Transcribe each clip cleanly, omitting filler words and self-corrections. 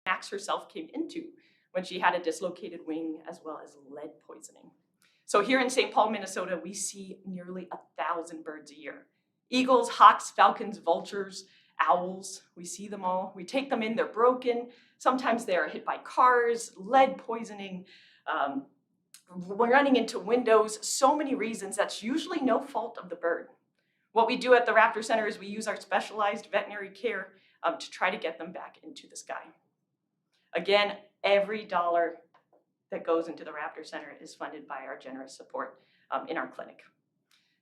Max herself came into when she had a dislocated wing as well as lead poisoning. So here in St. Paul, Minnesota, we see nearly 1,000 birds a year. Eagles, hawks, falcons, vultures, owls, we see them all. We take them in, they're broken. Sometimes they are hit by cars, lead poisoning, running into windows, so many reasons. That's usually no fault of the bird. What we do at the Raptor Center is we use our specialized veterinary care to try to get them back into the sky. Again, every dollar that goes into the Raptor Center is funded by our generous support in our clinic.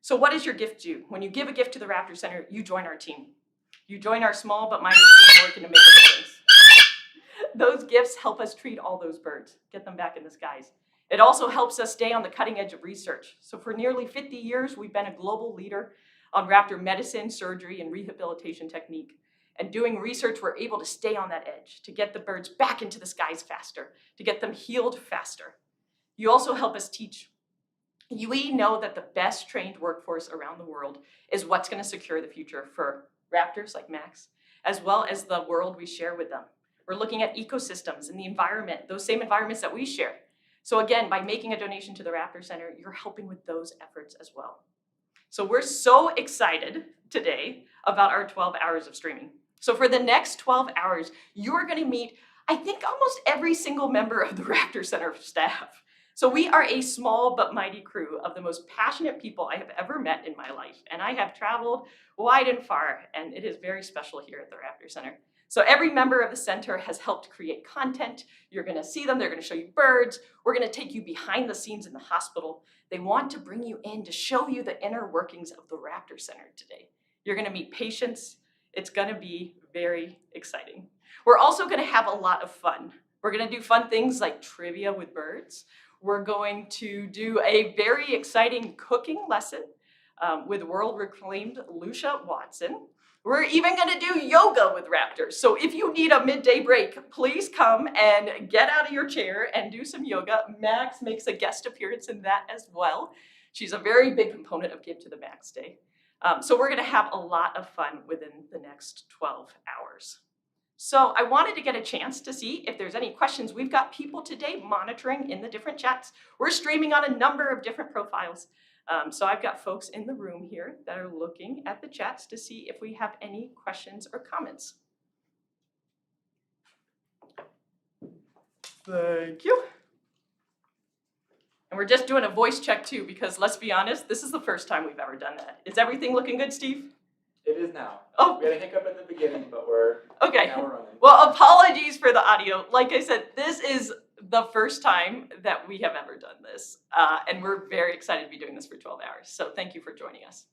So what does your gift do? When you give a gift to the Raptor Center, you join our team. You join our small but mighty team working to make a difference. Those gifts help us treat all those birds, get them back in the skies. It also helps us stay on the cutting edge of research. So for nearly 50 years, we've been a global leader on raptor medicine, surgery, and rehabilitation technique. And doing research, we're able to stay on that edge, to get the birds back into the skies faster, to get them healed faster. You also help us teach. We know that the best trained workforce around the world is what's going to secure the future for raptors like Max, as well as the world we share with them. We're looking at ecosystems and the environment, those same environments that we share. So again, by making a donation to the Raptor Center, you're helping with those efforts as well. So we're so excited today about our 12 hours of streaming. So for the next 12 hours, you're going to meet, I think, almost every single member of the Raptor Center staff. So we are a small but mighty crew of the most passionate people I have ever met in my life. And I have traveled wide and far, and it is very special here at the Raptor Center. So every member of the center has helped create content. You're going to see them. They're going to show you birds. We're going to take you behind the scenes in the hospital. They want to bring you in to show you the inner workings of the Raptor Center today. You're going to meet patients. It's going to be very exciting. We're also going to have a lot of fun. We're going to do fun things like trivia with birds. We're going to do a very exciting cooking lesson with world-reclaimed Lucia Watson. We're even going to do yoga with raptors. So if you need a midday break, please come and get out of your chair and do some yoga. Max makes a guest appearance in that as well. She's a very big component of Give to the Max Day. So we're going to have a lot of fun within the next 12 hours. So I wanted to get a chance to see if there's any questions. We've got people today monitoring in the different chats. We're streaming on a number of different profiles. So I've got folks in the room here that are looking at the chats to see if we have any questions or comments. Thank you. And we're just doing a voice check too, because let's be honest, this is the first time we've ever done that. Is everything looking good, Steve? It is now. Oh. We had a hiccup at the beginning, but okay. Now we're running. Well, apologies for the audio. Like I said, this is the first time that we have ever done this. And we're very excited to be doing this for 12 hours. So thank you for joining us.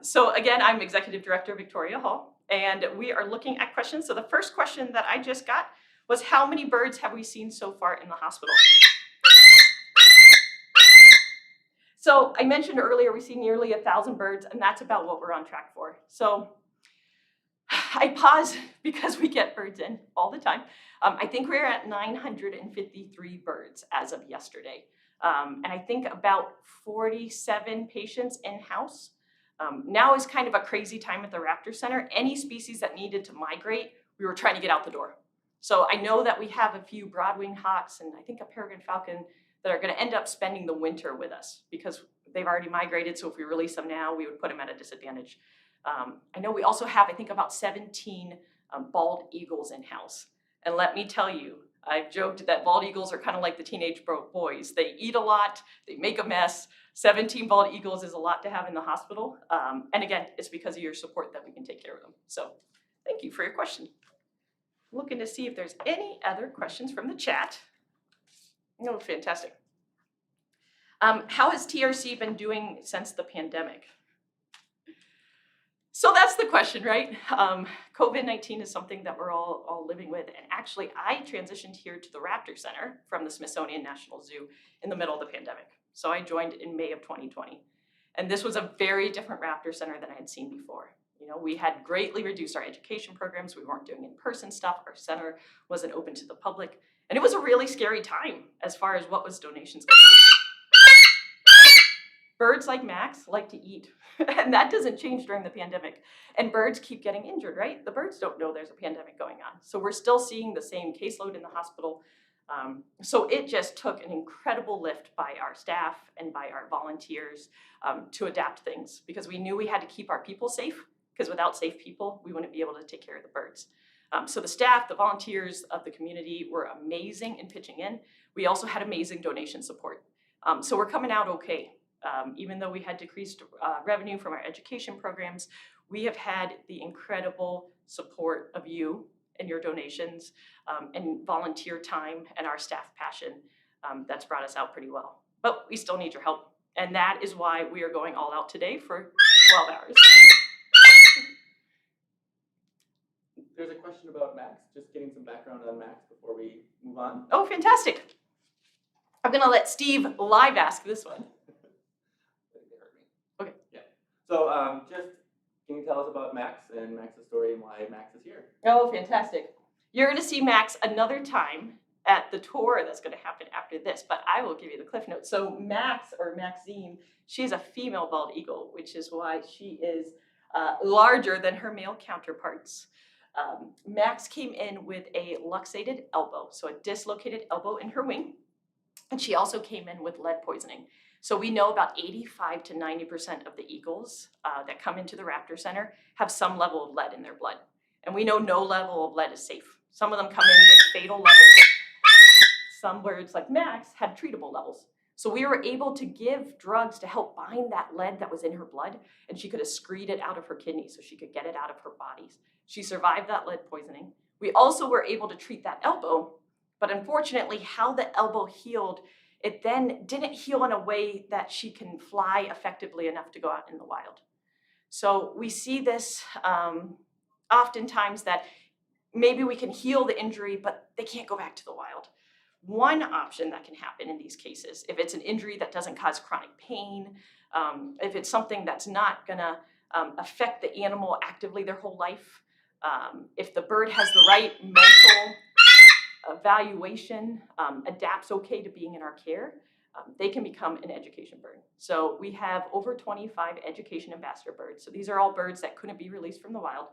So again, I'm Executive Director Victoria Hall, and we are looking at questions. So the first question that I just got was, how many birds have we seen so far in the hospital? So I mentioned earlier, we see nearly 1,000 birds, and that's about what we're on track for. So I pause because we get birds in all the time. I think we're at 953 birds as of yesterday. And I think about 47 patients in-house. Now is kind of a crazy time at the Raptor Center. Any species that needed to migrate, we were trying to get out the door. So I know that we have a few broad-winged hawks and I think a peregrine falcon that are going to end up spending the winter with us because they've already migrated. So if we release them now, we would put them at a disadvantage. I know we also have, I think, about 17 bald eagles in-house. And let me tell you, I've joked that bald eagles are kind of like the teenage boys. They eat a lot, they make a mess. 17 bald eagles is a lot to have in the hospital. And again, it's because of your support that we can take care of them. So thank you for your question. Looking to see if there's any other questions from the chat. Oh, fantastic. How has TRC been doing since the pandemic? So that's the question, right? COVID-19 is something that we're all living with. And actually, I transitioned here to the Raptor Center from the Smithsonian National Zoo in the middle of the pandemic. So I joined in May of 2020. And this was a very different Raptor Center than I had seen before. You know, we had greatly reduced our education programs. We weren't doing in-person stuff. Our center wasn't open to the public. And it was a really scary time as far as what was donations going to be. Birds like Max like to eat, and that doesn't change during the pandemic. And birds keep getting injured, right? The birds don't know there's a pandemic going on. So we're still seeing the same caseload in the hospital. So it just took an incredible lift by our staff and by our volunteers to adapt things, because we knew we had to keep our people safe, because without safe people, we wouldn't be able to take care of the birds. So the staff, the volunteers of the community were amazing in pitching in. We also had amazing donation support. So we're coming out okay. Even though we had decreased revenue from our education programs, we have had the incredible support of you and your donations and volunteer time and our staff passion that's brought us out pretty well. But we still need your help. And that is why we are going all out today for 12 hours. There's a question about Max, just getting some background on Max before we move on. Oh, fantastic. I'm gonna let Steve live ask this one. Okay. Yeah. So just, can you tell us about Max and Max's story and why Max is here? Oh, fantastic. You're gonna see Max another time at the tour that's gonna happen after this, but I will give you the cliff notes. So Max, or Maxine, she's a female bald eagle, which is why she is larger than her male counterparts. Max came in with a luxated elbow, so a dislocated elbow in her wing. And she also came in with lead poisoning. So we know about 85 to 90% of the eagles that come into the Raptor Center have some level of lead in their blood. And we know no level of lead is safe. Some of them come in with fatal levels. Some birds, like Max, had treatable levels. So we were able to give drugs to help bind that lead that was in her blood, and she could excrete it out of her kidneys so she could get it out of her bodies. She survived that lead poisoning. We also were able to treat that elbow, but unfortunately, how the elbow healed, it then didn't heal in a way that she can fly effectively enough to go out in the wild. So we see this oftentimes, that maybe we can heal the injury, but they can't go back to the wild. One option that can happen in these cases, if it's an injury that doesn't cause chronic pain, if it's something that's not gonna affect the animal actively their whole life, if the bird has the right mental evaluation, adapts okay to being in our care, they can become an education bird. So we have over 25 education ambassador birds. So these are all birds that couldn't be released from the wild.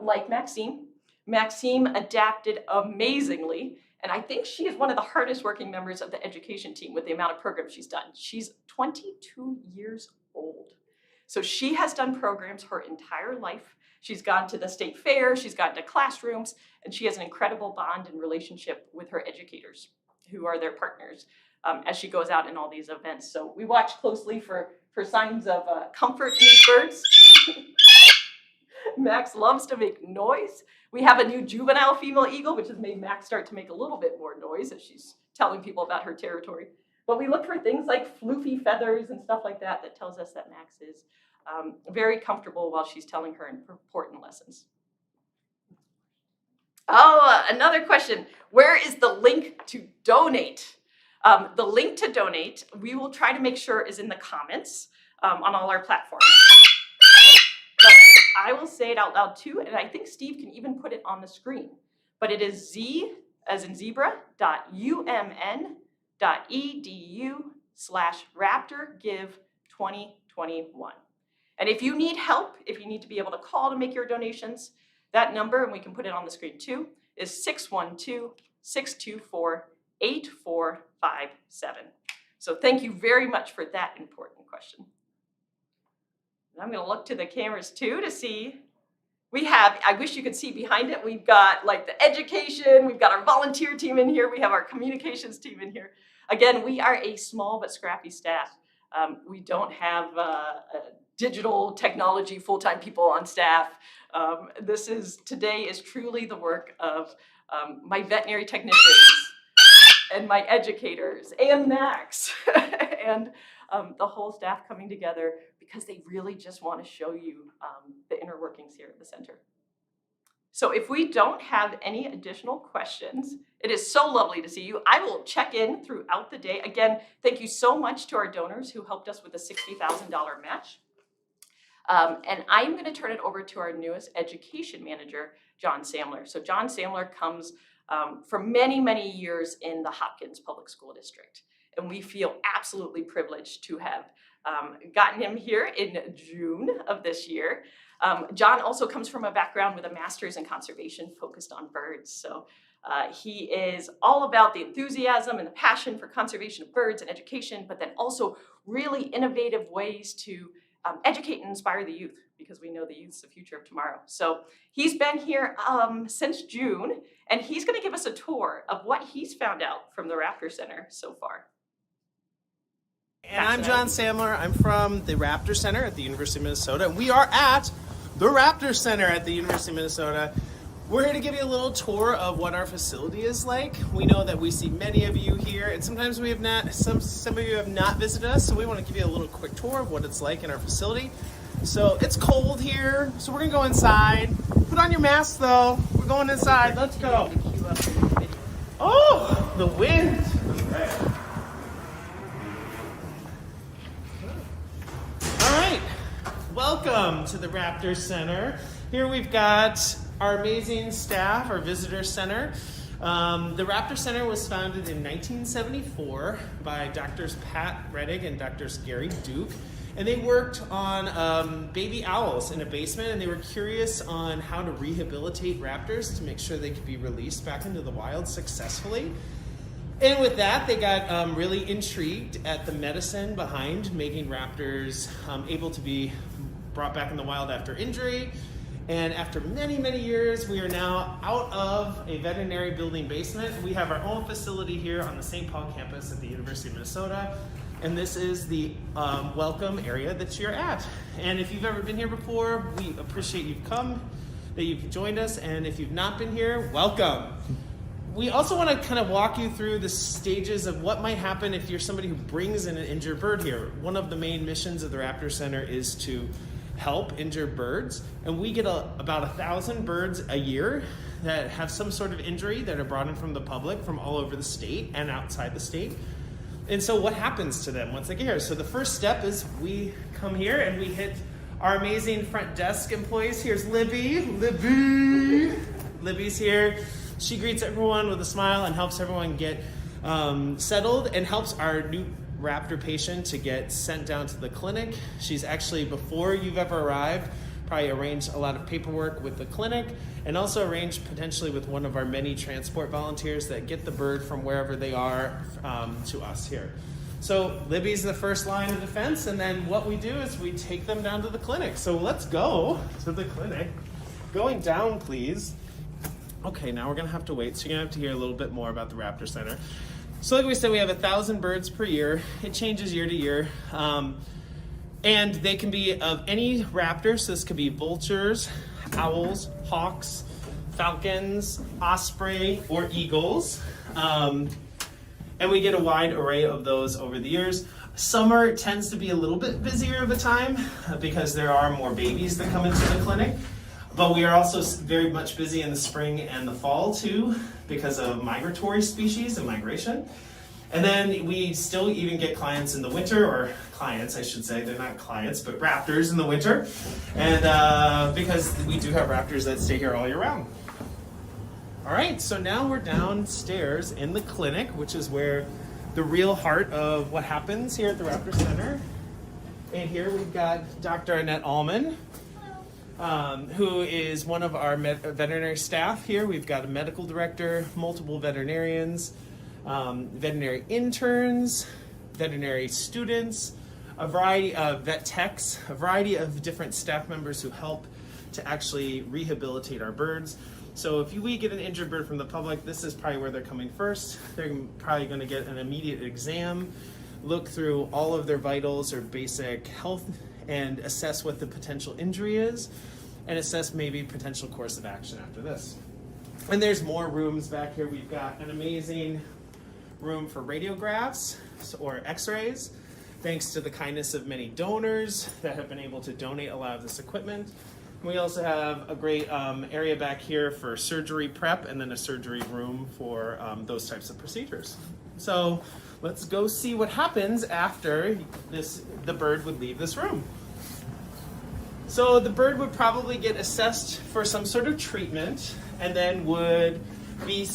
Like Maxine. Maxine adapted amazingly, and I think she is one of the hardest working members of the education team with the amount of programs she's done. She's 22 years old. So she has done programs her entire life. She's gone to the state fair, she's gone to classrooms, and she has an incredible bond and relationship with her educators, who are their partners, as she goes out in all these events. So we watch closely for signs of comfort in these birds. Max loves to make noise. We have a new juvenile female eagle, which has made Max start to make a little bit more noise as she's telling people about her territory. But we look for things like floofy feathers and stuff like that tells us that Max is very comfortable while she's telling her important lessons. Oh, another question. Where is the link to donate? The link to donate, we will try to make sure is in the comments on all our platforms. But I will say it out loud too, and I think Steve can even put it on the screen. But it is z, as in zebra.umn.edu/raptorgive2021. And if you need help, if you need to be able to call to make your donations, that number, and we can put it on the screen too, is 612-624-8457. So thank you very much for that important question. And I'm going to look to the cameras too to see. We have, I wish you could see behind it, we've got like the education, we've got our volunteer team in here, we have our communications team in here. Again, we are a small but scrappy staff. We don't have digital technology full-time people on staff. Today is truly the work of my veterinary technicians and my educators and Max and the whole staff coming together, because they really just want to show you the inner workings here at the center. So if we don't have any additional questions, it is so lovely to see you. I will check in throughout the day. Again, thank you so much to our donors who helped us with the $60,000 match. And I'm going to turn it over to our newest education manager, John Samler. So John Samler comes from many, many years in the Hopkins Public School District. And we feel absolutely privileged to have gotten him here in June of this year. John also comes from a background with a master's in conservation focused on birds. So he is all about the enthusiasm and the passion for conservation of birds and education, but then also really innovative ways to educate and inspire the youth, because we know the youth's the future of tomorrow. So he's been here since June, and he's going to give us a tour of what he's found out from the Raptor Center so far. And I'm John Samler. I'm from the Raptor Center at the University of Minnesota. We are at the Raptor Center at the University of Minnesota. We're here to give you a little tour of what our facility is like. We know that we see many of you here, and sometimes we have not. Some of you have not visited us, so we want to give you a little quick tour of what it's like in our facility. So it's cold here, so we're gonna go inside. Put on your mask, though. We're going inside. Let's go. Oh, the wind. Welcome to the Raptor Center. Here we've got our amazing staff, our visitor center. The Raptor Center was founded in 1974 by Drs. Pat Reddick and Drs. Gary Duke. And they worked on baby owls in a basement, and they were curious on how to rehabilitate raptors to make sure they could be released back into the wild successfully. And with that, they got really intrigued at the medicine behind making raptors able to be brought back in the wild after injury. And after many, many years, we are now out of a veterinary building basement. We have our own facility here on the St. Paul campus at the University of Minnesota. And this is the welcome area that you're at. And if you've ever been here before, we appreciate you've come, that you've joined us. And if you've not been here, welcome. We also want to kind of walk you through the stages of what might happen if you're somebody who brings in an injured bird here. One of the main missions of the Raptor Center is to help injured birds, and we get about 1,000 birds a year that have some sort of injury that are brought in from the public from all over the state and outside the state. And so what happens to them once they get here? So the first step is we come here and we hit our amazing front desk employees. Here's Libby. Libby's here. She greets everyone with a smile and helps everyone get settled, and helps our new raptor patient to get sent down to the clinic. She's actually, before you've ever arrived, probably arranged a lot of paperwork with the clinic, and also arranged potentially with one of our many transport volunteers that get the bird from wherever they are to us here. So Libby's the first line of defense, and then what we do is we take them down to the clinic. So let's go to the clinic. Going down, please. Okay, now we're gonna have to wait, so you're gonna have to hear a little bit more about the Raptor Center. So like we said, we have 1,000 birds per year. It changes year to year. And they can be of any raptor. So this could be vultures, owls, hawks, falcons, osprey, or eagles. And we get a wide array of those over the years. Summer tends to be a little bit busier of a time because there are more babies that come into the clinic. But we are also very much busy in the spring and the fall too, because of migratory species and migration. And then we still even get clients in the winter, or clients, I should say, they're not clients, but raptors in the winter. And because we do have raptors that stay here all year round. All right, so now we're downstairs in the clinic, which is where the real heart of what happens here at the Raptor Center. And here we've got Dr. Annette Allman, who is one of our veterinary staff here. We've got a medical director, multiple veterinarians, veterinary interns, veterinary students, a variety of vet techs, a variety of different staff members who help to actually rehabilitate our birds. So if we get an injured bird from the public, this is probably where they're coming first. They're probably going to get an immediate exam, look through all of their vitals or basic health, and assess what the potential injury is, and assess maybe potential course of action after this. And there's more rooms back here. We've got an amazing room for radiographs or x-rays, thanks to the kindness of many donors that have been able to donate a lot of this equipment. We also have a great area back here for surgery prep, and then a surgery room for those types of procedures. So let's go see what happens after the bird would leave this room. So the bird would probably get assessed for some sort of treatment, and then would be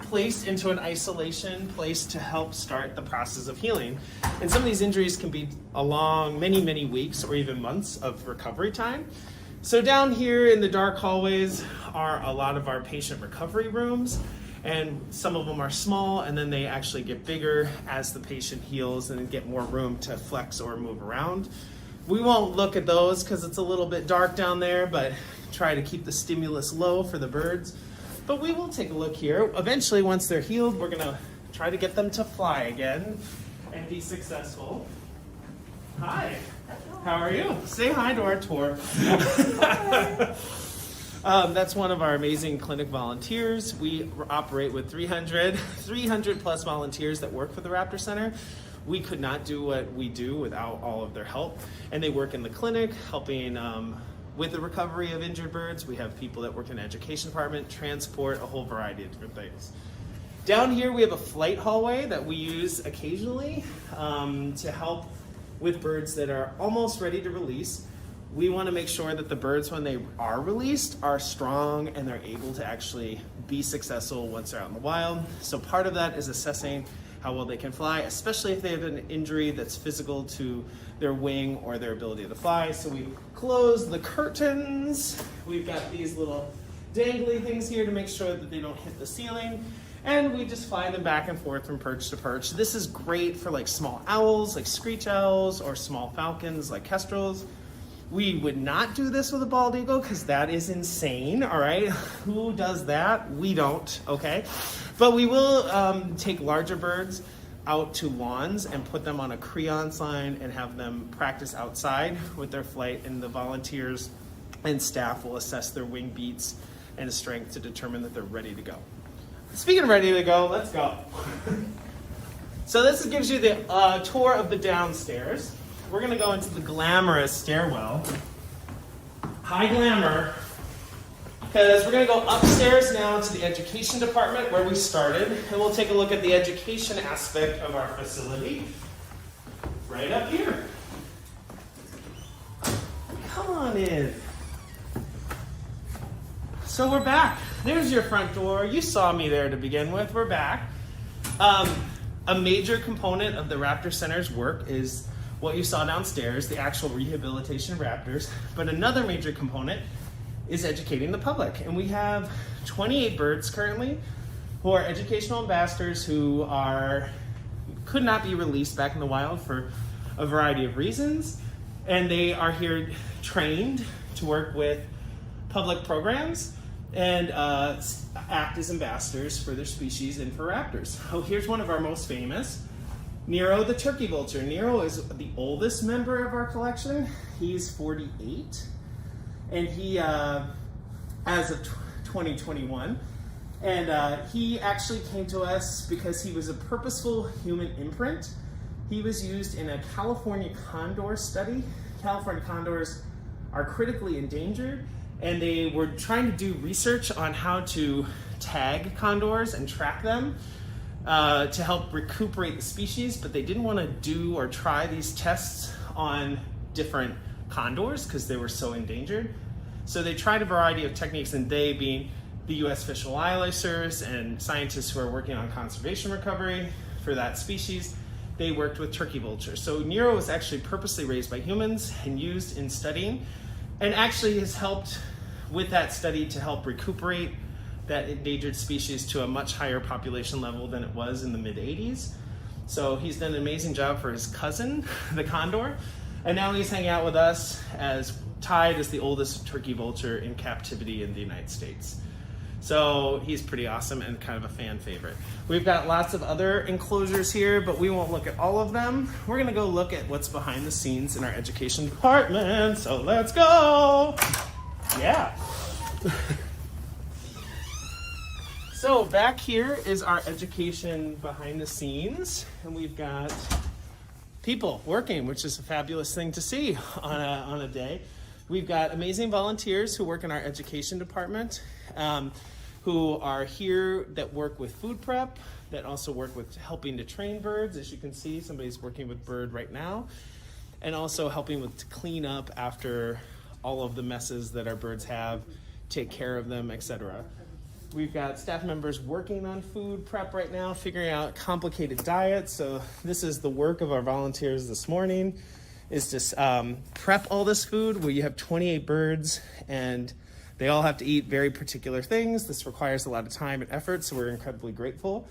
placed into an isolation place to help start the process of healing. And some of these injuries can be along many, many weeks or even months of recovery time. So down here in the dark hallways are a lot of our patient recovery rooms, and some of them are small, and then they actually get bigger as the patient heals and get more room to flex or move around. We won't look at those because it's a little bit dark down there, but try to keep the stimulus low for the birds. But we will take a look here. Eventually, once they're healed, we're gonna try to get them to fly again and be successful. Hi, how are you? Say hi to our tour. That's one of our amazing clinic volunteers. We operate with 300 plus volunteers that work for the Raptor Center. We could not do what we do without all of their help. And they work in the clinic, helping with the recovery of injured birds. We have people that work in the education department, transport, a whole variety of different things. Down here, we have a flight hallway that we use occasionally to help with birds that are almost ready to release. We want to make sure that the birds, when they are released, are strong and they're able to actually be successful once they're out in the wild. So part of that is assessing how well they can fly, especially if they have an injury that's physical to their wing or their ability to fly. So we close the curtains. We've got these little dangly things here to make sure that they don't hit the ceiling. And we just fly them back and forth from perch to perch. This is great for like small owls, like screech owls, or small falcons, like kestrels. We would not do this with a bald eagle because that is insane, all right? Who does that? We don't, okay? But we will take larger birds out to lawns and put them on a creance line and have them practice outside with their flight, and the volunteers and staff will assess their wing beats and strength to determine that they're ready to go. Speaking of ready to go, let's go. So this gives you the tour of the downstairs. We're gonna go into the glamorous stairwell. High glamour, because we're gonna go upstairs now to the education department where we started, and we'll take a look at the education aspect of our facility right up here. Come on in. So we're back. There's your front door. You saw me there to begin with. We're back. A major component of the Raptor Center's work is what you saw downstairs, the actual rehabilitation of raptors. But another major component is educating the public. And we have 28 birds currently who are educational ambassadors who could not be released back in the wild for a variety of reasons. And they are here trained to work with public programs and act as ambassadors for their species and for raptors. Oh, here's one of our most famous. Nero the turkey vulture. Nero is the oldest member of our collection. He's 48, and he, as of 2021, and he actually came to us because he was a purposeful human imprint. He was used in a California condor study. California condors are critically endangered, and they were trying to do research on how to tag condors and track them to help recuperate the species, but they didn't want to do or try these tests on different condors because they were so endangered. So they tried a variety of techniques, and they being the U.S. Fish and Wildlife Service and scientists who are working on conservation recovery for that species, they worked with turkey vultures. So Nero was actually purposely raised by humans and used in studying, and actually has helped with that study to help recuperate that endangered species to a much higher population level than it was in the mid-80s. So he's done an amazing job for his cousin, the condor, and now he's hanging out with us as tied as the oldest turkey vulture in captivity in the United States. So he's pretty awesome and kind of a fan favorite. We've got lots of other enclosures here, but we won't look at all of them. We're gonna go look at what's behind the scenes in our education department. So let's go. Yeah. So back here is our education behind the scenes, and we've got people working, which is a fabulous thing to see on a day. We've got amazing volunteers who work in our education department, who are here that work with food prep, that also work with helping to train birds. As you can see, somebody's working with bird right now, and also helping to clean up after all of the messes that our birds have, take care of them, etc. We've got staff members working on food prep right now, figuring out complicated diets. So this is the work of our volunteers this morning, is to prep all this food where you have 28 birds and they all have to eat very particular things. This requires a lot of time and effort, so we're incredibly grateful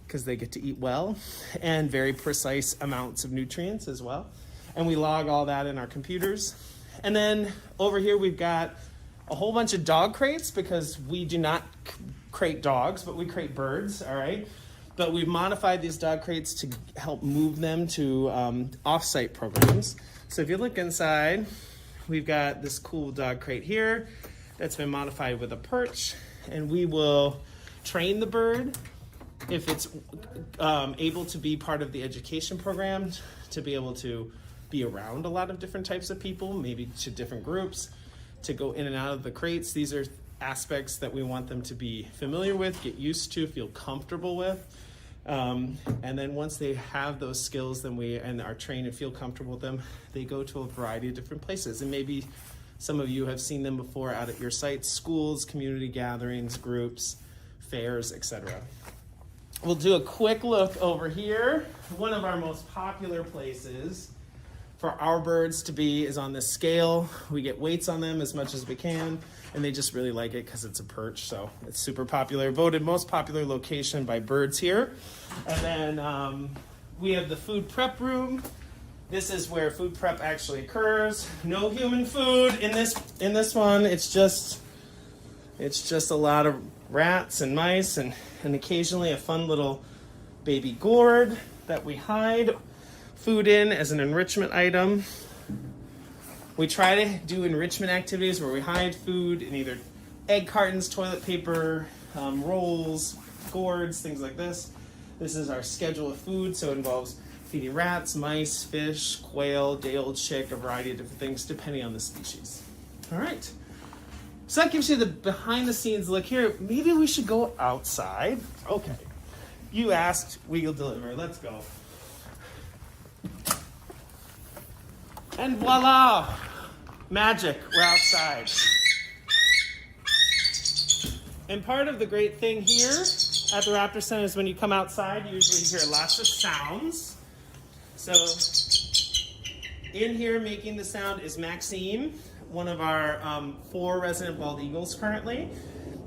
because they get to eat well and very precise amounts of nutrients as well. And we log all that in our computers. And then over here we've got a whole bunch of dog crates because we do not crate dogs, but we crate birds, all right? But we've modified these dog crates to help move them to off-site programs. So if you look inside, we've got this cool dog crate here that's been modified with a perch, and we will train the bird if it's able to be part of the education program, to be able to be around a lot of different types of people, maybe to different groups, to go in and out of the crates. These are aspects that we want them to be familiar with, get used to, feel comfortable with. And then once they have those skills, then we are trained and feel comfortable with them, they go to a variety of different places. And maybe some of you have seen them before out at your sites, schools, community gatherings, groups, fairs, etc. We'll do a quick look over here. One of our most popular places for our birds to be is on this scale. We get weights on them as much as we can, and they just really like it because it's a perch, so it's super popular. Voted most popular location by birds here. And then we have the food prep room. This is where food prep actually occurs. No human food in this one. It's just a lot of rats and mice and occasionally a fun little baby gourd that we hide food in as an enrichment item. We try to do enrichment activities where we hide food in either egg cartons, toilet paper, rolls, gourds, things like this. This is our schedule of food, so it involves feeding rats, mice, fish, quail, day-old chick, a variety of different things depending on the species. All right. So that gives you the behind-the-scenes look here. Maybe we should go outside. Okay. You asked, we'll deliver. Let's go. And voila! Magic, we're outside. And part of the great thing here at the Raptor Center is when you come outside, you usually hear lots of sounds. So in here making the sound is Maxine, one of our 4 resident bald eagles currently.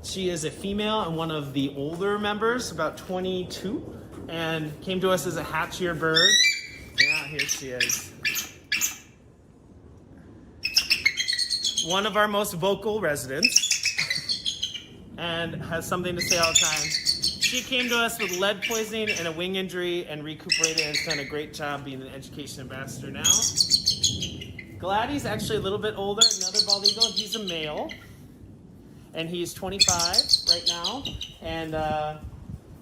She is a female and one of the older members, about 22, and came to us as a hatchier bird. Yeah, here she is. One of our most vocal residents and has something to say all the time. She came to us with lead poisoning and a wing injury and recuperated and has done a great job being an education ambassador now. Gladdy's actually a little bit older, another bald eagle. He's a male and he's 25 right now. And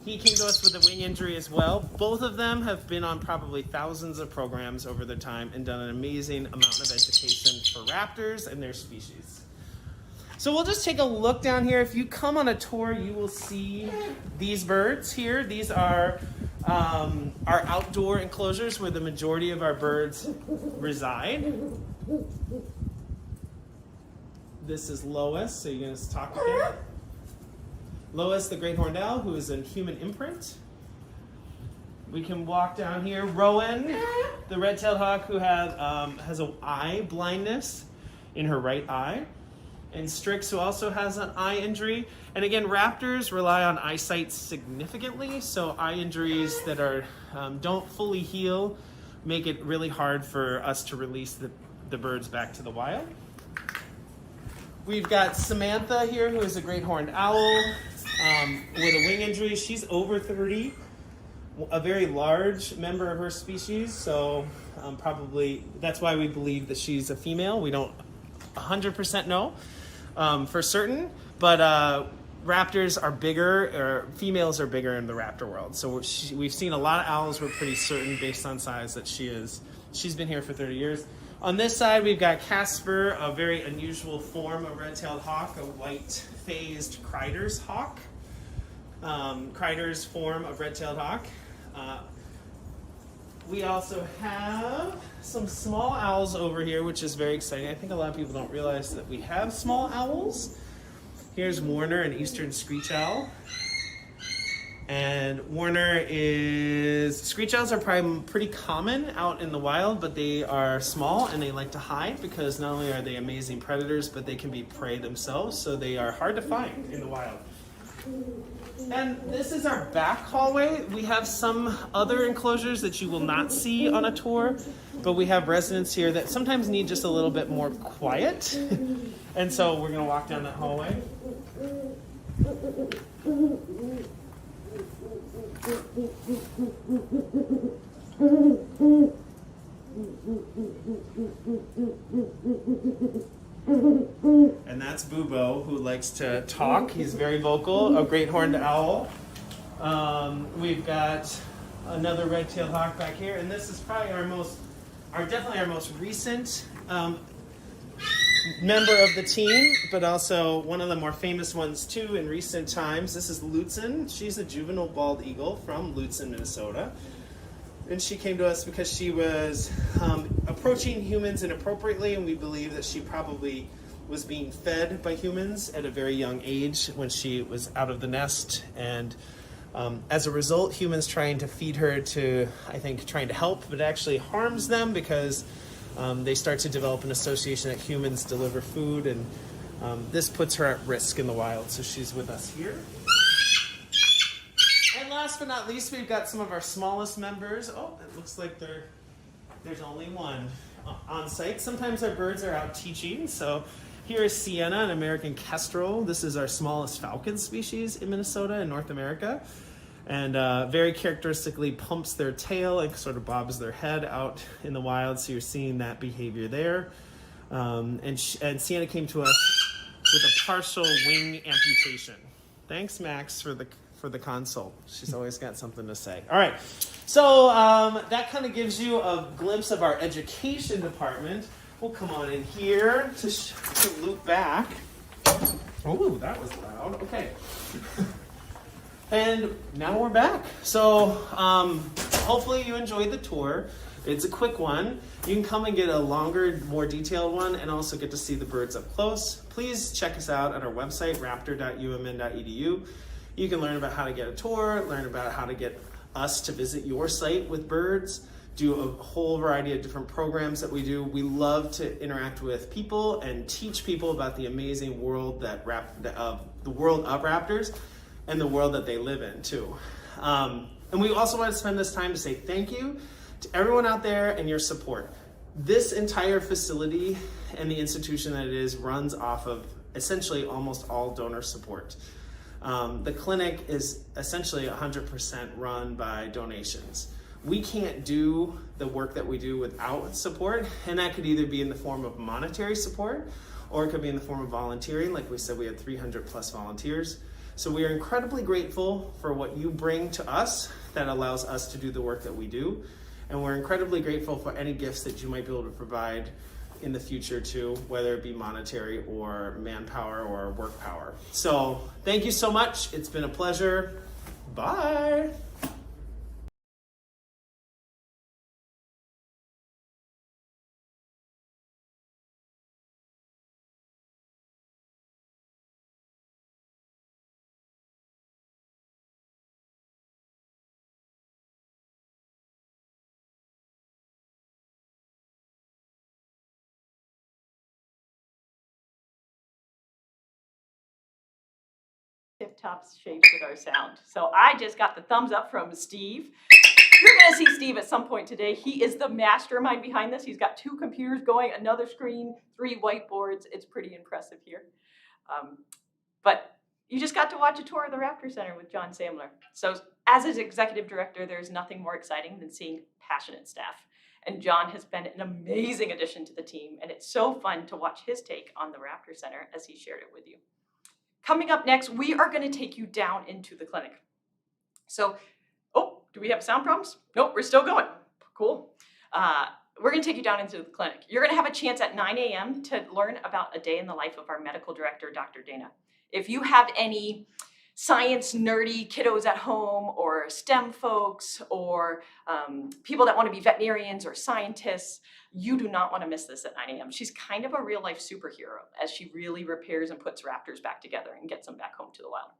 he came to us with a wing injury as well. Both of them have been on probably thousands of programs over the time and done an amazing amount of education for raptors and their species. So we'll just take a look down here. If you come on a tour, you will see these birds here. These are our outdoor enclosures where the majority of our birds reside. This is Lois, so you're going to talk to him. Lois, the great horned owl, who is a human imprint. We can walk down here. Rowan, the red-tailed hawk, who has an eye blindness in her right eye. And Strix, who also has an eye injury. And again, raptors rely on eyesight significantly, so eye injuries that are don't fully heal make it really hard for us to release the birds back to the wild. We've got Samantha here, who is a great horned owl with a wing injury. She's over 30, a very large member of her species, so probably that's why we believe that she's a female. We don't 100% know for certain, but raptors are bigger, or females are bigger in the raptor world. So we've seen a lot of owls. We're pretty certain based on size that she's been here for 30 years. On this side, we've got Casper, a very unusual form of red-tailed hawk, a white-phased Crider's hawk. Crider's form of red-tailed hawk. We also have some small owls over here, which is very exciting. I think a lot of people don't realize that we have small owls. Here's Warner, an eastern screech owl. And screech owls are probably pretty common out in the wild, but they are small and they like to hide because not only are they amazing predators, but they can be prey themselves, so they are hard to find in the wild. And this is our back hallway. We have some other enclosures that you will not see on a tour, but we have residents here that sometimes need just a little bit more quiet. And so we're gonna walk down that hallway. And that's Bubo, who likes to talk. He's very vocal, a great horned owl. We've got another red-tailed hawk back here, and this is probably definitely our most recent member of the team, but also one of the more famous ones too in recent times. This is Lutzen. She's a juvenile bald eagle from Lutzen, Minnesota. And she came to us because she was approaching humans inappropriately, and we believe that she probably was being fed by humans at a very young age when she was out of the nest. And as a result, humans trying to feed her trying to help, but it actually harms them because they start to develop an association that humans deliver food, and this puts her at risk in the wild. So she's with us here. And last but not least, we've got some of our smallest members. Oh, it looks like there's only one on site. Sometimes our birds are out teaching. So here is Sienna, an American kestrel. This is our smallest falcon species in Minnesota and North America. And very characteristically pumps their tail and sort of bobs their head out in the wild. So you're seeing that behavior there. And Sienna came to us with a partial wing amputation. Thanks, Max, for the consult. She's always got something to say. All right, so that kind of gives you a glimpse of our education department. We'll come on in here to loop back. Oh, that was loud. Okay. And now we're back. So hopefully you enjoyed the tour. It's a quick one. You can come and get a longer, more detailed one and also get to see the birds up close. Please check us out at our website, raptor.umn.edu. You can learn about how to get a tour, learn about how to get us to visit your site with birds, do a whole variety of different programs that we do. We love to interact with people and teach people about the amazing world the world of raptors and the world that they live in too. And we also want to spend this time to say thank you to everyone out there and your support. This entire facility and the institution that it is runs off of essentially almost all donor support. The clinic is essentially 100% run by donations. We can't do the work that we do without support, and that could either be in the form of monetary support or it could be in the form of volunteering. Like we said, we had 300 plus volunteers. So we are incredibly grateful for what you bring to us that allows us to do the work that we do. And we're incredibly grateful for any gifts that you might be able to provide in the future too, whether it be monetary or manpower or work power. So thank you so much. It's been a pleasure. Bye. Tip-top shapes with our sound. So I just got the thumbs up from Steve. You're gonna see Steve at some point today. He is the mastermind behind this. He's got 2 computers going, another screen, 3 whiteboards. It's pretty impressive here. But you just got to watch a tour of the Raptor Center with John Samler. So as his executive director, there's nothing more exciting than seeing passionate staff. And John has been an amazing addition to the team, and it's so fun to watch his take on the Raptor Center as he shared it with you. Coming up next, we are going to take you down into the clinic. So, oh, do we have sound problems? Nope, we're still going. Cool. We're going to take you down into the clinic. You're going to have a chance at 9 a.m. to learn about a day in the life of our medical director, Dr. Dana. If you have any science nerdy kiddos at home, or STEM folks, or people that want to be veterinarians or scientists, you do not want to miss this at 9 a.m. She's kind of a real life superhero as she really repairs and puts raptors back together and gets them back home to the wild.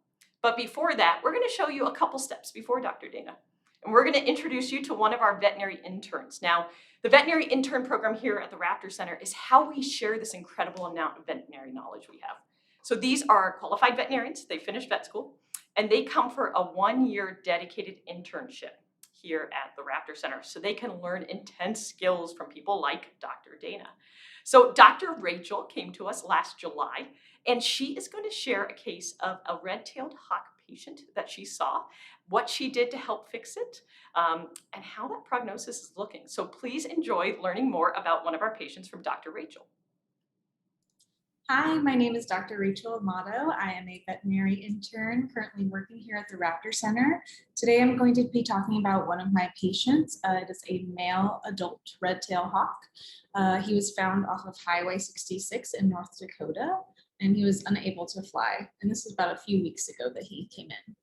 But before that, we're going to show you a couple steps before Dr. Dana. And we're going to introduce you to one of our veterinary interns. Now, the veterinary intern program here at the Raptor Center is how we share this incredible amount of veterinary knowledge we have. So these are qualified veterinarians. They finished vet school, and they come for a 1-year dedicated internship here at the Raptor Center so they can learn intense skills from people like Dr. Dana. So Dr. Rachel came to us last July, and she is going to share a case of a red-tailed hawk patient that she saw, what she did to help fix it, and how that prognosis is looking. So please enjoy learning more about one of our patients from Dr. Rachel. Hi, my name is Dr. Rachel Amato. I am a veterinary intern currently working here at the Raptor Center. Today I'm going to be talking about one of my patients. It is a male adult red-tailed hawk. He was found off of Highway 66 in North Dakota, and he was unable to fly. And this is about a few weeks ago that he came in.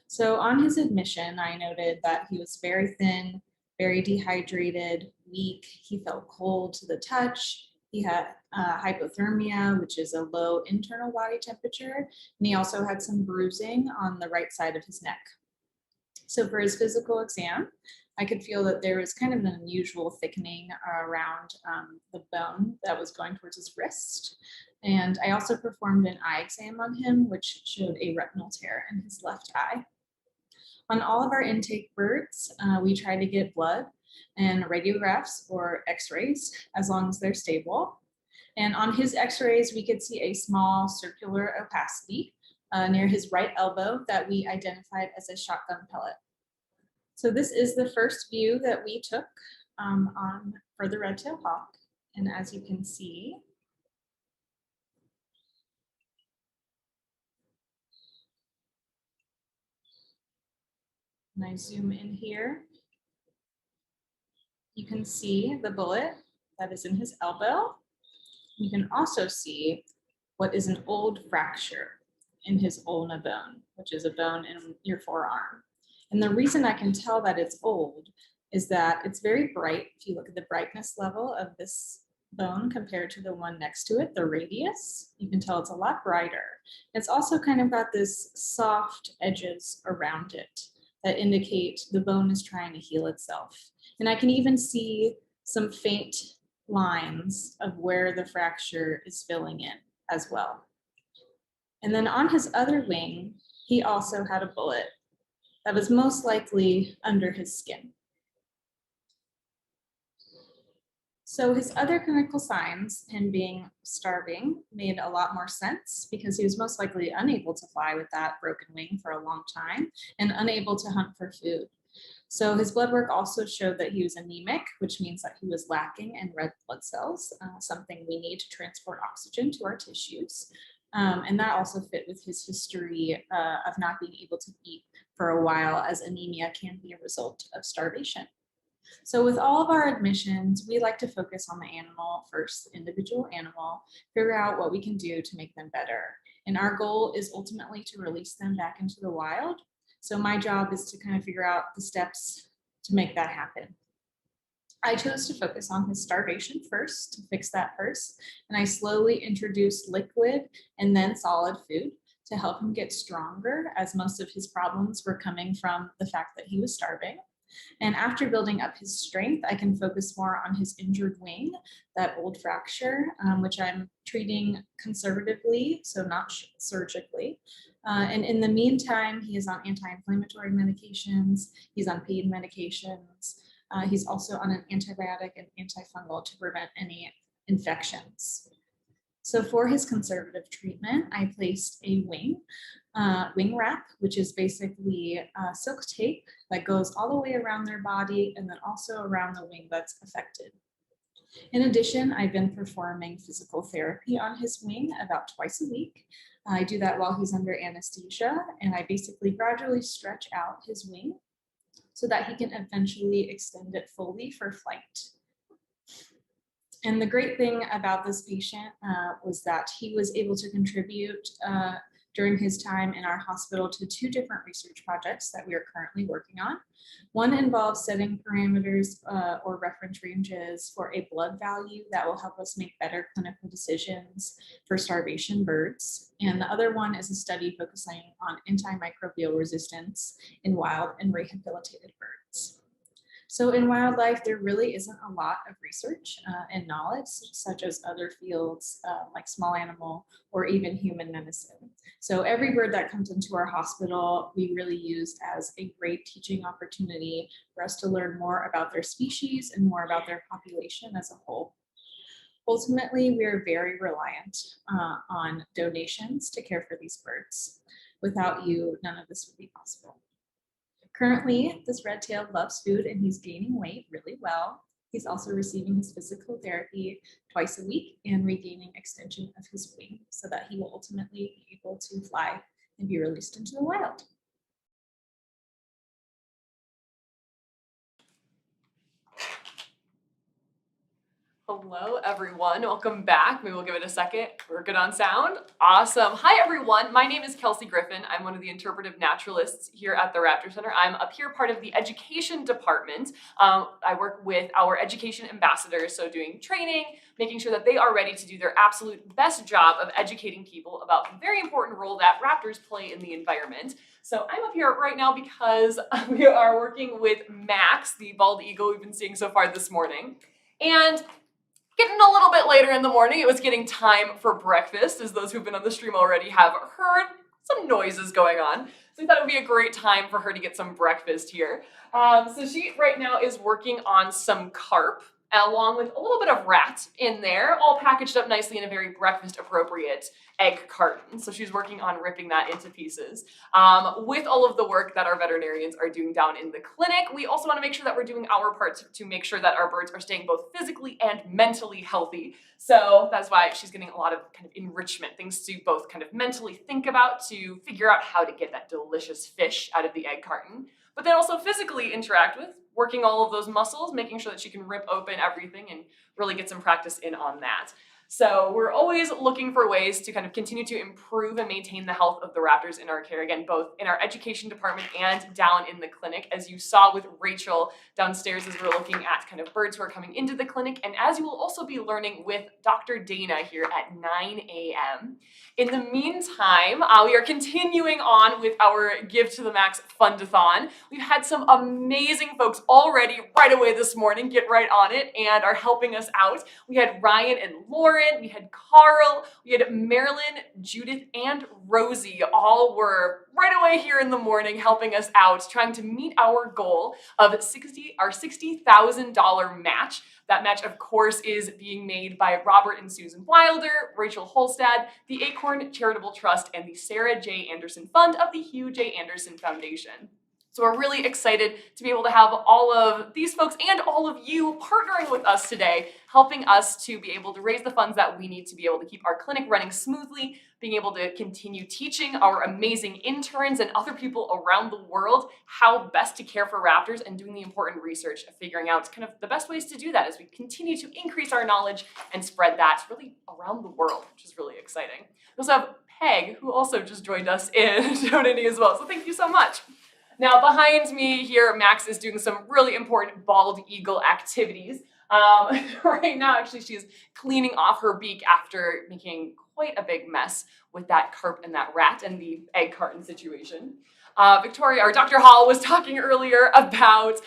So on his admission, I noted that he was very thin, very dehydrated, weak. He felt cold to the touch. He had hypothermia, which is a low internal body temperature, and he also had some bruising on the right side of his neck. So for his physical exam, I could feel that there was kind of an unusual thickening around the bone that was going towards his wrist. And I also performed an eye exam on him, which showed a retinal tear in his left eye. On all of our intake birds, we try to get blood and radiographs or x-rays as long as they're stable. And on his x-rays, we could see a small circular opacity near his right elbow that we identified as a shotgun pellet. So this is the first view that we took for the red-tailed hawk. And as you can see, and I zoom in here, you can see the bullet that is in his elbow. You can also see what is an old fracture in his ulna bone, which is a bone in your forearm. And the reason I can tell that it's old is that it's very bright. If you look at the brightness level of this bone compared to the one next to it, the radius, you can tell it's a lot brighter. It's also kind of got this soft edges around it that indicate the bone is trying to heal itself. And I can even see some faint lines of where the fracture is filling in as well. And then on his other wing, he also had a bullet that was most likely under his skin. So his other clinical signs, him being starving, made a lot more sense because he was most likely unable to fly with that broken wing for a long time and unable to hunt for food. So his blood work also showed that he was anemic, which means that he was lacking in red blood cells, something we need to transport oxygen to our tissues. And that also fit with his history of not being able to eat for a while, as anemia can be a result of starvation. So with all of our admissions, we like to focus on the animal first, the individual animal, figure out what we can do to make them better. And our goal is ultimately to release them back into the wild. So my job is to kind of figure out the steps to make that happen. I chose to focus on his starvation first to fix that first. And I slowly introduced liquid and then solid food to help him get stronger, as most of his problems were coming from the fact that he was starving. And after building up his strength, I can focus more on his injured wing, that old fracture, which I'm treating conservatively, so not surgically. And in the meantime, he is on anti-inflammatory medications, he's on pain medications, he's also on an antibiotic and antifungal to prevent any infections. So for his conservative treatment, I placed a wing wrap, which is basically silk tape that goes all the way around their body and then also around the wing that's affected. In addition, I've been performing physical therapy on his wing about twice a week. I do that while he's under anesthesia, and I basically gradually stretch out his wing so that he can eventually extend it fully for flight. And the great thing about this patient was that he was able to contribute during his time in our hospital to 2 different research projects that we are currently working on. One involves setting parameters or reference ranges for a blood value that will help us make better clinical decisions for starvation birds. And the other one is a study focusing on antimicrobial resistance in wild and rehabilitated birds. So in wildlife, there really isn't a lot of research and knowledge, such as other fields like small animal or even human medicine. So every bird that comes into our hospital, we really use as a great teaching opportunity for us to learn more about their species and more about their population as a whole. Ultimately, we are very reliant on donations to care for these birds. Without you, none of this would be possible. Currently, this red-tailed loves food and he's gaining weight really well. He's also receiving his physical therapy twice a week and regaining extension of his wing so that he will ultimately be able to fly and be released into the wild. Hello, everyone. Welcome back. Maybe we'll give it a second. We're good on sound. Awesome. Hi, everyone. My name is Kelsey Griffin. I'm one of the interpretive naturalists here at the Raptor Center. I'm up here part of the education department. I work with our education ambassadors, so doing training, making sure that they are ready to do their absolute best job of educating people about the very important role that raptors play in the environment. So I'm up here right now because we are working with Max, the bald eagle we've been seeing so far this morning. And getting a little bit later in the morning, it was getting time for breakfast, as those who've been on the stream already have heard some noises going on. So we thought it would be a great time for her to get some breakfast here. So she right now is working on some carp, along with a little bit of rat in there, all packaged up nicely in a very breakfast appropriate egg carton. So she's working on ripping that into pieces. With all of the work that our veterinarians are doing down in the clinic, we also want to make sure that we're doing our part to make sure that our birds are staying both physically and mentally healthy. So that's why she's getting a lot of kind of enrichment, things to both kind of mentally think about to figure out how to get that delicious fish out of the egg carton, but then also physically interact with, working all of those muscles, making sure that she can rip open everything and really get some practice in on that. So we're always looking for ways to kind of continue to improve and maintain the health of the raptors in our care, again, both in our education department and down in the clinic, as you saw with Rachel downstairs as we're looking at kind of birds who are coming into the clinic, and as you will also be learning with Dr. Dana here at 9 a.m. In the meantime, we are continuing on with our Give to the Max fundathon. We've had some amazing folks already right away this morning get right on it and are helping us out. We had Ryan and Lauren, we had Carl, we had Marilyn, Judith, and Rosie. All were right away here in the morning helping us out, trying to meet our goal of our $60,000 match. That match, of course, is being made by Robert and Susan Wilder, Rachel Holstad, the Acorn Charitable Trust, and the Sarah J. Anderson Fund of the Hugh J. Anderson Foundation. So we're really excited to be able to have all of these folks and all of you partnering with us today, helping us to be able to raise the funds that we need to be able to keep our clinic running smoothly, being able to continue teaching our amazing interns and other people around the world how best to care for raptors, and doing the important research of figuring out kind of the best ways to do that as we continue to increase our knowledge and spread that really around the world, which is really exciting. We also have Peg, who also just joined us in donating as well. So thank you so much. Now behind me here, Max is doing some really important bald eagle activities. Right now, actually, she's cleaning off her beak after making quite a big mess with that carp and that rat and the egg carton situation. Victoria, or Dr. Hall, was talking earlier about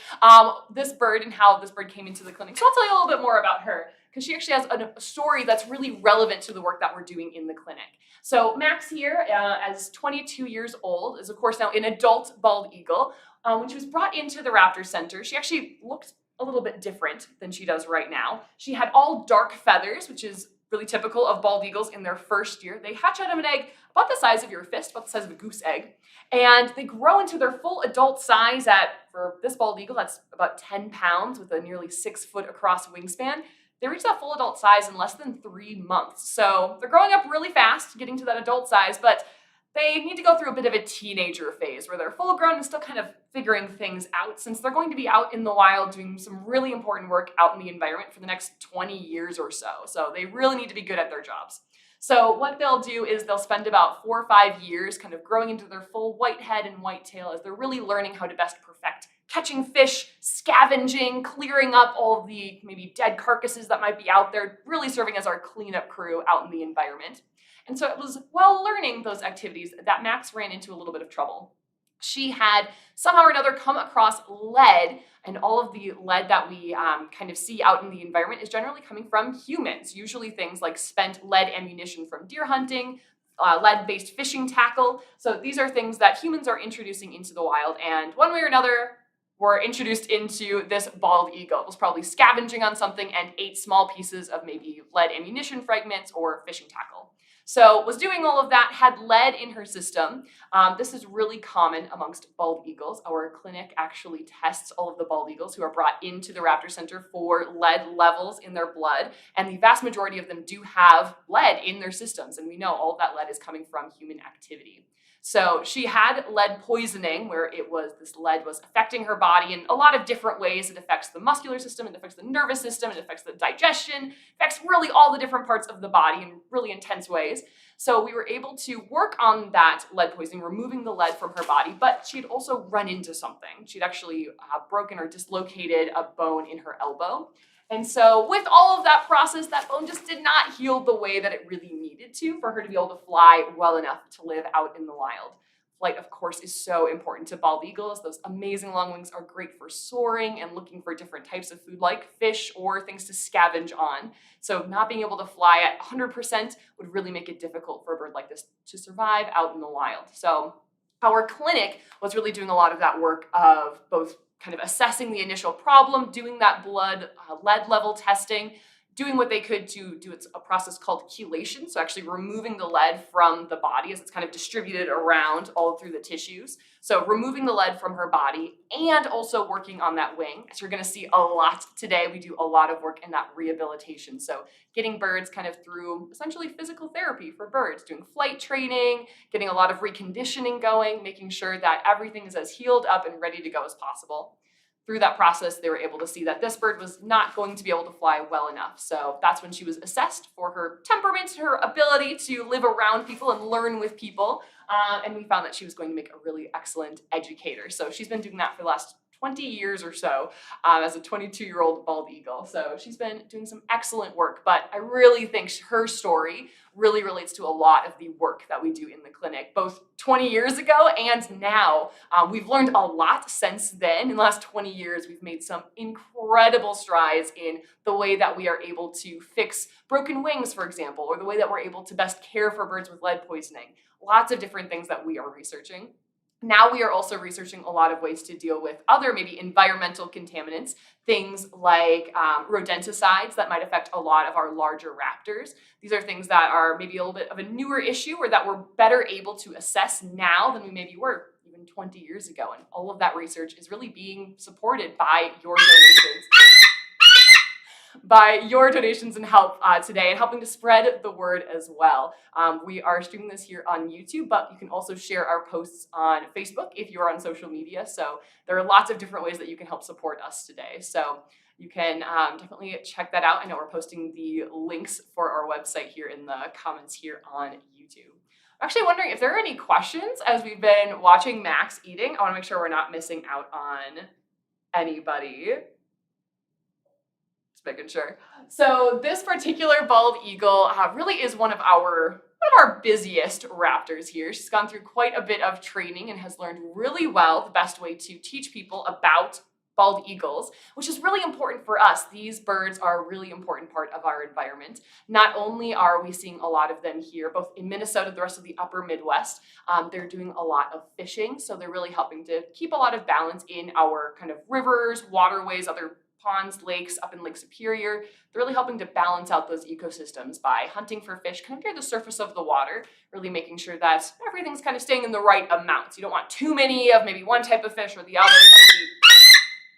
this bird and how this bird came into the clinic. So I'll tell you a little bit more about her, because she actually has a story that's really relevant to the work that we're doing in the clinic. So Max here, as 22 years old, is of course now an adult bald eagle. When she was brought into the Raptor Center, she actually looked a little bit different than she does right now. She had all dark feathers, which is really typical of bald eagles in their first year. They hatch out of an egg about the size of your fist, about the size of a goose egg, and they grow into their full adult size for this bald eagle, that's about 10 pounds with a nearly 6 foot across wingspan. They reach that full adult size in less than 3 months. So they're growing up really fast, getting to that adult size, but they need to go through a bit of a teenager phase where they're full grown and still kind of figuring things out, since they're going to be out in the wild doing some really important work out in the environment for the next 20 years or so. So they really need to be good at their jobs. So what they'll do is they'll spend about 4 or 5 years kind of growing into their full white head and white tail as they're really learning how to best perfect catching fish, scavenging, clearing up all of the maybe dead carcasses that might be out there, really serving as our cleanup crew out in the environment. And so it was while learning those activities that Max ran into a little bit of trouble. She had somehow or another come across lead, and all of the lead that we kind of see out in the environment is generally coming from humans, usually things like spent lead ammunition from deer hunting, lead-based fishing tackle. So these are things that humans are introducing into the wild, and one way or another, were introduced into this bald eagle. It was probably scavenging on something and ate small pieces of maybe lead ammunition fragments or fishing tackle. So was doing all of that, had lead in her system. This is really common amongst bald eagles. Our clinic actually tests all of the bald eagles who are brought into the Raptor Center for lead levels in their blood. And the vast majority of them do have lead in their systems. And we know all of that lead is coming from human activity. So she had lead poisoning, where this lead was affecting her body in a lot of different ways. It affects the muscular system, it affects the nervous system, it affects the digestion, it affects really all the different parts of the body in really intense ways. So we were able to work on that lead poisoning, removing the lead from her body, but she'd also run into something. She'd actually broken or dislocated a bone in her elbow. And so with all of that process, that bone just did not heal the way that it really needed to for her to be able to fly well enough to live out in the wild. Flight, of course, is so important to bald eagles. Those amazing long wings are great for soaring and looking for different types of food like fish or things to scavenge on. So not being able to fly at 100% would really make it difficult for a bird like this to survive out in the wild. So our clinic was really doing a lot of that work of both kind of assessing the initial problem, doing that blood lead level testing, doing what they could to do a process called chelation, so actually removing the lead from the body as it's kind of distributed around all through the tissues. So removing the lead from her body and also working on that wing. As you're going to see a lot today, we do a lot of work in that rehabilitation. So getting birds kind of through essentially physical therapy for birds, doing flight training, getting a lot of reconditioning going, making sure that everything is as healed up and ready to go as possible. Through that process, they were able to see that this bird was not going to be able to fly well enough. So that's when she was assessed for her temperament, her ability to live around people and learn with people. And we found that she was going to make a really excellent educator. So she's been doing that for the last 20 years or so as a 22-year-old bald eagle. So she's been doing some excellent work, but I really think her story really relates to a lot of the work that we do in the clinic, both 20 years ago and now. We've learned a lot since then. In the last 20 years, we've made some incredible strides in the way that we are able to fix broken wings, for example, or the way that we're able to best care for birds with lead poisoning. Lots of different things that we are researching. Now we are also researching a lot of ways to deal with other maybe environmental contaminants, things like rodenticides that might affect a lot of our larger raptors. These are things that are maybe a little bit of a newer issue or that we're better able to assess now than we maybe were even 20 years ago. And all of that research is really being supported by your donations. By your donations and help today and helping to spread the word as well. We are streaming this here on YouTube, but you can also share our posts on Facebook if you're on social media. So there are lots of different ways that you can help support us today. So you can definitely check that out. I know we're posting the links for our website here in the comments here on YouTube. I'm actually wondering if there are any questions as we've been watching Max eating. I want to make sure we're not missing out on anybody. Making sure. So this particular bald eagle really is one of our busiest raptors here. She's gone through quite a bit of training and has learned really well the best way to teach people about bald eagles, which is really important for us. These birds are a really important part of our environment. Not only are we seeing a lot of them here, both in Minnesota, the rest of the upper Midwest, they're doing a lot of fishing. So they're really helping to keep a lot of balance in our kind of rivers, waterways, other ponds, lakes up in Lake Superior. They're really helping to balance out those ecosystems by hunting for fish kind of near the surface of the water, really making sure that everything's kind of staying in the right amounts. You don't want too many of maybe one type of fish or the other. You want to keep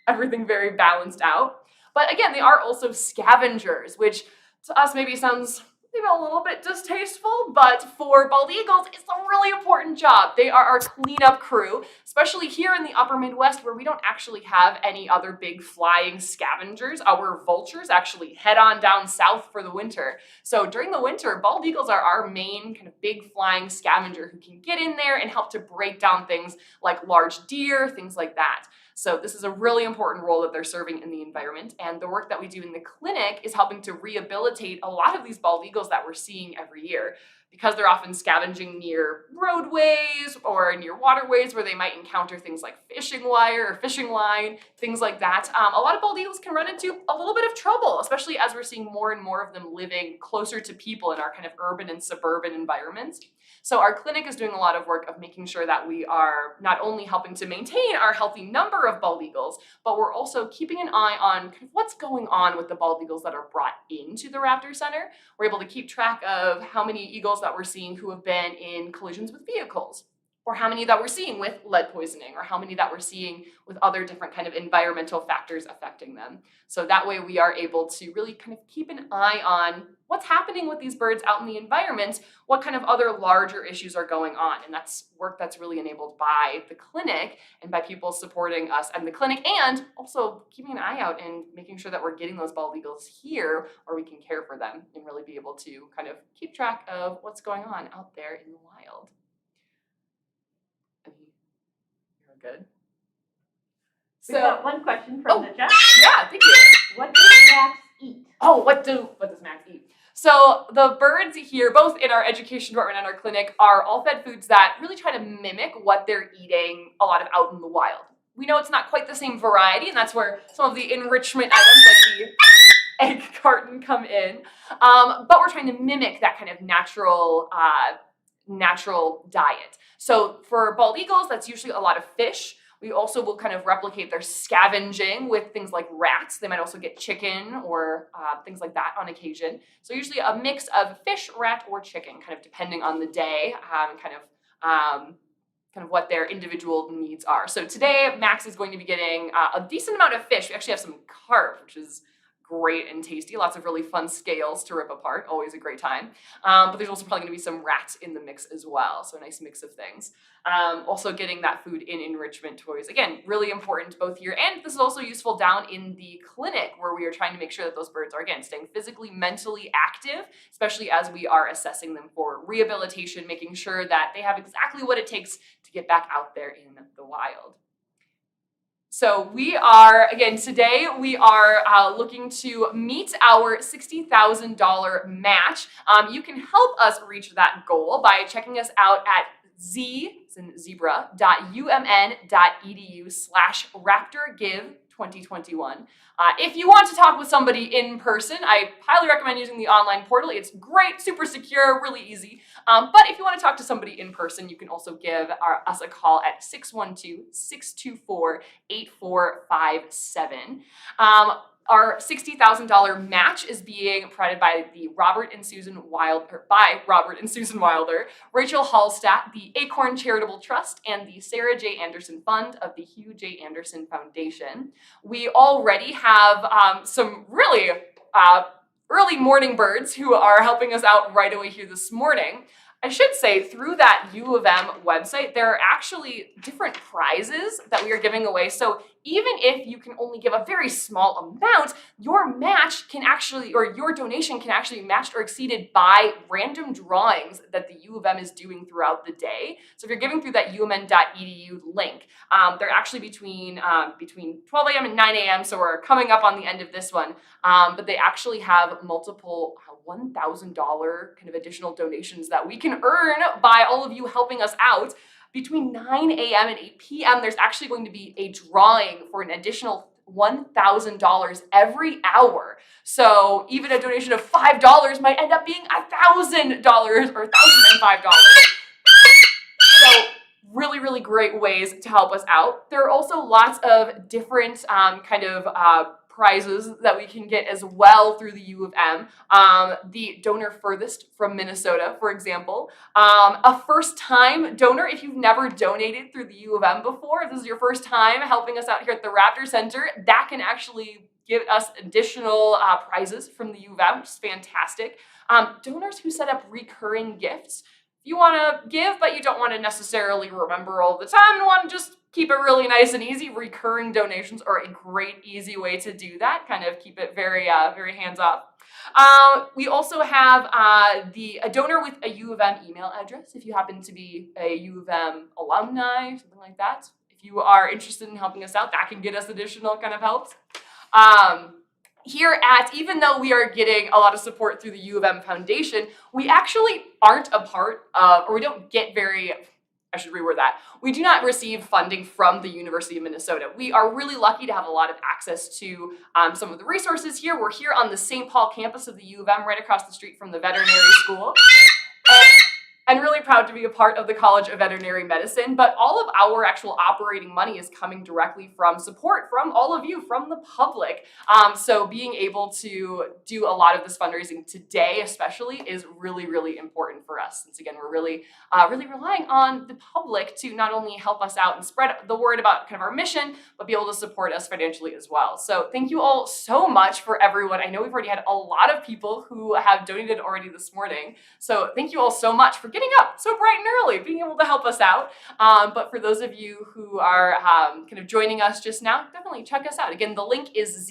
everything very balanced out. But again, they are also scavengers, which to us maybe sounds maybe a little bit distasteful, but for bald eagles, it's a really important job. They are our cleanup crew, especially here in the upper Midwest where we don't actually have any other big flying scavengers. Our vultures actually head on down south for the winter. So during the winter, bald eagles are our main kind of big flying scavenger who can get in there and help to break down things like large deer, things like that. So this is a really important role that they're serving in the environment, and the work that we do in the clinic is helping to rehabilitate a lot of these bald eagles that we're seeing every year. Because they're often scavenging near roadways or near waterways where they might encounter things like fishing wire or fishing line, things like that. A lot of bald eagles can run into a little bit of trouble, especially as we're seeing more and more of them living closer to people in our kind of urban and suburban environments. So our clinic is doing a lot of work of making sure that we are not only helping to maintain our healthy number of bald eagles, but we're also keeping an eye on kind of what's going on with the bald eagles that are brought into the Raptor Center. We're able to keep track of how many eagles that we're seeing who have been in collisions with vehicles, or how many that we're seeing with lead poisoning, or how many that we're seeing with other different kind of environmental factors affecting them. So that way we are able to really kind of keep an eye on what's happening with these birds out in the environment, what kind of other larger issues are going on. And that's work that's really enabled by the clinic and by people supporting us and the clinic, and also keeping an eye out and making sure that we're getting those bald eagles here where we can care for them and really be able to kind of keep track of what's going on out there in the wild. You're good. We've got one question from Oh. the chat. Yeah, thank you. What does Max eat? Oh, what does Max eat? So the birds here, both in our education department and our clinic, are all fed foods that really try to mimic what they're eating a lot of out in the wild. We know it's not quite the same variety, and that's where some of the enrichment items like the egg carton come in. But we're trying to mimic that kind of natural diet. So for bald eagles, that's usually a lot of fish. We also will kind of replicate their scavenging with things like rats. They might also get chicken or things like that on occasion. So usually a mix of fish, rat, or chicken, kind of depending on the day, kind of what their individual needs are. So today, Max is going to be getting a decent amount of fish. We actually have some carp, which is great and tasty. Lots of really fun scales to rip apart. Always a great time. But there's also probably going to be some rats in the mix as well. So a nice mix of things. Also getting that food in enrichment toys. Again, really important both here, and this is also useful down in the clinic where we are trying to make sure that those birds are, again, staying physically, mentally active, especially as we are assessing them for rehabilitation, making sure that they have exactly what it takes to get back out there in the wild. So we are, again, today we are looking to meet our $60,000 match. You can help us reach that goal by checking us out at z.umn.edu/raptorgive2021. If you want to talk with somebody in person, I highly recommend using the online portal. It's great, super secure, really easy. But if you want to talk to somebody in person, you can also give us a call at 612-624-8457. Our $60,000 match is being provided by Robert and Susan Wilder, Rachel Hallstatt, the Acorn Charitable Trust, and the Sarah J. Anderson Fund of the Hugh J. Anderson Foundation. We already have some really early morning birds who are helping us out right away here this morning. I should say, through that U of M website, there are actually different prizes that we are giving away. So even if you can only give a very small amount, your match can actually, or your donation can actually be matched or exceeded by random drawings that the U of M is doing throughout the day. So if you're giving through that umn.edu link, they're actually between 12 a.m. and 9 a.m. So we're coming up on the end of this one. But they actually have multiple $1,000 kind of additional donations that we can earn by all of you helping us out. Between 9 a.m. and 8 p.m., there's actually going to be a drawing for an additional $1,000 every hour. So even a donation of $5 might end up being $1,000 or $1,005. So really, really great ways to help us out. There are also lots of different prizes that we can get as well through the U of M. The donor furthest from Minnesota, for example. A first-time donor, if you've never donated through the U of M before, if this is your first time helping us out here at the Raptor Center, that can actually give us additional prizes from the U of M, which is fantastic. Donors who set up recurring gifts. If you want to give, but you don't want to necessarily remember all the time and want to just keep it really nice and easy, recurring donations are a great, easy way to do that. Kind of keep it very, very hands-off. We also have a donor with a U of M email address. If you happen to be a U of M alumni, something like that, if you are interested in helping us out, that can get us additional kind of helps. Even though we are getting a lot of support through the U of M Foundation, we actually aren't a part of, or we don't get I should reword that. We do not receive funding from the University of Minnesota. We are really lucky to have a lot of access to some of the resources here. We're here on the St. Paul campus of the U of M, right across the street from the veterinary school. And really proud to be a part of the College of Veterinary Medicine, but all of our actual operating money is coming directly from support from all of you, from the public. So being able to do a lot of this fundraising today especially is really, really important for us. Since again, we're really relying on the public to not only help us out and spread the word about kind of our mission, but be able to support us financially as well. So thank you all so much for everyone. I know we've already had a lot of people who have donated already this morning. So thank you all so much for getting up so bright and early, being able to help us out. But for those of you who are kind of joining us just now, definitely check us out. Again, the link is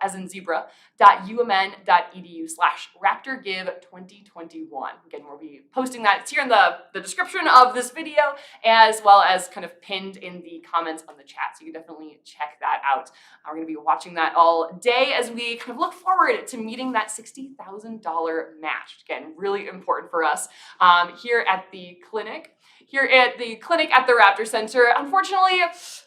as in zebra.umn.edu/RaptorGive2021. Again, we'll be posting that. It's here in the description of this video, as well as kind of pinned in the comments on the chat. So you can definitely check that out. We're going to be watching that all day as we kind of look forward to meeting that $60,000 match. Again, really important for us here at the clinic. Here at the clinic at the Raptor Center, unfortunately,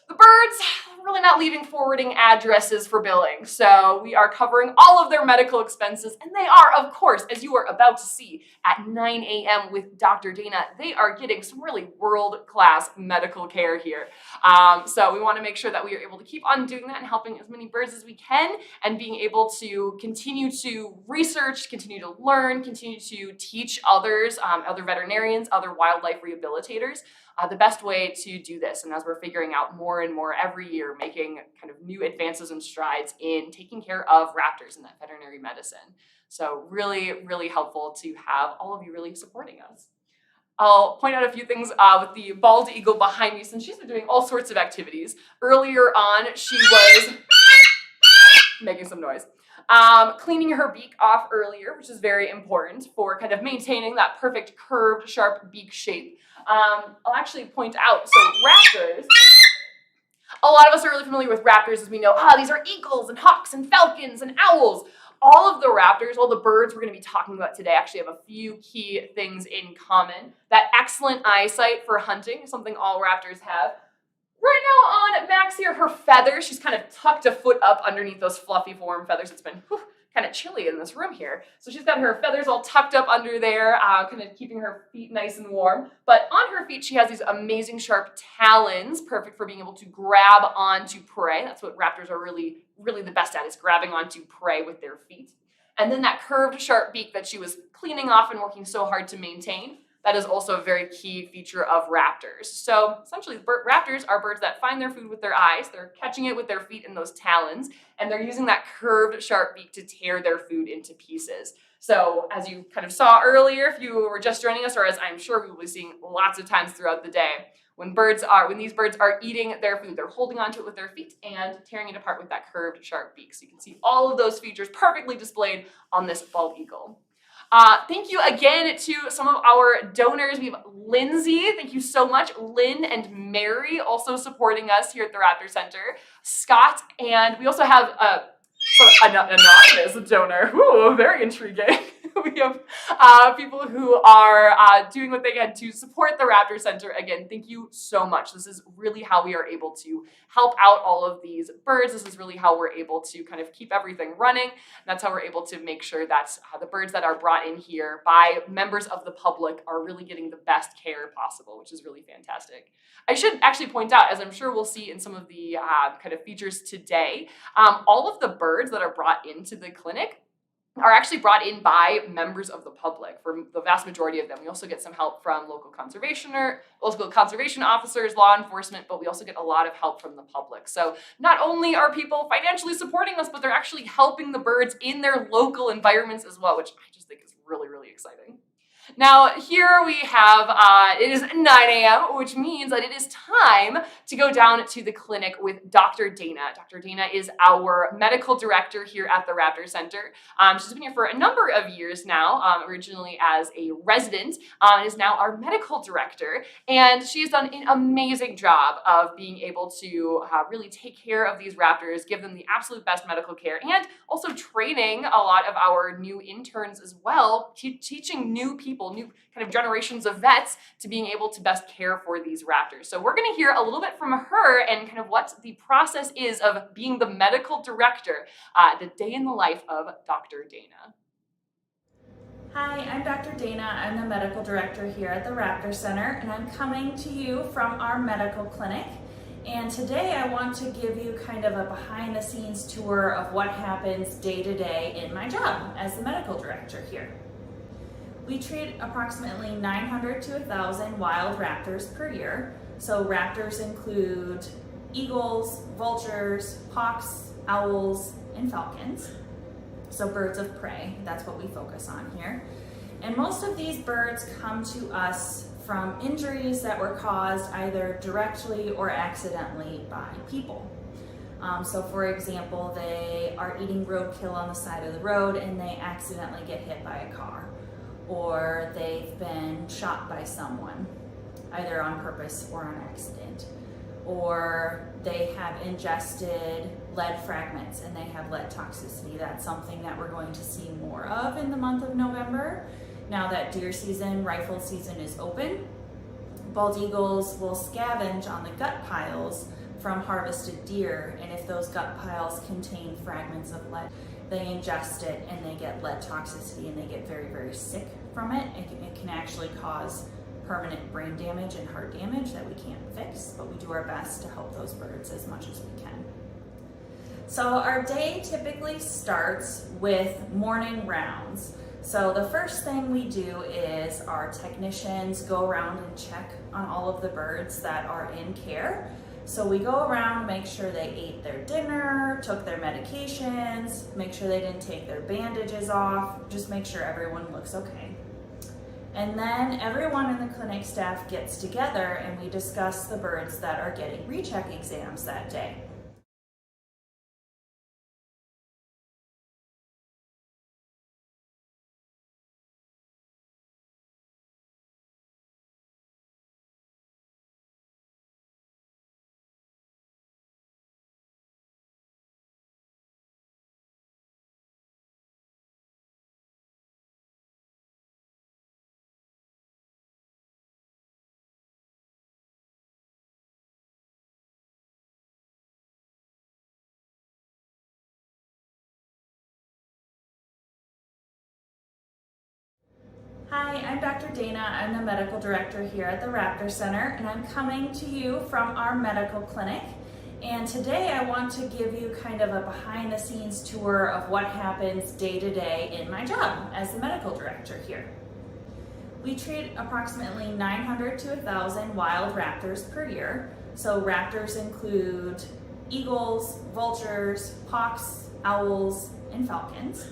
the birds are really not leaving forwarding addresses for billing. So we are covering all of their medical expenses, and they are, of course, as you are about to see at 9 a.m. with Dr. Dana, they are getting some really world-class medical care here. So we want to make sure that we are able to keep on doing that and helping as many birds as we can, and being able to continue to research, continue to learn, continue to teach others, other veterinarians, other wildlife rehabilitators, the best way to do this. And as we're figuring out more and more every year, making kind of new advances and strides in taking care of raptors in that veterinary medicine. So really, really helpful to have all of you really supporting us. I'll point out a few things with the bald eagle behind me, since she's been doing all sorts of activities. Earlier on, she was making some noise. Cleaning her beak off earlier, which is very important for kind of maintaining that perfect curved, sharp beak shape. I'll actually point out, so raptors, a lot of us are really familiar with raptors as we know, these are eagles and hawks and falcons and owls. All of the raptors, all the birds we're going to be talking about today actually have a few key things in common. That excellent eyesight for hunting, something all raptors have. Right now on Max here, her feathers, she's kind of tucked a foot up underneath those fluffy warm feathers. It's been kind of chilly in this room here. So she's got her feathers all tucked up under there, kind of keeping her feet nice and warm. But on her feet, she has these amazing sharp talons, perfect for being able to grab onto prey. That's what raptors are really, really the best at, is grabbing onto prey with their feet. And then that curved, sharp beak that she was cleaning off and working so hard to maintain. That is also a very key feature of raptors. So essentially, raptors are birds that find their food with their eyes, they're catching it with their feet and those talons, and they're using that curved, sharp beak to tear their food into pieces. So as you kind of saw earlier, if you were just joining us, or as I'm sure we will be seeing lots of times throughout the day, when these birds are eating their food, they're holding onto it with their feet and tearing it apart with that curved, sharp beak. So you can see all of those features perfectly displayed on this bald eagle. Thank you again to some of our donors. We have Lindsay, thank you so much. Lynn and Mary also supporting us here at the Raptor Center. Scott, and we also have an anonymous donor. Ooh, very intriguing. We have people who are doing what they can to support the Raptor Center. Again, thank you so much. This is really how we are able to help out all of these birds. This is really how we're able to kind of keep everything running. That's how we're able to make sure that the birds that are brought in here by members of the public are really getting the best care possible, which is really fantastic. I should actually point out, as I'm sure we'll see in some of the kind of features today, all of the birds that are brought into the clinic are actually brought in by members of the public. For the vast majority of them, we also get some help from local conservation officers, law enforcement, but we also get a lot of help from the public. So not only are people financially supporting us, but they're actually helping the birds in their local environments as well, which I just think is really, really exciting. Now, here we have, it is 9 a.m., which means that it is time to go down to the clinic with Dr. Dana. Dr. Dana is our medical director here at the Raptor Center. She's been here for a number of years now, originally as a resident, and is now our medical director. And she has done an amazing job of being able to really take care of these raptors, give them the absolute best medical care, and also training a lot of our new interns as well, teaching new people, new kind of generations of vets to being able to best care for these raptors. So we're going to hear a little bit from her and kind of what the process is of being the medical director, the day in the life of Dr. Dana. Hi, I'm Dr. Dana. I'm the medical director here at the Raptor Center, and I'm coming to you from our medical clinic. And today I want to give you kind of a behind the scenes tour of what happens day to day in my job as the medical director here. We treat approximately 900 to 1,000 wild raptors per year. So raptors include eagles, vultures, hawks, owls, and falcons. So birds of prey, that's what we focus on here. And most of these birds come to us from injuries that were caused either directly or accidentally by people. So for example, they are eating roadkill on the side of the road and they accidentally get hit by a car. Or they've been shot by someone, either on purpose or on accident. Or they have ingested lead fragments and they have lead toxicity. That's something that we're going to see more of in the month of November. Now that deer season, rifle season is open, bald eagles will scavenge on the gut piles from harvested deer, and if those gut piles contain fragments of lead, they ingest it and they get lead toxicity and they get very, very sick from it. It can actually cause permanent brain damage and heart damage that we can't fix, but we do our best to help those birds as much as we can. So our day typically starts with morning rounds. So the first thing we do is our technicians go around and check on all of the birds that are in care. So we go around, make sure they ate their dinner, took their medications, make sure they didn't take their bandages off, just make sure everyone looks okay. And then everyone in the clinic staff gets together and we discuss the birds that are getting recheck exams that day. Hi, I'm Dr. Dana. I'm the medical director here at the Raptor Center, and I'm coming to you from our medical clinic. And today I want to give you kind of a behind the scenes tour of what happens day to day in my job as the medical director here. We treat approximately 900 to 1,000 wild raptors per year. So raptors include eagles, vultures, hawks, owls, and falcons.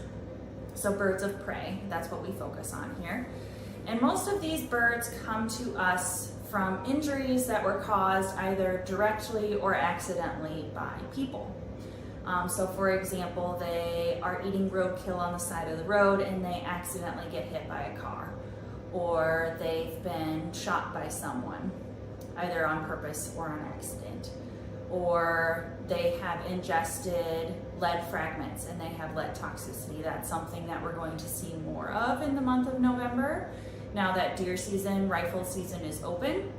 So birds of prey, that's what we focus on here. And most of these birds come to us from injuries that were caused either directly or accidentally by people. So for example, they are eating roadkill on the side of the road and they accidentally get hit by a car. Or they've been shot by someone, either on purpose or on accident. Or they have ingested lead fragments and they have lead toxicity. That's something that we're going to see more of in the month of November. Now that deer season, rifle season is open,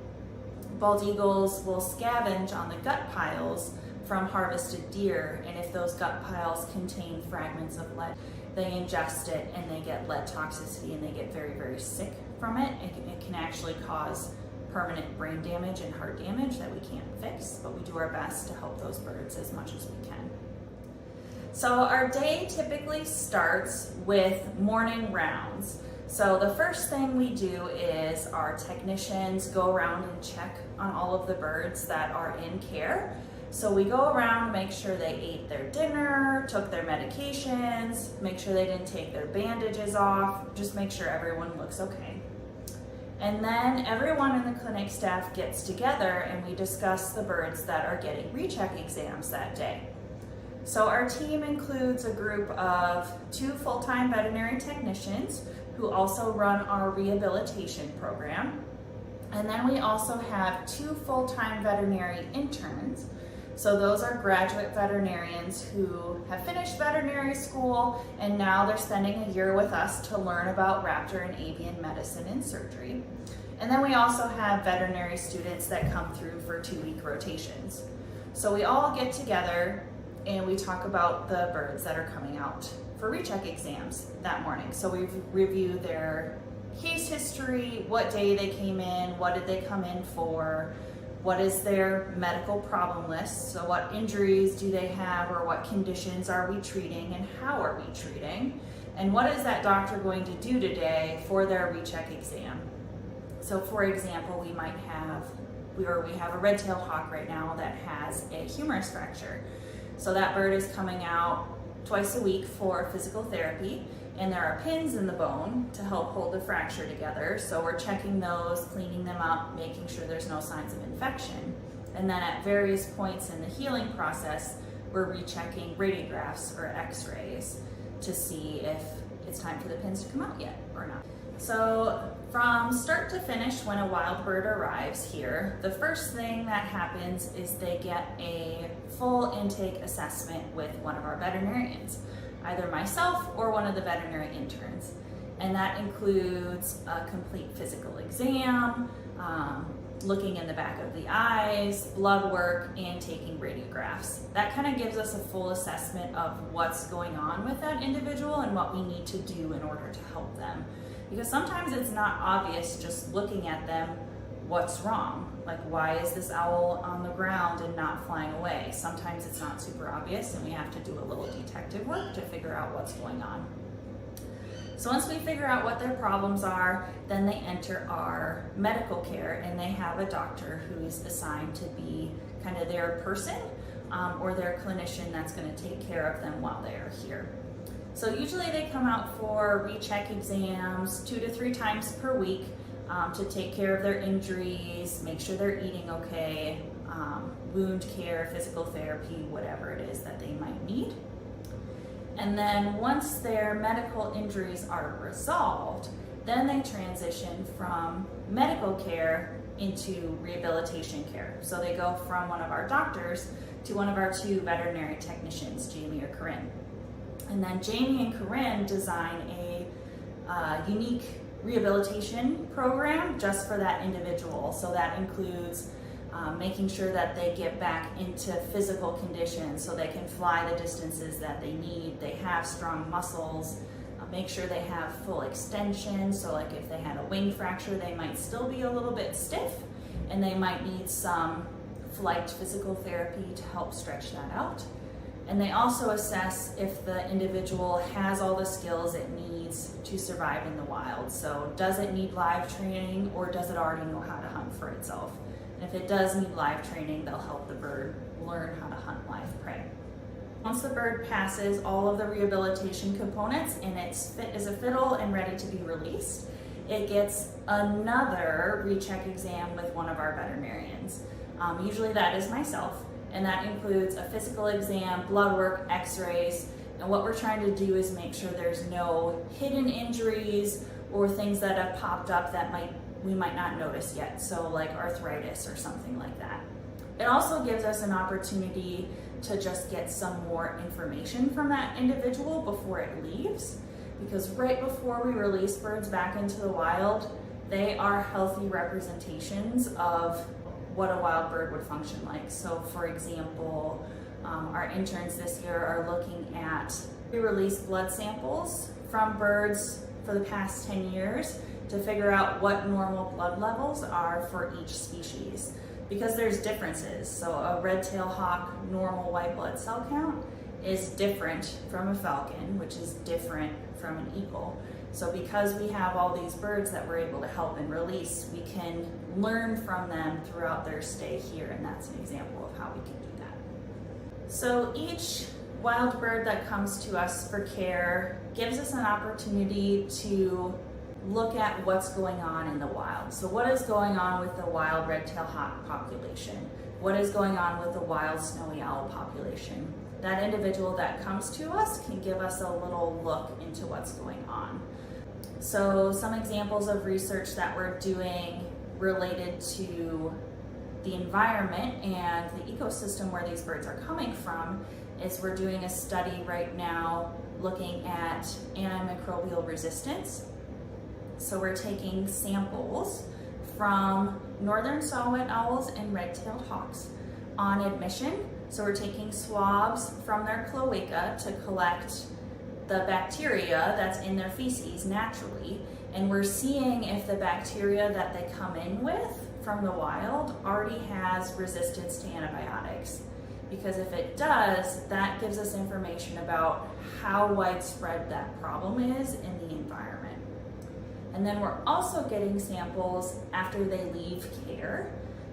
bald eagles will scavenge on the gut piles from harvested deer, and if those gut piles contain fragments of lead, they ingest it and they get lead toxicity and they get very, very sick from it. It can actually cause permanent brain damage and heart damage that we can't fix, but we do our best to help those birds as much as we can. So our day typically starts with morning rounds. So the first thing we do is our technicians go around and check on all of the birds that are in care. So we go around, make sure they ate their dinner, took their medications, make sure they didn't take their bandages off, just make sure everyone looks okay. And then everyone in the clinic staff gets together and we discuss the birds that are getting recheck exams that day. So our team includes a group of 2 full-time veterinary technicians who also run our rehabilitation program. And then we also have 2 full-time veterinary interns. So those are graduate veterinarians who have finished veterinary school and now they're spending a year with us to learn about raptor and avian medicine and surgery. And then we also have veterinary students that come through for 2-week rotations. So we all get together and we talk about the birds that are coming out for recheck exams that morning. So we review their case history, what day they came in, what did they come in for, what is their medical problem list, so what injuries do they have or what conditions are we treating and how are we treating, and what is that doctor going to do today for their recheck exam. So for example, we have a red-tailed hawk right now that has a humerus fracture. So that bird is coming out twice a week for physical therapy, and there are pins in the bone to help hold the fracture together. So we're checking those, cleaning them up, making sure there's no signs of infection. And then at various points in the healing process, we're rechecking radiographs or x-rays to see if it's time for the pins to come out yet or not. So from start to finish, when a wild bird arrives here, the first thing that happens is they get a full intake assessment with one of our veterinarians, either myself or one of the veterinary interns. And that includes a complete physical exam, looking in the back of the eyes, blood work, and taking radiographs. That kind of gives us a full assessment of what's going on with that individual and what we need to do in order to help them. Because sometimes it's not obvious just looking at them what's wrong. Like, why is this owl on the ground and not flying away? Sometimes it's not super obvious and we have to do a little detective work to figure out what's going on. So once we figure out what their problems are, then they enter our medical care and they have a doctor who is assigned to be kind of their person or their clinician that's going to take care of them while they are here. So usually they come out for recheck exams 2 to 3 times per week to take care of their injuries, make sure they're eating okay, wound care, physical therapy, whatever it is that they might need. And then once their medical injuries are resolved, then they transition from medical care into rehabilitation care. So they go from one of our doctors to one of our 2 veterinary technicians, Jamie or Corinne. And then Jamie and Corinne design a unique rehabilitation program just for that individual. So that includes making sure that they get back into physical conditions so they can fly the distances that they need, they have strong muscles, make sure they have full extension. So like if they had a wing fracture, they might still be a little bit stiff and they might need some flight physical therapy to help stretch that out. And they also assess if the individual has all the skills it needs to survive in the wild. So does it need live training or does it already know how to hunt for itself? And if it does need live training, they'll help the bird learn how to hunt live prey. Once the bird passes all of the rehabilitation components and it's fit as a fiddle and ready to be released, it gets another recheck exam with one of our veterinarians. Usually that is myself. And that includes a physical exam, blood work, x-rays, and what we're trying to do is make sure there's no hidden injuries or things that have popped up that we might not notice yet, so like arthritis or something like that. It also gives us an opportunity to just get some more information from that individual before it leaves, because right before we release birds back into the wild, they are healthy representations of what a wild bird would function like. So for example, our interns this year are looking at pre-release blood samples from birds for the past 10 years to figure out what normal blood levels are for each species, because there's differences. So a red-tailed hawk normal white blood cell count is different from a falcon, which is different from an eagle. So because we have all these birds that we're able to help and release, we can learn from them throughout their stay here, and that's an example of how we can do that. So each wild bird that comes to us for care gives us an opportunity to look at what's going on in the wild. So what is going on with the wild red-tailed hawk population? What is going on with the wild snowy owl population? That individual that comes to us can give us a little look into what's going on. So some examples of research that we're doing related to the environment and the ecosystem where these birds are coming from is we're doing a study right now looking at antimicrobial resistance. So we're taking samples from northern saw-whet owls and red-tailed hawks on admission. So we're taking swabs from their cloaca to collect the bacteria that's in their feces naturally, and we're seeing if the bacteria that they come in with from the wild already has resistance to antibiotics. Because if it does, that gives us information about how widespread that problem is in the environment. And then we're also getting samples after they leave care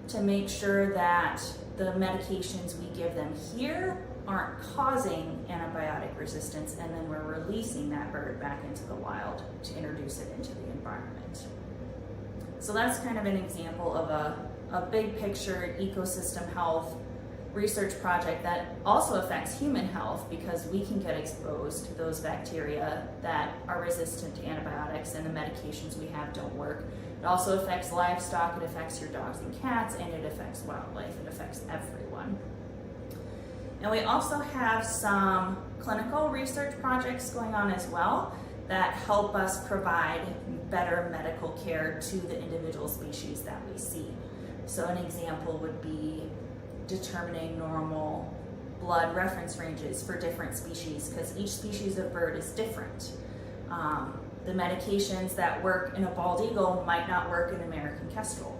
to make sure that the medications we give them here aren't causing antibiotic resistance, and then we're releasing that bird back into the wild to introduce it into the environment. So that's kind of an example of a big picture ecosystem health research project that also affects human health, because we can get exposed to those bacteria that are resistant to antibiotics and the medications we have don't work. It also affects livestock, it affects your dogs and cats, and it affects wildlife. It affects everyone. And we also have some clinical research projects going on as well that help us provide better medical care to the individual species that we see. So an example would be determining normal blood reference ranges for different species, because each species of bird is different. The medications that work in a bald eagle might not work in American kestrel,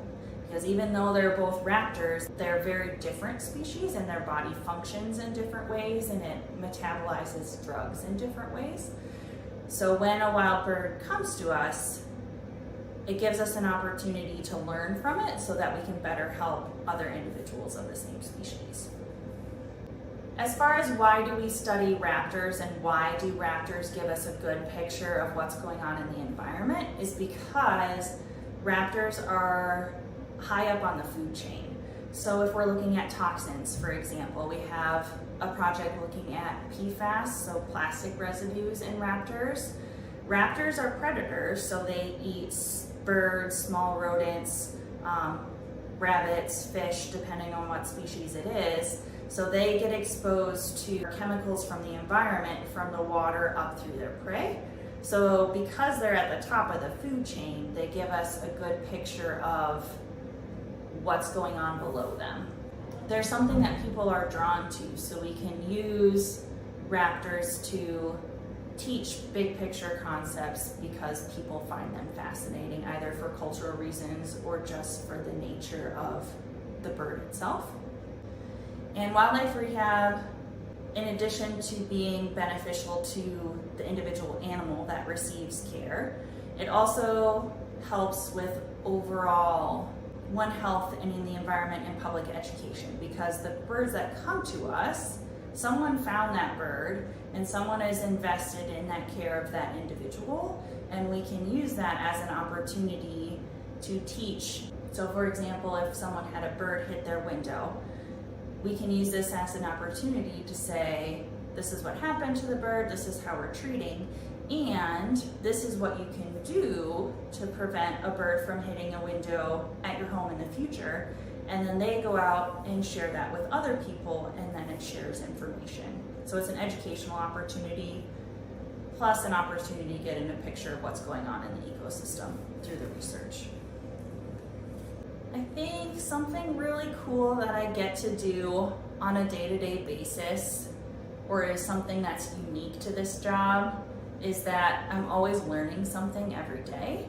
because even though they're both raptors, they're very different species and their body functions in different ways and it metabolizes drugs in different ways. So when a wild bird comes to us, it gives us an opportunity to learn from it so that we can better help other individuals of the same species. As far as why do we study raptors and why do raptors give us a good picture of what's going on in the environment is because raptors are high up on the food chain. So if we're looking at toxins, for example, we have a project looking at PFAS, so plastic residues in raptors. Raptors are predators, so they eat birds, small rodents, rabbits, fish, depending on what species it is. So they get exposed to chemicals from the environment, from the water up through their prey. So because they're at the top of the food chain, they give us a good picture of what's going on below them. They're something that people are drawn to, so we can use raptors to teach big picture concepts because people find them fascinating, either for cultural reasons or just for the nature of the bird itself. And wildlife rehab, in addition to being beneficial to the individual animal that receives care, it also helps with overall health and in the environment and public education, because the birds that come to us, someone found that bird and someone is invested in that care of that individual, and we can use that as an opportunity to teach. So for example, if someone had a bird hit their window, we can use this as an opportunity to say, this is what happened to the bird, this is how we're treating, and this is what you can do to prevent a bird from hitting a window at your home in the future. And then they go out and share that with other people, and then it shares information. So it's an educational opportunity, plus an opportunity to get in a picture of what's going on in the ecosystem through the research. I think something really cool that I get to do on a day-to-day basis, or is something that's unique to this job, is that I'm always learning something every day.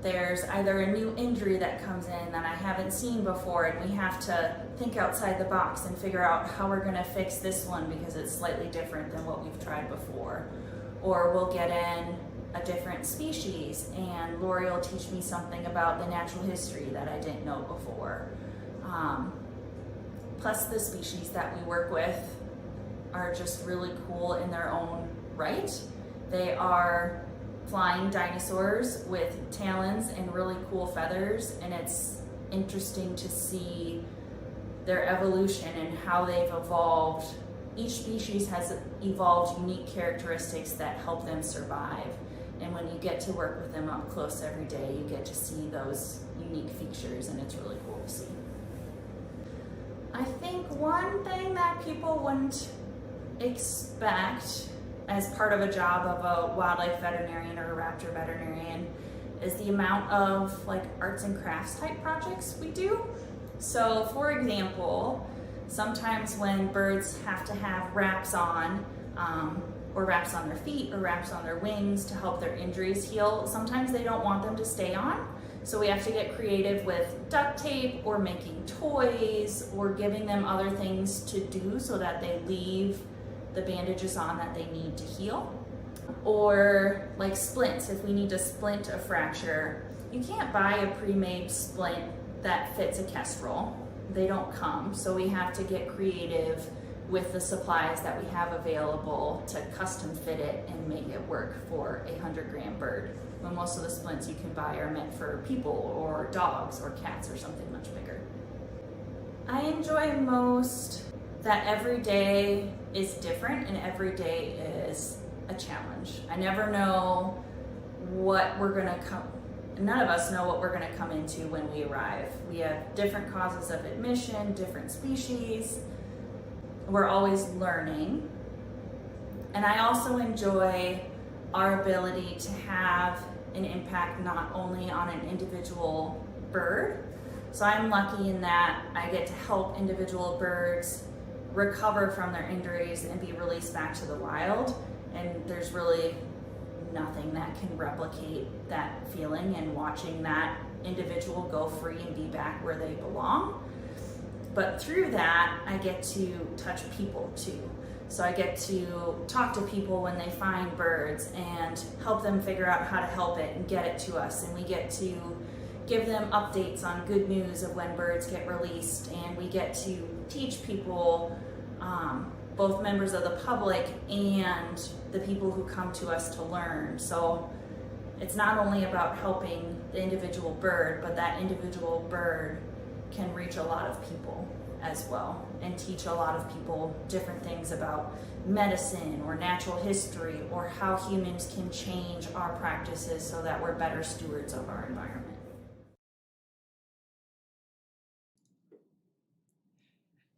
there's either a new injury that comes in that I haven't seen before, and we have to think outside the box and figure out how we're gonna fix this one because it's slightly different than what we've tried before. Or we'll get in a different species and Lori will teach me something about the natural history that I didn't know before. Plus the species that we work with are just really cool in their own right. They are flying dinosaurs with talons and really cool feathers, and it's interesting to see their evolution and how they've evolved. Each species has evolved unique characteristics that help them survive. And when you get to work with them up close every day, you get to see those unique features, and it's really cool to see. I think one thing that people wouldn't expect as part of a job of a wildlife veterinarian or a raptor veterinarian is the amount of like arts and crafts type projects we do. So for example, sometimes when birds have to have wraps on, or wraps on their feet or wraps on their wings to help their injuries heal, sometimes they don't want them to stay on. So we have to get creative with duct tape or making toys or giving them other things to do so that they leave the bandages on that they need to heal. Or like splints, if we need to splint a fracture, you can't buy a pre-made splint that fits a kestrel. They don't come, so we have to get creative with the supplies that we have available to custom fit it and make it work for a 100-gram bird. When most of the splints you can buy are meant for people or dogs or cats or something much bigger. I enjoy most that every day is different and every day is a challenge. I never know what we're gonna come, none of us know what we're gonna come into when we arrive. We have different causes of admission, different species. We're always learning. And I also enjoy our ability to have an impact not only on an individual bird. So I'm lucky in that I get to help individual birds recover from their injuries and be released back to the wild. And there's really nothing that can replicate that feeling and watching that individual go free and be back where they belong. But through that, I get to touch people too. So I get to talk to people when they find birds and help them figure out how to help it and get it to us. And we get to give them updates on good news of when birds get released. And we get to teach people, both members of the public and the people who come to us to learn. So it's not only about helping the individual bird, but that individual bird can reach a lot of people as well and teach a lot of people different things about medicine or natural history or how humans can change our practices so that we're better stewards of our environment.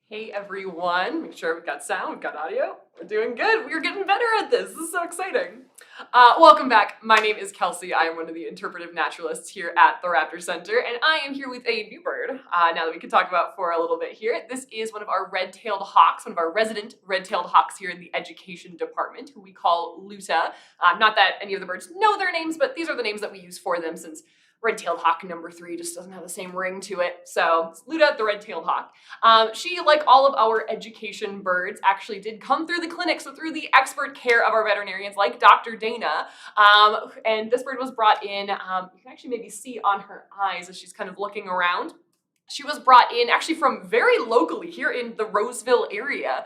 Hey everyone, make sure we've got sound, we've got audio. We're doing good, we're getting better at this. This is so exciting. Welcome back. My name is Kelsey. I am one of the interpretive naturalists here at the Raptor Center, and I am here with a new bird now that we can talk about for a little bit here. This is one of our red-tailed hawks, one of our resident red-tailed hawks here in the education department, who we call Luta. Not that any of the birds know their names, but these are the names that we use for them since red-tailed hawk number 3 just doesn't have the same ring to it. So it's Luta, the red-tailed hawk. She, like all of our education birds, actually did come through the clinic, so through the expert care of our veterinarians like Dr. Dana. And this bird was brought in, you can actually maybe see on her eyes as she's kind of looking around. She was brought in actually from very locally here in the Roseville area,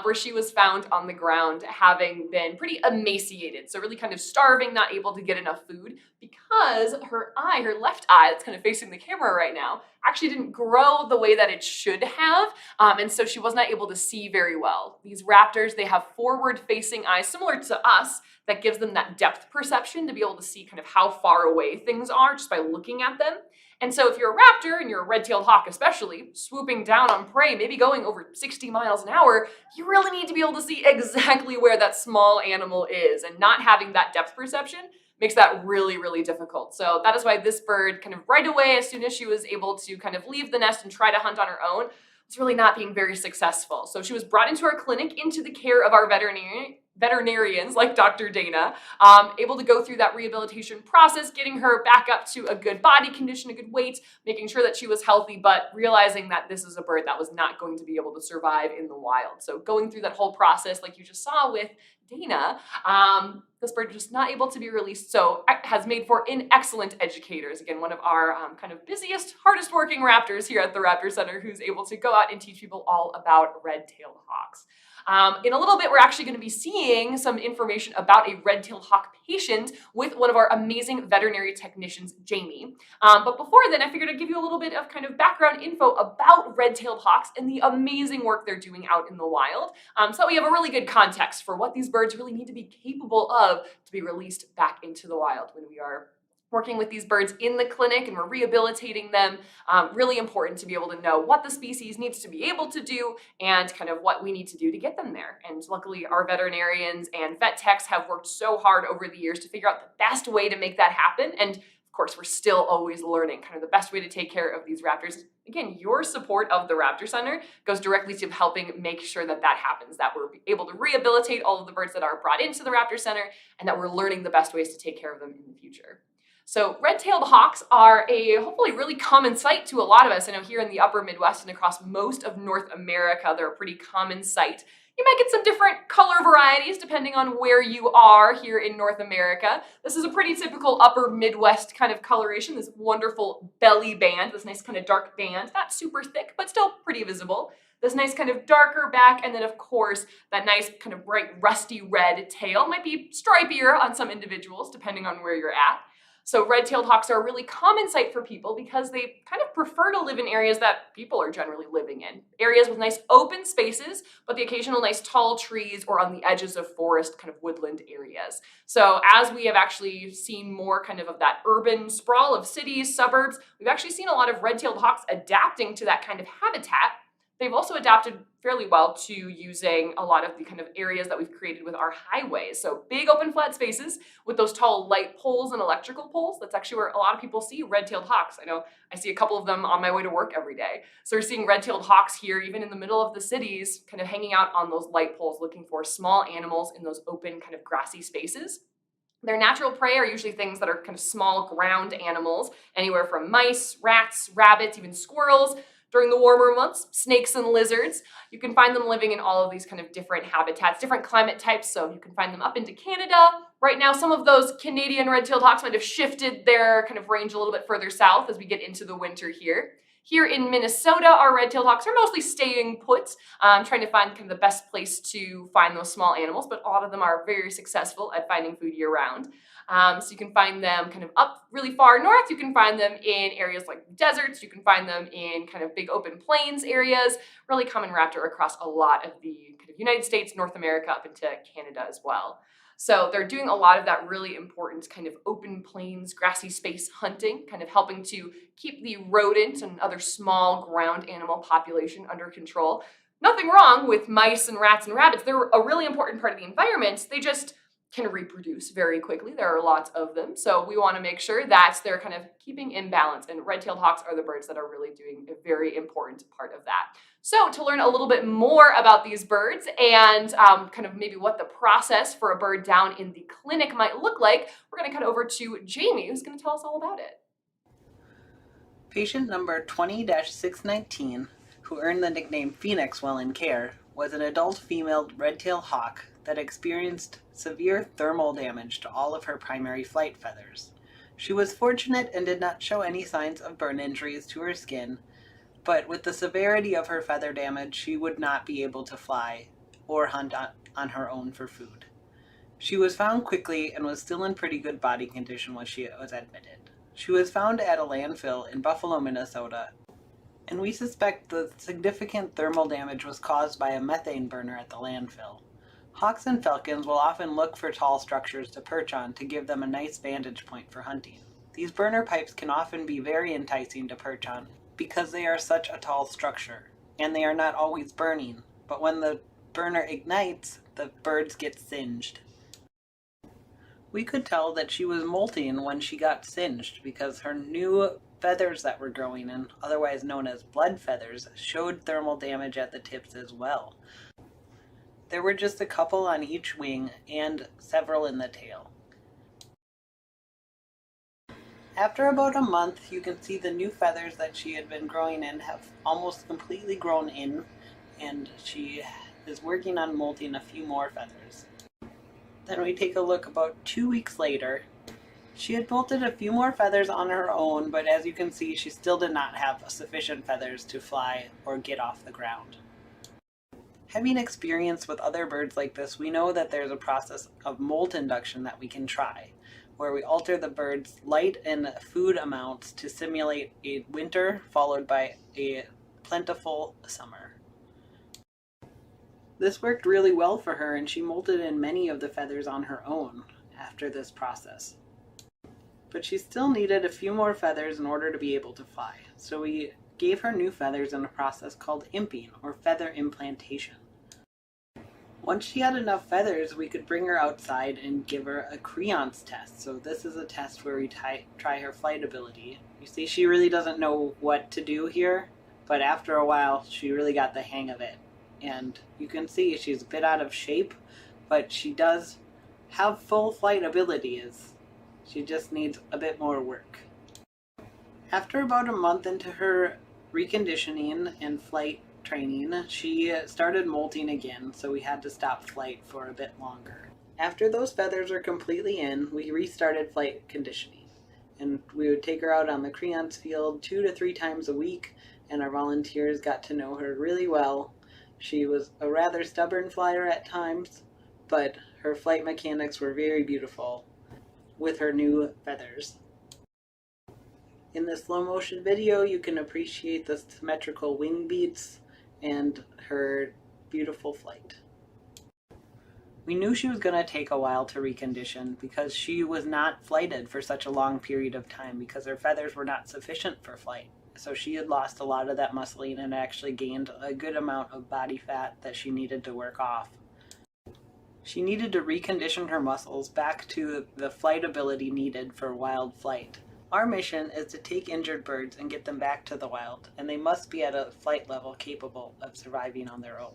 where she was found on the ground having been pretty emaciated. So really kind of starving, not able to get enough food because her eye, her left eye that's kind of facing the camera right now, actually didn't grow the way that it should have. And so she was not able to see very well. These raptors, they have forward facing eyes similar to us that gives them that depth perception to be able to see kind of how far away things are just by looking at them. And so if you're a raptor, and you're a red-tailed hawk especially, swooping down on prey, maybe going over 60 miles an hour, you really need to be able to see exactly where that small animal is. And not having that depth perception makes that really, really difficult. So that is why this bird kind of right away, as soon as she was able to kind of leave the nest and try to hunt on her own, was really not being very successful. So she was brought into our clinic into the care of our veterinarian, veterinarians like Dr. Dana, able to go through that rehabilitation process, getting her back up to a good body condition, a good weight, making sure that she was healthy, but realizing that this is a bird that was not going to be able to survive in the wild. So going through that whole process, like you just saw with Dana, this bird just not able to be released, so has made for excellent educators. Again, one of our kind of busiest, hardest working raptors here at the Raptor Center, who's able to go out and teach people all about red-tailed hawks. In a little bit, we're actually going to be seeing some information about a red-tailed hawk patient with one of our amazing veterinary technicians, Jamie. But before then, I figured I'd give you a little bit of kind of background info about red-tailed hawks and the amazing work they're doing out in the wild, so that we have a really good context for what these birds really need to be capable of to be released back into the wild when we are working with these birds in the clinic and we're rehabilitating them. Really important to be able to know what the species needs to be able to do and kind of what we need to do to get them there. And luckily our veterinarians and vet techs have worked so hard over the years to figure out the best way to make that happen. And of course, we're still always learning kind of the best way to take care of these raptors. Again, your support of the Raptor Center goes directly to helping make sure that that happens, that we're able to rehabilitate all of the birds that are brought into the Raptor Center and that we're learning the best ways to take care of them in the future. So red-tailed hawks are a hopefully really common sight to a lot of us. I know here in the upper Midwest and across most of North America, they're a pretty common sight. You might get some different color varieties depending on where you are here in North America. This is a pretty typical upper Midwest kind of coloration, this wonderful belly band, this nice kind of dark band, not super thick, but still pretty visible. This nice kind of darker back, and then of course, that nice kind of bright rusty red tail. Might be stripier on some individuals depending on where you're at. So red-tailed hawks are a really common sight for people because they kind of prefer to live in areas that people are generally living in. Areas with nice open spaces, but the occasional nice tall trees or on the edges of forest kind of woodland areas. So as we have actually seen more kind of that urban sprawl of cities, suburbs, we've actually seen a lot of red-tailed hawks adapting to that kind of habitat. They've also adapted fairly well to using a lot of the kind of areas that we've created with our highways. So big open flat spaces with those tall light poles and electrical poles. That's actually where a lot of people see red-tailed hawks. I know I see a couple of them on my way to work every day. So we're seeing red-tailed hawks here, even in the middle of the cities, kind of hanging out on those light poles, looking for small animals in those open kind of grassy spaces. Their natural prey are usually things that are kind of small ground animals, anywhere from mice, rats, rabbits, even squirrels. During the warmer months, snakes and lizards. You can find them living in all of these kind of different habitats, different climate types, so you can find them up into Canada. Right now, some of those Canadian red-tailed hawks might have shifted their kind of range a little bit further south as we get into the winter here. Here in Minnesota, our red-tailed hawks are mostly staying put, trying to find kind of the best place to find those small animals, but a lot of them are very successful at finding food year-round. So you can find them kind of up really far north. You can find them in areas like deserts. You can find them in kind of big open plains areas. Really common raptor across a lot of the kind of United States, North America, up into Canada as well. So they're doing a lot of that really important kind of open plains, grassy space hunting, kind of helping to keep the rodent and other small ground animal population under control. Nothing wrong with mice and rats and rabbits. They're a really important part of the environment. They just can reproduce very quickly. There are lots of them. So we want to make sure that they're kind of keeping in balance, and red-tailed hawks are the birds that are really doing a very important part of that. So to learn a little bit more about these birds and kind of maybe what the process for a bird down in the clinic might look like, we're going to cut over to Jamie, who's going to tell us all about it. Patient number 20-619, who earned the nickname Phoenix while in care, was an adult female red-tailed hawk that experienced severe thermal damage to all of her primary flight feathers. She was fortunate and did not show any signs of burn injuries to her skin, but with the severity of her feather damage, she would not be able to fly or hunt on her own for food. She was found quickly and was still in pretty good body condition when she was admitted. She was found at a landfill in Buffalo, Minnesota, and we suspect the significant thermal damage was caused by a methane burner at the landfill. Hawks and falcons will often look for tall structures to perch on to give them a nice vantage point for hunting. These burner pipes can often be very enticing to perch on because they are such a tall structure, and they are not always burning, but when the burner ignites, the birds get singed. We could tell that she was molting when she got singed because her new feathers that were growing in, otherwise known as blood feathers, showed thermal damage at the tips as well. There were just a couple on each wing and several in the tail. After about a month, you can see the new feathers that she had been growing in have almost completely grown in, and she is working on molting a few more feathers. Then we take a look about 2 weeks later. She had molted a few more feathers on her own, but as you can see, she still did not have sufficient feathers to fly or get off the ground. Having experience with other birds like this, we know that there's a process of molt induction that we can try, where we alter the bird's light and food amounts to simulate a winter followed by a plentiful summer. This worked really well for her, and she molted in many of the feathers on her own after this process. But she still needed a few more feathers in order to be able to fly, so we gave her new feathers in a process called imping, or feather implantation. Once she had enough feathers, we could bring her outside and give her a creance test. So this is a test where we try her flight ability. You see, she really doesn't know what to do here, but after a while, she really got the hang of it. And you can see she's a bit out of shape, but she does have full flight abilities. She just needs a bit more work. After about a month into her reconditioning and flight training, she started molting again, so we had to stop flight for a bit longer. After those feathers were completely in, we restarted flight conditioning, and we would take her out on the creance field 2 to 3 times a week, and our volunteers got to know her really well. She was a rather stubborn flyer at times, but her flight mechanics were very beautiful with her new feathers. In the slow motion video, you can appreciate the symmetrical wing beats and her beautiful flight. We knew she was going to take a while to recondition because she was not flighted for such a long period of time because her feathers were not sufficient for flight. So she had lost a lot of that muscling and actually gained a good amount of body fat that she needed to work off. She needed to recondition her muscles back to the flight ability needed for wild flight. Our mission is to take injured birds and get them back to the wild, and they must be at a flight level capable of surviving on their own.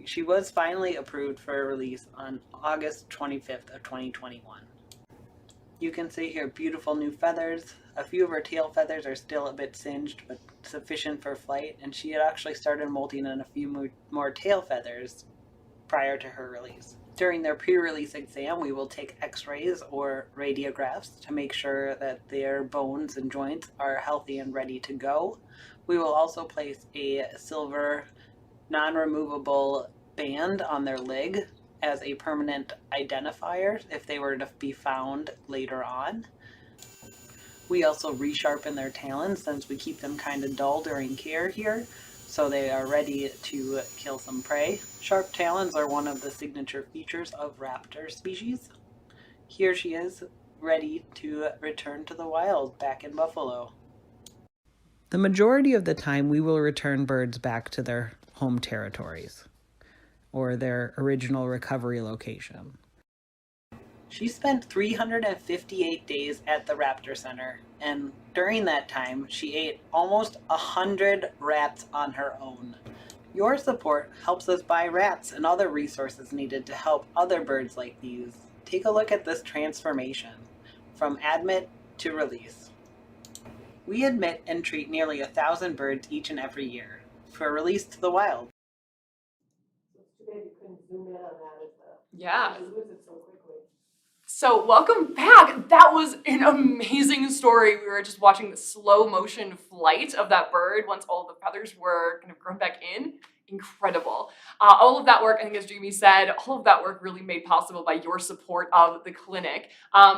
She was finally approved for a release on August 25th of 2021. You can see here beautiful new feathers. A few of her tail feathers are still a bit singed, but sufficient for flight, and she had actually started molting in a few more tail feathers prior to her release. During their pre-release exam, we will take x-rays or radiographs to make sure that their bones and joints are healthy and ready to go. We will also place a silver non-removable band on their leg as a permanent identifier if they were to be found later on. We also resharpen their talons since we keep them kind of dull during care here, so they are ready to kill some prey. Sharp talons are one of the signature features of raptor species. Here she is, ready to return to the wild back in Buffalo. The majority of the time we will return birds back to their home territories or their original recovery location. She spent 358 days at the Raptor Center, and during that time, she ate almost 100 rats on her own. Your support helps us buy rats and other resources needed to help other birds like these. Take a look at this transformation from admit to release. We admit and treat nearly 1,000 birds each and every year for release to the wild. It's too bad you couldn't zoom in on that. Yeah. You lose it so quickly. So welcome back. That was an amazing story. We were just watching the slow motion flight of that bird once all the feathers were kind of grown back in. Incredible. All of that work, I think as Jamie said, all of that work really made possible by your support of the clinic.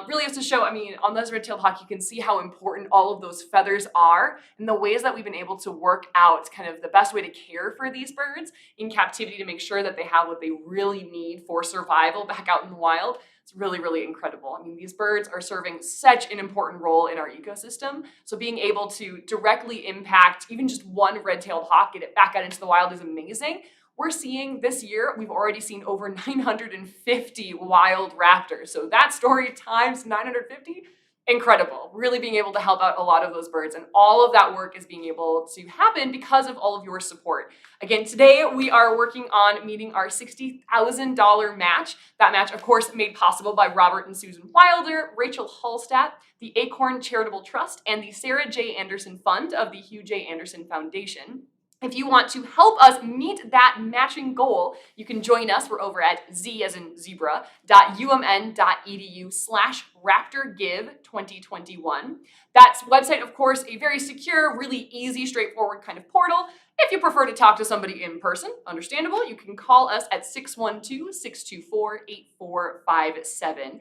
Really has to show, I mean, on this red-tailed hawk, you can see how important all of those feathers are and the ways that we've been able to work out kind of the best way to care for these birds in captivity to make sure that they have what they really need for survival back out in the wild. It's really, really incredible. I mean, these birds are serving such an important role in our ecosystem. So being able to directly impact even just one red-tailed hawk, get it back out into the wild is amazing. We're seeing this year, we've already seen over 950 wild raptors. So that story times 950, incredible, really being able to help out a lot of those birds. And all of that work is being able to happen because of all of your support. Again, today we are working on meeting our $60,000 match. That match, of course, made possible by Robert and Susan Wilder, Rachel Hallstatt, the Acorn Charitable Trust, and the Sarah J. Anderson Fund of the Hugh J. Anderson Foundation. If you want to help us meet that matching goal, you can join us. We're over at z as in zebra.umn.edu/RaptorGive2021. That website, of course, a very secure, really easy, straightforward kind of portal. If you prefer to talk to somebody in person, understandable, you can call us at 612-624-8457.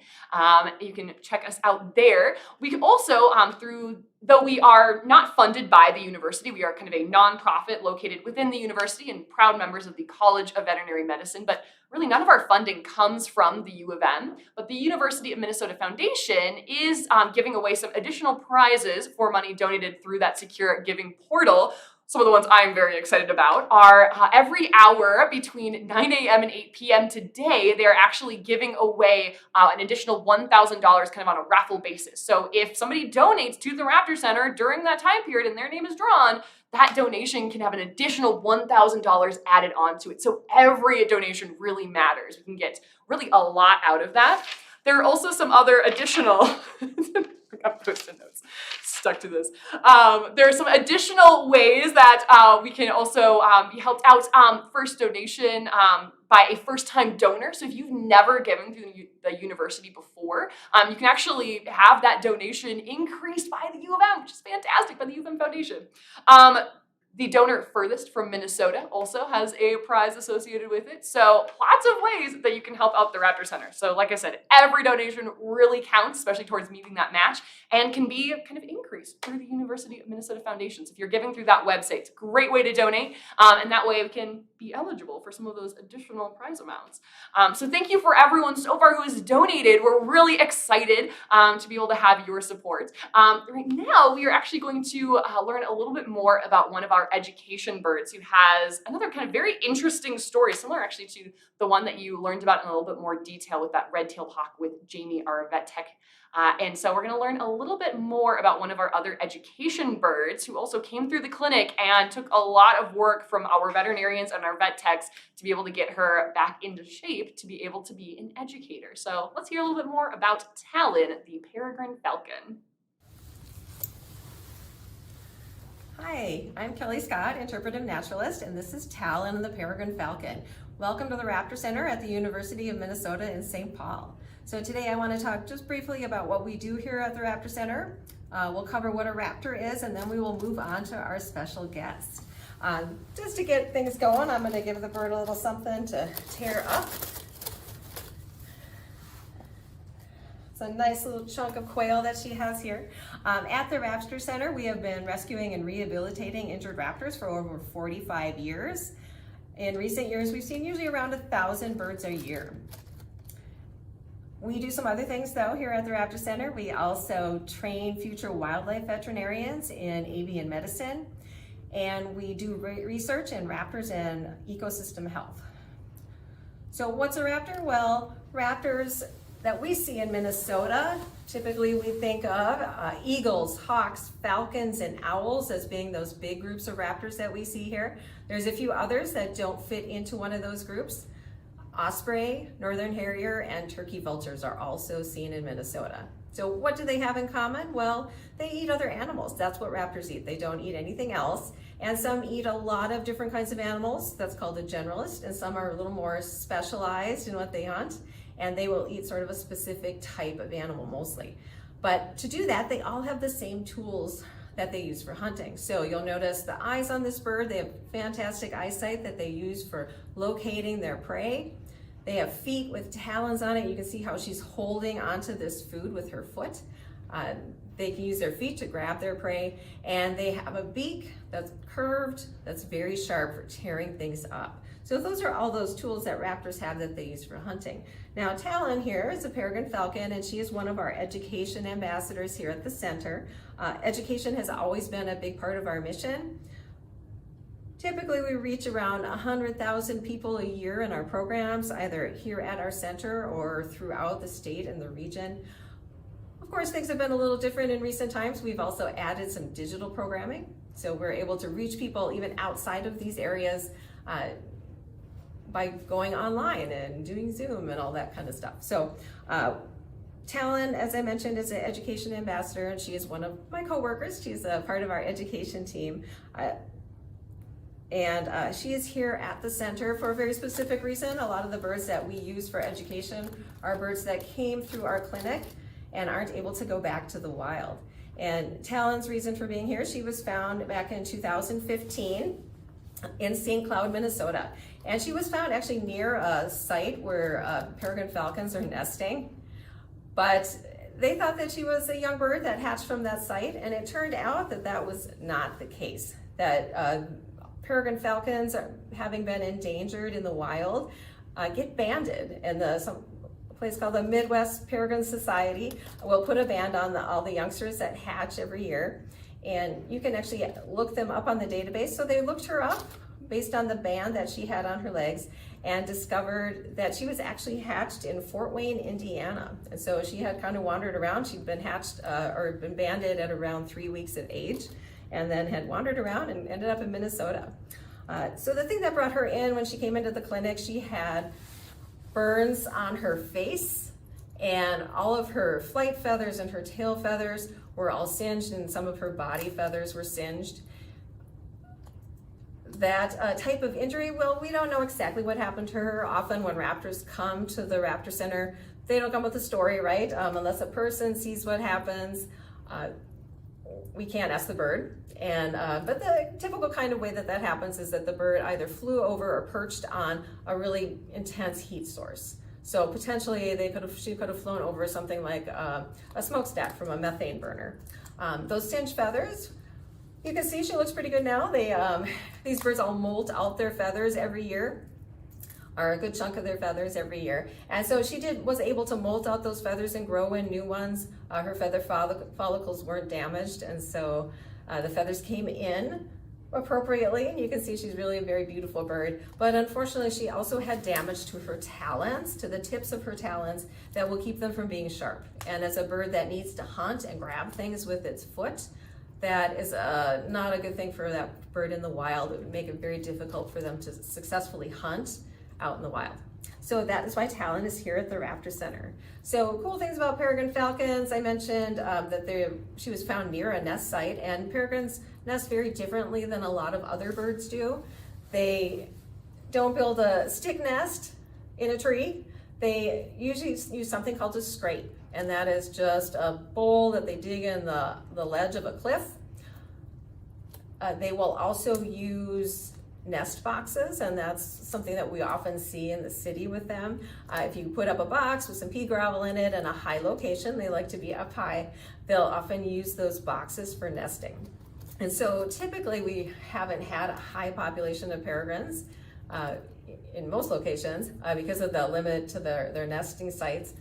You can check us out there. We can also, though we are not funded by the university, we are kind of a nonprofit located within the university and proud members of the College of Veterinary Medicine, but really none of our funding comes from the U of M, but the University of Minnesota Foundation is giving away some additional prizes for money donated through that secure giving portal. Some of the ones I'm very excited about are every hour between 9 a.m. and 8 p.m. today, they're actually giving away an additional $1,000 kind of on a raffle basis. So if somebody donates to the Raptor Center during that time period and their name is drawn, that donation can have an additional $1,000 added onto it. So every donation really matters. We can get really a lot out of that. There are also some other additional, I got post-it notes stuck to this. There are some additional ways that we can also be helped out. First donation by a first-time donor. So if you've never given through the university before, you can actually have that donation increased by the U of M, which is fantastic, by the U of M Foundation. The donor furthest from Minnesota also has a prize associated with it. So lots of ways that you can help out the Raptor Center. So like I said, every donation really counts, especially towards meeting that match, and can be kind of increased through the University of Minnesota Foundation. So if you're giving through that website, it's a great way to donate. And that way we can be eligible for some of those additional prize amounts. So thank you for everyone so far who has donated. We're really excited to be able to have your support. Right now, we are actually going to learn a little bit more about one of our education birds who has another kind of very interesting story, similar actually to the one that you learned about in a little bit more detail with that red-tailed hawk with Jamie, our vet tech. And so we're going to learn a little bit more about one of our other education birds who also came through the clinic and took a lot of work from our veterinarians and our vet techs to be able to get her back into shape to be able to be an educator. So let's hear a little bit more about Talon, the peregrine falcon. Hi, I'm Kelly Scott, interpretive naturalist, and this is Talon the peregrine falcon. Welcome to the Raptor Center at the University of Minnesota in St. Paul. So today I want to talk just briefly about what we do here at the Raptor Center. We'll cover what a raptor is, and then we will move on to our special guest. Just to get things going, I'm going to give the bird a little something to tear up. It's a nice little chunk of quail that she has here. At the Raptor Center, we have been rescuing and rehabilitating injured raptors for over 45 years. In recent years, we've seen usually around 1,000 birds a year. We do some other things though here at the Raptor Center. We also train future wildlife veterinarians in avian medicine, and we do research in raptors and ecosystem health. So what's a raptor? Well, raptors that we see in Minnesota, typically we think of eagles, hawks, falcons, and owls as being those big groups of raptors that we see here. There's a few others that don't fit into one of those groups. Osprey, northern harrier, and turkey vultures are also seen in Minnesota. So what do they have in common? Well, they eat other animals. That's what raptors eat. They don't eat anything else. And some eat a lot of different kinds of animals. That's called a generalist. And some are a little more specialized in what they hunt. And they will eat sort of a specific type of animal mostly. But to do that, they all have the same tools that they use for hunting. So you'll notice the eyes on this bird, they have fantastic eyesight that they use for locating their prey. They have feet with talons on it. You can see how she's holding onto this food with her foot. They can use their feet to grab their prey, and they have a beak that's curved, that's very sharp for tearing things up. So those are all those tools that raptors have that they use for hunting. Now Talon here is a peregrine falcon, and she is one of our education ambassadors here at the center. Education has always been a big part of our mission. Typically we reach around 100,000 people a year in our programs, either here at our center or throughout the state and the region. Of course, things have been a little different in recent times. We've also added some digital programming, so we're able to reach people even outside of these areas by going online and doing Zoom and all that kind of stuff. So Talon, as I mentioned, is an education ambassador, and she is one of my coworkers. She's a part of our education team. And she is here at the center for a very specific reason. A lot of the birds that we use for education are birds that came through our clinic and aren't able to go back to the wild. And Talon's reason for being here, she was found back in 2015 in St. Cloud, Minnesota. And she was found actually near a site where peregrine falcons are nesting. But they thought that she was a young bird that hatched from that site, and it turned out that that was not the case. That peregrine falcons, having been endangered in the wild, get banded, and some place called the Midwest Peregrine Society will put a band on all the youngsters that hatch every year, and you can actually look them up on the database. So they looked her up based on the band that she had on her legs and discovered that she was actually hatched in Fort Wayne, Indiana. And so she had kind of wandered around. She'd been hatched or been banded at around 3 weeks of age, and then had wandered around and ended up in Minnesota. So the thing that brought her in when she came into the clinic, she had burns on her face, and all of her flight feathers and her tail feathers were all singed, and some of her body feathers were singed. That type of injury, well, we don't know exactly what happened to her. Often when raptors come to the Raptor Center, they don't come with a story, right? Unless a person sees what happens, we can't ask the bird. And but the typical kind of way that that happens is that the bird either flew over or perched on a really intense heat source. So potentially she could have flown over something like a smokestack from a methane burner. Those singed feathers, you can see she looks pretty good now. These birds all molt out their feathers every year, or a good chunk of their feathers every year. And so she was able to molt out those feathers and grow in new ones. Her feather follicles weren't damaged, and so the feathers came in appropriately, and you can see she's really a very beautiful bird. But unfortunately, she also had damage to her talons, to the tips of her talons, that will keep them from being sharp. And as a bird that needs to hunt and grab things with its foot, that is not a good thing for that bird in the wild. It would make it very difficult for them to successfully hunt out in the wild. So that is why Talon is here at the Raptor Center. So cool things about peregrine falcons, I mentioned that she was found near a nest site, and peregrines nest very differently than a lot of other birds do. They don't build a stick nest in a tree. They usually use something called a scrape, and that is just a bowl that they dig in the ledge of a cliff. They will also use nest boxes, and that's something that we often see in the city with them. If you put up a box with some pea gravel in it and a high location, they like to be up high, they'll often use those boxes for nesting. And so typically we haven't had a high population of peregrines in most locations because of the limit to their nesting sites.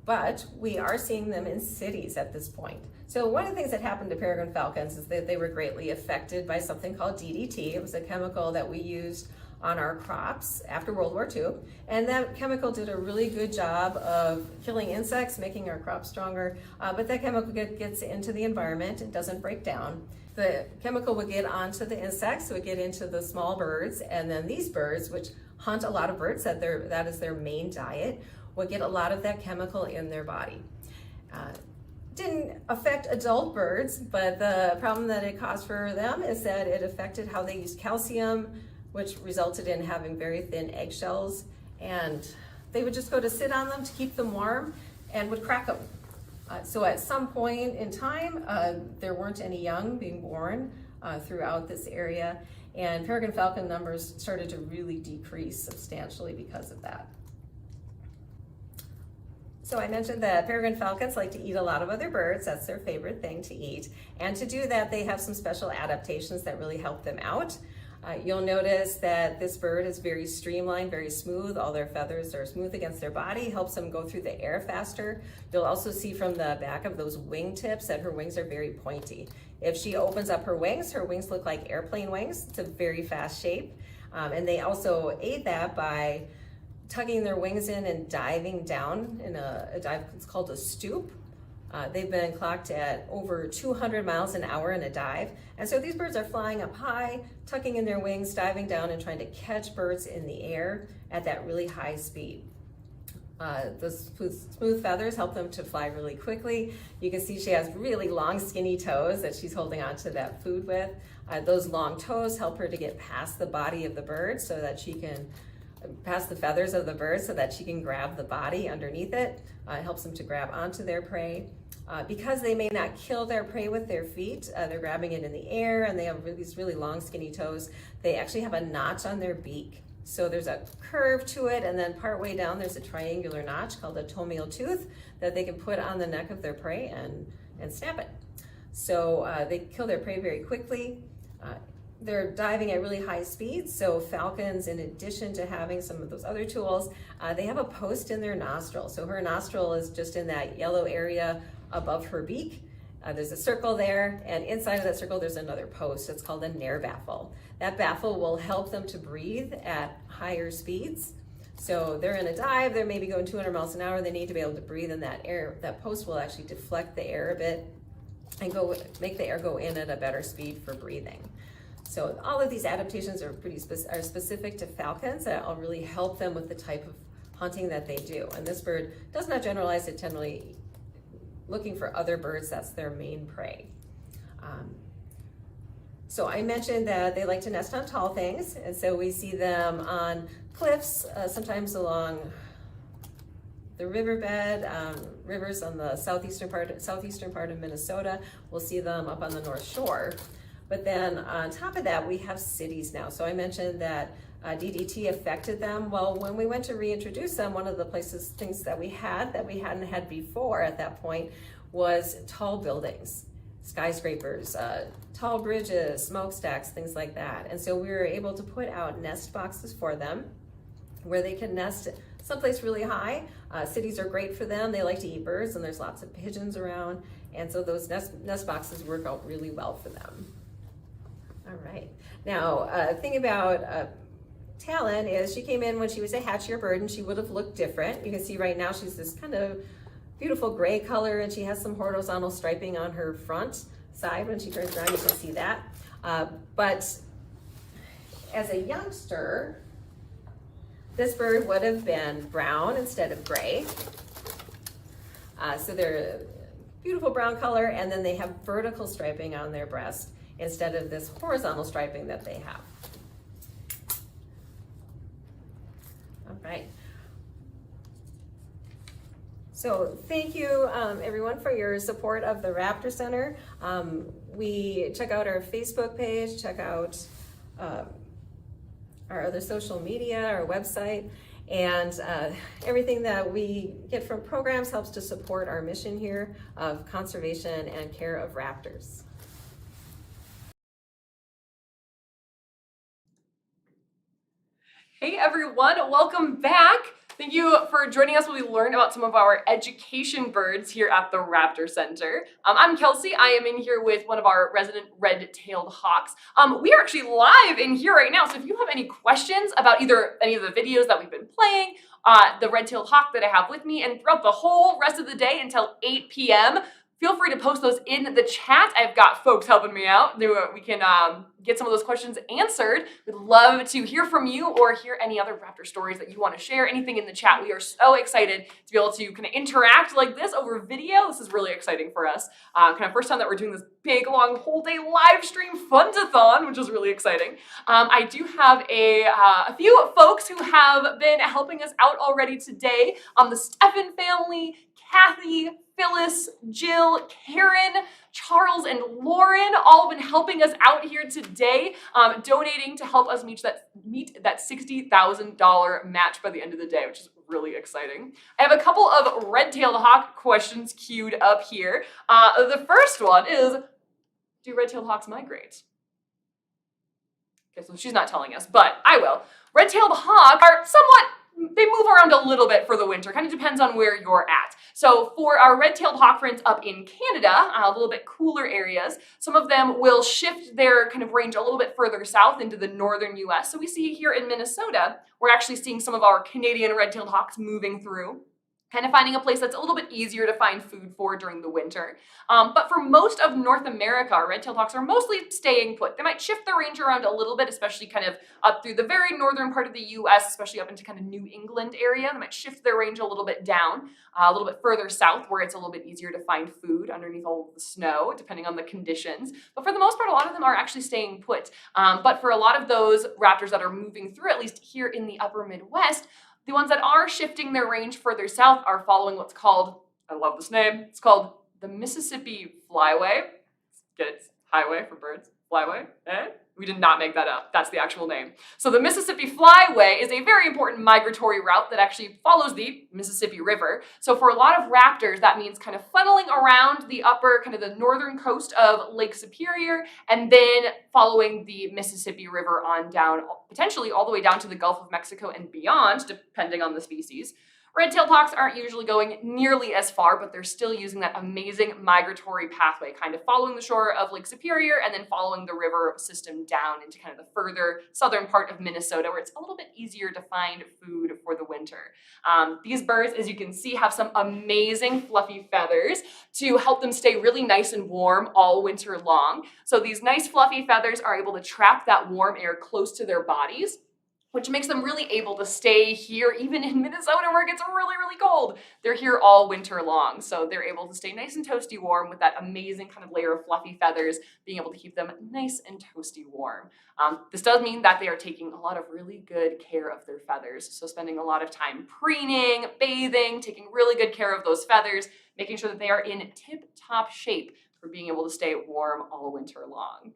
But we are seeing them in cities at this point. So one of the things that happened to peregrine falcons is that they were greatly affected by something called DDT. It was a chemical that we used on our crops after World War II. And that chemical did a really good job of killing insects, making our crops stronger. But that chemical gets into the environment, it doesn't break down. The chemical would get onto the insects, so it would get into the small birds, and then these birds, which hunt a lot of birds, that is their main diet, would get a lot of that chemical in their body. Didn't affect adult birds, but the problem that it caused for them is that it affected how they used calcium, which resulted in having very thin eggshells, and they would just go to sit on them to keep them warm and would crack them. So at some point in time, there weren't any young being born throughout this area, and peregrine falcon numbers started to really decrease substantially because of that. So I mentioned that peregrine falcons like to eat a lot of other birds. That's their favorite thing to eat. And to do that, they have some special adaptations that really help them out. You'll notice that this bird is very streamlined, very smooth. All their feathers are smooth against their body, helps them go through the air faster. You'll also see from the back of those wing tips that her wings are very pointy. If she opens up her wings look like airplane wings. It's a very fast shape. And they also aid that by tucking their wings in and diving down in a dive, it's called a stoop. They've been clocked at over 200 miles an hour in a dive. And so these birds are flying up high, tucking in their wings, diving down and trying to catch birds in the air at that really high speed. The smooth feathers help them to fly really quickly. You can see she has really long, skinny toes that she's holding onto that food with. Those long toes help her to get past the body of the bird so that she can, past the feathers of the bird so that she can grab the body underneath it. It helps them to grab onto their prey. Because they may not kill their prey with their feet, they're grabbing it in the air, and they have these really long, skinny toes. They actually have a notch on their beak. So there's a curve to it, and then partway down there's a triangular notch called a toenail tooth that they can put on the neck of their prey and snap it. So they kill their prey very quickly. They're diving at really high speeds, so falcons, in addition to having some of those other tools, they have a post in their nostril. So her nostril is just in that yellow area above her beak. There's a circle there, and inside of that circle there's another post. It's called a nair baffle. That baffle will help them to breathe at higher speeds. So they're in a dive, they're maybe going 200 miles an hour, they need to be able to breathe in that air. That post will actually deflect the air a bit and make the air go in at a better speed for breathing. So all of these adaptations are are specific to falcons that will really help them with the type of hunting that they do. And this bird does not generalize, it generally looking for other birds, that's their main prey. So I mentioned that they like to nest on tall things, and so we see them on cliffs, sometimes along the riverbed, rivers on the southeastern part of Minnesota. We'll see them up on the North Shore. But then on top of that, we have cities now. So I mentioned that DDT affected them. Well, when we went to reintroduce them, one of the things that we hadn't had before at that point was tall buildings, skyscrapers, tall bridges, smokestacks, things like that. And so we were able to put out nest boxes for them where they can nest someplace really high. Cities are great for them. They like to eat birds, and there's lots of pigeons around. And so those nest boxes work out really well for them. All right. Now, thing about Talon is she came in when she was a hatchier bird, and she would have looked different. You can see right now she's this kind of beautiful gray color, and she has some horizontal striping on her front side. When she turns around, you can see that. But as a youngster, this bird would have been brown instead of gray. So they're a beautiful brown color, and then they have vertical striping on their breast instead of this horizontal striping that they have. All right. So thank you, everyone, for your support of the Raptor Center. We check out our Facebook page, check out our other social media, our website, and everything that we get from programs helps to support our mission here of conservation and care of raptors. Hey everyone, welcome back. Thank you for joining us while we learn about some of our education birds here at the Raptor Center. I'm Kelsey. I am in here with one of our resident red-tailed hawks. We are actually live in here right now, so if you have any questions about either any of the videos that we've been playing, the red-tailed hawk that I have with me, and throughout the whole rest of the day until 8 p.m., feel free to post those in the chat. I've got folks helping me out. We can get some of those questions answered. We'd love to hear from you or hear any other Raptor stories that you want to share, anything in the chat. We are so excited to be able to kind of interact like this over video. This is really exciting for us. Kind of first time that we're doing this big, long, whole day live stream fundathon, which is really exciting. I do have a few folks who have been helping us out already today. The Stephen family, Kathy, Phyllis, Jill, Karen, Charles, and Lauren all have been helping us out here today, donating to help us meet that $60,000 match by the end of the day, which is really exciting. I have a couple of red-tailed hawk questions queued up here. The first one is, do red-tailed hawks migrate? Okay, so she's not telling us, but I will. Red-tailed hawks are somewhat they move around a little bit for the winter, kind of depends on where you're at. So for our red-tailed hawk friends up in Canada, a little bit cooler areas, some of them will shift their kind of range a little bit further south into the northern US. So we see here in Minnesota, we're actually seeing some of our Canadian red-tailed hawks moving through, kind of finding a place that's a little bit easier to find food for during the winter. But for most of North America, our red-tailed hawks are mostly staying put. They might shift their range around a little bit, especially kind of up through the very northern part of the US, especially up into kind of New England area. They might shift their range a little bit down, a little bit further south where it's a little bit easier to find food underneath all of the snow, depending on the conditions. But for the most part, a lot of them are actually staying put. But for a lot of those raptors that are moving through, at least here in the upper Midwest, the ones that are shifting their range further south are following what's called, I love this name, it's called the Mississippi Flyway. Get it? Highway for birds. Flyway? Eh? We did not make that up. That's the actual name. So the Mississippi Flyway is a very important migratory route that actually follows the Mississippi River. So for a lot of raptors, that means kind of funneling around the upper, kind of the northern coast of Lake Superior, and then following the Mississippi River on down, potentially all the way down to the Gulf of Mexico and beyond, depending on the species. Red-tailed hawks aren't usually going nearly as far, but they're still using that amazing migratory pathway, kind of following the shore of Lake Superior and then following the river system down into kind of the further southern part of Minnesota, where it's a little bit easier to find food for the winter. These birds, as you can see, have some amazing fluffy feathers to help them stay really nice and warm all winter long. So these nice fluffy feathers are able to trap that warm air close to their bodies, which makes them really able to stay here, even in Minnesota where it gets really, really cold. They're here all winter long, so they're able to stay nice and toasty warm with that amazing kind of layer of fluffy feathers, being able to keep them nice and toasty warm. This does mean that they are taking a lot of really good care of their feathers, so spending a lot of time preening, bathing, taking really good care of those feathers, making sure that they are in tip-top shape for being able to stay warm all winter long.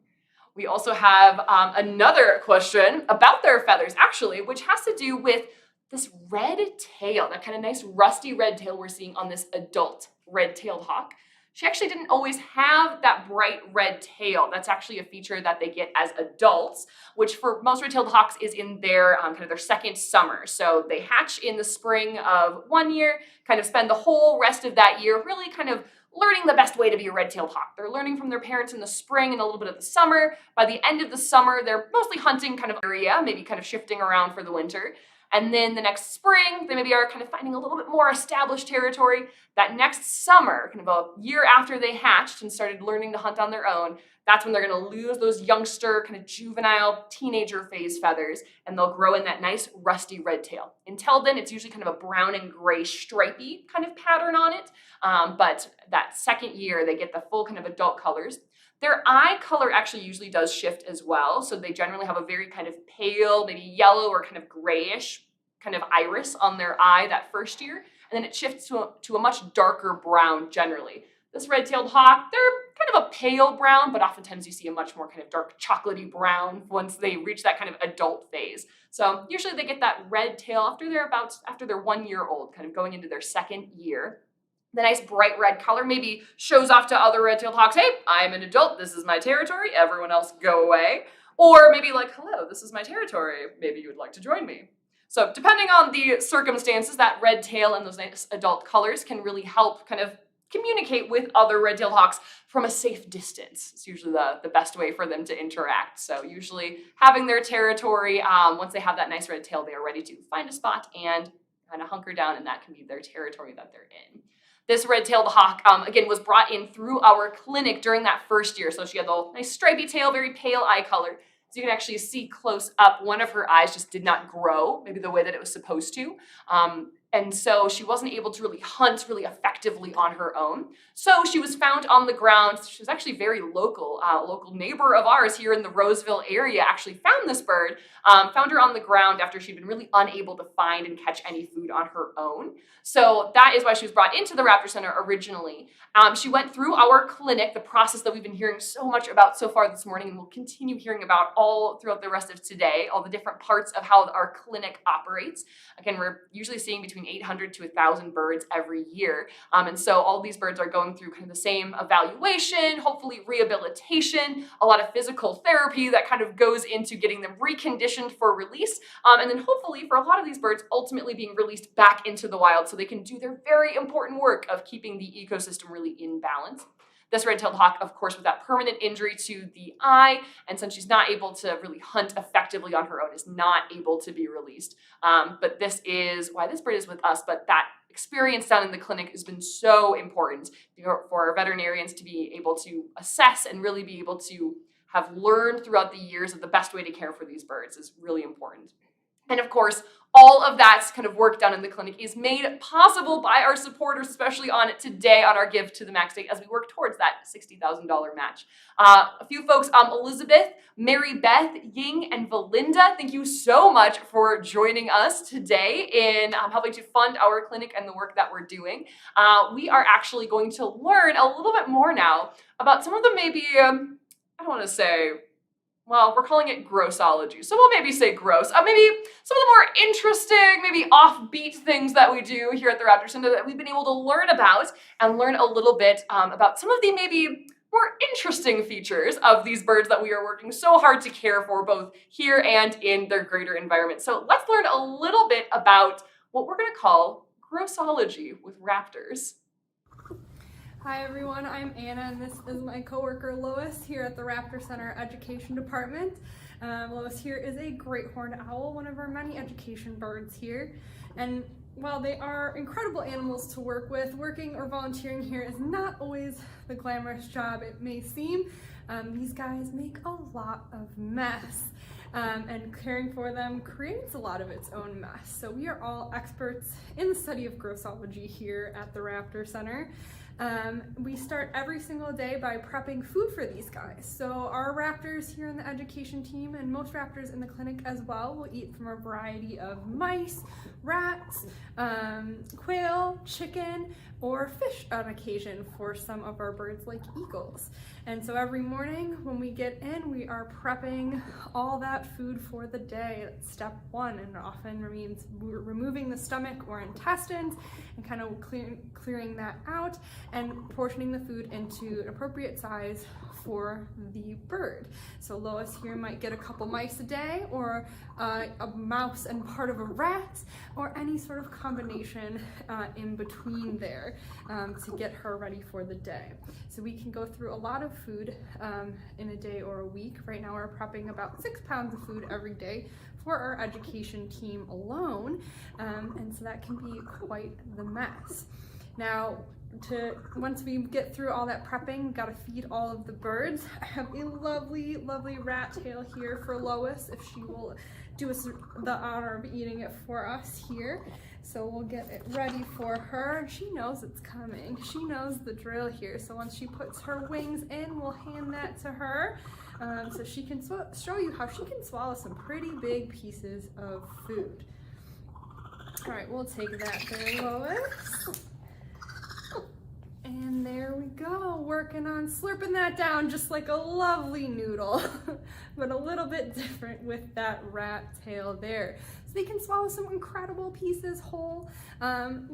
We also have another question about their feathers, actually, which has to do with this red tail, that kind of nice rusty red tail we're seeing on this adult red-tailed hawk. She actually didn't always have that bright red tail. That's actually a feature that they get as adults, which for most red-tailed hawks is in their kind of their second summer. So they hatch in the spring of one year, kind of spend the whole rest of that year really kind of learning the best way to be a red-tailed hawk. They're learning from their parents in the spring and a little bit of the summer. By the end of the summer, they're mostly hunting kind of area, maybe kind of shifting around for the winter. And then the next spring, they maybe are kind of finding a little bit more established territory. That next summer, kind of a year after they hatched and started learning to hunt on their own, that's when they're gonna lose those youngster, kind of juvenile, teenager phase feathers, and they'll grow in that nice rusty red tail. Until then, it's usually kind of a brown and gray stripy kind of pattern on it. But that second year, they get the full kind of adult colors. Their eye color actually usually does shift as well. So they generally have a very kind of pale, maybe yellow or kind of grayish kind of iris on their eye that first year. And then it shifts to a much darker brown generally. This red-tailed hawk, they're kind of a pale brown, but oftentimes you see a much more kind of dark chocolatey brown once they reach that kind of adult phase. So usually they get that red tail after they're 1 year old, kind of going into their second year. The nice bright red color maybe shows off to other red-tailed hawks, hey, I'm an adult, this is my territory, everyone else go away. Or maybe like, hello, this is my territory, maybe you would like to join me. So depending on the circumstances, that red tail and those nice adult colors can really help kind of communicate with other red-tailed hawks from a safe distance. It's usually the best way for them to interact. So usually having their territory, once they have that nice red tail, they are ready to find a spot and kind of hunker down, and that can be their territory that they're in. This red-tailed hawk, again, was brought in through our clinic during that first year. So she had the nice stripy tail, very pale eye color. So you can actually see close up, one of her eyes just did not grow, maybe the way that it was supposed to. And so she wasn't able to really hunt really effectively on her own. So she was found on the ground. She was actually very local. A local neighbor of ours here in the Roseville area actually found this bird, found her on the ground after she'd been really unable to find and catch any food on her own. So that is why she was brought into the Raptor Center originally. She went through our clinic, the process that we've been hearing so much about so far this morning, and we'll continue hearing about all throughout the rest of today, all the different parts of how our clinic operates. Again, we're usually seeing between between 800 to 1,000 birds every year. And so all these birds are going through kind of the same evaluation, hopefully rehabilitation, a lot of physical therapy that kind of goes into getting them reconditioned for release. And then hopefully for a lot of these birds ultimately being released back into the wild so they can do their very important work of keeping the ecosystem really in balance. This red-tailed hawk, of course, with that permanent injury to the eye, and since she's not able to really hunt effectively on her own, is not able to be released. But this is why this bird is with us, but that experience down in the clinic has been so important for our veterinarians to be able to assess and really be able to have learned throughout the years of the best way to care for these birds is really important. And of course, all of that kind of work done in the clinic is made possible by our supporters, especially on today on our Give to the Max Day as we work towards that $60,000 match. A few folks, Elizabeth, Mary Beth, Ying, and Valinda, thank you so much for joining us today in helping to fund our clinic and the work that we're doing. We are actually going to learn a little bit more now about some of the maybe, I don't want to say, well, we're calling it grossology, so we'll maybe say gross. Maybe some of the more interesting, maybe offbeat things that we do here at the Raptor Center that we've been able to learn about and learn a little bit about some of the maybe more interesting features of these birds that we are working so hard to care for both here and in their greater environment. So let's learn a little bit about what we're going to call grossology with raptors. Hi everyone, I'm Anna and this is my coworker Lois here at the Raptor Center Education Department. Lois here is a great horned owl, one of our many education birds here. And while they are incredible animals to work with, working or volunteering here is not always the glamorous job it may seem. These guys make a lot of mess. And caring for them creates a lot of its own mess. So we are all experts in the study of grossology here at the Raptor Center. We start every single day by prepping food for these guys. So our raptors here in the education team and most raptors in the clinic as well will eat from a variety of mice, rats, quail, chicken, or fish on occasion for some of our birds like eagles. And so every morning when we get in, we are prepping all that food for the day. That's step one, and often means removing the stomach or intestines and kind of clearing that out and portioning the food into an appropriate size for the bird. So Lois here might get a couple mice a day, or a mouse and part of a rat, or any sort of combination in between there to get her ready for the day. So we can go through a lot of food in a day or a week. Right now we're prepping about 6 pounds of food every day for our education team alone, and so that can be quite the mess. Now, once we get through all that prepping, we've got to feed all of the birds. I have a lovely, lovely rat tail here for Lois, if she will do us the honor of eating it for us here. So we'll get it ready for her. She knows it's coming. She knows the drill here. So once she puts her wings in, we'll hand that to her so she can show you how she can swallow some pretty big pieces of food. All right, we'll take that there, Lois. And there we go, working on slurping that down just like a lovely noodle, but a little bit different with that rat tail there. So they can swallow some incredible pieces whole,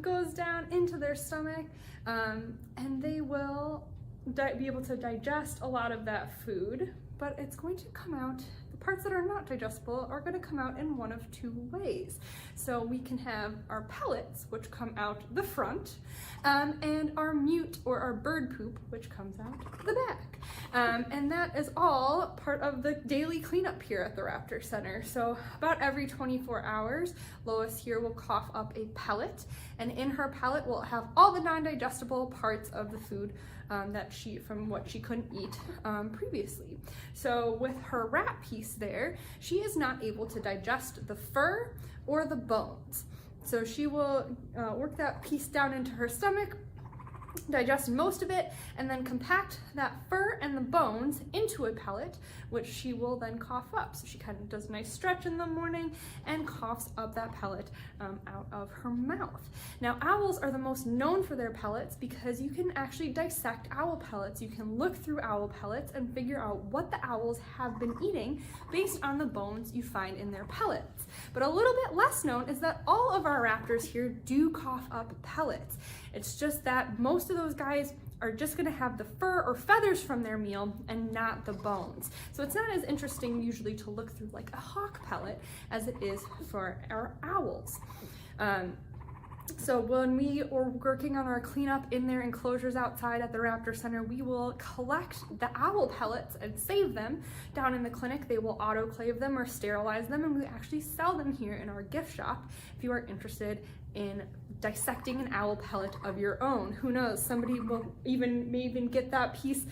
goes down into their stomach, and they will be able to digest a lot of that food, but it's going to come out, the parts that are not digestible are going to come out in one of two ways. So we can have our pellets, which come out the front, and our mute or our bird poop, which comes out the back. And that is all part of the daily cleanup here at the Raptor Center. So about every 24 hours, Lois here will cough up a pellet, and in her pellet will have all the non-digestible parts of the food from what she couldn't eat previously. So with her rat piece there, she is not able to digest the fur or the bones. So she will work that piece down into her stomach, digest most of it, and then compact that fur and the bones into a pellet, which she will then cough up. So she kind of does a nice stretch in the morning and coughs up that pellet out of her mouth. Now, owls are the most known for their pellets because you can actually dissect owl pellets. You can look through owl pellets and figure out what the owls have been eating based on the bones you find in their pellets. But a little bit less known is that all of our raptors here do cough up pellets. It's just that most of those guys are just gonna have the fur or feathers from their meal and not the bones. So it's not as interesting usually to look through like a hawk pellet as it is for our owls. So when we are working on our cleanup in their enclosures outside at the Raptor Center, we will collect the owl pellets and save them down in the clinic. They will autoclave them or sterilize them, and we actually sell them here in our gift shop if you are interested in dissecting an owl pellet of your own. Who knows, somebody may even get that piece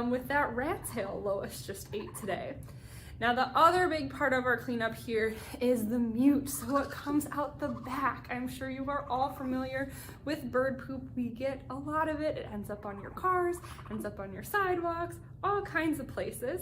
with that rat tail Lois just ate today. Now, the other big part of our cleanup here is the mute, so what comes out the back. I'm sure you are all familiar with bird poop. We get a lot of it. It ends up on your cars, ends up on your sidewalks, all kinds of places.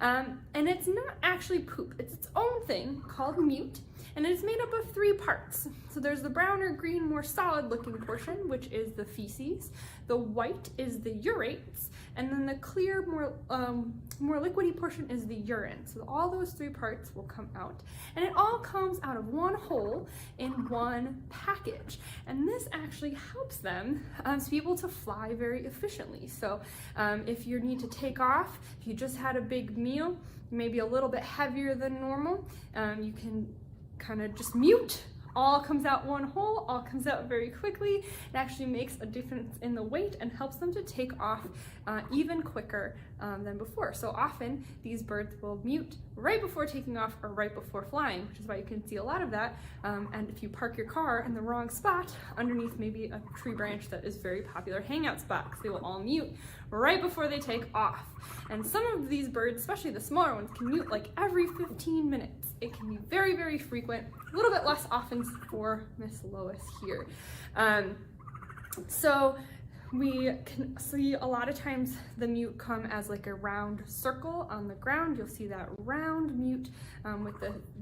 And it's not actually poop. It's its own thing called mute, and it's made up of 3 parts. So there's the brown or green, more solid looking portion, which is the feces. The white is the urates, and then the clear, more liquidy portion is the urine. So all those 3 parts will come out, and it all comes out of one hole in one package. And this actually helps them to be able to fly very efficiently. So if you need to take off, if you just had a big meal, maybe a little bit heavier than normal, you can kind of just mute. All comes out one hole, all comes out very quickly. It actually makes a difference in the weight and helps them to take off even quicker than before. So often these birds will mute right before taking off or right before flying, which is why you can see a lot of that. And if you park your car in the wrong spot, underneath maybe a tree branch that is very popular hangout spot, because they will all mute right before they take off. And some of these birds, especially the smaller ones, can mute like every 15 minutes. It can be very, very frequent, a little bit less often for Miss Lois here. So we can see a lot of times the mute come as like a round circle on the ground. You'll see that round mute with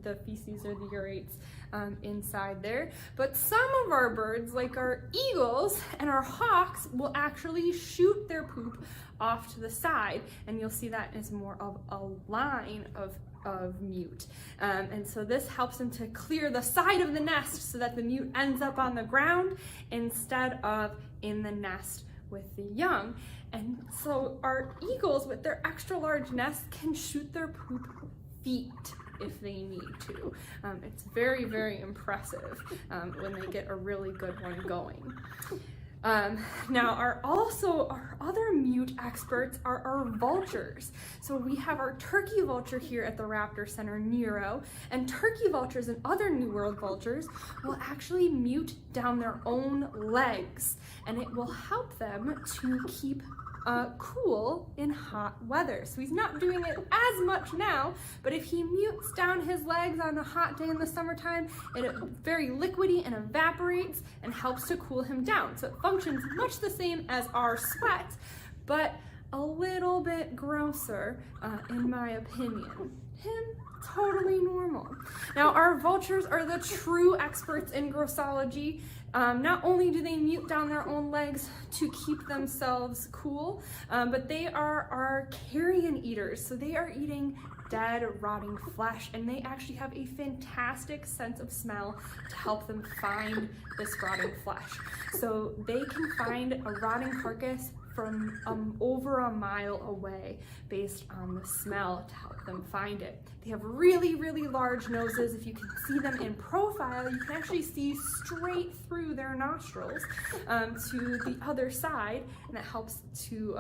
the feces or the urates inside there. But some of our birds, like our eagles and our hawks, will actually shoot their poop off to the side, and you'll see that as more of a line of mute. And so this helps them to clear the side of the nest so that the mute ends up on the ground instead of in the nest with the young. And so our eagles with their extra large nest can shoot their poop feet if they need to. It's very, very impressive when they get a really good one going. Now our other mute experts are our vultures. So we have our turkey vulture here at the Raptor Center, Nero, and turkey vultures and other New World vultures will actually mute down their own legs, and it will help them to keep cool in hot weather. So he's not doing it as much now, but if he mutes down his legs on a hot day in the summertime, it very liquidy and evaporates and helps to cool him down. So it functions much the same as our sweat, but a little bit grosser, in my opinion. Him, totally normal. Now our vultures are the true experts in grossology. Not only do they mute down their own legs to keep themselves cool, but they are our carrion eaters. So they are eating dead, rotting flesh, and they actually have a fantastic sense of smell to help them find this rotting flesh. So they can find a rotting carcass from over a mile away based on the smell to help them find it. They have really, really large noses. If you can see them in profile, you can actually see straight through their nostrils to the other side, and that helps to,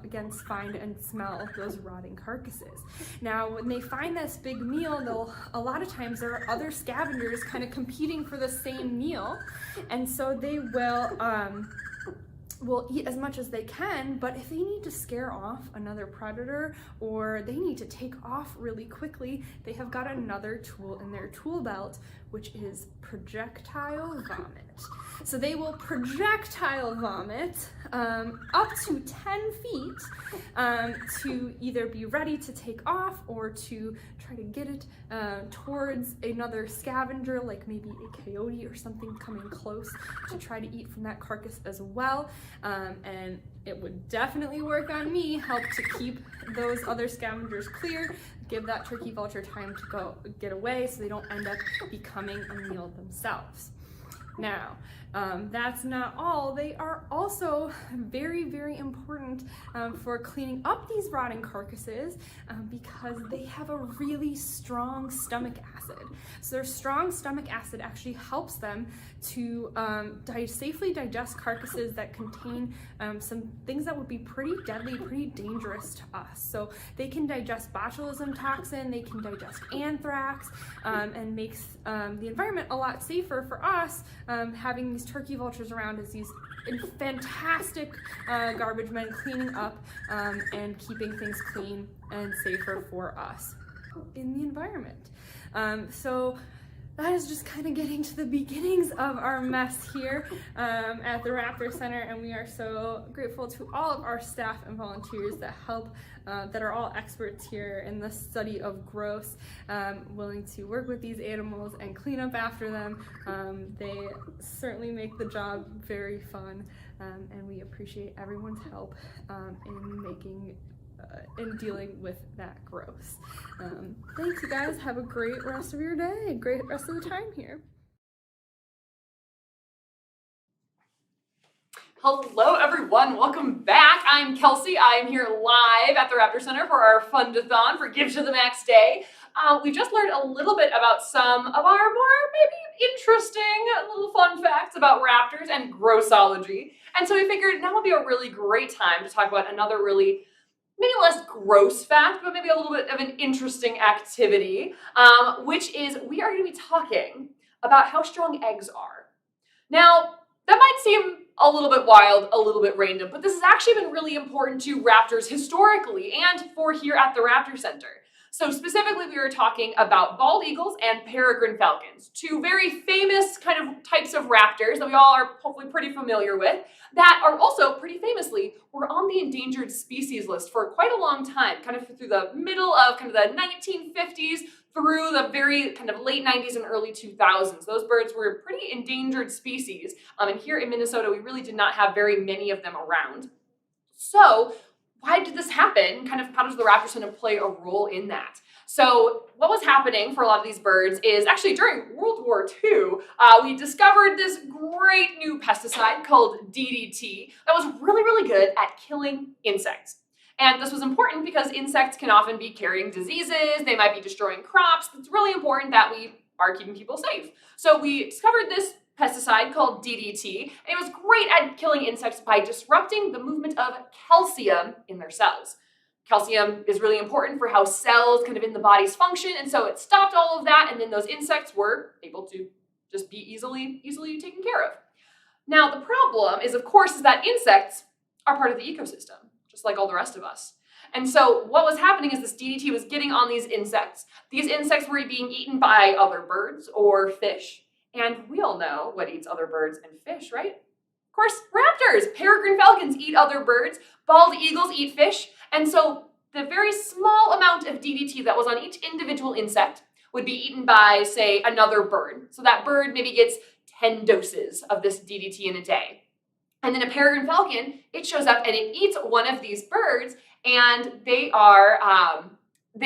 again, find and smell those rotting carcasses. Now, when they find this big meal, a lot of times there are other scavengers kind of competing for the same meal, and so they will eat as much as they can, but if they need to scare off another predator or they need to take off really quickly, they have got another tool in their tool belt, which is projectile vomit. So they will projectile vomit up to 10 feet to either be ready to take off or to try to get it towards another scavenger, like maybe a coyote or something coming close to try to eat from that carcass as well. And it would definitely work on me, help to keep those other scavengers clear, give that turkey vulture time to go get away so they don't end up becoming a meal themselves. Now, that's not all. They are also very, very important for cleaning up these rotting carcasses because they have a really strong stomach acid. So their strong stomach acid actually helps them to safely digest carcasses that contain some things that would be pretty deadly, pretty dangerous to us. So they can digest botulism toxin, they can digest anthrax, and makes the environment a lot safer for us having these turkey vultures around as these fantastic garbage men cleaning up and keeping things clean and safer for us in the environment. So that is just kind of getting to the beginnings of our mess here at the Raptor Center, and we are so grateful to all of our staff and volunteers that help, that are all experts here in the study of growths, willing to work with these animals and clean up after them. They certainly make the job very fun, and we appreciate everyone's help in dealing with that growth. Thanks, you guys. Have a great rest of your day, great rest of the time here. Hello everyone, welcome back. I'm Kelsey. I'm here live at the Raptor Center for our fundathon for Give to the Max Day. We just learned a little bit about some of our more maybe interesting little fun facts about raptors and grossology. And so we figured now would be a really great time to talk about another really maybe less gross fact, but maybe a little bit of an interesting activity, which is we are going to be talking about how strong eggs are. Now, that might seem a little bit wild, a little bit random, but this has actually been really important to raptors historically and for here at the Raptor Center. So specifically, we were talking about bald eagles and peregrine falcons, two very famous kind of types of raptors that we all are hopefully pretty familiar with, that are also pretty famously were on the endangered species list for quite a long time, kind of through the middle of kind of the 1950s through the very kind of late 90s and early 2000s. Those birds were a pretty endangered species, and here in Minnesota, we really did not have very many of them around. So why did this happen? Kind of how does the Raptor Center play a role in that? So what was happening for a lot of these birds is actually during World War II, we discovered this great new pesticide called DDT that was really, really good at killing insects. And this was important because insects can often be carrying diseases, they might be destroying crops. It's really important that we are keeping people safe. So we discovered this pesticide called DDT, and it was great at killing insects by disrupting the movement of calcium in their cells. Calcium is really important for how cells kind of in the body's function, and so it stopped all of that, and then those insects were able to just be easily taken care of. Now, the problem is, of course, is that insects are part of the ecosystem, just like all the rest of us. And so what was happening is this DDT was getting on these insects. These insects were being eaten by other birds or fish. And we all know what eats other birds and fish, right? Of course, raptors, peregrine falcons eat other birds, bald eagles eat fish. And so the very small amount of DDT that was on each individual insect would be eaten by, say, another bird. So that bird maybe gets 10 doses of this DDT in a day. And then a peregrine falcon, it shows up and it eats one of these birds, and they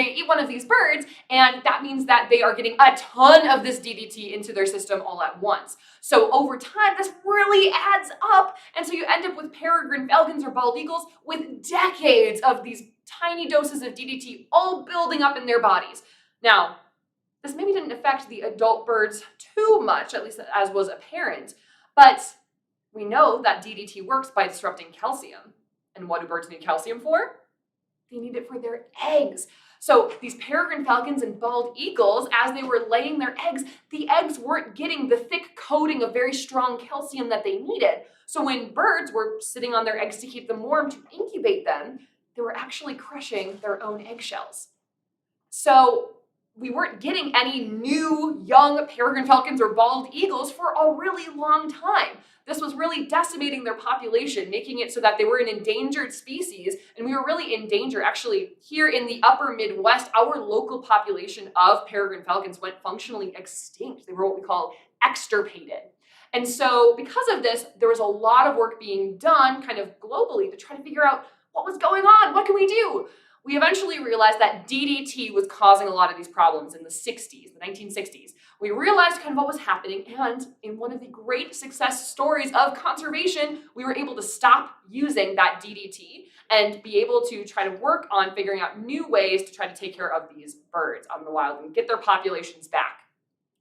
eat one of these birds, and that means that they are getting a ton of this DDT into their system all at once. So over time, this really adds up, and so you end up with peregrine falcons or bald eagles with decades of these tiny doses of DDT all building up in their bodies. Now, this maybe didn't affect the adult birds too much, at least as was apparent, but we know that DDT works by disrupting calcium. And what do birds need calcium for? They need it for their eggs. So these peregrine falcons and bald eagles, as they were laying their eggs, the eggs weren't getting the thick coating of very strong calcium that they needed. So when birds were sitting on their eggs to keep them warm to incubate them, they were actually crushing their own eggshells. So we weren't getting any new young peregrine falcons or bald eagles for a really long time. This was really decimating their population, making it so that they were an endangered species, and we were really in danger. Actually, here in the upper Midwest, our local population of peregrine falcons went functionally extinct. They were what we call extirpated. And so because of this, there was a lot of work being done kind of globally to try to figure out what was going on, what can we do? We eventually realized that DDT was causing a lot of these problems in the 60s, the 1960s. We realized kind of what was happening, and in one of the great success stories of conservation, we were able to stop using that DDT and be able to try to work on figuring out new ways to try to take care of these birds out in the wild and get their populations back.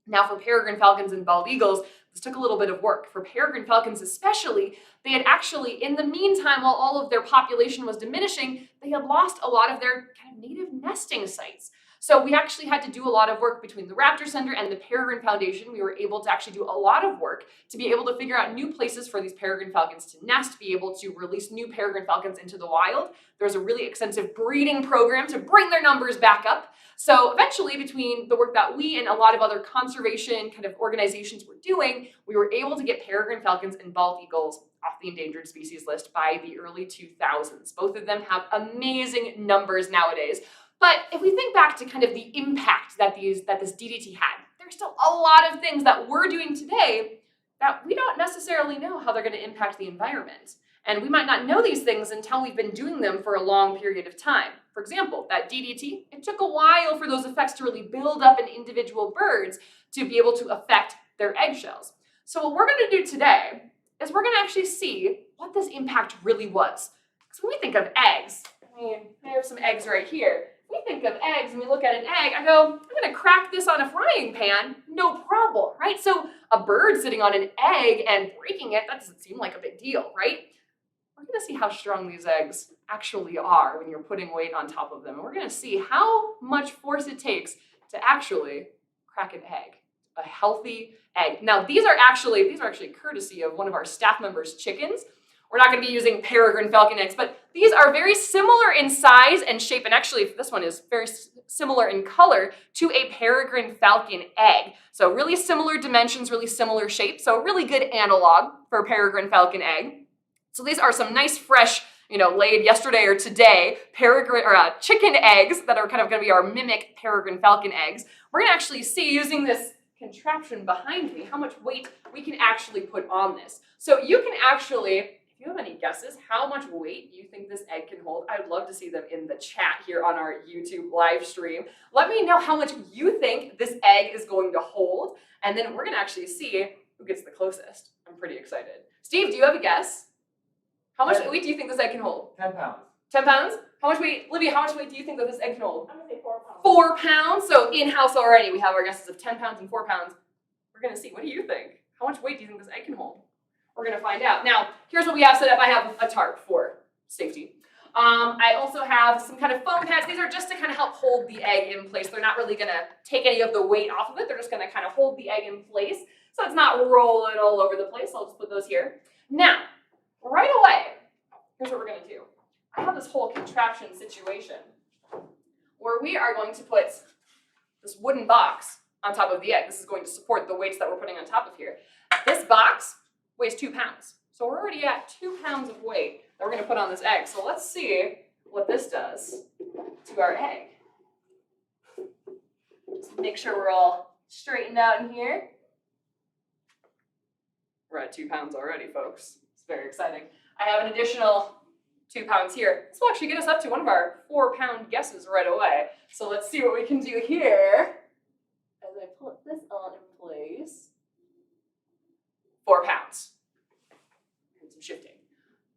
Now, for peregrine falcons and bald eagles, this took a little bit of work. For peregrine falcons especially, they had actually, in the meantime, while all of their population was diminishing, they had lost a lot of their kind of native nesting sites. So we actually had to do a lot of work between the Raptor Center and the Peregrine Foundation. We were able to actually do a lot of work to be able to figure out new places for these peregrine falcons to nest, be able to release new peregrine falcons into the wild. There was a really extensive breeding program to bring their numbers back up. So eventually, between the work that we and a lot of other conservation kind of organizations were doing, we were able to get peregrine falcons and bald eagles off the endangered species list by the early 2000s. Both of them have amazing numbers nowadays. But if we think back to kind of the impact that this DDT had, there's still a lot of things that we're doing today that we don't necessarily know how they're going to impact the environment. And we might not know these things until we've been doing them for a long period of time. For example, that DDT, it took a while for those effects to really build up in individual birds to be able to affect their eggshells. So what we're going to do today is we're going to actually see what this impact really was. Because when we think of eggs, I have some eggs right here. We think of eggs and we look at an egg, I go, I'm going to crack this on a frying pan, no problem, right? So a bird sitting on an egg and breaking it, that doesn't seem like a big deal, right? We're going to see how strong these eggs actually are when you're putting weight on top of them. And we're going to see how much force it takes to actually crack an egg, a healthy egg. Now, these are actually courtesy of one of our staff members' chickens. We're not going to be using peregrine falcon eggs, but these are very similar in size and shape, and actually this one is very similar in color to a peregrine falcon egg. So really similar dimensions, really similar shape, so really good analog for a peregrine falcon egg. So these are some nice fresh, laid yesterday or today chicken eggs that are kind of going to be our mimic peregrine falcon eggs. We're going to actually see, using this contraption behind me, how much weight we can actually put on this. So you can actually, if you have any guesses how much weight you think this egg can hold, I'd love to see them in the chat here on our YouTube live stream. Let me know how much you think this egg is going to hold, and then we're going to actually see who gets the closest. I'm pretty excited. Steve, do you have a guess? How much weight do you think this egg can hold? 10 pounds. 10 pounds? How much weight, Libby, how much weight do you think that this egg can hold? I'm gonna say 4 pounds. 4 pounds. So in-house already, we have our guesses of 10 pounds and 4 pounds. We're going to see. What do you think? How much weight do you think this egg can hold? We're going to find out. Now, here's what we have set up. I have a tarp for safety. I also have some kind of foam pads. These are just to kind of help hold the egg in place. They're not really going to take any of the weight off of it. They're just going to kind of hold the egg in place so it's not rolling all over the place. I'll just put those here. Now, right away, here's what we're going to do. I have this whole contraption situation where we are going to put this wooden box on top of the egg. This is going to support the weights that we're putting on top of here. This box weighs 2 pounds. So we're already at 2 pounds of weight that we're going to put on this egg. So let's see what this does to our egg. Just make sure we're all straightened out in here. We're at 2 pounds already, folks. It's very exciting. I have an additional 2 pounds here. This will actually get us up to one of our 4-pound guesses right away. So let's see what we can do here. As I put this on in place. 4 pounds. And some shifting.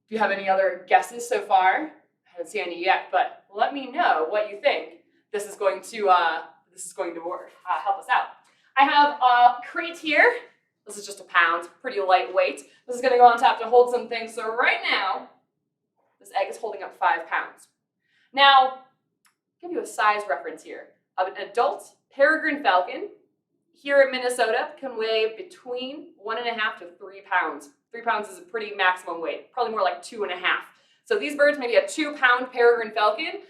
Do you have any other guesses so far? I haven't seen any yet, but let me know what you think this is going to work, help us out. I have a crate here. This is just a pound, pretty lightweight. This is going to go on top to hold some things. So right now, this egg is holding up 5 pounds. Now, I'll give you a size reference here. An adult peregrine falcon here in Minnesota can weigh between 1.5 to 3 pounds. 3 pounds is a pretty maximum weight, probably more like 2.5. So these birds, maybe a 2-pound peregrine falcon,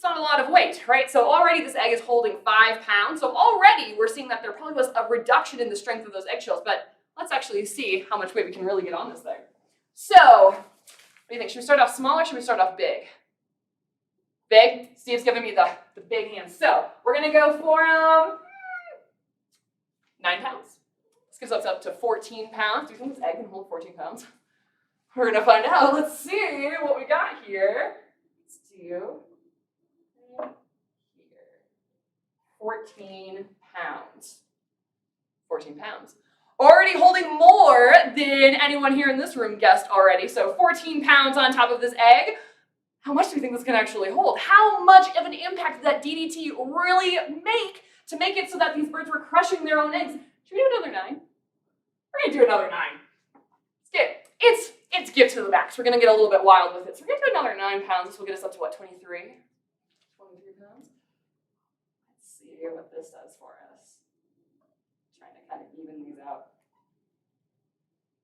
It's not a lot of weight, right? So already this egg is holding 5 pounds. So already we're seeing that there probably was a reduction in the strength of those eggshells, but let's actually see how much weight we can really get on this thing. So, what do you think? Should we start off small or should we start off big? Big? Steve's giving me the big hand. So, we're gonna go for 9 pounds. This gives us up to 14 pounds. Do you think this egg can hold 14 pounds? We're gonna find out. Let's see what we got here. Let's do here. 14 pounds. 14 pounds. Already holding more than anyone here in this room guessed already. So 14 pounds on top of this egg. How much do you think this can actually hold? How much of an impact did that DDT really make to make it so that these birds were crushing their own eggs? Should we do another 9? We're gonna do another 9. It's give to the max. We're gonna get a little bit wild with it. So we're gonna do another 9 pounds. This will get us up to what, 23? 23 pounds? Let's see what this does for us. Trying to kind of even these out.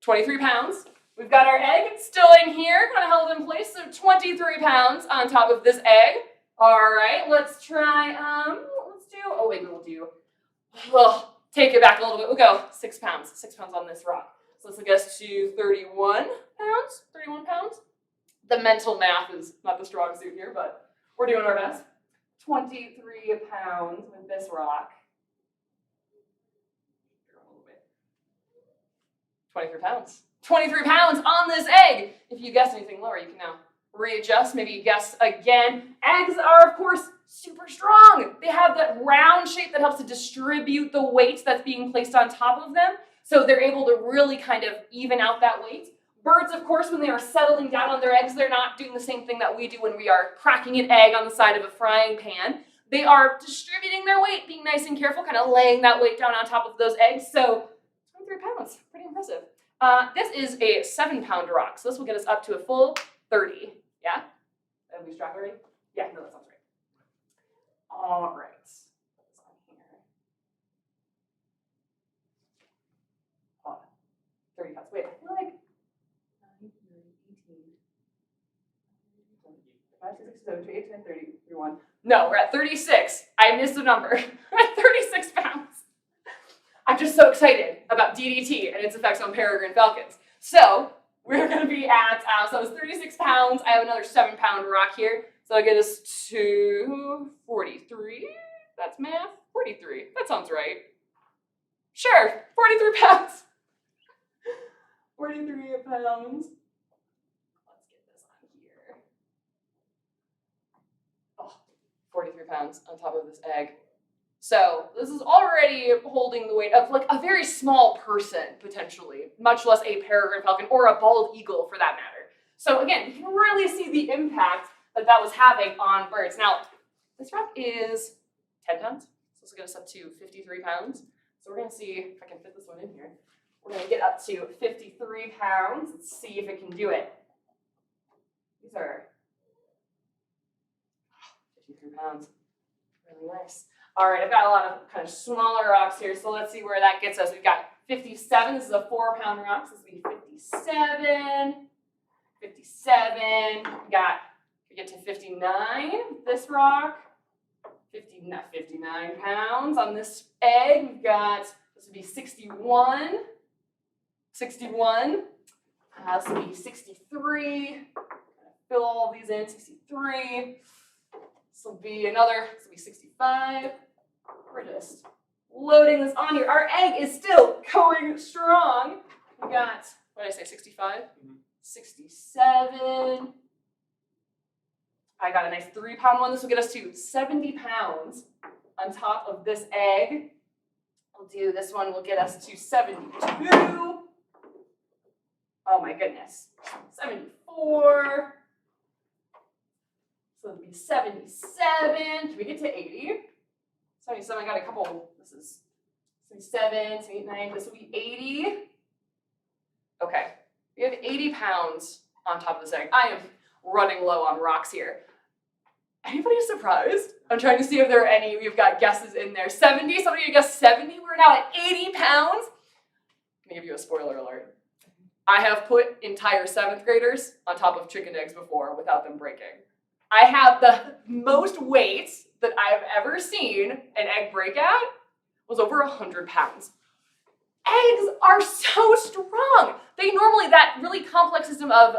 23 pounds. We've got our egg still in here, kind of held in place. So 23 pounds on top of this egg. All right, let's try, we'll do, take it back a little bit. We'll go 6 pounds, 6 pounds on this rock. So this will get us to 31 pounds, 31 pounds. The mental math is not the strong suit here, but we're doing our best. 23 pounds with this rock. 23 pounds. 23 pounds on this egg. If you guessed anything lower, you can now readjust, maybe guess again. Eggs are, of course, super strong. They have that round shape that helps to distribute the weight that's being placed on top of them. So they're able to really kind of even out that weight. Birds, of course, when they are settling down on their eggs, they're not doing the same thing that we do when we are cracking an egg on the side of a frying pan. They are distributing their weight, being nice and careful, kind of laying that weight down on top of those eggs. So 23 pounds, pretty impressive. This is a 7-pound rock, so this will get us up to a full 30. Yeah? Have we strapped already? Yeah, no, that sounds right. All right. Put this on here. 30 pounds. Wait, I feel like 9, 18, 5, 6, 7, 8, 10, 30, 31. No, we're at 36. I missed a number. We're at 36 pounds. I'm just so excited about DDT and its effects on peregrine falcons. So we're going to be at, so it's 36 pounds. I have another 7-pound rock here. So I'll get us to 43. That's math. 43. That sounds right. Sure, 43 pounds. 43 pounds. Let's get this on here. Oh, 43 pounds on top of this egg. So this is already holding the weight of like a very small person, potentially, much less a peregrine falcon or a bald eagle for that matter. So again, you can really see the impact that that was having on birds. Now, this rock is 10 pounds, so this will get us up to 53 pounds. So we're gonna see if I can fit this one in here. We're gonna get up to 53 pounds. Let's see if it can do it. These are 53 pounds, really nice. All right, I've got a lot of kind of smaller rocks here, so let's see where that gets us. We've got 57, this is a 4-pound rock, so this will be 57, 57, we get to 59, this rock, 59 pounds on this egg. We've got, this would be 61, 61, this will be 63, fill all these in, 63, this will be another, this will be 65. We're just loading this on here. Our egg is still going strong. We got, what did I say, 65? 67. I got a nice 3-pound one. This will get us to 70 pounds on top of this egg. We'll do this one, will get us to 72. Oh my goodness. 74. So it'll be 77. Can we get to 80? 77, I got a couple, this is 77, 79, this will be 80. Okay, we have 80 pounds on top of this egg. I am running low on rocks here. Anybody surprised? I'm trying to see if there are any, we've got guesses in there. 70, somebody guessed 70, we're now at 80 pounds. Let me give you a spoiler alert. I have put entire 7th graders on top of chicken eggs before without them breaking. I have the most weight that I've ever seen an egg break at was over 100 pounds. Eggs are so strong. They normally, that really complex system of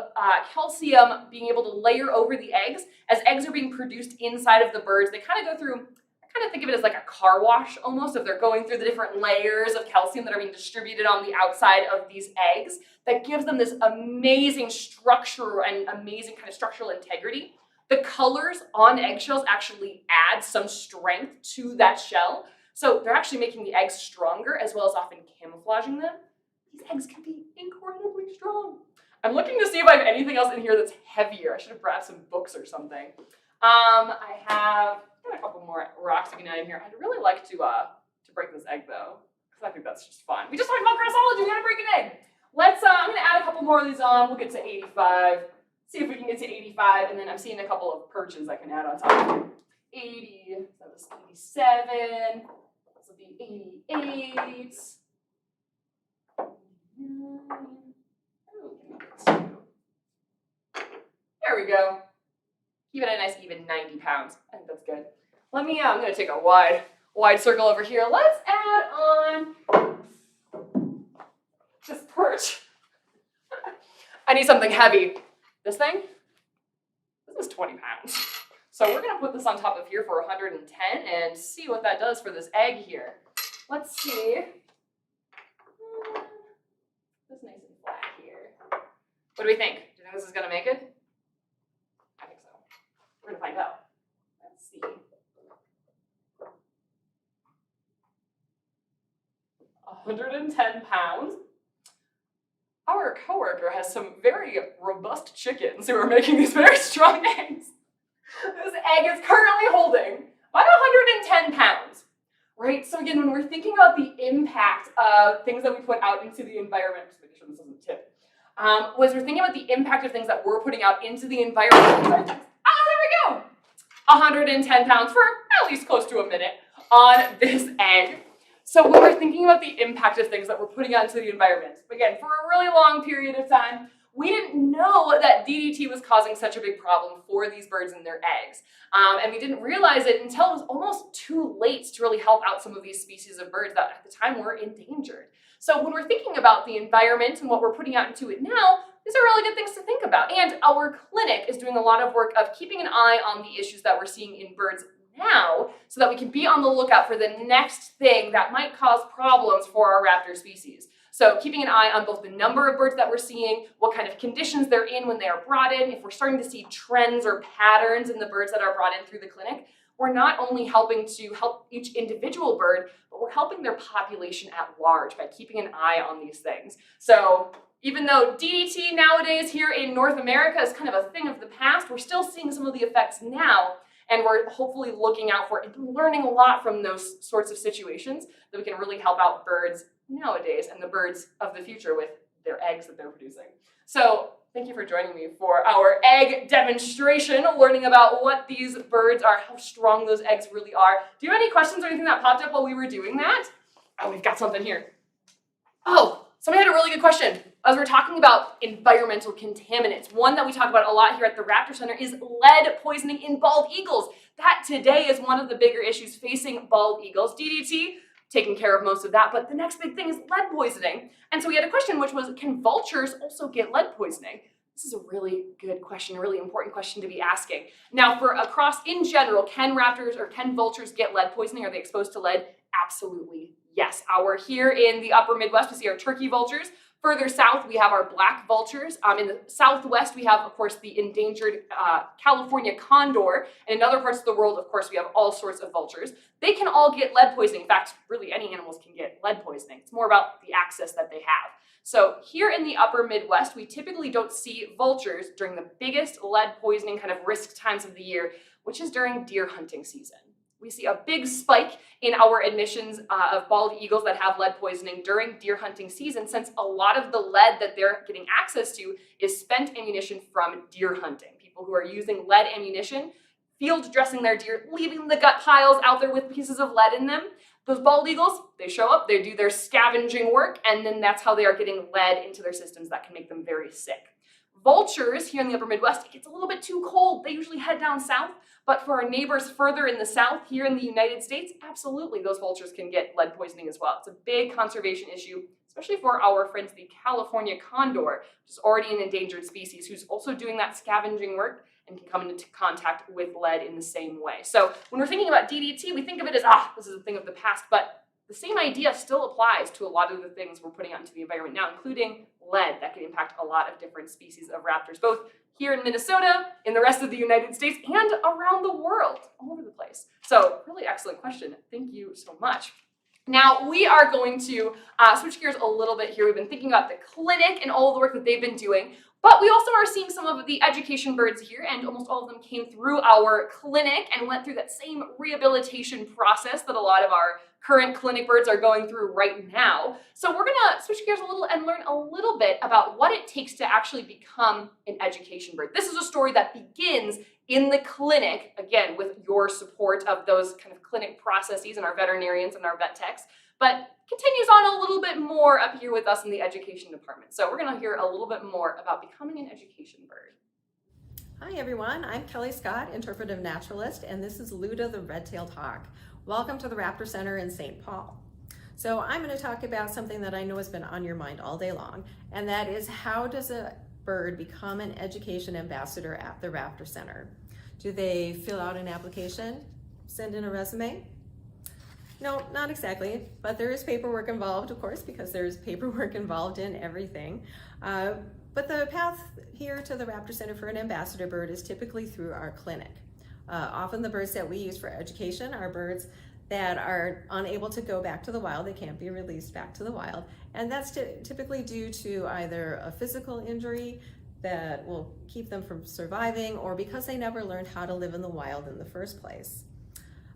calcium being able to layer over the eggs, as eggs are being produced inside of the birds, they kind of go through, I kind of think of it as like a car wash almost, if they're going through the different layers of calcium that are being distributed on the outside of these eggs, that gives them this amazing structure and amazing kind of structural integrity. The colors on eggshells actually add some strength to that shell. So they're actually making the eggs stronger as well as often camouflaging them. These eggs can be incredibly strong. I'm looking to see if I have anything else in here that's heavier. I should have brought some books or something. I have got a couple more rocks we can add in here. I'd really like to break this egg though, because I think that's just fun. We just talked about grassology, we gotta break an egg. Let's, I'm gonna add a couple more of these on. We'll get to 85. See if we can get to 85, and then I'm seeing a couple of perches I can add on top of here. 80, that was 87. This will be 88. There we go. Keep it a nice even 90 pounds. I think that's good. Let me, I'm gonna take a wide circle over here. Let's add on this perch. I need something heavy. This thing, this is 20 pounds. So we're gonna put this on top of here for 110 and see what that does for this egg here. Let's see. This is nice and flat here. What do we think? Do you think this is gonna make it? I think so. We're gonna find out. Let's see. 110 pounds. Our coworker has some very robust chickens who are making these very strong eggs. This egg is currently holding about 110 pounds, right? So again, when we're thinking about the impact of things that we put out into the environment, just making sure this doesn't tip, was we're thinking about the impact of things that we're putting out into the environment. There we go. 110 pounds for at least close to a minute on this egg. So when we're thinking about the impact of things that we're putting out into the environment, again, for a really long period of time, we didn't know that DDT was causing such a big problem for these birds and their eggs. And we didn't realize it until it was almost too late to really help out some of these species of birds that at the time were endangered. So when we're thinking about the environment and what we're putting out into it now, these are really good things to think about. And our clinic is doing a lot of work of keeping an eye on the issues that we're seeing in birds now, so that we can be on the lookout for the next thing that might cause problems for our raptor species. So keeping an eye on both the number of birds that we're seeing, what kind of conditions they're in when they are brought in, if we're starting to see trends or patterns in the birds that are brought in through the clinic, we're not only helping to help each individual bird, but we're helping their population at large by keeping an eye on these things. So even though DDT nowadays here in North America is kind of a thing of the past, we're still seeing some of the effects now. And we're hopefully looking out for and learning a lot from those sorts of situations that we can really help out birds nowadays and the birds of the future with their eggs that they're producing. So thank you for joining me for our egg demonstration, learning about what these birds are, how strong those eggs really are. Do you have any questions or anything that popped up while we were doing that? Oh, we've got something here. Oh, somebody had a really good question. As we're talking about environmental contaminants, one that we talk about a lot here at the Raptor Center is lead poisoning in bald eagles. That today is one of the bigger issues facing bald eagles. DDT, taking care of most of that, but the next big thing is lead poisoning. And so we had a question which was, can vultures also get lead poisoning? This is a really good question, a really important question to be asking. Now for across in general, can raptors or can vultures get lead poisoning? Are they exposed to lead? Absolutely, yes. Here in the upper Midwest, we see our turkey vultures. Further south, we have our black vultures. In the southwest, we have, of course, the endangered California condor. And in other parts of the world, of course, we have all sorts of vultures. They can all get lead poisoning. In fact, really any animals can get lead poisoning. It's more about the access that they have. So here in the upper Midwest, we typically don't see vultures during the biggest lead poisoning kind of risk times of the year, which is during deer hunting season. We see a big spike in our admissions of bald eagles that have lead poisoning during deer hunting season, since a lot of the lead that they're getting access to is spent ammunition from deer hunting. People who are using lead ammunition, field dressing their deer, leaving the gut piles out there with pieces of lead in them. Those bald eagles, they show up, they do their scavenging work, and then that's how they are getting lead into their systems that can make them very sick. Vultures here in the upper Midwest, it gets a little bit too cold. They usually head down south, but for our neighbors further in the south here in the United States, absolutely, those vultures can get lead poisoning as well. It's a big conservation issue, especially for our friends, the California condor, which is already an endangered species, who's also doing that scavenging work and can come into contact with lead in the same way. So when we're thinking about DDT, we think of it as, this is a thing of the past, but the same idea still applies to a lot of the things we're putting out into the environment now, including lead that can impact a lot of different species of raptors, both here in Minnesota, in the rest of the United States, and around the world, all over the place. So really excellent question. Thank you so much. Now we are going to switch gears a little bit here. We've been thinking about the clinic and all of the work that they've been doing, but we also are seeing some of the education birds here, and almost all of them came through our clinic and went through that same rehabilitation process that a lot of our current clinic birds are going through right now. So we're gonna switch gears a little and learn a little bit about what it takes to actually become an education bird. This is a story that begins in the clinic, again, with your support of those kind of clinic processes and our veterinarians and our vet techs, but continues on a little bit more up here with us in the education department. So we're gonna hear a little bit more about becoming an education bird. Hi everyone, I'm Kelly Scott, interpretive naturalist, and this is Luda the red-tailed hawk. Welcome to the Raptor Center in St. Paul. So I'm going to talk about something that I know has been on your mind all day long, and that is, how does a bird become an education ambassador at the Raptor Center? Do they fill out an application, send in a resume? No, not exactly, but there is paperwork involved, of course, because there's paperwork involved in everything. But the path here to the Raptor Center for an ambassador bird is typically through our clinic. Often the birds that we use for education are birds that are unable to go back to the wild. They can't be released back to the wild. And that's typically due to either a physical injury that will keep them from surviving, or because they never learned how to live in the wild in the first place.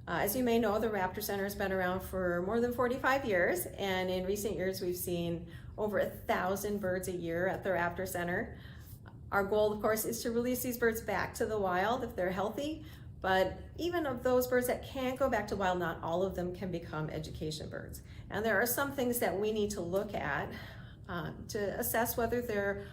As you may know, the Raptor Center has been around for more than 45 years, and in recent years we've seen over 1,000 birds a year at the Raptor Center. Our goal, of course, is to release these birds back to the wild if they're healthy, but even of those birds that can't go back to wild, not all of them can become education birds. And there are some things that we need to look at to assess whether they're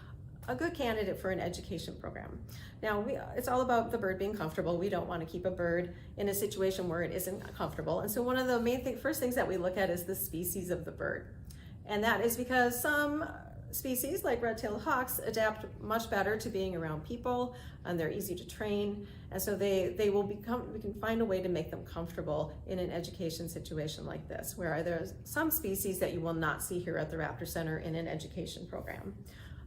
a good candidate for an education program. Now, it's all about the bird being comfortable. We don't want to keep a bird in a situation where it isn't comfortable. And so one of the first things that we look at is the species of the bird. And that is because some species, like red-tailed hawks, adapt much better to being around people, and they're easy to train. And so we can find a way to make them comfortable in an education situation like this, where there's some species that you will not see here at the Raptor Center in an education program.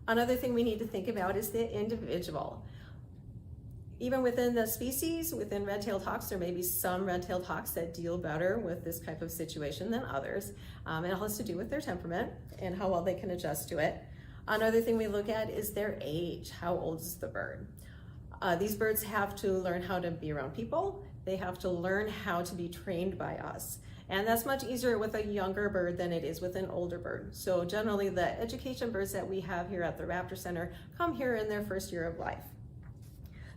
Another thing we need to think about is the individual. Even within the species, within red-tailed hawks, there may be some red-tailed hawks that deal better with this type of situation than others. It all has to do with their temperament and how well they can adjust to it. Another thing we look at is their age. How old is the bird? These birds have to learn how to be around people. They have to learn how to be trained by us. And that's much easier with a younger bird than it is with an older bird. So generally the education birds that we have here at the Raptor Center come here in their first year of life.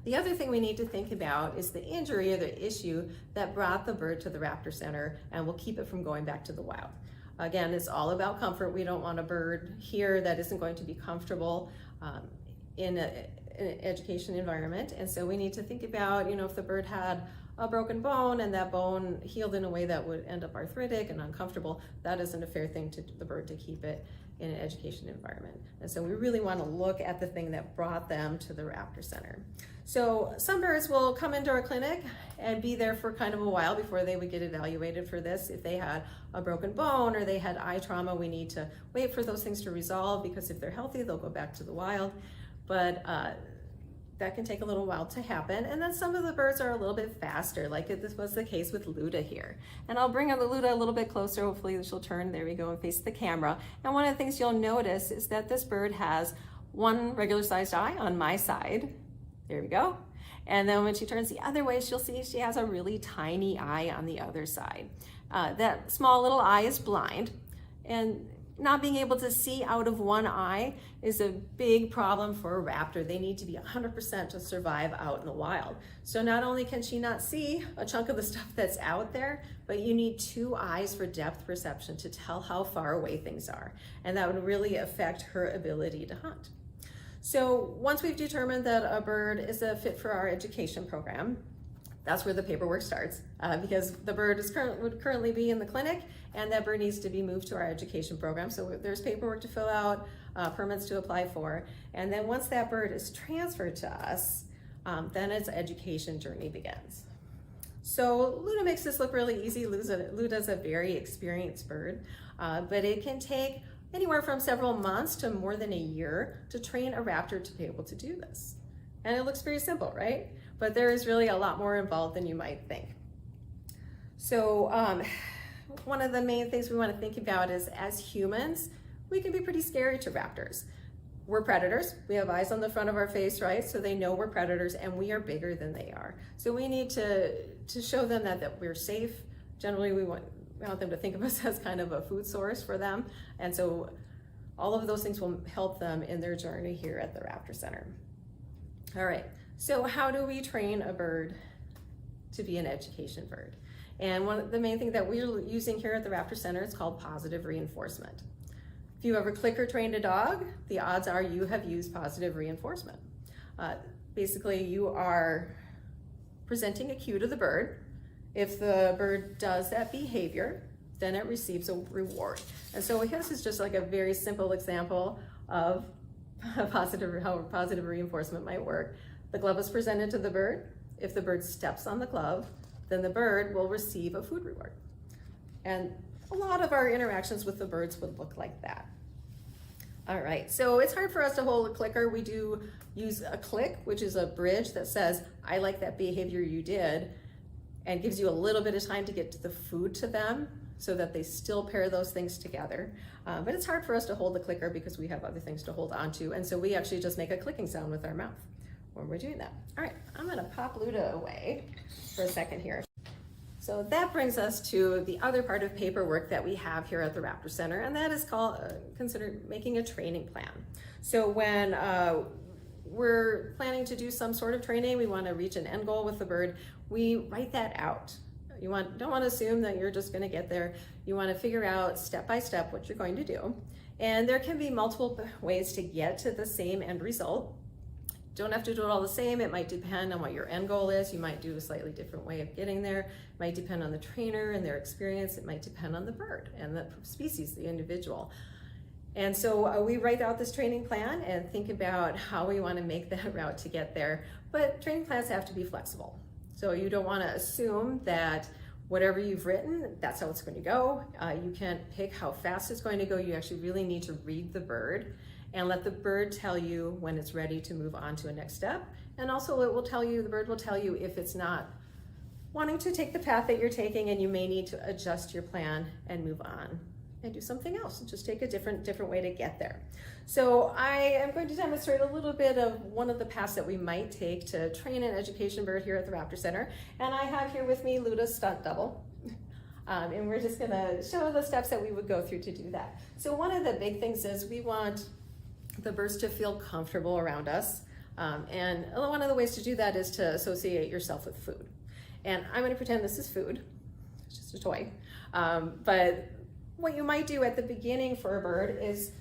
The other thing we need to think about is the injury or the issue that brought the bird to the Raptor Center and will keep it from going back to the wild. Again, it's all about comfort. We don't want a bird here that isn't going to be comfortable in an education environment. And so we need to think about, if the bird had a broken bone and that bone healed in a way that would end up arthritic and uncomfortable, that isn't a fair thing to the bird to keep it in an education environment. And so we really want to look at the thing that brought them to the Raptor Center. So some birds will come into our clinic and be there for kind of a while before they would get evaluated for this. If they had a broken bone or they had eye trauma, we need to wait for those things to resolve, because if they're healthy, they'll go back to the wild. But that can take a little while to happen. And then some of the birds are a little bit faster, like this was the case with Luda here. And I'll bring the Luda a little bit closer. Hopefully she'll turn, there we go, and face the camera. And one of the things you'll notice is that this bird has one regular sized eye on my side. There we go. And then when she turns the other way, she'll see she has a really tiny eye on the other side. That small little eye is blind, and not being able to see out of one eye is a big problem for a raptor. They need to be 100% to survive out in the wild. So not only can she not see a chunk of the stuff that's out there, but you need two eyes for depth perception to tell how far away things are. And that would really affect her ability to hunt. So once we've determined that a bird is a fit for our education program, that's where the paperwork starts, because the bird would currently be in the clinic, and that bird needs to be moved to our education program. So there's paperwork to fill out, permits to apply for, and then once that bird is transferred to us, then its education journey begins. So Luda makes this look really easy. Luda's a very experienced bird, but it can take anywhere from several months to more than a year to train a raptor to be able to do this. And it looks very simple, right? But there is really a lot more involved than you might think. So one of the main things we want to think about is, as humans, we can be pretty scary to raptors. We're predators. We have eyes on the front of our face, right? So they know we're predators, and we are bigger than they are. So we need to show them that we're safe. Generally, we want them to think of us as kind of a food source for them. And so all of those things will help them in their journey here at the Raptor Center. All right, so how do we train a bird to be an education bird? And one of the main things that we're using here at the Raptor Center is called positive reinforcement. If you ever clicker trained a dog, the odds are you have used positive reinforcement. Basically, you are presenting a cue to the bird. If the bird does that behavior, then it receives a reward. And so this is just like a very simple example of how positive reinforcement might work. The glove is presented to the bird. If the bird steps on the glove, then the bird will receive a food reward. And a lot of our interactions with the birds would look like that. All right, so it's hard for us to hold a clicker. We do use a click, which is a bridge that says, I like that behavior you did, and gives you a little bit of time to get to the food to them so that they still pair those things together. But it's hard for us to hold the clicker because we have other things to hold onto, and so we actually just make a clicking sound with our mouth when we're doing that. All right, I'm gonna pop Luda away for a second here. So that brings us to the other part of paperwork that we have here at the Raptor Center, and that is called considered making a training plan. So when we're planning to do some sort of training, we want to reach an end goal with the bird, we write that out. You don't want to assume that you're just going to get there. You want to figure out step by step what you're going to do. And there can be multiple ways to get to the same end result. Don't have to do it all the same. It might depend on what your end goal is. You might do a slightly different way of getting there. It might depend on the trainer and their experience. It might depend on the bird and the species, the individual. And so we write out this training plan and think about how we want to make that route to get there. But training plans have to be flexible. So you don't want to assume that whatever you've written, that's how it's going to go. You can't pick how fast it's going to go. You actually really need to read the bird and let the bird tell you when it's ready to move on to a next step. And also the bird will tell you if it's not wanting to take the path that you're taking, and you may need to adjust your plan and move on and do something else, and just take a different way to get there. So I am going to demonstrate a little bit of one of the paths that we might take to train an education bird here at the Raptor Center. And I have here with me Luda's stunt double. And we're just gonna show the steps that we would go through to do that. So one of the big things is we want the birds to feel comfortable around us. And one of the ways to do that is to associate yourself with food. And I'm gonna pretend this is food, it's just a toy. But what you might do at the beginning for a bird is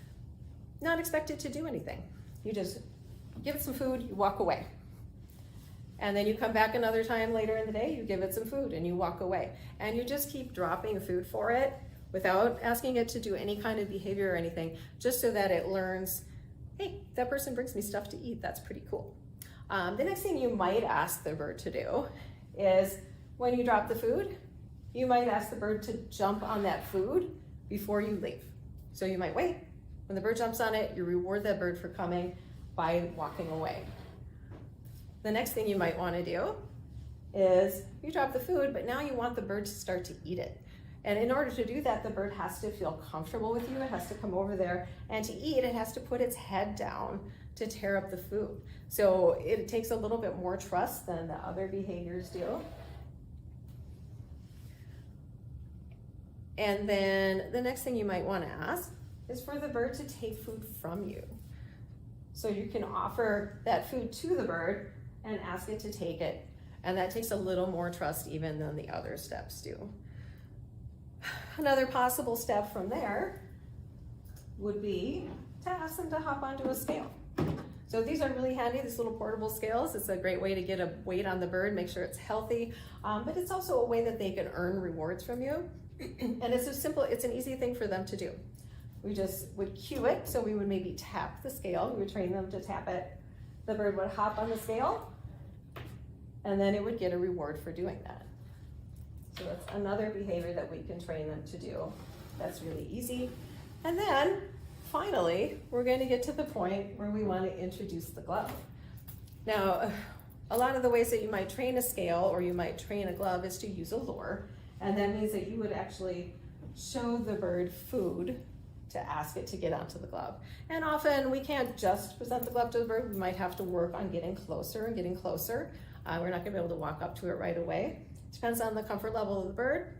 not expect it to do anything. You just give it some food, you walk away. And then you come back another time later in the day, you give it some food and you walk away. And you just keep dropping food for it without asking it to do any kind of behavior or anything, just so that it learns, hey, that person brings me stuff to eat, that's pretty cool. The next thing you might ask the bird to do is, when you drop the food, you might ask the bird to jump on that food before you leave. So you might wait. When the bird jumps on it, you reward that bird for coming by walking away. The next thing you might want to do is, you drop the food, but now you want the bird to start to eat it. And in order to do that, the bird has to feel comfortable with you. It has to come over there, and to eat, it has to put its head down to tear up the food. So it takes a little bit more trust than the other behaviors do. And then the next thing you might want to ask is for the bird to take food from you. So you can offer that food to the bird and ask it to take it. And that takes a little more trust even than the other steps do. Another possible step from there would be to ask them to hop onto a scale. So these are really handy, these little portable scales. It's a great way to get a weight on the bird, make sure it's healthy, but it's also a way that they can earn rewards from you. And it's it's an easy thing for them to do. We just would cue it, so we would maybe tap the scale. We would train them to tap it. The bird would hop on the scale, and then it would get a reward for doing that. So that's another behavior that we can train them to do. That's really easy. And then finally, we're going to get to the point where we want to introduce the glove. Now, a lot of the ways that you might train a scale or you might train a glove is to use a lure. And that means that you would actually show the bird food to ask it to get onto the glove. And often we can't just present the glove to the bird. We might have to work on getting closer and getting closer. We're not going to be able to walk up to it right away. Depends on the comfort level of the bird.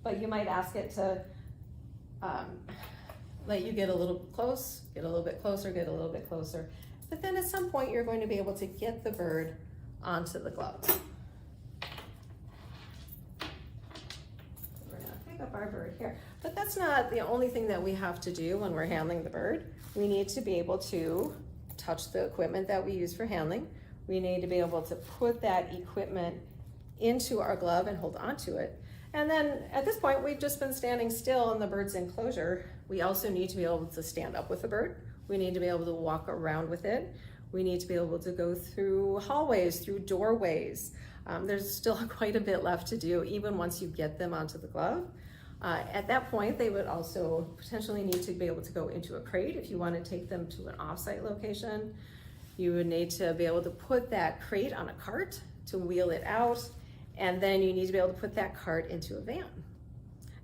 But you might ask it to let you get a little close, get a little bit closer, get a little bit closer. But then at some point you're going to be able to get the bird onto the glove. We're going to pick up our bird here. But that's not the only thing that we have to do when we're handling the bird. We need to be able to touch the equipment that we use for handling. We need to be able to put that equipment into our glove and hold onto it. And then at this point, we've just been standing still in the bird's enclosure. We also need to be able to stand up with the bird. We need to be able to walk around with it. We need to be able to go through hallways, through doorways. There's still quite a bit left to do, even once you get them onto the glove. At that point, they would also potentially need to be able to go into a crate if you want to take them to an off-site location. You would need to be able to put that crate on a cart to wheel it out, and then you need to be able to put that cart into a van.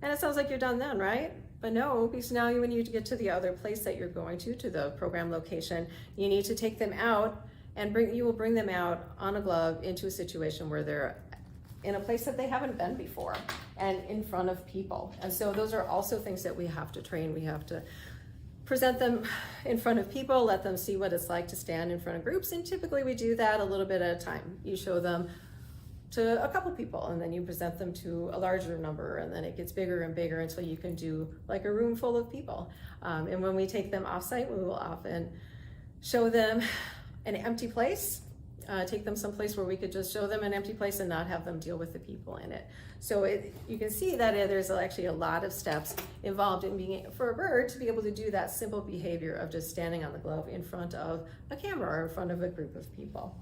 And it sounds like you're done then, right? But no, because now when you get to the other place that you're going to the program location, you need to take them out and you will bring them out on a glove into a situation where they're in a place that they haven't been before and in front of people. And so those are also things that we have to train. We have to present them in front of people, let them see what it's like to stand in front of groups. And typically we do that a little bit at a time. You show them to a couple people, and then you present them to a larger number, and then it gets bigger and bigger until you can do like a room full of people. And when we take them offsite, we will often show them an empty place, take them someplace where we could just show them an empty place and not have them deal with the people in it. So you can see that there's actually a lot of steps involved in being, for a bird to be able to do that simple behavior of just standing on the glove in front of a camera or in front of a group of people.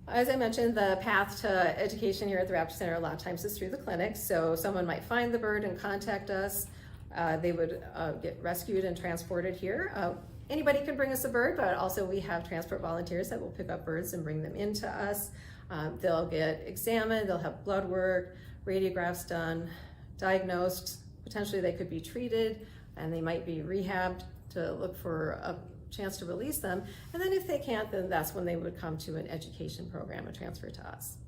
As I mentioned, the path to education here at the Raptor Center a lot of times is through the clinic. So someone might find the bird and contact us. They would get rescued and transported here. Anybody can bring us a bird, but also we have transport volunteers that will pick up birds and bring them into us. They'll get examined, they'll have blood work, radiographs done, diagnosed. Potentially they could be treated, and they might be rehabbed to look for a chance to release them. And then if they can't, then that's when they would come to an education program and transfer to us.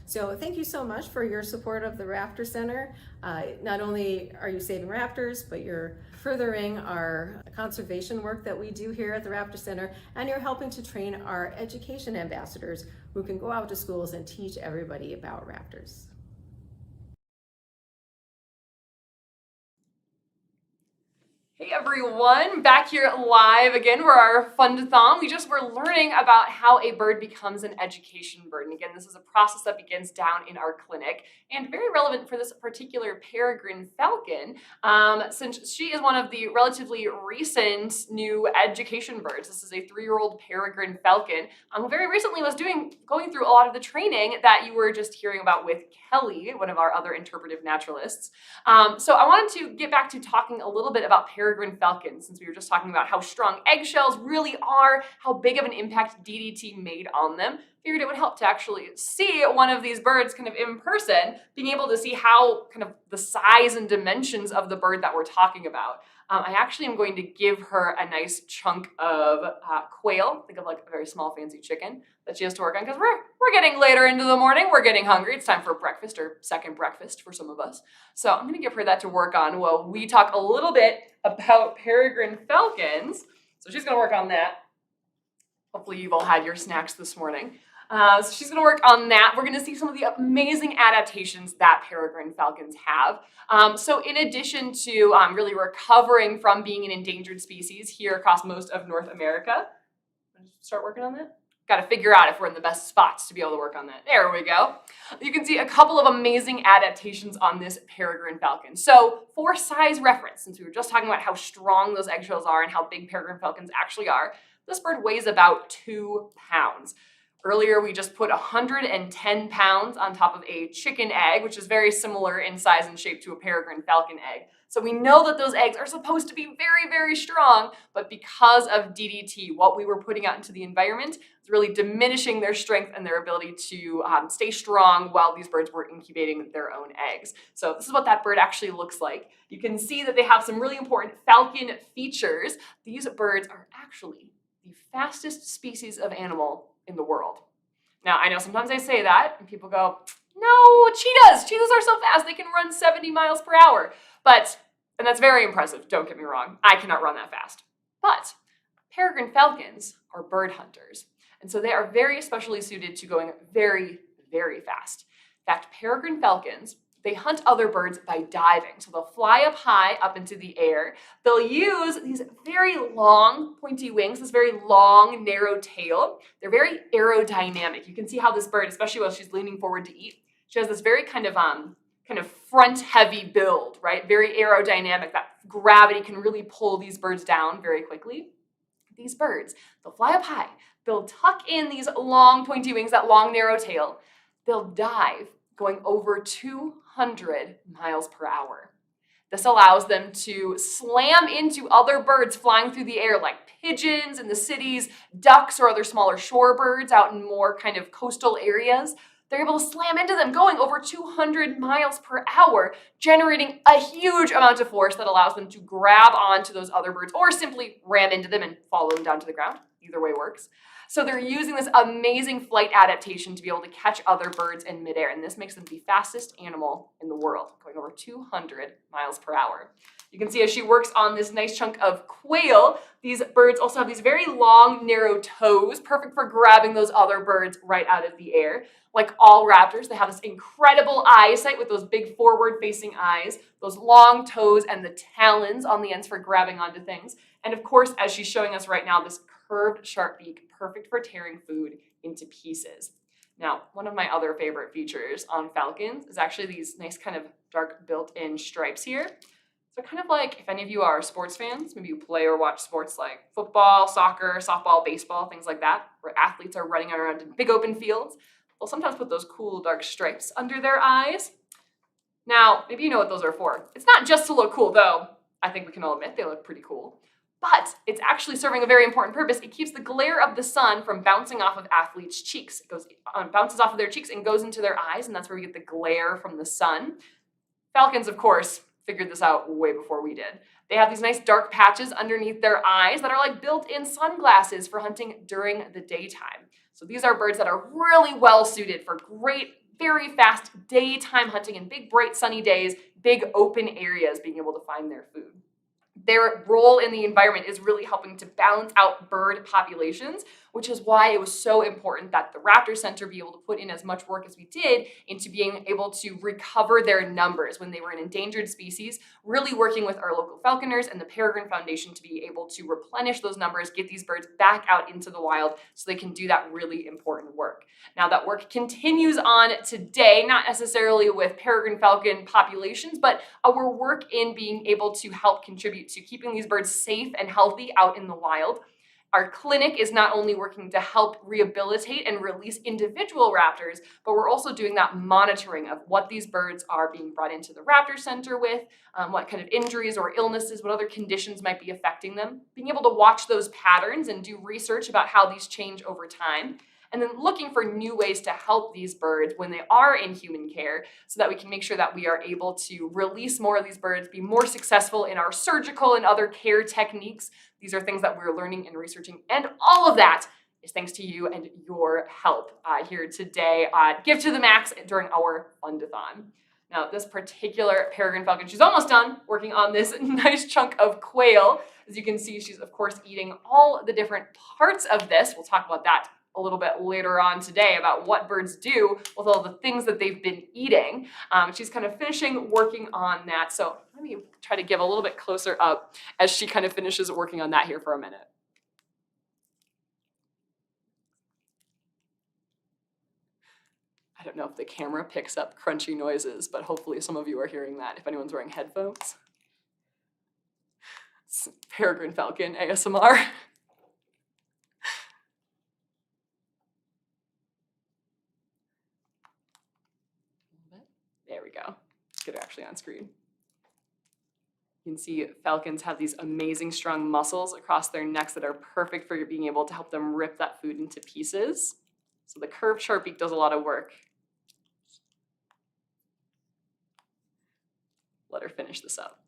So thank you so much for your support of the Raptor Center. Not only are you saving raptors, but you're furthering our conservation work that we do here at the Raptor Center, and you're helping to train our education ambassadors who can go out to schools and teach everybody about raptors. Hey everyone, back here live again for our fundathon. We just were learning about how a bird becomes an education bird. And again, this is a process that begins down in our clinic and very relevant for this particular peregrine falcon, since she is one of the relatively recent new education birds. This is a 3-year-old peregrine falcon who very recently was going through a lot of the training that you were just hearing about with Kelly, one of our other interpretive naturalists. So I wanted to get back to talking a little bit about peregrine falcons, since we were just talking about how strong eggshells really are, how big of an impact DDT made on them. Figured it would help to actually see one of these birds kind of in person, being able to see how kind of the size and dimensions of the bird that we're talking about. I actually am going to give her a nice chunk of quail, think of like a very small fancy chicken that she has to work on, because we're getting later into the morning, we're getting hungry, it's time for breakfast, or second breakfast for some of us. So I'm gonna give her that to work on while we talk a little bit about peregrine falcons. So she's gonna work on that. Hopefully you've all had your snacks this morning. So she's going to work on that. We're going to see some of the amazing adaptations that peregrine falcons have. So in addition to really recovering from being an endangered species here across most of North America, start working on that? Got to figure out if we're in the best spots to be able to work on that. There we go. You can see a couple of amazing adaptations on this peregrine falcon. So for size reference, since we were just talking about how strong those eggshells are and how big peregrine falcons actually are, this bird weighs about 2 pounds. Earlier, we just put 110 pounds on top of a chicken egg, which is very similar in size and shape to a peregrine falcon egg. So we know that those eggs are supposed to be very, very strong, but because of DDT, what we were putting out into the environment is really diminishing their strength and their ability to stay strong while these birds were incubating their own eggs. So this is what that bird actually looks like. You can see that they have some really important falcon features. These birds are actually the fastest species of animal in the world. Now, I know sometimes I say that and people go, no, cheetahs are so fast, they can run 70 miles per hour. And that's very impressive, don't get me wrong, I cannot run that fast. But peregrine falcons are bird hunters, and so they are very especially suited to going very, very fast. In fact, peregrine falcons, they hunt other birds by diving. So they'll fly up high, up into the air. They'll use these very long, pointy wings, this very long, narrow tail. They're very aerodynamic. You can see how this bird, especially while she's leaning forward to eat, she has this very kind of front-heavy build, right? Very aerodynamic. That gravity can really pull these birds down very quickly. These birds, they'll fly up high. They'll tuck in these long, pointy wings, that long, narrow tail. They'll dive, going over 200 miles per hour. This allows them to slam into other birds flying through the air, like pigeons in the cities, ducks or other smaller shorebirds out in more kind of coastal areas. They're able to slam into them going over 200 miles per hour, generating a huge amount of force that allows them to grab onto those other birds or simply ram into them and follow them down to the ground. Either way works. So they're using this amazing flight adaptation to be able to catch other birds in midair, and this makes them the fastest animal in the world, going over 200 miles per hour. You can see as she works on this nice chunk of quail, these birds also have these very long, narrow toes, perfect for grabbing those other birds right out of the air. Like all raptors, they have this incredible eyesight with those big forward-facing eyes, those long toes, and the talons on the ends for grabbing onto things. And of course, as she's showing us right now, this curved, sharp beak, perfect for tearing food into pieces. Now, one of my other favorite features on falcons is actually these nice kind of dark built-in stripes here. So kind of like if any of you are sports fans, maybe you play or watch sports like football, soccer, softball, baseball, things like that, where athletes are running around in big open fields. They'll sometimes put those cool dark stripes under their eyes. Now, maybe you know what those are for. It's not just to look cool, though. I think we can all admit they look pretty cool. But it's actually serving a very important purpose. It keeps the glare of the sun from bouncing off of athletes' cheeks. It bounces off of their cheeks and goes into their eyes, and that's where we get the glare from the sun. Falcons, of course, figured this out way before we did. They have these nice dark patches underneath their eyes that are like built-in sunglasses for hunting during the daytime. So these are birds that are really well suited for great, very fast daytime hunting in big, bright, sunny days, big open areas, being able to find their food. Their role in the environment is really helping to balance out bird populations, which is why it was so important that the Raptor Center be able to put in as much work as we did into being able to recover their numbers when they were an endangered species, really working with our local falconers and the Peregrine Foundation to be able to replenish those numbers, get these birds back out into the wild so they can do that really important work. Now that work continues on today, not necessarily with peregrine falcon populations, but our work in being able to help contribute to keeping these birds safe and healthy out in the wild. Our clinic is not only working to help rehabilitate and release individual raptors, but we're also doing that monitoring of what these birds are being brought into the Raptor Center with, what kind of injuries or illnesses, what other conditions might be affecting them, being able to watch those patterns and do research about how these change over time, and then looking for new ways to help these birds when they are in human care so that we can make sure that we are able to release more of these birds, be more successful in our surgical and other care techniques. These are things that we're learning and researching, and all of that is thanks to you and your help here today at Give to the Max during our fundathon. Now, this particular peregrine falcon, she's almost done working on this nice chunk of quail. As you can see, she's of course eating all the different parts of this. We'll talk about that a little bit later on today about what birds do with all the things that they've been eating. She's kind of finishing working on that. So let me try to give a little bit closer up as she kind of finishes working on that here for a minute. I don't know if the camera picks up crunchy noises, but hopefully some of you are hearing that if anyone's wearing headphones. It's peregrine falcon ASMR. There we go. Let's get it actually on screen. You can see falcons have these amazing strong muscles across their necks that are perfect for being able to help them rip that food into pieces. So the curved sharp beak does a lot of work. Let her finish this up.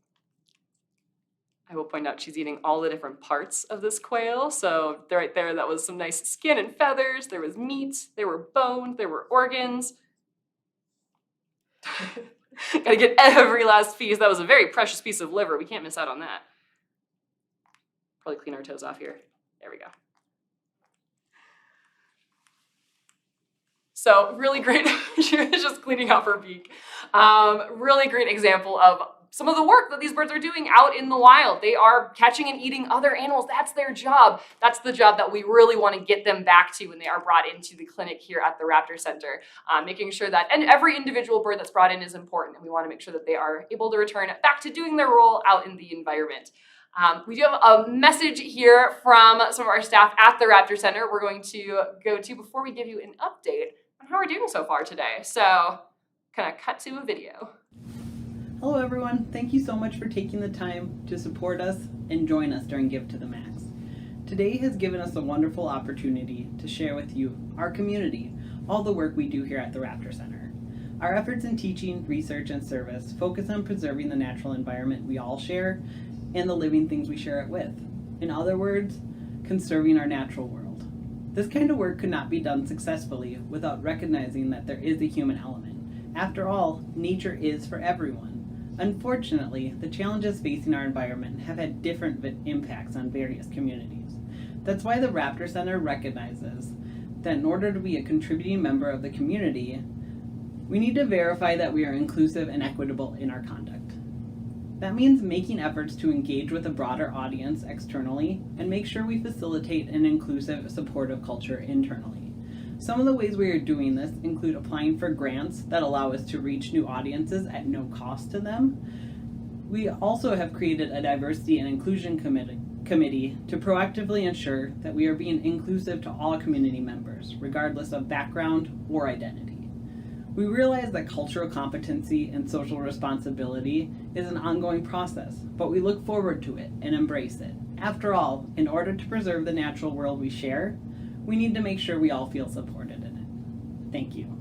I will point out she's eating all the different parts of this quail. So right there, that was some nice skin and feathers. There was meat, there were bones, there were organs. Gotta get every last piece. That was a very precious piece of liver. We can't miss out on that. Probably clean our toes off here. There we go. So really great. She was just cleaning off her beak. Really great example of some of the work that these birds are doing out in the wild. They are catching and eating other animals. That's their job. That's the job that we really want to get them back to when they are brought into the clinic here at the Raptor Center, making sure that, and every individual bird that's brought in is important, and we want to make sure that they are able to return back to doing their role out in the environment. We do have a message here from some of our staff at the Raptor Center we're going to go to before we give you an update on how we're doing so far today. So kind of cut to a video. Hello everyone, thank you so much for taking the time to support us and join us during Give to the Max. Today has given us a wonderful opportunity to share with you, our community, all the work we do here at the Raptor Center. Our efforts in teaching, research, and service focus on preserving the natural environment we all share and the living things we share it with. In other words, conserving our natural world. This kind of work could not be done successfully without recognizing that there is a human element. After all, nature is for everyone. Unfortunately, the challenges facing our environment have had different impacts on various communities. That's why the Raptor Center recognizes that in order to be a contributing member of the community, we need to verify that we are inclusive and equitable in our conduct. That means making efforts to engage with a broader audience externally and make sure we facilitate an inclusive, supportive culture internally. Some of the ways we are doing this include applying for grants that allow us to reach new audiences at no cost to them. We also have created a diversity and inclusion committee to proactively ensure that we are being inclusive to all community members, regardless of background or identity. We realize that cultural competency and social responsibility is an ongoing process, but we look forward to it and embrace it. After all, in order to preserve the natural world we share, we need to make sure we all feel supported in it. Thank you.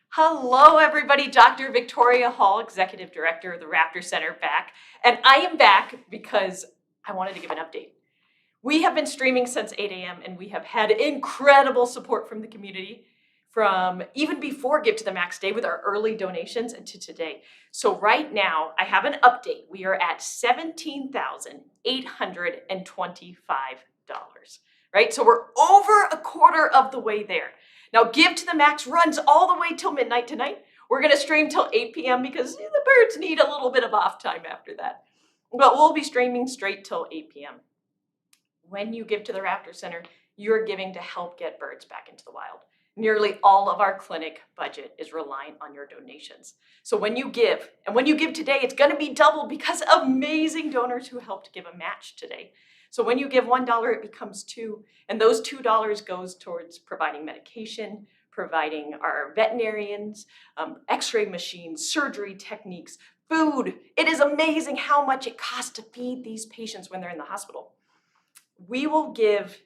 Hello, everybody. Dr. Victoria Hall, Executive Director of the Raptor Center, back. And I am back because I wanted to give an update. We have been streaming since 8 a.m. and we have had incredible support from the community from even before Give to the Max Day with our early donations and to today. So right now, I have an update. We are at $17,825, right? So we're over a quarter of the way there. Now, Give to the Max runs all the way till midnight tonight. We're going to stream till 8 p.m. because the birds need a little bit of off time after that. But we'll be streaming straight till 8 p.m. When you give to the Raptor Center, you're giving to help get birds back into the wild. Nearly all of our clinic budget is reliant on your donations. So when you give, and when you give today, it's going to be doubled because amazing donors who helped give a match today. So when you give $1, it becomes $2, and those $2 goes towards providing medication, providing our veterinarians, x-ray machines, surgery techniques, food. It is amazing how much it costs to feed these patients when they're in the hospital. We will give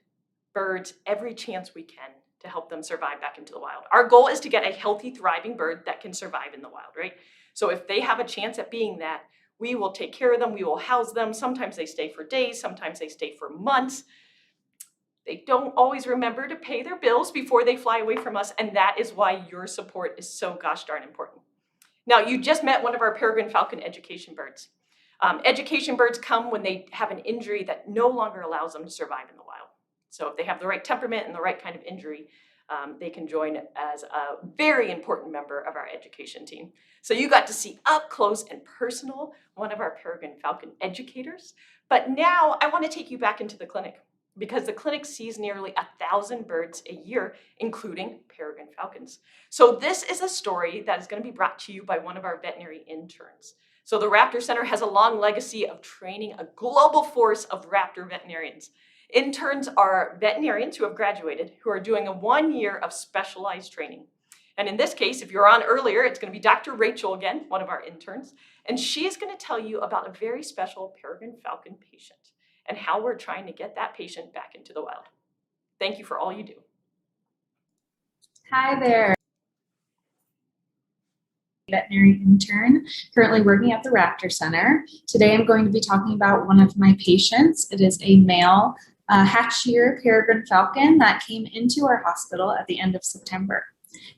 birds every chance we can to help them survive back into the wild. Our goal is to get a healthy, thriving bird that can survive in the wild, right? So if they have a chance at being that, we will take care of them, we will house them. Sometimes they stay for days, sometimes they stay for months. They don't always remember to pay their bills before they fly away from us, and that is why your support is so gosh darn important. Now, you just met one of our peregrine falcon education birds. Education birds come when they have an injury that no longer allows them to survive in the wild. So if they have the right temperament and the right kind of injury, they can join as a very important member of our education team. So you got to see up close and personal one of our peregrine falcon educators. But now I want to take you back into the clinic, because the clinic sees nearly 1,000 birds a year, including peregrine falcons. So this is a story that is going to be brought to you by one of our veterinary interns. So the Raptor Center has a long legacy of training a global force of raptor veterinarians. Interns are veterinarians who have graduated, who are doing a 1 year of specialized training. And in this case, if you're on earlier, it's going to be Dr. Rachel again, one of our interns, and she is going to tell you about a very special peregrine falcon patient and how we're trying to get that patient back into the wild. Thank you for all you do. Hi there. Veterinary intern currently working at the Raptor Center. Today I'm going to be talking about one of my patients. It is a male hatch-year peregrine falcon that came into our hospital at the end of September.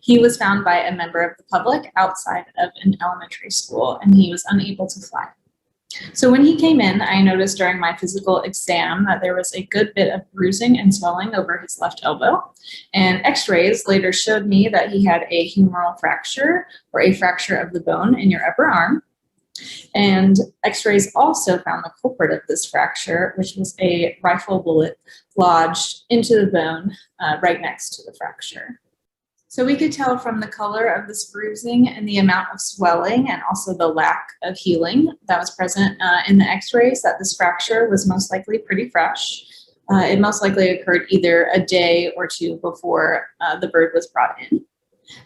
He was found by a member of the public outside of an elementary school, and he was unable to fly. So when he came in, I noticed during my physical exam that there was a good bit of bruising and swelling over his left elbow. And x-rays later showed me that he had a humeral fracture, or a fracture of the bone in your upper arm. And x-rays also found the culprit of this fracture, which was a rifle bullet lodged into the bone right next to the fracture. So we could tell from the color of this bruising and the amount of swelling and also the lack of healing that was present in the x-rays that this fracture was most likely pretty fresh. It most likely occurred either a day or two before the bird was brought in.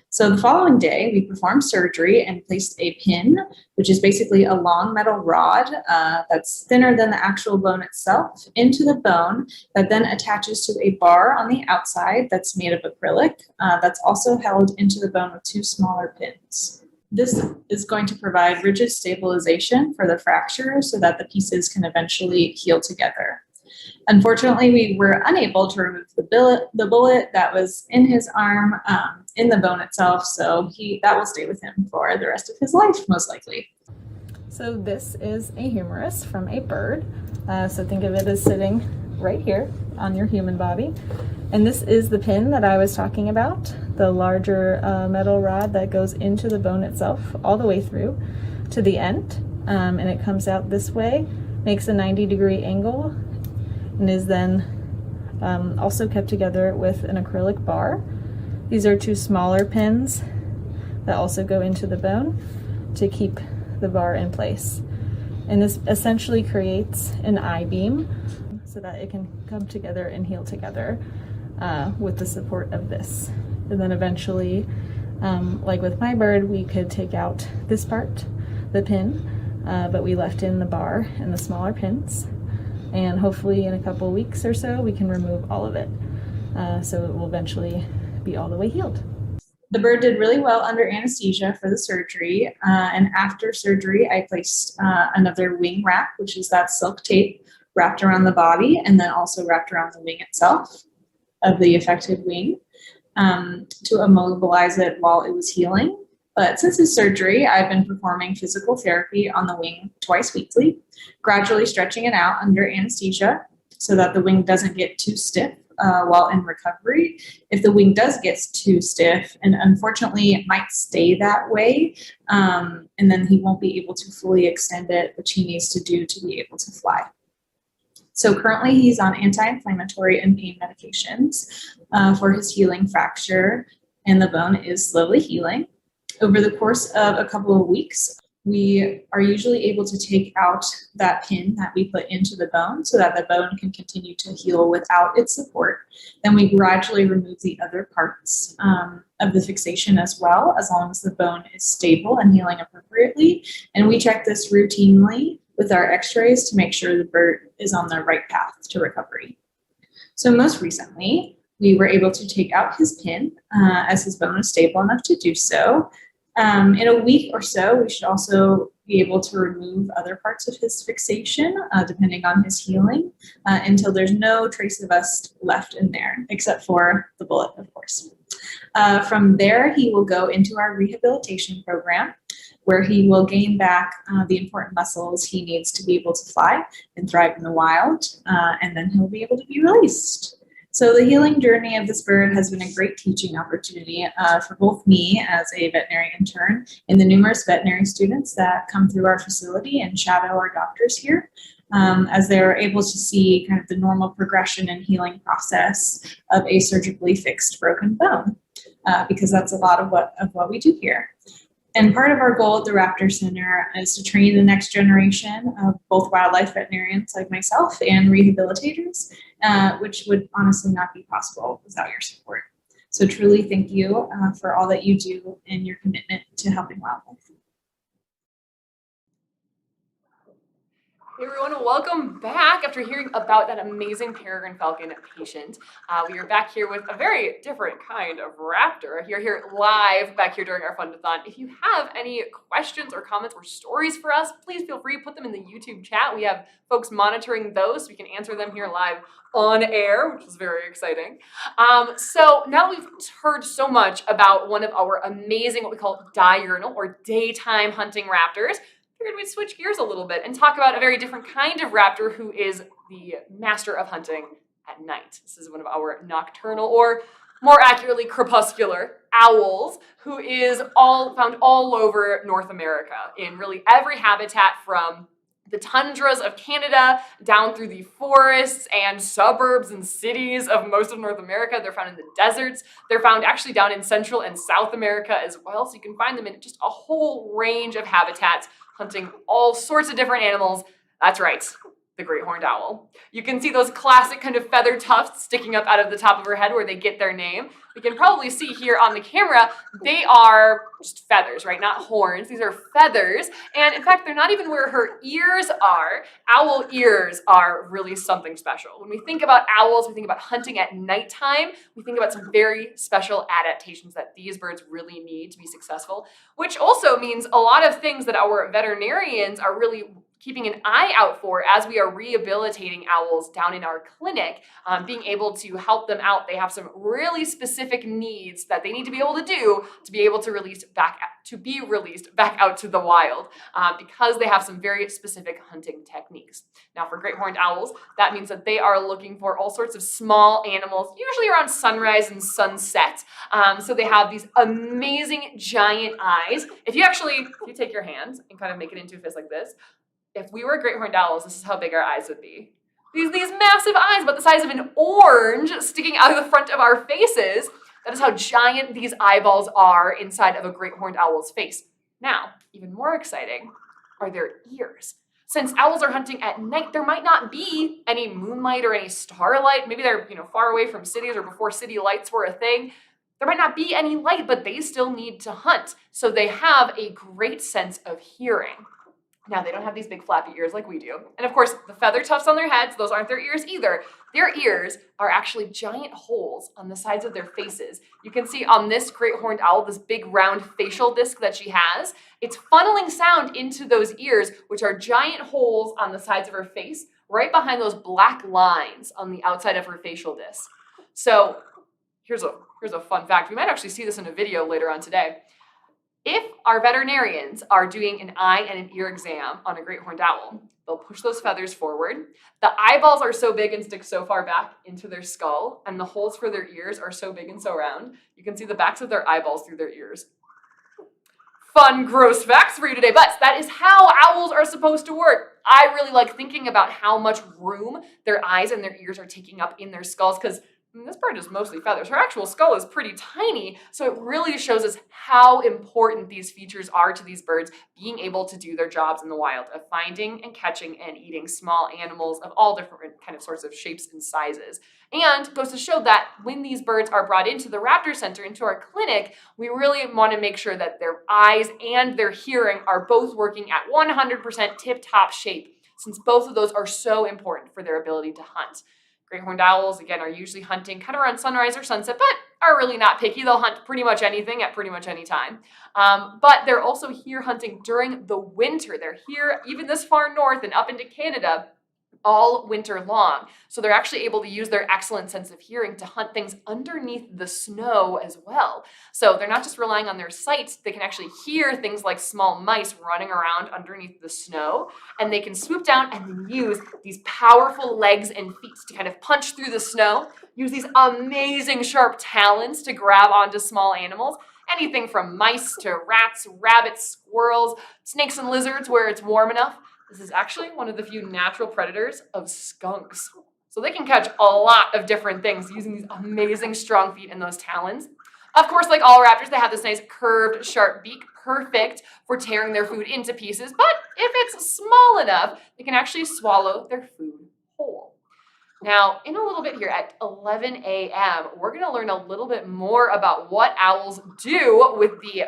So the following day, we performed surgery and placed a pin, which is basically a long metal rod that's thinner than the actual bone itself, into the bone that then attaches to a bar on the outside that's made of acrylic that's also held into the bone with two smaller pins. This is going to provide rigid stabilization for the fracture so that the pieces can eventually heal together. Unfortunately, we were unable to remove the bullet that was in his arm, in the bone itself, so that will stay with him for the rest of his life, most likely. So this is a humerus from a bird. So think of it as sitting right here on your human body. And this is the pin that I was talking about, the larger metal rod that goes into the bone itself all the way through to the end. And it comes out this way, makes a 90-degree angle, and is then also kept together with an acrylic bar. These are two smaller pins that also go into the bone to keep the bar in place. And this essentially creates an I-beam so that it can come together and heal together with the support of this. And then eventually, like with my bird, we could take out this part, the pin, but we left in the bar and the smaller pins. And hopefully in a couple weeks or so, we can remove all of it. So it will eventually be all the way healed. The bird did really well under anesthesia for the surgery. And after surgery, I placed another wing wrap, which is that silk tape wrapped around the body and then also wrapped around the wing itself of the affected wing to immobilize it while it was healing. But since his surgery, I've been performing physical therapy on the wing twice weekly, gradually stretching it out under anesthesia so that the wing doesn't get too stiff while in recovery. If the wing does get too stiff, and unfortunately it might stay that way, and then he won't be able to fully extend it, which he needs to do to be able to fly. So currently he's on anti-inflammatory and pain medications for his healing fracture, and the bone is slowly healing. Over the course of a couple of weeks, we are usually able to take out that pin that we put into the bone so that the bone can continue to heal without its support. Then we gradually remove the other parts of the fixation as well, as long as the bone is stable and healing appropriately. And we check this routinely with our x-rays to make sure the bird is on the right path to recovery. So most recently, we were able to take out his pin as his bone is stable enough to do so. In a week or so, we should also be able to remove other parts of his fixation, depending on his healing, until there's no trace of us left in there, except for the bullet, of course. From there, he will go into our rehabilitation program, where he will gain back the important muscles he needs to be able to fly and thrive in the wild, and then he'll be able to be released. So the healing journey of this bird has been a great teaching opportunity for both me as a veterinary intern and the numerous veterinary students that come through our facility and shadow our doctors here, as they're able to see kind of the normal progression and healing process of a surgically fixed broken bone, because that's a lot of what we do here. And part of our goal at the Raptor Center is to train the next generation of both wildlife veterinarians like myself and rehabilitators, which would honestly not be possible without your support. So truly thank you for all that you do and your commitment to helping wildlife. Hey everyone, welcome back after hearing about that amazing peregrine falcon patient. We are back here with a very different kind of raptor. You're here live back here during our fundathon. If you have any questions or comments or stories for us, please feel free to put them in the YouTube chat. We have folks monitoring those so we can answer them here live on air, which is very exciting. So now that we've heard so much about one of our amazing, what we call diurnal or daytime hunting raptors, we'd switch gears a little bit and talk about a very different kind of raptor who is the master of hunting at night. This is one of our nocturnal, or more accurately crepuscular, owls, who is found all over North America in really every habitat from the tundras of Canada down through the forests and suburbs and cities of most of North America. They're found in the deserts. They're found actually down in Central and South America as well. So you can find them in just a whole range of habitats, hunting all sorts of different animals. That's right, the great horned owl. You can see those classic kind of feather tufts sticking up out of the top of her head where they get their name. We can probably see here on the camera, they are just feathers, right? Not horns. These are feathers. And in fact, they're not even where her ears are. Owl ears are really something special. When we think about owls, we think about hunting at nighttime. We think about some very special adaptations that these birds really need to be successful, which also means a lot of things that our veterinarians are really keeping an eye out for as we are rehabilitating owls down in our clinic, being able to help them out. They have some really specific needs that they need to be able to do to be able to be released back out to the wild, because they have some very specific hunting techniques. Now, for great horned owls, that means that they are looking for all sorts of small animals, usually around sunrise and sunset. So they have these amazing giant eyes. If you take your hands and kind of make it into a fist like this, if we were great horned owls, this is how big our eyes would be. These massive eyes, about the size of an orange, sticking out of the front of our faces. That is how giant these eyeballs are inside of a great horned owl's face. Now, even more exciting are their ears. Since owls are hunting at night, there might not be any moonlight or any starlight. Maybe they're far away from cities or before city lights were a thing. There might not be any light, but they still need to hunt. So they have a great sense of hearing. Now, they don't have these big flappy ears like we do. And of course, the feather tufts on their heads, those aren't their ears either. Their ears are actually giant holes on the sides of their faces. You can see on this great horned owl, this big round facial disc that she has, it's funneling sound into those ears, which are giant holes on the sides of her face, right behind those black lines on the outside of her facial disc. So here's a fun fact. We might actually see this in a video later on today. If our veterinarians are doing an eye and an ear exam on a great horned owl, they'll push those feathers forward. The eyeballs are so big and stick so far back into their skull, and the holes for their ears are so big and so round, you can see the backs of their eyeballs through their ears. Fun, gross facts for you today, but that is how owls are supposed to work. I really like thinking about how much room their eyes and their ears are taking up in their skulls, because this bird is mostly feathers. Her actual skull is pretty tiny, so it really shows us how important these features are to these birds being able to do their jobs in the wild of finding and catching and eating small animals of all different kind of sorts of shapes and sizes. And goes to show that when these birds are brought into the Raptor Center, into our clinic, we really want to make sure that their eyes and their hearing are both working at 100% tip-top shape, since both of those are so important for their ability to hunt. Great horned owls, again, are usually hunting kind of around sunrise or sunset, but are really not picky. They'll hunt pretty much anything at pretty much any time. But they're also here hunting during the winter. They're here even this far north and up into Canada all winter long. So they're actually able to use their excellent sense of hearing to hunt things underneath the snow as well. So they're not just relying on their sight, they can actually hear things like small mice running around underneath the snow, and they can swoop down and then use these powerful legs and feet to kind of punch through the snow, use these amazing sharp talons to grab onto small animals, anything from mice to rats, rabbits, squirrels, snakes and lizards where it's warm enough. This is actually one of the few natural predators of skunks. So they can catch a lot of different things using these amazing strong feet and those talons. Of course, like all raptors, they have this nice curved, sharp beak, perfect for tearing their food into pieces. But if it's small enough, they can actually swallow their food whole. Now, in a little bit here at 11 a.m., we're going to learn a little bit more about what owls do with the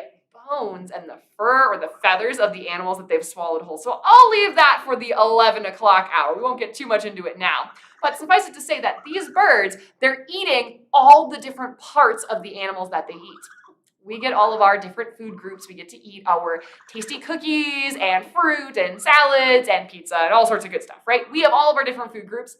bones and the fur or the feathers of the animals that they've swallowed whole. So I'll leave that for the 11 o'clock hour. We won't get too much into it now. But suffice it to say that these birds, they're eating all the different parts of the animals that they eat. We get all of our different food groups. We get to eat our tasty cookies and fruit and salads and pizza and all sorts of good stuff, right? We have all of our different food groups.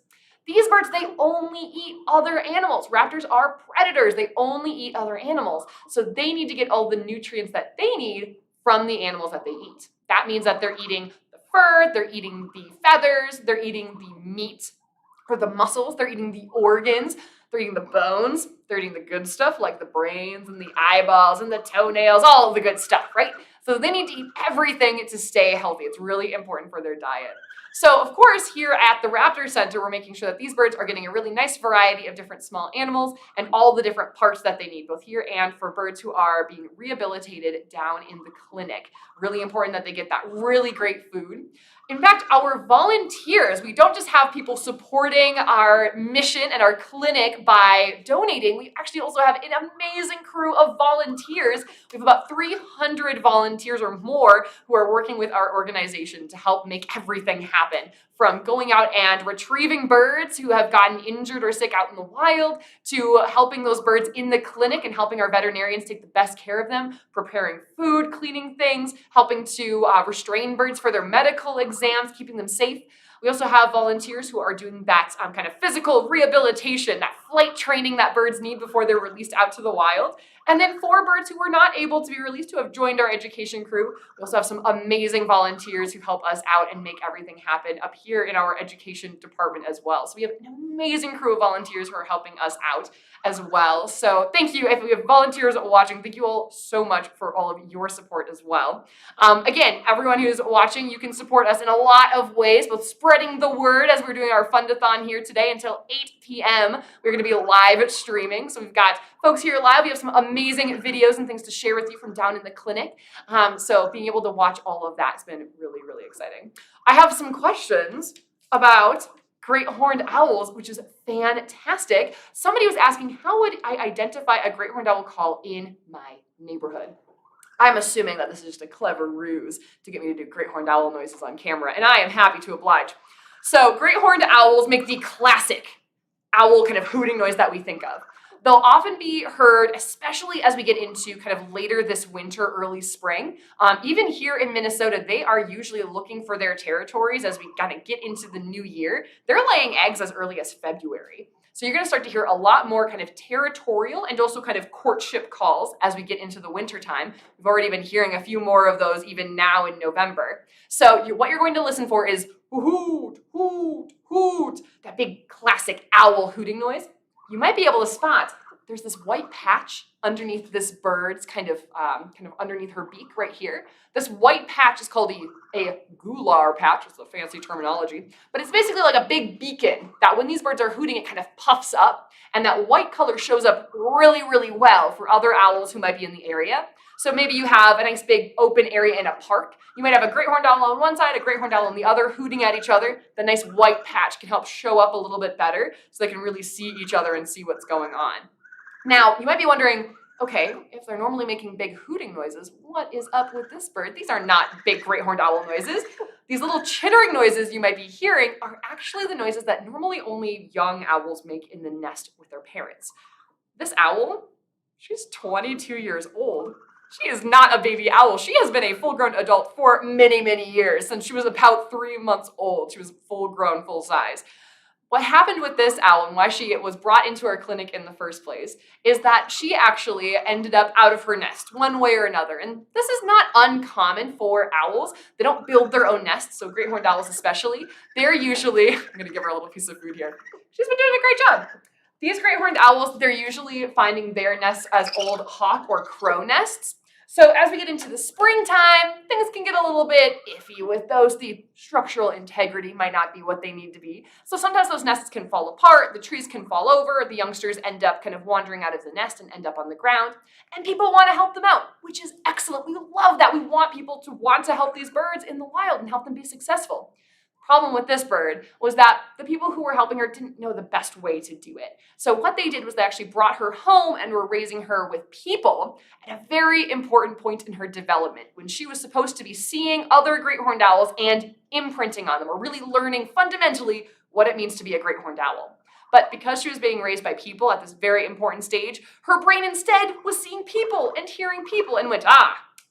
These birds, they only eat other animals. Raptors are predators. They only eat other animals. So they need to get all the nutrients that they need from the animals that they eat. That means that they're eating the fur, they're eating the feathers, they're eating the meat or the muscles, they're eating the organs, they're eating the bones, they're eating the good stuff like the brains and the eyeballs and the toenails, all of the good stuff, right? So they need to eat everything to stay healthy. It's really important for their diet. So, of course, here at the Raptor Center, we're making sure that these birds are getting a really nice variety of different small animals and all the different parts that they need, both here and for birds who are being rehabilitated down in the clinic. Really important that they get that really great food. In fact, our volunteers, we don't just have people supporting our mission and our clinic by donating, we actually also have an amazing crew of volunteers. We have about 300 volunteers or more who are working with our organization to help make everything happen. From going out and retrieving birds who have gotten injured or sick out in the wild, to helping those birds in the clinic and helping our veterinarians take the best care of them, preparing food, cleaning things, helping to restrain birds for their medical exams, keeping them safe. We also have volunteers who are doing that kind of physical rehabilitation, that flight training that birds need before they're released out to the wild. And then for birds who were not able to be released, who have joined our education crew, we also have some amazing volunteers who help us out and make everything happen up here in our education department as well. So we have an amazing crew of volunteers who are helping us out as well. So thank you. If we have volunteers watching, thank you all so much for all of your support as well. Again, everyone who's watching, you can support us in a lot of ways, both spreading the word as we're doing our fundathon here today until 8 p.m. We're going to be live streaming. So we've got folks here live. We have some amazing videos and things to share with you from down in the clinic. So being able to watch all of that has been really, really exciting. I have some questions about great horned owls, which is fantastic. Somebody was asking, how would I identify a great horned owl call in my neighborhood? I'm assuming that this is just a clever ruse to get me to do great horned owl noises on camera, and I am happy to oblige. So great horned owls make the classic owl kind of hooting noise that we think of. They'll often be heard, especially as we get into kind of later this winter, early spring. Even here in Minnesota, they are usually looking for their territories as we kind of get into the new year. They're laying eggs as early as February. So you're going to start to hear a lot more kind of territorial and also kind of courtship calls as we get into the winter time. We've already been hearing a few more of those even now in November. So what you're going to listen for is hoot, hoot, hoot, that big classic owl hooting noise. You might be able to spot there's this white patch underneath this bird's kind of underneath her beak right here. This white patch is called a gular patch. It's a fancy terminology, but it's basically like a big beacon that when these birds are hooting, it kind of puffs up, and that white color shows up really, really well for other owls who might be in the area. So maybe you have a nice big open area in a park. You might have a great horned owl on one side, a great horned owl on the other, hooting at each other. The nice white patch can help show up a little bit better so they can really see each other and see what's going on. Now, you might be wondering, okay, if they're normally making big hooting noises, what is up with this bird? These are not big great horned owl noises. These little chittering noises you might be hearing are actually the noises that normally only young owls make in the nest with their parents. This owl, she's 22 years old. She is not a baby owl. She has been a full-grown adult for many, many years. Since she was about 3 months old, she was full-grown, full size. What happened with this owl and why she was brought into our clinic in the first place is that she actually ended up out of her nest one way or another. And this is not uncommon for owls. They don't build their own nests, so great horned owls especially. They're usually, I'm gonna give her a little piece of food here. She's been doing a great job. These great horned owls, they're usually finding their nests as old hawk or crow nests. So as we get into the springtime, things can get a little bit iffy with those. The structural integrity might not be what they need to be. So sometimes those nests can fall apart, the trees can fall over, the youngsters end up kind of wandering out of the nest and end up on the ground. And people want to help them out, which is excellent. We love that. We want people to want to help these birds in the wild and help them be successful. Problem with this bird was that the people who were helping her didn't know the best way to do it. So what they did was they actually brought her home and were raising her with people at a very important point in her development when she was supposed to be seeing other great horned owls and imprinting on them, or really learning fundamentally what it means to be a great horned owl. But because she was being raised by people at this very important stage, her brain instead was seeing people and hearing people and went,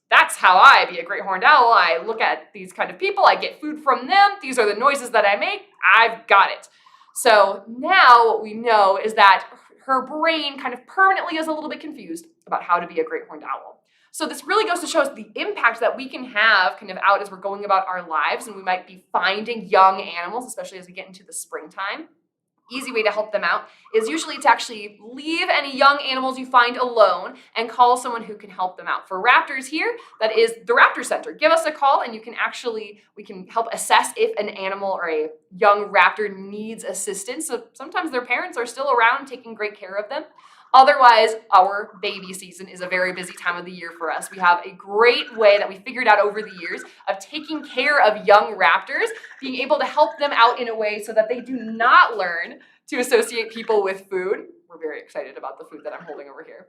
that's how I be a great horned owl. I look at these kind of people, I get food from them, these are the noises that I make, I've got it. So now what we know is that her brain kind of permanently is a little bit confused about how to be a great horned owl. So this really goes to show us the impact that we can have kind of out as we're going about our lives, and we might be finding young animals, especially as we get into the springtime. Easy way to help them out is usually to actually leave any young animals you find alone and call someone who can help them out. For raptors here, that is the Raptor Center. Give us a call and we can help assess if an animal or a young raptor needs assistance. So sometimes their parents are still around taking great care of them. Otherwise, our baby season is a very busy time of the year for us. We have a great way that we figured out over the years of taking care of young raptors, being able to help them out in a way so that they do not learn to associate people with food. We're very excited about the food that I'm holding over here.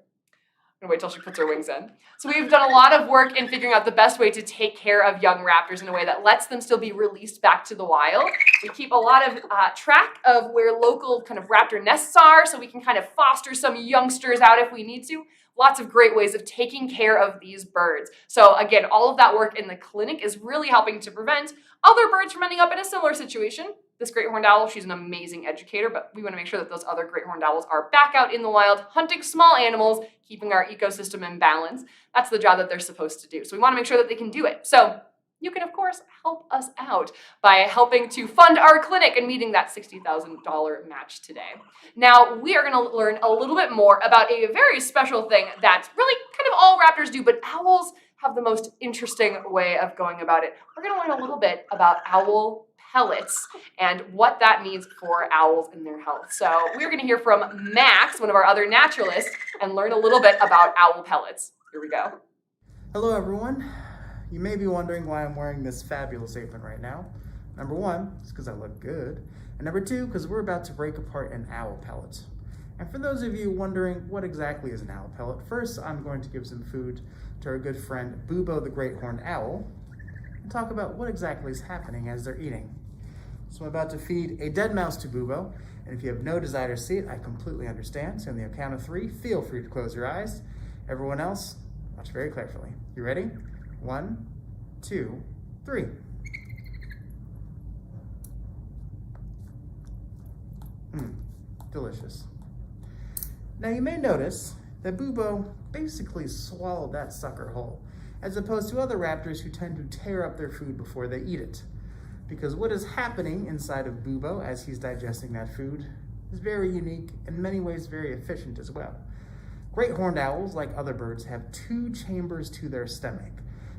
I'm gonna wait till she puts her wings in. So we've done a lot of work in figuring out the best way to take care of young raptors in a way that lets them still be released back to the wild. We keep a lot of track of where local kind of raptor nests are, so we can kind of foster some youngsters out if we need to. Lots of great ways of taking care of these birds. So again, all of that work in the clinic is really helping to prevent other birds from ending up in a similar situation. This great horned owl, she's an amazing educator, but we want to make sure that those other great horned owls are back out in the wild, hunting small animals, keeping our ecosystem in balance. That's the job that they're supposed to do. So we want to make sure that they can do it. So you can, of course, help us out by helping to fund our clinic and meeting that $60,000 match today. Now, we are going to learn a little bit more about a very special thing that really kind of all raptors do, but owls have the most interesting way of going about it. We're going to learn a little bit about owl pellets and what that means for owls and their health. So we're going to hear from Max, one of our other naturalists, and learn a little bit about owl pellets. Here we go. Hello everyone. You may be wondering why I'm wearing this fabulous apron right now. Number one, it's because I look good. And number two, because we're about to break apart an owl pellet. And for those of you wondering what exactly is an owl pellet, first I'm going to give some food to our good friend Bubo the Great Horned Owl and talk about what exactly is happening as they're eating. So I'm about to feed a dead mouse to Bubo, and if you have no desire to see it, I completely understand. So on the count of 3, feel free to close your eyes. Everyone else, watch very carefully. You ready? 1, 2, 3. Delicious. Now you may notice that Bubo basically swallowed that sucker whole, as opposed to other raptors who tend to tear up their food before they eat it. Because what is happening inside of Bubo as he's digesting that food is very unique, in many ways very efficient as well. Great horned owls, like other birds, have 2 chambers to their stomach.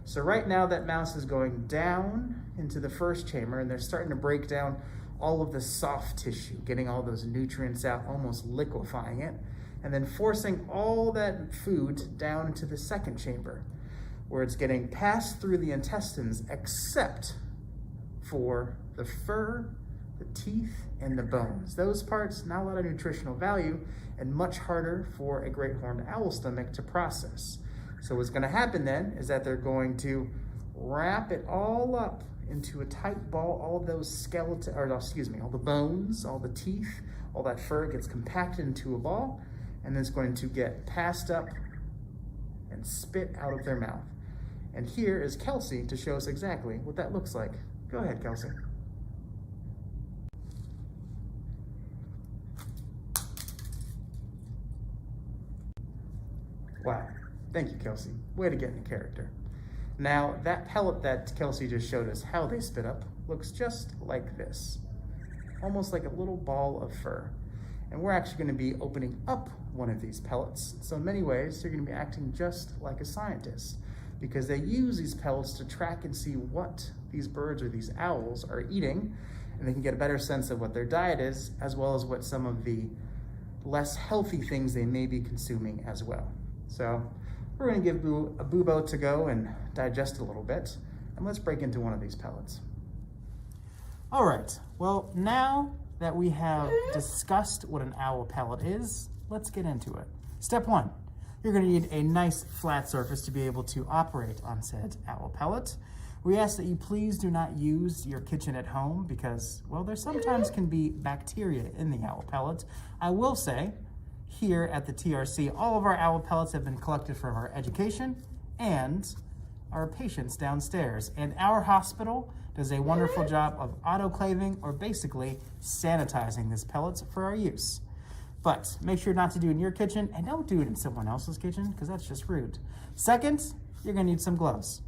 So right now that mouse is going down into the first chamber and they're starting to break down all of the soft tissue, getting all those nutrients out, almost liquefying it, and then forcing all that food down into the second chamber, where it's getting passed through the intestines, except for the fur, the teeth, and the bones. Those parts, not a lot of nutritional value, and much harder for a great horned owl stomach to process. So what's gonna happen then is that they're going to wrap it all up into a tight ball, all those all the bones, all the teeth, all that fur gets compacted into a ball, and then it's going to get passed up and spit out of their mouth. And here is Kelsey to show us exactly what that looks like. Go ahead, Kelsey. Wow, thank you, Kelsey. Way to get in character. Now, that pellet that Kelsey just showed us how they spit up looks just like this. Almost like a little ball of fur. And we're actually going to be opening up one of these pellets. So in many ways, you're going to be acting just like a scientist, because they use these pellets to track and see what these birds or these owls are eating, and they can get a better sense of what their diet is, as well as what some of the less healthy things they may be consuming as well. So we're going to give a bubo to go and digest a little bit, and let's break into one of these pellets. All right, well, now that we have discussed what an owl pellet is, let's get into it. Step one, you're going to need a nice flat surface to be able to operate on said owl pellet. We ask that you please do not use your kitchen at home because, well, there sometimes can be bacteria in the owl pellet. I will say, here at the TRC, all of our owl pellets have been collected from our education and our patients downstairs. And our hospital does a wonderful job of autoclaving, or basically sanitizing these pellets for our use. But make sure not to do it in your kitchen, and don't do it in someone else's kitchen, because that's just rude. Second, you're gonna need some gloves.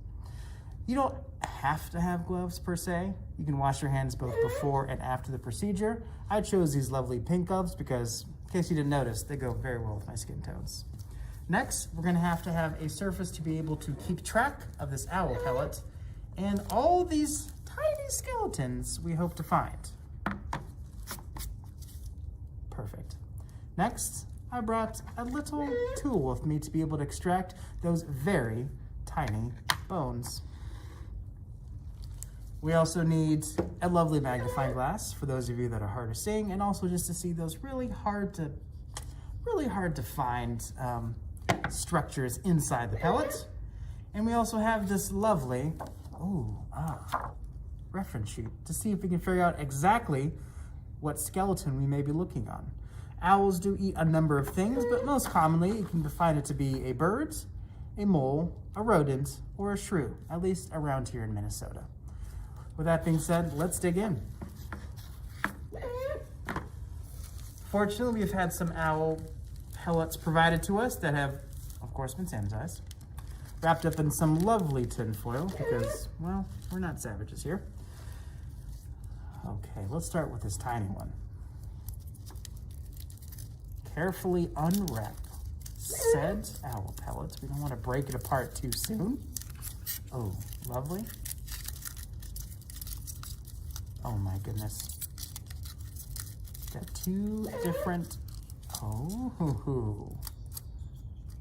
You don't have to have gloves per se. You can wash your hands both before and after the procedure. I chose these lovely pink gloves because, in case you didn't notice, they go very well with my skin tones. Next, we're gonna have to have a surface to be able to keep track of this owl pellet and all these tiny skeletons we hope to find. Perfect. Next, I brought a little tool with me to be able to extract those very tiny bones. We also need a lovely magnifying glass for those of you that are hard of seeing, and also just to see those really hard to find structures inside the pellet. And we also have this lovely reference sheet to see if we can figure out exactly what skeleton we may be looking on. Owls do eat a number of things, but most commonly you can define it to be a bird, a mole, a rodent, or a shrew, at least around here in Minnesota. With that being said, let's dig in. Fortunately, we've had some owl pellets provided to us that have, of course, been sanitized, wrapped up in some lovely tin foil because, well, we're not savages here. Okay, let's start with this tiny one. Carefully unwrap said owl pellet. We don't want to break it apart too soon. Oh, lovely. Oh my goodness. Got two different,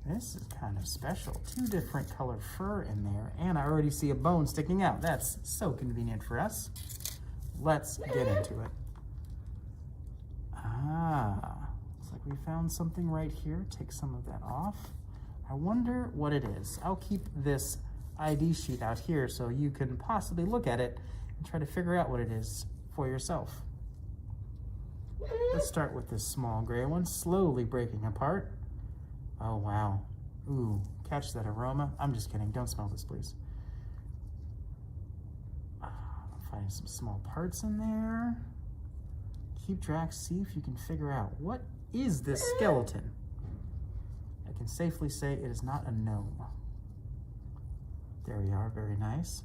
this is kind of special. Two different color fur in there, and I already see a bone sticking out. That's so convenient for us. Let's get into it. Looks like we found something right here. Take some of that off. I wonder what it is. I'll keep this ID sheet out here so you can possibly look at it and try to figure out what it is for yourself. Let's start with this small gray one, slowly breaking apart. Oh, wow. Ooh, catch that aroma. I'm just kidding. Don't smell this, please. Find some small parts in there. Keep track, see if you can figure out what is this skeleton. I can safely say it is not a gnome. There we are, very nice.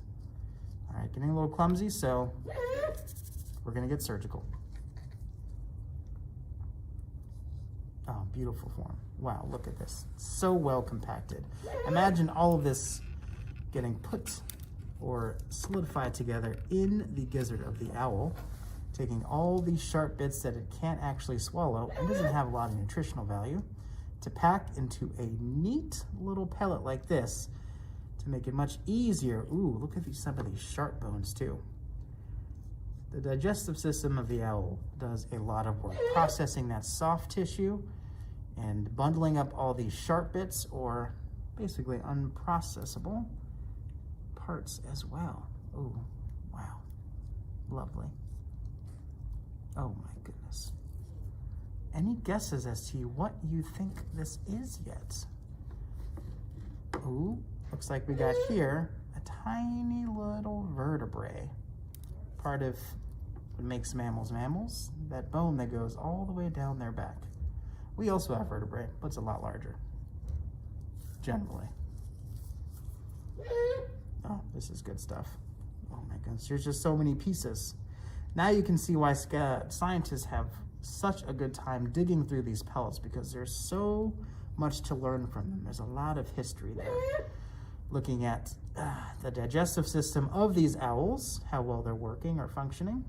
All right, getting a little clumsy, so we're gonna get surgical. Oh, beautiful form. Wow, look at this. So well compacted. Imagine all of this getting put or solidified together in the gizzard of the owl, taking all these sharp bits that it can't actually swallow and doesn't have a lot of nutritional value, to pack into a neat little pellet like this to make it much easier. Ooh, look at some of these sharp bones too. The digestive system of the owl does a lot of work, processing that soft tissue and bundling up all these sharp bits, or basically unprocessable parts as well. Oh, wow, lovely. Oh my goodness. Any guesses as to what you think this is yet? Ooh, looks like we got here a tiny little vertebrae. Part of what makes mammals mammals, that bone that goes all the way down their back. We also have vertebrae, but it's a lot larger, generally. Oh, this is good stuff. Oh my goodness, there's just so many pieces. Now you can see why scientists have such a good time digging through these pellets, because there's so much to learn from them. There's a lot of history there. Looking at the digestive system of these owls, how well they're working or functioning.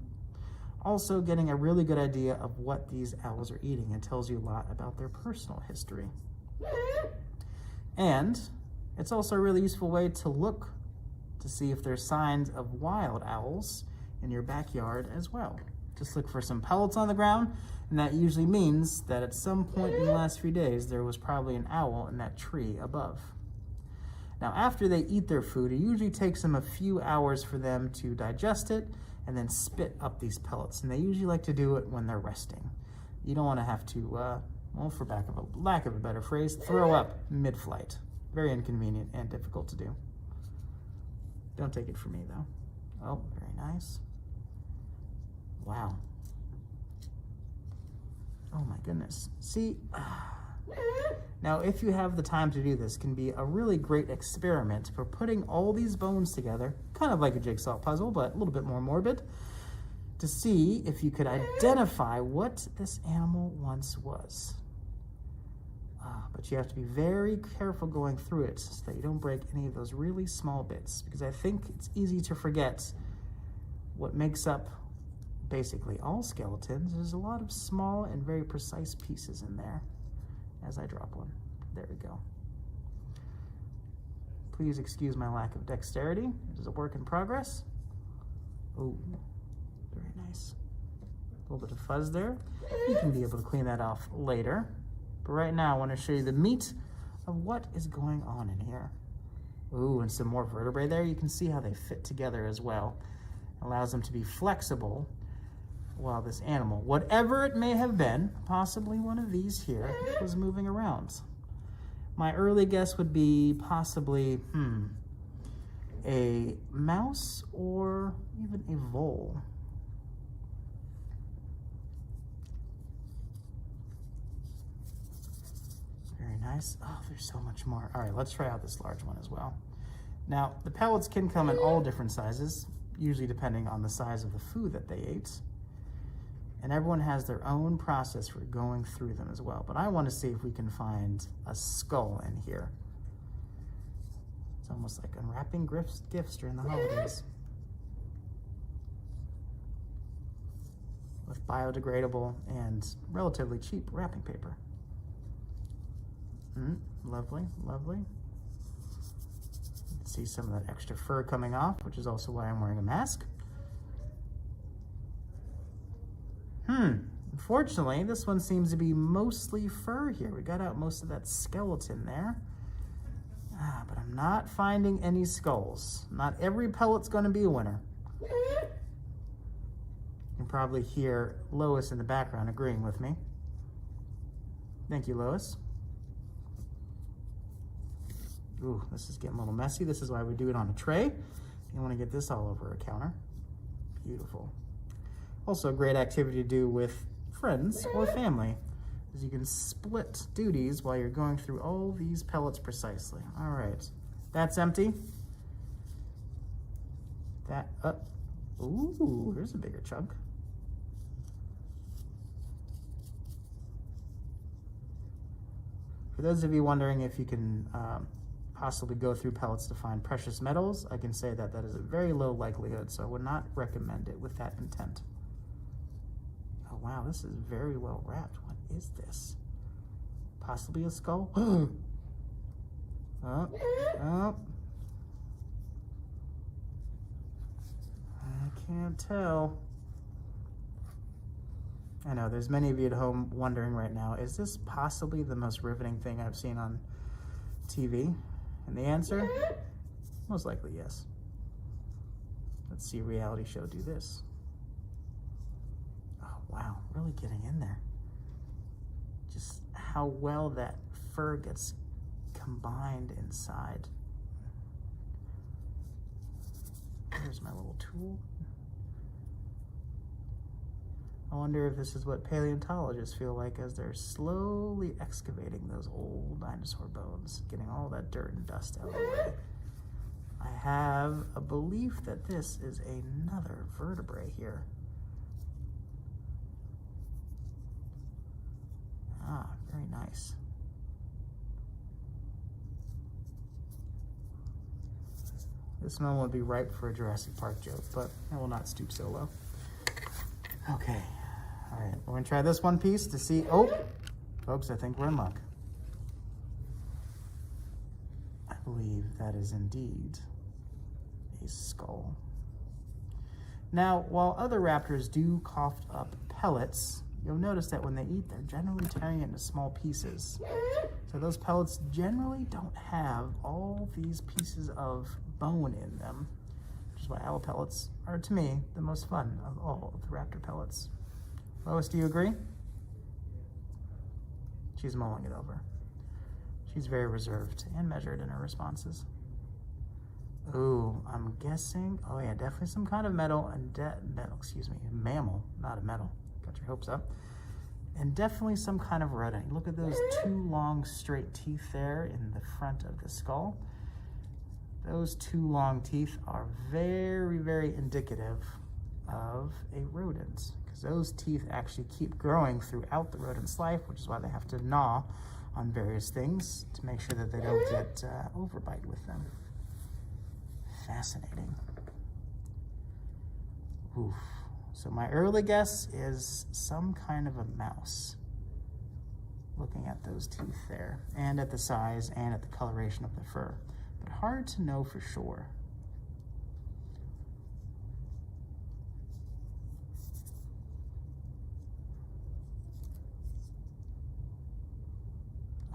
Also getting a really good idea of what these owls are eating. It tells you a lot about their personal history. And it's also a really useful way to look to see if there's signs of wild owls in your backyard as well. Just look for some pellets on the ground, and that usually means that at some point in the last few days there was probably an owl in that tree above. Now after they eat their food, it usually takes them a few hours for them to digest it and then spit up these pellets, and they usually like to do it when they're resting. You don't want to have to, well, for lack of a better phrase, throw up mid-flight. Very inconvenient and difficult to do. Don't take it from me though. Oh, very nice. Wow. Oh my goodness. See, now if you have the time to do this, can be a really great experiment for putting all these bones together, kind of like a jigsaw puzzle, but a little bit more morbid, to see if you could identify what this animal once was. But you have to be very careful going through it so that you don't break any of those really small bits, because I think it's easy to forget what makes up basically all skeletons. There's a lot of small and very precise pieces in there. As I drop one, there we go. Please excuse my lack of dexterity. It is a work in progress. Oh, very nice. A little bit of fuzz there. You can be able to clean that off later. But right now I want to show you the meat of what is going on in here. Ooh, and some more vertebrae there. You can see how they fit together as well. Allows them to be flexible while this animal, whatever it may have been, possibly one of these here, was moving around. My early guess would be possibly, a mouse or even a vole. Very nice. Oh, there's so much more. All right, let's try out this large one as well. Now, the pellets can come in all different sizes, usually depending on the size of the food that they ate. And everyone has their own process for going through them as well. But I want to see if we can find a skull in here. It's almost like unwrapping gifts during the holidays. With biodegradable and relatively cheap wrapping paper. Lovely, lovely. See some of that extra fur coming off, which is also why I'm wearing a mask. Unfortunately, this one seems to be mostly fur here. We got out most of that skeleton there. But I'm not finding any skulls. Not every pellet's going to be a winner. You can probably hear Lois in the background agreeing with me. Thank you, Lois. Ooh, this is getting a little messy. This is why we do it on a tray. You don't want to get this all over a counter. Beautiful. Also a great activity to do with friends or family, as you can split duties while you're going through all these pellets precisely. All right, that's empty. That up. Ooh, here's a bigger chunk. For those of you wondering if you can possibly go through pellets to find precious metals, I can say that that is a very low likelihood, so I would not recommend it with that intent. Oh wow, this is very well wrapped. What is this? Possibly a skull? Oh. I can't tell. I know there's many of you at home wondering right now, is this possibly the most riveting thing I've seen on TV? And the answer, most likely yes. Let's see a reality show do this. Oh wow, really getting in there. Just how well that fur gets combined inside. Here's my little tool. I wonder if this is what paleontologists feel like as they're slowly excavating those old dinosaur bones, getting all that dirt and dust out of the way. I have a belief that this is another vertebrae here. Ah, very nice. This one would be ripe for a Jurassic Park joke, but I will not stoop so low. Okay, all right, we're gonna try this one piece to see, oh, folks, I think we're in luck. I believe that is indeed a skull. Now, while other raptors do cough up pellets, you'll notice that when they eat, they're generally tearing it into small pieces. So those pellets generally don't have all these pieces of bone in them, which is why owl pellets are, to me, the most fun of all of the raptor pellets. Lois, do you agree? She's mulling it over. She's very reserved and measured in her responses. Ooh, I'm guessing, oh yeah, definitely some kind of metal, and mammal, not a metal. Got your hopes up. And definitely some kind of rodent. Look at those two long straight teeth there in the front of the skull. Those two long teeth are very, very indicative of a rodent, because those teeth actually keep growing throughout the rodent's life, which is why they have to gnaw on various things to make sure that they don't get overbite with them. Fascinating. Oof. So my early guess is some kind of a mouse, looking at those teeth there, and at the size and at the coloration of the fur. But hard to know for sure.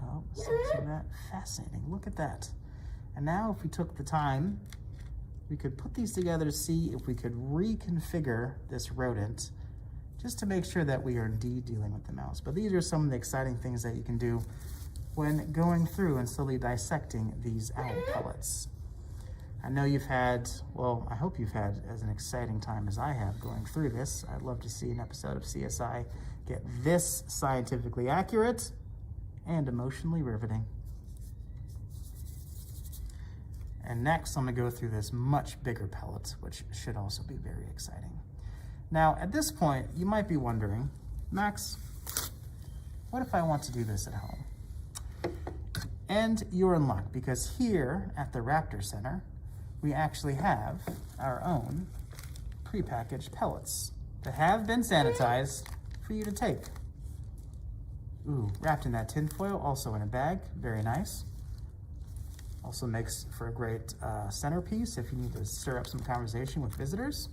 Oh, something that fascinating. Look at that. And now if we took the time, we could put these together to see if we could reconfigure this rodent just to make sure that we are indeed dealing with the mouse. But these are some of the exciting things that you can do when going through and slowly dissecting these owl pellets. I know you've had, well, I hope you've had as an exciting time as I have going through this. I'd love to see an episode of CSI get this scientifically accurate and emotionally riveting. And next, I'm gonna go through this much bigger pellet, which should also be very exciting. Now, at this point, you might be wondering, Max, what if I want to do this at home? And you're in luck, because here at the Raptor Center, we actually have our own prepackaged pellets that have been sanitized for you to take. Ooh, wrapped in that tin foil, also in a bag, very nice. Also makes for a great centerpiece if you need to stir up some conversation with visitors.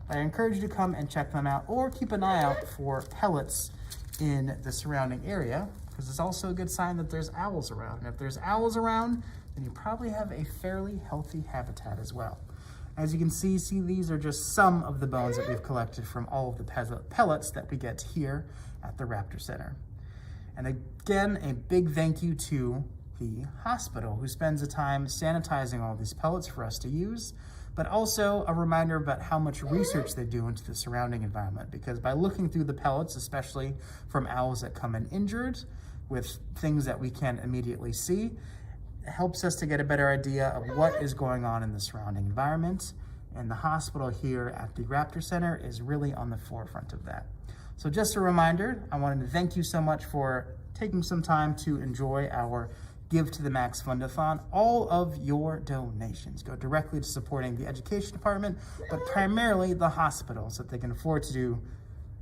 I encourage you to come and check them out, or keep an eye out for pellets in the surrounding area, because it's also a good sign that there's owls around. And if there's owls around, then you probably have a fairly healthy habitat as well. As you can see, these are just some of the bones that we've collected from all of the pellets that we get here at the Raptor Center. And again, a big thank you to the hospital, who spends the time sanitizing all these pellets for us to use, but also a reminder about how much research they do into the surrounding environment, because by looking through the pellets, especially from owls that come in injured with things that we can't immediately see, it helps us to get a better idea of what is going on in the surrounding environment. And the hospital here at the Raptor Center is really on the forefront of that. So just a reminder, I wanted to thank you so much for taking some time to enjoy our Give to the Max Fundathon. All of your donations go directly to supporting the education department, but primarily the hospital, so that they can afford to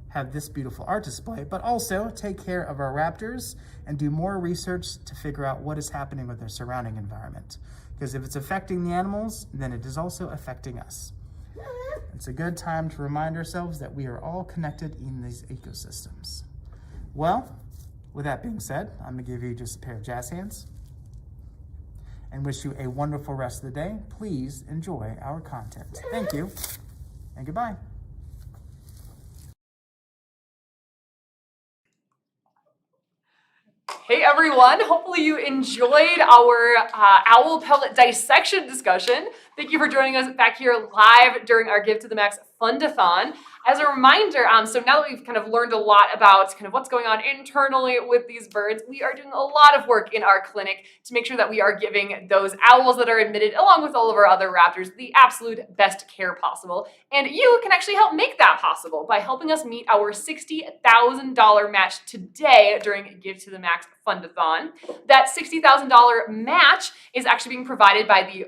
have this beautiful art display, but also take care of our raptors and do more research to figure out what is happening with their surrounding environment. Because if it's affecting the animals, then it is also affecting us. It's a good time to remind ourselves that we are all connected in these ecosystems. Well, with that being said, I'm gonna give you just a pair of jazz hands and wish you a wonderful rest of the day. Please enjoy our content. Thank you, and goodbye. Hey everyone, hopefully you enjoyed our owl pellet dissection discussion. Thank you for joining us back here live during our Give to the Max Fundathon. As a reminder, so now that we've kind of learned a lot about kind of what's going on internally with these birds, we are doing a lot of work in our clinic to make sure that we are giving those owls that are admitted, along with all of our other raptors, the absolute best care possible. And you can actually help make that possible by helping us meet our $60,000 match today during Give to the Max Fundathon. That $60,000 match is actually being provided by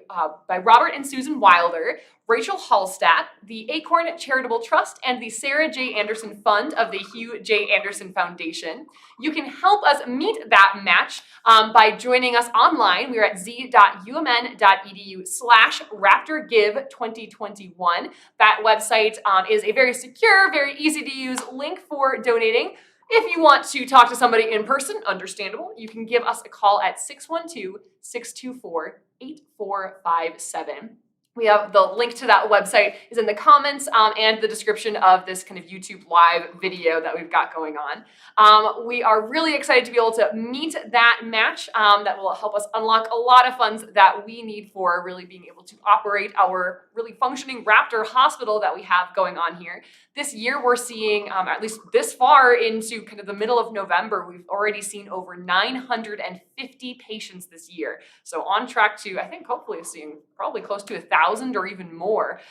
by Robert and Susan Wilder, Rachel Hallstatt, the Acorn Charitable Trust, and the Sarah J. Anderson Fund of the Hugh J. Anderson Foundation. You can help us meet that match by joining us online. We're at z.umn.edu/RaptorGive2021. That website is a very secure, very easy to use link for donating. If you want to talk to somebody in person, understandable, you can give us a call at 612-624-8457. We have the link to that website is in the comments and the description of this kind of YouTube live video that we've got going on. We are really excited to be able to meet that match that will help us unlock a lot of funds that we need for really being able to operate our really functioning raptor hospital that we have going on here. This year we're seeing, at least this far into kind of the middle of November, we've already seen over 950 patients this year. So on track to, I think, hopefully seeing probably close to 1,000 or even more.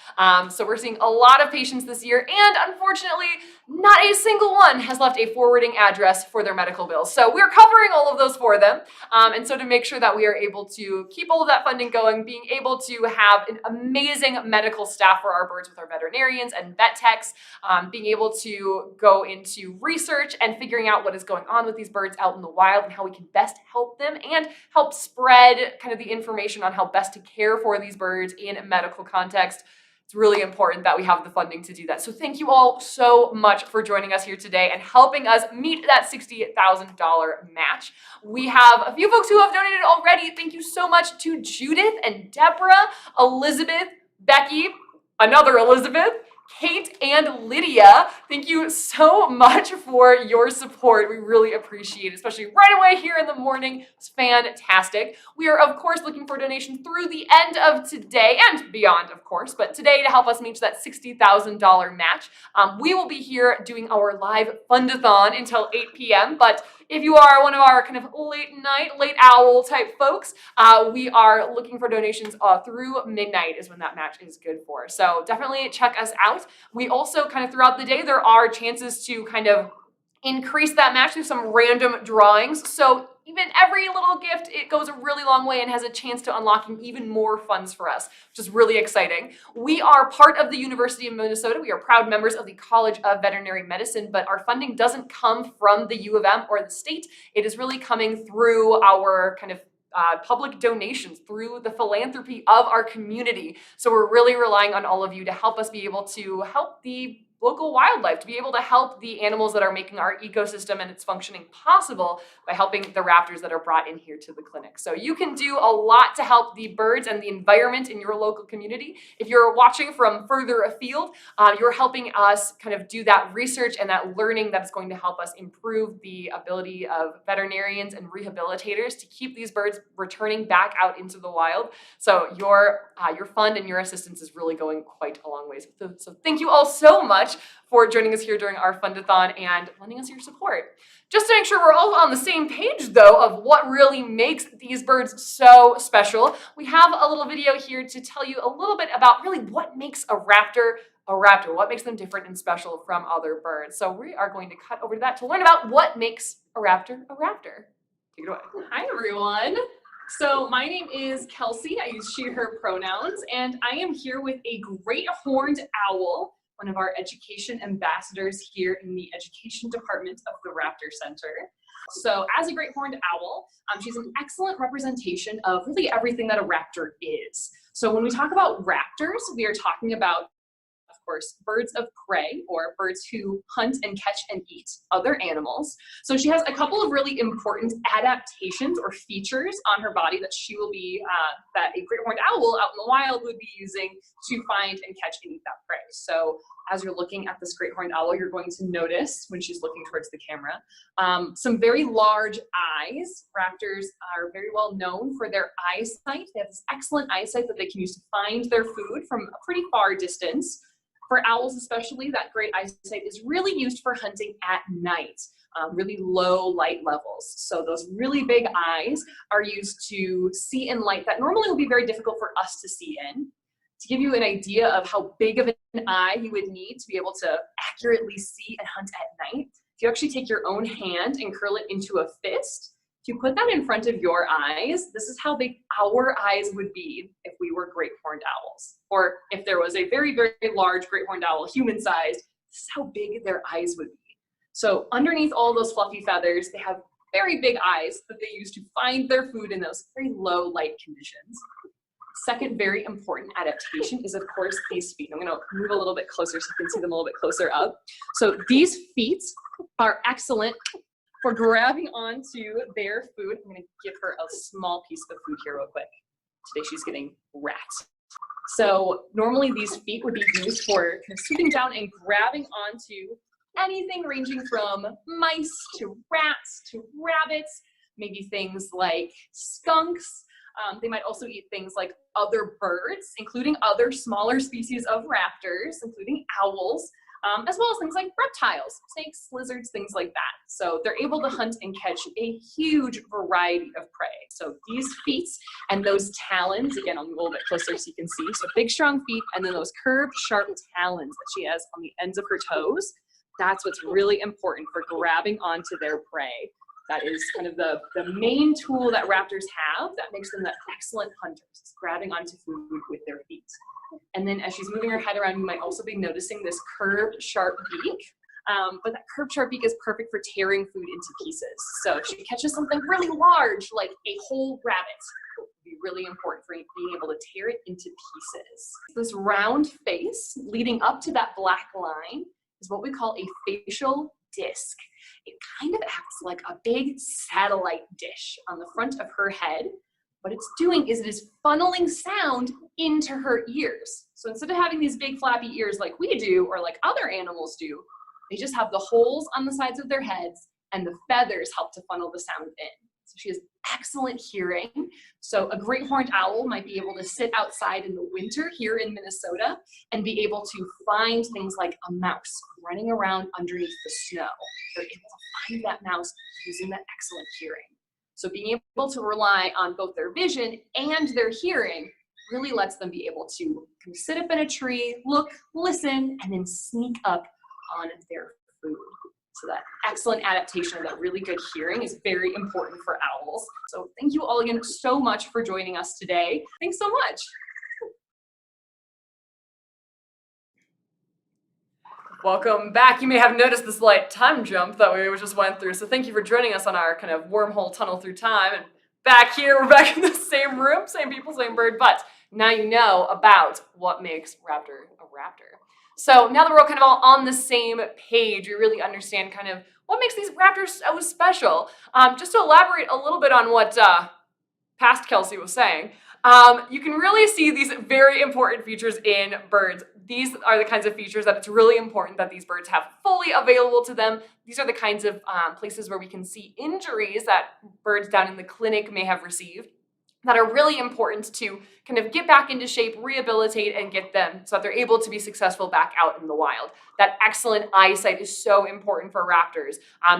So we're seeing a lot of patients this year, and unfortunately, not a single one has left a forwarding address for their medical bills. So we're covering all of those for them. And so to make sure that we are able to keep all of that funding going, being able to have an amazing medical staff for our birds with our veterinarians and vet techs, being able to go into research and figuring out what is going on with these birds out in the wild and how we can best help them and help spread kind of the information on how best to care for these birds in a medical context. It's really important that we have the funding to do that. So thank you all so much for joining us here today and helping us meet that $60,000 match. We have a few folks who have donated already. Thank you so much to Judith and Deborah, Elizabeth, Becky, another Elizabeth, Kate, and Lydia. Thank you so much for your support. We really appreciate it, especially right away here in the morning. It's fantastic. We are, of course, looking for donations through the end of today and beyond, of course, but today to help us reach that $60,000 match. We will be here doing our live fundathon until 8 p.m., but if you are one of our kind of late night, late owl type folks, we are looking for donations through midnight is when that match is good for. So definitely check us out. We also kind of throughout the day, there are chances to kind of increase that match through some random drawings. So even every little gift, it goes a really long way and has a chance to unlocking even more funds for us, which is really exciting. We are part of the University of Minnesota. We are proud members of the College of Veterinary Medicine, but our funding doesn't come from the U of M or the state. It is really coming through our kind of public donations, through the philanthropy of our community. So we're really relying on all of you to help us be able to help the local wildlife, to be able to help the animals that are making our ecosystem and its functioning possible by helping the raptors that are brought in here to the clinic. So you can do a lot to help the birds and the environment in your local community. If you're watching from further afield, you're helping us kind of do that research and that learning that's going to help us improve the ability of veterinarians and rehabilitators to keep these birds returning back out into the wild. So your fund and your assistance is really going quite a long way. So thank you all so much for joining us here during our fundathon and lending us your support. Just to make sure we're all on the same page, though, of what really makes these birds so special, we have a little video here to tell you a little bit about really what makes a raptor, what makes them different and special from other birds. So we are going to cut over to that to learn about what makes a raptor a raptor. Take it away. Hi, everyone. So my name is Kelsey. I use she, her pronouns, and I am here with a great horned owl, one of our education ambassadors here in the education department of the Raptor Center. So as a great horned owl, she's an excellent representation of really everything that a raptor is. So when we talk about raptors, we are talking about, of course, birds of prey, or birds who hunt and catch and eat other animals. So she has a couple of really important adaptations or features on her body that she will be, that a great horned owl out in the wild would be using to find and catch and eat that prey. So as you're looking at this great horned owl, you're going to notice when she's looking towards the camera, some very large eyes. Raptors are very well known for their eyesight. They have this excellent eyesight that they can use to find their food from a pretty far distance. For owls especially, that great eyesight is really used for hunting at night, really low light levels. So those really big eyes are used to see in light that normally will be very difficult for us to see in. To give you an idea of how big of an eye you would need to be able to accurately see and hunt at night, if you actually take your own hand and curl it into a fist, if you put that in front of your eyes, this is how big our eyes would be if we were great horned owls. Or if there was a very, very large great horned owl, human-sized, this is how big their eyes would be. So underneath all those fluffy feathers, they have very big eyes that they use to find their food in those very low light conditions. Second very important adaptation is, of course, these feet. I'm going to move a little bit closer so you can see them a little bit closer up. So these feet are excellent for grabbing onto their food. I'm going to give her a small piece of food here real quick. Today she's getting rats. So normally these feet would be used for kind of swooping down and grabbing onto anything ranging from mice to rats to rabbits, maybe things like skunks. They might also eat things like other birds, including other smaller species of raptors, including owls, as well as things like reptiles, snakes, lizards, things like that. So they're able to hunt and catch a huge variety of prey. So these feet and those talons, again, I'll move a little bit closer so you can see. So big, strong feet, and then those curved, sharp talons that she has on the ends of her toes. That's what's really important for grabbing onto their prey. That is kind of the main tool that raptors have that makes them the excellent hunters, is grabbing onto food with their feet. And then as she's moving her head around, you might also be noticing this curved, sharp beak. But that curved, sharp beak is perfect for tearing food into pieces. So if she catches something really large, like a whole rabbit, it would be really important for being able to tear it into pieces. This round face leading up to that black line is what we call a facial disc. It kind of acts like a big satellite dish on the front of her head. What it's doing is it is funneling sound into her ears. So instead of having these big flappy ears like we do or like other animals do, they just have the holes on the sides of their heads and the feathers help to funnel the sound in. So she has excellent hearing. So a great horned owl might be able to sit outside in the winter here in Minnesota and be able to find things like a mouse running around underneath the snow. They're able to find that mouse using that excellent hearing. So being able to rely on both their vision and their hearing really lets them be able to kind of sit up in a tree, look, listen, and then sneak up on their food. So that excellent adaptation of that really good hearing is very important for owls. So thank you all again so much for joining us today. Thanks so much. Welcome back. You may have noticed this light time jump that we just went through. So thank you for joining us on our kind of wormhole tunnel through time. And back here, we're back in the same room, same people, same bird, but now you know about what makes Raptor a raptor. So now that we're all kind of all on the same page, we really understand kind of what makes these raptors so special. Just to elaborate a little bit on what past Kelsey was saying, you can really see these very important features in birds. These are the kinds of features that it's really important that these birds have fully available to them. These are the kinds of places where we can see injuries that birds down in the clinic may have received that are really important to kind of get back into shape, rehabilitate, and get them so that they're able to be successful back out in the wild. That excellent eyesight is so important for raptors.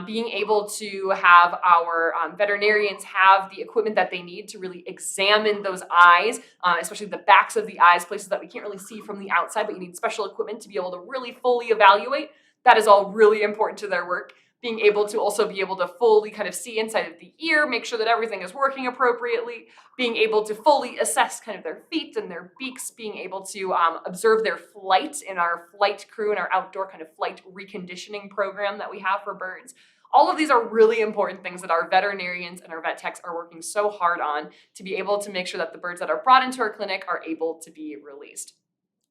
Being able to have our veterinarians have the equipment that they need to really examine those eyes, especially the backs of the eyes, places that we can't really see from the outside, but you need special equipment to be able to really fully evaluate. That is all really important to their work. Being able to also be able to fully kind of see inside of the ear, make sure that everything is working appropriately, being able to fully assess kind of their feet and their beaks, being able to observe their flight in our flight crew and our outdoor kind of flight reconditioning program that we have for birds. All of these are really important things that our veterinarians and our vet techs are working so hard on to be able to make sure that the birds that are brought into our clinic are able to be released.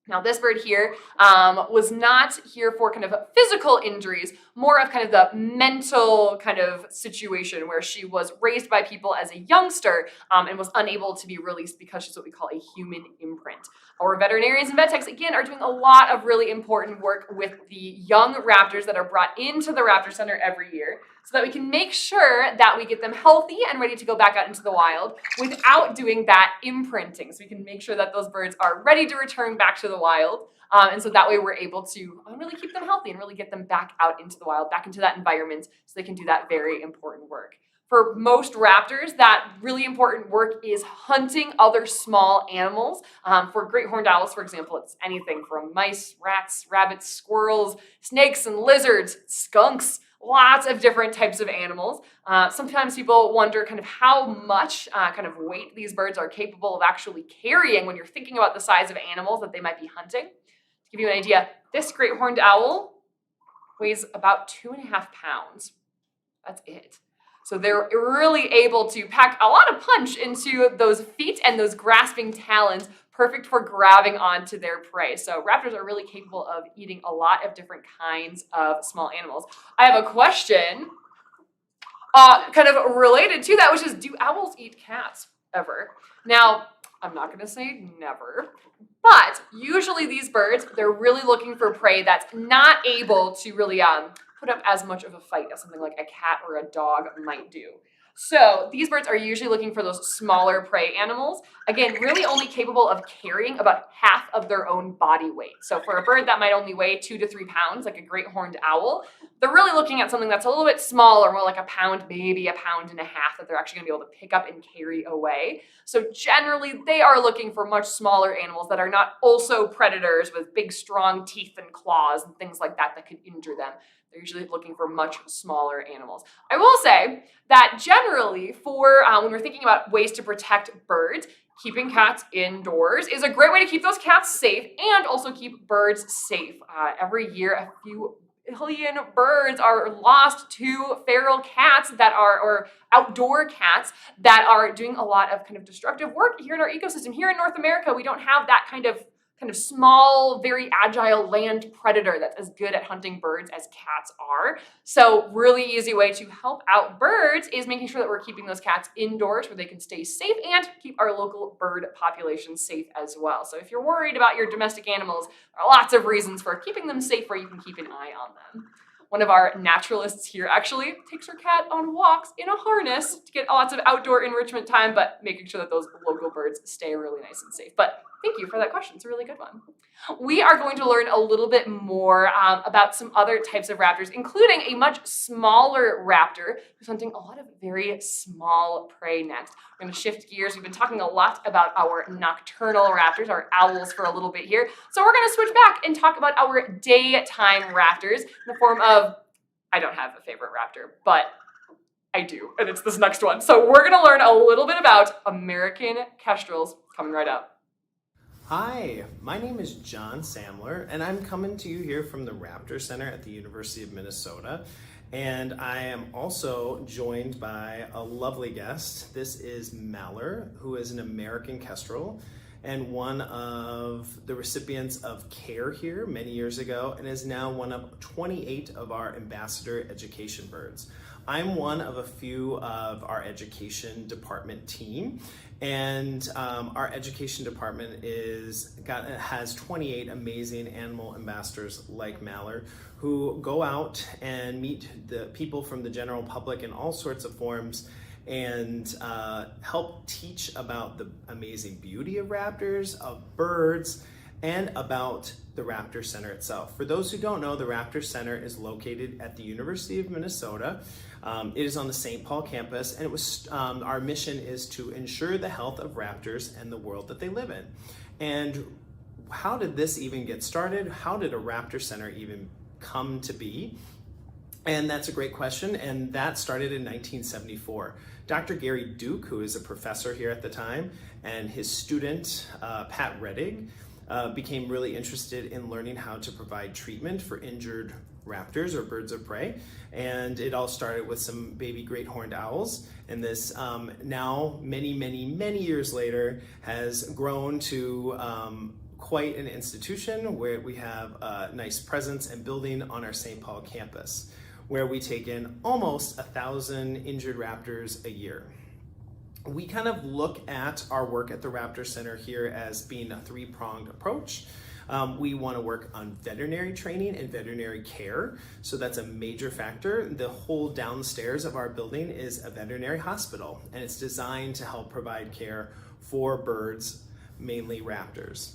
Now this bird here was not here for kind of physical injuries, more of kind of the mental kind of situation where she was raised by people as a youngster and was unable to be released because she's what we call a human imprint. Our veterinarians and vet techs, again, are doing a lot of really important work with the young raptors that are brought into the Raptor Center every year so that we can make sure that we get them healthy and ready to go back out into the wild without doing that imprinting. So we can make sure that those birds are ready to return back to the wild. And so that way we're able to really keep them healthy and really get them back out into the wild, back into that environment so they can do that very important work. For most raptors, that really important work is hunting other small animals. For great horned owls, for example, it's anything from mice, rats, rabbits, squirrels, snakes and lizards, skunks, lots of different types of animals. Sometimes people wonder kind of how much kind of weight these birds are capable of actually carrying when you're thinking about the size of animals that they might be hunting. To give you an idea, this great horned owl weighs about 2.5 pounds. That's it. So they're really able to pack a lot of punch into those feet and those grasping talons, perfect for grabbing onto their prey. So raptors are really capable of eating a lot of different kinds of small animals. I have a question kind of related to that, which is, do owls eat cats ever? Now, I'm not going to say never, but usually these birds, they're really looking for prey that's not able to really put up as much of a fight as something like a cat or a dog might do. So these birds are usually looking for those smaller prey animals, again, really only capable of carrying about half of their own body weight. So for a bird that might only weigh 2 to 3 pounds, like a great horned owl, they're really looking at something that's a little bit smaller, more like a pound, maybe a pound and a half, that they're actually gonna be able to pick up and carry away. So generally they are looking for much smaller animals that are not also predators with big strong teeth and claws and things like that that could injure them. They're usually looking for much smaller animals. I will say that generally for when we're thinking about ways to protect birds, keeping cats indoors is a great way to keep those cats safe and also keep birds safe. Every year, a few billion birds are lost to feral cats that are, or outdoor cats that are doing a lot of kind of destructive work here in our ecosystem. Here in North America, we don't have that kind of small, very agile land predator that's as good at hunting birds as cats are. So really easy way to help out birds is making sure that we're keeping those cats indoors where they can stay safe and keep our local bird population safe as well. So if you're worried about your domestic animals, there are lots of reasons for keeping them safe where you can keep an eye on them. One of our naturalists here actually takes her cat on walks in a harness to get lots of outdoor enrichment time, but making sure that those local birds stay really nice and safe. But thank you for that question. It's a really good one. We are going to learn a little bit more about some other types of raptors, including a much smaller raptor who's hunting a lot of very small prey next. We're going to shift gears. We've been talking a lot about our nocturnal raptors, our owls, for a little bit here. So we're going to switch back and talk about our daytime raptors in the form of, I don't have a favorite raptor, but I do, and it's this next one. So we're going to learn a little bit about American kestrels coming right up. Hi, my name is John Samler, and I'm coming to you here from the Raptor Center at the University of Minnesota. And I am also joined by a lovely guest. This is Maller, who is an American kestrel and one of the recipients of CARE here many years ago, and is now one of 28 of our ambassador education birds. I'm one of a few of our education department team, and our education department has 28 amazing animal ambassadors like Maller who go out and meet the people from the general public in all sorts of forums and help teach about the amazing beauty of raptors, of birds, and about the Raptor Center itself. For those who don't know, the Raptor Center is located at the University of Minnesota. It is on the St. Paul campus, and it was our mission is to ensure the health of raptors and the world that they live in. And how did this even get started? How did a Raptor Center even come to be? And that's a great question, and that started in 1974. Dr. Gary Duke, who is a professor here at the time, and his student, Pat Reddig, became really interested in learning how to provide treatment for injured raptors or birds of prey. And it all started with some baby great horned owls. And this now, many years later, has grown to quite an institution where we have a nice presence and building on our St. Paul campus, where we take in almost 1,000 injured raptors a year. We kind of look at our work at the Raptor Center here as being a three-pronged approach. We want to work on veterinary training and veterinary care, so that's a major factor. The whole downstairs of our building is a veterinary hospital, and it's designed to help provide care for birds, mainly raptors.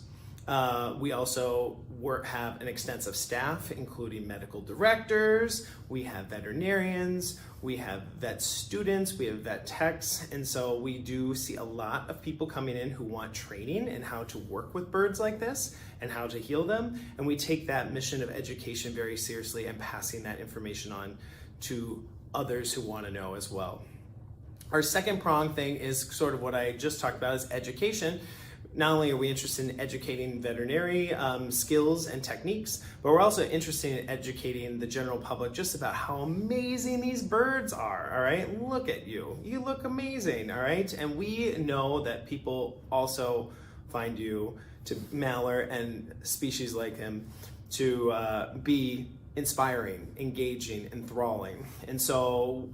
We also have an extensive staff, including medical directors, we have veterinarians, we have vet students, we have vet techs, and so we do see a lot of people coming in who want training in how to work with birds like this and how to heal them, and we take that mission of education very seriously and passing that information on to others who want to know as well. Our second prong thing is sort of what I just talked about, is education. Not only are we interested in educating veterinary skills and techniques, but we're also interested in educating the general public just about how amazing these birds are, all right? Look at you. You look amazing, all right? And we know that people also find you, to Mallard and species like him, to be inspiring, engaging, enthralling. And so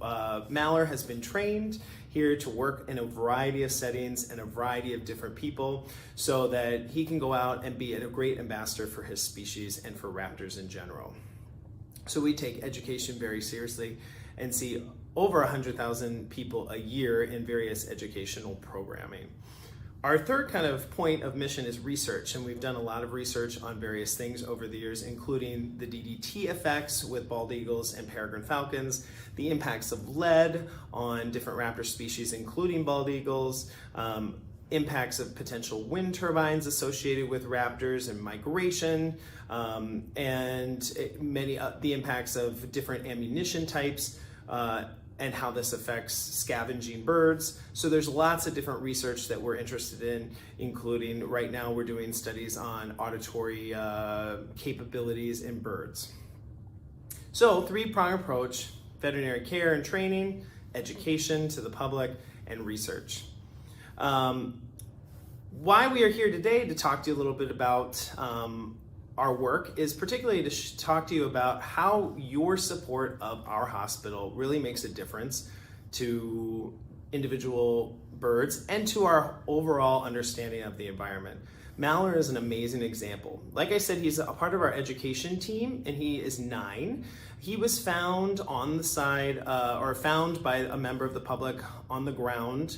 Mallard has been trained here to work in a variety of settings and a variety of different people so that he can go out and be a great ambassador for his species and for raptors in general. So we take education very seriously and see over 100,000 people a year in various educational programming. Our third kind of point of mission is research, and we've done a lot of research on various things over the years, including the DDT effects with bald eagles and peregrine falcons, the impacts of lead on different raptor species, including bald eagles, impacts of potential wind turbines associated with raptors and migration, and the impacts of different ammunition types, and how this affects scavenging birds. So there's lots of different research that we're interested in, including right now we're doing studies on auditory capabilities in birds. So three-pronged approach: veterinary care and training, education to the public, and research. Why we are here today to talk to you a little bit about our work is particularly to talk to you about how your support of our hospital really makes a difference to individual birds and to our overall understanding of the environment. Mallard is an amazing example. Like I said, he's a part of our education team, and he is 9. He was found on the side, or found by a member of the public on the ground.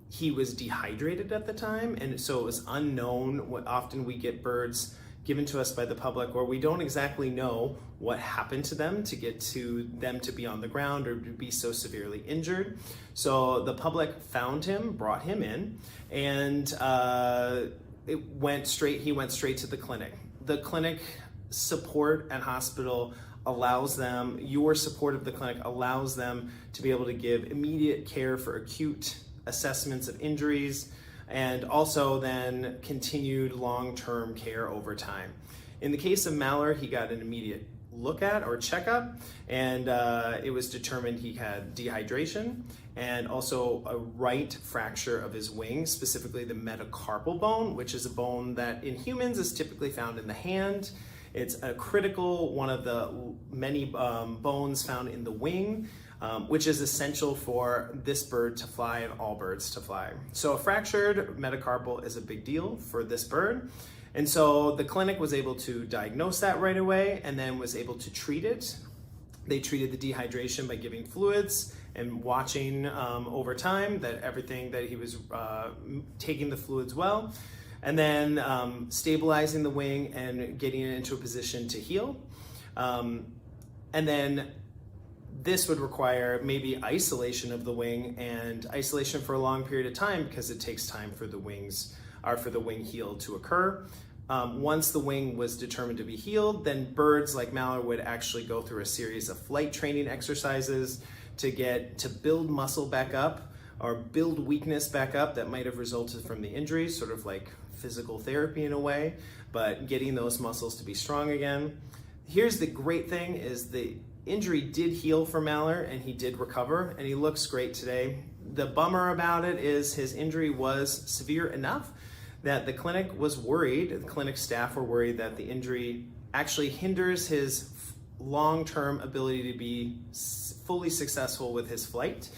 He was dehydrated at the time, and so it was unknown. Often we get birds given to us by the public where we don't exactly know what happened to them to get to them to be on the ground or to be so severely injured. So the public found him, brought him in, and he went straight to the clinic. The clinic support and hospital allows them, your support of the clinic allows them to be able to give immediate care for acute assessments of injuries, and also then continued long-term care over time. In the case of Mallard, he got an immediate look at or checkup, and it was determined he had dehydration and also a right fracture of his wing, specifically the metacarpal bone, which is a bone that in humans is typically found in the hand. It's a critical, one of the many bones found in the wing, which is essential for this bird to fly and all birds to fly. So a fractured metacarpal is a big deal for this bird. And so the clinic was able to diagnose that right away and then was able to treat it. They treated the dehydration by giving fluids and watching over time that everything that he was taking the fluids well, and then stabilizing the wing and getting it into a position to heal. And then this would require maybe isolation of the wing and isolation for a long period of time because it takes time for the wings or for the wing heal to occur. Once the wing was determined to be healed, then birds like Mallard would actually go through a series of flight training exercises to build muscle back up or build weakness back up that might have resulted from the injuries, sort of like physical therapy in a way, but getting those muscles to be strong again. Here's the great thing is the injury did heal for Mallard and he did recover and he looks great today. The bummer about it is his injury was severe enough that the clinic was worried, the clinic staff were worried that the injury actually hinders his long-term ability to be fully successful with his flight,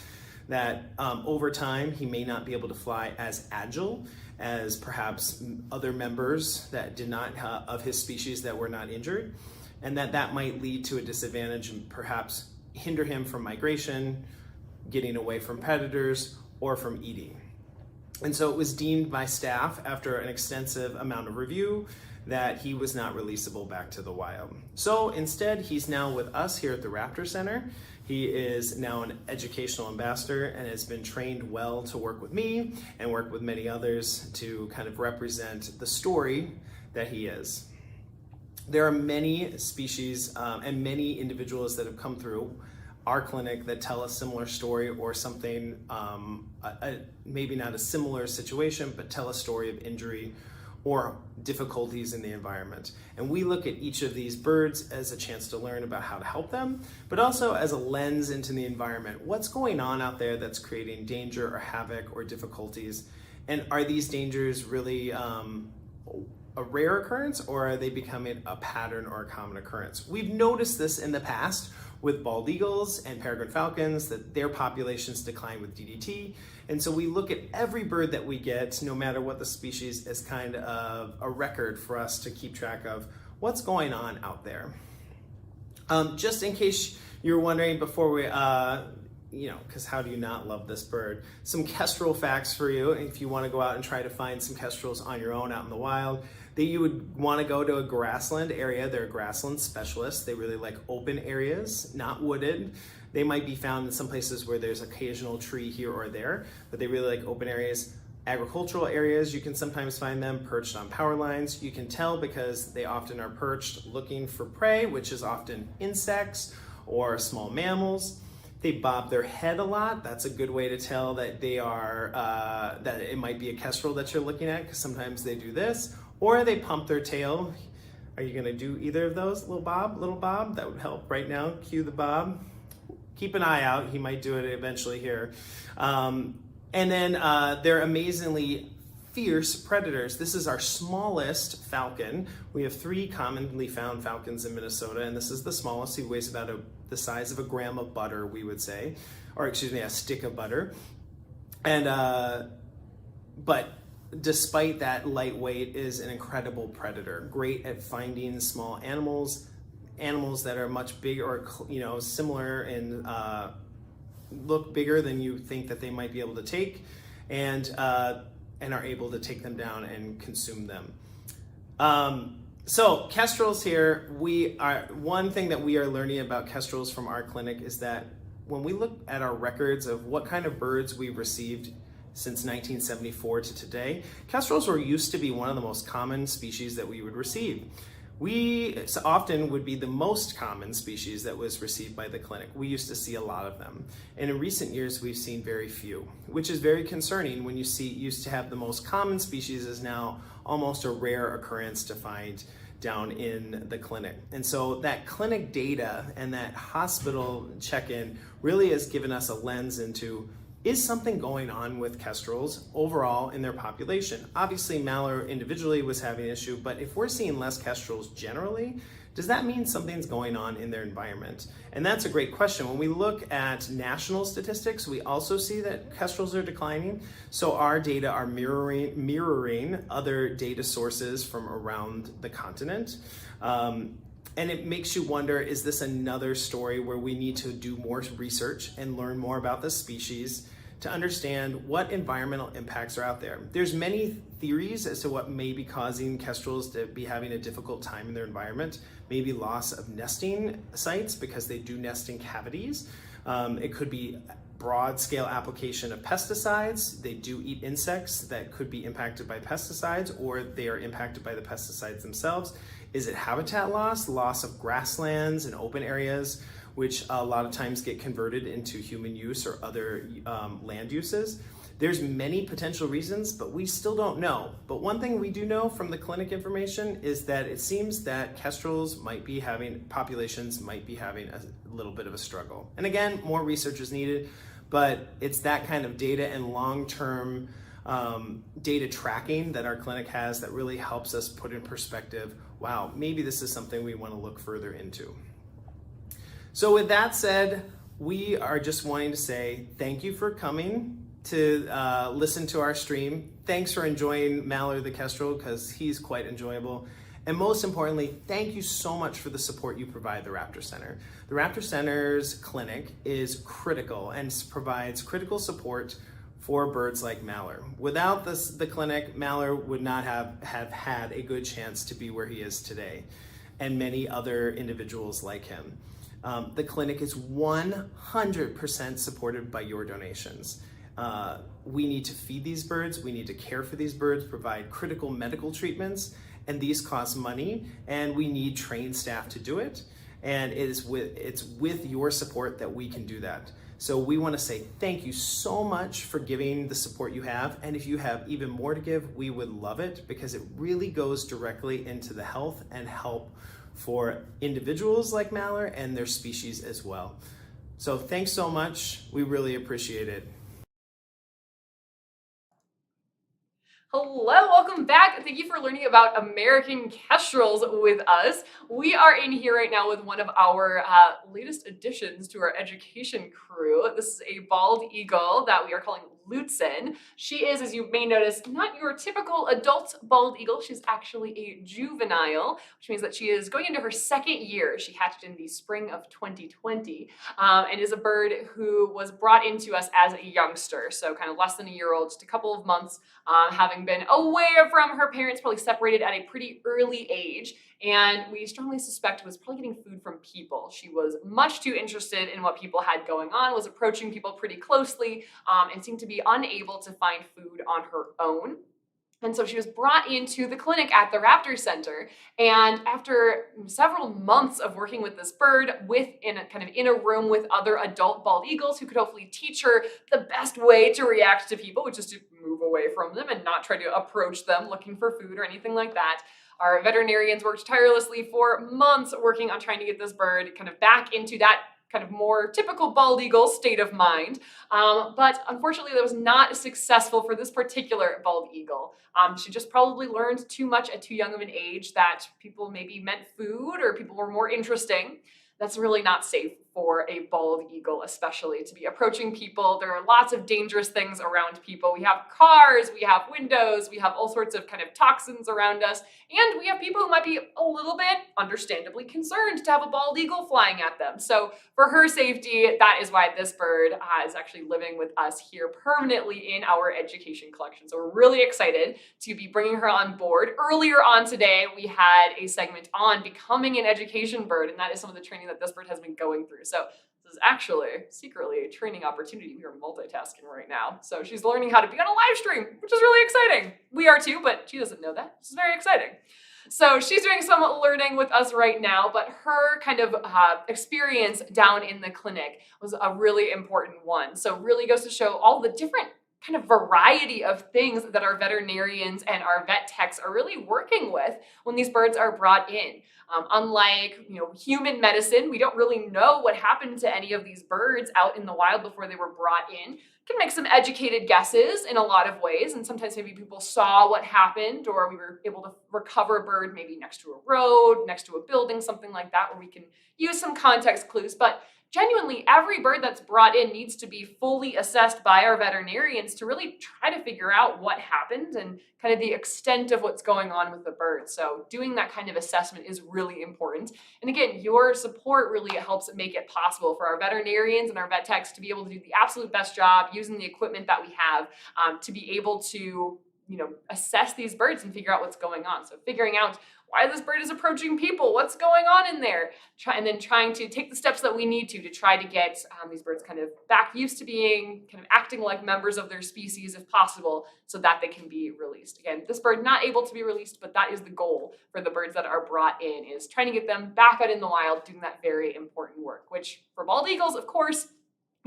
that over time he may not be able to fly as agile as perhaps other members that did not of his species that were not injured, and that might lead to a disadvantage and perhaps hinder him from migration, getting away from predators, or from eating. And so it was deemed by staff after an extensive amount of review that he was not releasable back to the wild. So instead, he's now with us here at the Raptor Center. He is now an educational ambassador and has been trained well to work with me and work with many others to kind of represent the story that he is. There are many species and many individuals that have come through our clinic that tell a similar story or something, maybe not a similar situation, but tell a story of injury or difficulties in the environment. And we look at each of these birds as a chance to learn about how to help them, but also as a lens into the environment. What's going on out there that's creating danger or havoc or difficulties? And are these dangers really a rare occurrence, or are they becoming a pattern or a common occurrence? We've noticed this in the past with bald eagles and peregrine falcons, that their populations decline with DDT. And so we look at every bird that we get, no matter what the species, as kind of a record for us to keep track of what's going on out there. Just in case you're wondering before we, because how do you not love this bird? Some kestrel facts for you. If you want to go out and try to find some kestrels on your own out in the wild, that you would want to go to a grassland area. They're grassland specialists. They really like open areas, not wooded. They might be found in some places where there's occasional tree here or there, but they really like open areas. Agricultural areas, you can sometimes find them perched on power lines. You can tell because they often are perched looking for prey, which is often insects or small mammals. They bob their head a lot. That's a good way to tell that they are, that it might be a kestrel that you're looking at, because sometimes they do this. Or they pump their tail. Are you gonna do either of those, little Bob? That would help right now. Cue the Bob. Keep an eye out. He might do it eventually here. And then they're amazingly fierce predators. This is our smallest falcon. We have 3 commonly found falcons in Minnesota, and this is the smallest. He weighs about the size of a gram of butter, we would say, or excuse me, a stick of butter. And but despite that, lightweight, is an incredible predator. Great at finding small animals that are much bigger or similar and look bigger than you think that they might be able to take, and are able to take them down and consume them. So kestrels here, one thing that we are learning about kestrels from our clinic is that when we look at our records of what kind of birds we've received since 1974 to today, kestrels used to be one of the most common species that we would receive. We often would be the most common species that was received by the clinic. We used to see a lot of them. And in recent years, we've seen very few, which is very concerning when you used to have the most common species is now almost a rare occurrence to find down in the clinic. And so that clinic data and that hospital check-in really has given us a lens into, is something going on with kestrels overall in their population? Obviously, Malheur individually was having an issue, but if we're seeing less kestrels generally, does that mean something's going on in their environment? And that's a great question. When we look at national statistics, we also see that kestrels are declining. So our data are mirroring other data sources from around the continent. And it makes you wonder, is this another story where we need to do more research and learn more about the species to understand what environmental impacts are out there? There's many theories as to what may be causing kestrels to be having a difficult time in their environment. Maybe loss of nesting sites because they do nest in cavities. It could be broad scale application of pesticides. They do eat insects that could be impacted by pesticides, or they are impacted by the pesticides themselves. Is it habitat loss of grasslands and open areas, which a lot of times get converted into human use or other land uses? There's many potential reasons, but we still don't know. But one thing we do know from the clinic information is that it seems that kestrels populations might be having a little bit of a struggle. And again, more research is needed, but it's that kind of data and long-term data tracking that our clinic has that really helps us put in perspective, wow, maybe this is something we want to look further into. So with that said, we are just wanting to say thank you for coming to listen to our stream. Thanks for enjoying Mallory the Kestrel, because he's quite enjoyable. And most importantly, thank you so much for the support you provide the Raptor Center. The Raptor Center's clinic is critical and provides critical support for birds like Mallard. Without the clinic, Mallard would not have had a good chance to be where he is today, and many other individuals like him. The clinic is 100% supported by your donations. We need to feed these birds, we need to care for these birds, provide critical medical treatments, and these cost money, and we need trained staff to do it. And it's with your support that we can do that. So we want to say thank you so much for giving the support you have. And if you have even more to give, we would love it, because it really goes directly into the health and help for individuals like Mallard and their species as well. So thanks so much. We really appreciate it. Hello, welcome back. Thank you for learning about American kestrels with us. We are in here right now with one of our latest additions to our education crew. This is a bald eagle that we are calling Lutzen. She is, as you may notice, not your typical adult bald eagle. She's actually a juvenile, which means that she is going into her second year. She hatched in the spring of 2020 and is a bird who was brought into us as a youngster, so kind of less than a year old, just a couple of months, having been away from her parents, probably separated at a pretty early age. And we strongly suspect was probably getting food from people. She was much too interested in what people had going on, was approaching people pretty closely, and seemed to be unable to find food on her own. And so she was brought into the clinic at the Raptor Center. And after several months of working with this bird in a room with other adult bald eagles who could hopefully teach her the best way to react to people, which is to move away from them and not try to approach them looking for food or anything like that. Our veterinarians worked tirelessly for months working on trying to get this bird kind of back into that kind of more typical bald eagle state of mind. But unfortunately, that was not successful for this particular bald eagle. She just probably learned too much at too young of an age that people maybe meant food or people were more interesting. That's really not safe for a bald eagle, especially to be approaching people. There are lots of dangerous things around people. We have cars, we have windows, we have all sorts of kind of toxins around us, and we have people who might be a little bit understandably concerned to have a bald eagle flying at them. So for her safety, that is why this bird is actually living with us here permanently in our education collection. So we're really excited to be bringing her on board. Earlier on today, we had a segment on becoming an education bird, and that is some of the training that this bird has been going through. So this is actually secretly a training opportunity. We are multitasking right now. So she's learning how to be on a live stream, which is really exciting. We are too, but she doesn't know that. This is very exciting. So she's doing some learning with us right now, but her kind of experience down in the clinic was a really important one. So really goes to show all the different kind of variety of things that our veterinarians and our vet techs are really working with when these birds are brought in. Unlike, human medicine, we don't really know what happened to any of these birds out in the wild before they were brought in. Can make some educated guesses in a lot of ways, and sometimes maybe people saw what happened, or we were able to recover a bird maybe next to a road, next to a building, something like that, where we can use some context clues. But genuinely, every bird that's brought in needs to be fully assessed by our veterinarians to really try to figure out what happened and kind of the extent of what's going on with the bird. So doing that kind of assessment is really important. And again, your support really helps make it possible for our veterinarians and our vet techs to be able to do the absolute best job using the equipment that we have to be able to assess these birds and figure out what's going on. So figuring out why this bird is approaching people, what's going on in there, and then trying to take the steps that we need to try to get these birds kind of back used to being, kind of acting like members of their species if possible, so that they can be released. Again, this bird not able to be released, but that is the goal for the birds that are brought in, is trying to get them back out in the wild, doing that very important work, which for bald eagles, of course,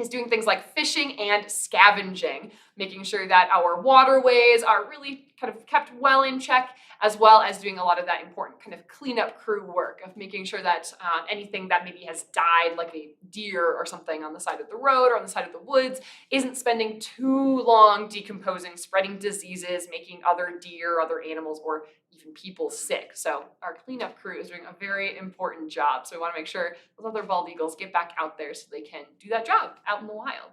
is doing things like fishing and scavenging, making sure that our waterways are really kind of kept well in check, as well as doing a lot of that important kind of cleanup crew work of making sure that anything that maybe has died, like a deer or something on the side of the road or on the side of the woods, isn't spending too long decomposing, spreading diseases, making other deer, other animals, or even people sick. So our cleanup crew is doing a very important job. So we want to make sure those other bald eagles get back out there so they can do that job out in the wild.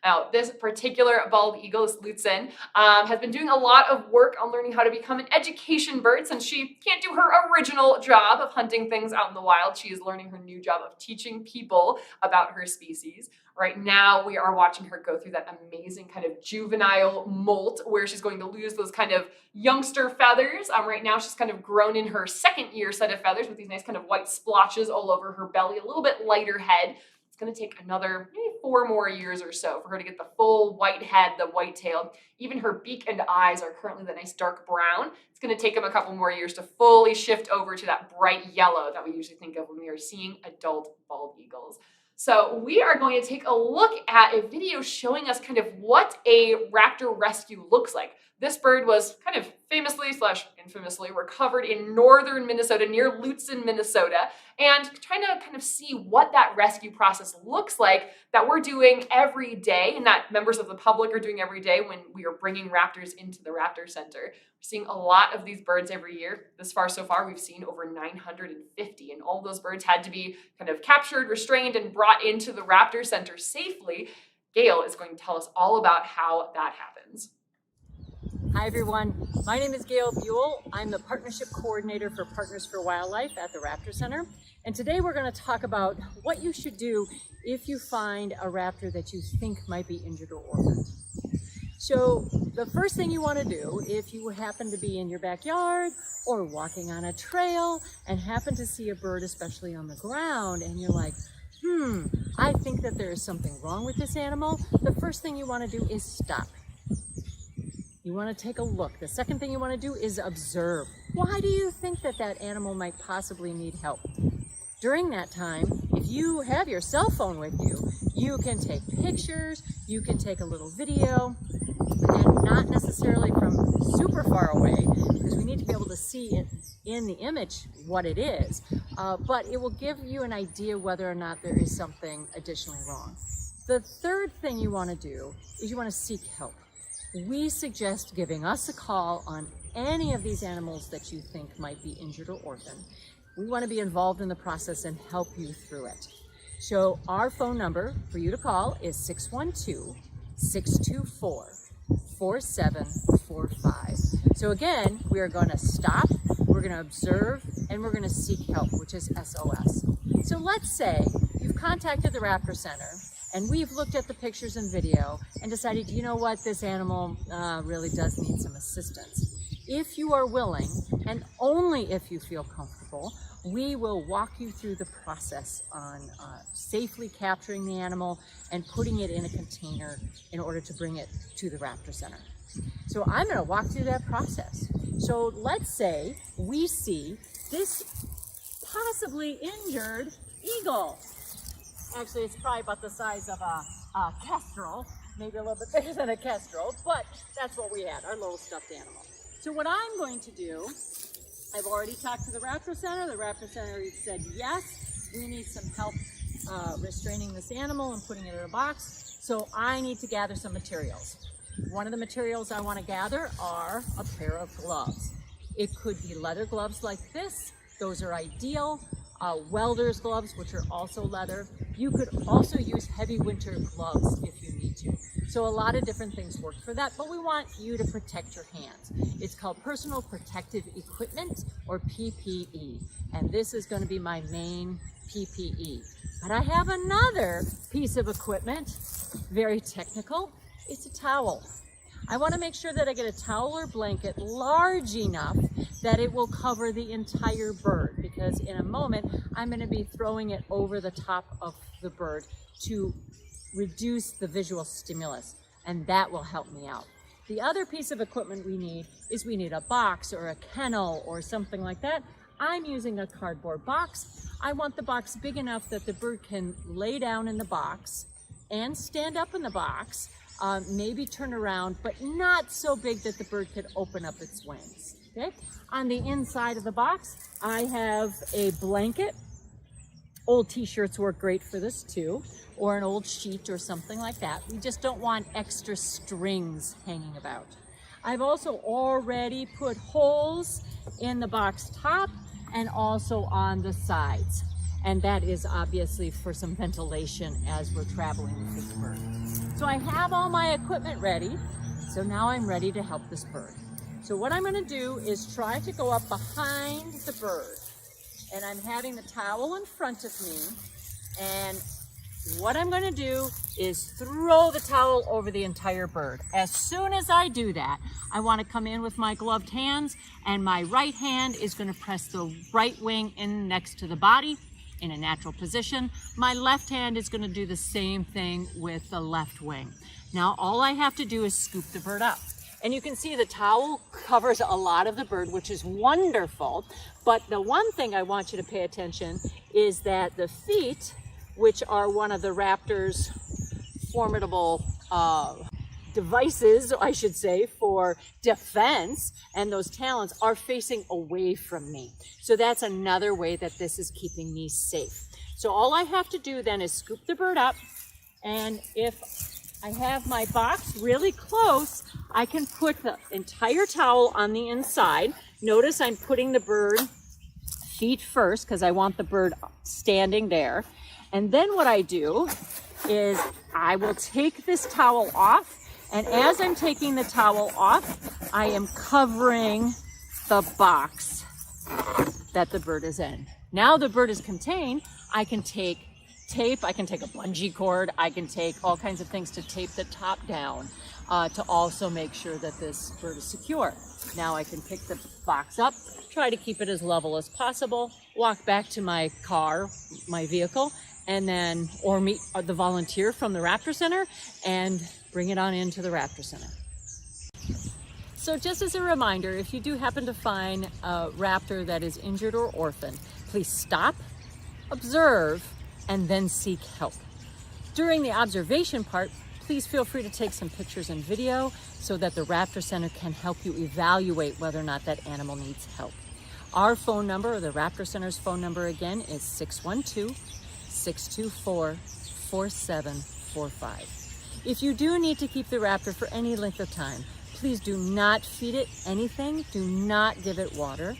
Now, this particular bald eagle, this Lutzen, has been doing a lot of work on learning how to become an education bird since she can't do her original job of hunting things out in the wild. She is learning her new job of teaching people about her species. Right now, we are watching her go through that amazing kind of juvenile molt where she's going to lose those kind of youngster feathers. Right now, she's kind of grown in her second year set of feathers with these nice kind of white splotches all over her belly, a little bit lighter head. It's going to take another maybe 4 more years or so for her to get the full white head, the white tail. Even her beak and eyes are currently the nice dark brown. It's going to take them a couple more years to fully shift over to that bright yellow that we usually think of when we are seeing adult bald eagles. So we are going to take a look at a video showing us kind of what a raptor rescue looks like. This bird was kind of famously/infamously recovered in northern Minnesota, near Lutzen, Minnesota, and trying to kind of see what that rescue process looks like that we're doing every day and that members of the public are doing every day when we are bringing raptors into the Raptor Center. We're seeing a lot of these birds every year. So far, we've seen over 950, and all those birds had to be kind of captured, restrained, and brought into the Raptor Center safely. Gail is going to tell us all about how that happens. Hi everyone, my name is Gail Buell. I'm the Partnership Coordinator for Partners for Wildlife at the Raptor Center. And today we're going to talk about what you should do if you find a raptor that you think might be injured or orphaned. So the first thing you want to do, if you happen to be in your backyard or walking on a trail and happen to see a bird, especially on the ground, and you're like, I think that there is something wrong with this animal, the first thing you want to do is stop. You want to take a look. The second thing you want to do is observe. Why do you think that that animal might possibly need help? During that time, if you have your cell phone with you, you can take pictures, you can take a little video, and not necessarily from super far away, because we need to be able to see it in the image what it is, but it will give you an idea whether or not there is something additionally wrong. The third thing you want to do is you want to seek help. We suggest giving us a call on any of these animals that you think might be injured or orphaned. We want to be involved in the process and help you through it. So our phone number for you to call is 612-624-4745. So again, we are going to stop, we're going to observe, and we're going to seek help, which is SOS. So let's say you've contacted the Raptor Center and we've looked at the pictures and video and decided, you know what, this animal really does need some assistance. If you are willing, and only if you feel comfortable, we will walk you through the process on safely capturing the animal and putting it in a container in order to bring it to the Raptor Center. So I'm going to walk through that process. So let's say we see this possibly injured eagle. Actually, it's probably about the size of a kestrel, maybe a little bit bigger than a kestrel, but that's what we had, our little stuffed animal. So what I'm going to do, I've already talked to the Raptor Center. The Raptor Center said, yes, we need some help restraining this animal and putting it in a box. So I need to gather some materials. One of the materials I want to gather are a pair of gloves. It could be leather gloves like this. Those are ideal. Welder's gloves, which are also leather. You could also use heavy winter gloves if you need to. So a lot of different things work for that, but we want you to protect your hands. It's called Personal Protective Equipment, or PPE, and this is going to be my main PPE. But I have another piece of equipment, very technical. It's a towel. I want to make sure that I get a towel or blanket large enough that it will cover the entire bird, because in a moment I'm going to be throwing it over the top of the bird to reduce the visual stimulus, and that will help me out. The other piece of equipment we need a box or a kennel or something like that. I'm using a cardboard box. I want the box big enough that the bird can lay down in the box, and stand up in the box, maybe turn around, but not so big that the bird could open up its wings. Okay? On the inside of the box, I have a blanket. Old t-shirts work great for this too, or an old sheet or something like that. We just don't want extra strings hanging about. I've also already put holes in the box top and also on the sides. And that is obviously for some ventilation as we're traveling with this bird. So I have all my equipment ready. So now I'm ready to help this bird. So what I'm gonna do is try to go up behind the bird. And I'm having the towel in front of me. And what I'm gonna do is throw the towel over the entire bird. As soon as I do that, I wanna come in with my gloved hands, and my right hand is gonna press the right wing in next to the body in a natural position. My left hand is gonna do the same thing with the left wing. Now, all I have to do is scoop the bird up. And you can see the towel covers a lot of the bird, which is wonderful. But the one thing I want you to pay attention is that the feet, which are one of the raptor's formidable devices, I should say, for defense, and those talons are facing away from me. So that's another way that this is keeping me safe. So all I have to do then is scoop the bird up, and if I have my box really close, I can put the entire towel on the inside. Notice I'm putting the bird feet first because I want the bird standing there. And then what I do is I will take this towel off, and as I'm taking the towel off, I am covering the box that the bird is in. Now the bird is contained, I can take tape, I can take a bungee cord, I can take all kinds of things to tape the top down to also make sure that this bird is secure. Now I can pick the box up, try to keep it as level as possible, walk back to my car, my vehicle, and then, or meet the volunteer from the Raptor Center and bring it on into the Raptor Center. So just as a reminder, if you do happen to find a raptor that is injured or orphaned, please stop, observe, and then seek help. During the observation part, please feel free to take some pictures and video so that the Raptor Center can help you evaluate whether or not that animal needs help. Our phone number, or the Raptor Center's phone number again, is 612-624-4745. If you do need to keep the raptor for any length of time, please do not feed it anything, do not give it water.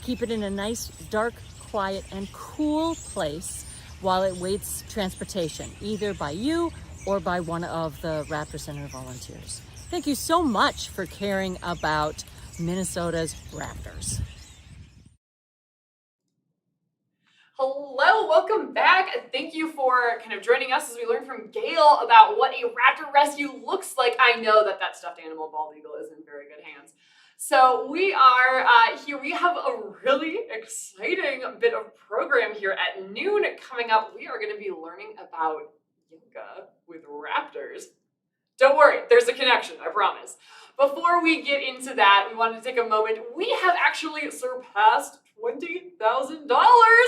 Keep it in a nice, dark, quiet, and cool place while it waits transportation, either by you or by one of the Raptor Center volunteers. Thank you so much for caring about Minnesota's raptors. Hello, welcome back. Thank you for kind of joining us as we learn from Gail about what a raptor rescue looks like. I know that that stuffed animal bald eagle is in very good hands. So we are here, we have a really exciting bit of program here at noon coming up. We are going to be learning about yoga with raptors. Don't worry, there's a connection, I promise. Before we get into that, we wanted to take a moment. We have actually surpassed $20,000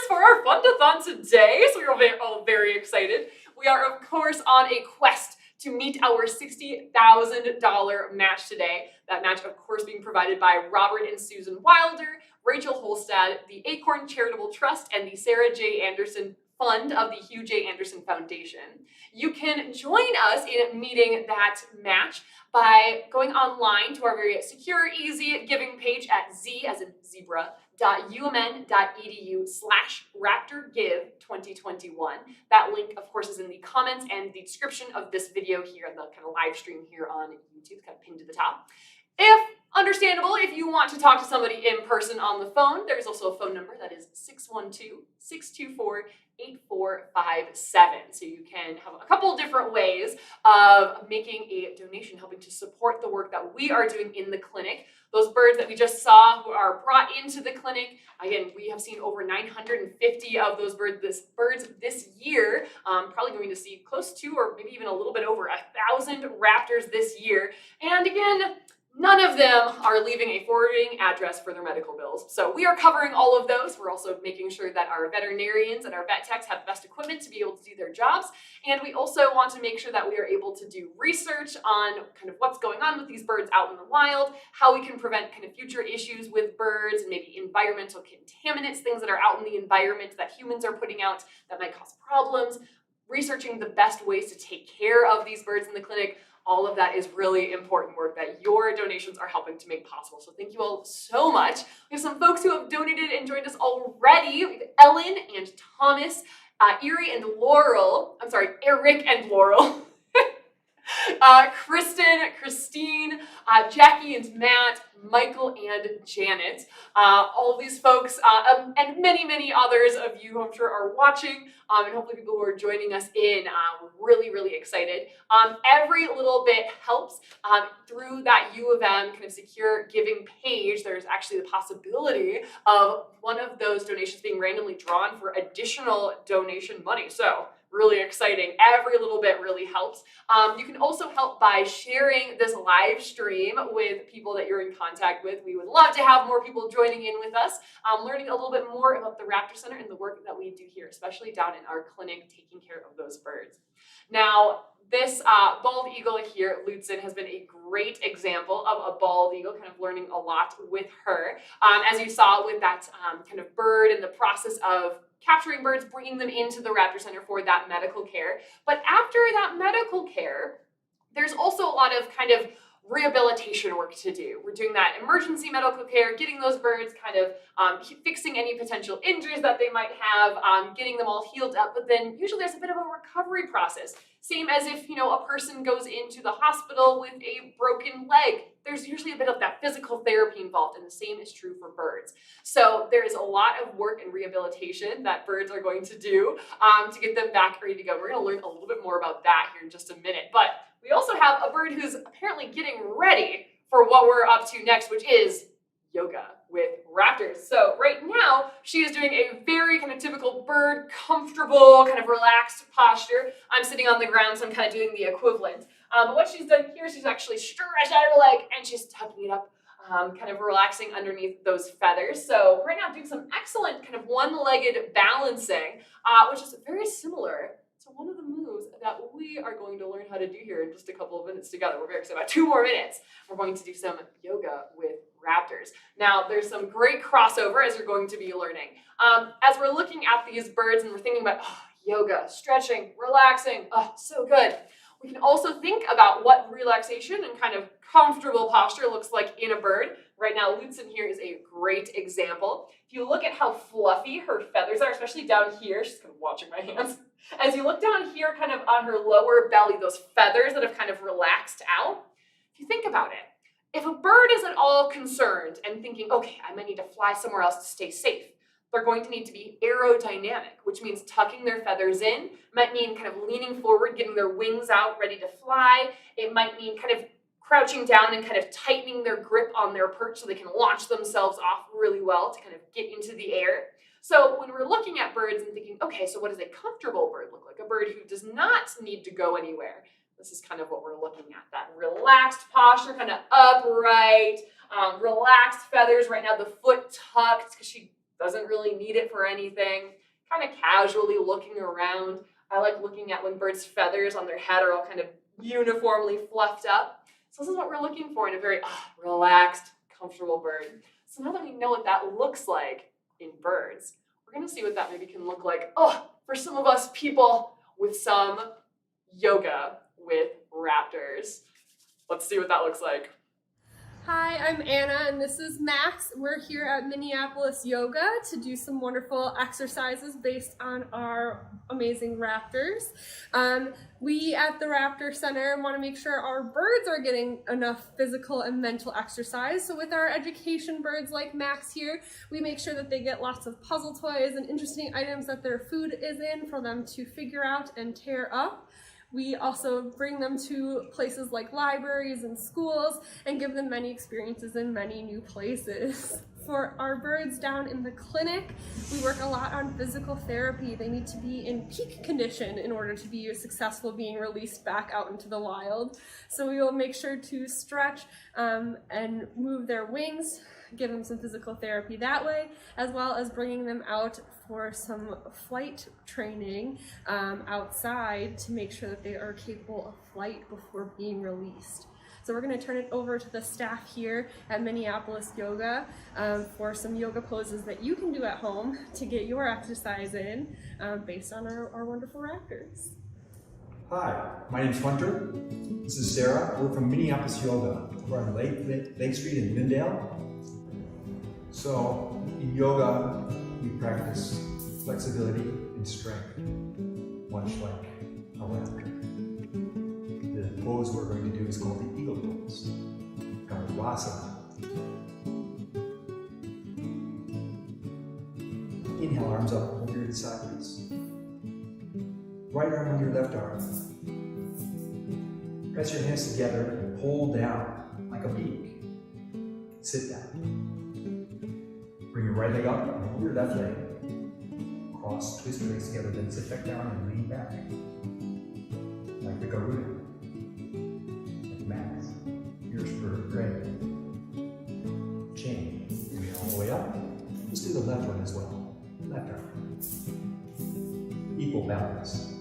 for our fundathon today, so we're all very excited. We are, of course, on a quest to meet our $60,000 match today. That match, of course, being provided by Robert and Susan Wilder, Rachel Holstad, the Acorn Charitable Trust, and the Sarah J. Anderson Fund of the Hugh J. Anderson Foundation. You can join us in meeting that match by going online to our very secure, easy giving page at z, as in zebra, .umn.edu/RaptorGive2021. That link, of course, is in the comments and the description of this video here, the kind of live stream here on YouTube, kind of pinned to the top. If understandable, if you want to talk to somebody in person on the phone, there's also a phone number that is 612-624-8457. So you can have a couple different ways of making a donation, helping to support the work that we are doing in the clinic. Those birds that we just saw who are brought into the clinic, again, we have seen over 950 of those birds this year. Probably going to see close to, or maybe even a little bit over 1,000 raptors this year. And again, None of them are leaving a forwarding address for their medical bills. So we are covering all of those. We're also making sure that our veterinarians and our vet techs have the best equipment to be able to do their jobs. And we also want to make sure that we are able to do research on kind of what's going on with these birds out in the wild, how we can prevent kind of future issues with birds and maybe environmental contaminants, things that are out in the environment that humans are putting out that might cause problems, researching the best ways to take care of these birds in the clinic. All of that is really important work that your donations are helping to make possible. So thank you all so much. We have some folks who have donated and joined us already. We have Ellen and Thomas, Eric and Laurel, Kristen, Christine, Jackie and Matt, Michael and Janet. All of these folks and many, many others of you who I'm sure are watching and hopefully people who are joining us in. We're really, really excited. Every little bit helps. Through that U of M kind of secure giving page, there's actually the possibility of one of those donations being randomly drawn for additional donation money. So really exciting. Every little bit really helps. You can also help by sharing this live stream with people that you're in contact with. We would love to have more people joining in with us, learning a little bit more about the Raptor Center and the work that we do here, especially down in our clinic taking care of those birds. Now, this bald eagle here, Lutzen, has been a great example of a bald eagle, kind of learning a lot with her. As you saw with that kind of bird and the process of capturing birds, bringing them into the Raptor Center for that medical care. But after that medical care, there's also a lot of kind of rehabilitation work to do. We're doing that emergency medical care, getting those birds kind of fixing any potential injuries that they might have, getting them all healed up. But then usually there's a bit of a recovery process. Same as if, a person goes into the hospital with a broken leg. There's usually a bit of that physical therapy involved, and the same is true for birds. So there is a lot of work and rehabilitation that birds are going to do to get them back ready to go. We're going to learn a little bit more about that here in just a minute. But we also have a bird who's apparently getting ready for what we're up to next, which is yoga with raptors. So right now, she is doing a very kind of typical bird, comfortable, kind of relaxed posture. I'm sitting on the ground, so I'm kind of doing the equivalent. But what she's done here, she's actually stretched out her leg and she's tucking it up, kind of relaxing underneath those feathers. So right now, doing some excellent kind of one-legged balancing, which is very similar to one of the moves that we are going to learn how to do here in just a couple of minutes together. We're very excited about 2 more minutes. We're going to do some yoga with raptors. Now, there's some great crossover as you're going to be learning. As we're looking at these birds and we're thinking about yoga, stretching, relaxing, so good. We can also think about what relaxation and kind of comfortable posture looks like in a bird. Right now, Lutzen here is a great example. If you look at how fluffy her feathers are, especially down here, she's kind of watching my hands. As you look down here, kind of on her lower belly, those feathers that have kind of relaxed out, if you think about it, if a bird is at all concerned and thinking, okay, I might need to fly somewhere else to stay safe, they're going to need to be aerodynamic, which means tucking their feathers in, might mean kind of leaning forward, getting their wings out, ready to fly. It might mean kind of crouching down and kind of tightening their grip on their perch so they can launch themselves off really well to kind of get into the air. So when we're looking at birds and thinking, okay, so what does a comfortable bird look like? A bird who does not need to go anywhere. This is kind of what we're looking at, that relaxed posture, kind of upright, relaxed feathers. Right now the foot tucked because she doesn't really need it for anything, kind of casually looking around. I like looking at when birds' feathers on their head are all kind of uniformly fluffed up. So this is what we're looking for in a very relaxed, comfortable bird. So now that we know what that looks like in birds, we're going to see what that maybe can look like for some of us people with some yoga with raptors. Let's see what that looks like. Hi, I'm Anna and this is Max. We're here at Minneapolis Yoga to do some wonderful exercises based on our amazing raptors. We at the Raptor Center want to make sure our birds are getting enough physical and mental exercise. So with our education birds like Max here, we make sure that they get lots of puzzle toys and interesting items that their food is in for them to figure out and tear up. We also bring them to places like libraries and schools and give them many experiences in many new places. For our birds down in the clinic, we work a lot on physical therapy. They need to be in peak condition in order to be successful being released back out into the wild. So we will make sure to stretch and move their wings, give them some physical therapy that way, as well as bringing them out for some flight training outside to make sure that they are capable of flight before being released. So we're going to turn it over to the staff here at Minneapolis Yoga for some yoga poses that you can do at home to get your exercise in based on our wonderful raptors. Hi, my name's Hunter. This is Sarah. We're from Minneapolis Yoga. We're on Lake Street in Mindale. So in yoga, we practice flexibility and strength, much like a raptor. The pose we're going to do is called the eagle pose, Garvasana. Inhale, arms up, hold your head sideways. Right arm on your left arm. Press your hands together, pull down like a beak. Sit down. Bring your right leg up, and hold your left leg. Cross, twist your legs together, then sit back down and lean back. Like the Garuda. Like Max. Here's for great. Change. Inhale all the way up. Let's do the left one as well. Left arm. Equal balance.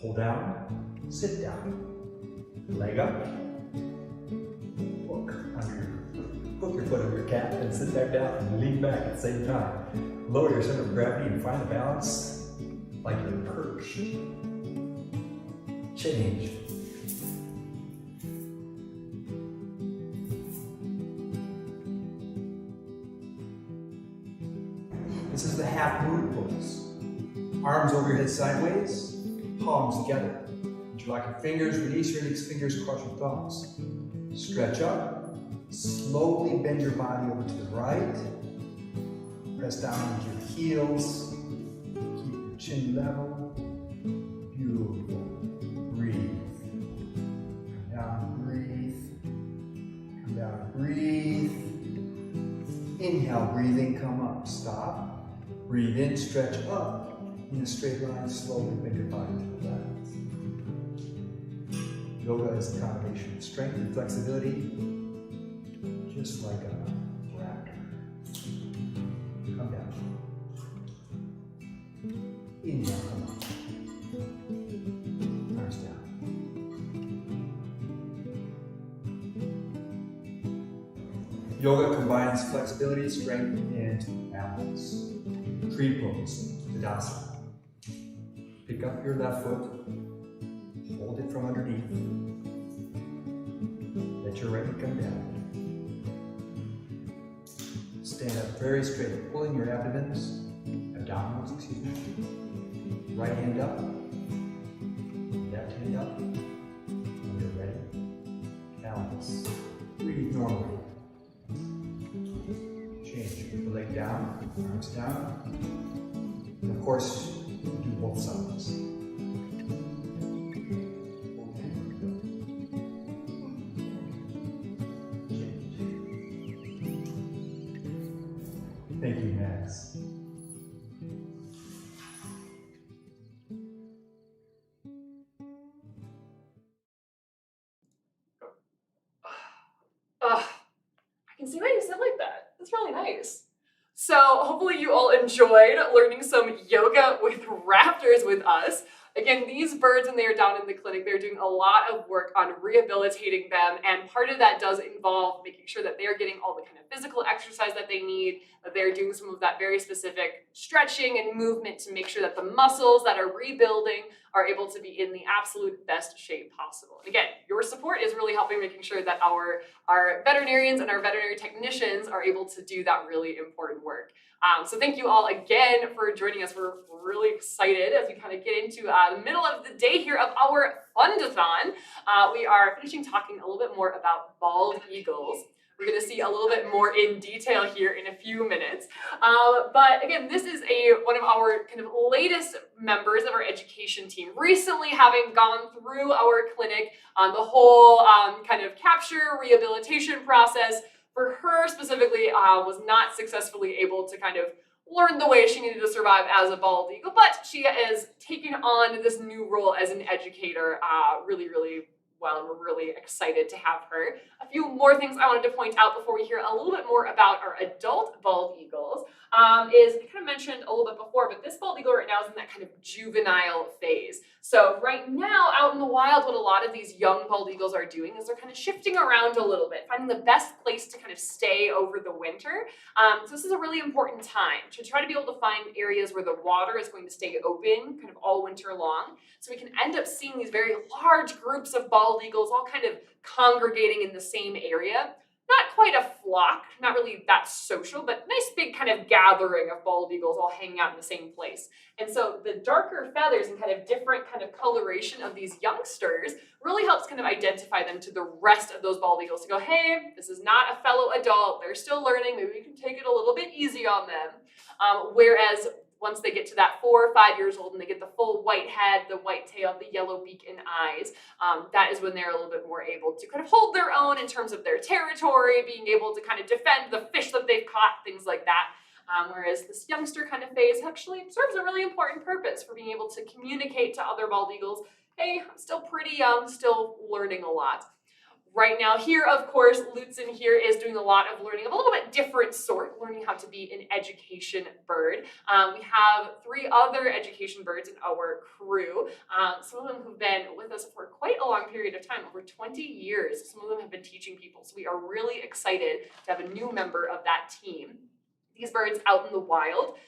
Pull down, sit down. Leg up. Hook your foot under your calf and sit back down and lean back at the same time. Lower your center of gravity and find the balance like you're perched. Change. This is the half moon pose. Arms over your head sideways, palms together. Interlock your fingers, release your index fingers, cross your thumbs. Stretch up. Slowly bend your body over to the right. Press down into your heels. Keep your chin level. Beautiful. Breathe. Come down, breathe. Come down, breathe. Inhale, breathing, come up. Stop. Breathe in, stretch up. In a straight line, slowly bend your body to the left. Yoga is a combination of strength and flexibility. Just like a raptor. Come down. Inhale, come up. Arms down. Yoga combines flexibility, strength, and balance. Tree pose, Tadasana. Pick up your left foot. Hold it from underneath. Let your right knee come down. Stand up very straight, pulling your abdominals, excuse me. Right hand up, left hand up. When you're ready, balance. Breathe normally. Change. Put the leg down, arms down. And of course, do both sides. Thank you, Max. I can see why you said like that. That's really nice. So hopefully you all enjoyed learning some yoga with raptors with us. Again, these birds, when they are down in the clinic, they're doing a lot of work on rehabilitating them, and part of that does involve making sure that they are getting all the kind of physical exercise that they need, that they're doing some of that very specific stretching and movement to make sure that the muscles that are rebuilding are able to be in the absolute best shape possible. And again, your support is really helping making sure that our veterinarians and our veterinary technicians are able to do that really important work. So thank you all again for joining us. We're really excited as we kind of get into the middle of the day here of our fundathon. We are finishing talking a little bit more about bald eagles. We're going to see a little bit more in detail here in a few minutes. But again, this is one of our kind of latest members of our education team, recently having gone through our clinic on the whole kind of capture rehabilitation process for her specifically, was not successfully able to kind of learn the way she needed to survive as a bald eagle, but she is taking on this new role as an educator really, really well, and we're really excited to have her. A few more things I wanted to point out before we hear a little bit more about our adult bald eagles is, I kind of mentioned a little bit before, but this bald eagle right now is in that kind of juvenile phase. So right now out in the wild, what a lot of these young bald eagles are doing is they're kind of shifting around a little bit, finding the best place to kind of stay over the winter. So this is a really important time to try to be able to find areas where the water is going to stay open kind of all winter long. So we can end up seeing these very large groups of bald eagles all kind of congregating in the same area. Not quite a flock, not really that social, but nice big kind of gathering of bald eagles all hanging out in the same place. And so the darker feathers and kind of different kind of coloration of these youngsters really helps kind of identify them to the rest of those bald eagles to go, hey, this is not a fellow adult, they're still learning, maybe we can take it a little bit easy on them. Whereas once they get to that 4 or 5 years old and they get the full white head, the white tail, the yellow beak and eyes, that is when they're a little bit more able to kind of hold their own in terms of their territory, being able to kind of defend the fish that they've caught, things like that. Whereas this youngster kind of phase actually serves a really important purpose for being able to communicate to other bald eagles, hey, I'm still pretty young, still learning a lot. Right now here, of course, Lutzen here is doing a lot of learning of a little bit different sort, learning how to be an education bird. We have 3 other education birds in our crew. Some of them have been with us for quite a long period of time, over 20 years. Some of them have been teaching people. So we are really excited to have a new member of that team. These birds out in the wild,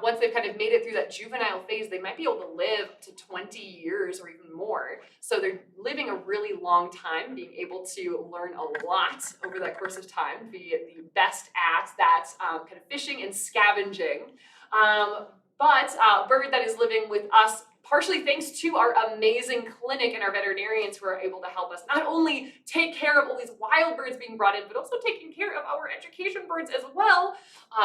once they've kind of made it through that juvenile phase, they might be able to live to 20 years or even more. So they're living a really long time, being able to learn a lot over that course of time, be the best at that kind of fishing and scavenging. But a bird that is living with us partially thanks to our amazing clinic and our veterinarians who are able to help us not only take care of all these wild birds being brought in, but also taking care of our education birds as well.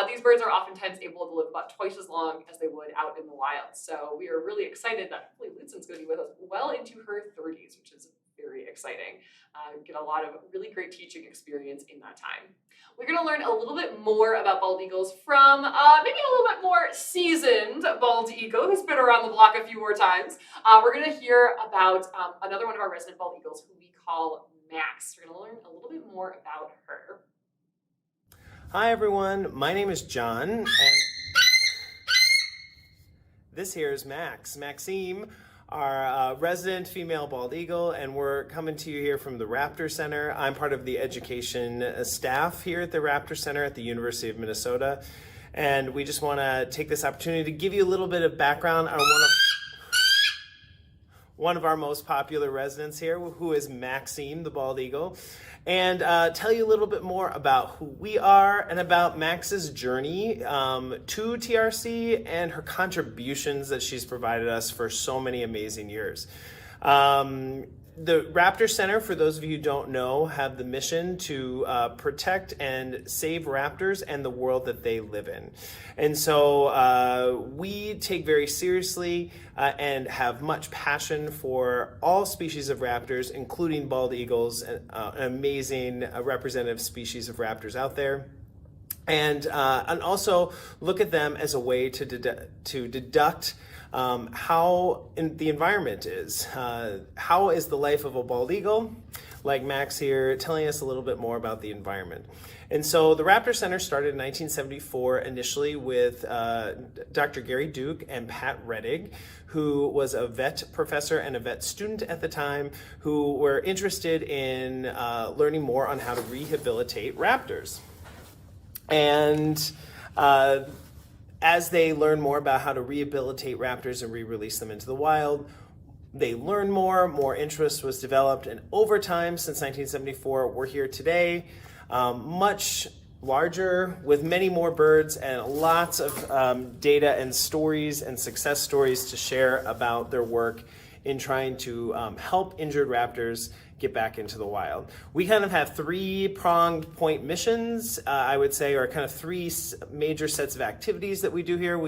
These birds are oftentimes able to live about twice as long as they would out in the wild. So we are really excited that hopefully Lutzen's going to be with us well into her 30s, which is very exciting. Get a lot of really great teaching experience in that time. We're going to learn a little bit more about bald eagles from maybe a little bit more seasoned bald eagle who's been around the block a few more times. We're going to hear about another one of our resident bald eagles who we call Max. We're going to learn a little bit more about her. Hi everyone, my name is John, and this here is Maxime, our resident female bald eagle, and we're coming to you here from the Raptor Center. I'm part of the education staff here at the Raptor Center at the University of Minnesota, and we just want to take this opportunity to give you a little bit of background on one of our most popular residents here, who is Maxime, the bald eagle, and tell you a little bit more about who we are and about Max's journey to TRC and her contributions that she's provided us for so many amazing years. The Raptor Center, for those of you who don't know, have the mission to protect and save raptors and the world that they live in. And so we take very seriously and have much passion for all species of raptors, including bald eagles, an amazing representative species of raptors out there. And also look at them as a way to deduct how the environment is. How is the life of a bald eagle, like Max here, telling us a little bit more about the environment. And so the Raptor Center started in 1974 initially with Dr. Gary Duke and Pat Reddig, who was a vet professor and a vet student at the time, who were interested in learning more on how to rehabilitate raptors. And as they learn more about how to rehabilitate raptors and re-release them into the wild, they learn more interest was developed, and over time, since 1974, we're here today, much larger, with many more birds and lots of data and stories and success stories to share about their work in trying to help injured raptors get back into the wild. We kind of have 3-pronged point missions, I would say, or kind of 3 major sets of activities that we do here.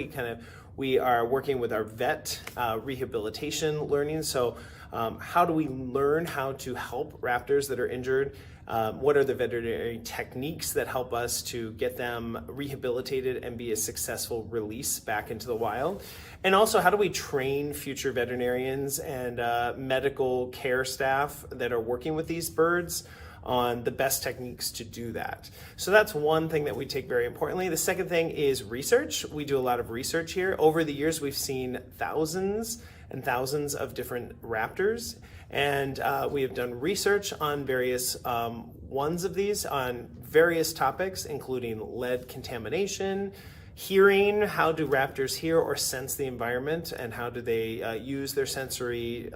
We are working with our vet rehabilitation learning. So How do we learn how to help raptors that are injured? What are the veterinary techniques that help us to get them rehabilitated and be a successful release back into the wild? And also, how do we train future veterinarians and medical care staff that are working with these birds on the best techniques to do that? So that's one thing that we take very importantly. The second thing is research. We do a lot of research here. Over the years, we've seen thousands and thousands of different raptors, and we have done research on various ones of these on various topics, including lead contamination, hearing, how do raptors hear or sense the environment, and how do they use their sensory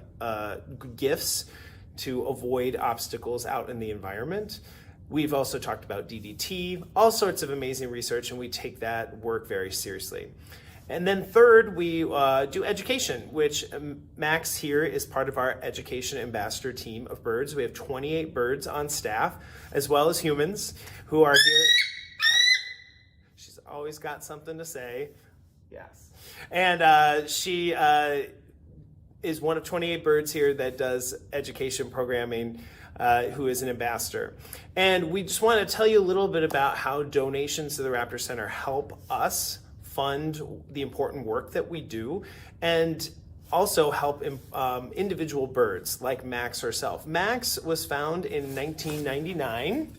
gifts to avoid obstacles out in the environment. We've also talked about DDT, all sorts of amazing research, and we take that work very seriously. And then third, we do education, which Max here is part of our education ambassador team of birds. We have 28 birds on staff, as well as humans who are here. She's always got something to say. Yes. And she is one of 28 birds here that does education programming, who is an ambassador. And we just want to tell you a little bit about how donations to the Raptor Center help us fund the important work that we do, and also help individual birds like Max herself. Max was found in 1999.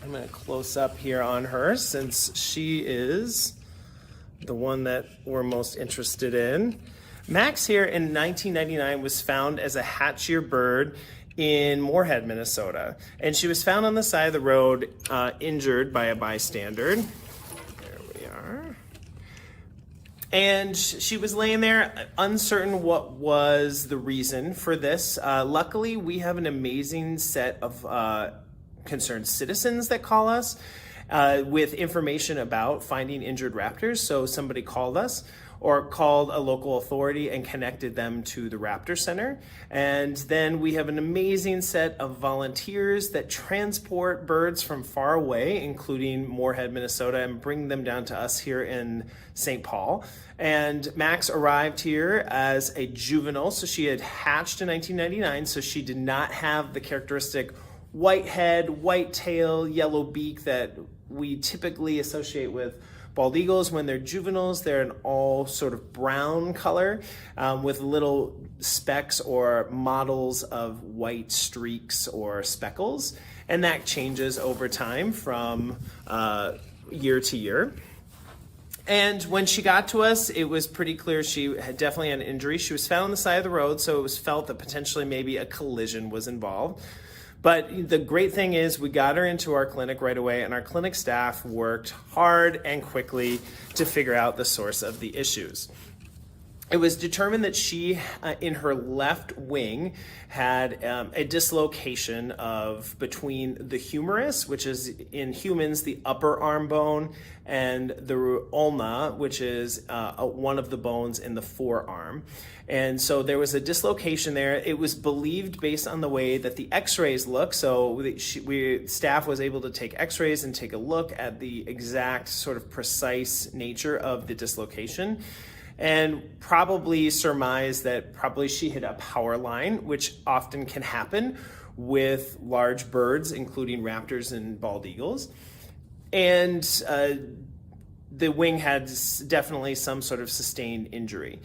I'm going to close up here on her since she is the one that we're most interested in. Max here in 1999 was found as a hatch-year bird in Moorhead, Minnesota. And she was found on the side of the road injured by a bystander. There we are. And she was laying there uncertain what was the reason for this. Luckily, we have an amazing set of concerned citizens that call us with information about finding injured raptors. So somebody called us or called a local authority and connected them to the Raptor Center. And then we have an amazing set of volunteers that transport birds from far away, including Moorhead, Minnesota, and bring them down to us here in St. Paul. And Max arrived here as a juvenile, so she had hatched in 1999, so she did not have the characteristic white head, white tail, yellow beak that we typically associate with bald eagles. When they're juveniles, they're an all sort of brown color with little specks or mottles of white streaks or speckles. And that changes over time from year to year. And when she got to us, it was pretty clear she had definitely had an injury. She was found on the side of the road, so it was felt that potentially maybe a collision was involved. But the great thing is we got her into our clinic right away, and our clinic staff worked hard and quickly to figure out the source of the issues. It was determined that she, in her left wing, had a dislocation of between the humerus, which is in humans the upper arm bone, and the ulna, which is one of the bones in the forearm. And so there was a dislocation there. It was believed based on the way that the x-rays look. So staff was able to take x-rays and take a look at the exact sort of precise nature of the dislocation, and probably surmise that probably she hit a power line, which often can happen with large birds, including raptors and bald eagles. And the wing had definitely some sort of sustained injury.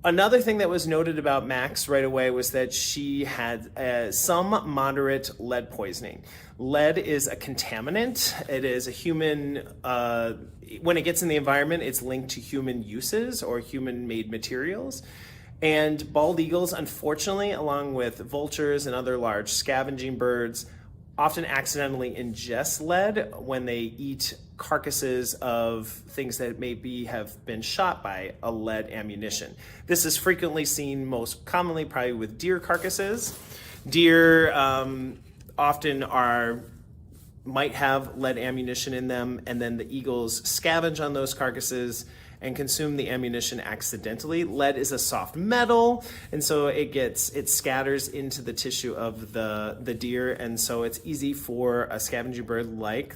Another thing that was noted about Max right away was that she had some moderate lead poisoning. Lead is a contaminant. It is a human, when it gets in the environment, it's linked to human uses or human-made materials. And bald eagles, unfortunately, along with vultures and other large scavenging birds, often accidentally ingest lead when they eat carcasses of things that maybe have been shot by a lead ammunition. This is frequently seen, most commonly probably with deer carcasses. Deer often might have lead ammunition in them, and then the eagles scavenge on those carcasses and consume the ammunition accidentally. Lead is a soft metal, and so it scatters into the tissue of the deer, and so it's easy for a scavenging bird like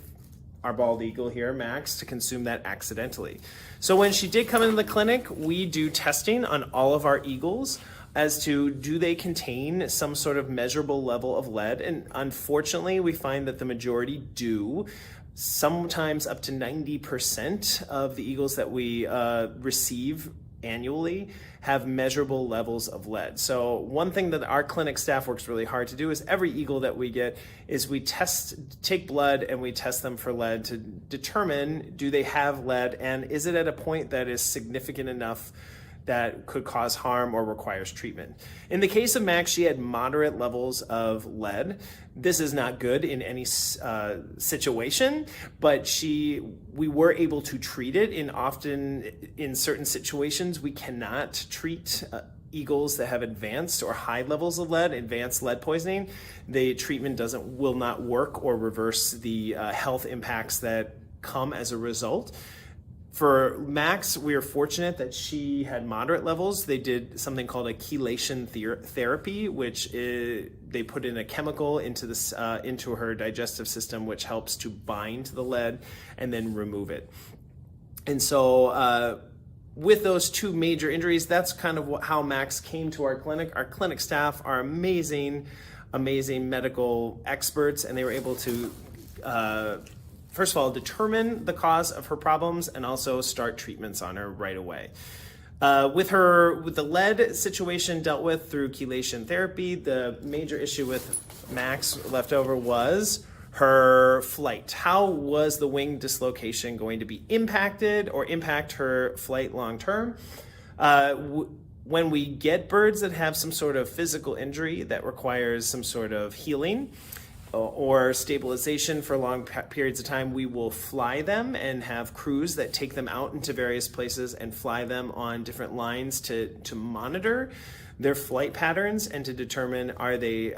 our bald eagle here, Max, to consume that accidentally. So when she did come into the clinic, we do testing on all of our eagles as to do they contain some sort of measurable level of lead, and unfortunately we find that the majority do. Sometimes up to 90% of the eagles that we receive annually have measurable levels of lead. So one thing that our clinic staff works really hard to do is every eagle that we get is we take blood and we test them for lead to determine, do they have lead, and is it at a point that is significant enough that could cause harm or requires treatment. In the case of Max, she had moderate levels of lead. This is not good in any situation, but we were able to treat it. In certain situations, we cannot treat eagles that have advanced or high levels of lead, advanced lead poisoning. The treatment will not work or reverse the health impacts that come as a result. For Max, we are fortunate that she had moderate levels. They did something called a chelation therapy, which they put in a chemical into her digestive system, which helps to bind the lead and then remove it. And so with those two major injuries, that's kind of how Max came to our clinic. Our clinic staff are amazing medical experts, and they were able to first of all, determine the cause of her problems and also start treatments on her right away. With the lead situation dealt with through chelation therapy, the major issue with Max left over was her flight. How was the wing dislocation going to be impacted or impact her flight long term? When we get birds that have some sort of physical injury that requires some sort of healing or stabilization for long periods of time, we will fly them and have crews that take them out into various places and fly them on different lines to monitor their flight patterns and to determine, are they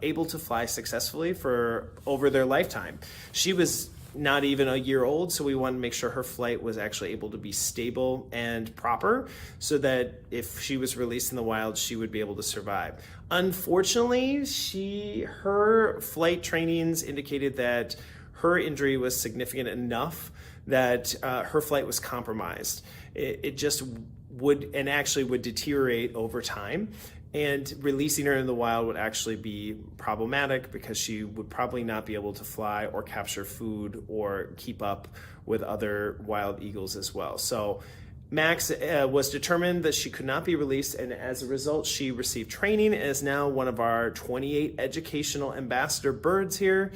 able to fly successfully for over their lifetime. She was not even a year old, so we wanted to make sure her flight was actually able to be stable and proper so that if she was released in the wild, she would be able to survive. Unfortunately, her flight trainings indicated that her injury was significant enough that her flight was compromised. It just would deteriorate over time, and releasing her in the wild would actually be problematic because she would probably not be able to fly or capture food or keep up with other wild eagles as well. So Max was determined that she could not be released, and as a result, she received training and is now one of our 28 educational ambassador birds here,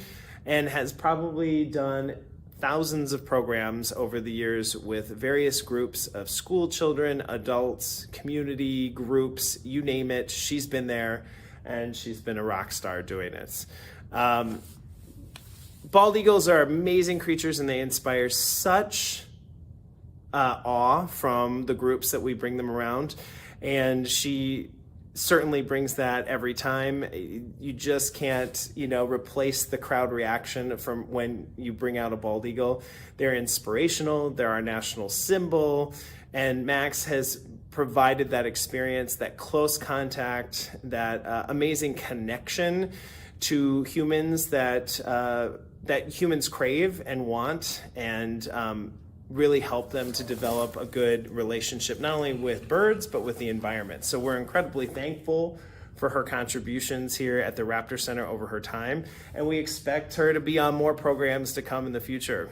and has probably done thousands of programs over the years with various groups of school children, adults, community groups, you name it. She's been there, and she's been a rock star doing it. Bald eagles are amazing creatures, and they inspire such awe from the groups that we bring them around, and she certainly brings that every time. You just can't, replace the crowd reaction from when you bring out a bald eagle. They're inspirational, they're our national symbol, and Max has provided that experience, that close contact, that amazing connection to humans that humans crave and want, and really help them to develop a good relationship, not only with birds, but with the environment. So we're incredibly thankful for her contributions here at the Raptor Center over her time, and we expect her to be on more programs to come in the future.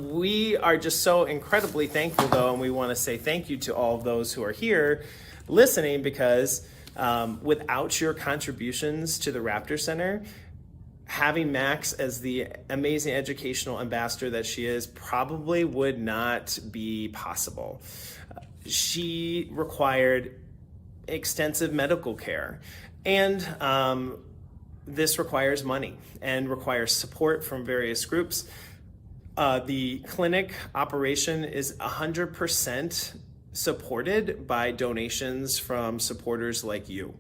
We are just so incredibly thankful, though, and we want to say thank you to all of those who are here listening, because without your contributions to the Raptor Center, having Max as the amazing educational ambassador that she is probably would not be possible. She required extensive medical care, and this requires money and requires support from various groups. The clinic operation is 100% supported by donations from supporters like you.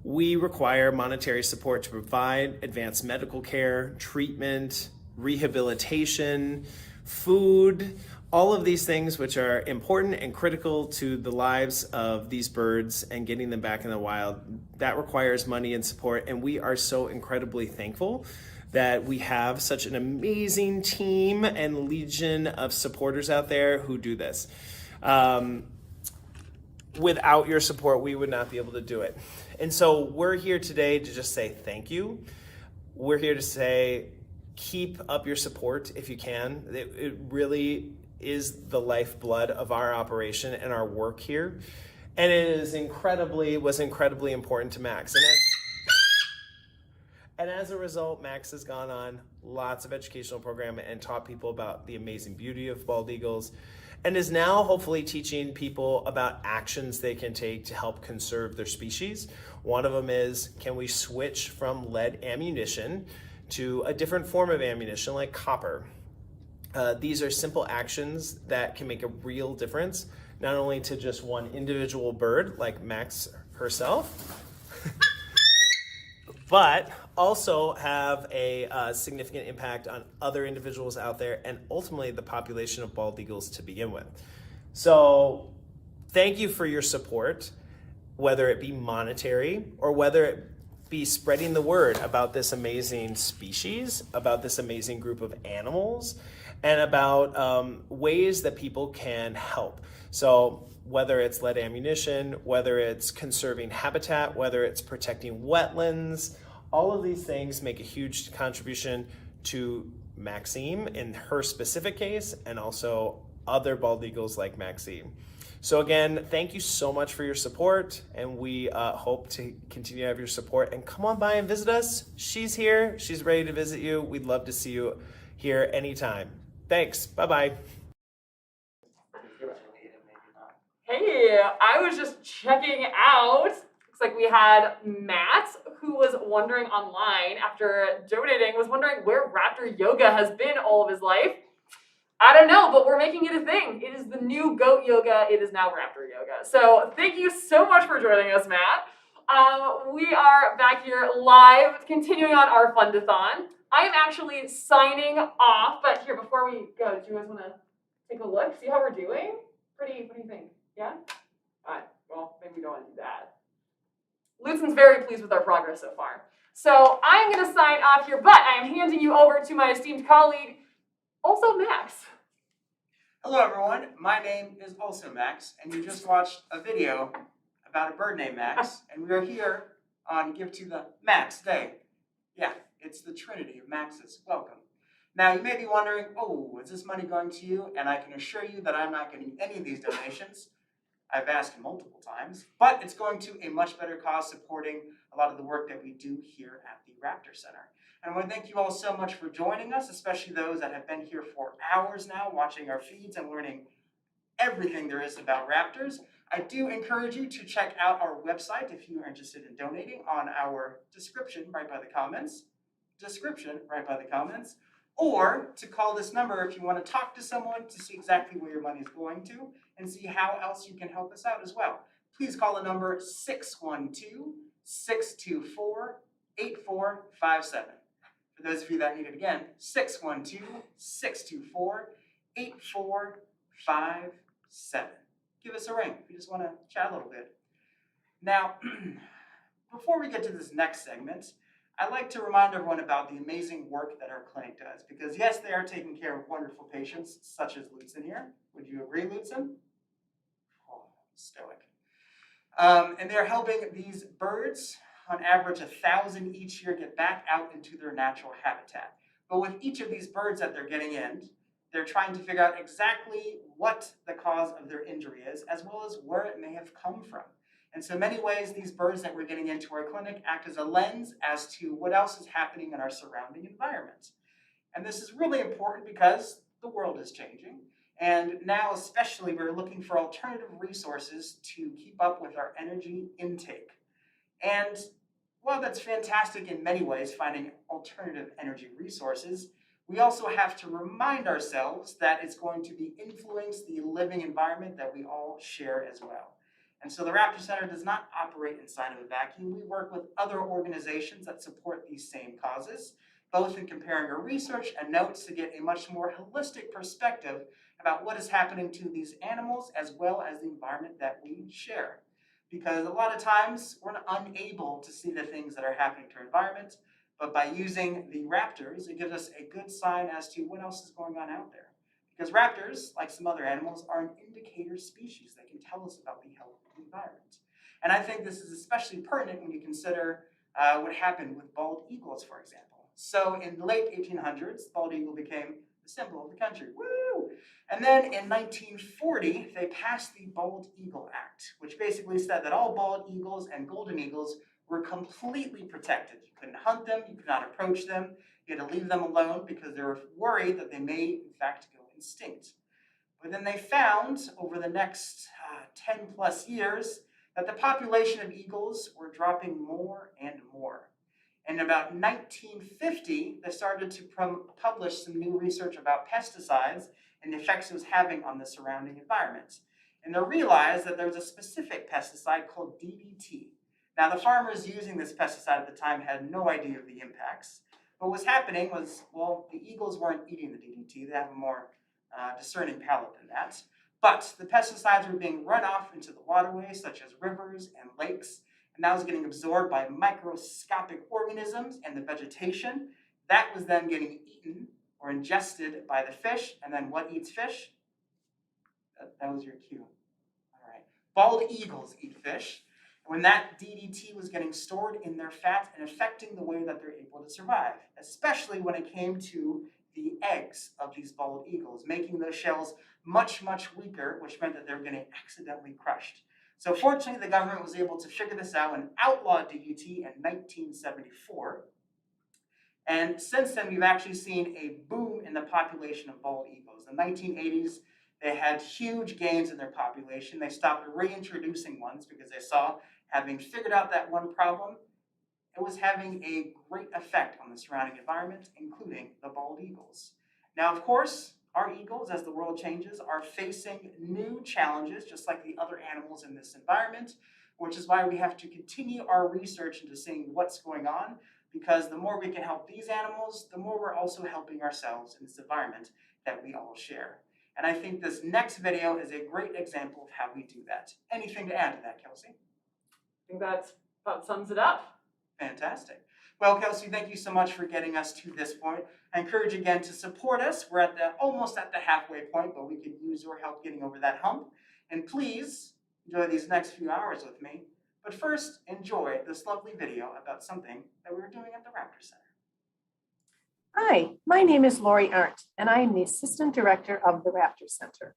We require monetary support to provide advanced medical care, treatment, rehabilitation, food, all of these things which are important and critical to the lives of these birds and getting them back in the wild. That requires money and support, and we are so incredibly thankful that we have such an amazing team and legion of supporters out there who do this. without your support, we would not be able to do it. And so we're here today to just say thank you. We're here to say, keep up your support if you can. It really is the lifeblood of our operation and our work here. And it was incredibly important to Max. And as a result, Max has gone on lots of educational program and taught people about the amazing beauty of bald eagles, and is now hopefully teaching people about actions they can take to help conserve their species. One of them is, can we switch from lead ammunition to a different form of ammunition like copper? These are simple actions that can make a real difference, not only to just one individual bird like Max herself, but also have a significant impact on other individuals out there and ultimately the population of bald eagles to begin with. So thank you for your support, whether it be monetary or whether it be spreading the word about this amazing species, about this amazing group of animals, and about ways that people can help. So whether it's lead ammunition, whether it's conserving habitat, whether it's protecting wetlands, all of these things make a huge contribution to Maxime in her specific case, and also other bald eagles like Maxime. So again, thank you so much for your support, and we hope to continue to have your support. And come on by and visit us. She's here. She's ready to visit you. We'd love to see you here anytime. Thanks. Bye-bye. Hey, I was just checking out. Looks like we had Matt, who was wondering online after donating, was wondering where Raptor Yoga has been all of his life. I don't know, but we're making it a thing. It is the new goat yoga. It is now Raptor Yoga. So thank you so much for joining us, Matt. We are back here live, continuing on our fundathon. I am actually signing off, but here, before we go, do you guys want to take a look, see how we're doing? What do you think? Yeah? All right, well, maybe we don't want to do that. Luton's very pleased with our progress so far. So I'm going to sign off here, but I am handing you over to my esteemed colleague, also Max. Hello everyone, my name is also Max, and you just watched a video about a bird named Max, and we are here on Give to the Max Day. Yeah, it's the Trinity of Maxes. Welcome. Now you may be wondering, oh, is this money going to you? And I can assure you that I'm not getting any of these donations. I've asked multiple times, but it's going to a much better cause supporting a lot of the work that we do here at the Raptor Center. And I want to thank you all so much for joining us, especially those that have been here for hours now, watching our feeds and learning everything there is about raptors. I do encourage you to check out our website if you are interested in donating on our description right by the comments. Or to call this number if you want to talk to someone to see exactly where your money is going to and see how else you can help us out as well. Please call the number 612-624-8457. For those of you that need it again, 612-624-8457. Give us a ring if you just want to chat a little bit. Now, before we get to this next segment, I'd like to remind everyone about the amazing work that our clinic does. Because yes, they are taking care of wonderful patients, such as Lutzen here. Would you agree, Lutzen? Oh, stoic. And they're helping these birds, on average 1,000 each year, get back out into their natural habitat. But with each of these birds that they're getting in, they're trying to figure out exactly what the cause of their injury is, as well as where it may have come from. And so in many ways, these birds that we're getting into our clinic act as a lens as to what else is happening in our surrounding environment. And this is really important because the world is changing. And now especially, we're looking for alternative resources to keep up with our energy intake. And while that's fantastic in many ways, finding alternative energy resources, we also have to remind ourselves that it's going to be influence the living environment that we all share as well. And so the Raptor Center does not operate inside of a vacuum. We work with other organizations that support these same causes, both in comparing our research and notes to get a much more holistic perspective about what is happening to these animals as well as the environment that we share. Because a lot of times we're unable to see the things that are happening to our environment, but by using the raptors, it gives us a good sign as to what else is going on out there. because raptors, like some other animals, are an indicator species that can tell us about the health of the environment. And I think this is especially pertinent when you consider what happened with bald eagles, for example. So in the late 1800s, the bald eagle became the symbol of the country. Woo! And then in 1940, they passed the Bald Eagle Act, which basically said that all bald eagles and golden eagles were completely protected. You couldn't hunt them, you could not approach them, you had to leave them alone because they were worried that they may, in fact, go extinct. But then they found, over the next 10 plus years, that the population of eagles were dropping more and more. In about 1950, they started to publish some new research about pesticides and the effects it was having on the surrounding environment. And they realized that there was a specific pesticide called DDT. Now, the farmers using this pesticide at the time had no idea of the impacts. But what was happening was, well, the eagles weren't eating the DDT. They have a more discerning palate than that. But the pesticides were being run off into the waterways, such as rivers and lakes, and that was getting absorbed by microscopic organisms and the vegetation. That was then getting eaten or ingested by the fish, and then what eats fish? That was your cue. All right. Bald eagles eat fish. When that DDT was getting stored in their fat and affecting the way that they're able to survive, especially when it came to the eggs of these bald eagles, making those shells much, much weaker, which meant that they were getting accidentally crushed. So fortunately, the government was able to figure this out and outlaw DDT in 1974. And since then, we've actually seen a boom in the population of bald eagles. In the 1980s, they had huge gains in their population. They stopped reintroducing ones because they saw, having figured out that one problem, it was having a great effect on the surrounding environment, including the bald eagles. Now, of course, our eagles, as the world changes, are facing new challenges, just like the other animals in this environment, which is why we have to continue our research into seeing what's going on, because the more we can help these animals, the more we're also helping ourselves in this environment that we all share. And I think this next video is a great example of how we do that. Anything to add to that, Kelsey? I think that about sums it up. Fantastic. Well, Kelsey, thank you so much for getting us to this point. I encourage you again to support us. We're almost at the halfway point, but we could use your help getting over that hump. And please enjoy these next few hours with me. But first, enjoy this lovely video about something that we were doing at the Raptor Center. Hi, my name is Lori Arndt, and I am the Assistant Director of the Raptor Center.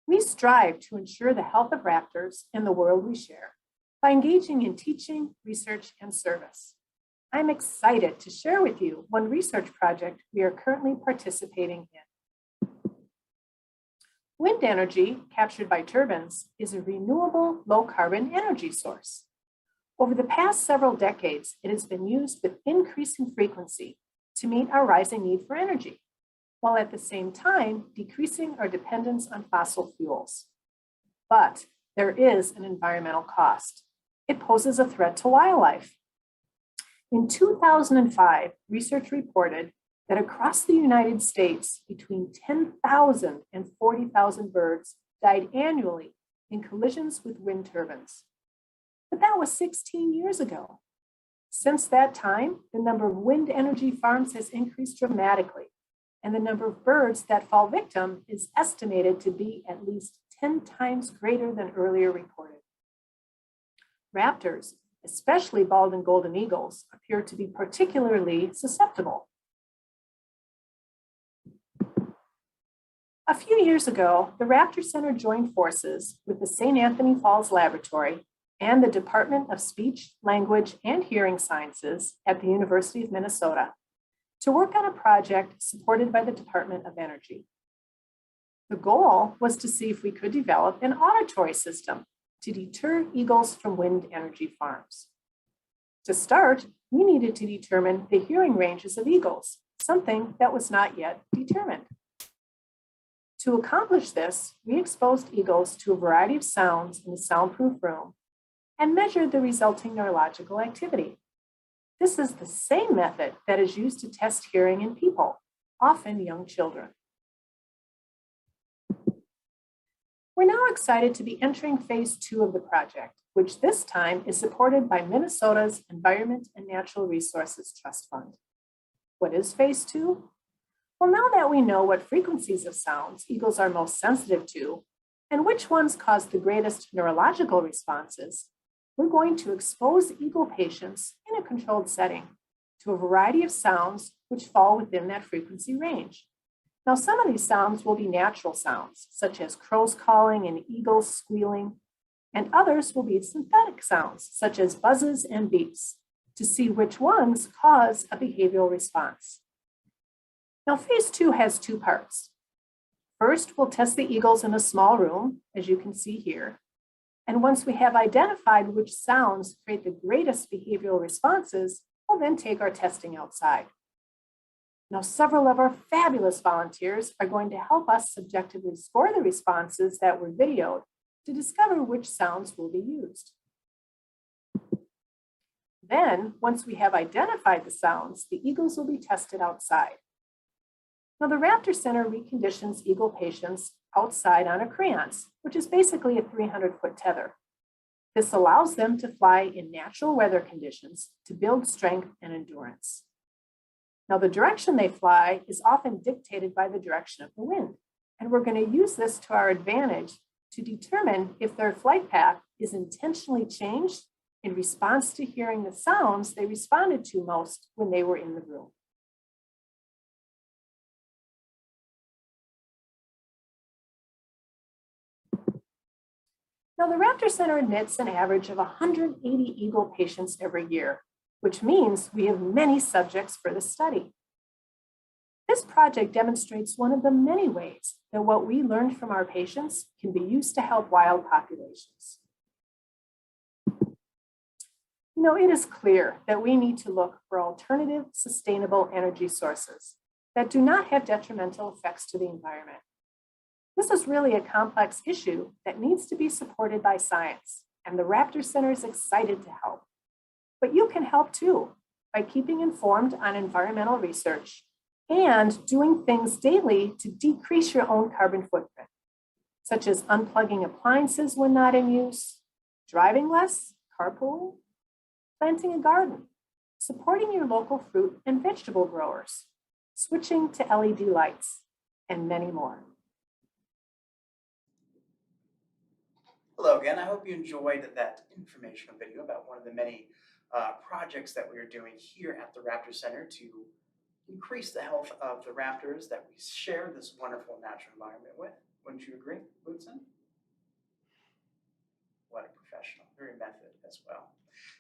We strive to ensure the health of raptors in the world we share by engaging in teaching, research, and service. I'm excited to share with you one research project we are currently participating in. Wind energy captured by turbines is a renewable low-carbon energy source. Over the past several decades, it has been used with increasing frequency to meet our rising need for energy, while at the same time decreasing our dependence on fossil fuels. But there is an environmental cost. It poses a threat to wildlife. In 2005, research reported that across the United States, between 10,000 and 40,000 birds died annually in collisions with wind turbines. But that was 16 years ago. Since that time, the number of wind energy farms has increased dramatically, and the number of birds that fall victim is estimated to be at least 10 times greater than earlier reported. Raptors, especially bald and golden eagles, appear to be particularly susceptible. A few years ago, the Raptor Center joined forces with the St. Anthony Falls Laboratory and the Department of Speech, Language, and Hearing Sciences at the University of Minnesota to work on a project supported by the Department of Energy. The goal was to see if we could develop an auditory system to deter eagles from wind energy farms. To start, we needed to determine the hearing ranges of eagles, something that was not yet determined. To accomplish this, we exposed eagles to a variety of sounds in a soundproof room and measured the resulting neurological activity. This is the same method that is used to test hearing in people, often young children. We're now excited to be entering phase 2 of the project, which this time is supported by Minnesota's Environment and Natural Resources Trust Fund. What is phase 2? Well, now that we know what frequencies of sounds eagles are most sensitive to, and which ones cause the greatest neurological responses, we're going to expose eagle patients in a controlled setting to a variety of sounds which fall within that frequency range. Now, some of these sounds will be natural sounds, such as crows calling and eagles squealing, and others will be synthetic sounds, such as buzzes and beeps, to see which ones cause a behavioral response. Now, phase 2 has 2 parts. First, we'll test the eagles in a small room, as you can see here. And once we have identified which sounds create the greatest behavioral responses, we'll then take our testing outside. Now, several of our fabulous volunteers are going to help us subjectively score the responses that were videoed to discover which sounds will be used. Then, once we have identified the sounds, the eagles will be tested outside. Now, the Raptor Center reconditions eagle patients outside on a creance, which is basically a 300-foot tether. This allows them to fly in natural weather conditions to build strength and endurance. Now, the direction they fly is often dictated by the direction of the wind, and we're going to use this to our advantage to determine if their flight path is intentionally changed in response to hearing the sounds they responded to most when they were in the room. Now, the Raptor Center admits an average of 180 eagle patients every year, which means we have many subjects for the study. This project demonstrates one of the many ways that what we learned from our patients can be used to help wild populations. You know, it is clear that we need to look for alternative, sustainable energy sources that do not have detrimental effects to the environment. This is really a complex issue that needs to be supported by science, and the Raptor Center is excited to help. But you can help too by keeping informed on environmental research and doing things daily to decrease your own carbon footprint, such as unplugging appliances when not in use, driving less, carpooling, planting a garden, supporting your local fruit and vegetable growers, switching to LED lights, and many more. Hello again. I hope you enjoyed that informational video about one of the many projects that we are doing here at the Raptor Center to increase the health of the raptors that we share this wonderful natural environment with. Wouldn't you agree, Woodson? What a professional, very method as well.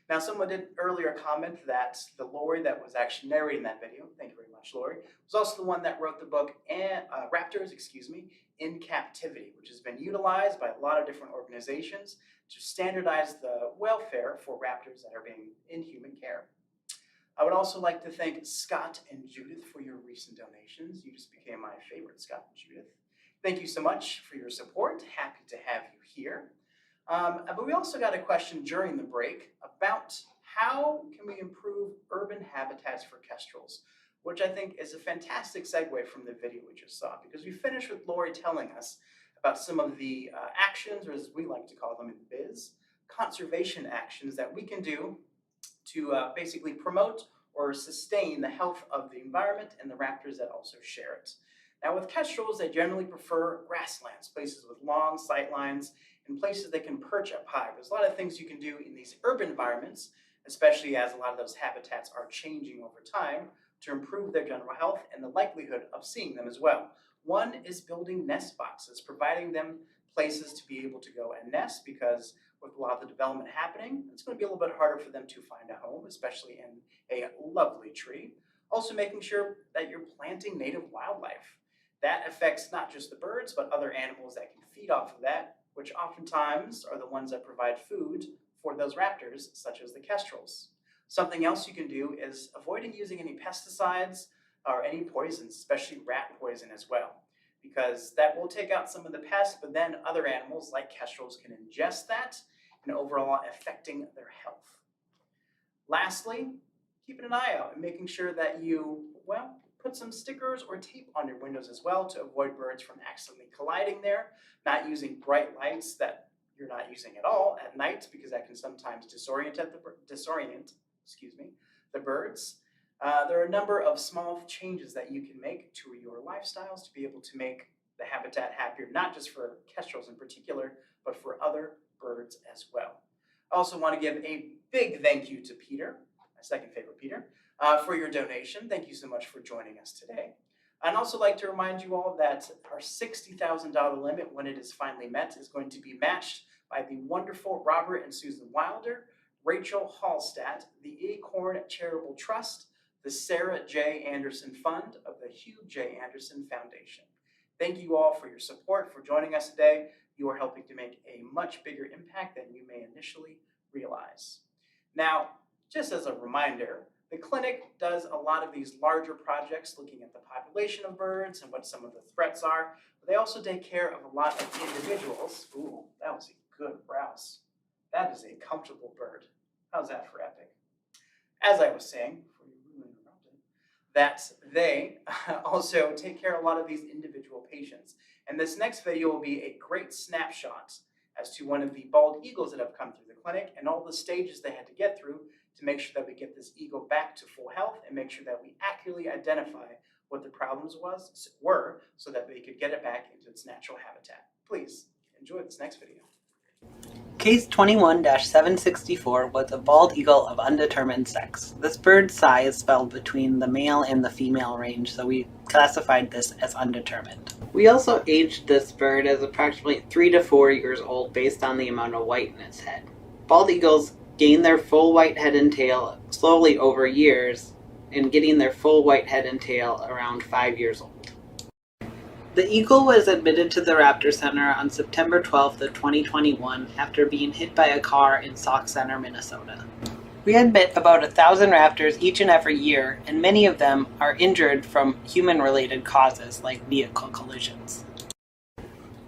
Now, someone did earlier comment that the Lori that was actually narrating that video, thank you very much, Lori, was also the one that wrote the book Raptors, in Captivity, which has been utilized by a lot of different organizations to standardize the welfare for raptors that are being in human care. I would also like to thank Scott and Judith for your recent donations. You just became my favorite, Scott and Judith. Thank you so much for your support. Happy to have you here. But we also got a question during the break about how can we improve urban habitats for kestrels, which I think is a fantastic segue from the video we just saw, because we finished with Lori telling us about some of the actions, or as we like to call them in biz, conservation actions that we can do to basically promote or sustain the health of the environment and the raptors that also share it. Now, with kestrels, they generally prefer grasslands, places with long sight lines, and places they can perch up high. There's a lot of things you can do in these urban environments, especially as a lot of those habitats are changing over time, to improve their general health and the likelihood of seeing them as well. One is building nest boxes, providing them places to be able to go and nest, because with a lot of the development happening, it's going to be a little bit harder for them to find a home, especially in a lovely tree. Also making sure that you're planting native wildlife. That affects not just the birds, but other animals that can feed off of that, which oftentimes are the ones that provide food for those raptors, such as the kestrels. Something else you can do is avoiding using any pesticides or any poisons, especially rat poison as well, because that will take out some of the pests, but then other animals like kestrels can ingest that and overall affecting their health. Lastly, keeping an eye out and making sure that you, well, put some stickers or tape on your windows as well to avoid birds from accidentally colliding there, not using bright lights that you're not using at all at night, because that can sometimes disorient the birds. There are a number of small changes that you can make to your lifestyles to be able to make the habitat happier, not just for kestrels in particular, but for other birds as well. I also want to give a big thank you to Peter, my second favorite Peter, for your donation. Thank you so much for joining us today. I'd also like to remind you all that our $60,000 limit, when it is finally met, is going to be matched by the wonderful Robert and Susan Wilder, Rachel Hallstatt, the Acorn Charitable Trust, the Sarah J. Anderson Fund of the Hugh J. Anderson Foundation. Thank you all for your support, for joining us today. You are helping to make a much bigger impact than you may initially realize. Now, just as a reminder, the clinic does a lot of these larger projects looking at the population of birds and what some of the threats are, but they also take care of a lot of individuals. Ooh, that was a good browse. That is a comfortable bird. How's that for epic? As I was saying, before you really interrupted, that they also take care of a lot of these individual patients. And this next video will be a great snapshot as to one of the bald eagles that have come through the clinic and all the stages they had to get through to make sure that we get this eagle back to full health and make sure that we accurately identify what the problems were so that they could get it back into its natural habitat. Please enjoy this next video. Case 21-764 was a bald eagle of undetermined sex. This bird's size fell between the male and the female range, so we classified this as undetermined. We also aged this bird as approximately 3 to 4 years old based on the amount of white in its head. Bald eagles gain their full white head and tail slowly over years, and getting their full white head and tail around 5 years old. The eagle was admitted to the Raptor Center on September 12th of 2021 after being hit by a car in Sauk Center, Minnesota. We admit about 1,000 raptors each and every year, and many of them are injured from human-related causes like vehicle collisions.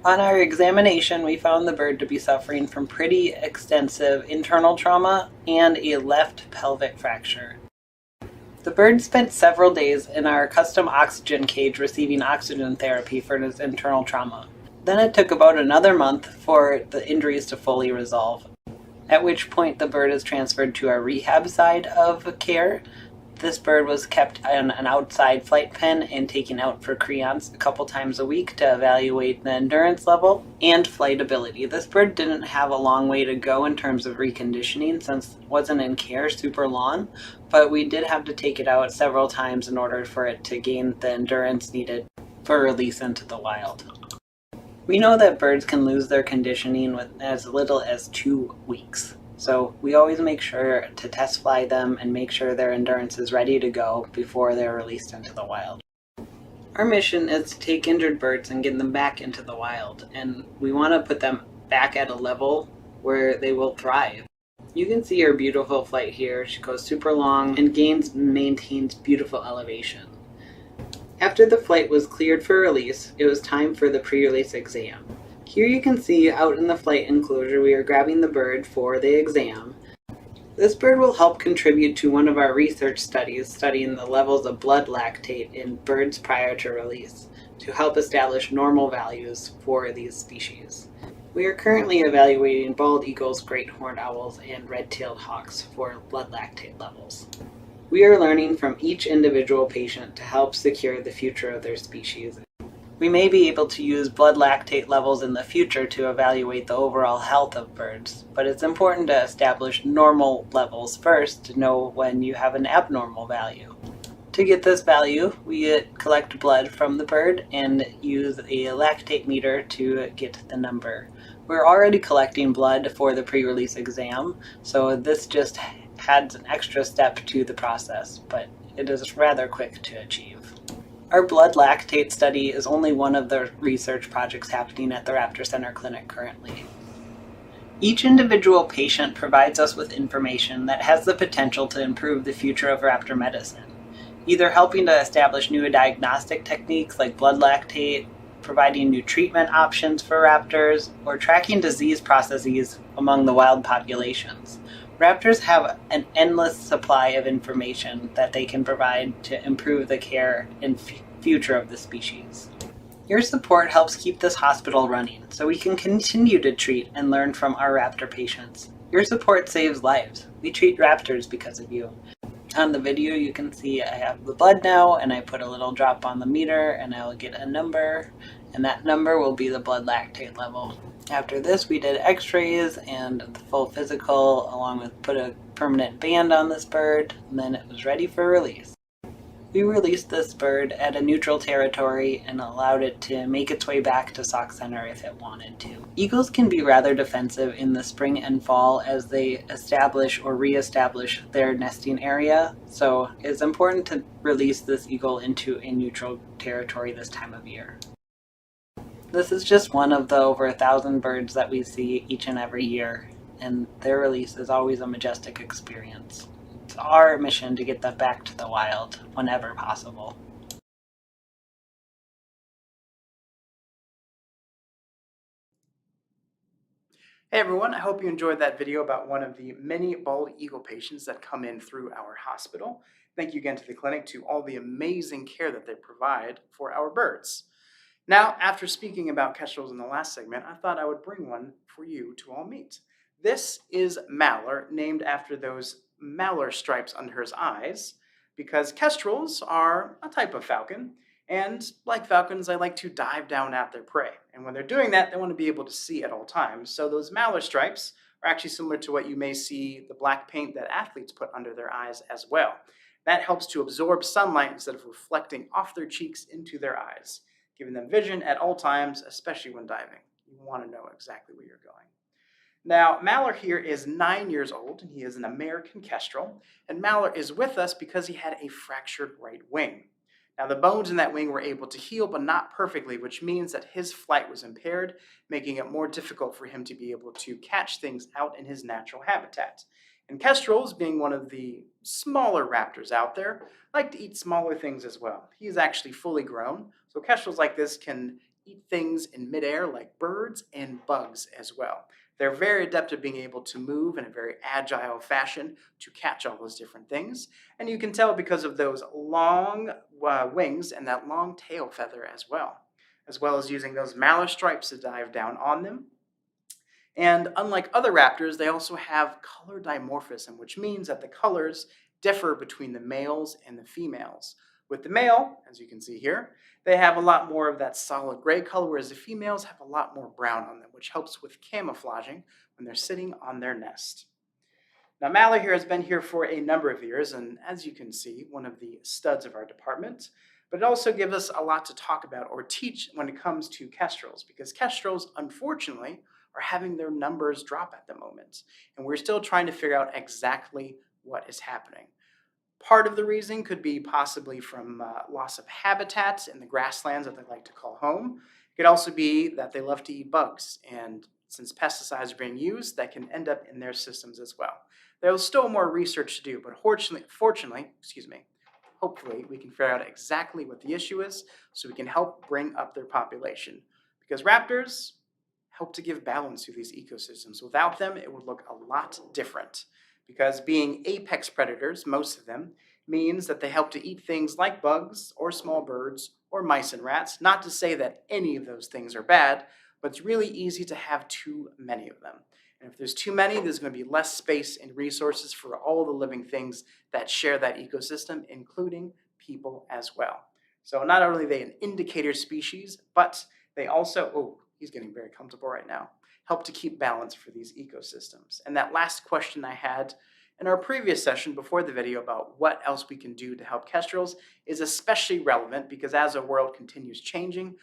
On our examination, we found the bird to be suffering from pretty extensive internal trauma and a left pelvic fracture. The bird spent several days in our custom oxygen cage receiving oxygen therapy for his internal trauma. Then it took about another month for the injuries to fully resolve, at which point the bird is transferred to our rehab side of care. This bird was kept in an outside flight pen and taken out for creons a couple times a week to evaluate the endurance level and flight ability. This bird didn't have a long way to go in terms of reconditioning since it wasn't in care super long, but we did have to take it out several times in order for it to gain the endurance needed for release into the wild. We know that birds can lose their conditioning with as little as 2 weeks. So we always make sure to test fly them and make sure their endurance is ready to go before they're released into the wild. Our mission is to take injured birds and get them back into the wild, and we want to put them back at a level where they will thrive. You can see her beautiful flight here. She goes super long and maintains beautiful elevation. After the flight was cleared for release, it was time for the pre-release exam. Here you can see out in the flight enclosure we are grabbing the bird for the exam. This bird will help contribute to one of our research studies studying the levels of blood lactate in birds prior to release to help establish normal values for these species. We are currently evaluating bald eagles, great horned owls, and red-tailed hawks for blood lactate levels. We are learning from each individual patient to help secure the future of their species. We may be able to use blood lactate levels in the future to evaluate the overall health of birds, but it's important to establish normal levels first to know when you have an abnormal value. To get this value, we collect blood from the bird and use a lactate meter to get the number. We're already collecting blood for the pre-release exam, so this just adds an extra step to the process, but it is rather quick to achieve. Our blood lactate study is only one of the research projects happening at the Raptor Center clinic currently. Each individual patient provides us with information that has the potential to improve the future of raptor medicine, either helping to establish new diagnostic techniques like blood lactate, providing new treatment options for raptors, or tracking disease processes among the wild populations. Raptors have an endless supply of information that they can provide to improve the care and future of the species. Your support helps keep this hospital running so we can continue to treat and learn from our raptor patients. Your support saves lives. We treat raptors because of you. On the video, you can see I have the blood now, and I put a little drop on the meter, and I will get a number, and that number will be the blood lactate level. After this, we did x-rays and the full physical, along with put a permanent band on this bird, and then it was ready for release. We released this bird at a neutral territory and allowed it to make its way back to Sauk Center if it wanted to. Eagles can be rather defensive in the spring and fall as they establish or re-establish their nesting area, so it's important to release this eagle into a neutral territory this time of year. This is just one of the over 1,000 birds that we see each and every year, and their release is always a majestic experience. It's our mission to get them back to the wild whenever possible. Hey everyone, I hope you enjoyed that video about one of the many bald eagle patients that come in through our hospital. Thank you again to the clinic, to all the amazing care that they provide for our birds. Now, after speaking about kestrels in the last segment, I thought I would bring one for you to all meet. This is Mallor, named after those Mallor stripes under his eyes, because kestrels are a type of falcon, and like falcons, they like to dive down at their prey. And when they're doing that, they want to be able to see at all times. So those Mallor stripes are actually similar to what you may see the black paint that athletes put under their eyes as well. That helps to absorb sunlight instead of reflecting off their cheeks into their eyes, giving them vision at all times, especially when diving. You want to know exactly where you're going. Now, Mallor here is 9 years old, and he is an American kestrel, and Mallor is with us because he had a fractured right wing. Now, the bones in that wing were able to heal, but not perfectly, which means that his flight was impaired, making it more difficult for him to be able to catch things out in his natural habitat. And kestrels, being one of the smaller raptors out there, like to eat smaller things as well. He is actually fully grown, so kestrels like this can eat things in midair like birds and bugs as well. They're very adept at being able to move in a very agile fashion to catch all those different things. And you can tell because of those long wings and that long tail feather as well as using those Mallor stripes to dive down on them. And unlike other raptors, they also have color dimorphism, which means that the colors differ between the males and the females. With the male, as you can see here, they have a lot more of that solid gray color, whereas the females have a lot more brown on them, which helps with camouflaging when they're sitting on their nest. Now, Mallor here has been here for a number of years, and as you can see, one of the studs of our department, but it also gives us a lot to talk about or teach when it comes to kestrels, because kestrels, unfortunately, are having their numbers drop at the moment, and we're still trying to figure out exactly what is happening. Part of the reason could be possibly from loss of habitat in the grasslands that they like to call home. It could also be that they love to eat bugs, and since pesticides are being used, that can end up in their systems as well. There's still more research to do, but hopefully we can figure out exactly what the issue is so we can help bring up their population. Because raptors help to give balance to these ecosystems. Without them, it would look a lot different. Because being apex predators, most of them, means that they help to eat things like bugs or small birds or mice and rats. Not to say that any of those things are bad, but it's really easy to have too many of them. And if there's too many, there's going to be less space and resources for all the living things that share that ecosystem, including people as well. So not only are they an indicator species, but they also, oh, he's getting very comfortable right now, help to keep balance for these ecosystems. And that last question I had in our previous session before the video about what else we can do to help kestrels is especially relevant because as our world continues changing,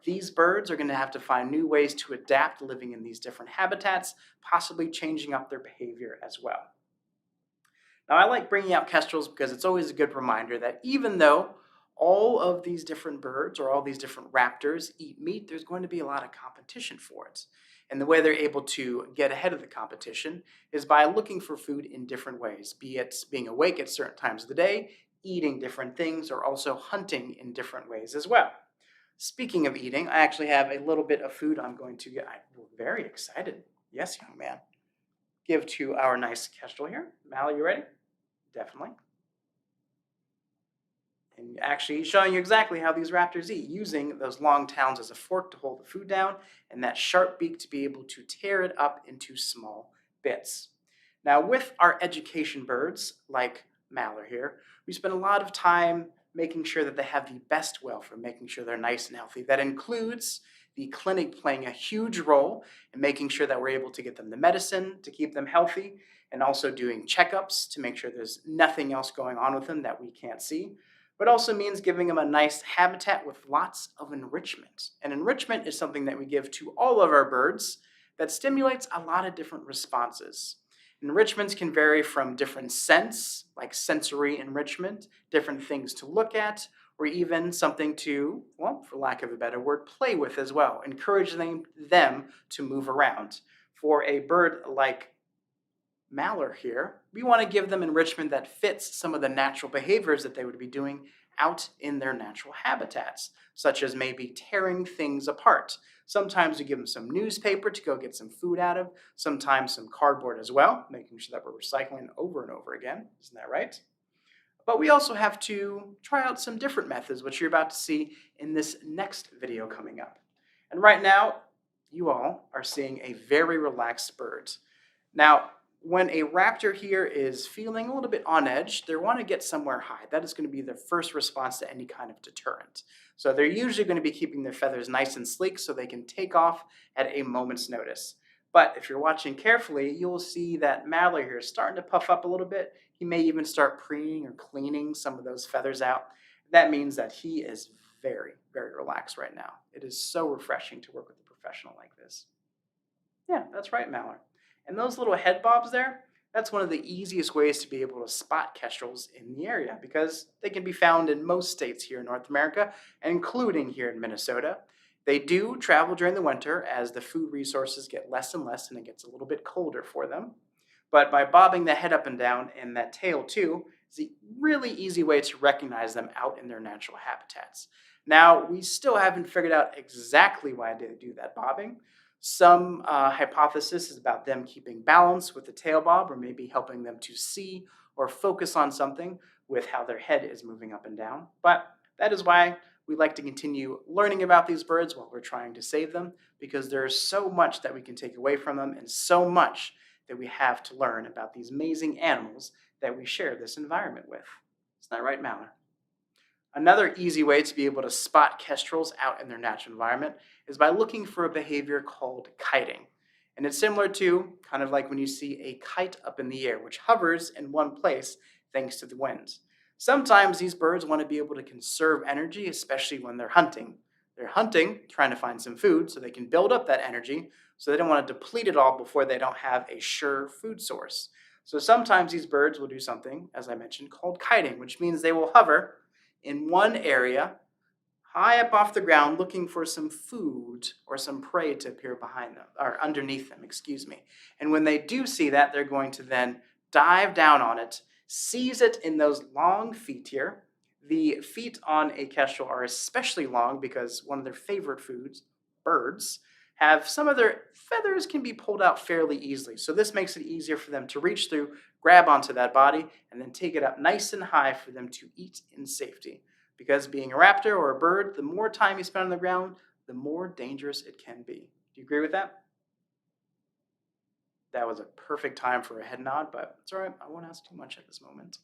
these birds are going to have to find new ways to adapt living in these different habitats, possibly changing up their behavior as well. Now, I like bringing out kestrels because it's always a good reminder that even though all of these different birds or all these different raptors eat meat, there's going to be a lot of competition for it. And the way they're able to get ahead of the competition is by looking for food in different ways, be it being awake at certain times of the day, eating different things, or also hunting in different ways as well. Speaking of eating, I actually have a little bit of food I'm going to get. I'm very excited. Yes, young man. Give to our nice kestrel here. Mallor, you ready? Definitely. And actually showing you exactly how these raptors eat, using those long talons as a fork to hold the food down and that sharp beak to be able to tear it up into small bits. Now with our education birds, like Mallard here, we spend a lot of time making sure that they have the best welfare, making sure they're nice and healthy. That includes the clinic playing a huge role in making sure that we're able to get them the medicine to keep them healthy, and also doing checkups to make sure there's nothing else going on with them that we can't see. But also means giving them a nice habitat with lots of enrichment. And enrichment is something that we give to all of our birds that stimulates a lot of different responses. Enrichments can vary from different scents, like sensory enrichment, different things to look at, or even something to, well, for lack of a better word, play with as well, encouraging them to move around. For a bird like Mallard here, we want to give them enrichment that fits some of the natural behaviors that they would be doing out in their natural habitats, such as maybe tearing things apart. Sometimes we give them some newspaper to go get some food out of, sometimes some cardboard as well, making sure that we're recycling over and over again. Isn't that right? But we also have to try out some different methods, which you're about to see in this next video coming up. And right now, you all are seeing a very relaxed bird. Now, when a raptor here is feeling a little bit on edge, they want to get somewhere high. That is going to be their first response to any kind of deterrent. So they're usually going to be keeping their feathers nice and sleek so they can take off at a moment's notice. But if you're watching carefully, you'll see that Mallard here is starting to puff up a little bit. He may even start preening or cleaning some of those feathers out. That means that he is very, very relaxed right now. It is so refreshing to work with a professional like this. Yeah, that's right, Mallard. And those little head bobs there, that's one of the easiest ways to be able to spot kestrels in the area because they can be found in most states here in North America, including here in Minnesota. They do travel during the winter as the food resources get less and less and it gets a little bit colder for them. But by bobbing the head up and down and that tail too, is a really easy way to recognize them out in their natural habitats. Now, we still haven't figured out exactly why they do that bobbing. Some hypothesis is about them keeping balance with the tail bob or maybe helping them to see or focus on something with how their head is moving up and down. But that is why we like to continue learning about these birds while we're trying to save them because there's so much that we can take away from them and so much that we have to learn about these amazing animals that we share this environment with. Isn't that right, Mallard? Another easy way to be able to spot kestrels out in their natural environment is by looking for a behavior called kiting. And it's similar to kind of like when you see a kite up in the air, which hovers in one place thanks to the wind. Sometimes these birds want to be able to conserve energy, especially when they're hunting. They're hunting, trying to find some food so they can build up that energy so they don't want to deplete it all before they don't have a sure food source. So sometimes these birds will do something, as I mentioned, called kiting, which means they will hover in one area high up off the ground looking for some food or some prey to appear behind them, or underneath them, excuse me. And when they do see that, they're going to then dive down on it, seize it in those long feet here. The feet on a kestrel are especially long because one of their favorite foods, birds, have some of their feathers can be pulled out fairly easily. So this makes it easier for them to reach through, grab onto that body, and then take it up nice and high for them to eat in safety. Because being a raptor or a bird, the more time you spend on the ground, the more dangerous it can be. Do you agree with that? That was a perfect time for a head nod, but it's all right. I won't ask too much at this moment.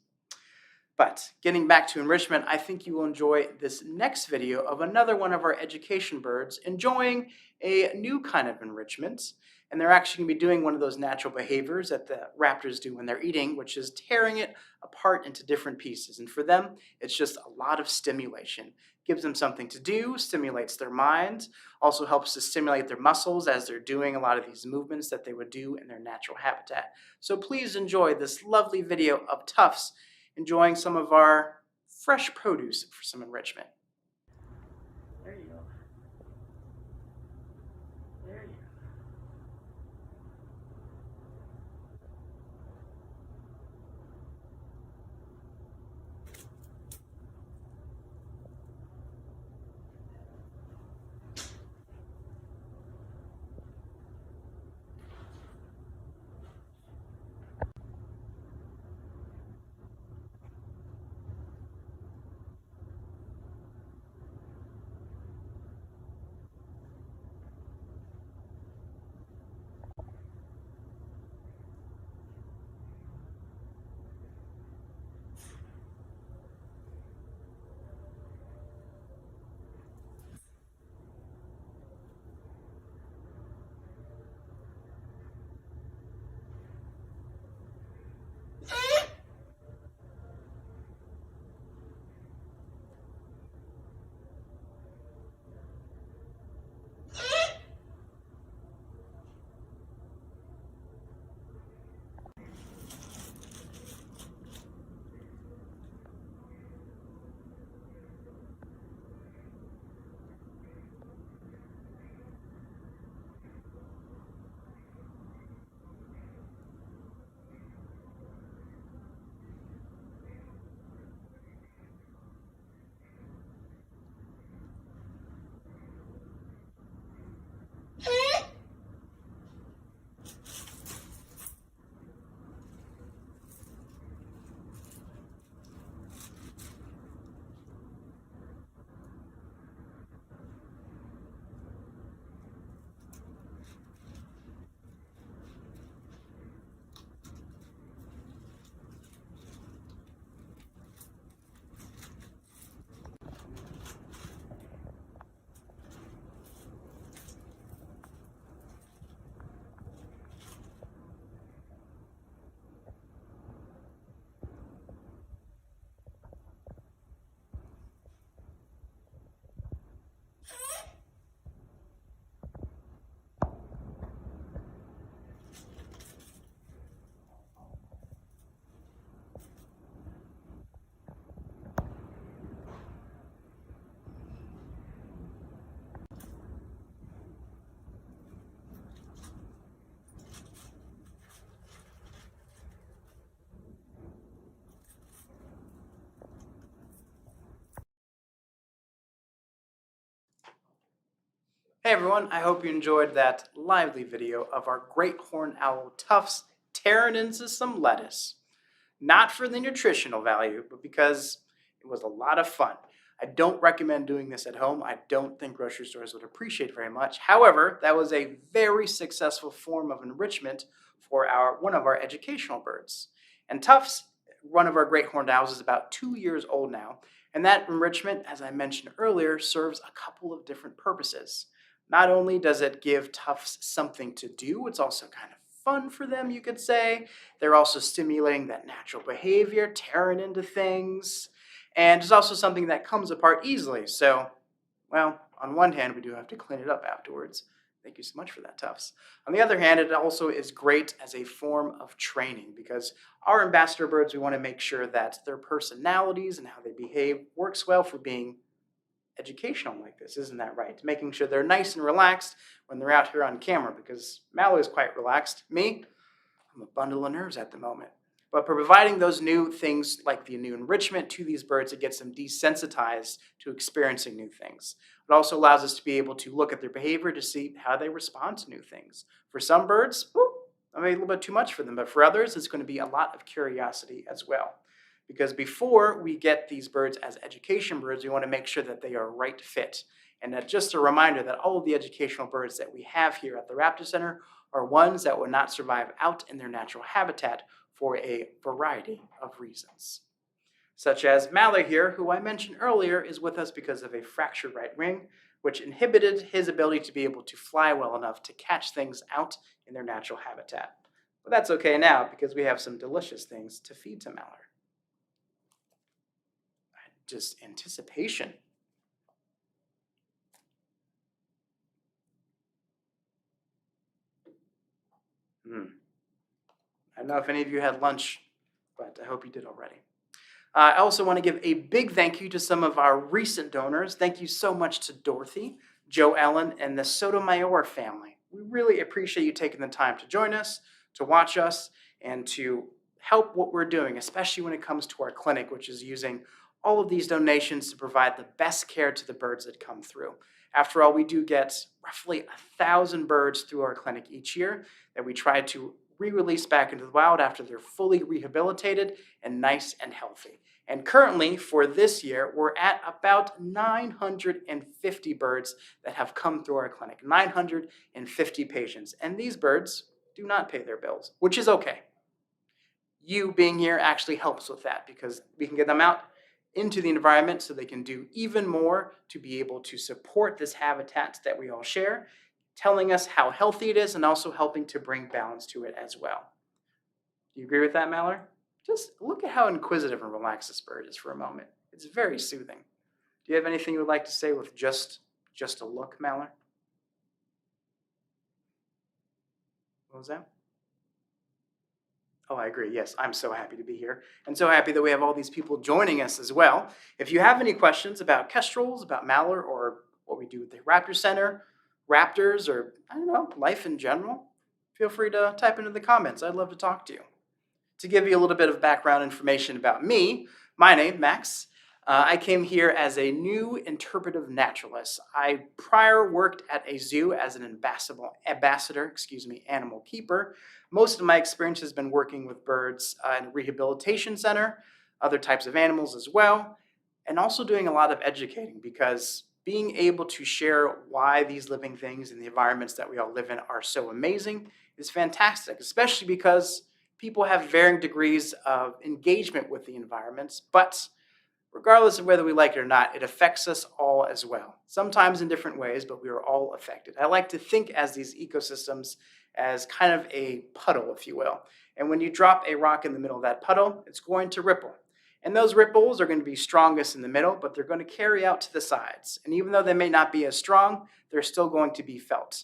But getting back to enrichment, I think you will enjoy this next video of another one of our education birds enjoying a new kind of enrichment. And they're actually going to be doing one of those natural behaviors that the raptors do when they're eating, which is tearing it apart into different pieces. And for them, it's just a lot of stimulation. Gives them something to do, stimulates their mind, also helps to stimulate their muscles as they're doing a lot of these movements that they would do in their natural habitat. So please enjoy this lovely video of Tufts enjoying some of our fresh produce for some enrichment. There you go. There you go. Hey everyone, I hope you enjoyed that lively video of our great horned owl Tufts tearing into some lettuce. Not for the nutritional value, but because it was a lot of fun. I don't recommend doing this at home. I don't think grocery stores would appreciate it very much. However, that was a very successful form of enrichment for one of our educational birds. And Tufts, one of our great horned owls, is about 2 years old now. And that enrichment, as I mentioned earlier, serves a couple of different purposes. Not only does it give Tufts something to do, it's also kind of fun for them, you could say. They're also stimulating that natural behavior, tearing into things. And it's also something that comes apart easily. So, well, on one hand, we do have to clean it up afterwards. Thank you so much for that, Tufts. On the other hand, it also is great as a form of training because our ambassador birds, we want to make sure that their personalities and how they behave works well for being educational like this, isn't that right? Making sure they're nice and relaxed when they're out here on camera, because Mallory is quite relaxed. Me, I'm a bundle of nerves at the moment. But providing those new things like the new enrichment to these birds, it gets them desensitized to experiencing new things. It also allows us to be able to look at their behavior to see how they respond to new things. For some birds, I mean, a little bit too much for them, but for others, it's going to be a lot of curiosity as well. Because before we get these birds as education birds, we want to make sure that they are right fit. And that just a reminder that all of the educational birds that we have here at the Raptor Center are ones that will not survive out in their natural habitat for a variety of reasons. Such as Mallory here, who I mentioned earlier is with us because of a fractured right wing, which inhibited his ability to be able to fly well enough to catch things out in their natural habitat. But that's okay now because we have some delicious things to feed to Mallory. Just anticipation. I don't know if any of you had lunch, but I hope you did already. I also want to give a big thank you to some of our recent donors. Thank you so much to Dorothy, Joe Ellen, and the Sotomayor family. We really appreciate you taking the time to join us, to watch us, and to help what we're doing, especially when it comes to our clinic, which is using all of these donations to provide the best care to the birds that come through. After all, we do get roughly 1,000 birds through our clinic each year that we try to re-release back into the wild after they're fully rehabilitated and nice and healthy. And currently, for this year, we're at about 950 birds that have come through our clinic, 950 patients. And these birds do not pay their bills, which is okay. You being here actually helps with that because we can get them out into the environment so they can do even more to be able to support this habitat that we all share, telling us how healthy it is and also helping to bring balance to it as well. Do you agree with that, Mallory? Just look at how inquisitive and relaxed this bird is for a moment. It's very soothing. Do you have anything you would like to say with just a look, Mallory? What was that? Oh, I agree. Yes, I'm so happy to be here and so happy that we have all these people joining us as well. If you have any questions about kestrels, about Mallory, or what we do at the Raptor Center, raptors, or I don't know, life in general, feel free to type into the comments. I'd love to talk to you. To give you a little bit of background information about me, my name, Max. I came here as a new interpretive naturalist. I prior worked at a zoo as an animal keeper. Most of my experience has been working with birds in a rehabilitation center, other types of animals as well, and also doing a lot of educating because being able to share why these living things and the environments that we all live in are so amazing is fantastic, especially because people have varying degrees of engagement with the environments, but regardless of whether we like it or not, it affects us all as well. Sometimes in different ways, but we are all affected. I like to think as these ecosystems as kind of a puddle, if you will. And when you drop a rock in the middle of that puddle, it's going to ripple. And those ripples are going to be strongest in the middle, but they're going to carry out to the sides. And even though they may not be as strong, they're still going to be felt.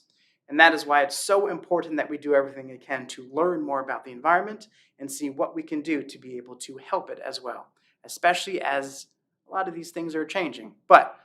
And that is why it's so important that we do everything we can to learn more about the environment and see what we can do to be able to help it as well, especially as a lot of these things are changing. But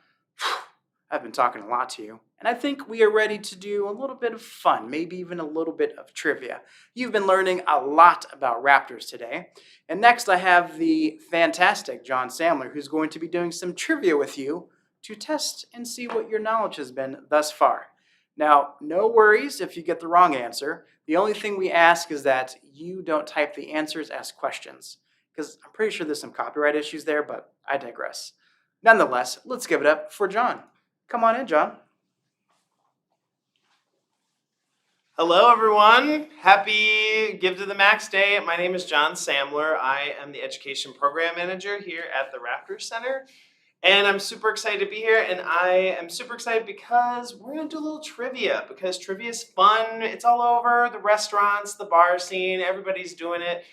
I've been talking a lot to you, and I think we are ready to do a little bit of fun, maybe even a little bit of trivia. You've been learning a lot about raptors today, and next I have the fantastic John Samler, who's going to be doing some trivia with you to test and see what your knowledge has been thus far. Now, no worries if you get the wrong answer. The only thing we ask is that you don't type the answers as questions, because I'm pretty sure there's some copyright issues there, but I digress. Nonetheless, let's give it up for John. Come on in, John. Hello, everyone. Happy Give to the Max Day. My name is John Samler. I am the Education Program Manager here at the Raptor Center. And I'm super excited to be here. And I am super excited because we're going to do a little trivia, because trivia is fun. It's all over the restaurants, the bar scene. Everybody's doing it.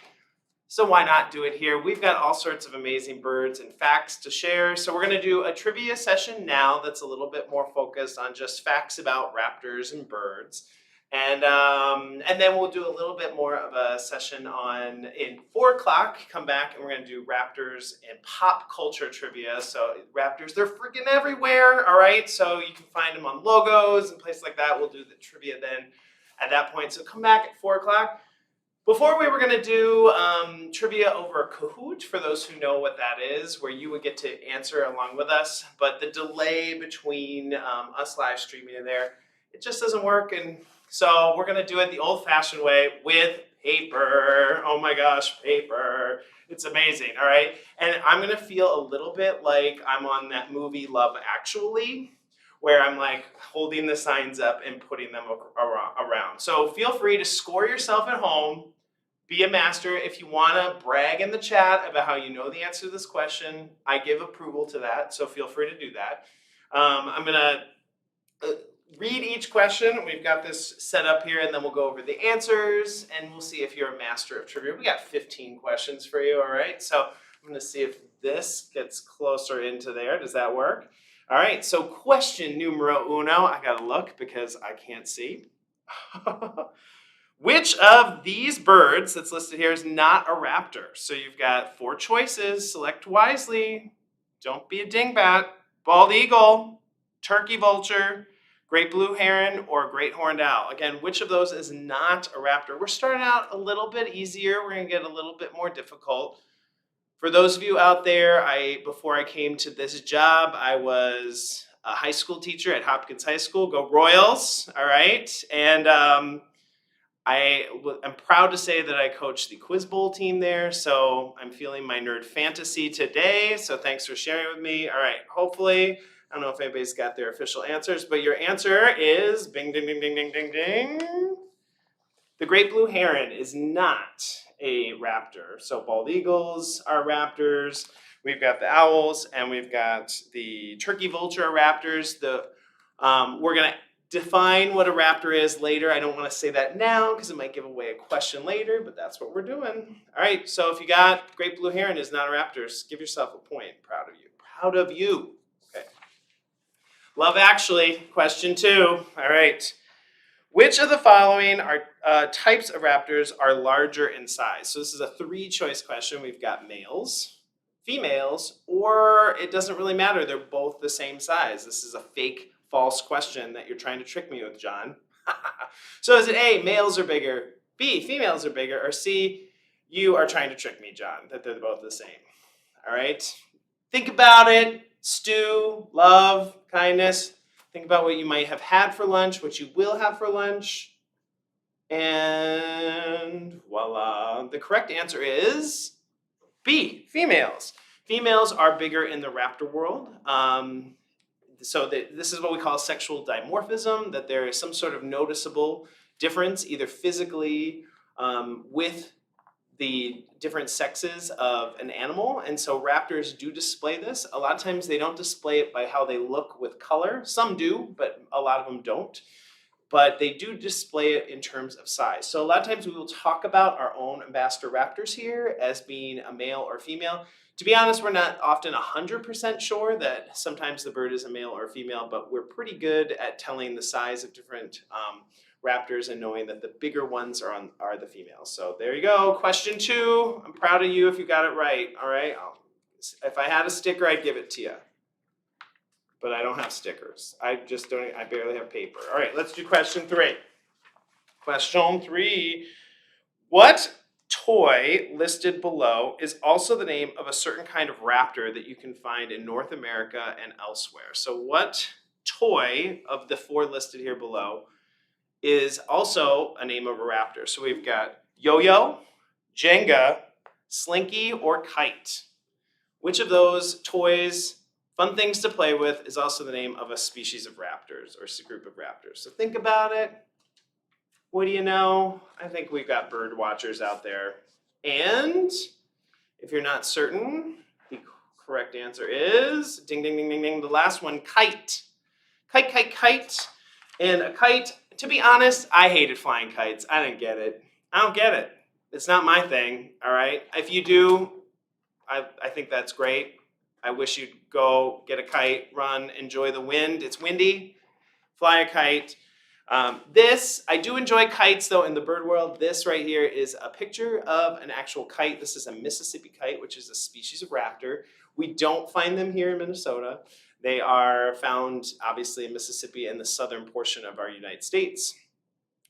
So why not do it here? We've got all sorts of amazing birds and facts to share. So we're going to do a trivia session now that's a little bit more focused on just facts about raptors and birds. And then we'll do a little bit more of a session in 4 o'clock, come back and we're going to do raptors and pop culture trivia. So raptors, they're freaking everywhere, all right? So you can find them on logos and places like that. We'll do the trivia then at that point. So come back at 4 o'clock. Before we were going to do trivia over Kahoot, for those who know what that is, where you would get to answer along with us. But the delay between us live streaming and there, it just doesn't work. And so we're going to do it the old-fashioned way with paper. Oh my gosh, paper. It's amazing, all right? And I'm going to feel a little bit like I'm on that movie Love Actually, where I'm like holding the signs up and putting them around. So feel free to score yourself at home. Be a master. If you want to brag in the chat about how you know the answer to this question, I give approval to that, so feel free to do that. I'm going to read each question. We've got this set up here, and then we'll go over the answers, and we'll see if you're a master of trivia. We got 15 questions for you, all right? So I'm going to see if this gets closer into there. Does that work? All right, so question numero uno. I got to look because I can't see. Which of these birds that's listed here is not a raptor? So you've got 4 choices. Select wisely. Don't be a dingbat. Bald eagle, turkey vulture, great blue heron, or great horned owl. Again, which of those is not a raptor? We're starting out a little bit easier. We're going to get a little bit more difficult. For those of you out there, before I came to this job, I was a high school teacher at Hopkins High School. Go Royals, all right? And I'm proud to say that I coached the Quiz Bowl team there, so I'm feeling my nerd fantasy today, so thanks for sharing with me. All right, hopefully, I don't know if anybody's got their official answers, but your answer is bing, ding, ding, ding, ding, ding, ding. The great blue heron is not a raptor. So bald eagles are raptors. We've got the owls, and we've got the turkey vulture are raptors. We're going to define what a raptor is later. I don't want to say that now because it might give away a question later, but that's what we're doing. All right, so if you got great blue heron is not a raptor, give yourself a point. Proud of you. Proud of you. Okay. Love Actually, question 2. All right. Which of the following types of raptors are larger in size? So this is a 3-choice question. We've got males, females, or it doesn't really matter. They're both the same size. This is a fake, false question that you're trying to trick me with, John. So is it A, males are bigger, B, females are bigger, or C, you are trying to trick me, John, that they're both the same? All right? Think about it. Stew, love, kindness. Think about what you might have had for lunch, what you will have for lunch. And voila. The correct answer is B, females. Females are bigger in the raptor world. This is what we call sexual dimorphism, that there is some sort of noticeable difference, either physically with the different sexes of an animal. And so raptors do display this. A lot of times they don't display it by how they look with color. Some do, but a lot of them don't. But they do display it in terms of size. So a lot of times we will talk about our own ambassador raptors here as being a male or female. To be honest, we're not often 100% sure that sometimes the bird is a male or female, but we're pretty good at telling the size of different raptors and knowing that the bigger ones are the females. So there you go. Question 2. I'm proud of you if you got it right. All right. If I had a sticker, I'd give it to you. But I don't have stickers. I barely have paper. All right, let's do question 3. Question 3. What toy listed below is also the name of a certain kind of raptor that you can find in North America and elsewhere? So what toy of the 4 listed here below is also a name of a raptor. So we've got yo-yo, Jenga, slinky, or kite. Which of those toys, fun things to play with, is also the name of a species of raptors or a group of raptors? So think about it. What do you know? I think we've got bird watchers out there. And if you're not certain, the correct answer is, ding, ding, ding, ding, ding, the last one, kite. Kite, kite, kite. And a kite, to be honest, I hated flying kites. I didn't get it. I don't get it. It's not my thing, all right? If you do, I think that's great. I wish you'd go get a kite, run, enjoy the wind. It's windy. Fly a kite. I do enjoy kites though in the bird world. This right here is a picture of an actual kite. This is a Mississippi kite, which is a species of raptor. We don't find them here in Minnesota. They are found obviously in Mississippi and the southern portion of our United States.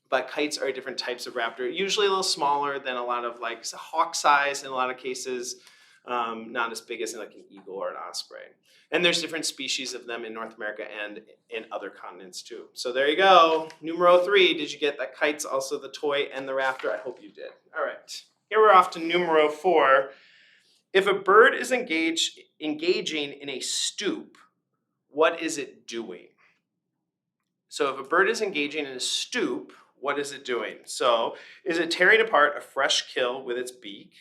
But kites are different types of raptor, usually a little smaller than a lot of like hawk size in a lot of cases, not as big as like an eagle or an osprey. And there's different species of them in North America and in other continents too. So there you go. Numero 3, did you get that kite's also the toy and the raptor? I hope you did. All right, here we're off to numero 4. If a bird is engaging in a stoop, what is it doing? So if a bird is engaging in a stoop, what is it doing? So is it tearing apart a fresh kill with its beak?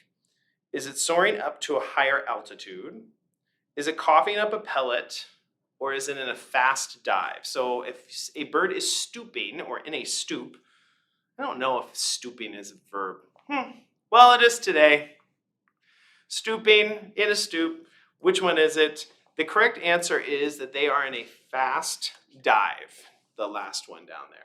Is it soaring up to a higher altitude? Is it coughing up a pellet? Or is it in a fast dive? So if a bird is stooping or in a stoop, I don't know if stooping is a verb. Well, it is today. Stooping, in a stoop, which one is it? The correct answer is that they are in a fast dive, the last one down there.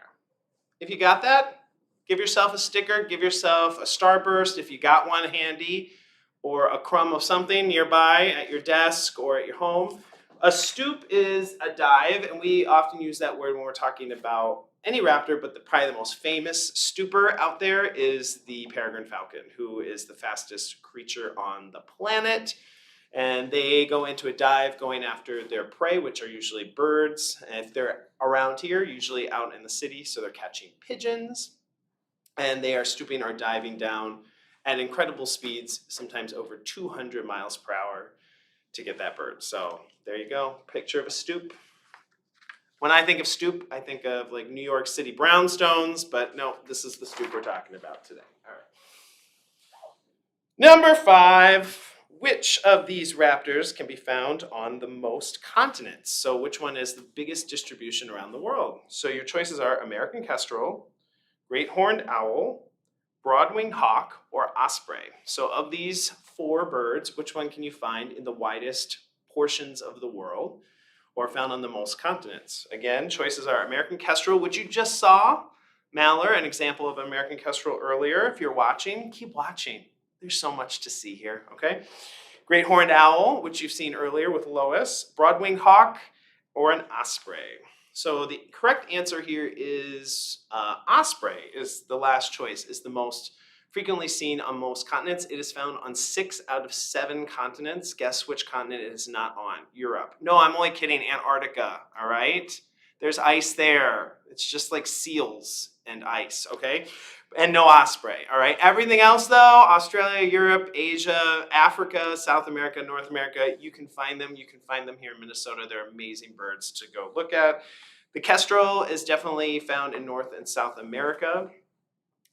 If you got that, give yourself a sticker, give yourself a starburst if you got one handy, or a crumb of something nearby at your desk or at your home. A stoop is a dive, and we often use that word when we're talking about any raptor, but probably the most famous stooper out there is the peregrine falcon, who is the fastest creature on the planet. And they go into a dive going after their prey, which are usually birds. And if they're around here, usually out in the city, so they're catching pigeons. And they are stooping or diving down at incredible speeds, sometimes over 200 miles per hour to get that bird. So there you go, picture of a stoop. When I think of stoop, I think of like New York City brownstones, but no, this is the stoop we're talking about today. All right. Number 5. Which of these raptors can be found on the most continents? So which one is the biggest distribution around the world? So your choices are American kestrel, great horned owl, broad-winged hawk, or osprey. So of these 4 birds, which one can you find in the widest portions of the world or found on the most continents? Again, choices are American kestrel, which you just saw. Mallard, an example of American kestrel earlier. If you're watching, keep watching. There's so much to see here, okay? Great horned owl, which you've seen earlier with Lois, broad-winged hawk, or an osprey. So the correct answer here is osprey is the last choice, is the most frequently seen on most continents. It is found on 6 out of 7 continents. Guess which continent it is not on? Europe. No, I'm only kidding, Antarctica, all right? There's ice there. It's just like seals and ice, okay? And no osprey, all right? Everything else though, Australia, Europe, Asia, Africa, South America, North America, you can find them. You can find them here in Minnesota. They're amazing birds to go look at. The kestrel is definitely found in North and South America.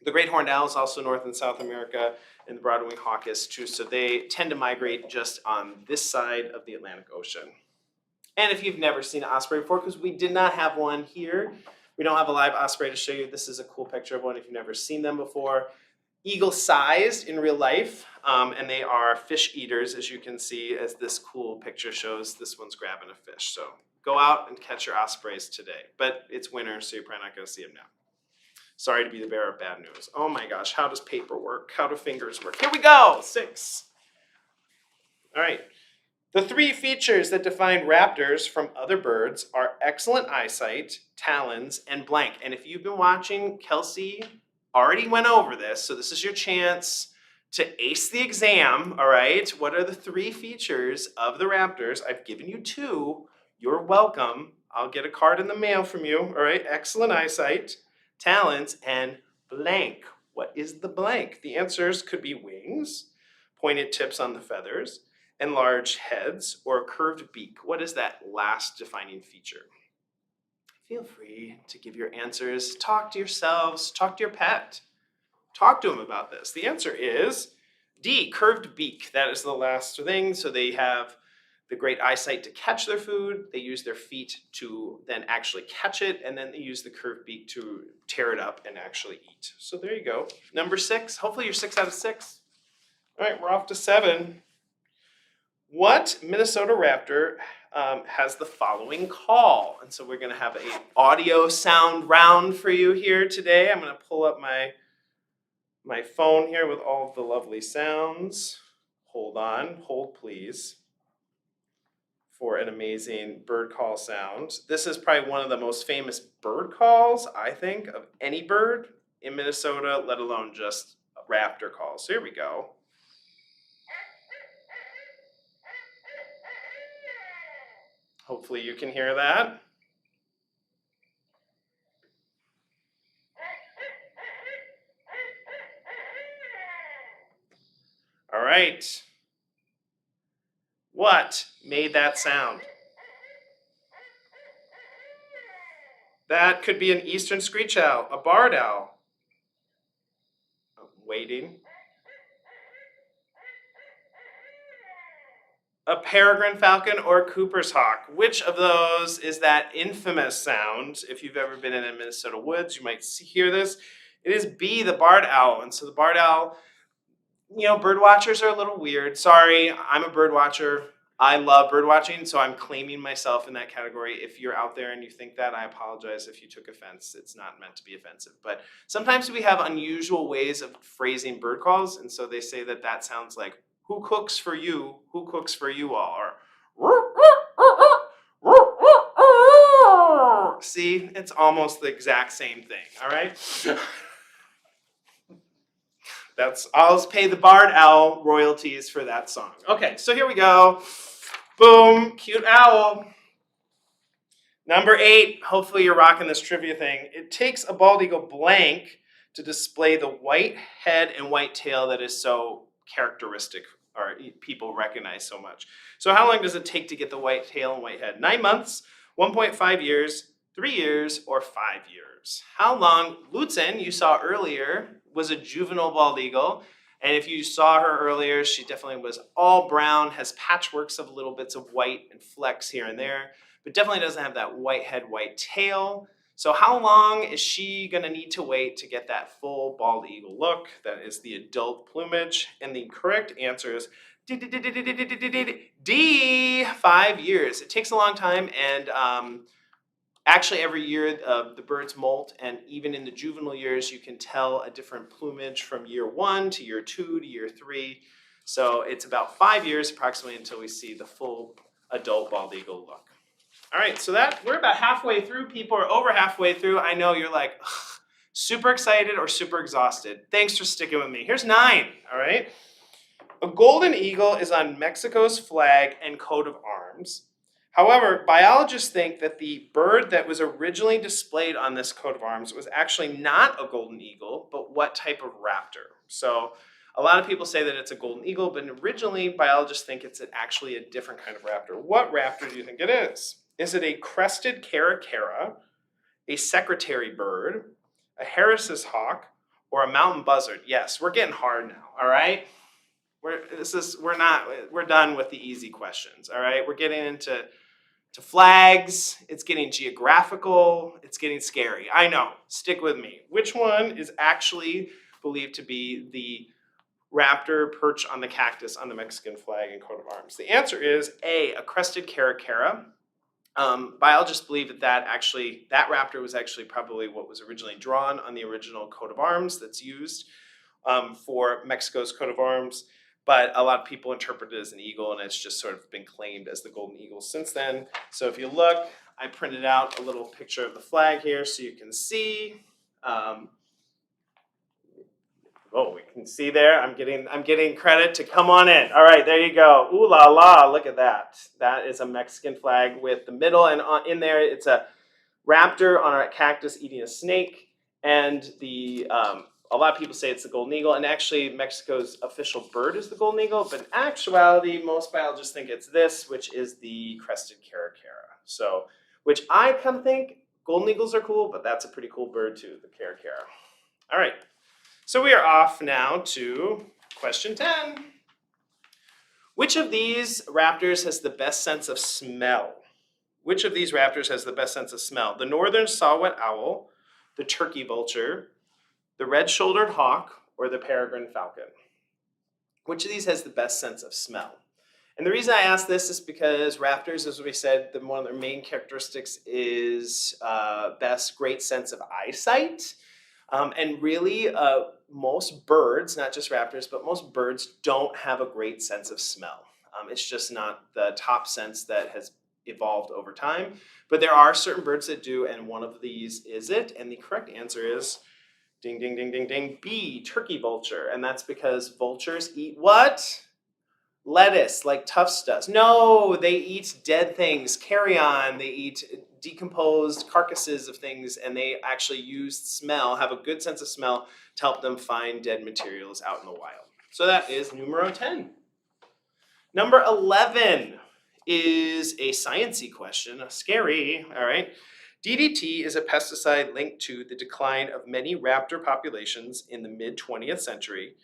The great horned owl is also North and South America, and the broad-winged hawk is too. So they tend to migrate just on this side of the Atlantic Ocean. And if you've never seen an osprey before, because we did not have one here, we don't have a live osprey to show you. This is a cool picture of one if you've never seen them before. Eagle-sized in real life, and they are fish eaters, as you can see, as this cool picture shows. This one's grabbing a fish. So go out and catch your ospreys today. But it's winter, so you're probably not going to see them now. Sorry to be the bearer of bad news. Oh my gosh, how does paper work? How do fingers work? Here we go, 6. All right. The 3 features that define raptors from other birds are excellent eyesight, talons, and blank. And if you've been watching, Kelsey already went over this, so this is your chance to ace the exam, all right? What are the 3 features of the raptors? I've given you 2. You're welcome. I'll get a card in the mail from you. All right, excellent eyesight, talents, and blank. What is the blank? The answers could be wings, pointed tips on the feathers, enlarged heads, or a curved beak. What is that last defining feature? Feel free to give your answers. Talk to yourselves, talk to your pet. Talk to them about this. The answer is D, curved beak. That is the last thing. So they have the great eyesight to catch their food. They use their feet to then actually catch it, and then they use the curved beak to tear it up and actually eat. So there you go. Number 6. Hopefully you're 6 out of 6. All right, we're off to 7. What Minnesota raptor has the following call? And so we're going to have an audio sound round for you here today. I'm going to pull up my phone here with all of the lovely sounds. Hold on, hold please, for an amazing bird call sound. This is probably one of the most famous bird calls, I think, of any bird in Minnesota, let alone just raptor calls. So here we go. Hopefully you can hear that. All right. What made that sound? That could be an eastern screech owl, a barred owl. Waiting. A peregrine falcon or Cooper's hawk. Which of those is that infamous sound? If you've ever been in the Minnesota woods, you might hear this. It is B, the barred owl. And so the barred owl, you know, bird watchers are a little weird. Sorry, I'm a bird watcher. I love bird watching, so I'm claiming myself in that category. If you're out there and you think that, I apologize if you took offense. It's not meant to be offensive. But sometimes we have unusual ways of phrasing bird calls, and so they say that that sounds like, who cooks for you? Who cooks for you all? Or, see, it's almost the exact same thing, all right? I'll pay the barred owl royalties for that song. Okay, so here we go. Boom, cute owl. Number 8, hopefully you're rocking this trivia thing. It takes a bald eagle blank to display the white head and white tail that is so characteristic, or people recognize so much. So how long does it take to get the white tail and white head? 9 months, 1.5 years, 3 years, or 5 years? How long? Lutzen, you saw earlier, was a juvenile bald eagle. And if you saw her earlier, she definitely was all brown, has patchworks of little bits of white and flecks here and there, but definitely doesn't have that white head, white tail. So how long is she gonna need to wait to get that full bald eagle look? That is the adult plumage. And the correct answer is D, 5 years. It takes a long time, and actually every year the birds molt, and even in the juvenile years, you can tell a different plumage from year 1 to year 2 to year 3. So it's about 5 years approximately until we see the full adult bald eagle look. All right, so we're about halfway through. People are over halfway through. I know you're like super excited or super exhausted. Thanks for sticking with me. Here's 9, all right? A golden eagle is on Mexico's flag and coat of arms. However, biologists think that the bird that was originally displayed on this coat of arms was actually not a golden eagle, but what type of raptor? So a lot of people say that it's a golden eagle, but originally biologists think it's actually a different kind of raptor. What raptor do you think it is? Is it a crested caracara, a secretary bird, a Harris's hawk, or a mountain buzzard? Yes, we're getting hard now, all right? We're done with the easy questions, all right? We're getting into flags, it's getting geographical, it's getting scary. I know, stick with me. Which one is actually believed to be the raptor perched on the cactus on the Mexican flag and coat of arms? The answer is A, a crested caracara. Biologists believe that raptor was actually probably what was originally drawn on the original coat of arms that's used for Mexico's coat of arms. But a lot of people interpret it as an eagle, and it's just sort of been claimed as the golden eagle since then. So if you look, I printed out a little picture of the flag here so you can see. Oh, we can see there. I'm getting credit to come on in. All right, there you go. Ooh la la! Look at that. That is a Mexican flag with the middle, and in there it's a raptor on a cactus eating a snake, and the a lot of people say it's the golden eagle, and actually Mexico's official bird is the golden eagle, but in actuality, most biologists think it's this, which is the crested caracara. So, which I kind of think golden eagles are cool, but that's a pretty cool bird too, the caracara. All right. So we are off now to question 10. Which of these raptors has the best sense of smell? Which of these raptors has the best sense of smell? The northern saw-whet owl, the turkey vulture, the red-shouldered hawk, or the peregrine falcon? Which of these has the best sense of smell? And the reason I ask this is because raptors, as we said, one of their main characteristics is great sense of eyesight. And really, most birds, not just raptors, but most birds don't have a great sense of smell. It's just not the top sense that has evolved over time. But there are certain birds that do, and one of these is it. And the correct answer is, ding, ding, ding, ding, ding, B, turkey vulture. And that's because vultures eat what? Lettuce, like Tufts does. No, they eat dead things, carrion. They eat decomposed carcasses of things, and they actually use smell, have a good sense of smell to help them find dead materials out in the wild. So that is numero 10. Number 11 is a sciencey question, scary, all right. DDT is a pesticide linked to the decline of many raptor populations in the mid-20th century.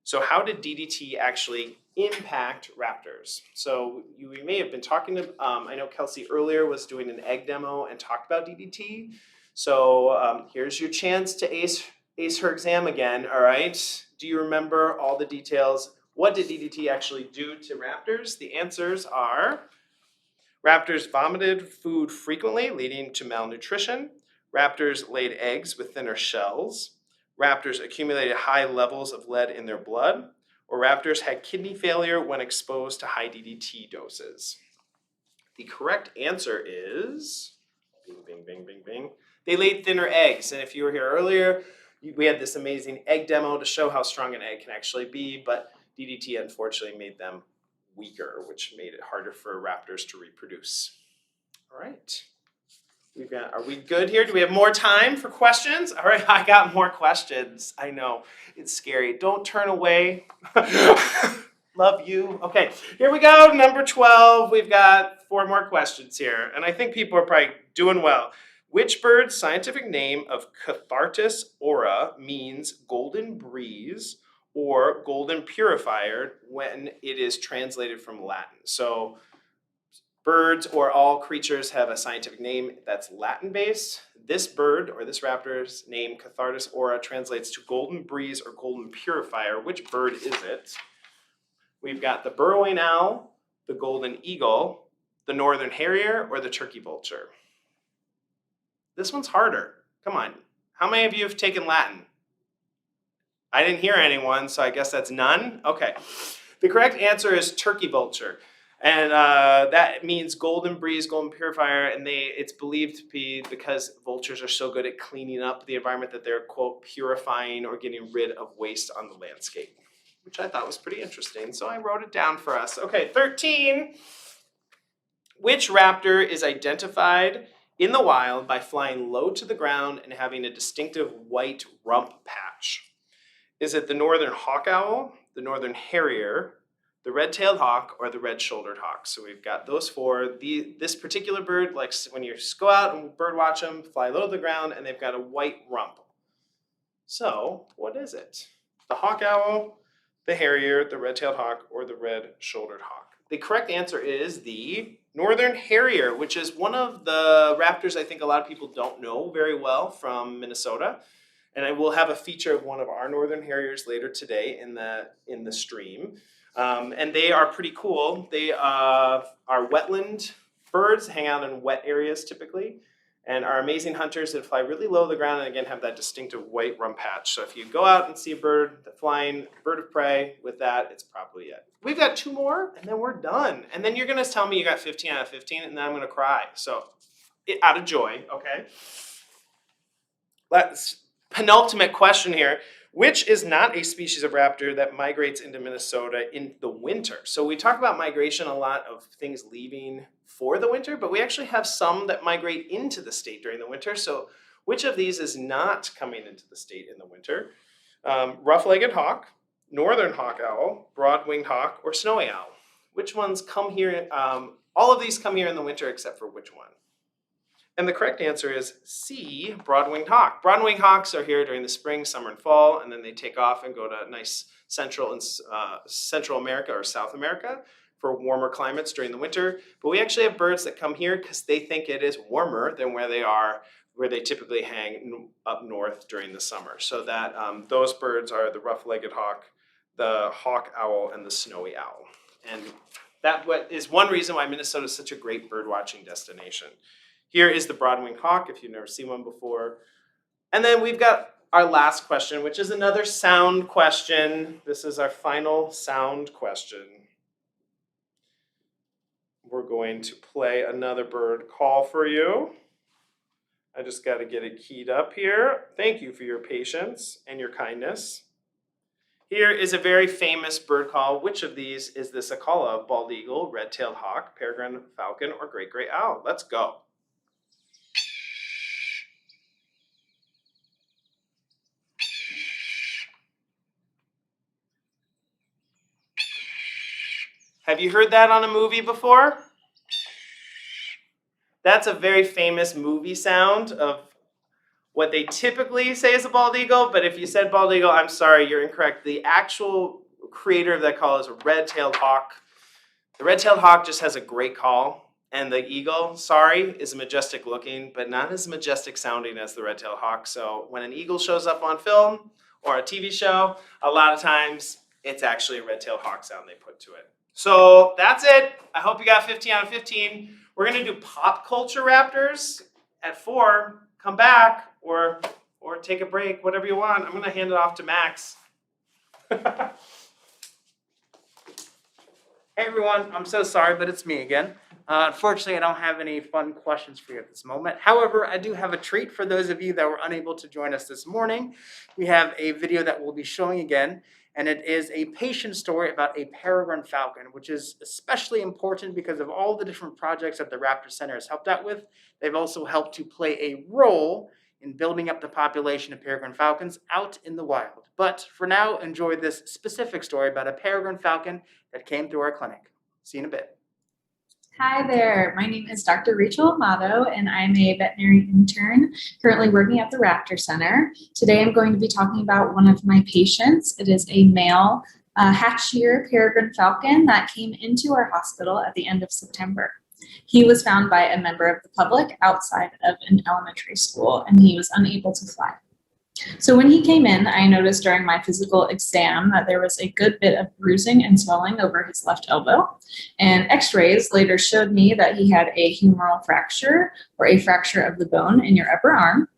So how did DDT actually impact raptors? So we may have been talking to, I know Kelsey earlier was doing an egg demo and talked about DDT. So here's your chance to ace her exam again, all right? Do you remember all the details? What did DDT actually do to raptors? The answers are: raptors vomited food frequently, leading to malnutrition. Raptors laid eggs with thinner shells. Raptors accumulated high levels of lead in their blood, or raptors had kidney failure when exposed to high DDT doses. The correct answer is, bing, bing, bing, bing, bing, they laid thinner eggs. And if you were here earlier, we had this amazing egg demo to show how strong an egg can actually be, but DDT unfortunately made them weaker, which made it harder for raptors to reproduce. All right. Are we good here? Do we have more time for questions? All right, I got more questions. I know, it's scary. Don't turn away. Love you. Okay, here we go. Number 12. We've got 4 more questions here, and I think people are probably doing well. Which bird's scientific name of Cathartus aura means golden breeze or golden purifier when it is translated from Latin? So birds or all creatures have a scientific name that's Latin-based. This bird or this raptor's name, Cathartus aura, translates to golden breeze or golden purifier. Which bird is it? We've got the burrowing owl, the golden eagle, the northern harrier, or the turkey vulture. This one's harder. Come on. How many of you have taken Latin? I didn't hear anyone, so I guess that's none. Okay. The correct answer is turkey vulture. And that means golden breeze, golden purifier, and it's believed to be because vultures are so good at cleaning up the environment that they're, quote, purifying or getting rid of waste on the landscape, which I thought was pretty interesting. So I wrote it down for us. Okay, 13. Which raptor is identified in the wild by flying low to the ground and having a distinctive white rump patch? Is it the northern hawk owl, the northern harrier, the red-tailed hawk, or the red-shouldered hawk? So we've got those 4. This particular bird, like when you go out and bird watch them, fly low to the ground, and they've got a white rump. So what is it? The hawk owl, the harrier, the red-tailed hawk, or the red-shouldered hawk? The correct answer is the northern harrier, which is one of the raptors I think a lot of people don't know very well from Minnesota. And I will have a feature of one of our northern harriers later today in the stream. And they are pretty cool. They are wetland birds, hang out in wet areas typically, and are amazing hunters that fly really low to the ground and again have that distinctive white rump patch. So if you go out and see a bird flying, bird of prey with that, it's probably it. We've got 2 more and then we're done. And then you're gonna tell me you got 15 out of 15 and then I'm gonna cry. So out of joy, okay? Penultimate question here. which is not a species of raptor that migrates into Minnesota in the winter. So we talk about migration a lot of things leaving for the winter, but we actually have some that migrate into the state during the winter. So which of these is not coming into the state in the winter? Rough-legged hawk, northern hawk owl, broad-winged hawk, or snowy owl. Which ones come here? All of these come here in the winter except for which one? And the correct answer is C, broad-winged hawk. Broad-winged hawks are here during the spring, summer, and fall, and then they take off and go to nice Central America or South America for warmer climates during the winter. But we actually have birds that come here because they think it is warmer than where they typically hang up north during the summer. So that those birds are the rough-legged hawk, the hawk owl, and the snowy owl. And that is one reason why Minnesota is such a great bird watching destination. Here is the broad-winged hawk, if you've never seen one before. And then we've got our last question, which is another sound question. This is our final sound question. We're going to play another bird call for you. I just got to get it keyed up here. Thank you for your patience and your kindness. Here is a very famous bird call. Which of these is this a call of? Bald eagle, red-tailed hawk, peregrine falcon, or great gray owl? Let's go. Have you heard that on a movie before? That's a very famous movie sound of what they typically say is a bald eagle, but if you said bald eagle, I'm sorry, you're incorrect. The actual creator of that call is a red-tailed hawk. The red-tailed hawk just has a great call, and the eagle, sorry, is majestic looking, but not as majestic sounding as the red-tailed hawk. So when an eagle shows up on film or a TV show, a lot of times it's actually a red-tailed hawk sound they put to it. So that's it. I hope you got 15 out of 15. We're going to do pop culture raptors at 4. Come back or take a break, whatever you want. I'm going to hand it off to Max. Hey everyone, I'm so sorry, but it's me again. Unfortunately, I don't have any fun questions for you at this moment. However, I do have a treat for those of you that were unable to join us this morning. We have a video that we'll be showing again, and it is a patient story about a peregrine falcon, which is especially important because of all the different projects that the Raptor Center has helped out with. They've also helped to play a role in building up the population of peregrine falcons out in the wild. But for now, enjoy this specific story about a peregrine falcon that came through our clinic. See you in a bit. Hi there, my name is Dr. Rachel Amato, and I'm a veterinary intern currently working at the Raptor Center. Today I'm going to be talking about one of my patients. It is a male hatch-year peregrine falcon that came into our hospital at the end of September. He was found by a member of the public outside of an elementary school, and he was unable to fly. So when he came in, I noticed during my physical exam that there was a good bit of bruising and swelling over his left elbow. And x-rays later showed me that he had a humeral fracture, or a fracture of the bone in your upper arm.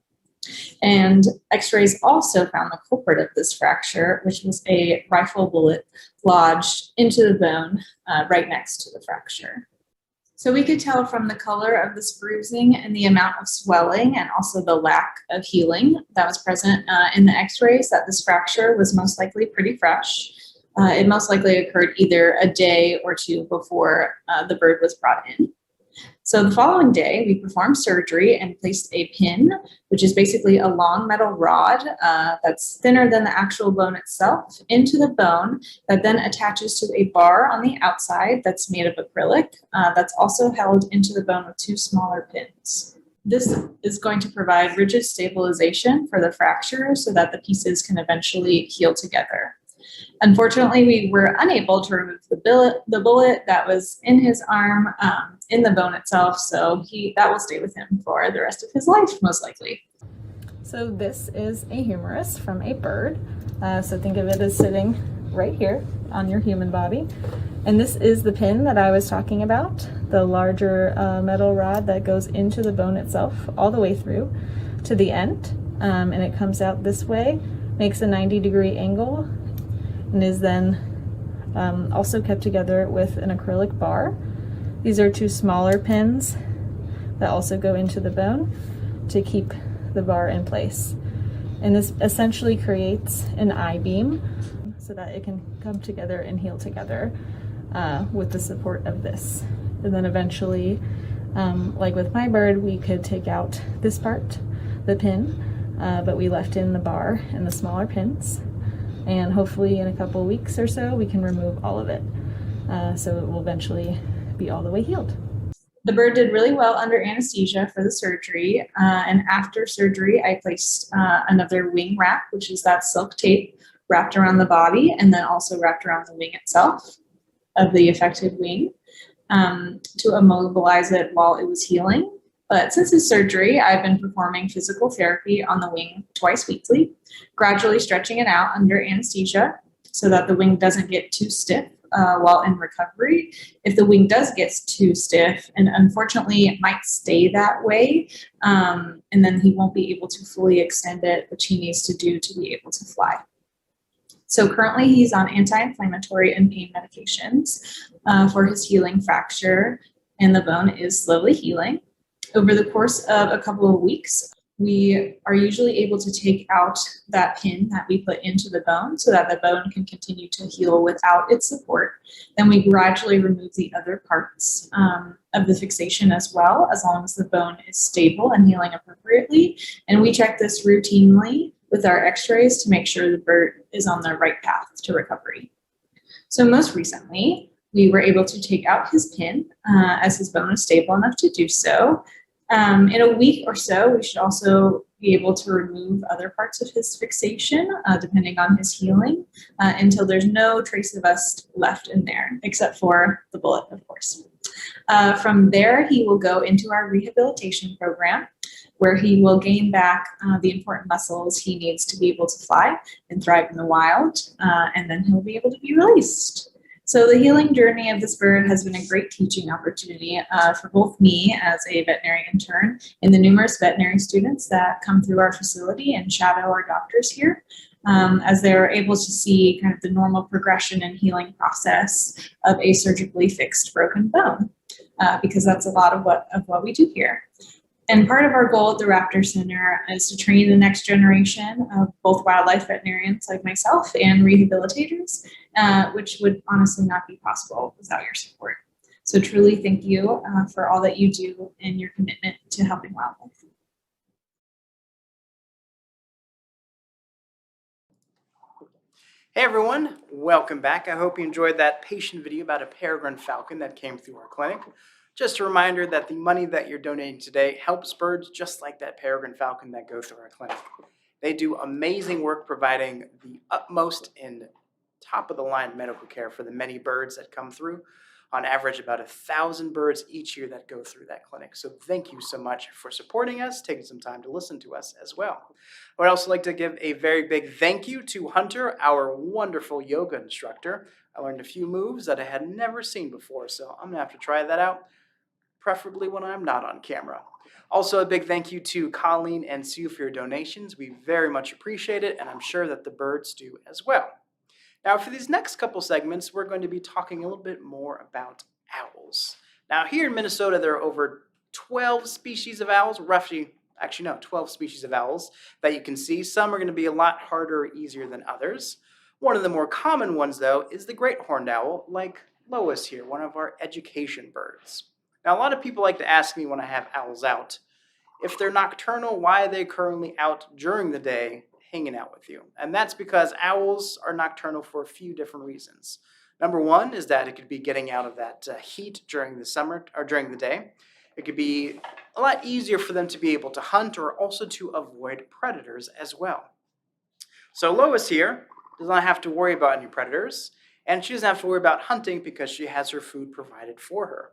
And x-rays also found the culprit of this fracture, which was a rifle bullet lodged into the bone right next to the fracture. So we could tell from the color of this bruising and the amount of swelling and also the lack of healing that was present in the x-rays that this fracture was most likely pretty fresh. It most likely occurred either a day or two before the bird was brought in. So the following day, we performed surgery and placed a pin, which is basically a long metal rod that's thinner than the actual bone itself, into the bone that then attaches to a bar on the outside that's made of acrylic that's also held into the bone with 2 smaller pins. This is going to provide rigid stabilization for the fracture so that the pieces can eventually heal together. Unfortunately, we were unable to remove the bullet that was in his arm, in the bone itself, so that will stay with him for the rest of his life, most likely. So this is a humerus from a bird. So think of it as sitting right here on your human body. And this is the pin that I was talking about, the larger metal rod that goes into the bone itself all the way through to the end. And it comes out this way, makes a 90-degree angle, and is then also kept together with an acrylic bar. These are 2 smaller pins that also go into the bone to keep the bar in place. And this essentially creates an I-beam so that it can come together and heal together with the support of this. And then eventually, like with my bird, we could take out this part, the pin, but we left in the bar and the smaller pins. And hopefully in a couple of weeks or so, we can remove all of it. So it will eventually be all the way healed. The bird did really well under anesthesia for the surgery, and after surgery I placed another wing wrap, which is that silk tape wrapped around the body and then also wrapped around the wing itself of the affected wing to immobilize it while it was healing. But since his surgery, I've been performing physical therapy on the wing twice weekly, gradually stretching it out under anesthesia so that the wing doesn't get too stiff while in recovery. If the wing does get too stiff, and unfortunately it might stay that way, and then he won't be able to fully extend it, which he needs to do to be able to fly. So currently he's on anti-inflammatory and pain medications for his healing fracture, and the bone is slowly healing. Over the course of a couple of weeks, we are usually able to take out that pin that we put into the bone so that the bone can continue to heal without its support. Then we gradually remove the other parts of the fixation as well, as long as the bone is stable and healing appropriately. And we check this routinely with our x-rays to make sure the bird is on the right path to recovery. So most recently, we were able to take out his pin as his bone is stable enough to do so. In a week or so, we should also be able to remove other parts of his fixation, depending on his healing, until there's no trace of us left in there, except for the bullet, of course. From there, he will go into our rehabilitation program, where he will gain back the important muscles he needs to be able to fly and thrive in the wild, and then he'll be able to be released. So the healing journey of this bird has been a great teaching opportunity for both me as a veterinary intern and the numerous veterinary students that come through our facility and shadow our doctors here, as they're able to see kind of the normal progression and healing process of a surgically fixed broken bone, because that's a lot of what we do here. And part of our goal at the Raptor Center is to train the next generation of both wildlife veterinarians like myself and rehabilitators, which would honestly not be possible without your support. So truly thank you for all that you do and your commitment to helping wildlife. Hey everyone, welcome back. I hope you enjoyed that patient video about a peregrine falcon that came through our clinic. Just a reminder that the money that you're donating today helps birds just like that peregrine falcon that go through our clinic. They do amazing work providing the utmost in top-of-the-line medical care for the many birds that come through. On average, about 1,000 birds each year that go through that clinic. So thank you so much for supporting us, taking some time to listen to us as well. I would also like to give a very big thank you to Hunter, our wonderful yoga instructor. I learned a few moves that I had never seen before, so I'm gonna have to try that out, preferably when I'm not on camera. Also, a big thank you to Colleen and Sue for your donations. We very much appreciate it, and I'm sure that the birds do as well. Now, for these next couple segments, we're going to be talking a little bit more about owls. Now, here in Minnesota, there are over 12 species of owls, roughly, actually no, 12 species of owls that you can see. Some are going to be a lot harder or easier than others. One of the more common ones, though, is the great horned owl, like Lois here, one of our education birds. Now, a lot of people like to ask me when I have owls out, if they're nocturnal, why are they currently out during the day hanging out with you? And that's because owls are nocturnal for a few different reasons. Number one is that it could be getting out of that heat during the summer or during the day. It could be a lot easier for them to be able to hunt or also to avoid predators as well. So Lois here does not have to worry about any predators, and she doesn't have to worry about hunting because she has her food provided for her.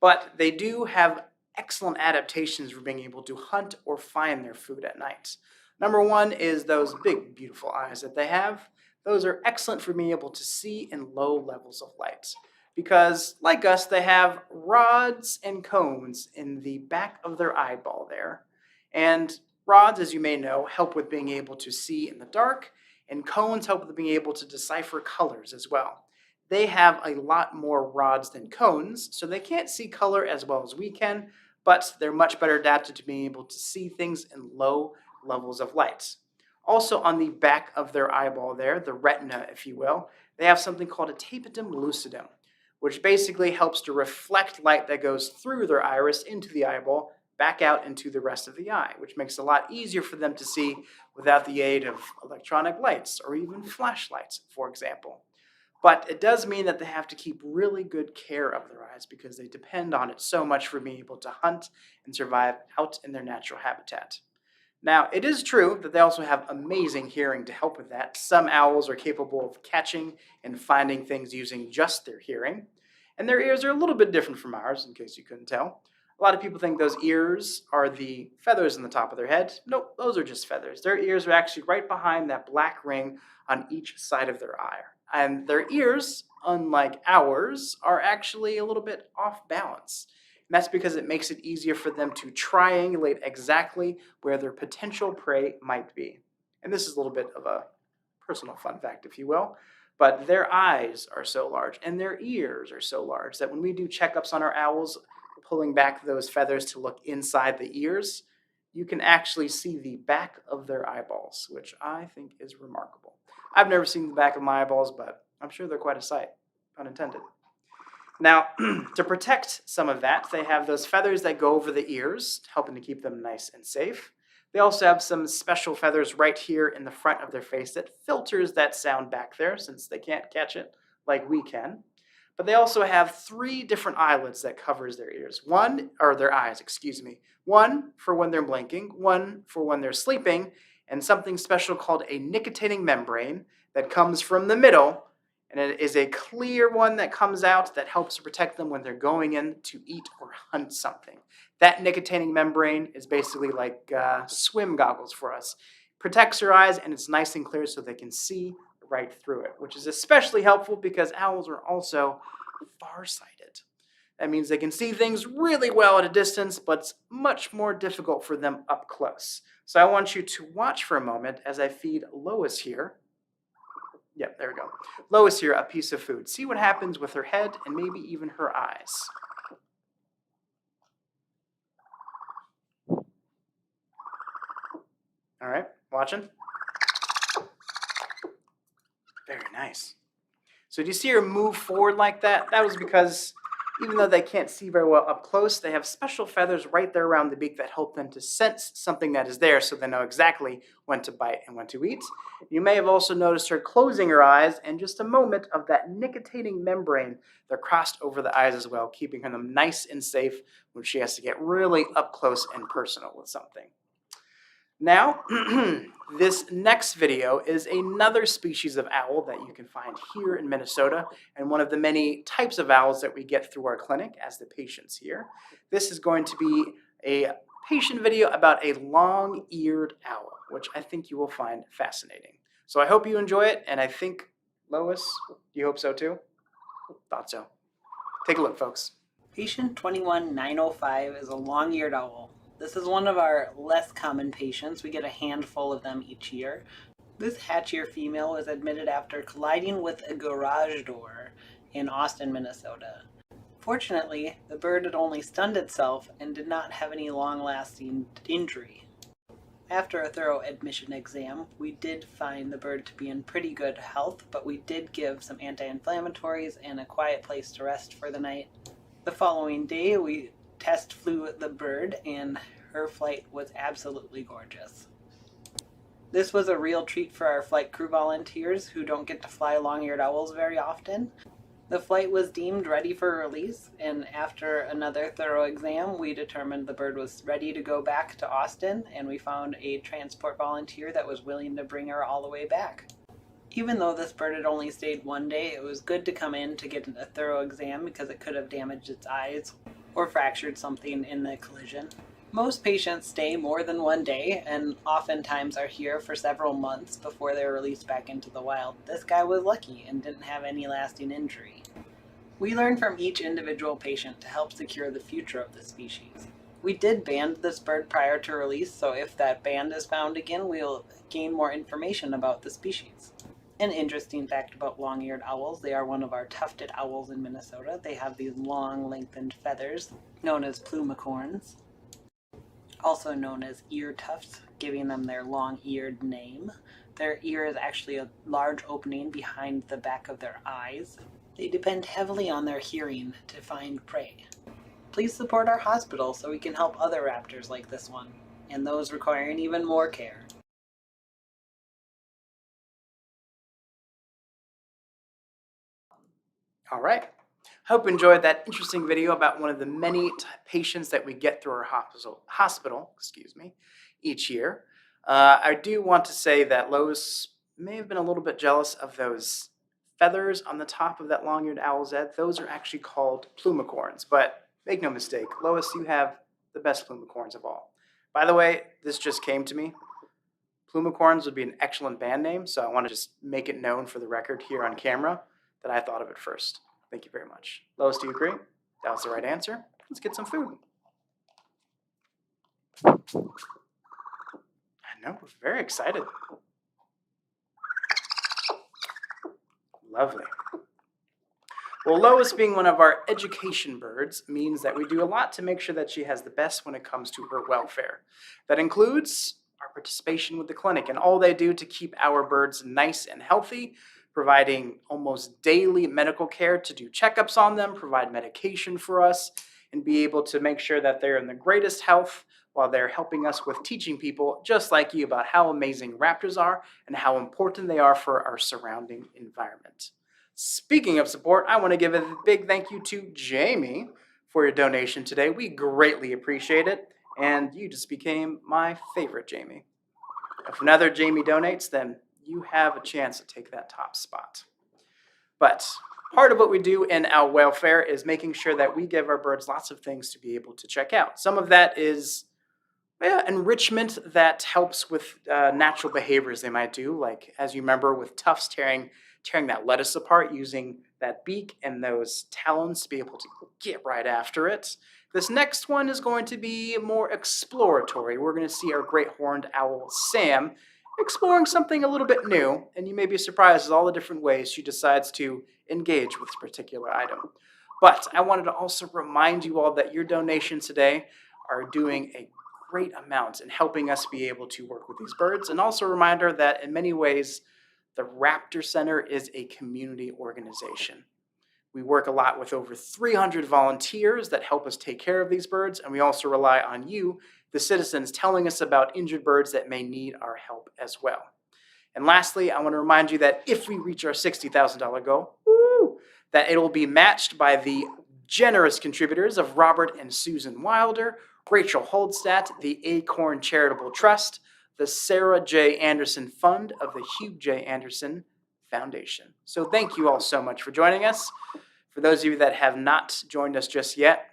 But they do have excellent adaptations for being able to hunt or find their food at night. Number one is those big, beautiful eyes that they have. Those are excellent for being able to see in low levels of light. Because, like us, they have rods and cones in the back of their eyeball there. And rods, as you may know, help with being able to see in the dark, and cones help with being able to decipher colors as well. They have a lot more rods than cones, so they can't see color as well as we can, but they're much better adapted to being able to see things in low levels of light. Also on the back of their eyeball there, the retina, if you will, they have something called a tapetum lucidum, which basically helps to reflect light that goes through their iris into the eyeball back out into the rest of the eye, which makes it a lot easier for them to see without the aid of electronic lights or even flashlights, for example. But it does mean that they have to keep really good care of their eyes because they depend on it so much for being able to hunt and survive out in their natural habitat. Now, it is true that they also have amazing hearing to help with that. Some owls are capable of catching and finding things using just their hearing. And their ears are a little bit different from ours, in case you couldn't tell. A lot of people think those ears are the feathers on the top of their head. Nope, those are just feathers. Their ears are actually right behind that black ring on each side of their eye. And their ears, unlike ours, are actually a little bit off balance. And that's because it makes it easier for them to triangulate exactly where their potential prey might be. And this is a little bit of a personal fun fact, if you will. But their eyes are so large and their ears are so large that when we do checkups on our owls, pulling back those feathers to look inside the ears, you can actually see the back of their eyeballs, which I think is remarkable. I've never seen the back of my eyeballs, but I'm sure they're quite a sight, pun intended. Now, to protect some of that, they have those feathers that go over the ears, helping to keep them nice and safe. They also have some special feathers right here in the front of their face that filters that sound back there, since they can't catch it like we can. But they also have 3 different eyelids that covers their ears. Their eyes. One for when they're blinking, one for when they're sleeping, and something special called a nictitating membrane that comes from the middle, and it is a clear one that comes out that helps to protect them when they're going in to eat or hunt something. That nictitating membrane is basically like swim goggles for us. Protects your eyes, and it's nice and clear so they can see right through it, which is especially helpful because owls are also farsighted. That means they can see things really well at a distance, but it's much more difficult for them up close. So I want you to watch for a moment as I feed Lois here. Yep, there we go. Lois here a piece of food. See what happens with her head and maybe even her eyes. All right, watching? Very nice. So do you see her move forward like that? That was because even though they can't see very well up close, they have special feathers right there around the beak that help them to sense something that is there so they know exactly when to bite and when to eat. You may have also noticed her closing her eyes and just a moment of that nictitating membrane that crossed over the eyes as well, keeping her nice and safe when she has to get really up close and personal with something. Now, this next video is another species of owl that you can find here in Minnesota, and one of the many types of owls that we get through our clinic as the patients here. This is going to be a patient video about a long-eared owl, which I think you will find fascinating. So I hope you enjoy it, and I think, Lois, you hope so too? Thought so. Take a look, folks. Patient 21905 is a long-eared owl. This is one of our less common patients. We get a handful of them each year. This hatch-ear female was admitted after colliding with a garage door in Austin, Minnesota. Fortunately, the bird had only stunned itself and did not have any long-lasting injury. After a thorough admission exam, we did find the bird to be in pretty good health, but we did give some anti-inflammatories and a quiet place to rest for the night. The following day, we test flew the bird, and her flight was absolutely gorgeous. This was a real treat for our flight crew volunteers who don't get to fly long-eared owls very often. The flight was deemed ready for release, and after another thorough exam, we determined the bird was ready to go back to Austin, and we found a transport volunteer that was willing to bring her all the way back. Even though this bird had only stayed one day, it was good to come in to get a thorough exam because it could have damaged its eyes or fractured something in the collision. Most patients stay more than one day and oftentimes are here for several months before they're released back into the wild. This guy was lucky and didn't have any lasting injury. We learn from each individual patient to help secure the future of the species. We did band this bird prior to release, so if that band is found again, we'll gain more information about the species. An interesting fact about long-eared owls, they are one of our tufted owls in Minnesota. They have these long, lengthened feathers, known as plumicorns. also known as ear tufts, giving them their long-eared name. Their ear is actually a large opening behind the back of their eyes. They depend heavily on their hearing to find prey. Please support our hospital so we can help other raptors like this one, and those requiring even more care. All right. Hope you enjoyed that interesting video about one of the many patients that we get through our hospital, each year. I do want to say that Lois may have been a little bit jealous of those feathers on the top of that long-eared owl's head. Those are actually called plumicorns, but make no mistake, Lois, you have the best plumicorns of all. By the way, this just came to me. Plumicorns would be an excellent band name, so I want to just make it known for the record here on camera that I thought of it first. Thank you very much. Lois, do you agree? That was the right answer. Let's get some food. I know, we're very excited. Lovely. Well, Lois being one of our education birds means that we do a lot to make sure that she has the best when it comes to her welfare. That includes our participation with the clinic and all they do to keep our birds nice and healthy, providing almost daily medical care to do checkups on them, provide medication for us, and be able to make sure that they're in the greatest health while they're helping us with teaching people just like you about how amazing raptors are and how important they are for our surrounding environment. Speaking of support, I want to give a big thank you to Jamie for your donation today. We greatly appreciate it, and you just became my favorite Jamie. If another Jamie donates, then you have a chance to take that top spot. But part of what we do in our welfare is making sure that we give our birds lots of things to be able to check out. Some of that is enrichment that helps with natural behaviors they might do, like as you remember with Tufts tearing that lettuce apart using that beak and those talons to be able to get right after it. This next one is going to be more exploratory. We're going to see our great horned owl, Sam, exploring something a little bit new, and you may be surprised at all the different ways she decides to engage with this particular item. But I wanted to also remind you all that your donations today are doing a great amount in helping us be able to work with these birds, and also a reminder that in many ways, the Raptor Center is a community organization. We work a lot with over 300 volunteers that help us take care of these birds, and we also rely on you, the citizens, telling us about injured birds that may need our help as well. And lastly, I want to remind you that if we reach our $60,000 goal, that it will be matched by the generous contributors of Robert and Susan Wilder, Rachel Holdstadt, the Acorn Charitable Trust, the Sarah J. Anderson Fund of the Hugh J. Anderson Foundation. So thank you all so much for joining us. For those of you that have not joined us just yet,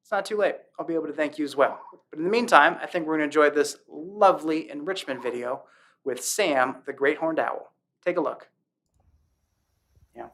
it's not too late. I'll be able to thank you as well. But in the meantime, I think we're going to enjoy this lovely enrichment video with Sam, the Great Horned Owl. Take a look. Yeah.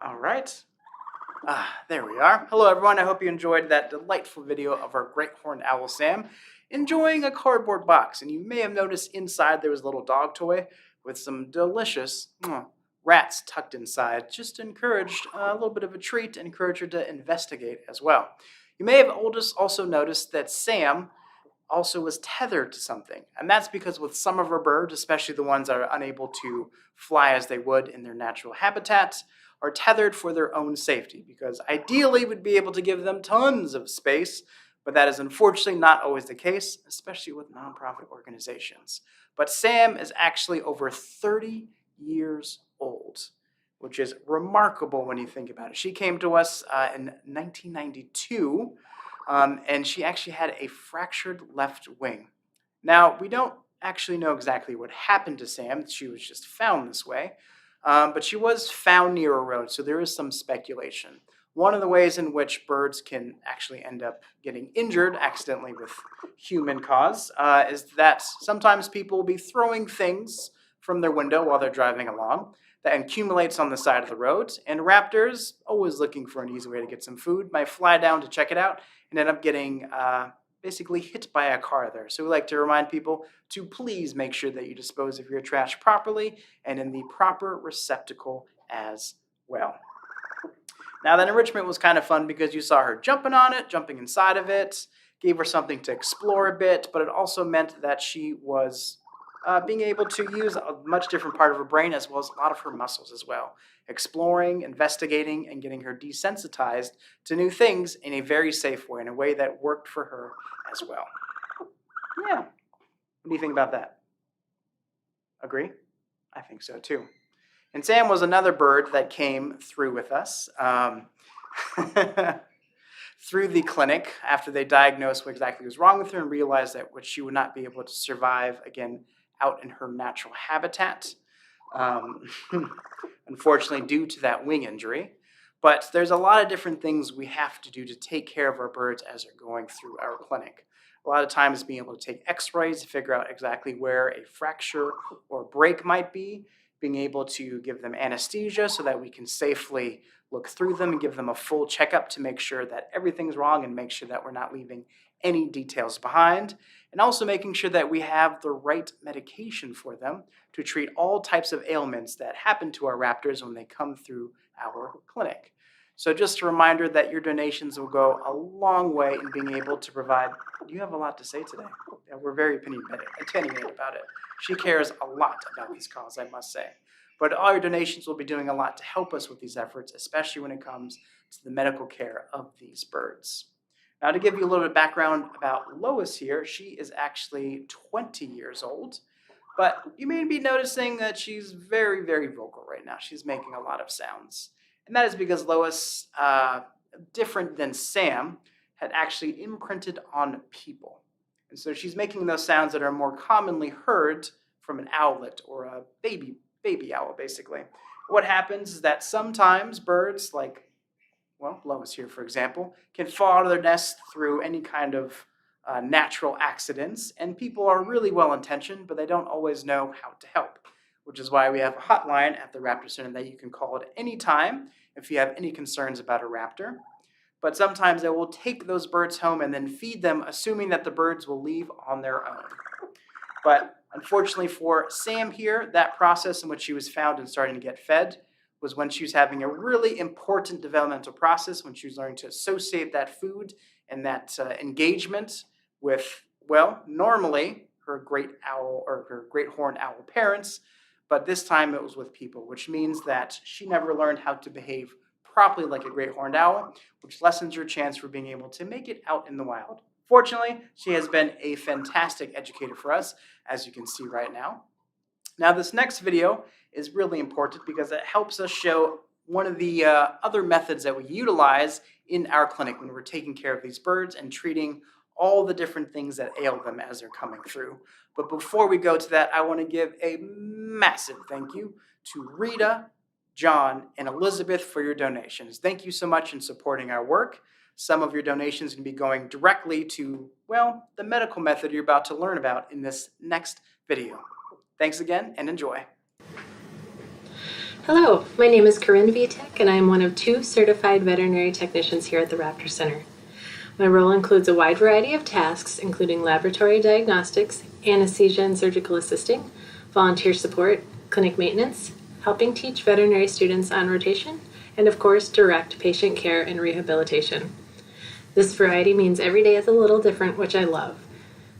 All right. There we are. Hello, everyone. I hope you enjoyed that delightful video of our great horned owl, Sam, enjoying a cardboard box. And you may have noticed inside there was a little dog toy with some delicious rats tucked inside. Just encouraged a little bit of a treat, encourage her to investigate as well. You may have also noticed that Sam also was tethered to something. And that's because with some of our birds, especially the ones that are unable to fly as they would in their natural habitats, are tethered for their own safety, because ideally we'd be able to give them tons of space, but that is unfortunately not always the case, especially with nonprofit organizations. But Sam is actually over 30 years old, which is remarkable when you think about it. She came to us in 1992, and she actually had a fractured left wing. Now, we don't actually know exactly what happened to Sam. She was just found this way. But she was found near a road, so there is some speculation. One of the ways in which birds can actually end up getting injured accidentally with human cause is that sometimes people will be throwing things from their window while they're driving along that accumulates on the side of the road, and raptors, always looking for an easy way to get some food, might fly down to check it out and end up getting basically hit by a car there. So we like to remind people to please make sure that you dispose of your trash properly and in the proper receptacle as well. Now that enrichment was kind of fun because you saw her jumping on it, jumping inside of it, gave her something to explore a bit, but it also meant that she was being able to use a much different part of her brain as well as a lot of her muscles as well. Exploring, investigating, and getting her desensitized to new things in a very safe way, in a way that worked for her as well. Yeah. What do you think about that? Agree? I think so too. And Sam was another bird that came through with us through the clinic after they diagnosed what exactly was wrong with her and realized that she would not be able to survive again out in her natural habitat. Unfortunately, due to that wing injury. But there's a lot of different things we have to do to take care of our birds as they're going through our clinic. A lot of times being able to take x-rays to figure out exactly where a fracture or break might be, being able to give them anesthesia so that we can safely look through them and give them a full checkup to make sure that everything's wrong and make sure that we're not leaving any details behind, and also making sure that we have the right medication for them to treat all types of ailments that happen to our raptors when they come through our clinic. So just a reminder that your donations will go a long way in being able to provide. You have a lot to say today. Yeah, we're very opinionated about it. She cares a lot about this cause, I must say. But all your donations will be doing a lot to help us with these efforts, especially when it comes to the medical care of these birds. Now, to give you a little bit of background about Lois here, she is actually 20 years old, but you may be noticing that she's very, very vocal right now. She's making a lot of sounds. And that is because Lois, different than Sam, had actually imprinted on people. And so she's making those sounds that are more commonly heard from an owlet or a baby owl, basically. What happens is that sometimes birds like Lois here, for example, can fall out of their nest through any kind of natural accidents, and people are really well-intentioned, but they don't always know how to help, which is why we have a hotline at the Raptor Center that you can call at any time if you have any concerns about a raptor. But sometimes they will take those birds home and then feed them, assuming that the birds will leave on their own. But unfortunately for Sam here, that process in which she was found and starting to get fed was when she was having a really important developmental process, when she was learning to associate that food and that engagement with, normally her great owl or her great horned owl parents, but this time it was with people, which means that she never learned how to behave properly like a great horned owl, which lessens her chance for being able to make it out in the wild. Fortunately, she has been a fantastic educator for us, as you can see right now. Now, this next video is really important because it helps us show one of the other methods that we utilize in our clinic when we're taking care of these birds and treating all the different things that ail them as they're coming through. But before we go to that, I want to give a massive thank you to Rita, John, and Elizabeth for your donations. Thank you so much in supporting our work. Some of your donations can be going directly to, the medical method you're about to learn about in this next video. Thanks again and enjoy. Hello, my name is Corinne Vitek, and I am one of 2 certified veterinary technicians here at the Raptor Center. My role includes a wide variety of tasks, including laboratory diagnostics, anesthesia and surgical assisting, volunteer support, clinic maintenance, helping teach veterinary students on rotation, and of course, direct patient care and rehabilitation. This variety means every day is a little different, which I love.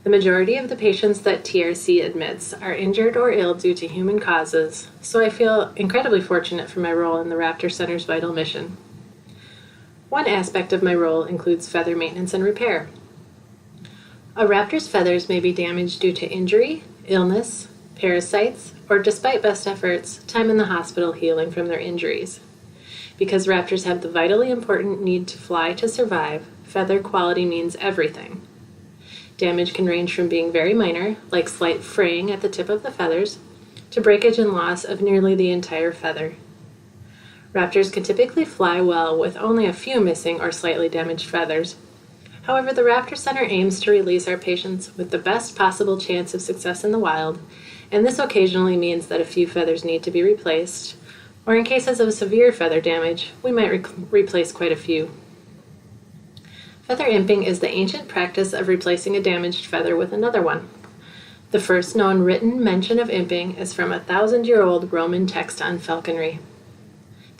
The majority of the patients that TRC admits are injured or ill due to human causes, so I feel incredibly fortunate for my role in the Raptor Center's vital mission. One aspect of my role includes feather maintenance and repair. A raptor's feathers may be damaged due to injury, illness, parasites, or despite best efforts, time in the hospital healing from their injuries. Because raptors have the vitally important need to fly to survive, feather quality means everything. Damage can range from being very minor, like slight fraying at the tip of the feathers, to breakage and loss of nearly the entire feather. Raptors can typically fly well with only a few missing or slightly damaged feathers. However, the Raptor Center aims to release our patients with the best possible chance of success in the wild, and this occasionally means that a few feathers need to be replaced, or in cases of severe feather damage, we might replace quite a few. Feather imping is the ancient practice of replacing a damaged feather with another one. The first known written mention of imping is from a 1,000-year-old Roman text on falconry.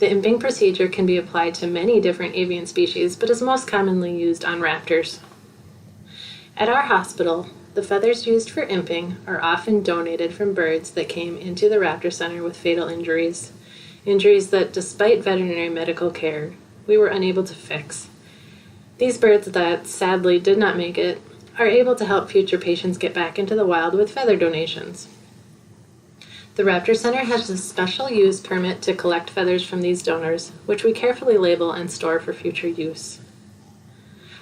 The imping procedure can be applied to many different avian species, but is most commonly used on raptors. At our hospital, the feathers used for imping are often donated from birds that came into the Raptor Center with fatal injuries that, despite veterinary medical care, we were unable to fix. These birds that sadly did not make it are able to help future patients get back into the wild with feather donations. The Raptor Center has a special use permit to collect feathers from these donors, which we carefully label and store for future use.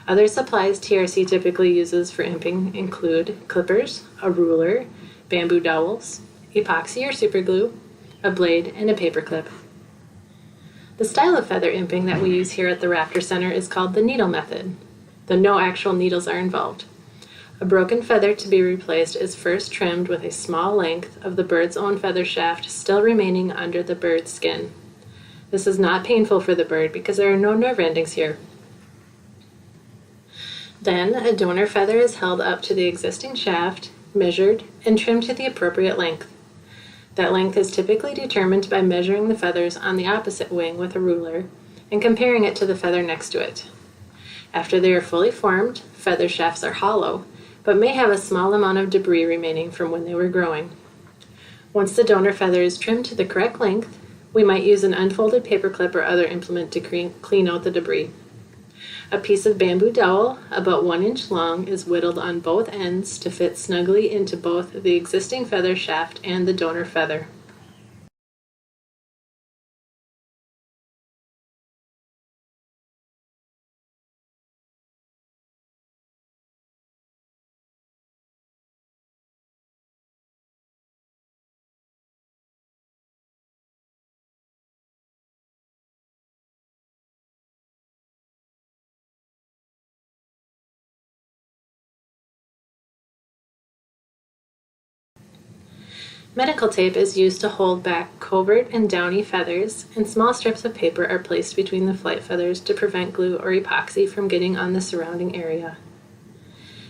Other supplies TRC typically uses for imping include clippers, a ruler, bamboo dowels, epoxy or superglue, a blade, and a paper clip. The style of feather imping that we use here at the Raptor Center is called the needle method, though no actual needles are involved. A broken feather to be replaced is first trimmed with a small length of the bird's own feather shaft still remaining under the bird's skin. This is not painful for the bird because there are no nerve endings here. Then, a donor feather is held up to the existing shaft, measured, and trimmed to the appropriate length. That length is typically determined by measuring the feathers on the opposite wing with a ruler and comparing it to the feather next to it. After they are fully formed, feather shafts are hollow, but may have a small amount of debris remaining from when they were growing. Once the donor feather is trimmed to the correct length, we might use an unfolded paper clip or other implement to clean out the debris. A piece of bamboo dowel, about 1 inch long, is whittled on both ends to fit snugly into both the existing feather shaft and the donor feather. Medical tape is used to hold back covert and downy feathers, and small strips of paper are placed between the flight feathers to prevent glue or epoxy from getting on the surrounding area.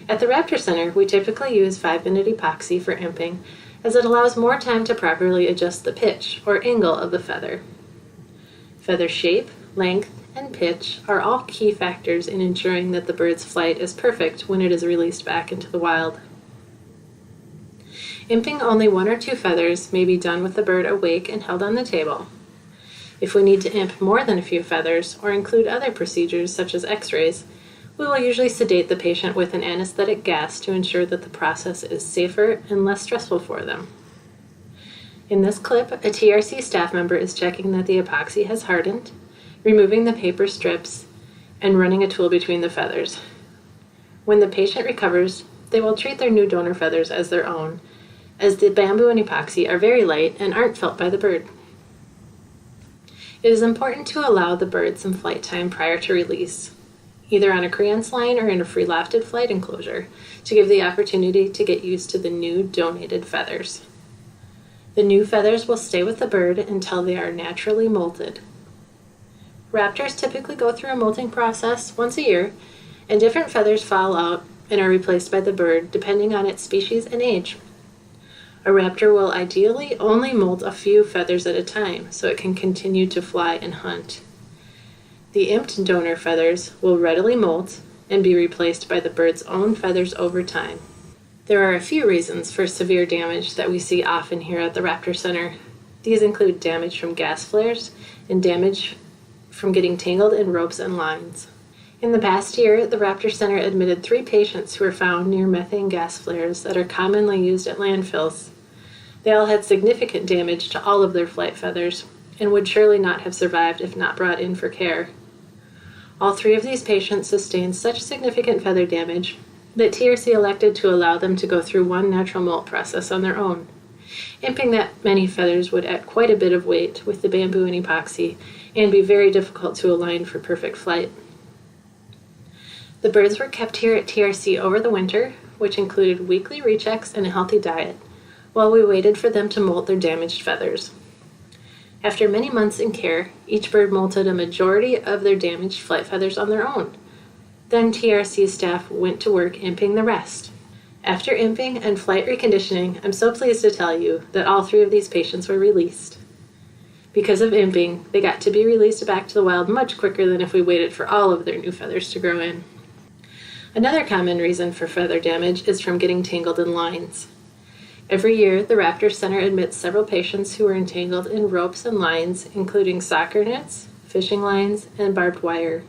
At the Raptor Center, we typically use 5-minute epoxy for imping, as it allows more time to properly adjust the pitch or angle of the feather. Feather shape, length, and pitch are all key factors in ensuring that the bird's flight is perfect when it is released back into the wild. Imping only 1 or 2 feathers may be done with the bird awake and held on the table. If we need to imp more than a few feathers or include other procedures such as x-rays, we will usually sedate the patient with an anesthetic gas to ensure that the process is safer and less stressful for them. In this clip, a TRC staff member is checking that the epoxy has hardened, removing the paper strips, and running a tool between the feathers. When the patient recovers, they will treat their new donor feathers as their own, as the bamboo and epoxy are very light and aren't felt by the bird. It is important to allow the bird some flight time prior to release, either on a creance line or in a free lofted flight enclosure, to give the opportunity to get used to the new donated feathers. The new feathers will stay with the bird until they are naturally molted. Raptors typically go through a molting process once a year, and different feathers fall out and are replaced by the bird depending on its species and age. A raptor will ideally only molt a few feathers at a time so it can continue to fly and hunt. The imped donor feathers will readily molt and be replaced by the bird's own feathers over time. There are a few reasons for severe damage that we see often here at the Raptor Center. These include damage from gas flares and damage from getting tangled in ropes and lines. In the past year, the Raptor Center admitted 3 patients who were found near methane gas flares that are commonly used at landfills. They all had significant damage to all of their flight feathers and would surely not have survived if not brought in for care. All 3 of these patients sustained such significant feather damage that TRC elected to allow them to go through one natural molt process on their own. Imping that many feathers would add quite a bit of weight with the bamboo and epoxy and be very difficult to align for perfect flight. The birds were kept here at TRC over the winter, which included weekly rechecks and a healthy diet, while we waited for them to molt their damaged feathers. After many months in care, each bird molted a majority of their damaged flight feathers on their own. Then TRC staff went to work imping the rest. After imping and flight reconditioning, I'm so pleased to tell you that all 3 of these patients were released. Because of imping, they got to be released back to the wild much quicker than if we waited for all of their new feathers to grow in. Another common reason for feather damage is from getting tangled in lines. Every year, the Raptor Center admits several patients who are entangled in ropes and lines, including soccer nets, fishing lines, and barbed wire.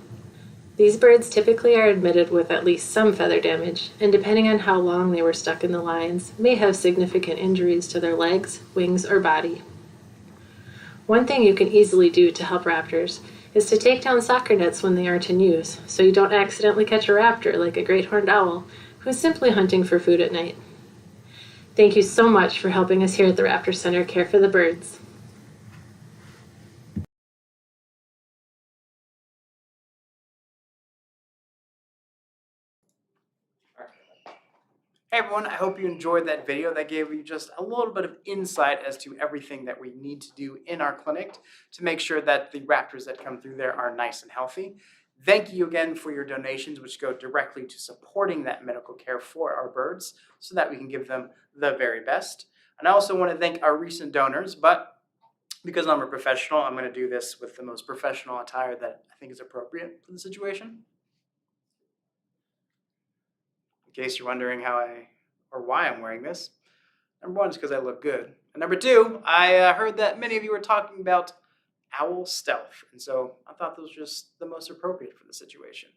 These birds typically are admitted with at least some feather damage, and depending on how long they were stuck in the lines, may have significant injuries to their legs, wings, or body. One thing you can easily do to help raptors is to take down soccer nets when they aren't in use, so you don't accidentally catch a raptor like a great horned owl who's simply hunting for food at night. Thank you so much for helping us here at the Raptor Center care for the birds. Hey everyone, I hope you enjoyed that video. That gave you just a little bit of insight as to everything that we need to do in our clinic to make sure that the raptors that come through there are nice and healthy. Thank you again for your donations, which go directly to supporting that medical care for our birds so that we can give them the very best. And I also want to thank our recent donors, but because I'm a professional, I'm going to do this with the most professional attire that I think is appropriate for the situation. In case you're wondering why I'm wearing this. Number 1 is because I look good. And number 2, I heard that many of you were talking about owl stealth. And so I thought this was just the most appropriate for the situation.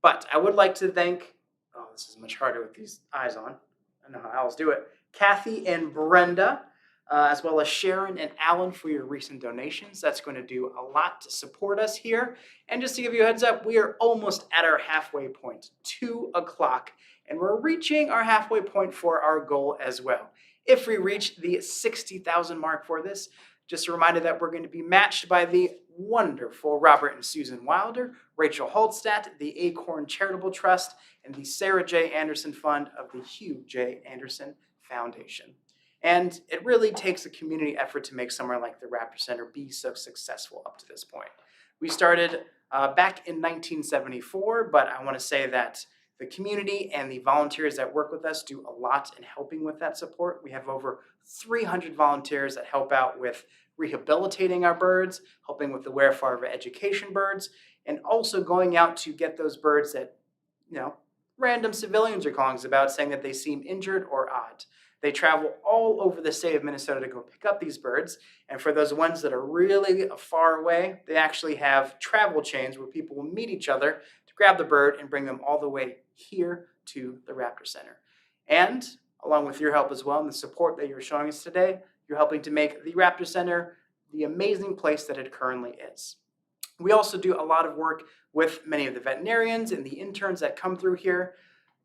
But I would like to thank, this is much harder with these eyes on. I know how owls do it. Kathy and Brenda, as well as Sharon and Alan for your recent donations. That's going to do a lot to support us here. And just to give you a heads up, we are almost at our halfway point, 2 o'clock. And we're reaching our halfway point for our goal as well. If we reach the 60,000 mark for this, just a reminder that we're going to be matched by the wonderful Robert and Susan Wilder, Rachel Holtstadt, the Acorn Charitable Trust, and the Sarah J. Anderson Fund of the Hugh J. Anderson Foundation. And it really takes a community effort to make somewhere like the Raptor Center be so successful up to this point. We started back in 1974, but I want to say that the community and the volunteers that work with us do a lot in helping with that support. We have over 300 volunteers that help out with rehabilitating our birds, helping with the welfare of education birds, and also going out to get those birds that, random civilians are calling us about saying that they seem injured or odd. They travel all over the state of Minnesota to go pick up these birds. And for those ones that are really far away, they actually have travel chains where people will meet each other to grab the bird and bring them all the way here to the Raptor Center. And along with your help as well and the support that you're showing us today, you're helping to make the Raptor Center the amazing place that it currently is. We also do a lot of work with many of the veterinarians and the interns that come through here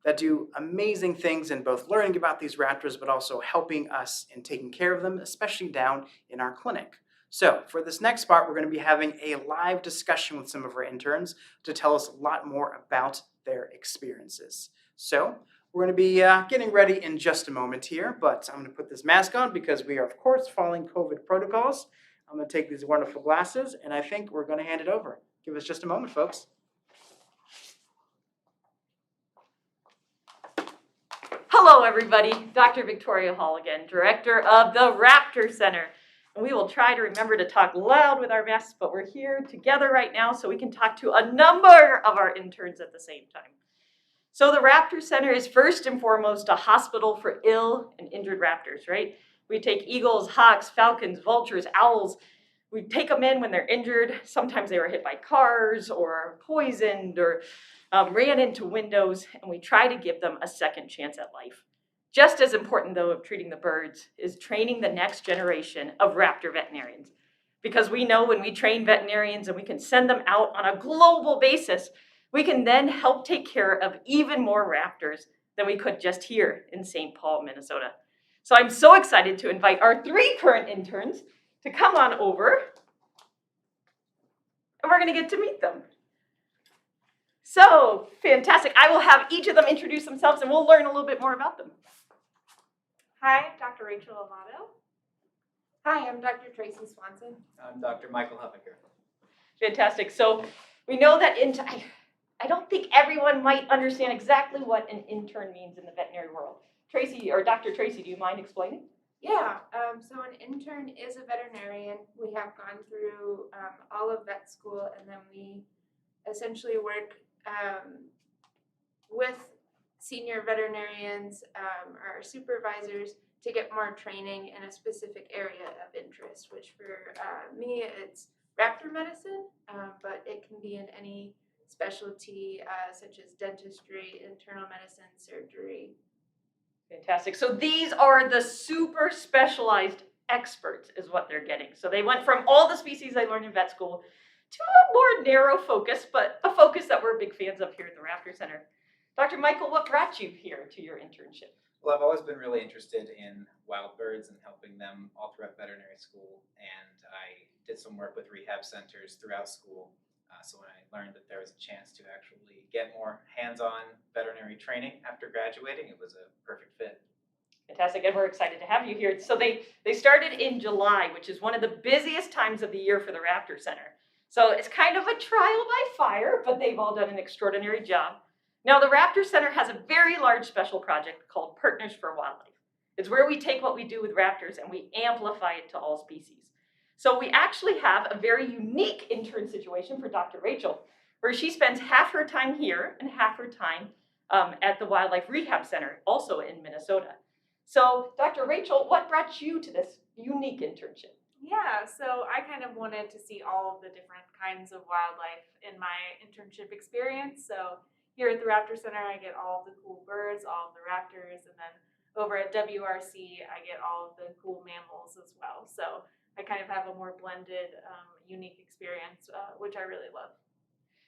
that do amazing things in both learning about these raptors, but also helping us in taking care of them, especially down in our clinic. So for this next part, we're going to be having a live discussion with some of our interns to tell us a lot more about their experiences. So We're going to be getting ready in just a moment here, but I'm going to put this mask on because we are, of course, following COVID protocols. I'm going to take these wonderful glasses, and I think we're going to hand it over. Give us just a moment, folks. Hello, everybody. Dr. Victoria Hall again, director of the Raptor Center. And we will try to remember to talk loud with our masks, but we're here together right now so we can talk to a number of our interns at the same time. So the Raptor Center is first and foremost a hospital for ill and injured raptors, right? We take eagles, hawks, falcons, vultures, owls. We take them in when they're injured. Sometimes they were hit by cars or poisoned or ran into windows, and we try to give them a second chance at life. Just as important, though, of treating the birds is training the next generation of raptor veterinarians. Because we know when we train veterinarians and we can send them out on a global basis, we can then help take care of even more raptors than we could just here in St. Paul, Minnesota. So I'm so excited to invite our 3 current interns to come on over, and we're going to get to meet them. So, fantastic. I will have each of them introduce themselves, and we'll learn a little bit more about them. Hi, I'm Dr. Rachel Amato. Hi, I'm Dr. Tracy Swanson. I'm Dr. Michael Huffaker. Fantastic. So, we know that I don't think everyone might understand exactly what an intern means in the veterinary world. Tracy, or Dr. Tracy, do you mind explaining? Yeah, so an intern is a veterinarian. We have gone through all of vet school, and then we essentially work with senior veterinarians or supervisors to get more training in a specific area of interest, which for me, it's raptor medicine, but it can be in any specialty such as dentistry, internal medicine, surgery. Fantastic. So these are the super specialized experts is what they're getting. So they went from all the species they learned in vet school to a more narrow focus, but a focus that we're big fans of here at the Raptor Center. Dr. Michael, what brought you here to your internship? Well, I've always been really interested in wild birds and helping them all throughout veterinary school, and I did some work with rehab centers throughout school. So when I learned that there was a chance to actually get more hands-on veterinary training after graduating, it was a perfect fit. Fantastic, and we're excited to have you here. So they started in July, which is one of the busiest times of the year for the Raptor Center. So it's kind of a trial by fire, but they've all done an extraordinary job. Now, the Raptor Center has a very large special project called Partners for Wildlife. It's where we take what we do with raptors and we amplify it to all species. So we actually have a very unique intern situation for Dr. Rachel, where she spends half her time here and half her time at the Wildlife Rehab Center, also in Minnesota. So, Dr. Rachel, what brought you to this unique internship? Yeah, so I kind of wanted to see all of the different kinds of wildlife in my internship experience. So here at the Raptor Center, I get all of the cool birds, all of the raptors, and then over at WRC, I get all of the cool mammals as well. So I kind of have a more blended, unique experience, which I really love.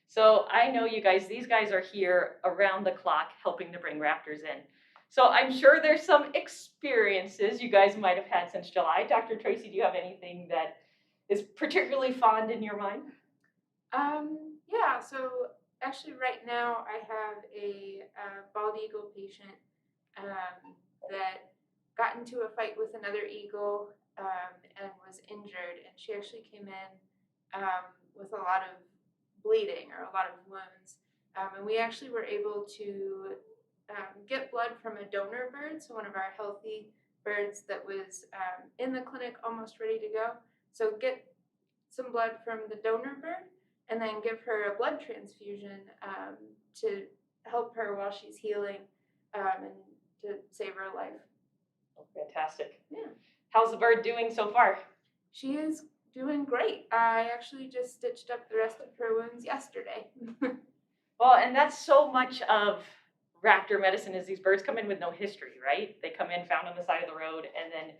So I know you guys, these guys are here around the clock helping to bring raptors in. So I'm sure there's some experiences you guys might have had since July. Dr. Tracy, do you have anything that is particularly fond in your mind? Yeah, so actually right now I have a bald eagle patient that got into a fight with another eagle and was injured, and she actually came in with a lot of bleeding or a lot of wounds, and we actually were able to get blood from a donor bird, so one of our healthy birds that was in the clinic almost ready to go. So get some blood from the donor bird and then give her a blood transfusion to help her while she's healing and to save her life. Oh, fantastic. Yeah. How's the bird doing so far? She is doing great. I actually just stitched up the rest of her wounds yesterday. Well, and that's so much of raptor medicine is these birds come in with no history, right? They come in found on the side of the road, and then,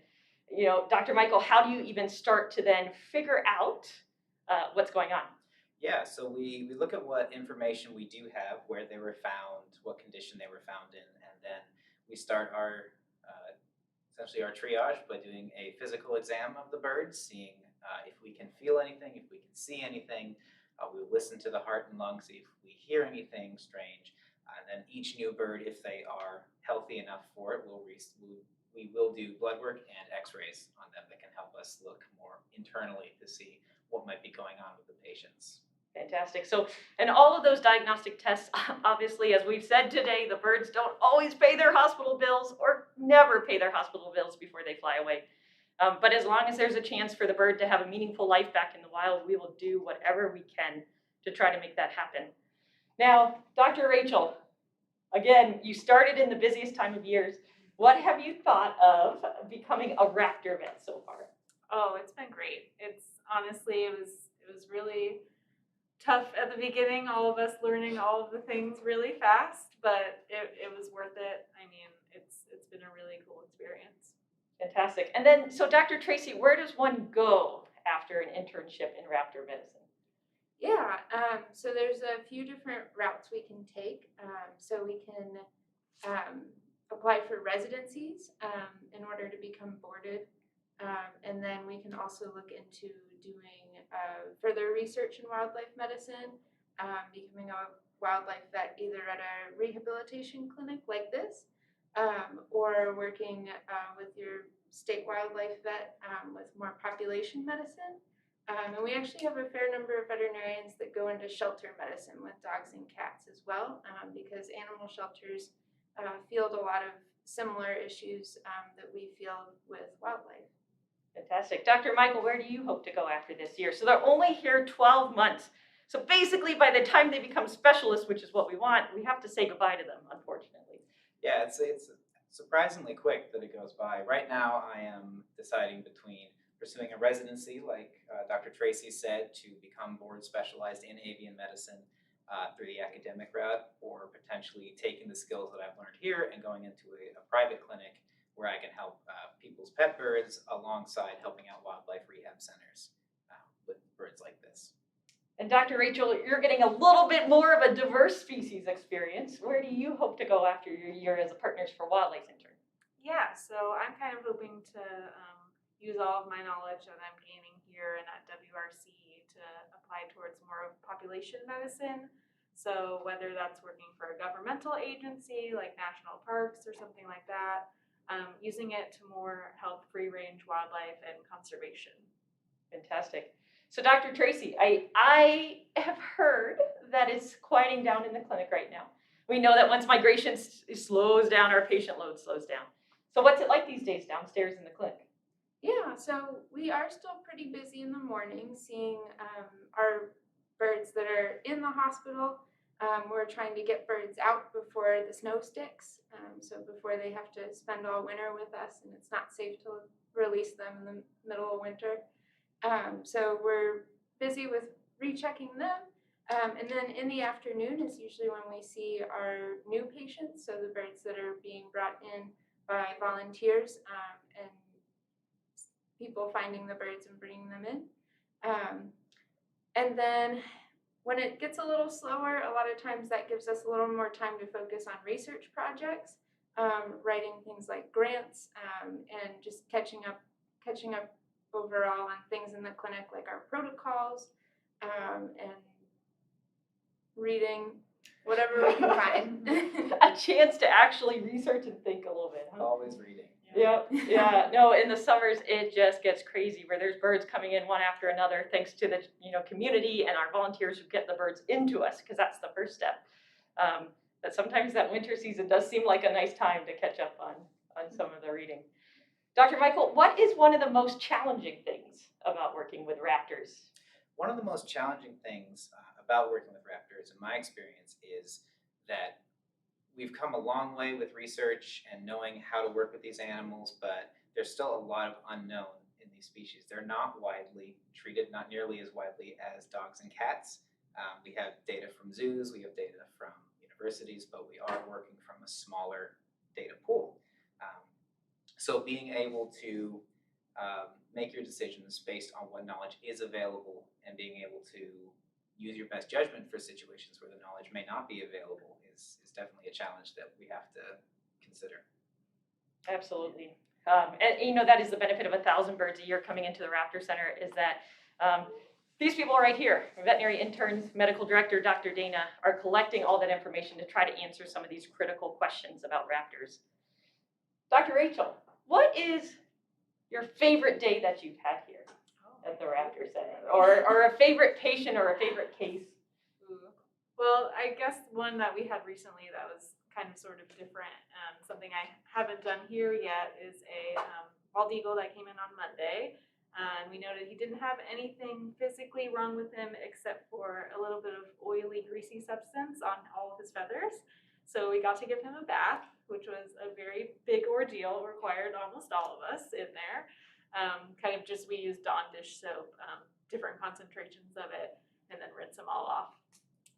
you know, Dr. Michael, how do you even start to then figure out what's going on? Yeah, so we look at what information we do have, where they were found, what condition they were found in, and then we start our essentially our triage by doing a physical exam of the bird, seeing if we can feel anything, if we can see anything. We listen to the heart and lungs, see if we hear anything strange. And then each new bird, if they are healthy enough for it, we will do blood work and x-rays on them that can help us look more internally to see what might be going on with the patients. Fantastic. So, and all of those diagnostic tests, obviously, as we've said today, the birds don't always pay their hospital bills or never pay their hospital bills before they fly away. But as long as there's a chance for the bird to have a meaningful life back in the wild, we will do whatever we can to try to make that happen. Now, Dr. Rachel, again, you started in the busiest time of years. What have you thought of becoming a raptor vet so far? Oh, it's been great. It's honestly, it was really tough at the beginning, all of us learning all of the things really fast, but it was worth it. I mean, it's been a really cool experience. Fantastic. And then, so Dr. Tracy, where does one go after an internship in raptor medicine? Yeah, so there's a few different routes we can take. So we can apply for residencies in order to become boarded. And then we can also look into doing further research in wildlife medicine, becoming a wildlife vet either at a rehabilitation clinic like this, or working with your state wildlife vet with more population medicine. And we actually have a fair number of veterinarians that go into shelter medicine with dogs and cats as well, because animal shelters field a lot of similar issues that we field with wildlife. Fantastic. Dr. Michael, where do you hope to go after this year? So they're only here 12 months. So basically, by the time they become specialists, which is what we want, we have to say goodbye to them, unfortunately. Yeah, it's surprisingly quick that it goes by. Right now, I am deciding between pursuing a residency, like Dr. Tracy said, to become board specialized in avian medicine through the academic route, or potentially taking the skills that I've learned here and going into a private clinic where I can help people's pet birds alongside helping out wildlife rehab centers with birds like this. And Dr. Rachel, you're getting a little bit more of a diverse species experience. Where do you hope to go after your year as a Partners for Wildlife intern? Yeah, so I'm kind of hoping to use all of my knowledge that I'm gaining here and at WRC to apply towards more of population medicine. So whether that's working for a governmental agency like national parks or something like that, using it to more help free-range wildlife and conservation. Fantastic. So Dr. Tracy, I have heard that it's quieting down in the clinic right now. We know that once migration slows down, our patient load slows down. So what's it like these days downstairs in the clinic? Yeah, so we are still pretty busy in the morning seeing our birds that are in the hospital. We're trying to get birds out before the snow sticks, so before they have to spend all winter with us, and it's not safe to release them in the middle of winter. So we're busy with rechecking them, and then in the afternoon is usually when we see our new patients, so the birds that are being brought in by volunteers and people finding the birds and bringing them in. And then when it gets a little slower, a lot of times that gives us a little more time to focus on research projects, writing things like grants, and just catching up overall on things in the clinic like our protocols, and reading whatever we can find. A chance to actually research and think a little bit, huh? Always reading. Yeah. No, in the summers it just gets crazy where there's birds coming in one after another, thanks to the community and our volunteers who get the birds into us, because that's the first step. But sometimes that winter season does seem like a nice time to catch up on some of the reading. Dr. Michael, what is one of the most challenging things about working with raptors? One of the most challenging things about working with raptors, in my experience, is that we've come a long way with research and knowing how to work with these animals, but there's still a lot of unknown in these species. They're not widely treated, not nearly as widely as dogs and cats. We have data from zoos, we have data from universities, but we are working from a smaller data pool. So being able to make your decisions based on what knowledge is available and being able to use your best judgment for situations where the knowledge may not be available is definitely a challenge that we have to consider. Absolutely. And that is the benefit of 1,000 birds a year coming into the Raptor Center, is that These people right here, veterinary interns, medical director, Dr. Dana, are collecting all that information to try to answer some of these critical questions about raptors. Dr. Rachel, what is your favorite day that you've had here at the Raptor Center? Or a favorite patient or a favorite case? Well, I guess one that we had recently that was kind of sort of different, something I haven't done here yet, is a bald eagle that came in on Monday. And we noted he didn't have anything physically wrong with him except for a little bit of oily, greasy substance on all of his feathers. So we got to give him a bath, which was a very big ordeal, required almost all of us in there. We used Dawn dish soap, different concentrations of it, and then rinse them all off.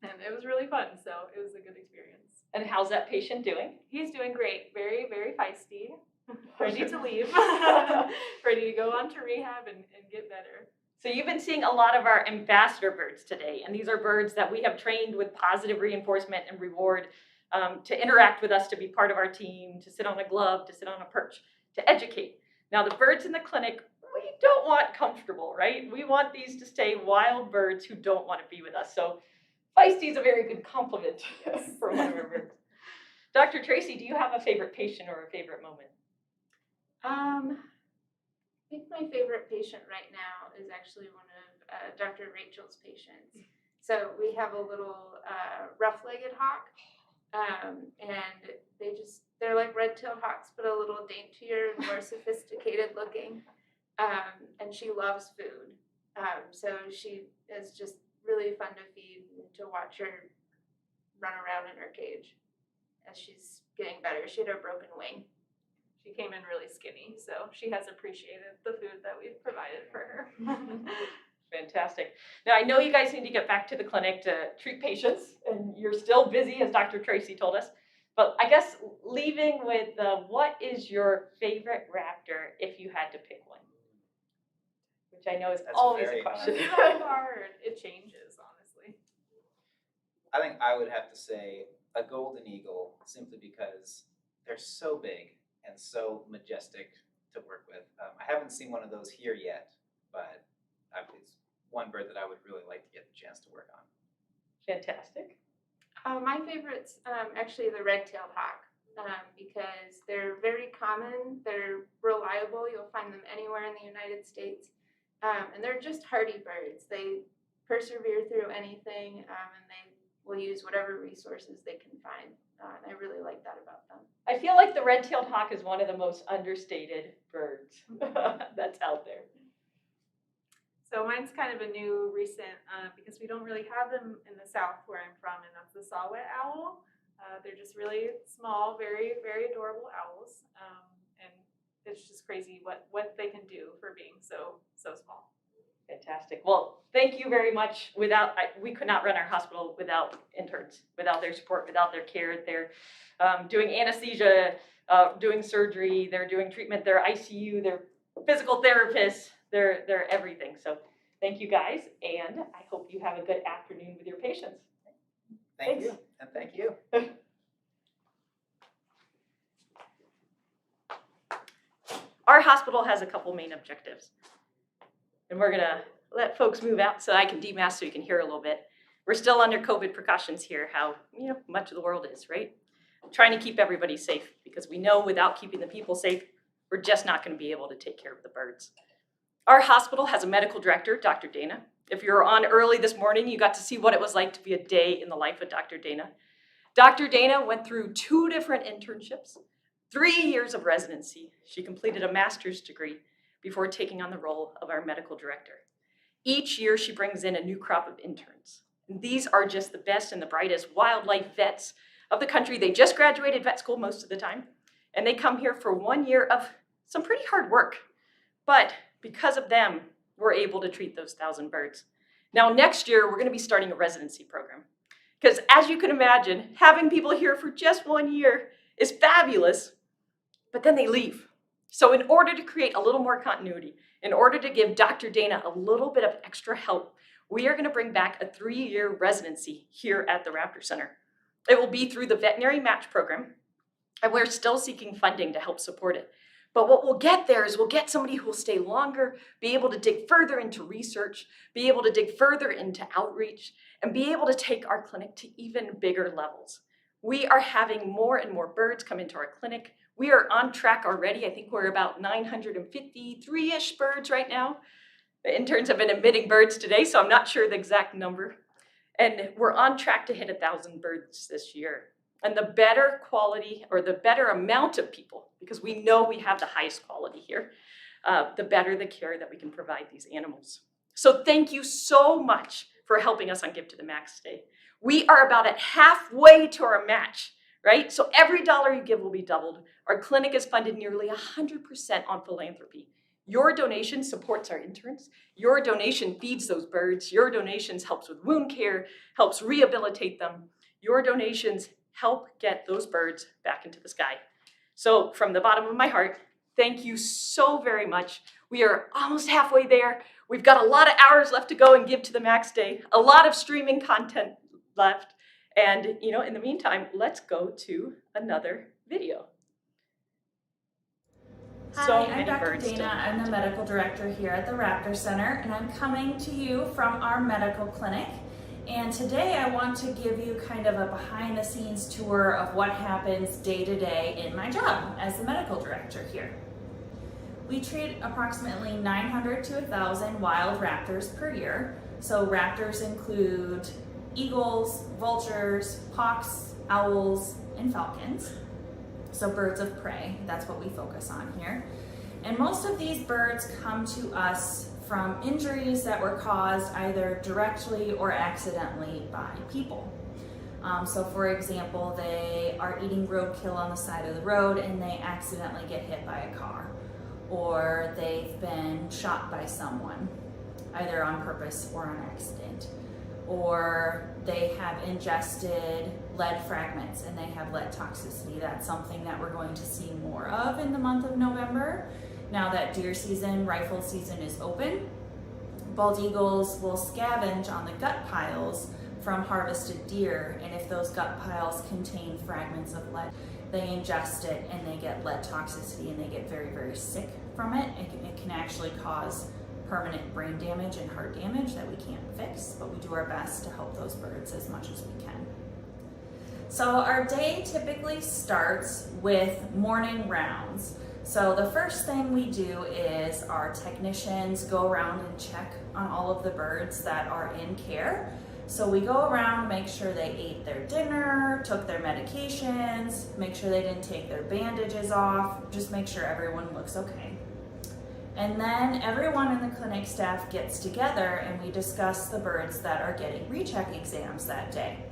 And it was really fun, so it was a good experience. And how's that patient doing? He's doing great, very, very feisty, ready to leave, ready to go on to rehab and get better. So you've been seeing a lot of our ambassador birds today, and these are birds that we have trained with positive reinforcement and reward to interact with us, to be part of our team, to sit on a glove, to sit on a perch, to educate. Now the birds in the clinic, we don't want comfortable, right? We want these to stay wild birds who don't want to be with us. So feisty is a very good compliment for one of our birds. Dr. Tracy, do you have a favorite patient or a favorite moment? I think my favorite patient right now is actually one of Dr. Rachel's patients. So we have a little rough-legged hawk, and they're like red-tailed hawks, but a little daintier and more sophisticated looking. And she loves food. So she is just really fun to feed and to watch her run around in her cage as she's getting better. She had a broken wing. She came in really skinny, so she has appreciated the food that we've provided for her. Fantastic. Now, I know you guys need to get back to the clinic to treat patients, and you're still busy, as Dr. Tracy told us. But I guess leaving with what is your favorite raptor if you had to pick one? Which I know is always a question. It's so hard. It changes, honestly. I think I would have to say a golden eagle, simply because they're so big and so majestic to work with. I haven't seen one of those here yet, but it's one bird that I would really like to get the chance to work on. Fantastic. My favorite's actually the red-tailed hawk, because they're very common, they're reliable, you'll find them anywhere in the United States, and they're just hardy birds. They persevere through anything, and they will use whatever resources they can find, and I really like that about them. I feel like the red-tailed hawk is one of the most understated birds that's out there. So mine's kind of a new recent, because we don't really have them in the South where I'm from, and that's the saw-whet owl. They're just really small, very, very adorable owls, and it's just crazy what they can do for being so small. Fantastic. Well, thank you very much. We could not run our hospital without interns, without their support, without their care. They're doing anesthesia, doing surgery, they're doing treatment, they're ICU, they're physical therapists, they're everything. So thank you guys, and I hope you have a good afternoon with your patients. Thank you, and thank you. Our hospital has a couple main objectives. And we're gonna let folks move out so I can demask so you can hear a little bit. We're still under COVID precautions here, how much of the world is, right? Trying to keep everybody safe, because we know without keeping the people safe, we're just not gonna be able to take care of the birds. Our hospital has a medical director, Dr. Dana. If you were on early this morning, you got to see what it was like to be a day in the life of Dr. Dana. Dr. Dana went through 2 different internships, 3 years of residency. She completed a master's degree before taking on the role of our medical director. Each year, she brings in a new crop of interns. And these are just the best and the brightest wildlife vets of the country. They just graduated vet school most of the time, and they come here for 1 year of some pretty hard work. But because of them, we're able to treat those 1,000 birds. Now, next year, we're gonna be starting a residency program. Because as you can imagine, having people here for just 1 year is fabulous, but then they leave. So in order to create a little more continuity, in order to give Dr. Dana a little bit of extra help, we are gonna bring back a 3-year residency here at the Raptor Center. It will be through the veterinary match program, and we're still seeking funding to help support it. But what we'll get there is we'll get somebody who will stay longer, be able to dig further into research, be able to dig further into outreach, and be able to take our clinic to even bigger levels. We are having more and more birds come into our clinic. We are on track already. I think we're about 953-ish birds right now in terms of admitting birds today, so I'm not sure the exact number. And we're on track to hit 1,000 birds this year. And the better quality, or the better amount of people, because we know we have the highest quality here, the better the care that we can provide these animals. So thank you so much for helping us on Give to the Max Day. We are about at halfway to our match, right? So every dollar you give will be doubled. Our clinic is funded nearly 100% on philanthropy. Your donation supports our interns. Your donation feeds those birds. Your donations helps with wound care, helps rehabilitate them. Your donations help get those birds back into the sky. So from the bottom of my heart, thank you so very much. We are almost halfway there. We've got a lot of hours left to go and Give to the Max Day, a lot of streaming content left. And in the meantime, let's go to another video. Hi, I'm Dr. Dana. I'm the medical director here at the Raptor Center, and I'm coming to you from our medical clinic. And today I want to give you kind of a behind the scenes tour of what happens day to day in my job as the medical director here. We treat approximately 900 to 1,000 wild raptors per year. So raptors include eagles, vultures, hawks, owls, and falcons. So birds of prey, that's what we focus on here. And most of these birds come to us from injuries that were caused either directly or accidentally by people. So for example, they are eating roadkill on the side of the road and they accidentally get hit by a car, or they've been shot by someone, either on purpose or on accident, or they have ingested lead fragments and they have lead toxicity. That's something that we're going to see more of in the month of November. Now that deer season, rifle season is open, bald eagles will scavenge on the gut piles from harvested deer, and if those gut piles contain fragments of lead, they ingest it and they get lead toxicity and they get very, very sick from it. It can actually cause permanent brain damage and heart damage that we can't fix, but we do our best to help those birds as much as we can. So our day typically starts with morning rounds. So the first thing we do is our technicians go around and check on all of the birds that are in care. So we go around, make sure they ate their dinner, took their medications, make sure they didn't take their bandages off, just make sure everyone looks okay. And then everyone in the clinic staff gets together and we discuss the birds that are getting recheck exams that day.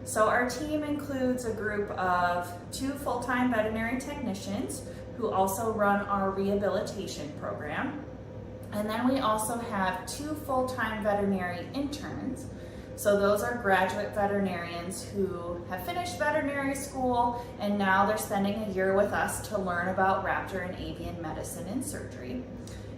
So our team includes a group of 2 full-time veterinary technicians who also run our rehabilitation program. And then we also have 2 full-time veterinary interns. So those are graduate veterinarians who have finished veterinary school and now they're spending a year with us to learn about raptor and avian medicine and surgery.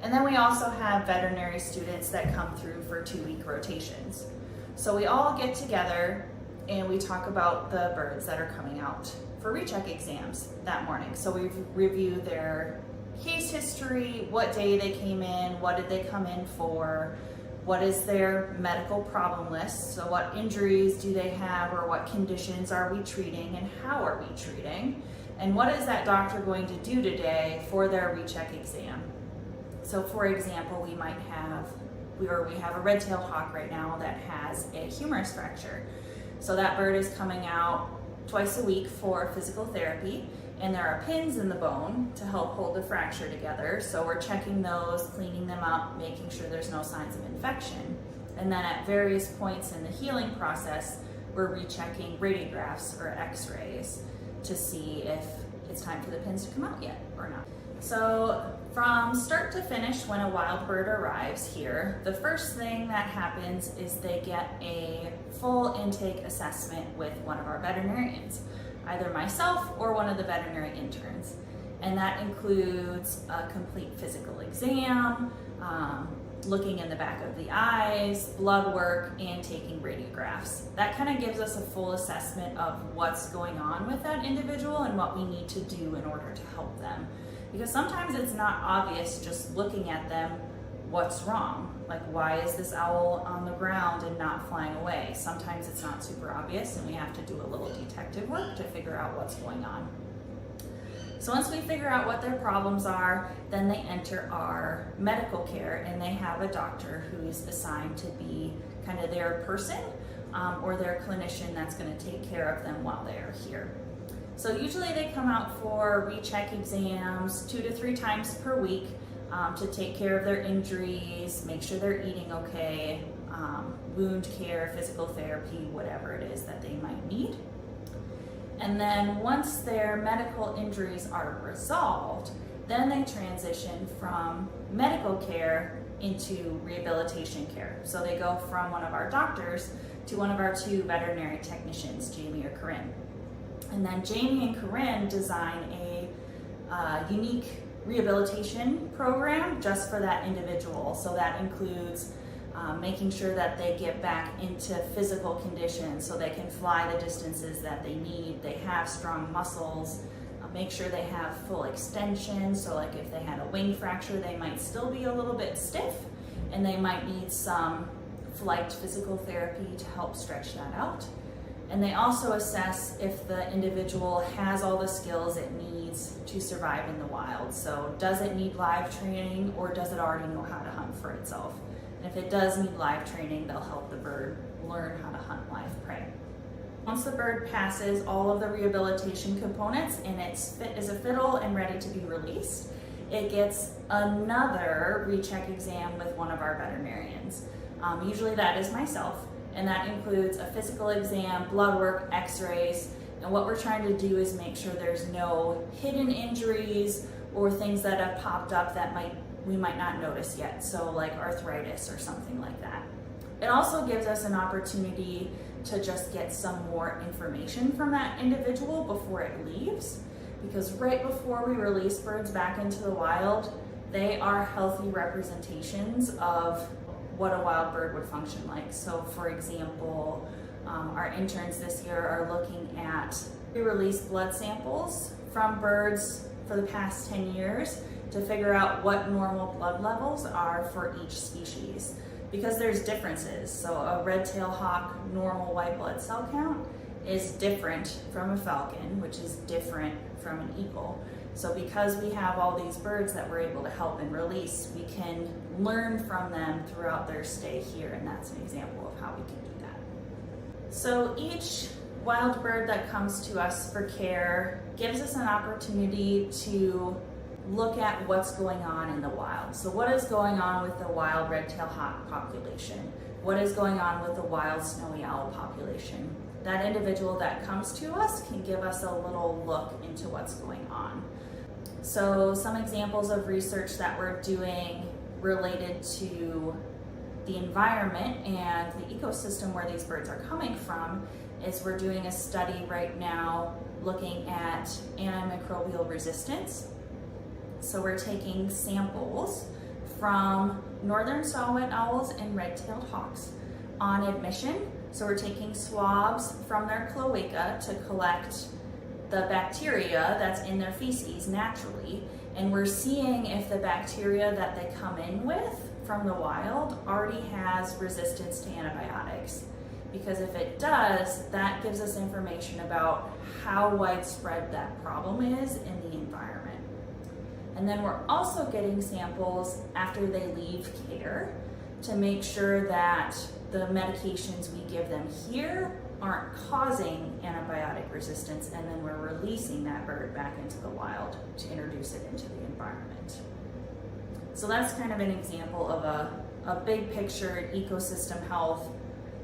And then we also have veterinary students that come through for 2-week rotations. So we all get together and we talk about the birds that are coming out for recheck exams that morning. So we review their case history, what day they came in, what did they come in for, what is their medical problem list, so what injuries do they have or what conditions are we treating and how are we treating, and what is that doctor going to do today for their recheck exam. So for example, we have a red-tailed hawk right now that has a humerus fracture. So that bird is coming out twice a week for physical therapy, and there are pins in the bone to help hold the fracture together. So we're checking those, cleaning them up, making sure there's no signs of infection. And then at various points in the healing process, we're rechecking radiographs or x-rays to see if it's time for the pins to come out yet or not. So from start to finish, when a wild bird arrives here, the first thing that happens is they get a full intake assessment with one of our veterinarians, either myself or one of the veterinary interns. And that includes a complete physical exam, looking in the back of the eyes, blood work, and taking radiographs. That kind of gives us a full assessment of what's going on with that individual and what we need to do in order to help them. because sometimes it's not obvious just looking at them what's wrong. Like, why is this owl on the ground and not flying away? Sometimes it's not super obvious and we have to do a little detective work to figure out what's going on. So once we figure out what their problems are, then they enter our medical care, and they have a doctor who is assigned to be kind of their person or their clinician that's going to take care of them while they are here. So usually they come out for recheck exams 2 to 3 times per week to take care of their injuries, make sure they're eating okay, wound care, physical therapy, whatever it is that they might need. And then once their medical injuries are resolved, then they transition from medical care into rehabilitation care. So they go from one of our doctors to one of our 2 veterinary technicians, Jamie or Corinne. And then Jamie and Corinne design a unique rehabilitation program just for that individual. So that includes making sure that they get back into physical condition so they can fly the distances that they need, they have strong muscles, make sure they have full extension. So like if they had a wing fracture, they might still be a little bit stiff and they might need some flight physical therapy to help stretch that out. And they also assess if the individual has all the skills it needs to survive in the wild. So does it need live training, or does it already know how to hunt for itself? And if it does need live training, they'll help the bird learn how to hunt live prey. Once the bird passes all of the rehabilitation components and it's fit as a fiddle and ready to be released, it gets another recheck exam with one of our veterinarians. Usually that is myself, and that includes a physical exam, blood work, x-rays, and what we're trying to do is make sure there's no hidden injuries or things that have popped up that we might not notice yet, so like arthritis or something like that. It also gives us an opportunity to just get some more information from that individual before it leaves, because right before we release birds back into the wild, they are healthy representations of what a wild bird would function like. So for example, our interns this year are looking at pre-release blood samples from birds for the past 10 years to figure out what normal blood levels are for each species, because there's differences. So a red-tailed hawk normal white blood cell count is different from a falcon, which is different from an eagle. So because we have all these birds that we're able to help and release, we can learn from them throughout their stay here, and that's an example of how we can do that. So each wild bird that comes to us for care gives us an opportunity to look at what's going on in the wild. So what is going on with the wild red-tailed hawk population? What is going on with the wild snowy owl population? That individual that comes to us can give us a little look into what's going on. So some examples of research that we're doing related to the environment and the ecosystem where these birds are coming from is we're doing a study right now looking at antimicrobial resistance. So we're taking samples from northern saw-whet owls and red-tailed hawks on admission. So we're taking swabs from their cloaca to collect the bacteria that's in their feces naturally, and we're seeing if the bacteria that they come in with from the wild already has resistance to antibiotics. Because if it does, that gives us information about how widespread that problem is in the environment. And then we're also getting samples after they leave care to make sure that the medications we give them here aren't causing antibiotic resistance, and then we're releasing that bird back into the wild to introduce it into the environment. So that's kind of an example of a big picture ecosystem health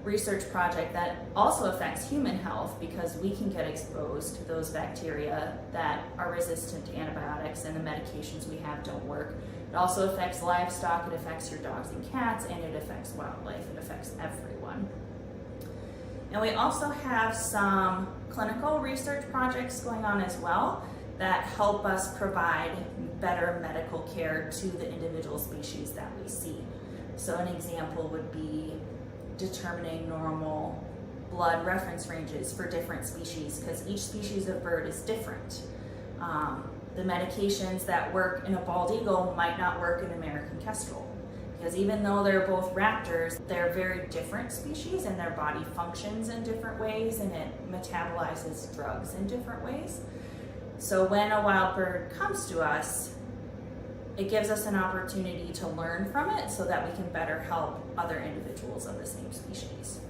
research project that also affects human health, because we can get exposed to those bacteria that are resistant to antibiotics and the medications we have don't work. It also affects livestock, it affects your dogs and cats, and it affects wildlife. It affects everyone. And we also have some clinical research projects going on as well that help us provide better medical care to the individual species that we see. So an example would be determining normal blood reference ranges for different species, because each species of bird is different. the medications that work in a bald eagle might not work in American kestrel. Because even though they're both raptors, they're very different species and their body functions in different ways and it metabolizes drugs in different ways. So when a wild bird comes to us, it gives us an opportunity to learn from it so that we can better help other individuals of the same species.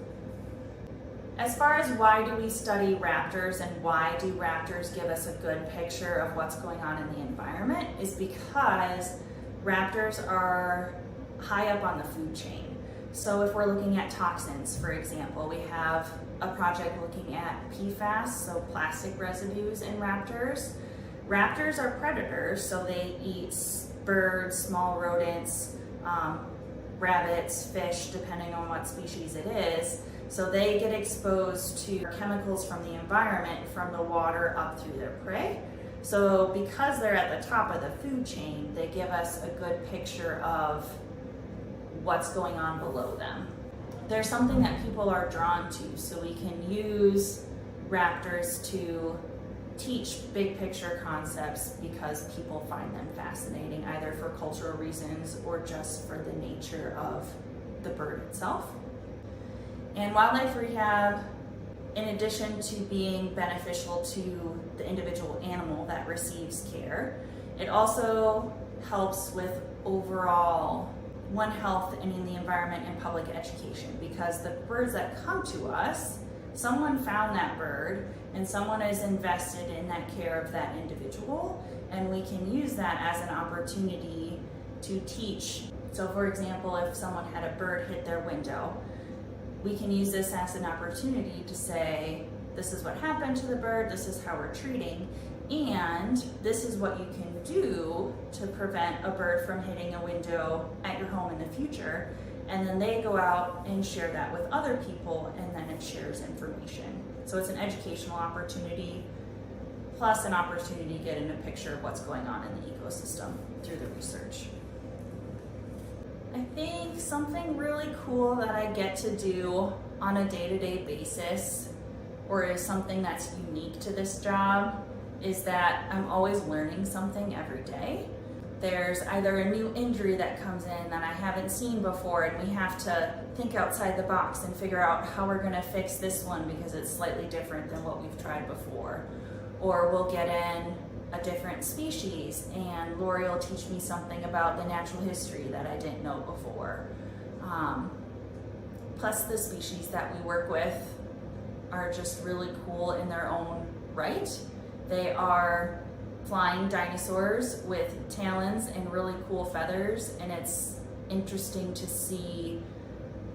As far as why do we study raptors and why do raptors give us a good picture of what's going on in the environment is because raptors are high up on the food chain. So if we're looking at toxins, for example, we have a project looking at PFAS, so plastic residues in raptors. Raptors are predators, so they eat birds, small rodents, rabbits, fish, depending on what species it is. So they get exposed to chemicals from the environment, from the water up through their prey. So because they're at the top of the food chain, they give us a good picture of what's going on below them. They're something that people are drawn to, so we can use raptors to teach big picture concepts because people find them fascinating, either for cultural reasons or just for the nature of the bird itself. And wildlife rehab, in addition to being beneficial to the individual animal that receives care, it also helps with overall health and in the environment and public education, because the birds that come to us, someone found that bird and someone is invested in that care of that individual, and we can use that as an opportunity to teach. So for example, if someone had a bird hit their window, we can use this as an opportunity to say, this is what happened to the bird, this is how we're treating, and this is what you can do to prevent a bird from hitting a window at your home in the future. And then they go out and share that with other people, and then it shares information. So it's an educational opportunity, plus an opportunity to get in a picture of what's going on in the ecosystem through the research. I think something really cool that I get to do on a day-to-day basis, or is something that's unique to this job, is that I'm always learning something every day. There's either a new injury that comes in that I haven't seen before, and we have to think outside the box and figure out how we're gonna fix this one because it's slightly different than what we've tried before. Or we'll get in a different species and Lori will teach me something about the natural history that I didn't know before. Plus the species that we work with are just really cool in their own right. They are flying dinosaurs with talons and really cool feathers, and it's interesting to see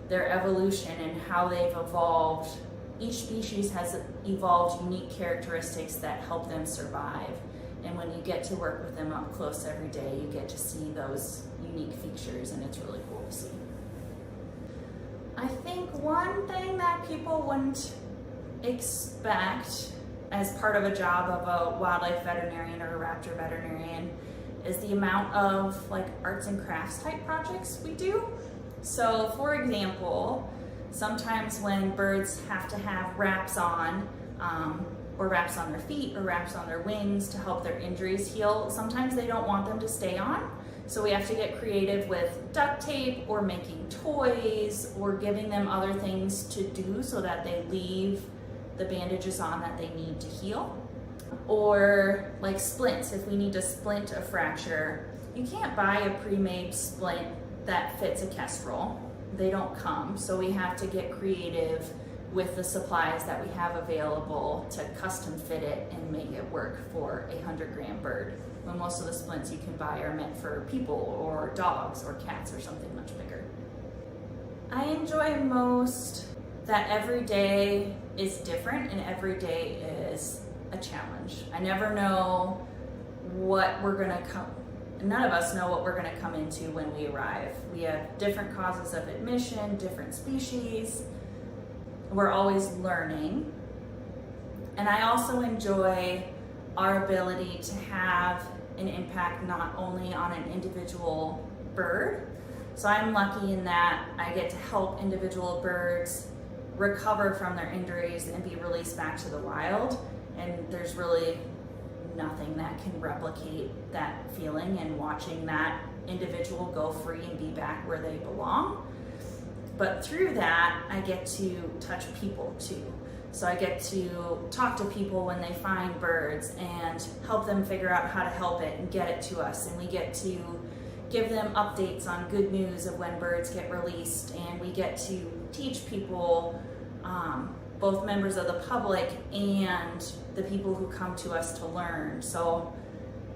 their evolution and how they've evolved. Each species has evolved unique characteristics that help them survive. And when you get to work with them up close every day, you get to see those unique features, and it's really cool to see. I think one thing that people wouldn't expect as part of a job of a wildlife veterinarian or a raptor veterinarian is the amount of like arts and crafts type projects we do. So for example, sometimes when birds have to have wraps on, or wraps on their feet or wraps on their wings to help their injuries heal, sometimes they don't want them to stay on. So we have to get creative with duct tape or making toys or giving them other things to do so that they leave the bandages on that they need to heal. Or like splints, if we need to splint a fracture, you can't buy a pre-made splint that fits a kestrel. They don't come, so we have to get creative with the supplies that we have available to custom fit it and make it work for a 100-gram bird. When most of the splints you can buy are meant for people or dogs or cats or something much bigger. I enjoy most that every day is different and every day is a challenge. I never know what we're gonna come, none of us know what we're gonna come into when we arrive. We have different causes of admission, different species. We're always learning. And I also enjoy our ability to have an impact not only on an individual bird. So I'm lucky in that I get to help individual birds recover from their injuries and be released back to the wild. And there's really nothing that can replicate that feeling and watching that individual go free and be back where they belong. But through that, I get to touch people too. So I get to talk to people when they find birds and help them figure out how to help it and get it to us. And we get to give them updates on good news of when birds get released. And we get to teach people, both members of the public and the people who come to us to learn. So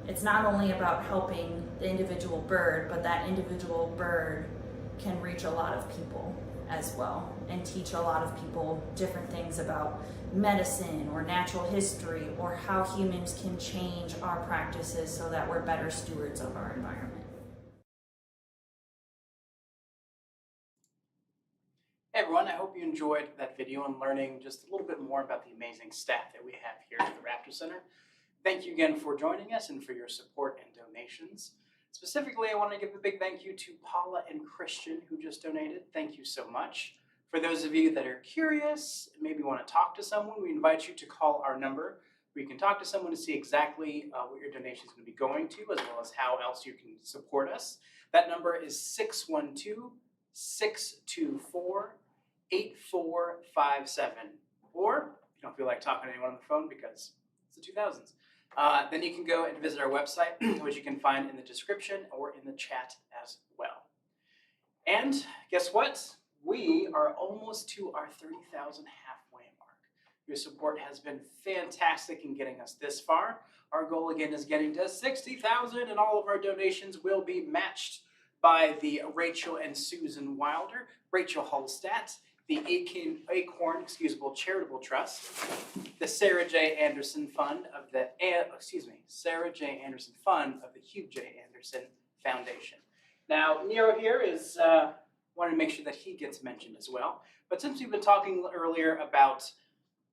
it's not only about helping the individual bird, but that individual bird can reach a lot of people as well and teach a lot of people different things about medicine or natural history or how humans can change our practices so that we're better stewards of our environment. Hey everyone, I hope you enjoyed that video and learning just a little bit more about the amazing staff that we have here at the Raptor Center. Thank you again for joining us and for your support and donations. Specifically, I want to give a big thank you to Paula and Christian who just donated. Thank you so much. For those of you that are curious, maybe want to talk to someone, we invite you to call our number. We can talk to someone to see exactly what your donation is going to be going to, as well as how else you can support us. That number is 612-624-8457. Or if you don't feel like talking to anyone on the phone because it's the 2000s, then you can go and visit our website, which you can find in the description or in the chat as well. And guess what? We are almost to our 30,000 halfway mark. Your support has been fantastic in getting us this far. Our goal again is getting to 60,000, and all of our donations will be matched by the Rachel and Susan Wilder, Rachel Hallstatt, the Acorn Charitable Trust, the Sarah J. Anderson Fund of the Sarah J. Anderson Fund of the Hugh J. Anderson Foundation. Now, Nero here is wanted to make sure that he gets mentioned as well. But since we've been talking earlier about,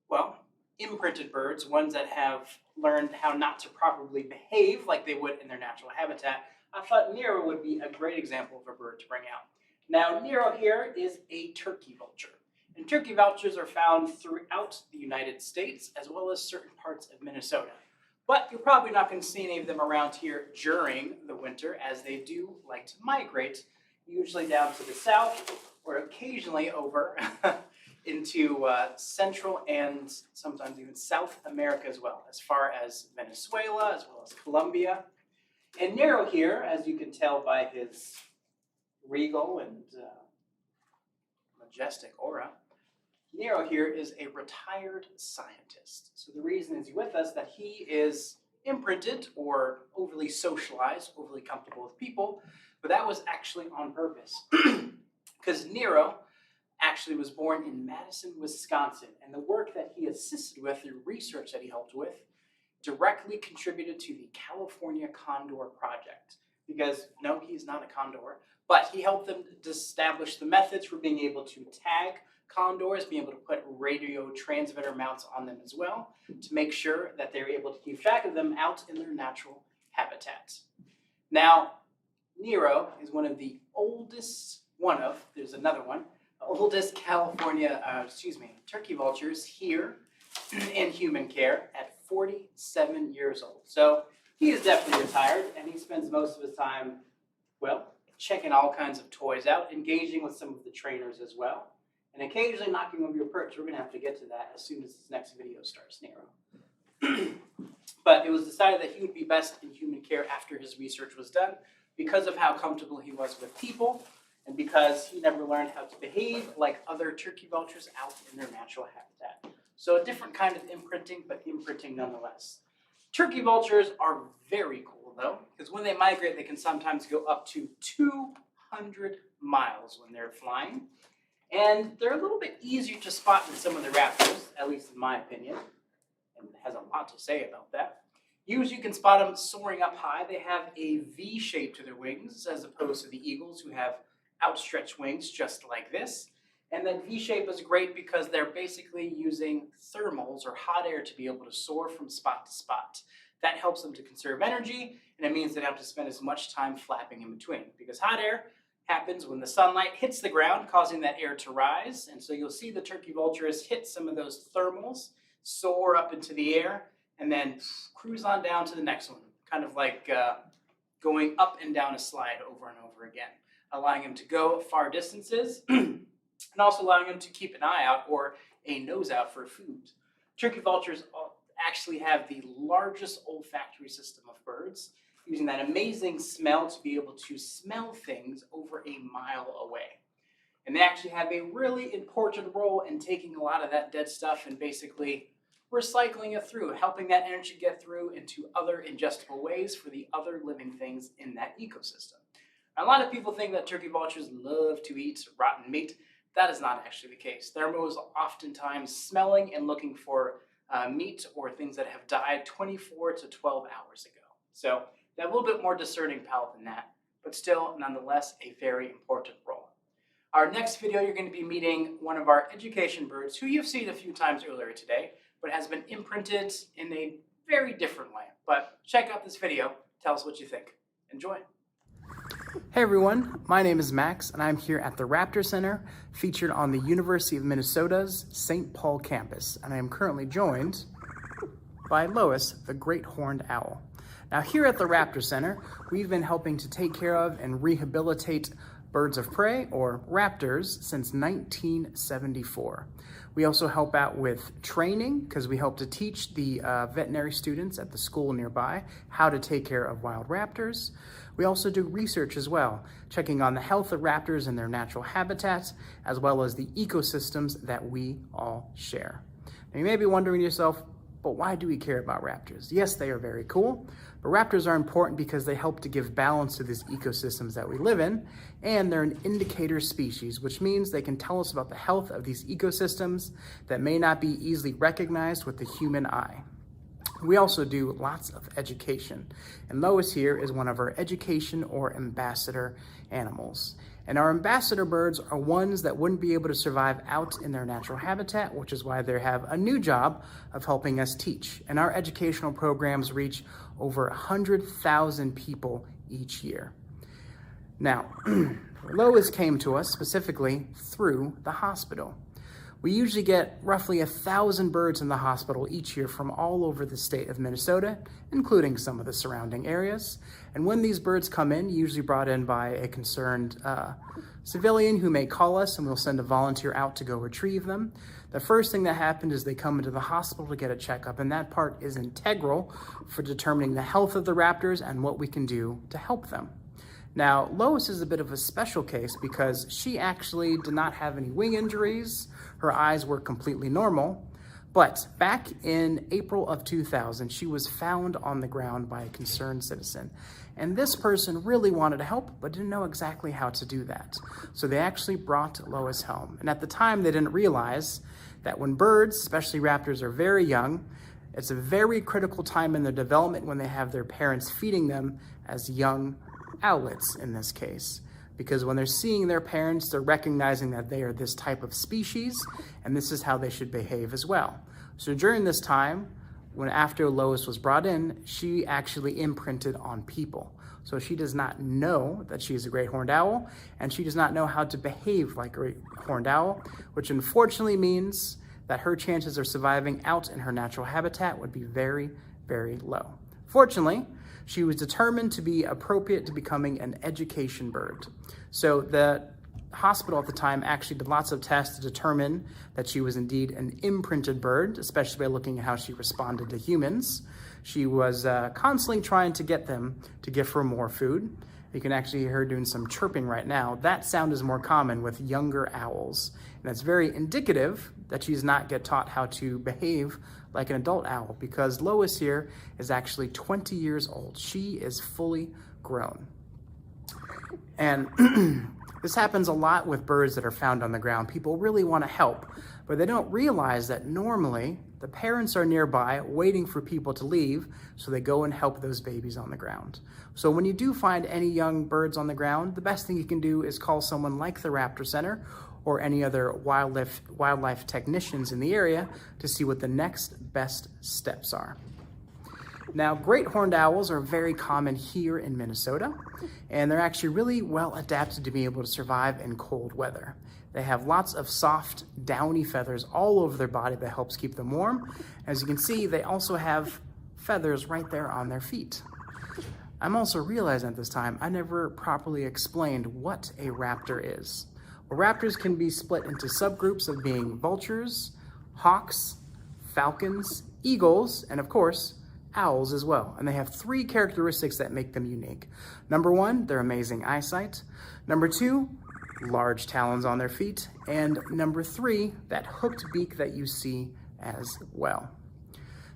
well, imprinted birds, ones that have learned how not to properly behave like they would in their natural habitat, I thought Nero would be a great example of a bird to bring out. Now, Nero here is a turkey vulture. And turkey vultures are found throughout the United States, as well as certain parts of Minnesota. But you're probably not going to see any of them around here during the winter, as they do like to migrate, usually down to the south, or occasionally over into Central and sometimes even South America as well, as far as Venezuela, as well as Colombia. And Nero here, as you can tell by his regal and majestic aura, Nero here is a retired scientist. So the reason he's with us that he is imprinted or overly socialized, overly comfortable with people, but that was actually on purpose. Because Nero actually was born in Madison, Wisconsin, and the work that he assisted with through research that he helped with directly contributed to the California Condor Project. Because no, he's not a condor, but he helped them to establish the methods for being able to tag condors, being able to put radio transmitter mounts on them as well, to make sure that they're able to keep track of them out in their natural habitats. Now, Nero is one of the oldest, there's another one, oldest California, turkey vultures here in human care at 47 years old. So he is definitely retired, and he spends most of his time, well, checking all kinds of toys out, engaging with some of the trainers as well, and occasionally knocking over your perch. We're going to have to get to that as soon as this next video starts, Nero. But it was decided that he would be best in human care after his research was done because of how comfortable he was with people and because he never learned how to behave like other turkey vultures out in their natural habitat. So a different kind of imprinting, but imprinting nonetheless. Turkey vultures are very cool though, because when they migrate, they can sometimes go up to 200 miles when they're flying. And they're a little bit easier to spot than some of the raptors, at least in my opinion, and it has a lot to say about that. Usually you can spot them soaring up high. They have a V shape to their wings, as opposed to the eagles who have outstretched wings just like this. And that V shape is great because they're basically using thermals or hot air to be able to soar from spot to spot. That helps them to conserve energy, and it means they don't have to spend as much time flapping in between, because hot air happens when the sunlight hits the ground, causing that air to rise. And so you'll see the turkey vultures hit some of those thermals, soar up into the air, and then cruise on down to the next one, kind of like going up and down a slide over and over again, allowing him to go far distances and also allowing him to keep an eye out or a nose out for food. Turkey vultures actually have the largest olfactory system of birds, using that amazing smell to be able to smell things over a mile away. And they actually have a really important role in taking a lot of that dead stuff and basically recycling it through, helping that energy get through into other ingestible ways for the other living things in that ecosystem. A lot of people think that turkey vultures love to eat rotten meat. That is not actually the case. They're most oftentimes smelling and looking for meat or things that have died 24 to 12 hours ago. So they have a little bit more discerning palate than that, but still, nonetheless, a very important role. Our next video, you're going to be meeting one of our education birds who you've seen a few times earlier today, but has been imprinted in a very different way. But check out this video. Tell us what you think. Enjoy. Hey everyone, my name is Max and I'm here at the Raptor Center featured on the University of Minnesota's St. Paul campus, and I am currently joined by Lois, the great horned owl. Now here at the Raptor Center, we've been helping to take care of and rehabilitate birds of prey, or raptors, since 1974. We also help out with training because we help to teach the veterinary students at the school nearby how to take care of wild raptors. We also do research as well, checking on the health of raptors and their natural habitats, as well as the ecosystems that we all share. Now you may be wondering to yourself, but why do we care about raptors? Yes, they are very cool, but raptors are important because they help to give balance to these ecosystems that we live in, and they're an indicator species, which means they can tell us about the health of these ecosystems that may not be easily recognized with the human eye. We also do lots of education, and Lois here is one of our education or ambassador animals. And our ambassador birds are ones that wouldn't be able to survive out in their natural habitat, which is why they have a new job of helping us teach. And our educational programs reach over 100,000 people each year. Now, Lois came to us specifically through the hospital. We usually get roughly 1,000 birds in the hospital each year from all over the state of Minnesota, including some of the surrounding areas. And when these birds come in, usually brought in by a concerned civilian who may call us, and we'll send a volunteer out to go retrieve them. The first thing that happens is they come into the hospital to get a checkup, and that part is integral for determining the health of the raptors and what we can do to help them. Now, Lois is a bit of a special case because she actually did not have any wing injuries. Her eyes were completely normal. But back in April of 2000, she was found on the ground by a concerned citizen. And this person really wanted to help, but didn't know exactly how to do that. So they actually brought Lois home. And at the time, they didn't realize that when birds, especially raptors, are very young, it's a very critical time in their development when they have their parents feeding them as young owlets in this case, because when they're seeing their parents, they're recognizing that they are this type of species, and this is how they should behave as well. So during this time, after Lois was brought in, she actually imprinted on people. So she does not know that she is a great horned owl, and she does not know how to behave like a great horned owl, which unfortunately means that her chances of surviving out in her natural habitat would be very, very low. Fortunately, she was determined to be appropriate to becoming an education bird. So the hospital at the time actually did lots of tests to determine that she was indeed an imprinted bird, especially by looking at how she responded to humans. She was constantly trying to get them to give her more food. You can actually hear her doing some chirping right now. That sound is more common with younger owls. And that's very indicative that she does not get taught how to behave like an adult owl, because Lois here is actually 20 years old. She is fully grown. And this happens a lot with birds that are found on the ground. People really want to help, but they don't realize that normally the parents are nearby waiting for people to leave, so they go and help those babies on the ground. So when you do find any young birds on the ground, the best thing you can do is call someone like the Raptor Center or any other wildlife technicians in the area to see what the next best steps are. Now, great horned owls are very common here in Minnesota, and they're actually really well adapted to be able to survive in cold weather. They have lots of soft, downy feathers all over their body that helps keep them warm. As you can see, they also have feathers right there on their feet. I'm also realizing at this time, I never properly explained what a raptor is. Well, raptors can be split into subgroups of being vultures, hawks, falcons, eagles, and of course, owls as well. And they have 3 characteristics that make them unique. Number 1, their amazing eyesight. Number 2, large talons on their feet. And number 3, that hooked beak that you see as well.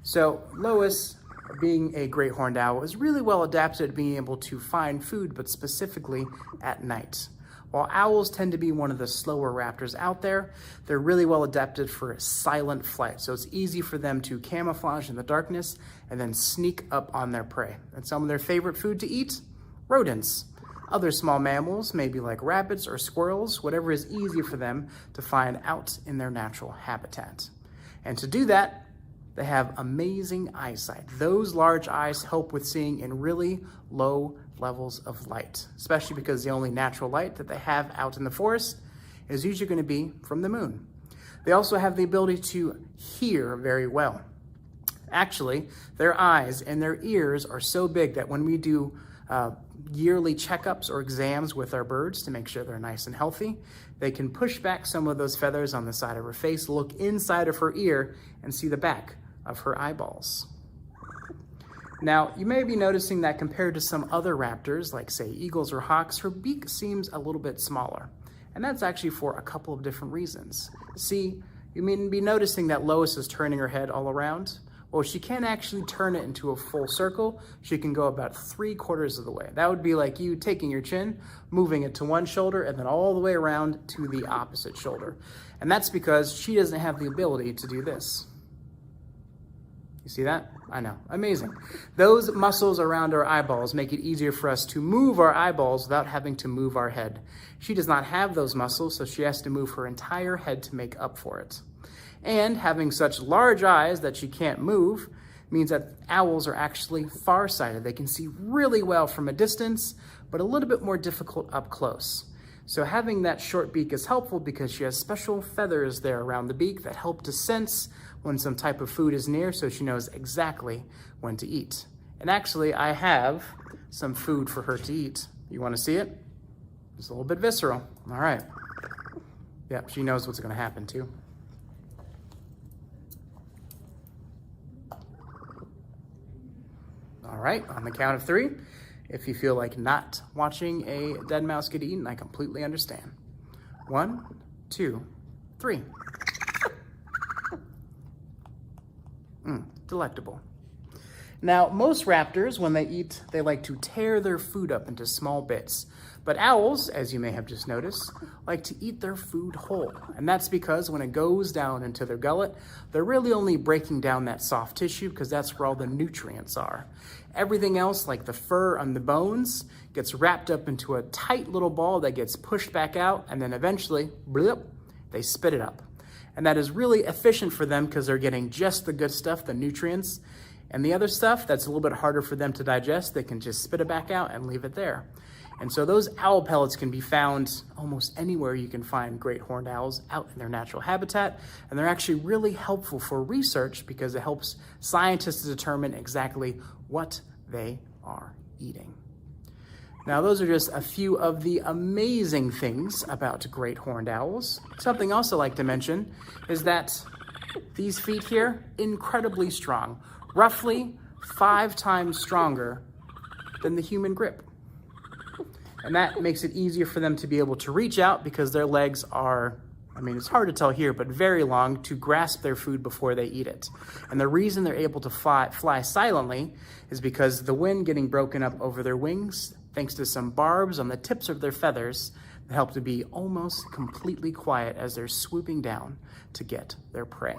So Lois, being a great horned owl, is really well adapted at being able to find food, but specifically at night. While owls tend to be one of the slower raptors out there, they're really well adapted for silent flight. So it's easy for them to camouflage in the darkness and then sneak up on their prey. And some of their favorite food to eat? Rodents. Other small mammals, maybe like rabbits or squirrels, whatever is easy for them to find out in their natural habitat. And to do that, they have amazing eyesight. Those large eyes help with seeing in really low levels of light, especially because the only natural light that they have out in the forest is usually going to be from the moon. They also have the ability to hear very well. Actually, their eyes and their ears are so big that when we do yearly checkups or exams with our birds to make sure they're nice and healthy, they can push back some of those feathers on the side of her face, look inside of her ear, and see the back of her eyeballs. Now, you may be noticing that compared to some other raptors, like say eagles or hawks, her beak seems a little bit smaller. And that's actually for a couple of different reasons. See, you may be noticing that Lois is turning her head all around. Well, she can't actually turn it into a full circle. She can go about 3/4 of the way. That would be like you taking your chin, moving it to one shoulder, and then all the way around to the opposite shoulder. And that's because she doesn't have the ability to do this. You see that? I know, amazing. Those muscles around our eyeballs make it easier for us to move our eyeballs without having to move our head. She does not have those muscles, so she has to move her entire head to make up for it. And having such large eyes that she can't move means that owls are actually farsighted. They can see really well from a distance, but a little bit more difficult up close. So having that short beak is helpful because she has special feathers there around the beak that help to sense when some type of food is near, so she knows exactly when to eat. And actually, I have some food for her to eat. You want to see it? It's a little bit visceral. All right. Yep, she knows what's going to happen too. All right, on the count of 3, if you feel like not watching a dead mouse get eaten, I completely understand. 1, 2, 3. Delectable. Now, most raptors, when they eat, they like to tear their food up into small bits. But owls, as you may have just noticed, like to eat their food whole. And that's because when it goes down into their gullet, they're really only breaking down that soft tissue because that's where all the nutrients are. Everything else, like the fur and the bones, gets wrapped up into a tight little ball that gets pushed back out, and then eventually, blip, they spit it up. And that is really efficient for them because they're getting just the good stuff, the nutrients, and the other stuff that's a little bit harder for them to digest, they can just spit it back out and leave it there. And so those owl pellets can be found almost anywhere you can find great horned owls out in their natural habitat. And they're actually really helpful for research because it helps scientists determine exactly what they are eating. Now, those are just a few of the amazing things about great horned owls. Something else I like to mention is that these feet here, incredibly strong, roughly 5 times stronger than the human grip. And that makes it easier for them to be able to reach out because their legs are, I mean, it's hard to tell here, but very long to grasp their food before they eat it. And the reason they're able to fly silently is because the wind getting broken up over their wings, thanks to some barbs on the tips of their feathers, that help to be almost completely quiet as they're swooping down to get their prey.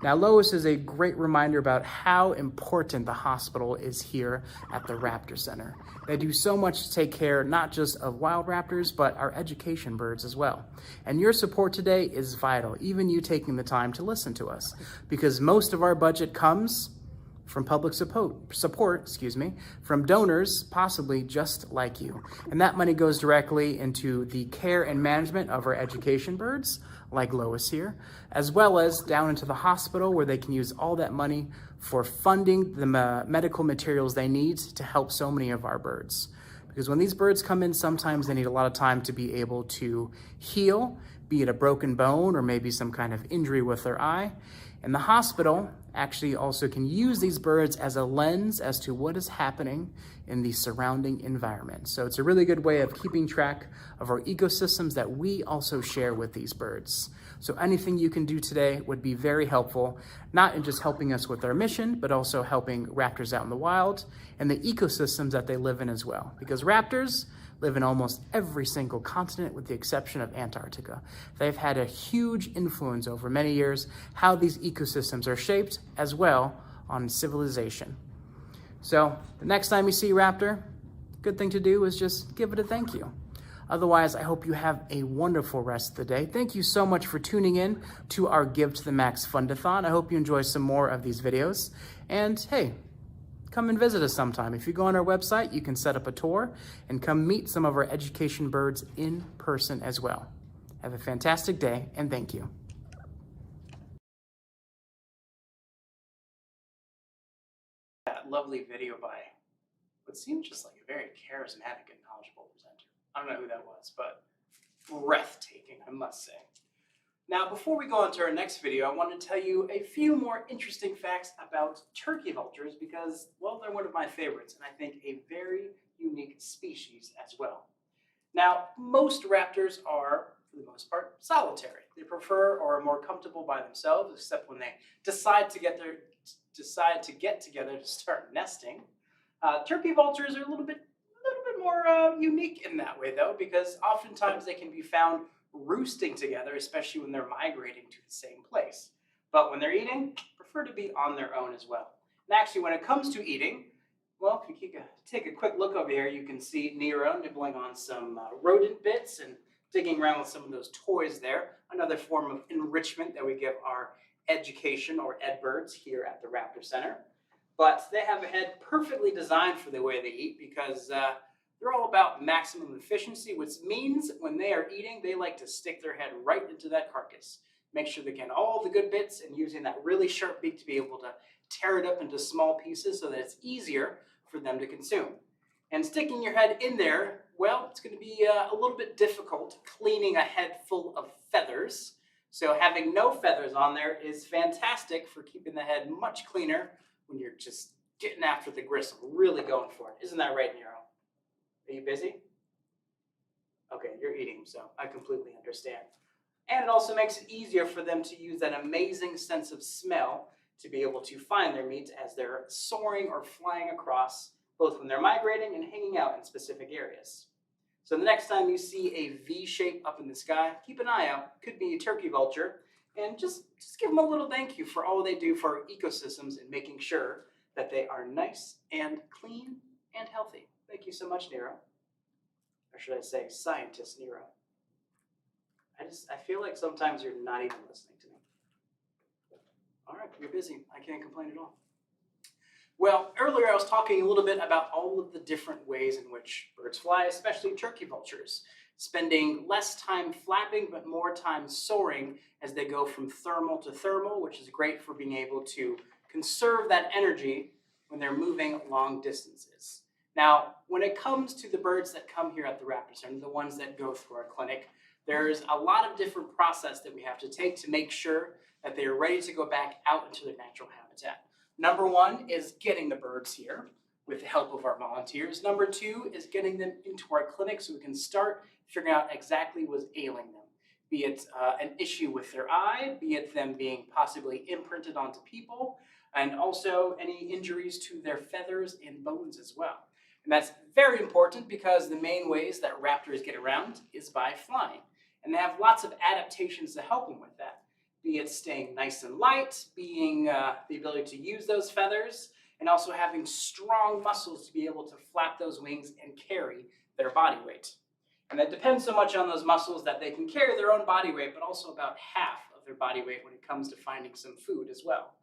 Now, Lois is a great reminder about how important the hospital is here at the Raptor Center. They do so much to take care not just of wild raptors, but our education birds as well. And your support today is vital, even you taking the time to listen to us, because most of our budget comes from public support, from donors, possibly just like you. And that money goes directly into the care and management of our education birds, like Lois here, as well as down into the hospital where they can use all that money for funding the medical materials they need to help so many of our birds. Because when these birds come in, sometimes they need a lot of time to be able to heal, be it a broken bone or maybe some kind of injury with their eye. And the hospital actually also can use these birds as a lens as to what is happening in the surrounding environment. So it's a really good way of keeping track of our ecosystems that we also share with these birds. So anything you can do today would be very helpful, not in just helping us with our mission, but also helping raptors out in the wild and the ecosystems that they live in as well. Because raptors live in almost every single continent with the exception of Antarctica. They've had a huge influence over many years how these ecosystems are shaped as well on civilization. So the next time you see a raptor, good thing to do is just give it a thank you. Otherwise, I hope you have a wonderful rest of the day. Thank you so much for tuning in to our Give to the Max Fundathon. I hope you enjoy some more of these videos. And hey, come and visit us sometime. If you go on our website, you can set up a tour and come meet some of our education birds in person as well. Have a fantastic day, and thank you. That lovely video by what seemed just like a very charismatic and knowledgeable presenter. I don't know who that was, but breathtaking, I must say. Now, before we go on to our next video, I want to tell you a few more interesting facts about turkey vultures because, well, they're one of my favorites, and I think a very unique species as well. Now, most raptors are, for the most part, solitary. They prefer or are more comfortable by themselves, except when they decide to get together to start nesting. Turkey vultures are a little bit more unique in that way, though, because oftentimes they can be found roosting together, especially when they're migrating to the same place. But when they're eating, prefer to be on their own as well. And actually, when it comes to eating, well, if you take a quick look over here, you can see Nero nibbling on some rodent bits and digging around with some of those toys there. Another form of enrichment that we give our education or ed birds here at the Raptor Center. But they have a head perfectly designed for the way they eat because they're all about maximum efficiency, which means when they are eating, they like to stick their head right into that carcass. Make sure they get all the good bits and using that really sharp beak to be able to tear it up into small pieces so that it's easier for them to consume. And sticking your head in there, well, it's going to be a little bit difficult cleaning a head full of feathers. So having no feathers on there is fantastic for keeping the head much cleaner when you're just getting after the gristle, really going for it. Isn't that right, Nero? Are you busy? Okay, you're eating, so I completely understand. And it also makes it easier for them to use that amazing sense of smell to be able to find their meat as they're soaring or flying across, both when they're migrating and hanging out in specific areas. So the next time you see a V shape up in the sky, keep an eye out. Could be a turkey vulture, and just give them a little thank you for all they do for our ecosystems and making sure that they are nice and clean and healthy. Thank you so much, Nero. Or should I say, scientist Nero. I feel like sometimes you're not even listening to me. All right, you're busy. I can't complain at all. Well, earlier I was talking a little bit about all of the different ways in which birds fly, especially turkey vultures, spending less time flapping but more time soaring as they go from thermal to thermal, which is great for being able to conserve that energy when they're moving long distances. Now, when it comes to the birds that come here at the Raptor Center, the ones that go through our clinic, there's a lot of different process that we have to take to make sure that they are ready to go back out into their natural habitat. Number one is getting the birds here with the help of our volunteers. Number two is getting them into our clinic so we can start figuring out exactly what's ailing them. Be it an issue with their eye, be it them being possibly imprinted onto people, and also any injuries to their feathers and bones as well. And that's very important because the main ways that raptors get around is by flying. And they have lots of adaptations to help them with that. Be it staying nice and light, being the ability to use those feathers, and also having strong muscles to be able to flap those wings and carry their body weight. And that depends so much on those muscles that they can carry their own body weight, but also about half of their body weight when it comes to finding some food as well.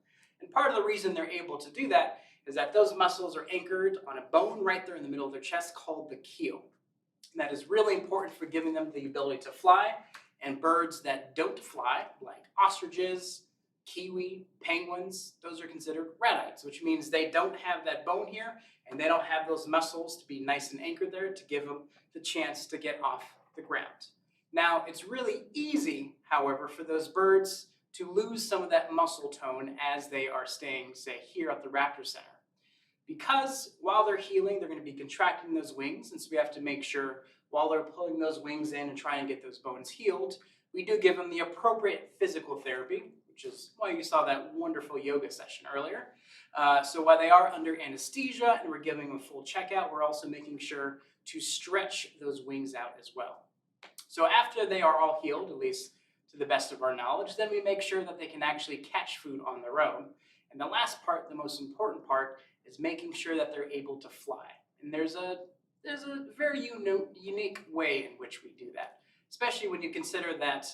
And part of the reason they're able to do that is that those muscles are anchored on a bone right there in the middle of their chest called the keel. And that is really important for giving them the ability to fly And birds that don't fly, like ostriches, kiwi, penguins, those are considered radites, which means they don't have that bone here and they don't have those muscles to be nice and anchored there to give them the chance to get off the ground. Now, it's really easy, however, for those birds to lose some of that muscle tone as they are staying, say, here at the Raptor Center. Because while they're healing, they're going to be contracting those wings, and so we have to make sure while they're pulling those wings in and trying to get those bones healed, we do give them the appropriate physical therapy, which is why you saw that wonderful yoga session earlier. So while they are under anesthesia and we're giving them a full checkout, we're also making sure to stretch those wings out as well. So after they are all healed, at least to the best of our knowledge, then we make sure that they can actually catch food on their own. And the last part, the most important part, is making sure that they're able to fly. And there's a very unique way in which we do that, especially when you consider that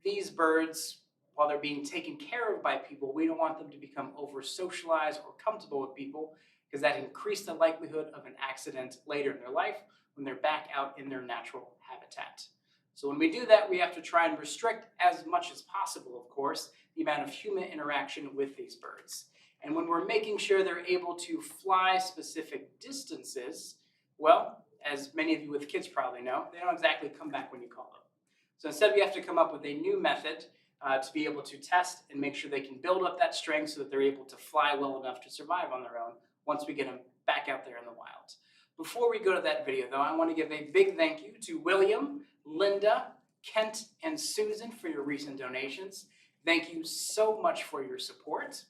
these birds, while they're being taken care of by people, we don't want them to become over-socialized or comfortable with people, because that increases the likelihood of an accident later in their life when they're back out in their natural habitat. So when we do that, we have to try and restrict as much as possible, of course, the amount of human interaction with these birds. And when we're making sure they're able to fly specific distances, well, as many of you with kids probably know, they don't exactly come back when you call them. So instead, we have to come up with a new method to be able to test and make sure they can build up that strength so that they're able to fly well enough to survive on their own once we get them back out there in the wild. Before we go to that video, though, I want to give a big thank you to William, Linda, Kent, and Susan for your recent donations. Thank you so much for your support.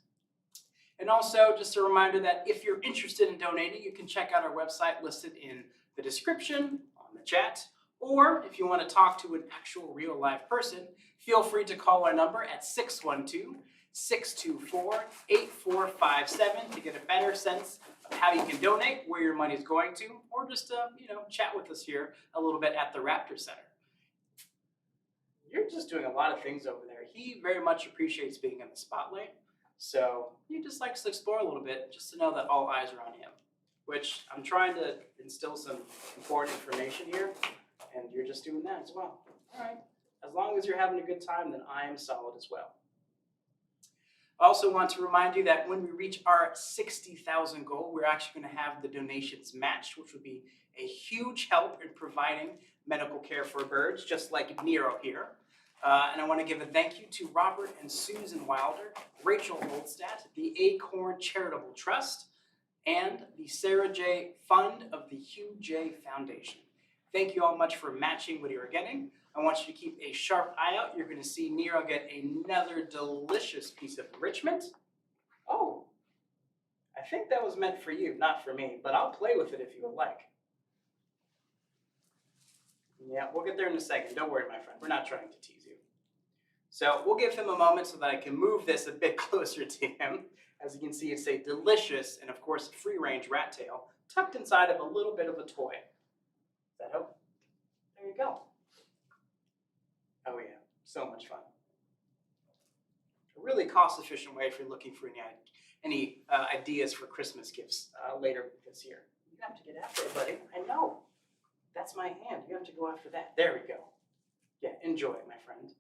And also, just a reminder that if you're interested in donating, you can check out our website listed in the description, on the chat, or if you want to talk to an actual real live person, feel free to call our number at 612-624-8457 to get a better sense of how you can donate, where your money is going to, or just chat with us here a little bit at the Raptor Center. You're just doing a lot of things over there. He very much appreciates being in the spotlight. So he just likes to explore a little bit just to know that all eyes are on him, which I'm trying to instill some important information here, and you're just doing that as well. All right. As long as you're having a good time, then I am solid as well. I also want to remind you that when we reach our 60,000 goal, we're actually going to have the donations matched, which would be a huge help in providing medical care for birds, just like Nero here. And I want to give a thank you to Robert and Susan Wilder, Rachel Oldstadt, the Acorn Charitable Trust, and the Sarah J. Fund of the Hugh J. Foundation. Thank you all much for matching what you're getting. I want you to keep a sharp eye out. You're going to see Nero get another delicious piece of enrichment. Oh, I think that was meant for you, not for me, but I'll play with it if you would like. Yeah, we'll get there in a second. Don't worry, my friend. We're not trying to tease you. So we'll give him a moment so that I can move this a bit closer to him. As you can see, it's a delicious and, of course, free-range rat tail tucked inside of a little bit of a toy. Does that help? There you go. Oh, yeah. So much fun. A really cost-efficient way if you're looking for any ideas for Christmas gifts later this year. You have to get after it, buddy. I know. That's my hand. You have to go after that. There we go. Yeah, enjoy it, my friend.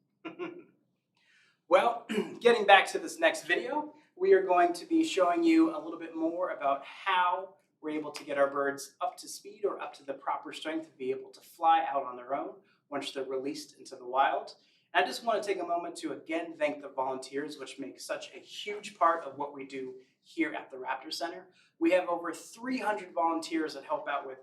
Well, getting back to this next video, we are going to be showing you a little bit more about how we're able to get our birds up to speed or up to the proper strength to be able to fly out on their own once they're released into the wild. And I just want to take a moment to again thank the volunteers, which make such a huge part of what we do here at the Raptor Center. We have over 300 volunteers that help out with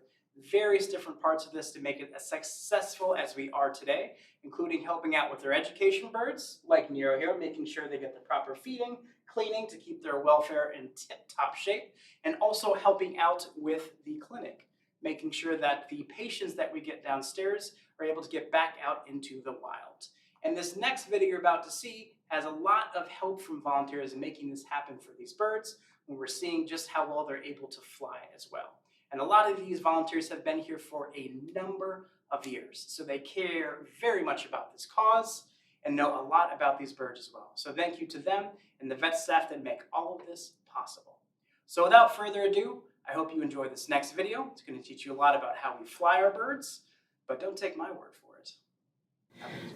various different parts of this to make it as successful as we are today, including helping out with their education birds, like Nero here, making sure they get the proper feeding, cleaning to keep their welfare in tip-top shape, and also helping out with the clinic, making sure that the patients that we get downstairs are able to get back out into the wild. And this next video you're about to see has a lot of help from volunteers in making this happen for these birds, when we're seeing just how well they're able to fly as well. And a lot of these volunteers have been here for a number of years, so they care very much about this cause and know a lot about these birds as well. So thank you to them and the vet staff that make all of this possible. So without further ado, I hope you enjoy this next video. It's going to teach you a lot about how we fly our birds, but don't take my word for it.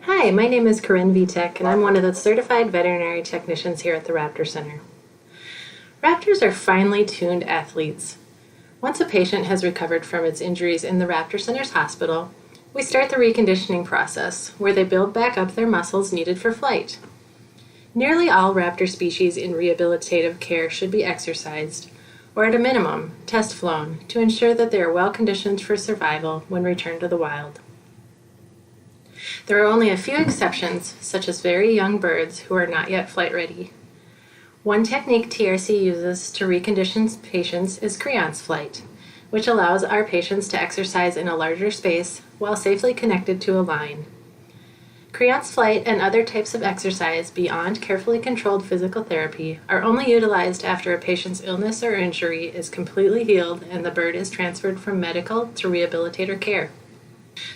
Hi, my name is Corinne Vitek, and I'm one of the certified veterinary technicians here at the Raptor Center. Raptors are finely tuned athletes. Once a patient has recovered from its injuries in the Raptor Center's hospital, we start the reconditioning process, where they build back up their muscles needed for flight. Nearly all raptor species in rehabilitative care should be exercised, or at a minimum, test flown, to ensure that they are well conditioned for survival when returned to the wild. There are only a few exceptions, such as very young birds who are not yet flight ready. One technique TRC uses to recondition patients is creance flight, which allows our patients to exercise in a larger space while safely connected to a line. Creance flight and other types of exercise beyond carefully controlled physical therapy are only utilized after a patient's illness or injury is completely healed and the bird is transferred from medical to rehabilitator care.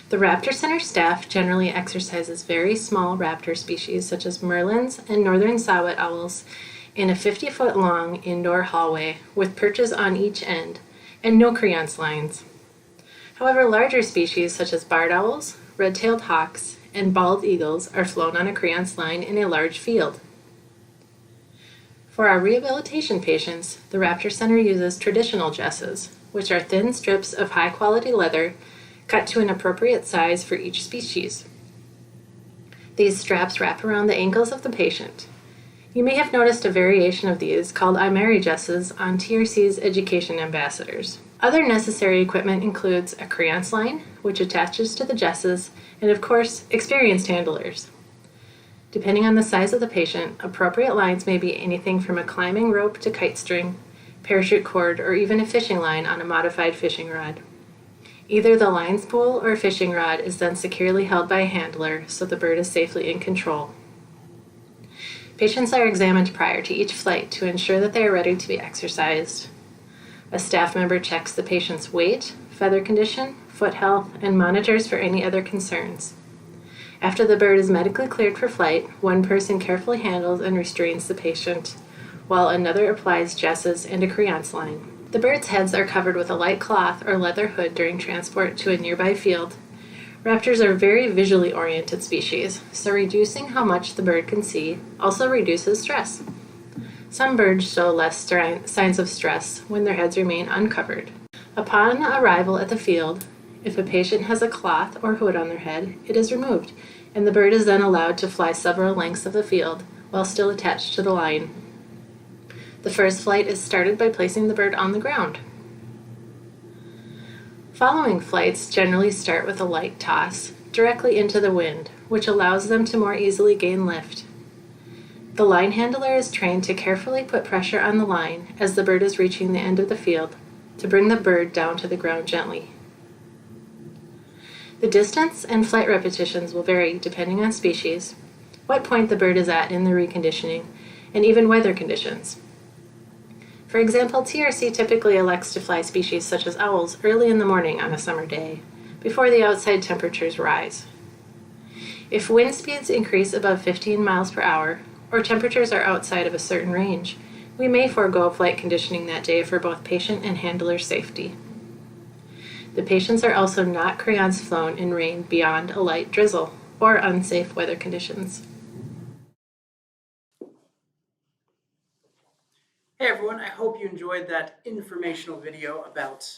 The Raptor Center staff generally exercises very small raptor species such as merlins and northern saw-whet owls in a 50-foot long indoor hallway with perches on each end and no creance lines. However, larger species such as barred owls, red-tailed hawks, and bald eagles are flown on a creance line in a large field. For our rehabilitation patients, the Raptor Center uses traditional jesses, which are thin strips of high-quality leather cut to an appropriate size for each species. These straps wrap around the ankles of the patient. You may have noticed a variation of these called Imeri jesses on TRC's education ambassadors. Other necessary equipment includes a creance line, which attaches to the jesses, and of course, experienced handlers. Depending on the size of the patient, appropriate lines may be anything from a climbing rope to kite string, parachute cord, or even a fishing line on a modified fishing rod. Either the line spool or fishing rod is then securely held by a handler so the bird is safely in control. Patients are examined prior to each flight to ensure that they are ready to be exercised. A staff member checks the patient's weight, feather condition, foot health, and monitors for any other concerns. After the bird is medically cleared for flight, one person carefully handles and restrains the patient, while another applies jesses and a creance line. The birds' heads are covered with a light cloth or leather hood during transport to a nearby field. Raptors are very visually oriented species, so reducing how much the bird can see also reduces stress. Some birds show less signs of stress when their heads remain uncovered. Upon arrival at the field, if a patient has a cloth or hood on their head, it is removed, and the bird is then allowed to fly several lengths of the field while still attached to the line. The first flight is started by placing the bird on the ground. Following flights generally start with a light toss directly into the wind, which allows them to more easily gain lift. The line handler is trained to carefully put pressure on the line as the bird is reaching the end of the field to bring the bird down to the ground gently. The distance and flight repetitions will vary depending on species, what point the bird is at in the reconditioning, and even weather conditions. For example, TRC typically elects to fly species such as owls early in the morning on a summer day, before the outside temperatures rise. If wind speeds increase above 15 miles per hour, or temperatures are outside of a certain range, we may forego flight conditioning that day for both patient and handler safety. The patients are also not creance flown in rain beyond a light drizzle, or unsafe weather conditions. Hey everyone, I hope you enjoyed that informational video about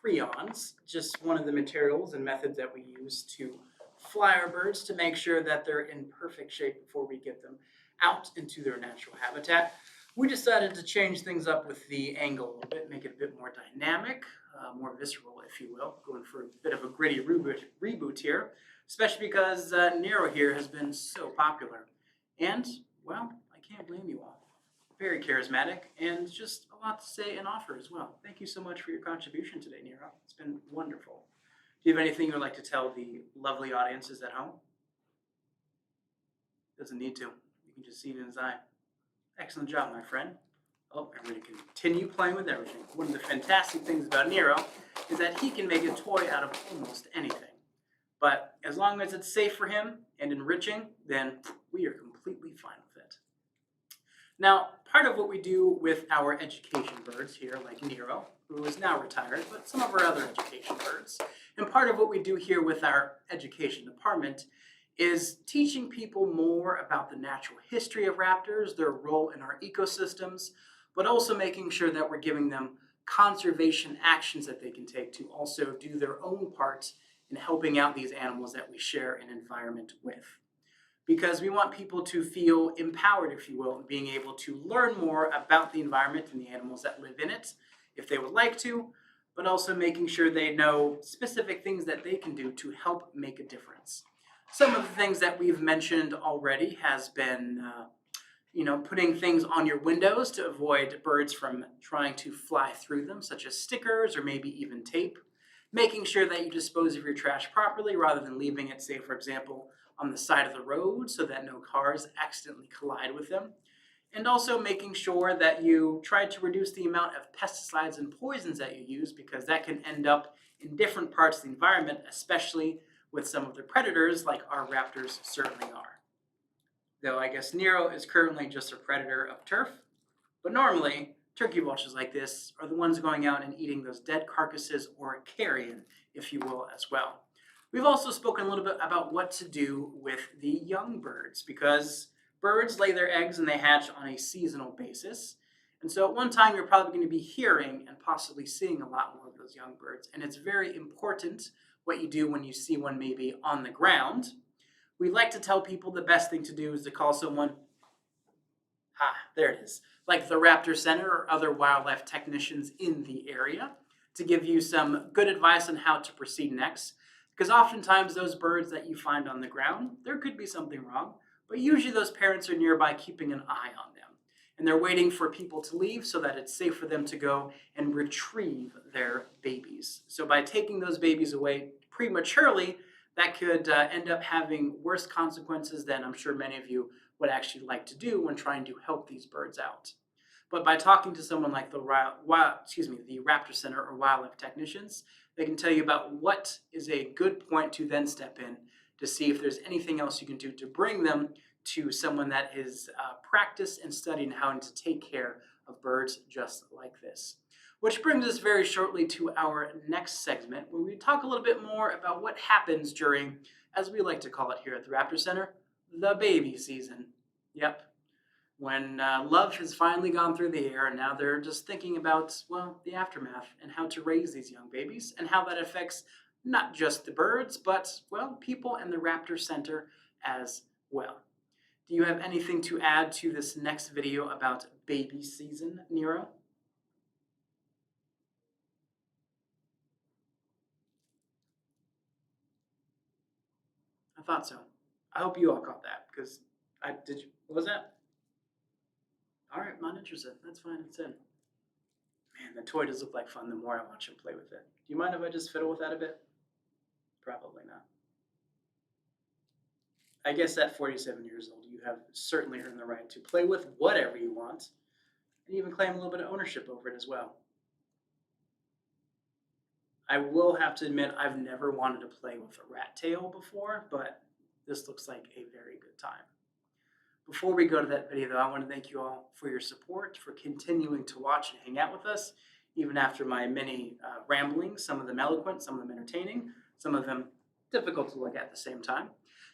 creons, just one of the materials and methods that we use to fly our birds to make sure that they're in perfect shape before we get them out into their natural habitat. We decided to change things up with the angle a little bit, make it a bit more dynamic, more visceral, if you will, going for a bit of a gritty reboot here, especially because Nero here has been so popular. And, well, I can't blame you all. Very charismatic, and just a lot to say and offer as well. Thank you so much for your contribution today, Nero. It's been wonderful. Do you have anything you would like to tell the lovely audiences at home? Doesn't need to. You can just see it in his eye. Excellent job, my friend. Oh, I'm going to continue playing with everything. One of the fantastic things about Nero is that he can make a toy out of almost anything. But as long as it's safe for him and enriching, then we are completely fine with it. Now, part of what we do with our education birds here, like Nero, who is now retired, but some of our other education birds, and part of what we do here with our education department is teaching people more about the natural history of raptors, their role in our ecosystems, but also making sure that we're giving them conservation actions that they can take to also do their own part in helping out these animals that we share an environment with. Because we want people to feel empowered, if you will, in being able to learn more about the environment and the animals that live in it, if they would like to, but also making sure they know specific things that they can do to help make a difference. Some of the things that we've mentioned already has been putting things on your windows to avoid birds from trying to fly through them, such as stickers or maybe even tape. Making sure that you dispose of your trash properly rather than leaving it, say, for example, on the side of the road so that no cars accidentally collide with them. And also making sure that you try to reduce the amount of pesticides and poisons that you use, because that can end up in different parts of the environment, especially with some of the predators like our raptors certainly are. Though I guess Nero is currently just a predator of turf, but normally turkey vultures like this are the ones going out and eating those dead carcasses, or carrion, if you will, as well. We've also spoken a little bit about what to do with the young birds, because birds lay their eggs and they hatch on a seasonal basis. And so at one time, you're probably going to be hearing and possibly seeing a lot more of those young birds. And it's very important what you do when you see one maybe on the ground. We like to tell people the best thing to do is to call someone, there it is, like the Raptor Center or other wildlife technicians in the area, to give you some good advice on how to proceed next. Because oftentimes those birds that you find on the ground, there could be something wrong, but usually those parents are nearby keeping an eye on them. And they're waiting for people to leave so that it's safe for them to go and retrieve their babies. So by taking those babies away prematurely, that could end up having worse consequences than I'm sure many of you would actually like to do when trying to help these birds out. But by talking to someone like the Raptor Center or wildlife technicians, they can tell you about what is a good point to then step in to see if there's anything else you can do to bring them to someone that is practiced and studying how to take care of birds just like this. Which brings us very shortly to our next segment, where we talk a little bit more about what happens during, as we like to call it here at the Raptor Center, the baby season. Yep. When love has finally gone through the air, and now they're just thinking about, well, the aftermath and how to raise these young babies and how that affects not just the birds, but, well, people and the Raptor Center as well. Do you have anything to add to this next video about baby season, Nero? I thought so. I hope you all caught that, because what was that? All right, not interested. That's fine, it's in. Man, the toy does look like fun the more I watch him play with it. Do you mind if I just fiddle with that a bit? Probably not. I guess at 47 years old, you have certainly earned the right to play with whatever you want, and even claim a little bit of ownership over it as well. I will have to admit, I've never wanted to play with a rat tail before, but this looks like a very good time. Before we go to that video, though, I want to thank you all for your support, for continuing to watch and hang out with us, even after my many ramblings, some of them eloquent, some of them entertaining, some of them difficult to look at the same time.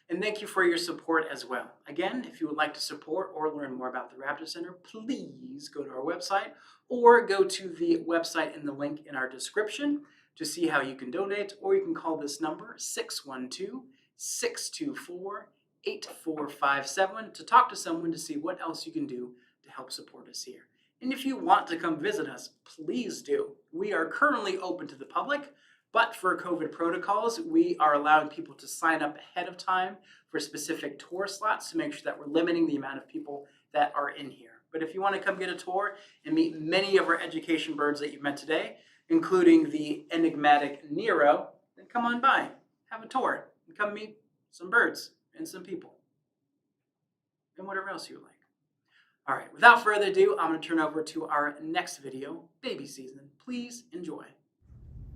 And thank you for your support as well. Again, if you would like to support or learn more about the Raptor Center, please go to our website or go to the website in the link in our description to see how you can donate, or you can call this number 612-624-8457 to talk to someone to see what else you can do to help support us here. And if you want to come visit us, please do. We are currently open to the public, but for COVID protocols, we are allowing people to sign up ahead of time for specific tour slots to make sure that we're limiting the amount of people that are in here. But if you want to come get a tour and meet many of our education birds that you've met today, including the enigmatic Nero, then come on by, have a tour, and come meet some birds and some people, and whatever else you would like. All right, without further ado, I'm going to turn over to our next video, baby season. Please enjoy.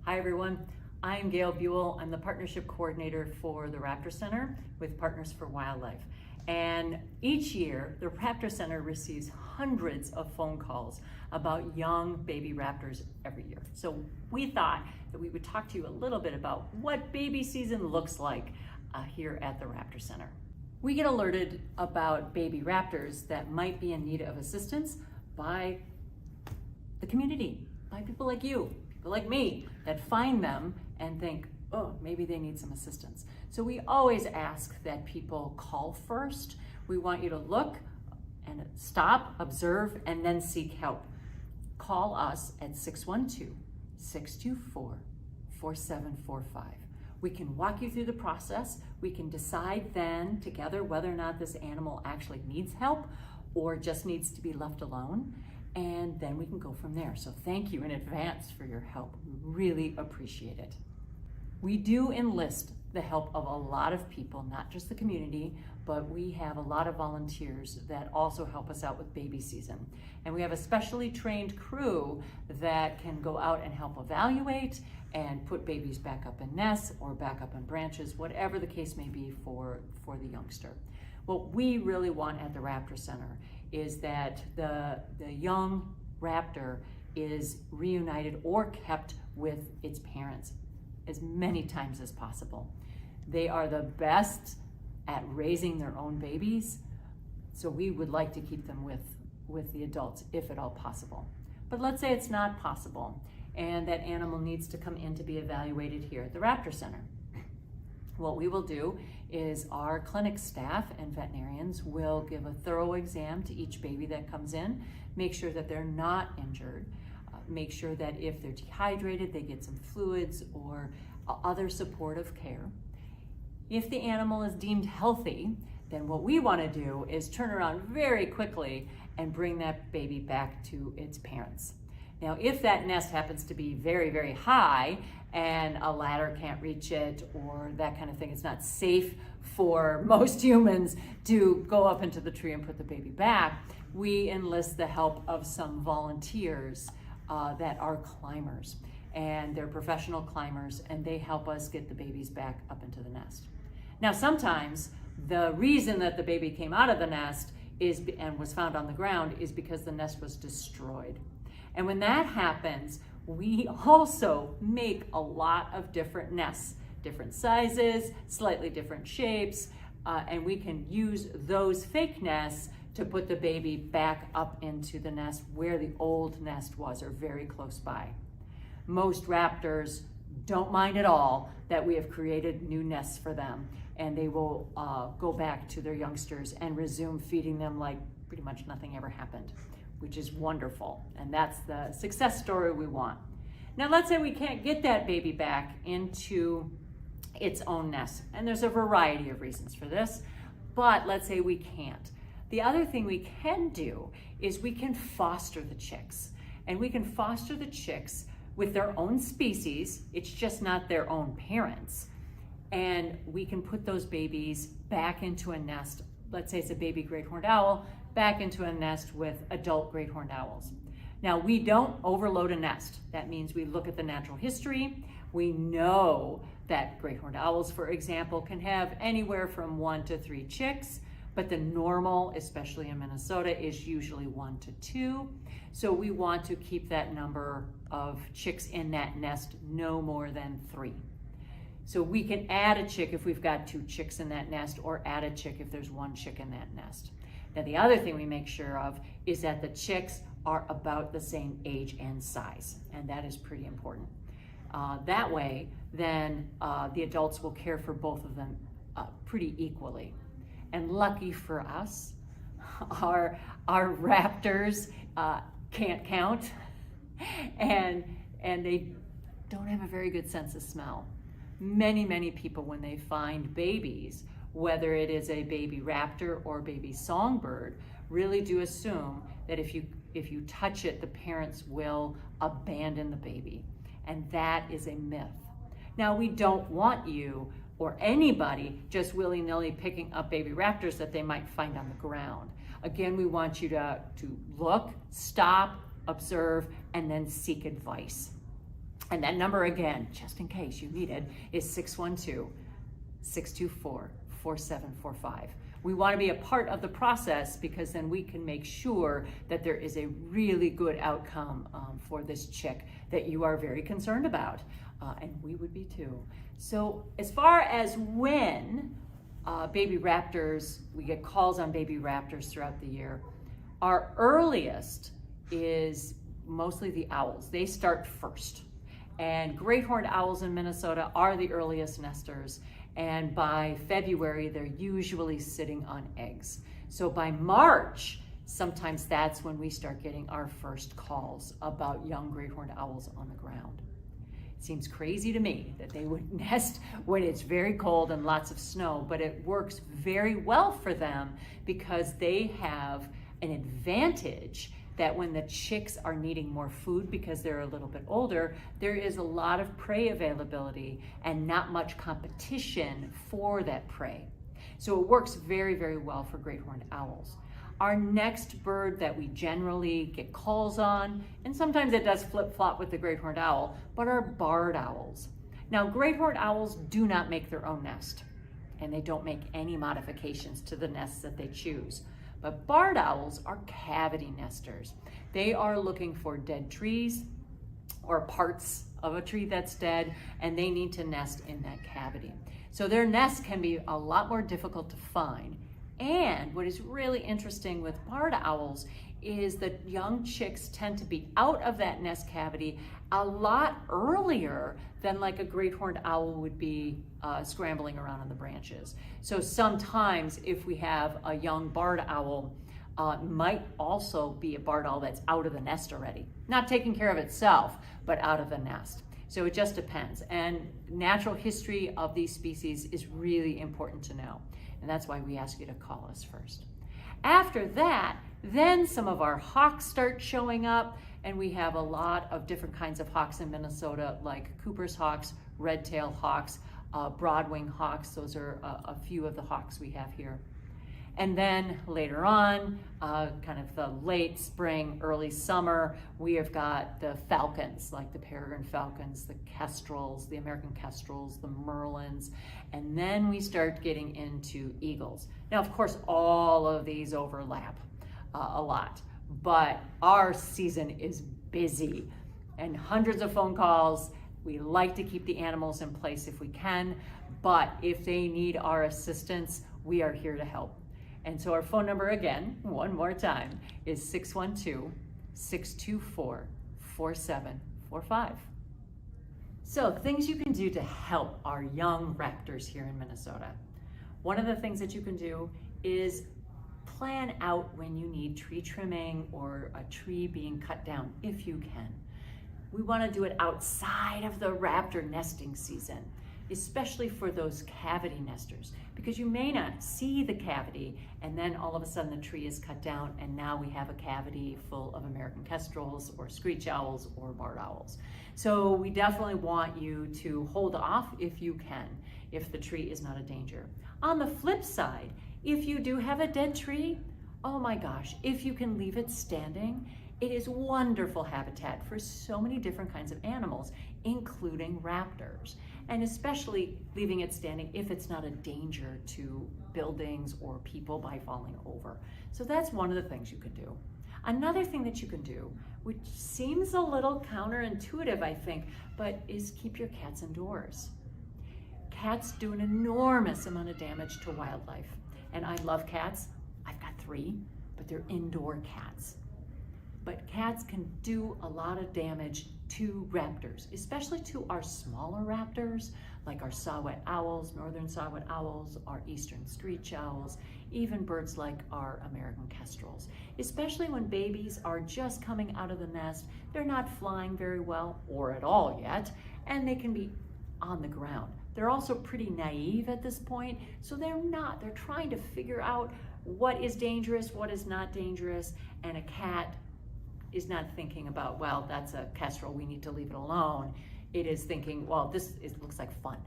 Hi everyone, I'm Gail Buell. I'm the Partnership Coordinator for the Raptor Center with Partners for Wildlife. And each year, the Raptor Center receives hundreds of phone calls about young baby raptors every year. So we thought that we would talk to you a little bit about what baby season looks like here at the Raptor Center. We get alerted about baby raptors that might be in need of assistance by the community, by people like you, people like me, that find them and think, oh, maybe they need some assistance. So we always ask that people call first. We want you to look and stop, observe, and then seek help. Call us at 612-624-4745. We can walk you through the process. We can decide then together whether or not this animal actually needs help or just needs to be left alone. And then we can go from there. So thank you in advance for your help. We really appreciate it. We do enlist the help of a lot of people, not just the community, but we have a lot of volunteers that also help us out with baby season. And we have a specially trained crew that can go out and help evaluate and put babies back up in nests or back up in branches, whatever the case may be for the youngster. What we really want at the Raptor Center is that the young raptor is reunited or kept with its parents as many times as possible. They are the best at raising their own babies, so we would like to keep them with the adults if at all possible. But let's say it's not possible and that animal needs to come in to be evaluated here at the Raptor Center. What we will do is our clinic staff and veterinarians will give a thorough exam to each baby that comes in, make sure that they're not injured, make sure that if they're dehydrated, they get some fluids or other supportive care. If the animal is deemed healthy, then what we want to do is turn around very quickly and bring that baby back to its parents. Now, if that nest happens to be very, very high and a ladder can't reach it or that kind of thing, it's not safe for most humans to go up into the tree and put the baby back, we enlist the help of some volunteers that are climbers. And they're professional climbers, and they help us get the babies back up into the nest. Now, sometimes the reason that the baby came out of the nest and was found on the ground is because the nest was destroyed. And when that happens, we also make a lot of different nests, different sizes, slightly different shapes, and we can use those fake nests to put the baby back up into the nest where the old nest was or very close by. Most raptors don't mind at all that we have created new nests for them, and they will go back to their youngsters and resume feeding them like pretty much nothing ever happened, which is wonderful. And that's the success story we want. Now, let's say we can't get that baby back into its own nest, and there's a variety of reasons for this, but let's say we can't. The other thing we can do is we can foster the chicks, and we can foster the chicks with their own species. It's just not their own parents. And we can put those babies back into a nest. Let's say it's a baby great horned owl, back into a nest with adult great horned owls. Now, we don't overload a nest. That means we look at the natural history. We know that great horned owls, for example, can have anywhere from 1 to 3 chicks, but the normal, especially in Minnesota, is usually 1 to 2. So we want to keep that number of chicks in that nest no more than 3. So we can add a chick if we've got 2 chicks in that nest, or add a chick if there's 1 chick in that nest. Now, the other thing we make sure of is that the chicks are about the same age and size, and that is pretty important. That way, then the adults will care for both of them pretty equally. And lucky for us, our raptors can't count, and they don't have a very good sense of smell. Many people, when they find babies, whether it is a baby raptor or baby songbird, really do assume that if you touch it, the parents will abandon the baby. And that is a myth. Now, we don't want you or anybody just willy-nilly picking up baby raptors that they might find on the ground. Again, we want you to look, stop, observe, and then seek advice. And that number, again, just in case you need it, is 612-624-4745. We want to be a part of the process because then we can make sure that there is a really good outcome for this chick that you are very concerned about, and we would be too. So as far as when baby raptors, we get calls on baby raptors throughout the year, our earliest is mostly the owls. They start first. And great horned owls in Minnesota are the earliest nesters. And by February, they're usually sitting on eggs. So by March, sometimes that's when we start getting our first calls about young great horned owls on the ground. It seems crazy to me that they would nest when it's very cold and lots of snow, but it works very well for them because they have an advantage that when the chicks are needing more food because they're a little bit older, there is a lot of prey availability and not much competition for that prey. So it works very, very well for great horned owls. Our next bird that we generally get calls on, and sometimes it does flip-flop with the great horned owl, but are barred owls. Now, great horned owls do not make their own nest, and they don't make any modifications to the nests that they choose. But barred owls are cavity nesters. They are looking for dead trees or parts of a tree that's dead, and they need to nest in that cavity. So their nests can be a lot more difficult to find. And what is really interesting with barred owls is that young chicks tend to be out of that nest cavity a lot earlier than like a great horned owl would be scrambling around on the branches. So sometimes if we have a young barred owl, might also be a barred owl that's out of the nest already. Not taking care of itself, but out of the nest. So it just depends. And natural history of these species is really important to know. And that's why we ask you to call us first. After that, then some of our hawks start showing up, and we have a lot of different kinds of hawks in Minnesota, like Cooper's hawks, red-tailed hawks, broadwing hawks. Those are a few of the hawks we have here. And then later on, kind of the late spring, early summer, we have got the falcons, like the peregrine falcons, the kestrels, the American kestrels, the merlins, and then we start getting into eagles. Now, of course, all of these overlap a lot, but our season is busy and hundreds of phone calls. We like to keep the animals in place if we can, but if they need our assistance, we are here to help. And so our phone number again, one more time, is 612-624-4745. So things you can do to help our young raptors here in Minnesota. One of the things that you can do is plan out when you need tree trimming or a tree being cut down, if you can. We want to do it outside of the raptor nesting season, especially for those cavity nesters, because you may not see the cavity and then all of a sudden the tree is cut down and now we have a cavity full of American kestrels or screech owls or barred owls. So we definitely want you to hold off if you can, if the tree is not a danger. On the flip side, if you do have a dead tree, oh my gosh, if you can leave it standing, it is wonderful habitat for so many different kinds of animals, including raptors, and especially leaving it standing if it's not a danger to buildings or people by falling over. So that's one of the things you can do. Another thing that you can do, which seems a little counterintuitive, I think, but is keep your cats indoors. Cats do an enormous amount of damage to wildlife, and I love cats. I've got 3, but they're indoor cats. But cats can do a lot of damage to raptors, especially to our smaller raptors, like our saw-whet owls, northern saw-whet owls, our eastern screech owls, even birds like our American kestrels. Especially when babies are just coming out of the nest, they're not flying very well or at all yet, and they can be on the ground. They're also pretty naive at this point, so they're trying to figure out what is dangerous, what is not dangerous, and a cat is not thinking about, well, that's a kestrel, we need to leave it alone. It is thinking, well, it looks like fun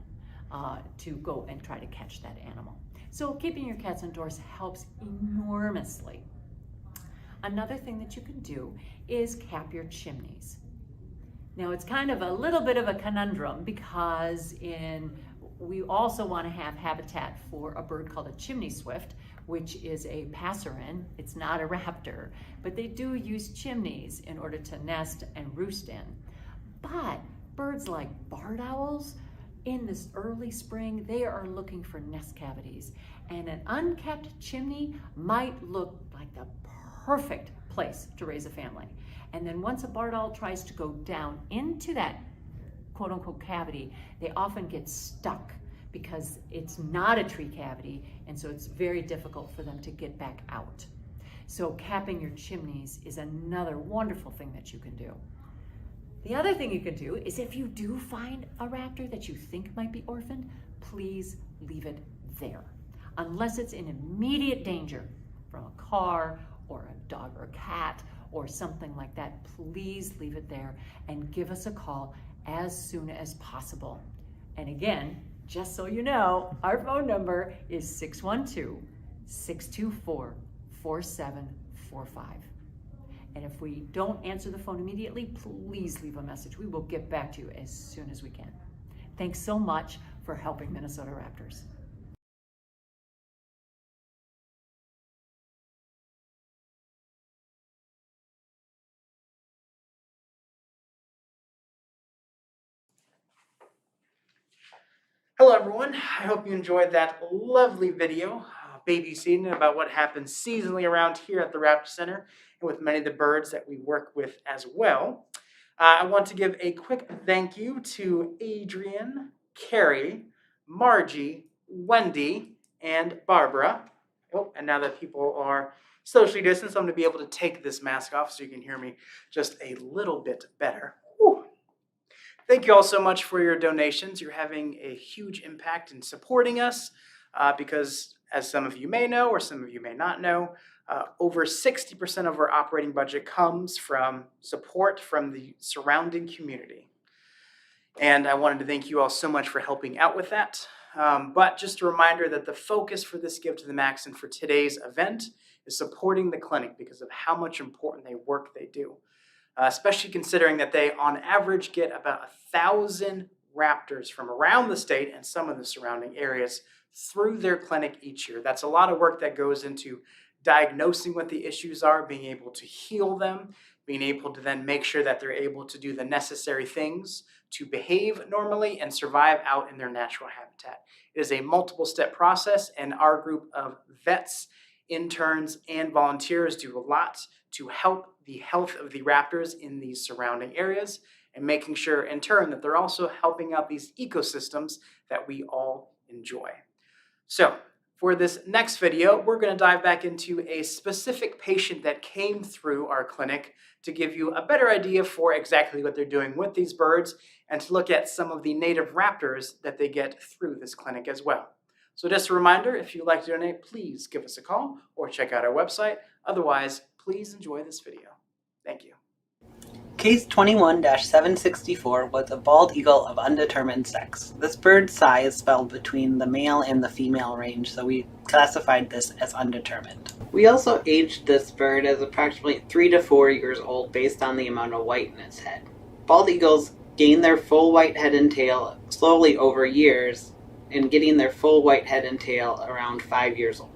to go and try to catch that animal. So keeping your cats indoors helps enormously. Another thing that you can do is cap your chimneys. Now it's kind of a little bit of a conundrum because in we also want to have habitat for a bird called a chimney swift, which is a passerine. It's not a raptor, but they do use chimneys in order to nest and roost in. But birds like barred owls, in this early spring, they are looking for nest cavities, and an unkept chimney might look like the perfect place to raise a family. And then once a barred owl tries to go down into that quote unquote cavity, they often get stuck because it's not a tree cavity, and so it's very difficult for them to get back out. So capping your chimneys is another wonderful thing that you can do. The other thing you can do is, if you do find a raptor that you think might be orphaned, please leave it there. Unless it's in immediate danger from a car or a dog or a cat or something like that, please leave it there and give us a call as soon as possible. And again, just so you know, our phone number is 612-624-4745. And if we don't answer the phone immediately, please leave a message. We will get back to you as soon as we can. Thanks so much for helping Minnesota Raptors. Hello everyone, I hope you enjoyed that lovely video babysitting about what happens seasonally around here at the Raptor Center and with many of the birds that we work with as well. I want to give a quick thank you to Adrian, Carrie, Margie, Wendy, and Barbara. Oh, and now that people are socially distanced, I'm going to be able to take this mask off so you can hear me just a little bit better. Whew. Thank you all so much for your donations. You're having a huge impact in supporting us because, as some of you may know or some of you may not know, over 60% of our operating budget comes from support from the surrounding community. And I wanted to thank you all so much for helping out with that. But just a reminder that the focus for this Give to the Max and for today's event is supporting the clinic because of how much important work they do. Especially considering that they on average get about 1,000 raptors from around the state and some of the surrounding areas through their clinic each year. That's a lot of work that goes into diagnosing what the issues are, being able to heal them, being able to then make sure that they're able to do the necessary things to behave normally and survive out in their natural habitat. It is a multiple step process, and our group of vets, interns, and volunteers do a lot to help the health of the raptors in these surrounding areas and making sure in turn that they're also helping out these ecosystems that we all enjoy. So for this next video, we're going to dive back into a specific patient that came through our clinic to give you a better idea for exactly what they're doing with these birds and to look at some of the native raptors that they get through this clinic as well. So just a reminder, if you'd like to donate, please give us a call or check out our website. Otherwise, please enjoy this video. Thank you. Case 21-764 was a bald eagle of undetermined sex. This bird's size fell between the male and the female range, so we classified this as undetermined. We also aged this bird as approximately 3 to 4 years old based on the amount of white in its head. Bald eagles gain their full white head and tail slowly over years, and getting their full white head and tail around 5 years old.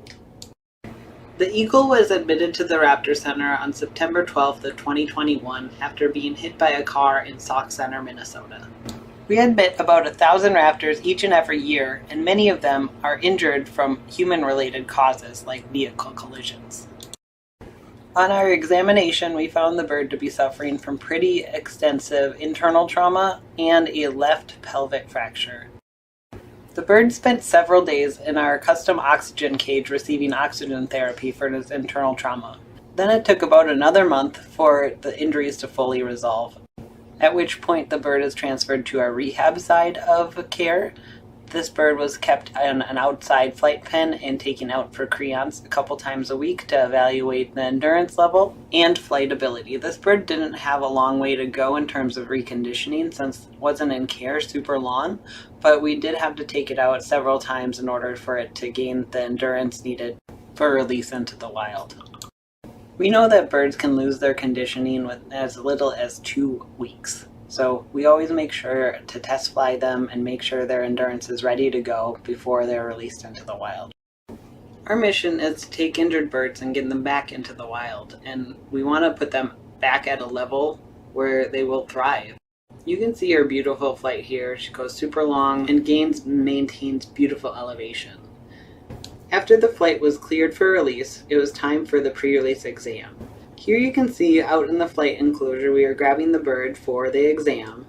The eagle was admitted to the Raptor Center on September 12th of 2021 after being hit by a car in Sauk Center, Minnesota. We admit about 1,000 raptors each and every year, and many of them are injured from human-related causes like vehicle collisions. On our examination, we found the bird to be suffering from pretty extensive internal trauma and a left pelvic fracture. The bird spent several days in our custom oxygen cage receiving oxygen therapy for his internal trauma. Then it took about another month for the injuries to fully resolve, at which point the bird is transferred to our rehab side of care. This bird was kept in an outside flight pen and taken out for crayons a couple times a week to evaluate the endurance level and flight ability. This bird didn't have a long way to go in terms of reconditioning since it wasn't in care super long, but we did have to take it out several times in order for it to gain the endurance needed for release into the wild. We know that birds can lose their conditioning with as little as 2 weeks. So we always make sure to test fly them and make sure their endurance is ready to go before they're released into the wild. Our mission is to take injured birds and get them back into the wild, and we want to put them back at a level where they will thrive. You can see her beautiful flight here. She goes super long and maintains beautiful elevation. After the flight was cleared for release, it was time for the pre-release exam. Here you can see out in the flight enclosure we are grabbing the bird for the exam.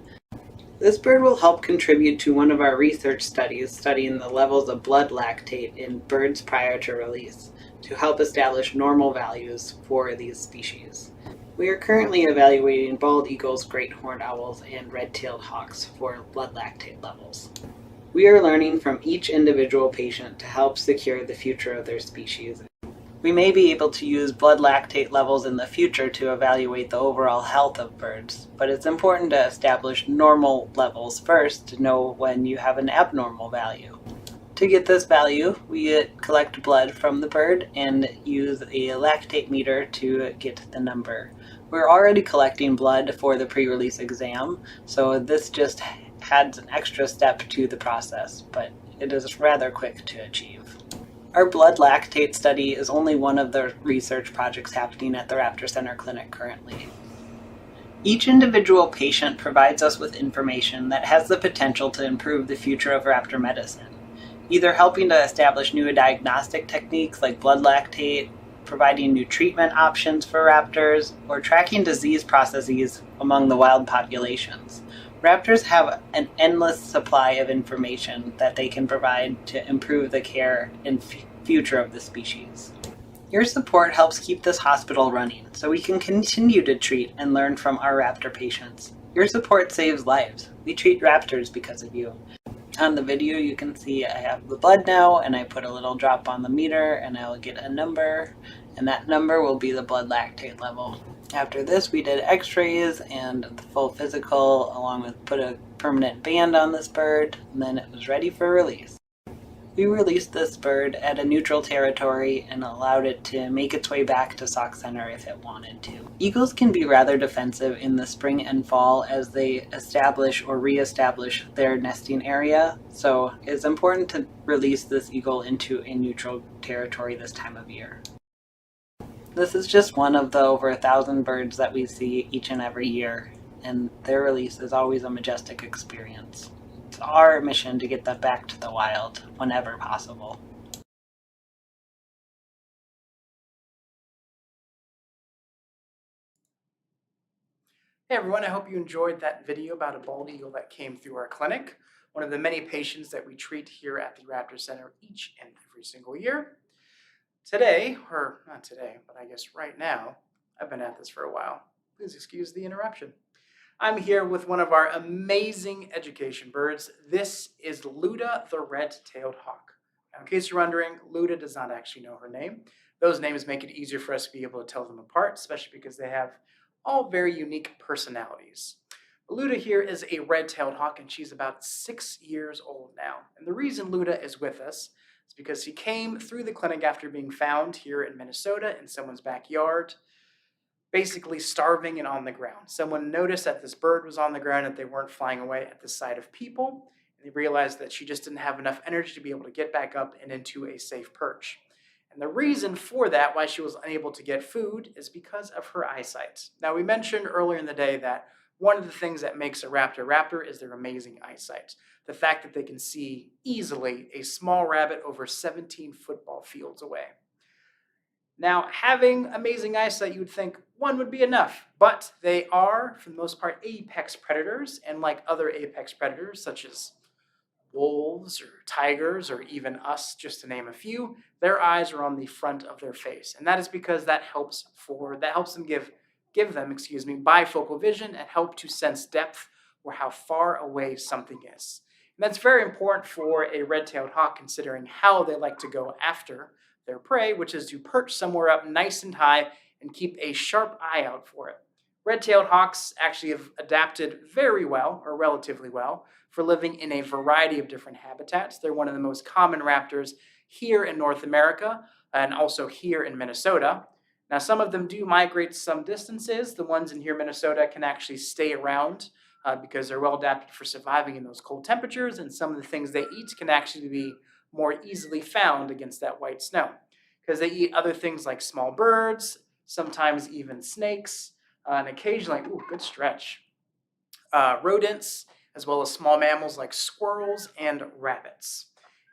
This bird will help contribute to one of our research studies studying the levels of blood lactate in birds prior to release to help establish normal values for these species. We are currently evaluating bald eagles, great horned owls, and red-tailed hawks for blood lactate levels. We are learning from each individual patient to help secure the future of their species. We may be able to use blood lactate levels in the future to evaluate the overall health of birds, but it's important to establish normal levels first to know when you have an abnormal value. To get this value, we collect blood from the bird and use a lactate meter to get the number. We're already collecting blood for the pre-release exam, so this just adds an extra step to the process, but it is rather quick to achieve. Our blood lactate study is only one of the research projects happening at the Raptor Center clinic currently. Each individual patient provides us with information that has the potential to improve the future of raptor medicine, either helping to establish new diagnostic techniques like blood lactate, providing new treatment options for raptors, or tracking disease processes among the wild populations. Raptors have an endless supply of information that they can provide to improve the care and future of the species. Your support helps keep this hospital running, so we can continue to treat and learn from our raptor patients. Your support saves lives. We treat raptors because of you. On the video you can see I have the blood now, and I put a little drop on the meter and I will get a number, and that number will be the blood lactate level. After this we did x-rays and the full physical, along with put a permanent band on this bird, and then it was ready for release. We released this bird at a neutral territory and allowed it to make its way back to Sauk Center if it wanted to. Eagles can be rather defensive in the spring and fall as they establish or re-establish their nesting area, so it's important to release this eagle into a neutral territory this time of year. This is just one of the over 1,000 birds that we see each and every year, and their release is always a majestic experience. It's our mission to get them back to the wild whenever possible. Hey everyone, I hope you enjoyed that video about a bald eagle that came through our clinic, one of the many patients that we treat here at the Raptor Center each and every single year. Today, or not today, but I guess right now, I've been at this for a while. Please excuse the interruption. I'm here with one of our amazing education birds. This is Luda the red-tailed hawk. Now, in case you're wondering, Luda does not actually know her name. Those names make it easier for us to be able to tell them apart, especially because they have all very unique personalities. Luda here is a red-tailed hawk, and she's about 6 years old now. And the reason Luda is with us is because he came through the clinic after being found here in Minnesota in someone's backyard, basically starving and on the ground. Someone noticed that this bird was on the ground, that they weren't flying away at the sight of people, and they realized that she just didn't have enough energy to be able to get back up and into a safe perch. And the reason for that, why she was unable to get food, is because of her eyesight. Now, we mentioned earlier in the day that one of the things that makes a raptor is their amazing eyesight. The fact that they can see easily a small rabbit over 17 football fields away. Now, having amazing eyesight, you would think one would be enough, but they are, for the most part, apex predators, and like other apex predators, such as wolves or tigers or even us, just to name a few, their eyes are on the front of their face, and that is because that helps them give them bifocal vision and help to sense depth or how far away something is. And that's very important for a red-tailed hawk, considering how they like to go after their prey, which is to perch somewhere up nice and high and keep a sharp eye out for it. Red-tailed hawks actually have adapted very well, or relatively well, for living in a variety of different habitats. They're one of the most common raptors here in North America and also here in Minnesota. Now, some of them do migrate some distances. The ones in here in Minnesota can actually stay around because they're well adapted for surviving in those cold temperatures, and some of the things they eat can actually be more easily found against that white snow, because they eat other things like small birds, sometimes even snakes, and occasionally, ooh, good stretch, rodents, as well as small mammals like squirrels and rabbits.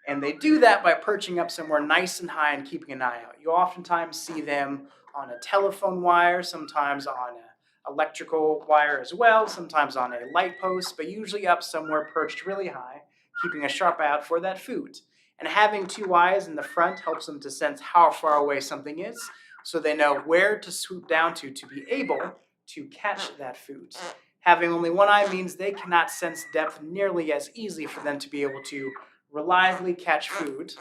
And they do that by perching up somewhere nice and high and keeping an eye out. You oftentimes see them on a telephone wire, sometimes on an electrical wire as well, sometimes on a light post, but usually up somewhere perched really high, keeping a sharp eye out for that food. And having two eyes in the front helps them to sense how far away something is, so they know where to swoop down to be able to catch that food. Having only one eye means they cannot sense depth nearly as easily for them to be able to reliably catch food.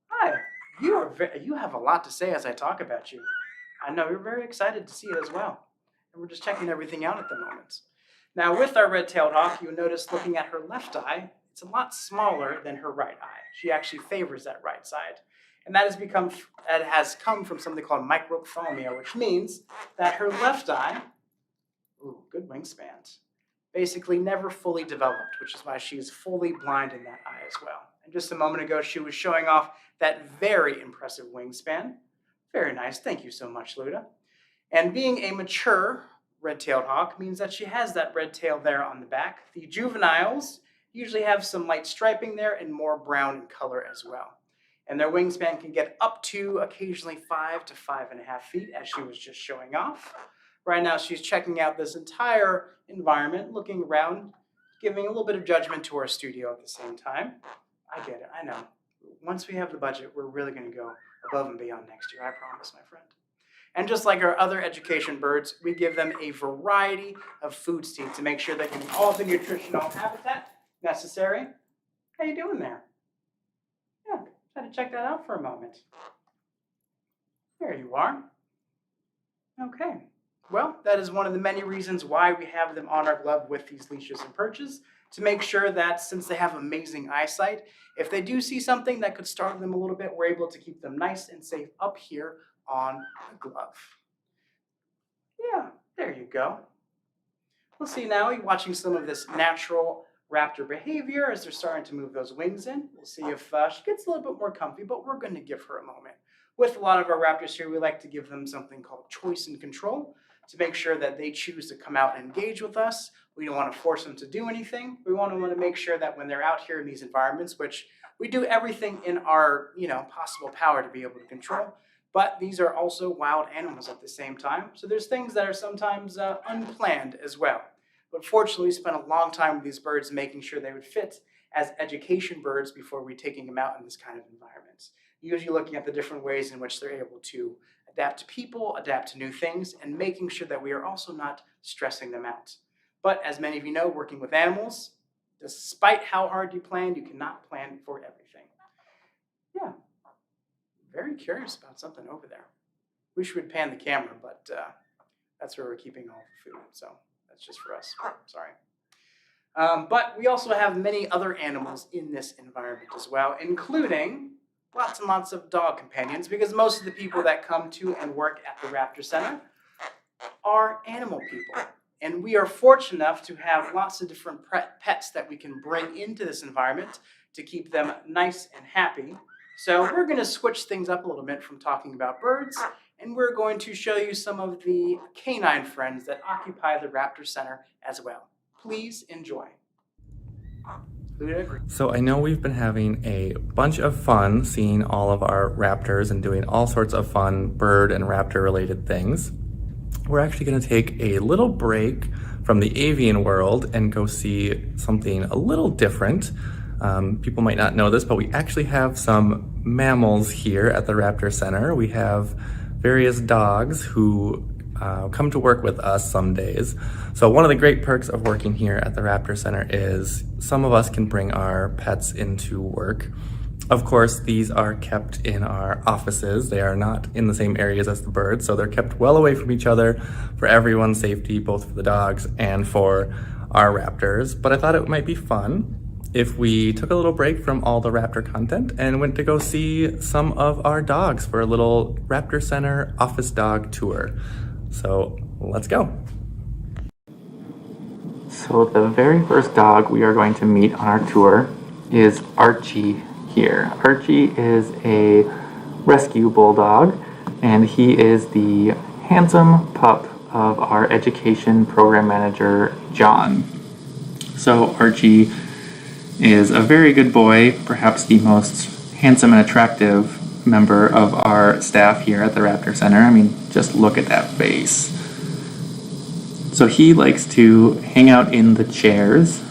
Hi, you have a lot to say as I talk about you. I know you're very excited to see it as well. And we're just checking everything out at the moment. Now with our red-tailed hawk, you'll notice looking at her left eye, it's a lot smaller than her right eye. She actually favors that right side. And that has come from something called microphthalmia, which means that her left eye, ooh, good wingspan, basically never fully developed, which is why she is fully blind in that eye as well. And just a moment ago, she was showing off that very impressive wingspan. Very nice, thank you so much, Luda. And being a mature red-tailed hawk means that she has that red tail there on the back. The juveniles usually have some light striping there and more brown in color as well. And their wingspan can get up to occasionally 5 to 5.5 feet, as she was just showing off. Right now, she's checking out this entire environment, looking around, giving a little bit of judgment to our studio at the same time. I get it, I know. Once we have the budget, we're really going to go above and beyond next year, I promise, my friend. And just like our other education birds, we give them a variety of food seeds to make sure they're getting all the nutritional habitat necessary. How you doing there? Yeah, try to check that out for a moment. There you are. Okay. Well, that is one of the many reasons why we have them on our glove with these leashes and perches, to make sure that since they have amazing eyesight, if they do see something that could startle them a little bit, we're able to keep them nice and safe up here on the glove. Yeah, there you go. We'll see now, you're watching some of this natural raptor behavior as they're starting to move those wings in. We'll see if she gets a little bit more comfy, but we're going to give her a moment. With a lot of our raptors here, we like to give them something called choice and control to make sure that they choose to come out and engage with us. We don't want to force them to do anything. We want to make sure that when they're out here in these environments, which we do everything in our possible power to be able to control, but these are also wild animals at the same time. So there's things that are sometimes unplanned as well. But fortunately, we spent a long time with these birds making sure they would fit as education birds before we taking them out in this kind of environment. Usually looking at the different ways in which they're able to adapt to people, adapt to new things, and making sure that we are also not stressing them out. But as many of you know, working with animals, despite how hard you plan, you cannot plan for everything. Yeah, very curious about something over there. Wish we'd pan the camera, but that's where we're keeping all the food, so that's just for us, sorry. But we also have many other animals in this environment as well, including lots and lots of dog companions, because most of the people that come to and work at the Raptor Center are animal people. And we are fortunate enough to have lots of different pets that we can bring into this environment to keep them nice and happy. So we're going to switch things up a little bit from talking about birds, and we're going to show you some of the canine friends that occupy the Raptor Center as well. Please enjoy. So I know we've been having a bunch of fun seeing all of our raptors and doing all sorts of fun bird and raptor related things. We're actually going to take a little break from the avian world and go see something a little different. People might not know this, but we actually have some mammals here at the Raptor Center. We have various dogs who come to work with us some days. So one of the great perks of working here at the Raptor Center is some of us can bring our pets into work. Of course, these are kept in our offices. They are not in the same areas as the birds, so they're kept well away from each other for everyone's safety, both for the dogs and for our raptors. But I thought it might be fun if we took a little break from all the raptor content and went to go see some of our dogs for a little Raptor Center office dog tour. So let's go. So the very first dog we are going to meet on our tour is Archie here. Archie is a rescue bulldog, and he is the handsome pup of our education program manager, John. So Archie is a very good boy, perhaps the most handsome and attractive member of our staff here at the Raptor Center. I mean, just look at that face. So he likes to hang out in the chairs,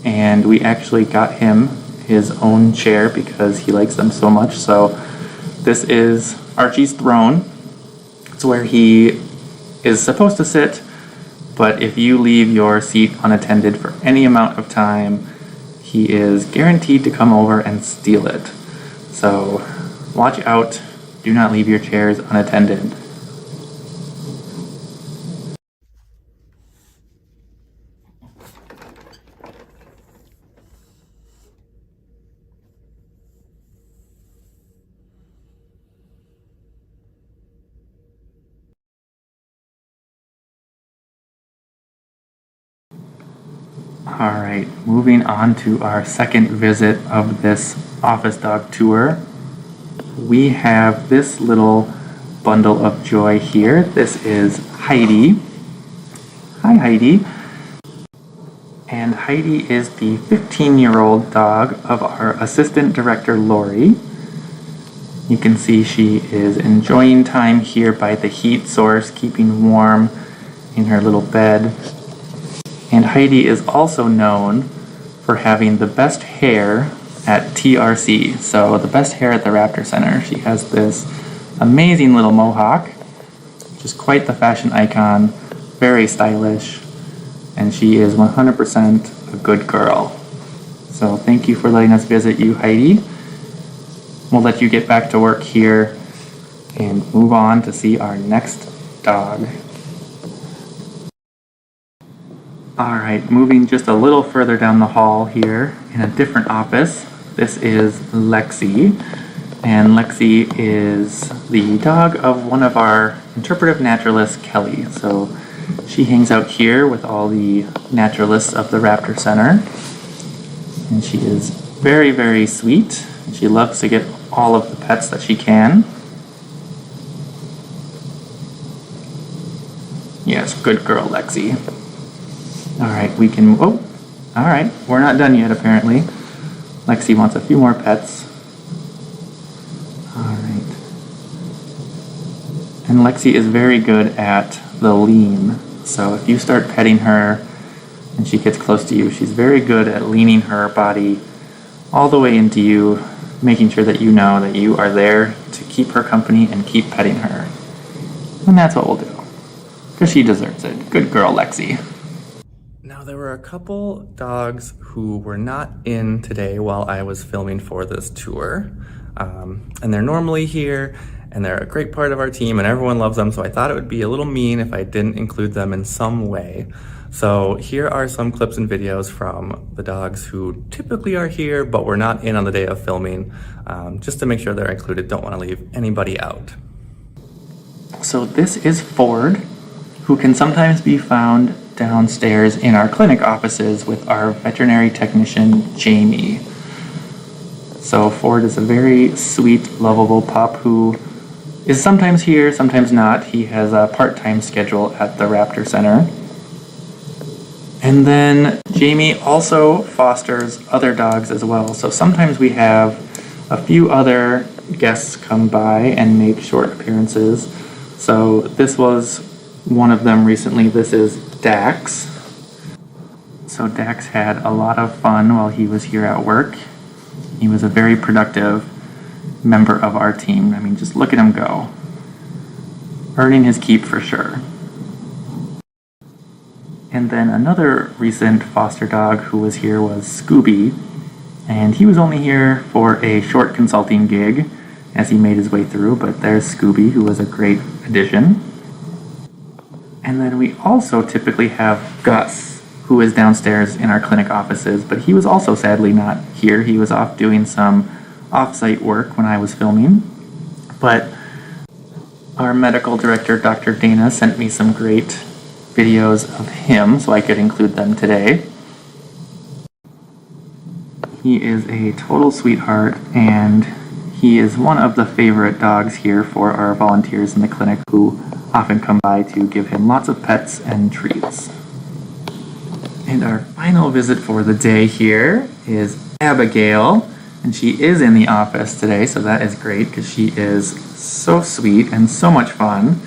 and we actually got him his own chair because he likes them so much. So this is Archie's throne. It's where he is supposed to sit, but if you leave your seat unattended for any amount of time, he is guaranteed to come over and steal it. So watch out, do not leave your chairs unattended. Alright, moving on to our second visit of this office dog tour. We have this little bundle of joy here. This is Heidi. Hi Heidi. And Heidi is the 15-year-old dog of our assistant director Lori. You can see she is enjoying time here by the heat source, keeping warm in her little bed. And Heidi is also known for having the best hair at TRC, so the best hair at the Raptor Center. She has this amazing little mohawk, which is quite the fashion icon, very stylish, and she is 100% a good girl. So thank you for letting us visit you, Heidi. We'll let you get back to work here and move on to see our next dog. Alright, moving just a little further down the hall here in a different office. This is Lexi, and Lexi is the dog of one of our interpretive naturalists, Kelly. So she hangs out here with all the naturalists of the Raptor Center, and she is very, very sweet. She loves to get all of the pets that she can. Yes, good girl, Lexi. Alright, we can, oh, alright, we're not done yet apparently. Lexi wants a few more pets. Alright. And Lexi is very good at the lean. So if you start petting her and she gets close to you, she's very good at leaning her body all the way into you, making sure that you know that you are there to keep her company and keep petting her. And that's what we'll do, because she deserves it. Good girl, Lexi. Now, there were a couple dogs who were not in today while I was filming for this tour. And they're normally here, and they're a great part of our team, and everyone loves them, so I thought it would be a little mean if I didn't include them in some way. So here are some clips and videos from the dogs who typically are here, but were not in on the day of filming, just to make sure they're included. Don't want to leave anybody out. So this is Ford, who can sometimes be found downstairs in our clinic offices with our veterinary technician, Jamie. So Ford is a very sweet, lovable pup who is sometimes here, sometimes not. He has a part-time schedule at the Raptor Center. And then Jamie also fosters other dogs as well. So sometimes we have a few other guests come by and make short appearances. So this was one of them recently. This is Dax. So Dax had a lot of fun while he was here at work. He was a very productive member of our team. I mean, just look at him go. Earning his keep for sure. And then another recent foster dog who was here was Scooby. And he was only here for a short consulting gig as he made his way through, but there's Scooby, who was a great addition. And then we also typically have Gus, who is downstairs in our clinic offices, but he was also sadly not here. He was off doing some off-site work when I was filming. But our medical director, Dr. Dana, sent me some great videos of him so I could include them today. He is a total sweetheart, and he is one of the favorite dogs here for our volunteers in the clinic who often come by to give him lots of pets and treats. And our final visit for the day here is Abigail, and she is in the office today, so that is great because she is so sweet and so much fun.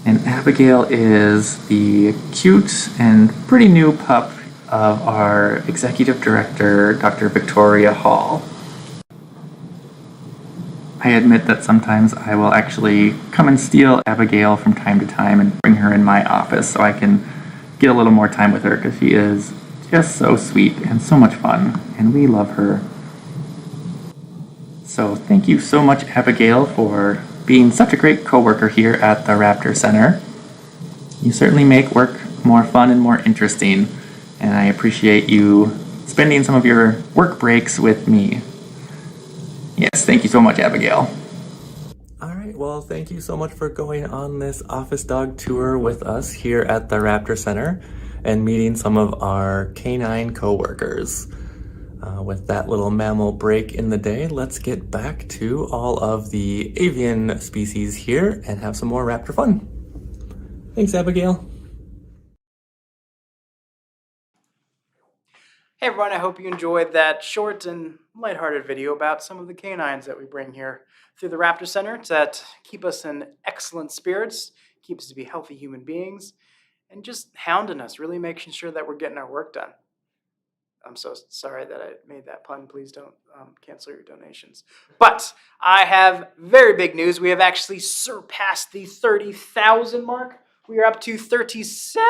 And Abigail is the cute and pretty new pup of our executive director, Dr. Victoria Hall. I admit that sometimes I will actually come and steal Abigail from time to time and bring her in my office so I can get a little more time with her because she is just so sweet and so much fun, and we love her. So thank you so much, Abigail, for being such a great coworker here at the Raptor Center. You certainly make work more fun and more interesting, and I appreciate you spending some of your work breaks with me. Yes, thank you so much, Abigail. All right, well, thank you so much for going on this office dog tour with us here at the Raptor Center and meeting some of our canine coworkers. With that little mammal break in the day, let's get back to all of the avian species here and have some more raptor fun. Thanks, Abigail. Hey everyone, I hope you enjoyed that short and lighthearted video about some of the canines that we bring here through the Raptor Center that keep us in excellent spirits, keep us to be healthy human beings, and just hounding us, really making sure that we're getting our work done. I'm so sorry that I made that pun. Please don't cancel your donations. But I have very big news. We have actually surpassed the 30,000 mark. We are up to 37.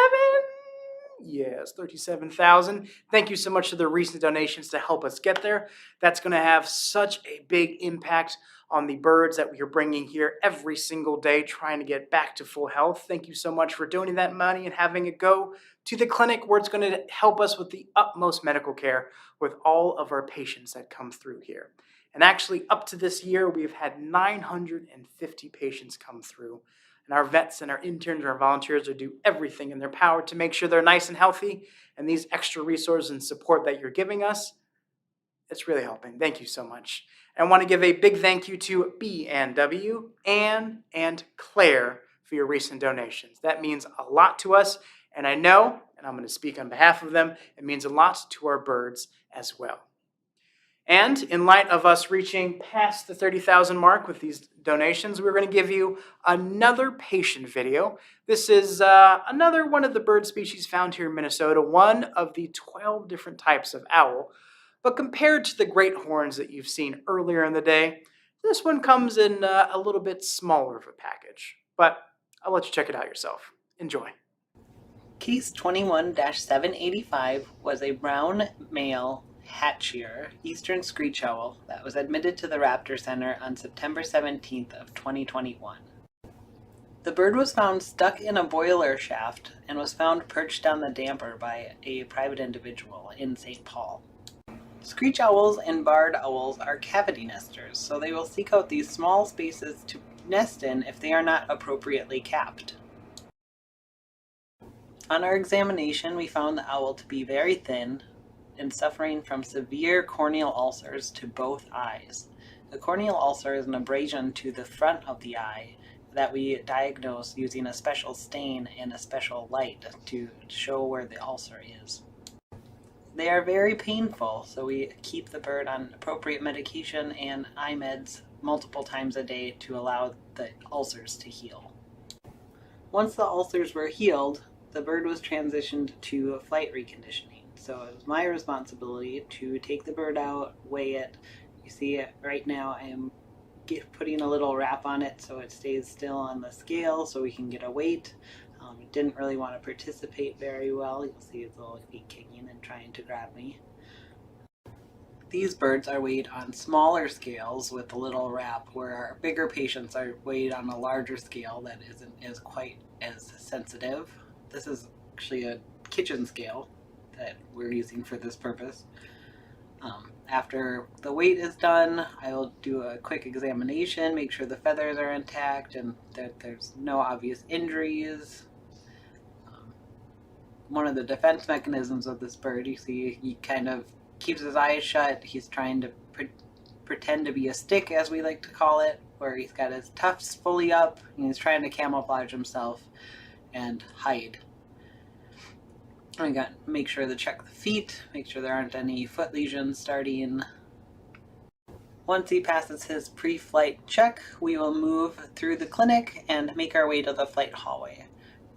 Yes, 37,000. Thank you so much for the recent donations to help us get there. That's going to have such a big impact on the birds that we are bringing here every single day, trying to get back to full health. Thank you so much for donating that money and having it go to the clinic where it's going to help us with the utmost medical care with all of our patients that come through here. And actually, up to this year, we've had 950 patients come through. And our vets and our interns and our volunteers will do everything in their power to make sure they're nice and healthy. And these extra resources and support that you're giving us, it's really helping. Thank you so much. And I want to give a big thank you to B&W, Anne, and Claire for your recent donations. That means a lot to us. And I know, and I'm going to speak on behalf of them, it means a lot to our birds as well. And in light of us reaching past the 30,000 mark with these donations, we're going to give you another patient video. This is another one of the bird species found here in Minnesota, one of the 12 different types of owl. But compared to the great horns that you've seen earlier in the day, this one comes in a little bit smaller of a package. But I'll let you check it out yourself. Enjoy. Case 21-785 was a brown male hat-shearer eastern screech owl that was admitted to the Raptor Center on September 17th of 2021. The bird was found stuck in a boiler shaft and was found perched on the damper by a private individual in St. Paul. Screech owls and barred owls are cavity nesters, so they will seek out these small spaces to nest in if they are not appropriately capped. On our examination, we found the owl to be very thin and suffering from severe corneal ulcers to both eyes. The corneal ulcer is an abrasion to the front of the eye that we diagnose using a special stain and a special light to show where the ulcer is. They are very painful, so we keep the bird on appropriate medication and eye meds multiple times a day to allow the ulcers to heal. Once the ulcers were healed, the bird was transitioned to flight reconditioning. So it was my responsibility to take the bird out, weigh it. You see it right now, I am putting a little wrap on it so it stays still on the scale so we can get a weight. It didn't really want to participate very well. You'll see its little feet kicking and trying to grab me. These birds are weighed on smaller scales with a little wrap, where our bigger patients are weighed on a larger scale that isn't as quite as sensitive. This is actually a kitchen scale that we're using for this purpose. After the weight is done, I will do a quick examination, make sure the feathers are intact and that there's no obvious injuries. one of the defense mechanisms of this bird. You see he kind of keeps his eyes shut. He's trying to pretend to be a stick, as we like to call it, where he's got his tufts fully up and he's trying to camouflage himself and hide. We got to make sure to check the feet, make sure there aren't any foot lesions starting. Once he passes his pre-flight check, we will move through the clinic and make our way to the flight hallway.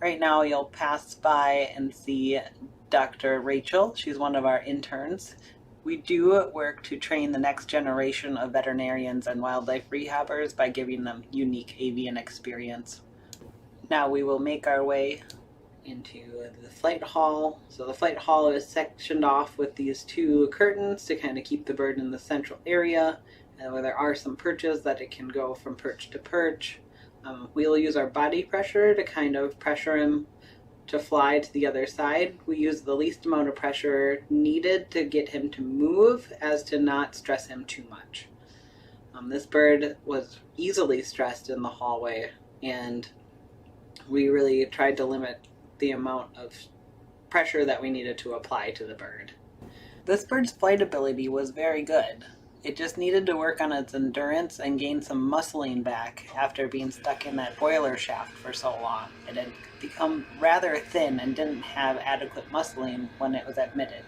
Right now you'll pass by and see Dr. Rachel. She's one of our interns. We do work to train the next generation of veterinarians and wildlife rehabbers by giving them unique avian experience. Now we will make our way into the flight hall. So the flight hall is sectioned off with these two curtains to kind of keep the bird in the central area, where there are some perches that it can go from perch to perch. We'll use our body pressure to kind of pressure him to fly to the other side. We use the least amount of pressure needed to get him to move as to not stress him too much. This bird was easily stressed in the hallway, and we really tried to limit the amount of pressure that we needed to apply to the bird. This bird's flight ability was very good. It just needed to work on its endurance and gain some muscling back after being stuck in that boiler shaft for so long. It had become rather thin and didn't have adequate muscling when it was admitted.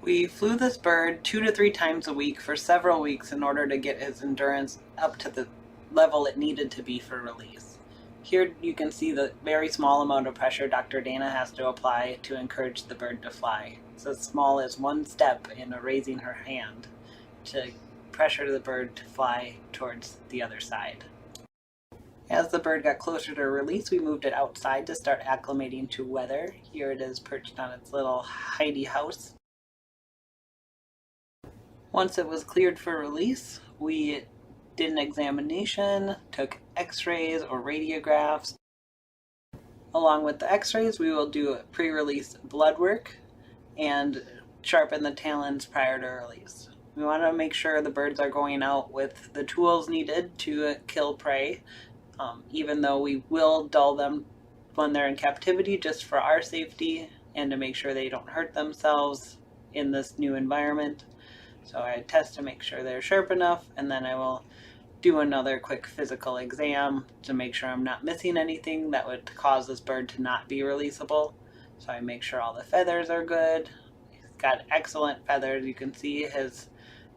We flew this bird 2 to 3 times a week for several weeks in order to get his endurance up to the level it needed to be for release. Here you can see the very small amount of pressure Dr. Dana has to apply to encourage the bird to fly. It's as small as 1 step in raising her hand to pressure the bird to fly towards the other side. As the bird got closer to release, we moved it outside to start acclimating to weather. Here it is perched on its little hidey house. Once it was cleared for release, we did an examination, took x-rays or radiographs. Along with the x-rays, we will do pre-release blood work and sharpen the talons prior to release. We want to make sure the birds are going out with the tools needed to kill prey, even though we will dull them when they're in captivity just for our safety and to make sure they don't hurt themselves in this new environment. So I test to make sure they're sharp enough, and then I will do another quick physical exam to make sure I'm not missing anything that would cause this bird to not be releasable. So I make sure all the feathers are good. He's got excellent feathers. You can see his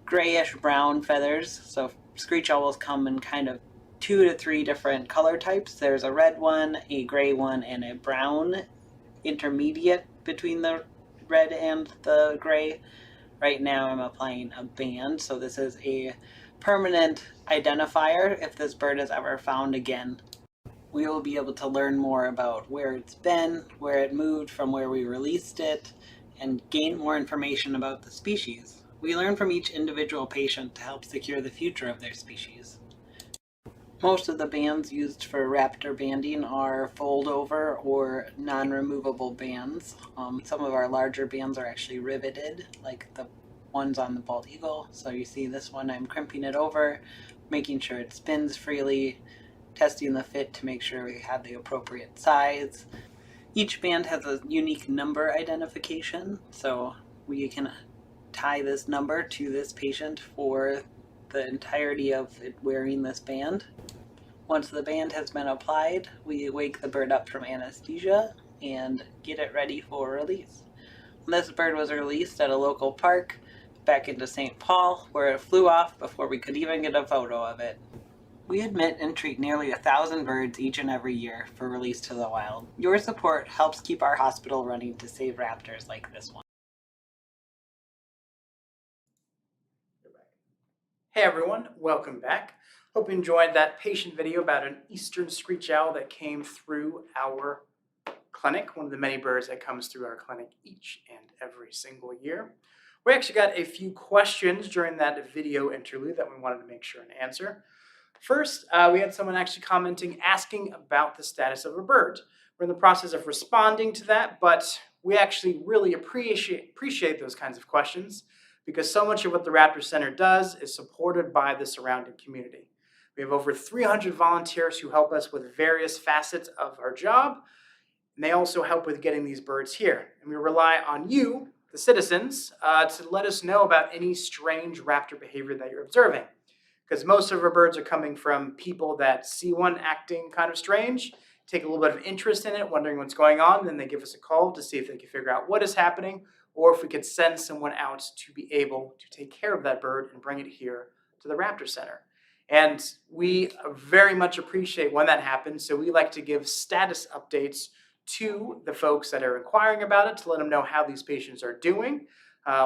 grayish brown feathers. So screech owls come in kind of 2 to 3 different color types. There's a red one, a gray one, and a brown intermediate between the red and the gray. Right now I'm applying a band, so this is a permanent identifier. If this bird is ever found again, we will be able to learn more about where it's been, where it moved from where we released it, and gain more information about the species. We learn from each individual patient to help secure the future of their species. Most of the bands used for raptor banding are fold-over or non-removable bands. Some of our larger bands are actually riveted, like the ones on the bald eagle. So you see this one, I'm crimping it over, making sure it spins freely, testing the fit to make sure we have the appropriate size. Each band has a unique number identification, so we can tie this number to this patient for the entirety of it wearing this band. Once the band has been applied, we wake the bird up from anesthesia and get it ready for release. This bird was released at a local park back into St. Paul, where it flew off before we could even get a photo of it. We admit and treat nearly 1,000 birds each and every year for release to the wild. Your support helps keep our hospital running to save raptors like this one. Hey everyone, welcome back. Hope you enjoyed that patient video about an eastern screech owl that came through our clinic, one of the many birds that comes through our clinic each and every single year. We actually got a few questions during that video interlude that we wanted to make sure and answer. First, we had someone actually commenting, asking about the status of a bird. We're in the process of responding to that, but we actually really appreciate those kinds of questions, because so much of what the Raptor Center does is supported by the surrounding community. We have over 300 volunteers who help us with various facets of our job. And they also help with getting these birds here. And we rely on you, the citizens, to let us know about any strange raptor behavior that you're observing. Because most of our birds are coming from people that see one acting kind of strange, take a little bit of interest in it, wondering what's going on, then they give us a call to see if they can figure out what is happening, or if we could send someone out to be able to take care of that bird and bring it here to the Raptor Center. And we very much appreciate when that happens, so we like to give status updates to the folks that are inquiring about it to let them know how these patients are doing,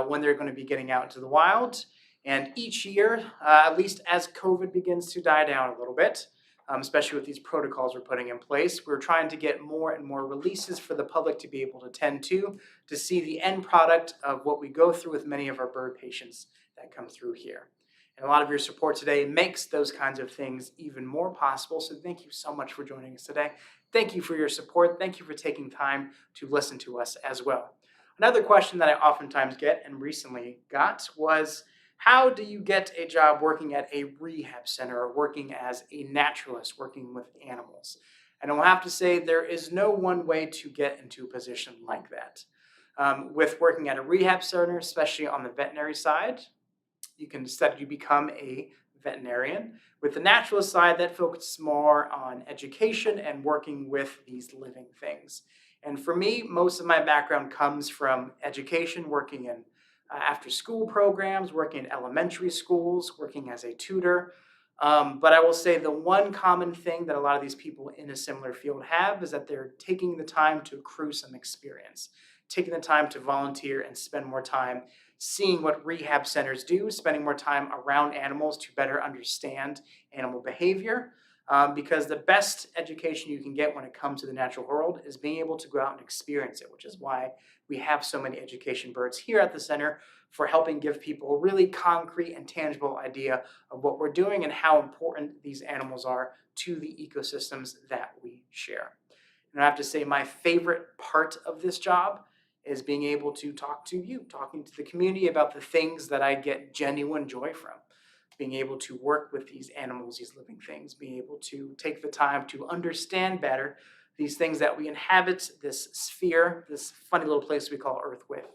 when they're going to be getting out into the wild. And each year, at least as COVID begins to die down a little bit, especially with these protocols we're putting in place, we're trying to get more and more releases for the public to be able to tend to see the end product of what we go through with many of our bird patients that come through here. And a lot of your support today makes those kinds of things even more possible. So thank you so much for joining us today. Thank you for your support. Thank you for taking time to listen to us as well. Another question that I oftentimes get and recently got was, how do you get a job working at a rehab center or working as a naturalist, working with animals? And I'll have to say there is no one way to get into a position like that. With working at a rehab center, especially on the veterinary side, you can study to become a veterinarian. With the naturalist side, that focuses more on education and working with these living things. And for me, most of my background comes from education, working in after school programs, working in elementary schools, working as a tutor. But I will say the one common thing that a lot of these people in a similar field have is that they're taking the time to accrue some experience, taking the time to volunteer and spend more time seeing what rehab centers do, spending more time around animals to better understand animal behavior. Because the best education you can get when it comes to the natural world is being able to go out and experience it, which is why we have so many education birds here at the center, for helping give people a really concrete and tangible idea of what we're doing and how important these animals are to the ecosystems that we share. And I have to say my favorite part of this job is being able to talk to you, talking to the community about the things that I get genuine joy from. Being able to work with these animals, these living things, being able to take the time to understand better these things that we inhabit, this sphere, this funny little place we call Earth with,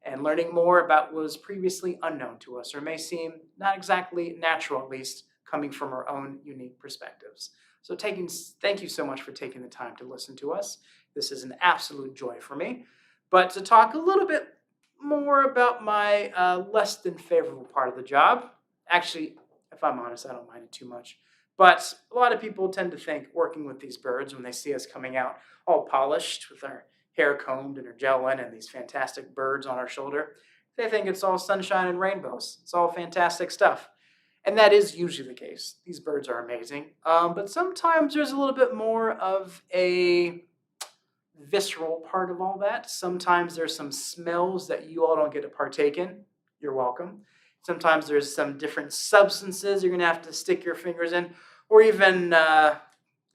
and learning more about what was previously unknown to us, or may seem not exactly natural, at least coming from our own unique perspectives. So thank you so much for taking the time to listen to us. This is an absolute joy for me. But to talk a little bit more about my less than favorable part of the job, actually, if I'm honest, I don't mind it too much. But a lot of people tend to think working with these birds, when they see us coming out all polished with our hair combed and our gel in and these fantastic birds on our shoulder, they think it's all sunshine and rainbows. It's all fantastic stuff. And that is usually the case. These birds are amazing. But sometimes there's a little bit more of a visceral part of all that. Sometimes there's some smells that you all don't get to partake in. You're welcome. Sometimes there's some different substances you're going to have to stick your fingers in, or even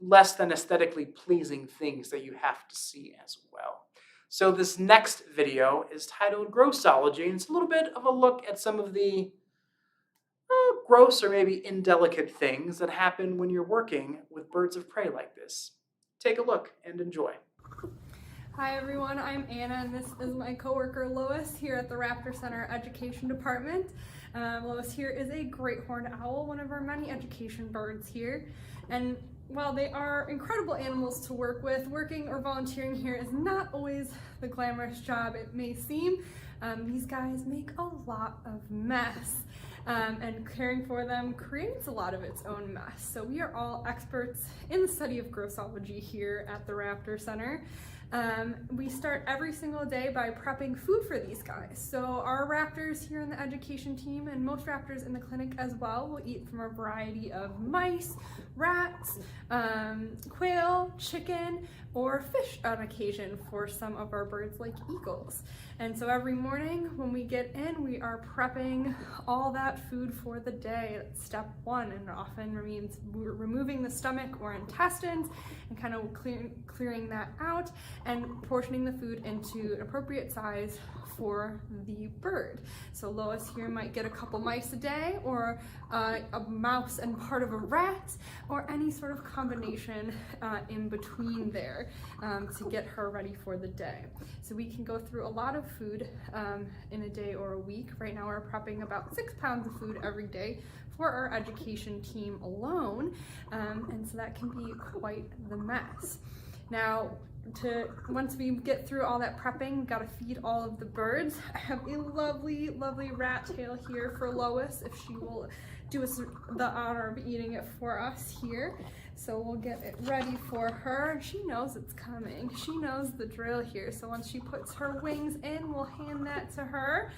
less than aesthetically pleasing things that you have to see as well. So this next video is titled Grossology, and it's a little bit of a look at some of the gross or maybe indelicate things that happen when you're working with birds of prey like this. Take a look and enjoy. Hi everyone, I'm Anna and this is my coworker Lois here at the Raptor Center Education Department. Lois here is a great horned owl, one of our many education birds here. And while they are incredible animals to work with, working or volunteering here is not always the glamorous job it may seem. These guys make a lot of mess. And caring for them creates a lot of its own mess. So we are all experts in the study of grossology here at the Raptor Center. We start every single day by prepping food for these guys. So our raptors here in the education team, and most raptors in the clinic as well, will eat from a variety of mice, rats, quail, chicken, or fish on occasion for some of our birds like eagles. And so every morning when we get in, we are prepping all that food for the day. That's step one, and it often means removing the stomach or intestines and kind of clearing that out. and portioning the food into an appropriate size for the bird. So Lois here might get a couple mice a day, or a mouse and part of a rat, or any sort of combination in between there to get her ready for the day. So we can go through a lot of food in a day or a week. Right now we're prepping about 6 pounds of food every day for our education team alone, and so that can be quite the mess. Now, once we get through all that prepping, we've got to feed all of the birds. I have a lovely, lovely rat tail here for Lois, if she will do us the honor of eating it for us here. So we'll get it ready for her. She knows it's coming. She knows the drill here. So once she puts her wings in, we'll hand that to her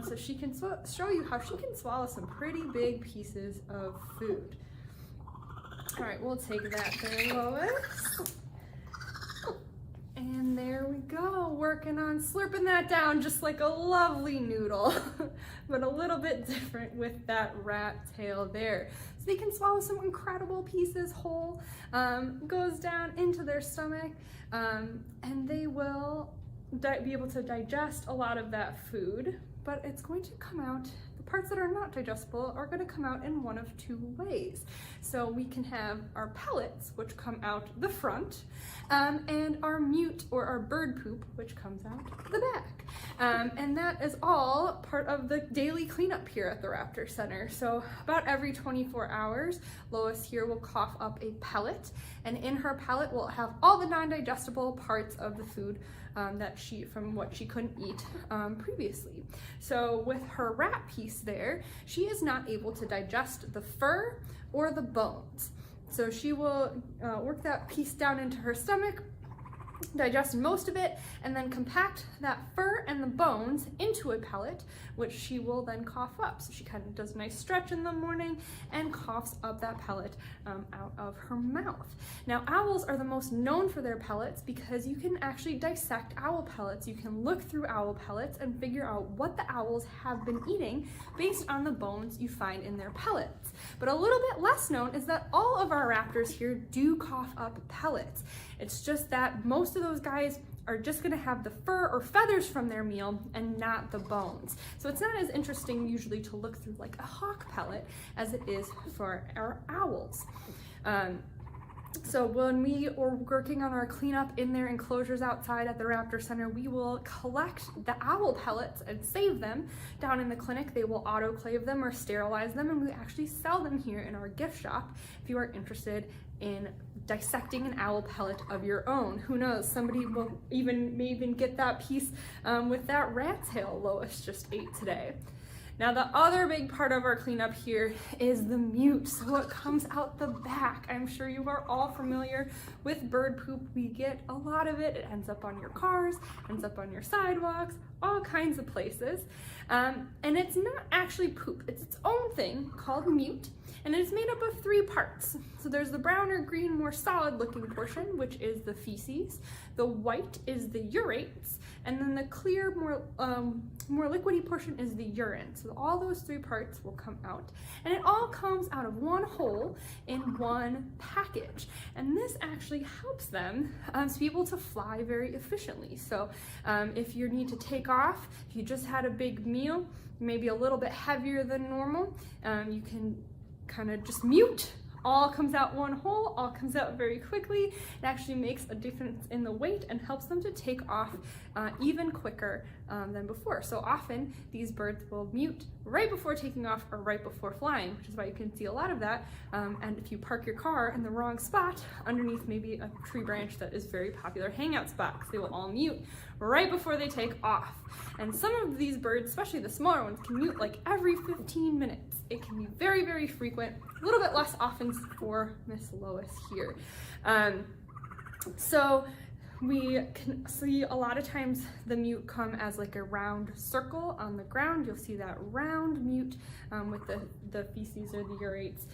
so she can show you how she can swallow some pretty big pieces of food. All right, we'll take that there, Lois. And there we go, working on slurping that down just like a lovely noodle, but a little bit different with that rat tail there. So they can swallow some incredible pieces whole, goes down into their stomach, and they will be able to digest a lot of that food, but it's going to come out, the parts that are not digestible are going to come out in one of 2 ways. So we can have our pellets, which come out the front, and our mute or our bird poop, which comes out the back. And that is all part of the daily cleanup here at the Raptor Center. So about every 24 hours, Lois here will cough up a pellet, and in her pellet will have all the non-digestible parts of the food from what she couldn't eat previously. So with her rat piece there, she is not able to digest the fur or the bones. So she will work that piece down into her stomach, digest most of it, and then compact that fur and the bones into a pellet, which she will then cough up. So she kind of does a nice stretch in the morning and coughs up that pellet out of her mouth. Now, owls are the most known for their pellets because you can actually dissect owl pellets. You can look through owl pellets and figure out what the owls have been eating based on the bones you find in their pellets. But a little bit less known is that all of our raptors here do cough up pellets. It's just that most of those guys are just gonna have the fur or feathers from their meal and not the bones. So it's not as interesting usually to look through like a hawk pellet as it is for our owls. So when we are working on our cleanup in their enclosures outside at the Raptor Center, we will collect the owl pellets and save them down in the clinic. They will autoclave them or sterilize them, and we actually sell them here in our gift shop if you are interested in dissecting an owl pellet of your own. Who knows, somebody may even get that piece with that rat tail Lois just ate today. Now the other big part of our cleanup here is the mute, so what comes out the back. I'm sure you are all familiar with bird poop. We get a lot of it. It ends up on your cars, ends up on your sidewalks, all kinds of places. And it's not actually poop, it's its own thing called mute, and it's made up of 3 parts. So there's the brown or green, more solid looking portion, which is the feces. The white is the urates, and then the clear, more liquidy portion is the urine. So all those 3 parts will come out, and it all comes out of one hole in one package. And this actually helps them to be able to fly very efficiently. So if you need to take off, if you just had a big meal, maybe a little bit heavier than normal, you can kind of just mute. All comes out one hole, all comes out very quickly. It actually makes a difference in the weight and helps them to take off even quicker than before. So often these birds will mute right before taking off or right before flying, which is why you can see a lot of that. And if you park your car in the wrong spot underneath maybe a tree branch that is very popular hangout spot, because they will all mute right before they take off. And some of these birds, especially the smaller ones, can mute like every 15 minutes. It can be very, very frequent, a little bit less often for Miss Lois here. So we can see a lot of times the mute come as like a round circle on the ground. You'll see that round mute with the feces or the urates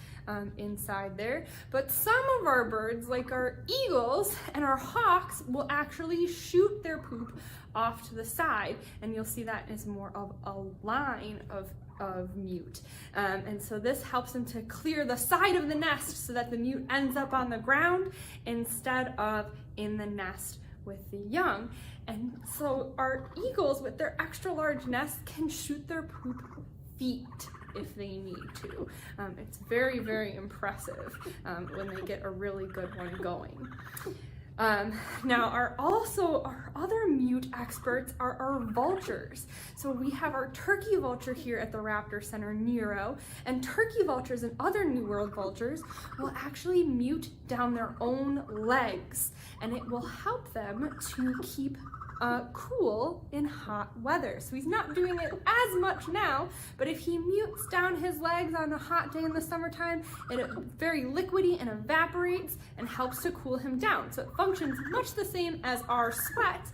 inside there. But some of our birds, like our eagles and our hawks, will actually shoot their poop off to the side, and you'll see that is more of a line of mute. And so this helps them to clear the side of the nest so that the mute ends up on the ground instead of in the nest with the young. And so our eagles with their extra large nests can shoot their poop feet if they need to. It's very, very impressive when they get a really good one going. Now our other mute experts are our vultures. So we have our turkey vulture here at the Raptor Center, Nero, and turkey vultures and other New World vultures will actually mute down their own legs, and it will help them to keep cool in hot weather. So he's not doing it as much now, but if he mutes down his legs on a hot day in the summertime, it's very liquidy and evaporates and helps to cool him down. So it functions much the same as our sweat,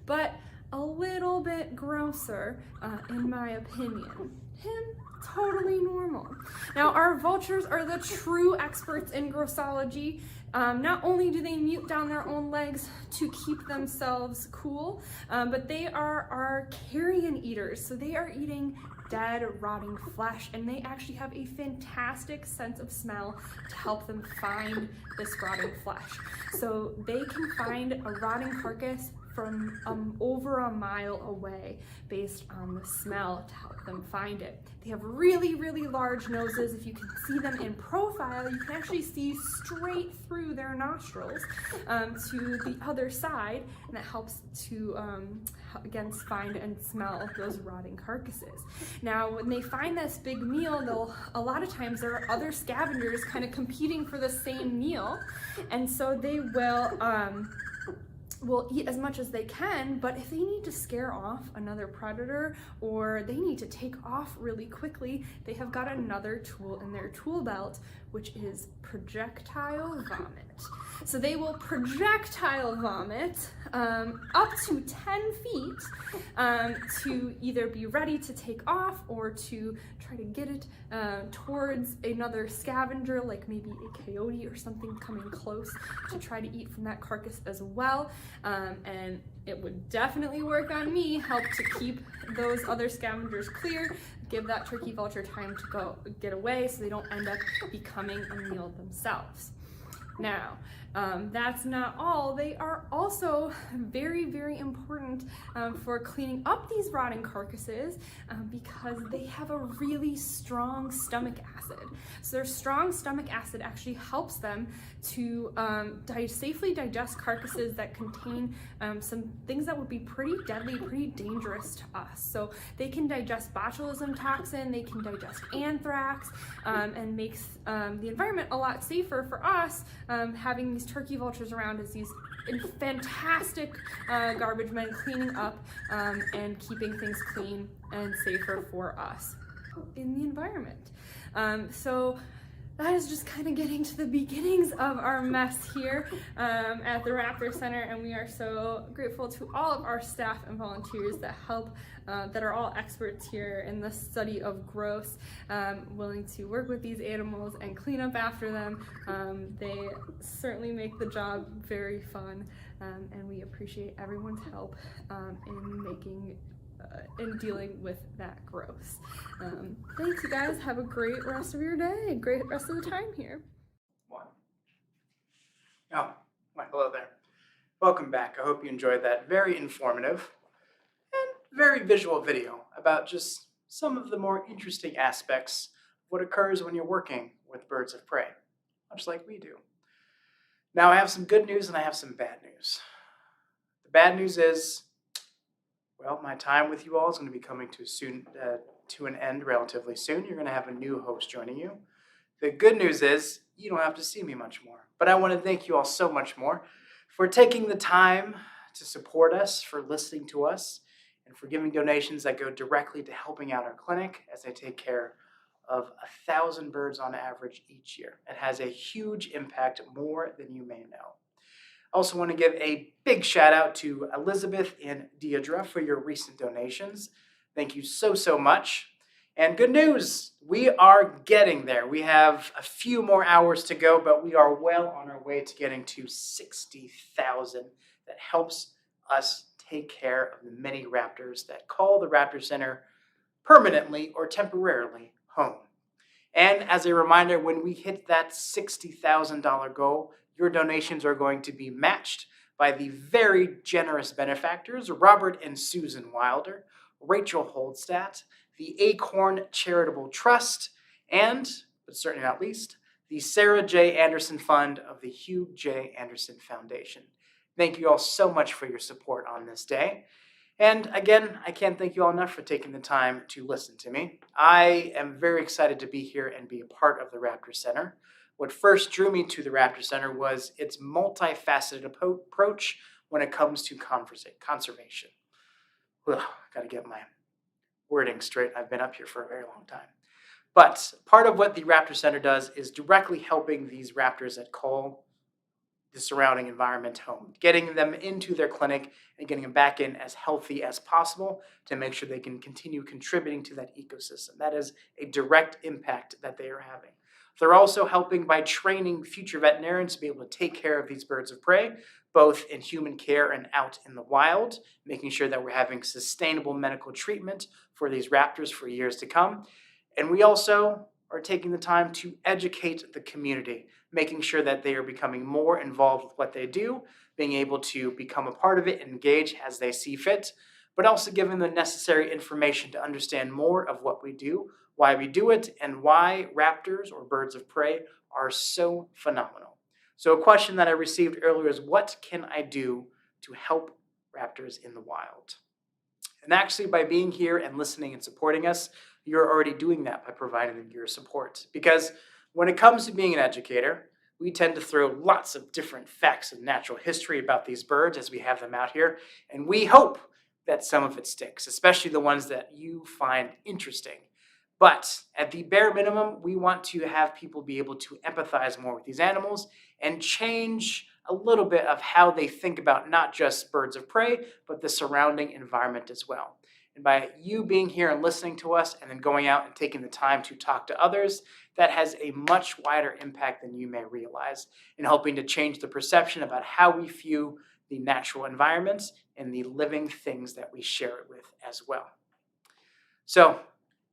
but a little bit grosser, in my opinion. Him, totally normal. Now our vultures are the true experts in grossology. Not only do they mute down their own legs to keep themselves cool, but they are our carrion eaters. So they are eating dead, rotting flesh, and they actually have a fantastic sense of smell to help them find this rotting flesh. So they can find a rotting carcass from over a mile away based on the smell to help them find it. They have really, really large noses. If you can see them in profile, you can actually see straight through their nostrils to the other side, and that helps to, again, find and smell those rotting carcasses. Now, when they find this big meal, a lot of times there are other scavengers kind of competing for the same meal, and so they will eat as much as they can, but if they need to scare off another predator or they need to take off really quickly, they have got another tool in their tool belt, which is projectile vomit. So they will projectile vomit up to 10 feet to either be ready to take off or to try to get it towards another scavenger, like maybe a coyote or something coming close to try to eat from that carcass as well. And it would definitely work on me, help to keep those other scavengers clear, give that turkey vulture time to go get away so they don't end up becoming a meal themselves. Now, that's not all. They are also very, very important for cleaning up these rotting carcasses because they have a really strong stomach acid. So their strong stomach acid actually helps them to safely digest carcasses that contain some things that would be pretty deadly, pretty dangerous to us. So they can digest botulism toxin, they can digest anthrax, and makes the environment a lot safer for us having these turkey vultures around as these fantastic garbage men cleaning up and keeping things clean and safer for us in the environment. So that is just kind of getting to the beginnings of our mess here at the Raptor Center, and we are so grateful to all of our staff and volunteers that help, that are all experts here in the study of gross, willing to work with these animals and clean up after them. They certainly make the job very fun, and we appreciate everyone's help in dealing with that gross. Thanks, you guys. Have a great rest of your day. Great rest of the time here. Oh, well, hello there. Welcome back. I hope you enjoyed that very informative and very visual video about just some of the more interesting aspects of what occurs when you're working with birds of prey, much like we do. Now, I have some good news and I have some bad news. The bad news is, well, my time with you all is going to be coming to an end relatively soon. You're going to have a new host joining you. The good news is you don't have to see me much more. But I want to thank you all so much more for taking the time to support us, for listening to us, and for giving donations that go directly to helping out our clinic as I take care of 1,000 birds on average each year. It has a huge impact, more than you may know. I also want to give a big shout out to Elizabeth and Deidre for your recent donations. Thank you so, so much. And good news, we are getting there. We have a few more hours to go, but we are well on our way to getting to 60,000. That helps us take care of the many raptors that call the Raptor Center permanently or temporarily home. And as a reminder, when we hit that $60,000 goal, your donations are going to be matched by the very generous benefactors Robert and Susan Wilder, Rachel Holdstadt, the Acorn Charitable Trust, and, but certainly not least, the Sarah J. Anderson Fund of the Hugh J. Anderson Foundation. Thank you all so much for your support on this day. And again, I can't thank you all enough for taking the time to listen to me. I am very excited to be here and be a part of the Raptor Center. What first drew me to the Raptor Center was its multifaceted approach when it comes to conservation. Ugh, gotta get my wording straight. I've been up here for a very long time. But part of what the Raptor Center does is directly helping these raptors that call the surrounding environment home, getting them into their clinic and getting them back in as healthy as possible to make sure they can continue contributing to that ecosystem. That is a direct impact that they are having. They're also helping by training future veterinarians to be able to take care of these birds of prey, both in human care and out in the wild, making sure that we're having sustainable medical treatment for these raptors for years to come. And we also are taking the time to educate the community, making sure that they are becoming more involved with what they do, being able to become a part of it and engage as they see fit, but also giving them the necessary information to understand more of what we do, why we do it, and why raptors or birds of prey are so phenomenal. So a question that I received earlier is, what can I do to help raptors in the wild? And actually, by being here and listening and supporting us, you're already doing that by providing them your support. Because when it comes to being an educator, we tend to throw lots of different facts of natural history about these birds as we have them out here, and we hope that some of it sticks, especially the ones that you find interesting. But at the bare minimum, we want to have people be able to empathize more with these animals and change a little bit of how they think about not just birds of prey, but the surrounding environment as well. And by you being here and listening to us and then going out and taking the time to talk to others, that has a much wider impact than you may realize in helping to change the perception about how we view the natural environments and the living things that we share it with as well. So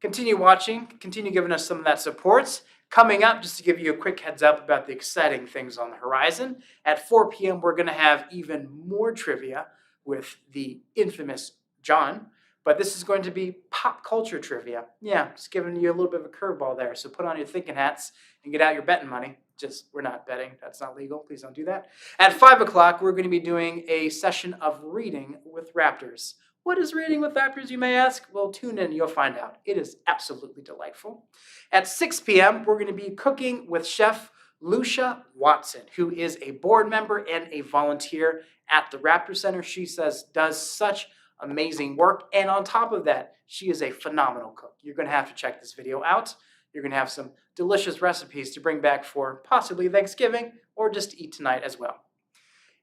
continue watching, continue giving us some of that support. Coming up, just to give you a quick heads up about the exciting things on the horizon, at 4 p.m. we're going to have even more trivia with the infamous John. But this is going to be pop culture trivia. Yeah, just giving you a little bit of a curveball there. So put on your thinking hats and get out your betting money. Just, we're not betting. That's not legal. Please don't do that. At 5 o'clock, we're going to be doing a session of reading with raptors. What is reading with raptors, you may ask? Well, tune in. You'll find out. It is absolutely delightful. At 6 p.m., we're going to be cooking with Chef Lucia Watson, who is a board member and a volunteer at the Raptor Center. She does such amazing work, and on top of that, she is a phenomenal cook. You're going to have to check this video out. You're going to have some delicious recipes to bring back for possibly Thanksgiving or just eat tonight as well.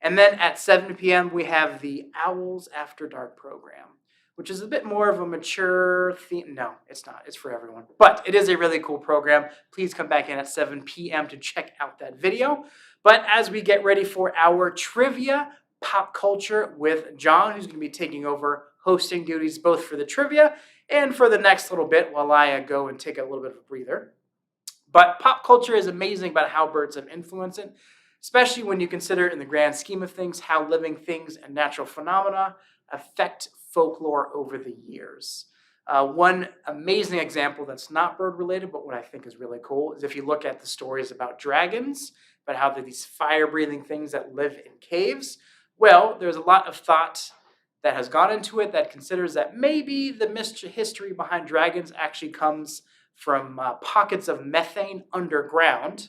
And then at 7 p.m. we have the Owls After Dark program, which is a bit more of a mature theme. No, it's not. It's for everyone. But it is a really cool program. Please come back in at 7 p.m. to check out that video. But as we get ready for our trivia pop culture with John, who's going to be taking over hosting duties both for the trivia and for the next little bit while I go and take a little bit of a breather. But pop culture is amazing about how birds have influenced it, especially when you consider in the grand scheme of things how living things and natural phenomena affect folklore over the years. One amazing example that's not bird related, but what I think is really cool, is if you look at the stories about dragons, about how they're these fire-breathing things that live in caves. Well, there's a lot of thought that has gone into it that considers that maybe the history behind dragons actually comes from pockets of methane underground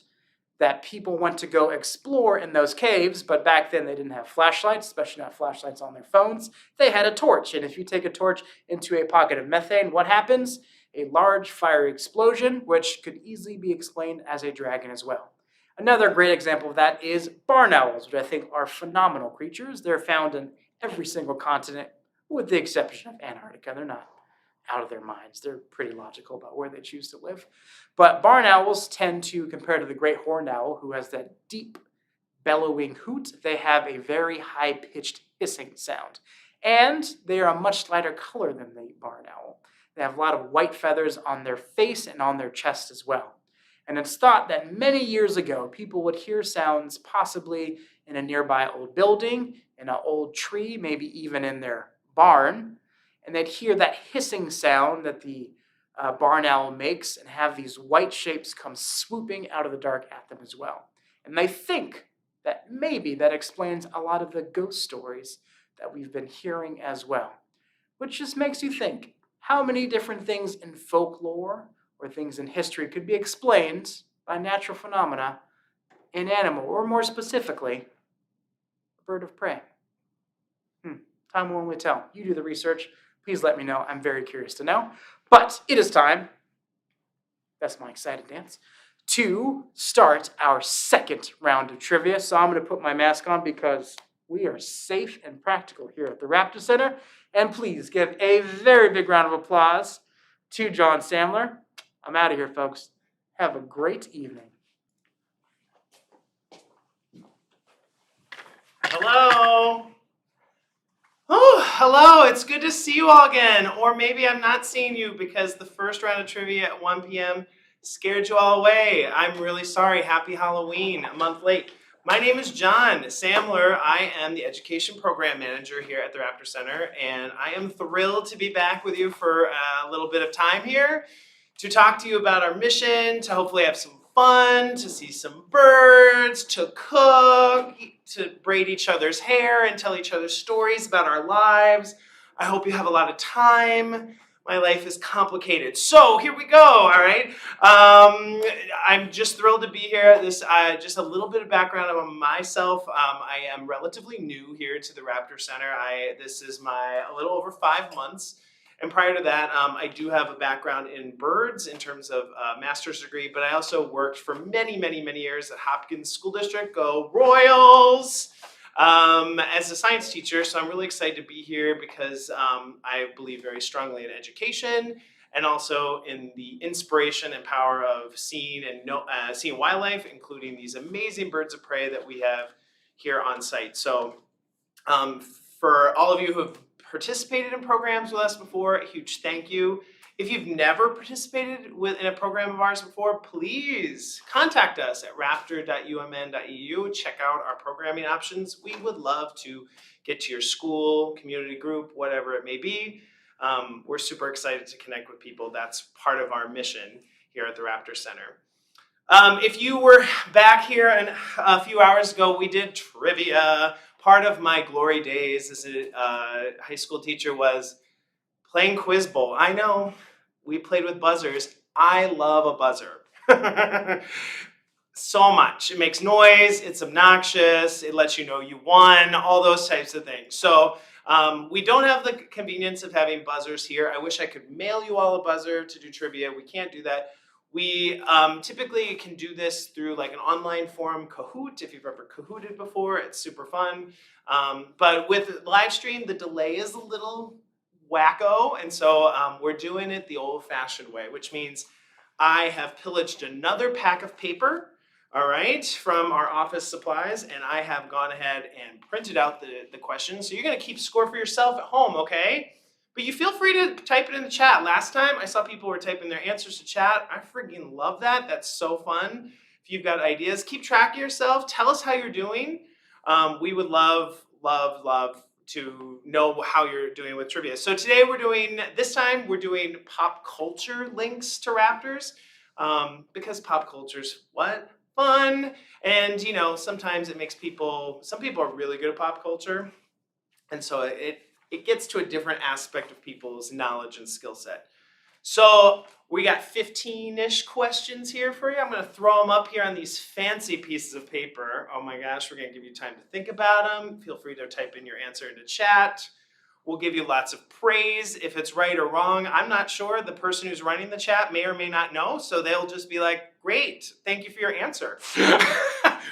that people went to go explore in those caves, but back then they didn't have flashlights, especially not flashlights on their phones. They had a torch, and if you take a torch into a pocket of methane, what happens? A large fiery explosion, which could easily be explained as a dragon as well. Another great example of that is barn owls, which I think are phenomenal creatures. They're found in every single continent, with the exception of Antarctica. They're not out of their minds. They're pretty logical about where they choose to live. But barn owls tend to, compared to the great horned owl, who has that deep bellowing hoot, they have a very high-pitched hissing sound. And they are a much lighter color than the barn owl. They have a lot of white feathers on their face and on their chest as well. And it's thought that many years ago, people would hear sounds possibly in a nearby old building, in an old tree, maybe even in their barn, and they'd hear that hissing sound that the barn owl makes and have these white shapes come swooping out of the dark at them as well. And they think that maybe that explains a lot of the ghost stories that we've been hearing as well, which just makes you think how many different things in folklore or things in history could be explained by natural phenomena in animal, or more specifically, a bird of prey. Time will only tell. You do the research. Please let me know. I'm very curious to know. But it is time, that's my excited dance, to start our second round of trivia. So I'm going to put my mask on because we are safe and practical here at the Raptor Center. And please give a very big round of applause to John Samler. I'm out of here, folks. Have a great evening. Hello. Oh, hello. It's good to see you all again. Or maybe I'm not seeing you because the first round of trivia at 1 p.m. scared you all away. I'm really sorry. Happy Halloween. A month late. My name is John Samler. I am the Education Program Manager here at the Raptor Center, and I am thrilled to be back with you for a little bit of time here to talk to you about our mission, to hopefully have some fun, to see some birds, to cook, to braid each other's hair and tell each other stories about our lives. I hope you have a lot of time. My life is complicated. So here we go, all right? I'm just thrilled to be here. Just a little bit of background on myself. I am relatively new here to the Raptor Center. This is a little over 5 months. And prior to that, I do have a background in birds in terms of a master's degree, but I also worked for many, many, many years at Hopkins School District, go Royals, as a science teacher. So I'm really excited to be here because I believe very strongly in education and also in the inspiration and power of seeing wildlife, including these amazing birds of prey that we have here on site. So for all of you who have participated in programs with us before, a huge thank you. If you've never participated in a program of ours before, please contact us at raptor.umn.edu. Check out our programming options. We would love to get to your school, community group, whatever it may be. We're super excited to connect with people. That's part of our mission here at the Raptor Center. If you were back here a few hours ago, we did trivia. Part of my glory days as a high school teacher was playing Quiz Bowl. I know, we played with buzzers. I love a buzzer. So much. It makes noise, it's obnoxious, it lets you know you won, all those types of things. So we don't have the convenience of having buzzers here. I wish I could mail you all a buzzer to do trivia. We can't do that. We typically can do this through like an online forum, Kahoot. If you've ever Kahooted before, it's super fun. But with live stream, the delay is a little wacko. And so we're doing it the old-fashioned way, which means I have pillaged another pack of paper, all right, from our office supplies, and I have gone ahead and printed out the questions. So you're going to keep score for yourself at home, okay? But you feel free to type it in the chat. Last time I saw people were typing their answers to chat. I freaking love that. That's so fun. If you've got ideas, keep track of yourself. Tell us how you're doing. We would love, love, love to know how you're doing with trivia. So today this time we're doing pop culture links to raptors because pop culture's what? Fun. And you know, sometimes it makes some people are really good at pop culture. And so it gets to a different aspect of people's knowledge and skill set. So we got 15-ish questions here for you. I'm going to throw them up here on these fancy pieces of paper. Oh my gosh, we're going to give you time to think about them. Feel free to type in your answer into chat. We'll give you lots of praise. If it's right or wrong, I'm not sure. The person who's running the chat may or may not know, so they'll just be like, great, thank you for your answer.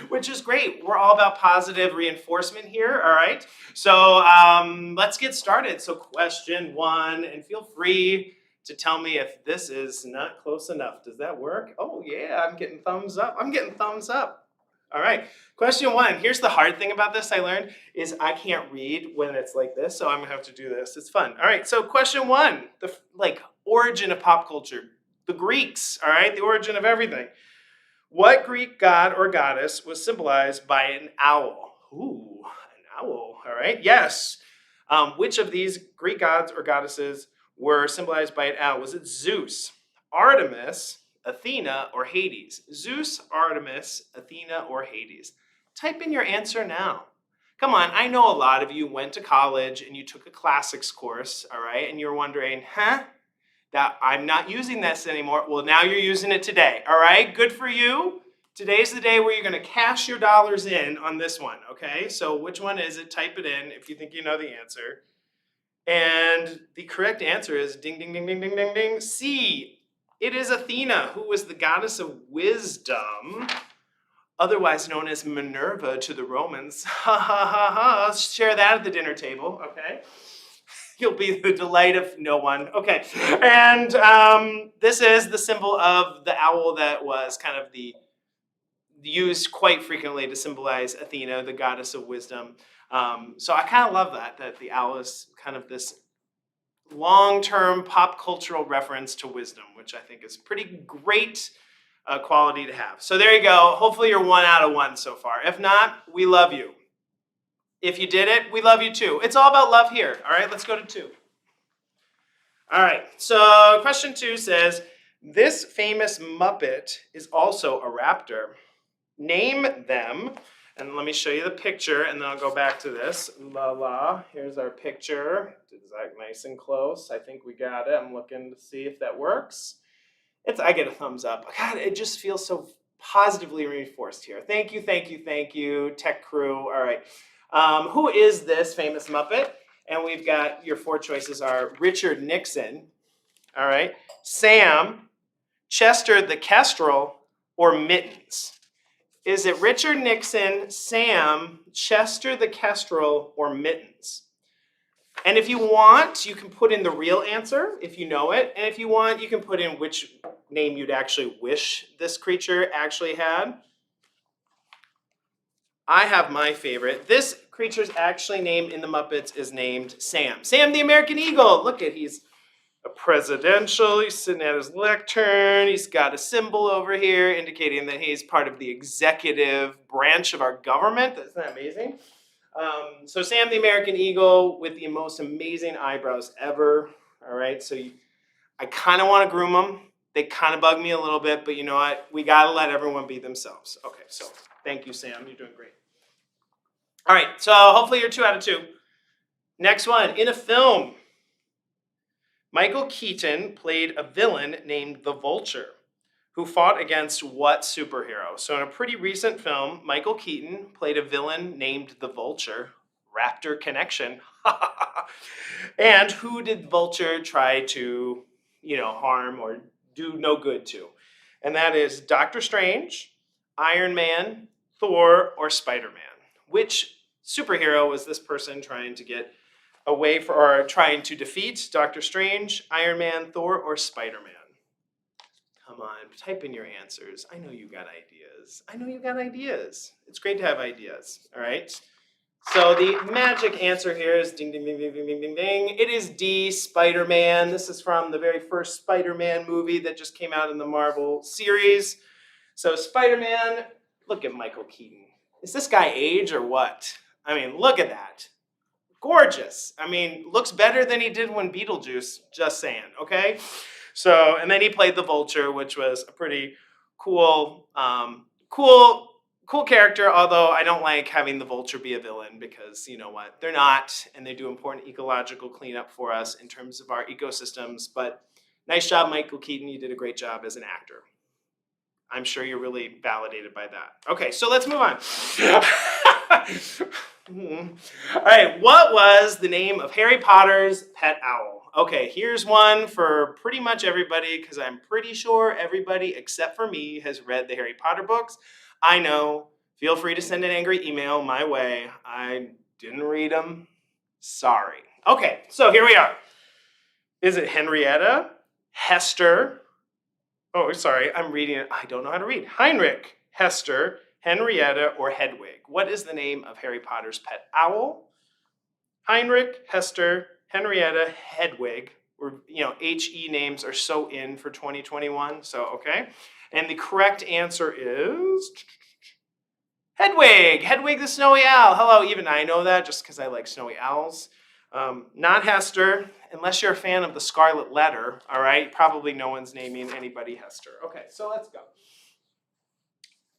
Which is great. We're all about positive reinforcement here, all right? So let's get started. So question 1, and feel free to tell me if this is not close enough. Does that work? Oh yeah, I'm getting thumbs up. I'm getting thumbs up. All right, question 1. Here's the hard thing about this I learned is I can't read when it's like this, so I'm gonna have to do this. It's fun. All right, so question 1, the origin of pop culture. The Greeks, all right, the origin of everything. What Greek god or goddess was symbolized by an owl? Ooh, an owl. All right. Yes. Which of these Greek gods or goddesses were symbolized by an owl? Was it Zeus, Artemis, Athena, or Hades? Zeus, Artemis, Athena, or Hades? Type in your answer now. Come on, I know a lot of you went to college and you took a classics course, all right? And you're wondering, that I'm not using this anymore. Well, now you're using it today, all right? Good for you. Today's the day where you're gonna cash your dollars in on this one, okay? So which one is it? Type it in if you think you know the answer. And the correct answer is ding, ding, ding, ding, ding, ding, ding, C. It is Athena, who was the goddess of wisdom, otherwise known as Minerva to the Romans. Ha, ha, ha, ha. Share that at the dinner table, okay? You'll be the delight of no one. Okay, and this is the symbol of the owl that was kind of used quite frequently to symbolize Athena, the goddess of wisdom. So I kind of love that the owl is kind of this long-term pop cultural reference to wisdom, which I think is pretty great quality to have. So there you go. Hopefully you're 1 out of 1 so far. If not, we love you. If you did it, we love you too. It's all about love here. All right, let's go to 2. All right, so question 2 says, this famous Muppet is also a raptor. Name them, and let me show you the picture, and then I'll go back to this. Here's our picture. Is that nice and close? I think we got it. I'm looking to see if that works. I get a thumbs up. God, it just feels so positively reinforced here. Thank you, thank you, thank you, tech crew. All right. Who is this famous Muppet? And we've got your 4 choices are Richard Nixon, all right, Sam, Chester the Kestrel, or Mittens. Is it Richard Nixon, Sam, Chester the Kestrel, or Mittens? And if you want, you can put in the real answer if you know it. And if you want, you can put in which name you'd actually wish this creature actually had. I have my favorite. This creature's actually named in the Muppets is named Sam. Sam the American Eagle. Look at, he's a presidential, he's sitting at his lectern, he's got a symbol over here indicating that he's part of the executive branch of our government. Isn't that amazing? So Sam the American Eagle with the most amazing eyebrows ever. All right, so I kind of want to groom them. They kind of bug me a little bit, but you know what? We got to let everyone be themselves. Okay, so thank you, Sam. You're doing great. All right, so hopefully you're 2 out of 2. Next one, in a film, Michael Keaton played a villain named the Vulture, who fought against what superhero? So in a pretty recent film, Michael Keaton played a villain named the Vulture, Raptor Connection. And who did Vulture try to, harm or do no good to? And that is Doctor Strange, Iron Man, Thor, or Spider-Man. Which superhero was this person trying to get away from, or trying to defeat? Doctor Strange, Iron Man, Thor, or Spider-Man? Come on, type in your answers. I know you got ideas. It's great to have ideas, all right? So the magic answer here is ding, ding, ding, ding, ding, ding, ding, ding. It is D, Spider-Man. This is from the very first Spider-Man movie that just came out in the Marvel series. So Spider-Man, look at Michael Keaton. Is this guy age or what? I mean, look at that. Gorgeous. I mean, looks better than he did when Beetlejuice, just saying, okay? So, and then he played the Vulture, which was a pretty cool character, although I don't like having the Vulture be a villain because, you know what, they're not, and they do important ecological cleanup for us in terms of our ecosystems, but nice job, Michael Keaton. You did a great job as an actor. I'm sure you're really validated by that. Okay, so let's move on. All right, what was the name of Harry Potter's pet owl? Okay, here's one for pretty much everybody because I'm pretty sure everybody except for me has read the Harry Potter books. I know. Feel free to send an angry email my way. I didn't read them. Sorry. Okay, so here we are. Is it Henrietta, Hester? Oh, sorry, I'm reading it. I don't know how to read. Heinrich, Hester, Henrietta, or Hedwig? What is the name of Harry Potter's pet owl? Heinrich, Hester, Henrietta, Hedwig. Or, HE names are so in for 2021, so okay. And the correct answer is Hedwig the snowy owl. Hello, even I know that just because I like snowy owls. Not Hester, unless you're a fan of the Scarlet Letter, all right? Probably no one's naming anybody Hester. Okay, so let's go.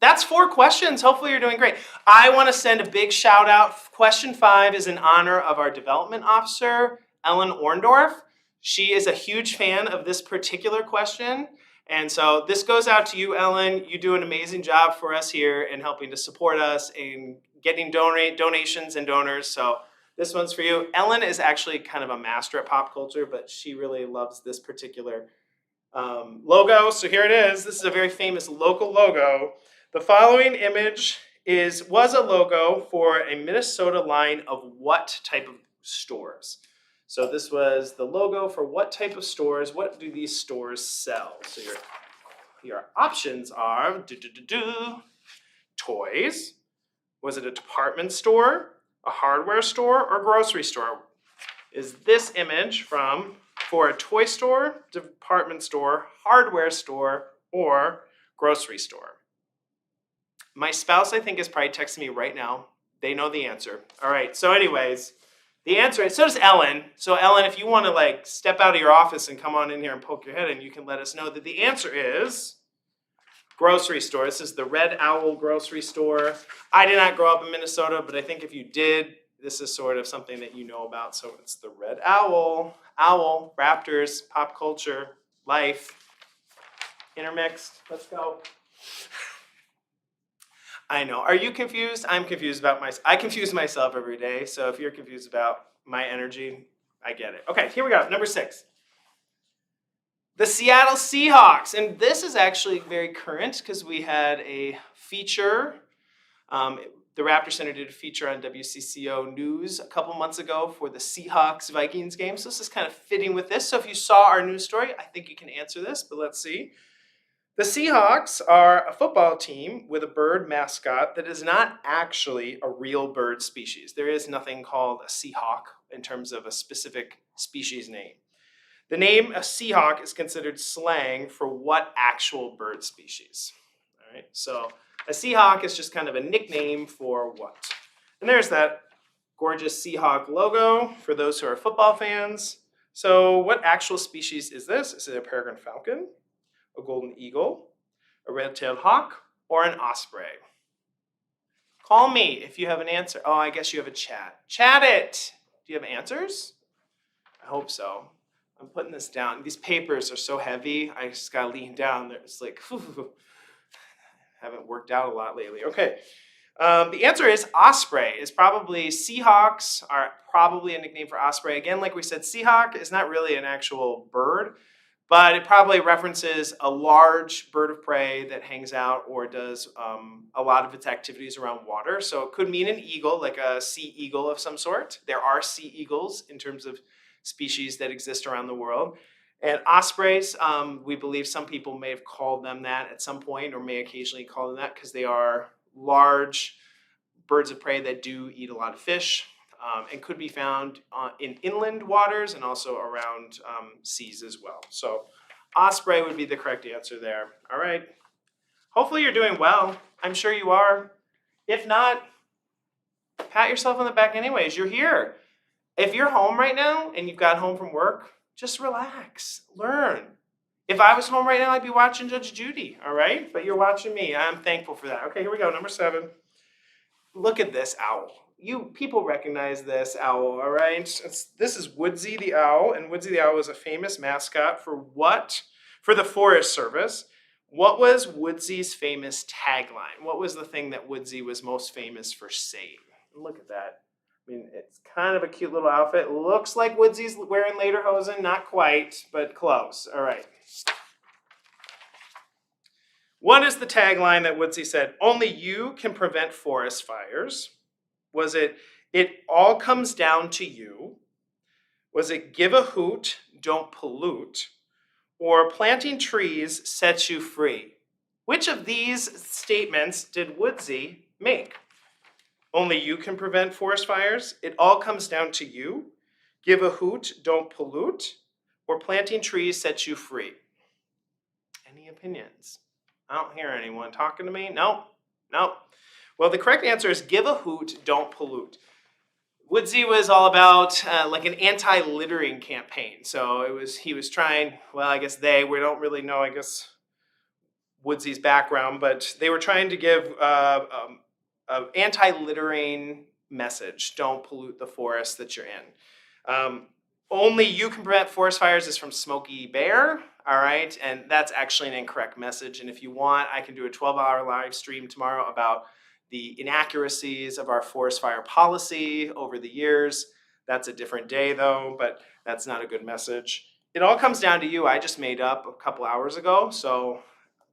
That's 4 questions. Hopefully you're doing great. I want to send a big shout out. Question 5 is in honor of our development officer, Ellen Orndorff. She is a huge fan of this particular question. And so this goes out to you, Ellen. You do an amazing job for us here in helping to support us in getting donations and donors. So this one's for you. Ellen is actually kind of a master at pop culture, but she really loves this particular logo. So here it is. This is a very famous local logo. The following image was a logo for a Minnesota line of what type of stores? So this was the logo for what type of stores? What do these stores sell? So your options are toys. Was it a department store, a hardware store, or grocery store? Is this image for a toy store, department store, hardware store, or grocery store? My spouse, I think, is probably texting me right now. They know the answer. All right, so anyways, the answer is, so does Ellen. So Ellen, if you want to like step out of your office and come on in here and poke your head in, you can let us know that the answer is grocery store. This is the Red Owl grocery store. I did not grow up in Minnesota, but I think if you did, this is sort of something that you know about. So it's the Red Owl, Raptors, pop culture, life, intermixed. Let's go. I know. Are you confused? I'm confused about myself. I confuse myself every day. So if you're confused about my energy, I get it. Okay, here we go. Number 6. The Seattle Seahawks. And this is actually very current because we had a feature. The Raptor Center did a feature on WCCO News a couple months ago for the Seahawks-Vikings game. So this is kind of fitting with this. So if you saw our news story, I think you can answer this, but let's see. The Seahawks are a football team with a bird mascot that is not actually a real bird species. There is nothing called a Seahawk in terms of a specific species name. The name a Seahawk is considered slang for what actual bird species? All right, so a Seahawk is just kind of a nickname for what? And there's that gorgeous Seahawk logo for those who are football fans. So what actual species is this? Is it a peregrine falcon, a golden eagle, a red-tailed hawk, or an osprey? Call me if you have an answer. Oh, I guess you have a chat. Chat it! Do you have answers? I hope so. I'm putting this down. These papers are so heavy, I just gotta lean down. It's like, haven't worked out a lot lately. Okay, the answer is osprey. Seahawks are probably a nickname for osprey. Again, like we said, Seahawk is not really an actual bird, but it probably references a large bird of prey that hangs out or does a lot of its activities around water. So it could mean an eagle, like a sea eagle of some sort. There are sea eagles in terms of species that exist around the world. And ospreys, we believe some people may have called them that at some point or may occasionally call them that because they are large birds of prey that do eat a lot of fish. And could be found in inland waters and also around seas as well. So osprey would be the correct answer there. All right. Hopefully you're doing well. I'm sure you are. If not, pat yourself on the back anyways. You're here. If you're home right now and you've got home from work, just relax, learn. If I was home right now, I'd be watching Judge Judy, all right? But you're watching me. I'm thankful for that. Okay, here we go. Number 7. Look at this owl. People recognize this owl, all right? This is Woodsy the owl, and Woodsy the owl is a famous mascot for what? For the Forest Service. What was Woodsy's famous tagline? What was the thing that Woodsy was most famous for saying? Look at that. I mean, it's kind of a cute little outfit. Looks like Woodsy's wearing lederhosen. Not quite, but close. All right. What is the tagline that Woodsy said? Only you can prevent forest fires. Was it all comes down to you? Was it give a hoot, don't pollute? Or planting trees sets you free? Which of these statements did Woodsy make? Only you can prevent forest fires. It all comes down to you. Give a hoot, don't pollute. Or planting trees sets you free. Any opinions? I don't hear anyone talking to me. Nope. Well, the correct answer is give a hoot, don't pollute. Woodsy was all about like an anti-littering campaign. So he was trying, well, I guess we don't really know, I guess, Woodsy's background, but they were trying to give an anti-littering message. Don't pollute the forest that you're in. Only you can prevent forest fires is from Smokey Bear, all right? And that's actually an incorrect message. And if you want, I can do a 12-hour live stream tomorrow about the inaccuracies of our forest fire policy over the years. That's a different day though, but that's not a good message. It all comes down to you. I just made up a couple hours ago, so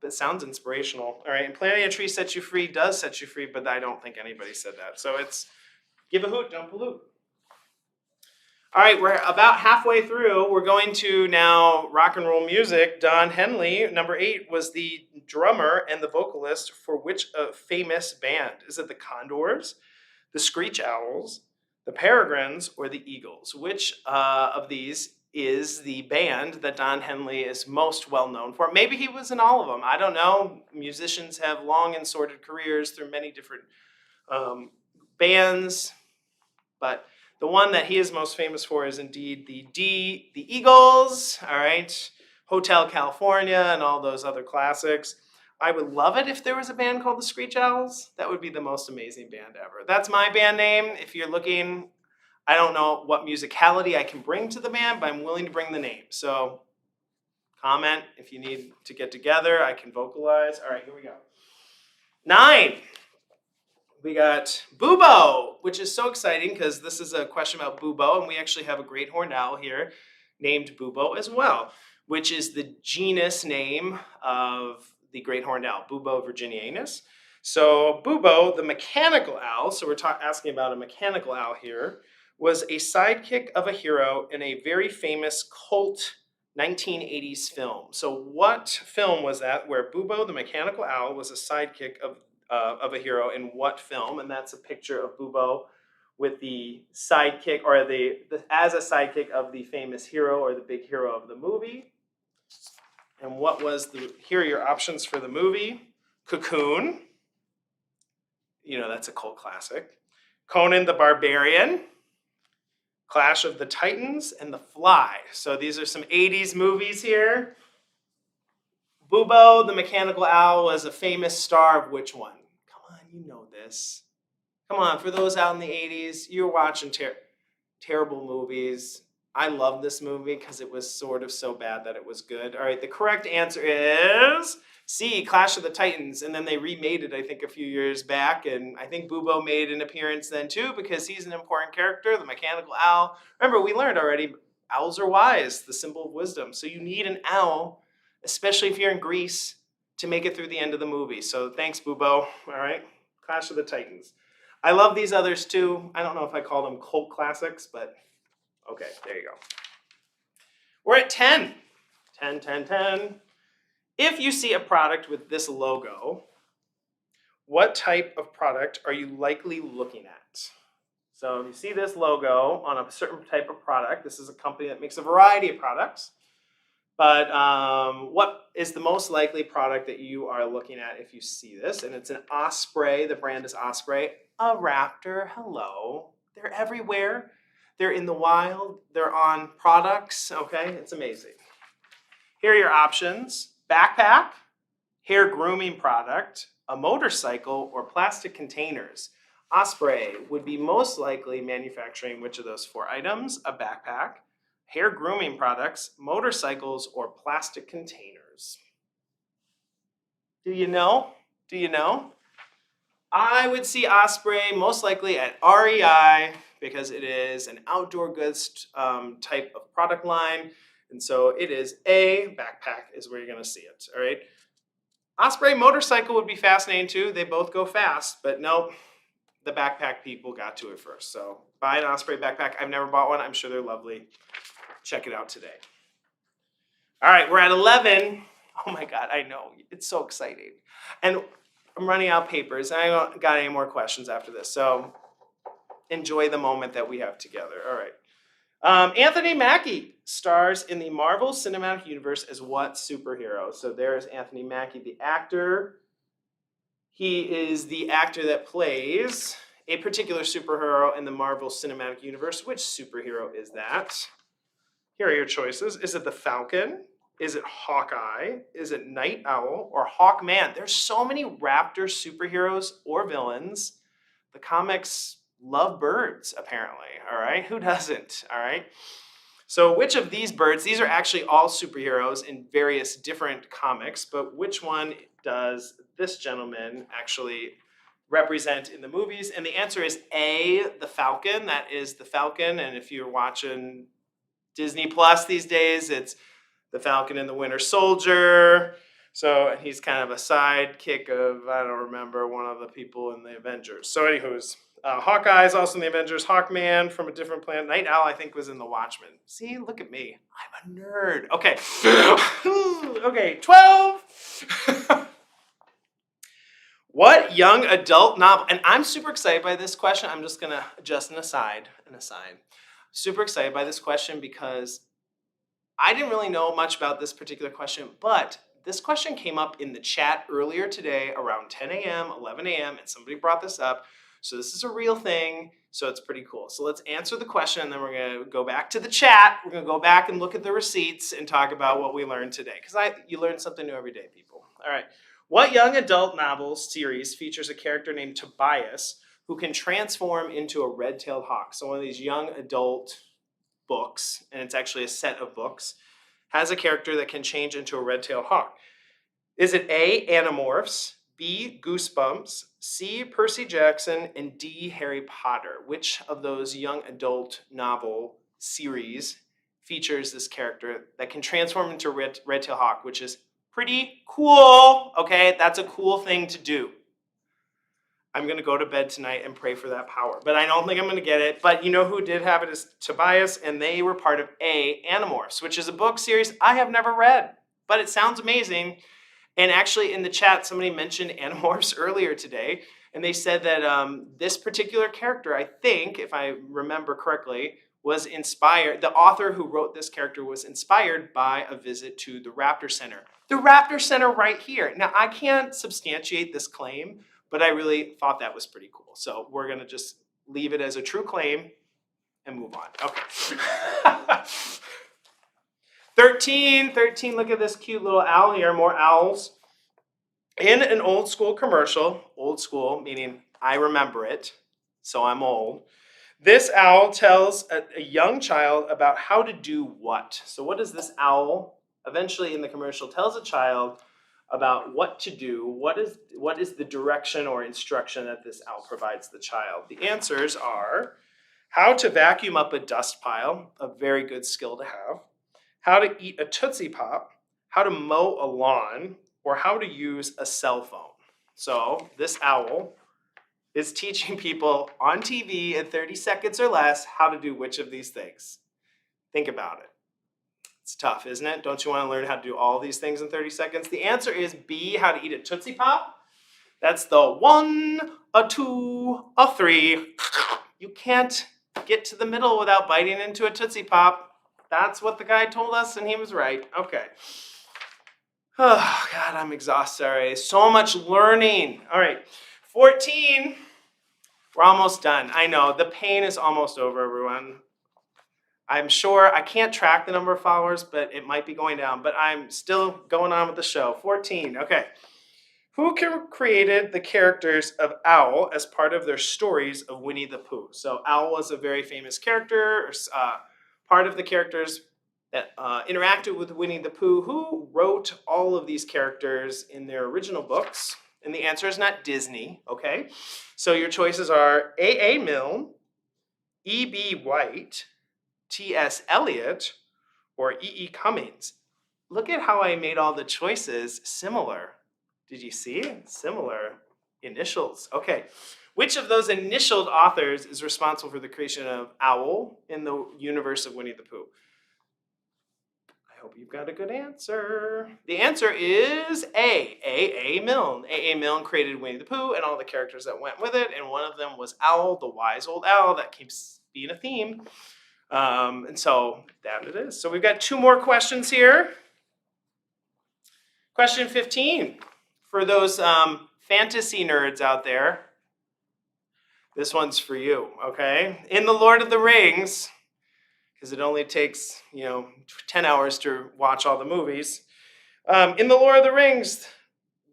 it sounds inspirational. All right, and planting a tree sets you free does set you free, but I don't think anybody said that. So it's give a hoot, don't pollute. All right, we're about halfway through. We're going to now rock and roll music. Don Henley, number 8, was the drummer and the vocalist for which famous band? Is it the Condors, the Screech Owls, the Peregrines, or the Eagles? Which of these is the band that Don Henley is most well known for? Maybe he was in all of them. I don't know. Musicians have long and sordid careers through many different bands, but the one that he is most famous for is indeed the Eagles, all right, Hotel California, and all those other classics. I would love it if there was a band called the Screech Owls. That would be the most amazing band ever. That's my band name. If you're looking, I don't know what musicality I can bring to the band, but I'm willing to bring the name. So comment if you need to get together. I can vocalize. All right, here we go. 9. We got Bubo, which is so exciting because this is a question about Bubo, and we actually have a great horned owl here named Bubo as well, which is the genus name of the great horned owl, Bubo virginianus. So Bubo, the mechanical owl, so we're asking about a mechanical owl here, was a sidekick of a hero in a very famous cult 1980s film. So what film was that where Bubo, the mechanical owl, was a sidekick of a hero in what film? And that's a picture of Bubo with the sidekick, or as a sidekick of the famous hero or the big hero of the movie. And what was here are your options for the movie. Cocoon. You know, that's a cult classic. Conan the Barbarian. Clash of the Titans, and The Fly. So these are some 80s movies here. Bubo, the mechanical owl, was a famous star of which one? Come on, you know this. Come on, for those out in the 80s, you're watching terrible movies. I love this movie because it was sort of so bad that it was good. All right, the correct answer is C, Clash of the Titans. And then they remade it, I think, a few years back. And I think Bubo made an appearance then too because he's an important character, the mechanical owl. Remember, we learned already, owls are wise, the symbol of wisdom. So you need an owl, especially if you're in Greece, to make it through the end of the movie. So thanks, Bubo. All right, Clash of the Titans. I love these others too. I don't know if I call them cult classics, but okay, there you go. We're at 10. 10, 10, 10. If you see a product with this logo, what type of product are you likely looking at? So if you see this logo on a certain type of product, this is a company that makes a variety of products. But what is the most likely product that you are looking at if you see this? And it's an osprey. The brand is Osprey. A raptor. Hello. They're everywhere. They're in the wild. They're on products. Okay, it's amazing. Here are your options. Backpack, hair grooming product, a motorcycle, or plastic containers. Osprey would be most likely manufacturing which of those 4 items? A backpack, hair grooming products, motorcycles, or plastic containers. Do you know? Do you know? I would see Osprey most likely at REI because it is an outdoor goods type of product line. And so it is a backpack is where you're going to see it, all right? Osprey motorcycle would be fascinating too. They both go fast, but nope, the backpack people got to it first. So buy an Osprey backpack. I've never bought one. I'm sure they're lovely. Check it out today. All right, we're at 11. Oh my God, I know. It's so exciting. And I'm running out of papers. I don't got any more questions after this. So enjoy the moment that we have together. All right. Anthony Mackie stars in the Marvel Cinematic Universe as what superhero? So there's Anthony Mackie, the actor. He is the actor that plays a particular superhero in the Marvel Cinematic Universe. Which superhero is that? Here are your choices. Is it the Falcon? Is it Hawkeye? Is it Night Owl or Hawkman? There's so many Raptor superheroes or villains. The comics love birds, apparently, all right? Who doesn't, all right? So which of these birds, these are actually all superheroes in various different comics, but which one does this gentleman actually represent in the movies? And the answer is A, the Falcon. That is the Falcon, and if you're watching Disney Plus these days, it's the Falcon and the Winter Soldier. So he's kind of a sidekick of, I don't remember, one of the people in the Avengers. So anywho's, Hawkeye is also in the Avengers. Hawkman from a different planet. Night Owl, I think, was in the Watchmen. See, look at me. I'm a nerd. Okay. Okay, 12. What young adult novel, and I'm super excited by this question. I'm just gonna adjust an aside. Super excited by this question because I didn't really know much about this particular question, but this question came up in the chat earlier today around 10 a.m., 11 a.m., and somebody brought this up. So this is a real thing, so it's pretty cool. So let's answer the question, and then we're going to go back to the chat. We're going to go back and look at the receipts and talk about what we learned today, because you learn something new every day, people. All right. What young adult novel series features a character named Tobias who can transform into a red-tailed hawk? So one of these young adult books, and it's actually a set of books, has a character that can change into a red-tailed hawk. Is it A, Animorphs, B, Goosebumps, C, Percy Jackson, and D, Harry Potter? Which of those young adult novel series features this character that can transform into a red-tailed hawk, which is pretty cool, okay? That's a cool thing to do. I'm going to go to bed tonight and pray for that power. But I don't think I'm going to get it. But you know who did have it is Tobias, and they were part of A, Animorphs, which is a book series I have never read. But it sounds amazing. And actually in the chat, somebody mentioned Animorphs earlier today. And they said that this particular character, I think, if I remember correctly, was inspired, the author who wrote this character was inspired by a visit to the Raptor Center. The Raptor Center right here. Now, I can't substantiate this claim, but I really thought that was pretty cool. So we're going to just leave it as a true claim and move on. Okay. 13, look at this cute little owl here, more owls. In an old school commercial, old school meaning I remember it, so I'm old. This owl tells a young child about how to do what? So what does this owl eventually in the commercial tells a child about what to do? What is the direction or instruction that this owl provides the child? The answers are how to vacuum up a dust pile, a very good skill to have, how to eat a Tootsie Pop, how to mow a lawn, or how to use a cell phone. So this owl is teaching people on TV in 30 seconds or less how to do which of these things. Think about it. It's tough, isn't it? Don't you want to learn how to do all these things in 30 seconds? The answer is B, how to eat a Tootsie Pop. That's the 1, a 2, a 3. You can't get to the middle without biting into a Tootsie Pop. That's what the guy told us, and he was right. Okay. Oh, God, I'm exhausted already. So much learning. All right, 14. We're almost done. I know, the pain is almost over, everyone. I'm sure I can't track the number of followers, but it might be going down. But I'm still going on with the show. 14, okay. Who created the characters of Owl as part of their stories of Winnie the Pooh? So Owl was a very famous character, part of the characters that interacted with Winnie the Pooh. Who wrote all of these characters in their original books? And the answer is not Disney, okay? So your choices are A.A. Milne, E.B. White, T.S. Eliot, or E.E. Cummings. Look at how I made all the choices similar. Did you see? Similar initials. Okay. Which of those initialed authors is responsible for the creation of Owl in the universe of Winnie the Pooh? I hope you've got a good answer. The answer is A.A. Milne. A.A. Milne created Winnie the Pooh and all the characters that went with it, and one of them was Owl, the wise old owl. That keeps being a theme. And so that it is. So we've got 2 more questions here. Question 15. For those fantasy nerds out there, this one's for you, okay? In The Lord of the Rings, because it only takes, 10 hours to watch all the movies. In The Lord of the Rings,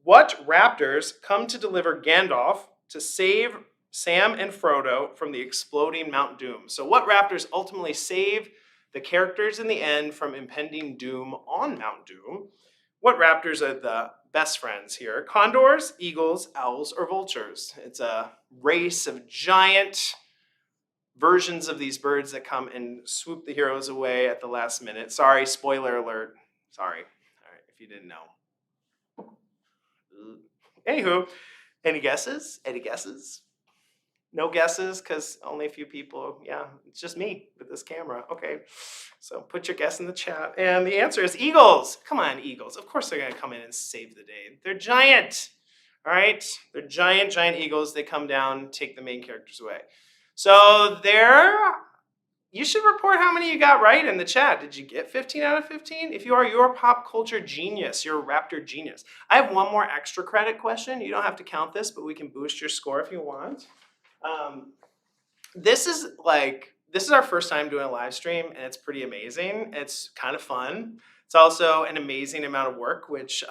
what raptors come to deliver Gandalf to save Sam and Frodo from the exploding Mount Doom? So what raptors ultimately save the characters in the end from impending doom on Mount Doom? What raptors are the best friends here? Condors, eagles, owls, or vultures? It's a race of giant versions of these birds that come and swoop the heroes away at the last minute. Sorry, spoiler alert. Sorry, all right, if you didn't know. Anywho, any guesses? Any guesses? No guesses, because only a few people. Yeah, it's just me with this camera. Okay, so put your guess in the chat. And the answer is eagles. Come on, eagles. Of course they're going to come in and save the day. They're giant, all right? They're giant, giant eagles. They come down, take the main characters away. So you should report how many you got right in the chat. Did you get 15 out of 15? If you are, you're a pop culture genius. You're a raptor genius. I have one more extra credit question. You don't have to count this, but we can boost your score if you want. This is our first time doing a live stream, and it's pretty amazing. It's kind of fun. It's also an amazing amount of work, which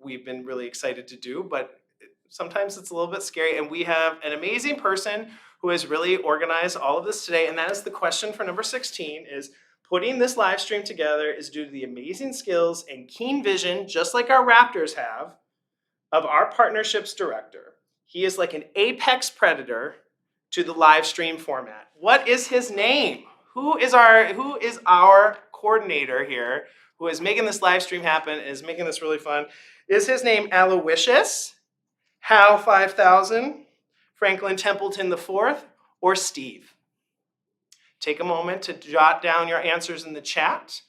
we've been really excited to do, but sometimes it's a little bit scary. And we have an amazing person who has really organized all of this today, and that is the question for number 16, is putting this live stream together is due to the amazing skills and keen vision, just like our raptors have, of our partnerships director. He is like an apex predator to the live stream format. What is his name? Who is our coordinator here, who is making this live stream happen, is making this really fun? Is his name Aloysius, Hal 5000, Franklin Templeton IV, or Steve? Take a moment to jot down your answers in the chat.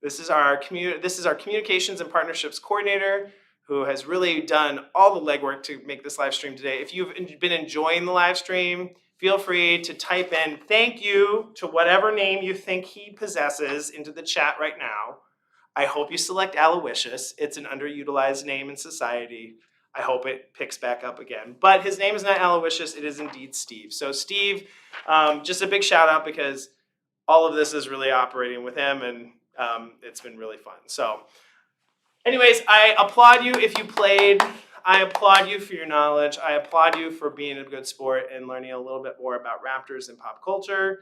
This is our communications and partnerships coordinator, who has really done all the legwork to make this live stream today. If you've been enjoying the live stream, feel free to type in thank you to whatever name you think he possesses into the chat right now. I hope you select Aloysius. It's an underutilized name in society. I hope it picks back up again. But his name is not Aloysius, it is indeed Steve. So Steve, just a big shout out, because all of this is really operating with him, and it's been really fun. So anyways, I applaud you if you played. I applaud you for your knowledge. I applaud you for being a good sport and learning a little bit more about raptors and pop culture.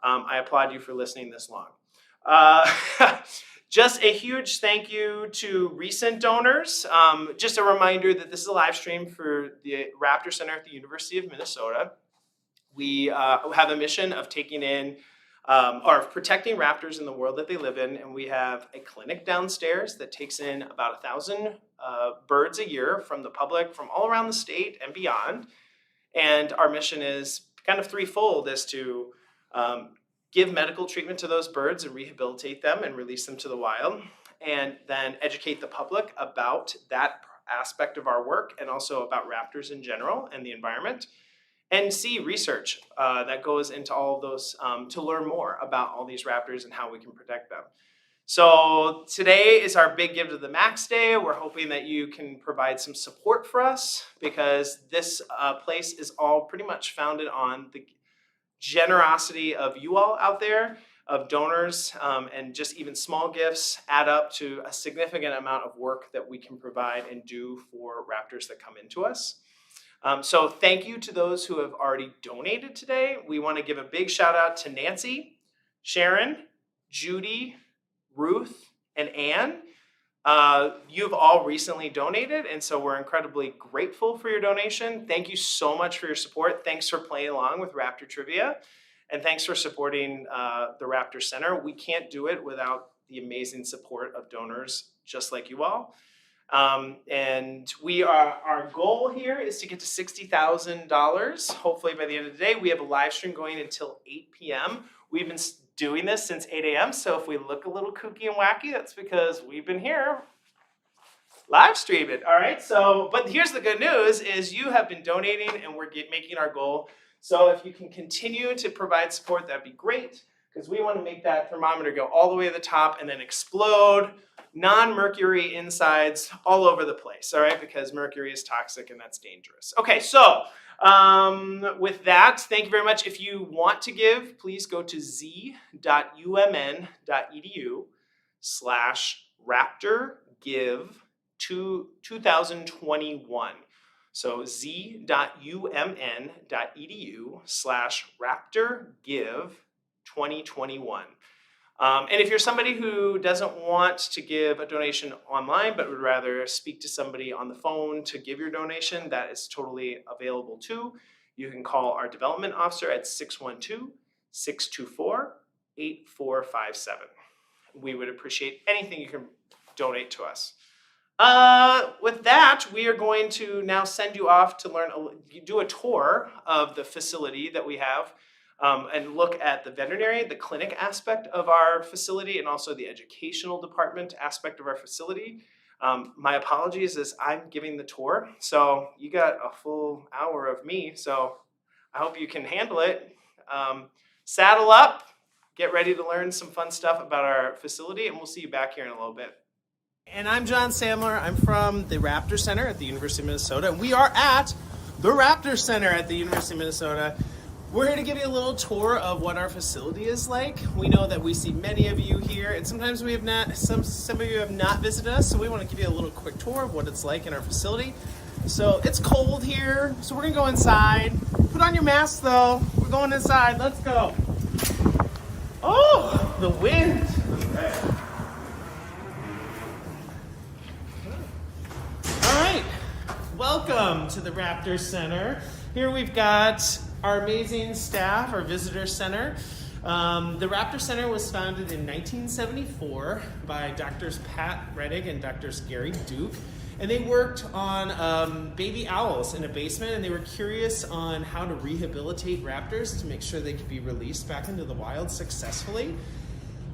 I applaud you for listening this long. Just a huge thank you to recent donors. Just a reminder that this is a live stream for the Raptor Center at the University of Minnesota. We have a mission of taking in or protecting raptors in the world that they live in, and we have a clinic downstairs that takes in about 1,000 birds a year from the public from all around the state and beyond. And our mission is kind of threefold: is to give medical treatment to those birds and rehabilitate them and release them to the wild, and then educate the public about that aspect of our work and also about raptors in general and the environment, and see research that goes into all of those to learn more about all these raptors and how we can protect them. So today is our Big Give to the Max Day. We're hoping that you can provide some support for us, because this place is all pretty much founded on the generosity of you all out there, of donors, and just even small gifts add up to a significant amount of work that we can provide and do for raptors that come into us. So thank you to those who have already donated today. We want to give a big shout out to Nancy, Sharon, Judy, Ruth, and Anne. You've all recently donated, and so we're incredibly grateful for your donation. Thank you so much for your support. Thanks for playing along with Raptor Trivia, and thanks for supporting the Raptor Center. We can't do it without the amazing support of donors just like you all. And our goal here is to get to $60,000, hopefully by the end of the day. We have a live stream going until 8 p.m. We've been doing this since 8 a.m. So if we look a little kooky and wacky, that's because we've been here live streaming. All right. So, but here's the good news is you have been donating, and we're making our goal. So if you can continue to provide support, that'd be great, because we want to make that thermometer go all the way to the top and then explode non-mercury insides all over the place, all right, because mercury is toxic and that's dangerous. Okay, so with that, thank you very much. If you want to give, please go to z.umn.edu/raptorgive 2021. So z.umn.edu/raptorgive 2021. And if you're somebody who doesn't want to give a donation online, but would rather speak to somebody on the phone to give your donation, that is totally available too. You can call our development officer at 612-624-8457. We would appreciate anything you can donate to us. With that, we are going to now send you off to do a tour of the facility that we have. And look at the veterinary, the clinic aspect of our facility, and also the educational department aspect of our facility. My apologies as I'm giving the tour. So you got a full hour of me, so I hope you can handle it. Saddle up, get ready to learn some fun stuff about our facility, and we'll see you back here in a little bit. And I'm John Sandler. I'm from the Raptor Center at the University of Minnesota. And we are at the Raptor Center at the University of Minnesota. We're here to give you a little tour of what our facility is like. We know that we see many of you here, and sometimes we have not. Some of you have not visited us, so we want to give you a little quick tour of what it's like in our facility. So it's cold here, so we're gonna go inside. Put on your mask though. We're going inside. Let's go. Oh, the wind. Okay. All right. Welcome to the Raptor Center. Here we've got our amazing staff, our visitor center. The Raptor Center was founded in 1974 by Drs. Pat Reddick and Drs. Gary Duke. And they worked on baby owls in a basement, and they were curious on how to rehabilitate raptors to make sure they could be released back into the wild successfully.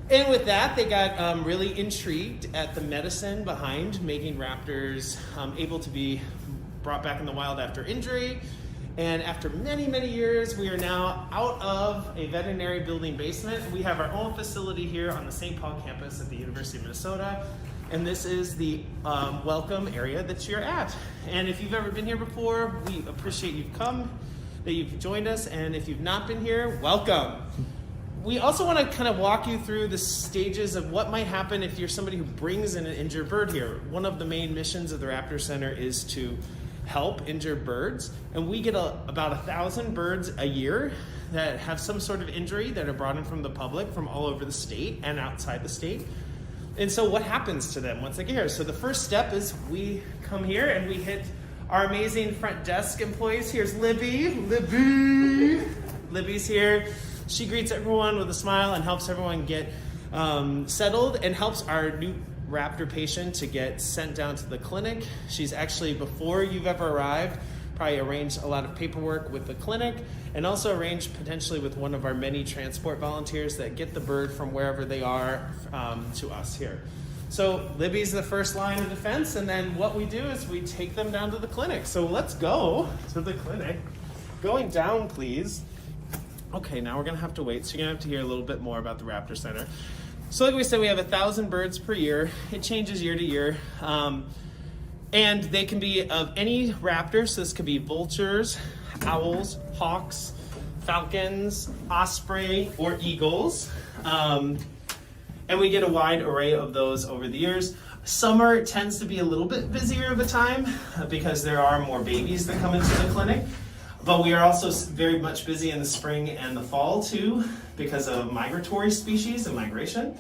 And with that, they got really intrigued at the medicine behind making raptors able to be brought back in the wild after injury. And after many, many years, we are now out of a veterinary building basement. We have our own facility here on the St. Paul campus at the University of Minnesota. And this is the welcome area that you're at. And if you've ever been here before, we appreciate you've come, that you've joined us. And if you've not been here, welcome. We also want to kind of walk you through the stages of what might happen if you're somebody who brings in an injured bird here. One of the main missions of the Raptor Center is to help injured birds, and we get about 1,000 birds a year that have some sort of injury that are brought in from the public from all over the state and outside the state. And so what happens to them once they get here? So the first step is we come here and we hit our amazing front desk employees. Here's Libby. Libby's here. She greets everyone with a smile and helps everyone get settled, and helps our new Raptor patient to get sent down to the clinic. She's actually, before you've ever arrived, probably arranged a lot of paperwork with the clinic, and also arranged potentially with one of our many transport volunteers that get the bird from wherever they are to us here. So Libby's the first line of defense, and then what we do is we take them down to the clinic. So let's go to the clinic. Going down, please. Okay, now we're gonna have to wait, so you're gonna have to hear a little bit more about the Raptor Center. So like we said, we have 1,000 birds per year. It changes year to year. And they can be of any raptor. So this could be vultures, owls, hawks, falcons, osprey, or eagles. And we get a wide array of those over the years. Summer tends to be a little bit busier of a time because there are more babies that come into the clinic. But we are also very much busy in the spring and the fall too, because of migratory species and migration.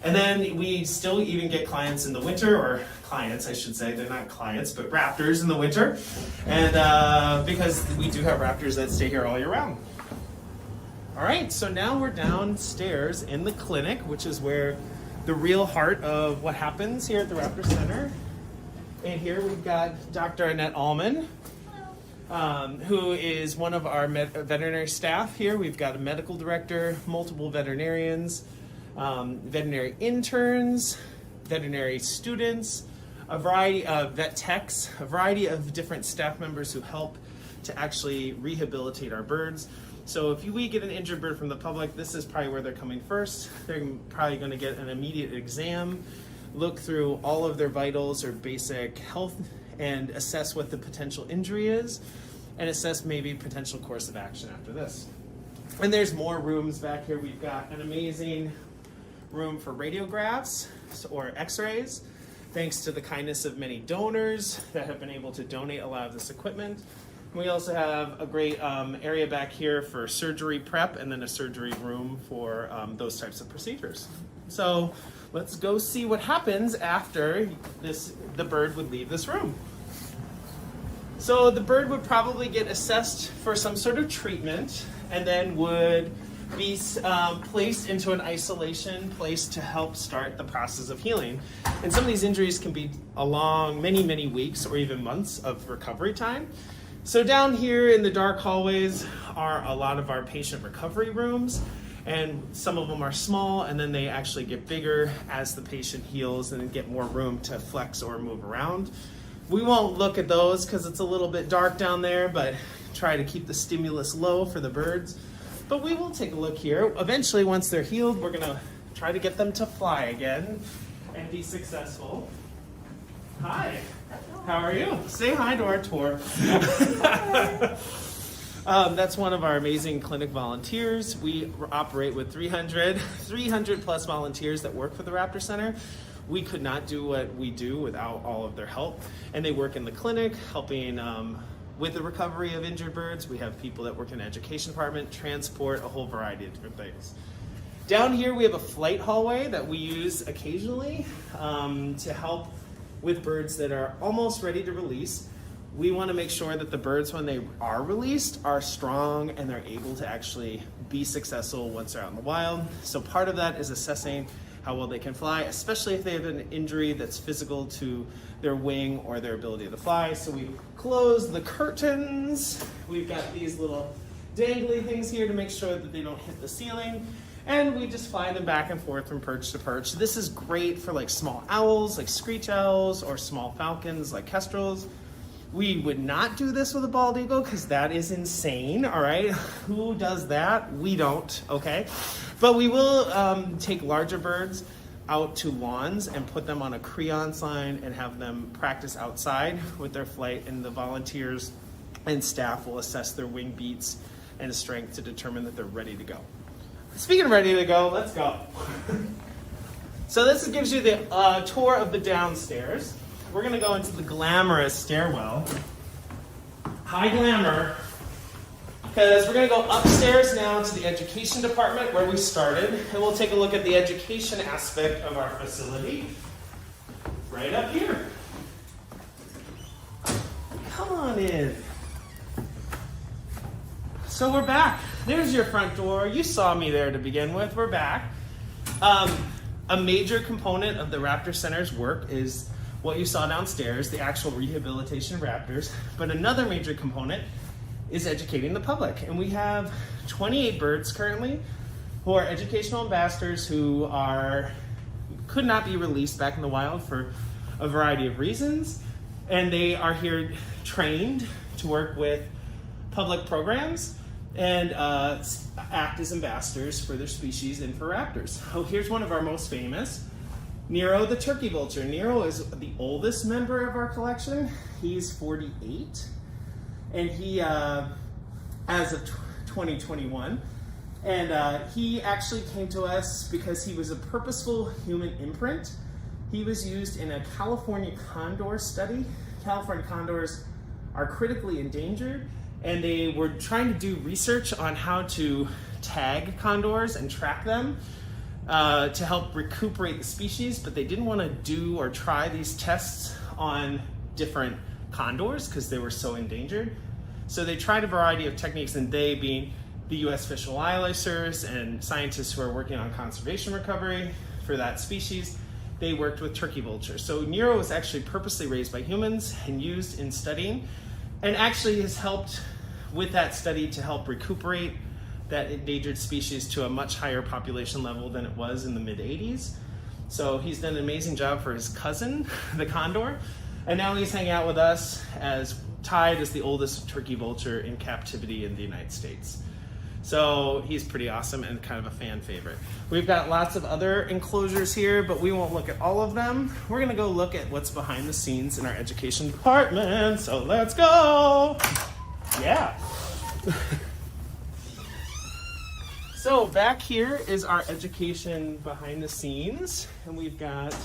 And then we still even get clients in the winter, or clients, I should say, they're not clients, but raptors in the winter. And because we do have raptors that stay here all year round. All right, so now we're downstairs in the clinic, which is where the real heart of what happens here at the Raptor Center. And here we've got Dr. Annette Allman, who is one of our veterinary staff here. We've got a medical director, multiple veterinarians, veterinary interns, veterinary students, a variety of vet techs, a variety of different staff members who help to actually rehabilitate our birds. So if we get an injured bird from the public, this is probably where they're coming first. They're probably going to get an immediate exam look through all of their vitals or basic health and assess what the potential injury is and assess maybe potential course of action after this. And there's more rooms back here. We've got an amazing room for radiographs or x-rays, thanks to the kindness of many donors that have been able to donate a lot of this equipment. We also have a great area back here for surgery prep, and then a surgery room for those types of procedures. So let's go see what happens after the bird would leave this room. So the bird would probably get assessed for some sort of treatment and then would be placed into an isolation place to help start the process of healing. And some of these injuries can be along many, many weeks or even months of recovery time. So down here in the dark hallways are a lot of our patient recovery rooms, and some of them are small, and then they actually get bigger as the patient heals and get more room to flex or move around. We won't look at those because it's a little bit dark down there, but try to keep the stimulus low for the birds. But we will take a look here. Eventually, once they're healed, we're gonna try to get them to fly again and be successful. Hi, how are you? Say hi to our tour. That's one of our amazing clinic volunteers. We operate with 300 plus volunteers that work for the Raptor Center. We could not do what we do without all of their help. And they work in the clinic, helping with the recovery of injured birds. We have people that work in the education department, transport, a whole variety of different things. Down here, we have a flight hallway that we use occasionally to help with birds that are almost ready to release. We want to make sure that the birds, when they are released, are strong and they're able to actually be successful once they're out in the wild. So part of that is assessing how well they can fly, especially if they have an injury that's physical to their wing or their ability to fly. So we close the curtains. We've got these little dangly things here to make sure that they don't hit the ceiling. And we just fly them back and forth from perch to perch. This is great for like small owls, like screech owls, or small falcons, like kestrels. We would not do this with a bald eagle because that is insane, all right? Who does that? We don't, okay? But we will take larger birds out to lawns and put them on a creon sign and have them practice outside with their flight, and the volunteers and staff will assess their wing beats and strength to determine that they're ready to go. Speaking of ready to go, let's go. So this gives you the tour of the downstairs. We're gonna go into the glamorous stairwell. High glamour, because we're gonna go upstairs now to the education department where we started, and we'll take a look at the education aspect of our facility right up here. Come on in. So we're back. There's your front door. You saw me there to begin with. We're back. A major component of the Raptor Center's work is what you saw downstairs, the actual rehabilitation of raptors. But another major component is educating the public. And we have 28 birds currently who are educational ambassadors who could not be released back in the wild for a variety of reasons. And they are here trained to work with public programs and act as ambassadors for their species and for raptors. Oh, here's one of our most famous, Nero the turkey vulture. Nero is the oldest member of our collection. He's 48, and he, as of 2021, and he actually came to us because he was a purposeful human imprint. He was used in a California condor study. California condors are critically endangered, and they were trying to do research on how to tag condors and track them to help recuperate the species, but they didn't want to do or try these tests on different condors because they were so endangered. So they tried a variety of techniques, and they being the U.S. Fish and Wildlife Service and scientists who are working on conservation recovery for that species, they worked with turkey vultures. So Nero was actually purposely raised by humans and used in studying, and actually has helped with that study to help recuperate that endangered species to a much higher population level than it was in the mid-80s. So he's done an amazing job for his cousin, the condor, and now he's hanging out with us as tied as the oldest turkey vulture in captivity in the United States. So he's pretty awesome and kind of a fan favorite. We've got lots of other enclosures here, but we won't look at all of them. We're gonna go look at what's behind the scenes in our education department. So let's go. Yeah. So back here is our education behind the scenes, and we've got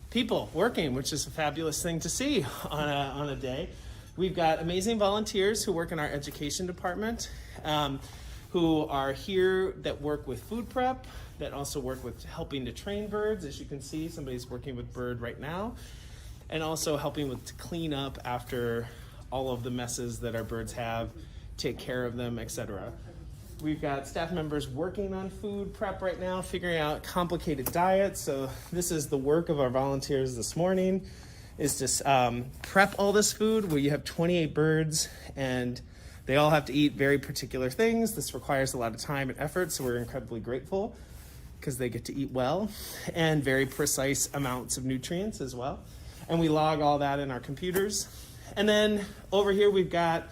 people working, which is a fabulous thing to see on a day. We've got amazing volunteers who work in our education department, who are here that work with food prep, that also work with helping to train birds. As you can see, somebody's working with bird right now, and also helping with to clean up after all of the messes that our birds have, take care of them, etc. We've got staff members working on food prep right now, figuring out complicated diets. So this is the work of our volunteers this morning, is to prep all this food where you have 28 birds and they all have to eat very particular things. This requires a lot of time and effort, so we're incredibly grateful because they get to eat well and very precise amounts of nutrients as well. And we log all that in our computers. And then over here we've got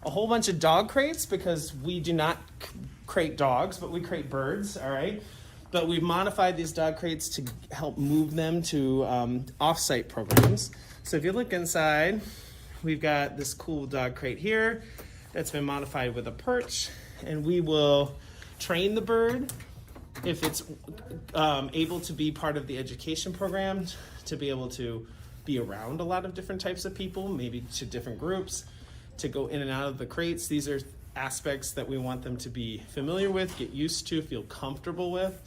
a whole bunch of dog crates, because we do not crate dogs, but we crate birds, all right? But we've modified these dog crates to help move them to off-site programs. So if you look inside, we've got this cool dog crate here that's been modified with a perch, and we will train the bird if it's able to be part of the education program, to be able to be around a lot of different types of people, maybe to different groups, to go in and out of the crates. These are aspects that we want them to be familiar with, get used to, feel comfortable with.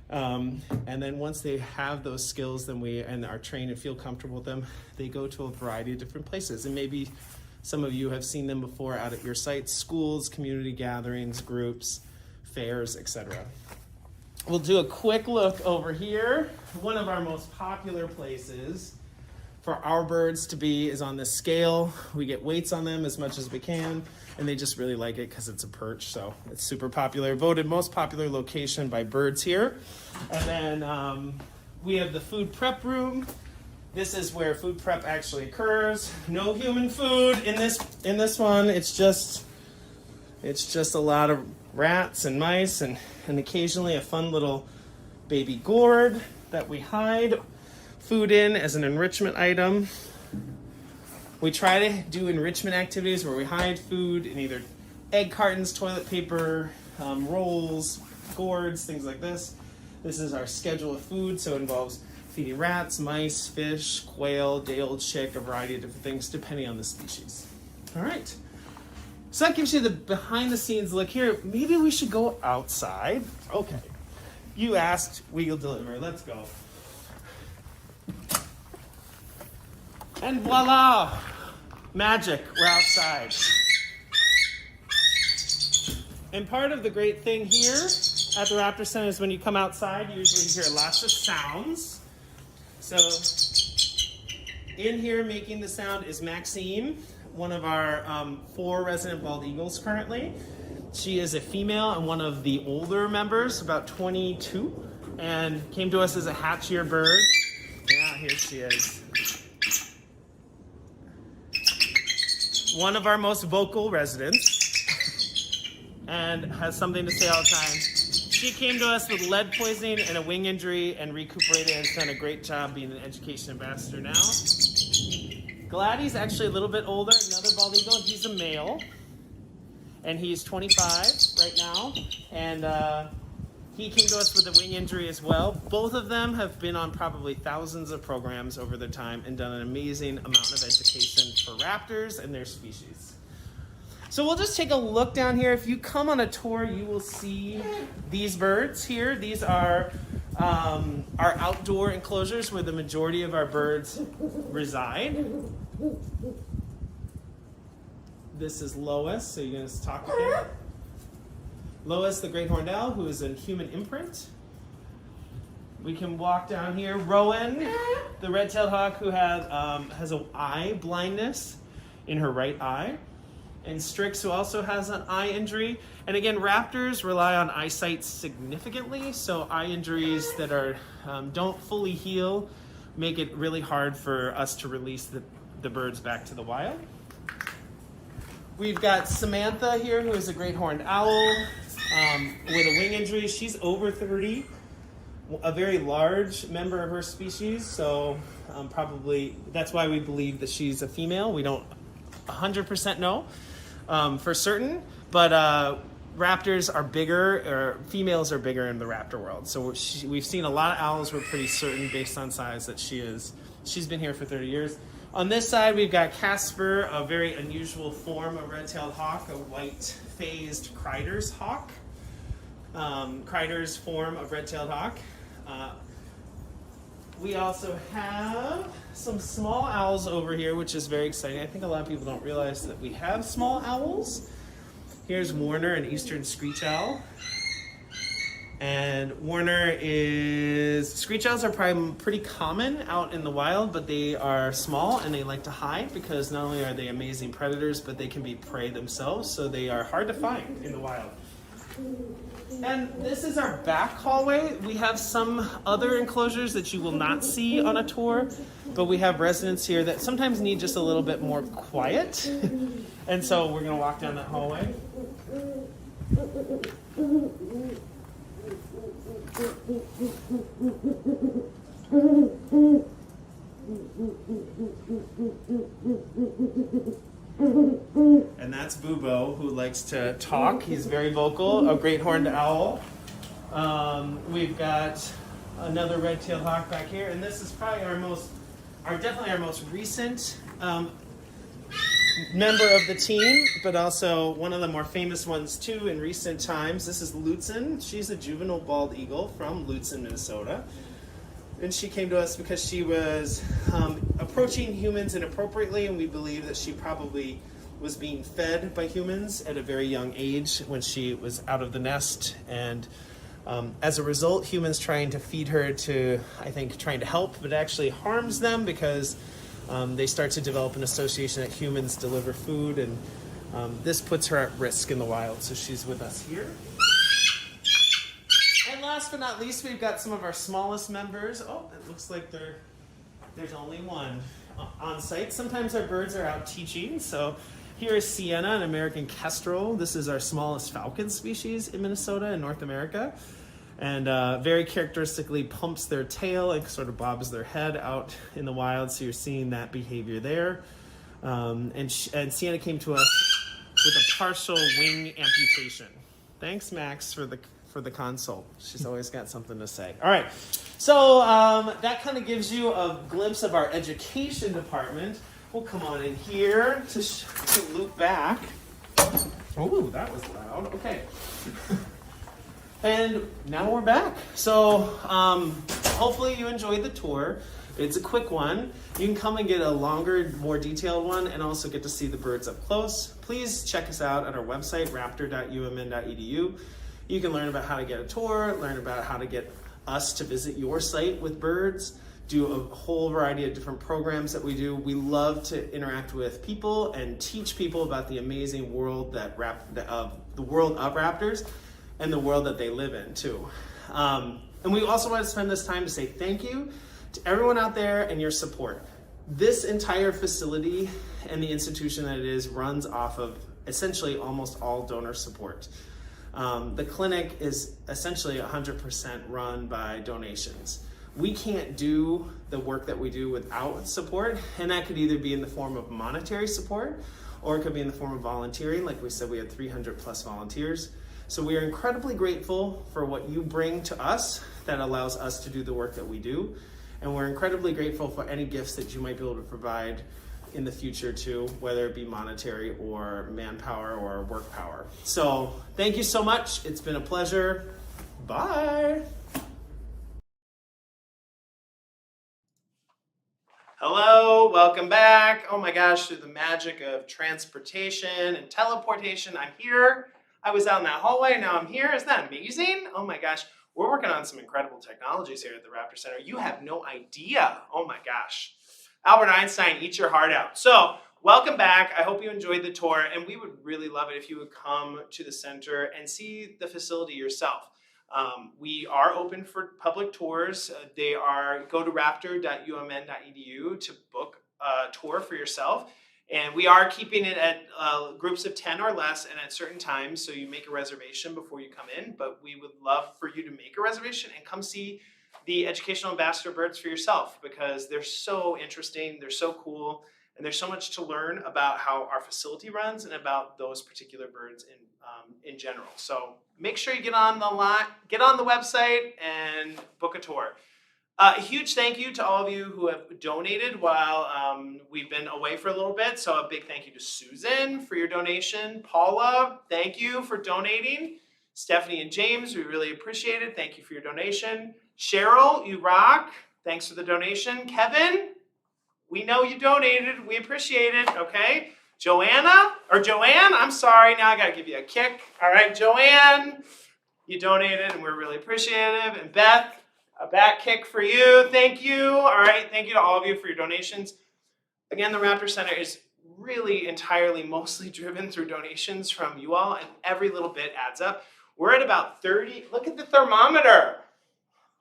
And then once they have those skills, then we are trained and feel comfortable with them, they go to a variety of different places. And maybe some of you have seen them before out at your sites, schools, community gatherings, groups, fairs, etc. We'll do a quick look over here. One of our most popular places for our birds to be is on this scale. We get weights on them as much as we can, and they just really like it because it's a perch, so it's super popular. Voted most popular location by birds here. And then we have the food prep room. This is where food prep actually occurs. No human food in this one. It's just a lot of rats and mice and occasionally a fun little baby gourd that we hide food in as an enrichment item. We try to do enrichment activities where we hide food in either egg cartons, toilet paper, rolls, gourds, things like this. This is our schedule of food, so it involves feeding rats, mice, fish, quail, day-old chick, a variety of different things depending on the species. All right. So that gives you the behind-the-scenes look here. Maybe we should go outside. Okay. You asked, we'll deliver. Let's go. And voila! Magic, we're outside. And part of the great thing here at the Raptor Center is when you come outside, you usually hear lots of sounds. So in here making the sound is Maxine, one of our 4 resident bald eagles currently. She is a female and one of the older members, about 22, and came to us as a hatchier bird. Yeah, here she is. One of our most vocal residents and has something to say all the time. She came to us with lead poisoning and a wing injury and recuperated and has done a great job being an education ambassador now. Gladdy's actually a little bit older, another bald eagle. He's a male and he's 25 right now. And he came to us with a wing injury as well. Both of them have been on probably thousands of programs over their time and done an amazing amount of education for raptors and their species. So we'll just take a look down here. If you come on a tour, you will see these birds here. These are our outdoor enclosures where the majority of our birds reside. This is Lois, so you're gonna talk with her. Lois, the great horned owl, who is a human imprint. We can walk down here. Rowan, the red-tailed hawk, who has an eye blindness in her right eye. And Strix, who also has an eye injury. And again, raptors rely on eyesight significantly, so eye injuries that are don't fully heal make it really hard for us to release the birds back to the wild. We've got Samantha here, who is a great horned owl with a wing injury. She's over 30, a very large member of her species, so probably that's why we believe that she's a female. We don't 100% know for certain, but raptors are bigger, or females are bigger in the raptor world. So we've seen a lot of owls. We're pretty certain, based on size, that she's been here for 30 years. On this side, we've got Casper, a very unusual form of red-tailed hawk, a white-phased Crider's hawk. Crider's form of red-tailed hawk. We also have some small owls over here, which is very exciting. I think a lot of people don't realize that we have small owls. Here's Warner, an eastern screech owl. And screech owls are probably pretty common out in the wild, but they are small and they like to hide because not only are they amazing predators, but they can be prey themselves, so they are hard to find in the wild. And this is our back hallway. We have some other enclosures that you will not see on a tour, but we have residents here that sometimes need just a little bit more quiet. And so we're gonna walk down that hallway. And that's Bubo, who likes to talk. He's very vocal, a great horned owl. We've got another red-tailed hawk back here, and this is probably definitely our most recent member of the team, but also one of the more famous ones too in recent times. This is Lutzen. She's a juvenile bald eagle from Lutzen, Minnesota. And she came to us because she was approaching humans inappropriately, and we believe that she probably was being fed by humans at a very young age when she was out of the nest. And as a result, humans trying to feed her to, I think, trying to help, but it actually harms them because they start to develop an association that humans deliver food, and this puts her at risk in the wild. So she's with us here. And last but not least, we've got some of our smallest members. Oh, it looks like there's only one on site. Sometimes our birds are out teaching. So here is Sienna, an American kestrel. This is our smallest falcon species in Minnesota and North America. And very characteristically pumps their tail and sort of bobs their head out in the wild. So you're seeing that behavior there. And Sienna came to us with a partial wing amputation. Thanks, Max, for the consult. She's always got something to say. All right, so that kind of gives you a glimpse of our education department. We'll come on in here to loop back. Oh, that was loud. Okay. And now we're back. So hopefully you enjoyed the tour. It's a quick one. You can come and get a longer, more detailed one and also get to see the birds up close. Please check us out at our website, raptor.umn.edu. You can learn about how to get a tour, learn about how to get us to visit your site with birds, do a whole variety of different programs that we do. We love to interact with people and teach people about the amazing world the world of raptors and the world that they live in too. And we also want to spend this time to say thank you to everyone out there and your support. This entire facility and the institution that it is runs off of essentially almost all donor support. The clinic is essentially 100% run by donations. We can't do the work that we do without support, and that could either be in the form of monetary support, or it could be in the form of volunteering. Like we said, we had 300 plus volunteers. So we are incredibly grateful for what you bring to us that allows us to do the work that we do. And we're incredibly grateful for any gifts that you might be able to provide in the future too, whether it be monetary or manpower or work power. So thank you so much. It's been a pleasure. Bye. Hello, welcome back. Oh my gosh, through the magic of transportation and teleportation, I'm here. I was out in that hallway, now I'm here. Isn't that amazing? Oh my gosh, we're working on some incredible technologies here at the Raptor Center. You have no idea. Oh my gosh. Albert Einstein, eat your heart out. So welcome back. I hope you enjoyed the tour, and we would really love it if you would come to the center and see the facility yourself. We are open for public tours. Go to raptor.umn.edu to book a tour for yourself. And we are keeping it at groups of 10 or less and at certain times, so you make a reservation before you come in, but we would love for you to make a reservation and come see the educational ambassador birds for yourself, because they're so interesting, they're so cool, and there's so much to learn about how our facility runs and about those particular birds in general. So make sure you get on the website and book a tour. A huge thank you to all of you who have donated while we've been away for a little bit. So a big thank you to Susan for your donation. Paula, thank you for donating. Stephanie and James, we really appreciate it. Thank you for your donation. Cheryl, you rock. Thanks for the donation. Kevin, we know you donated. We appreciate it, okay? Joanne, I'm sorry. Now I got to give you a kick. All right, Joanne, you donated and we're really appreciative. And Beth, a back kick for you. Thank you. All right, thank you to all of you for your donations. Again, the Raptor Center is really entirely mostly driven through donations from you all, and every little bit adds up. We're at about 30. Look at the thermometer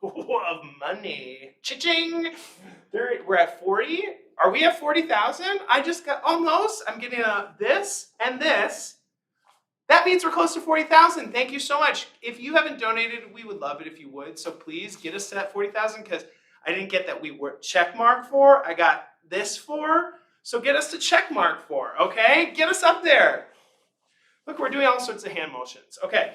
of money. Cha-ching. We're at 40. Are we at 40,000? I just got almost. I'm getting this and this. That means we're close to 40,000. Thank you so much. If you haven't donated, we would love it if you would. So please get us to that 40,000, because I didn't get that we were check mark for. I got this for. So get us to check mark for, okay? Get us up there. Look, we're doing all sorts of hand motions. Okay.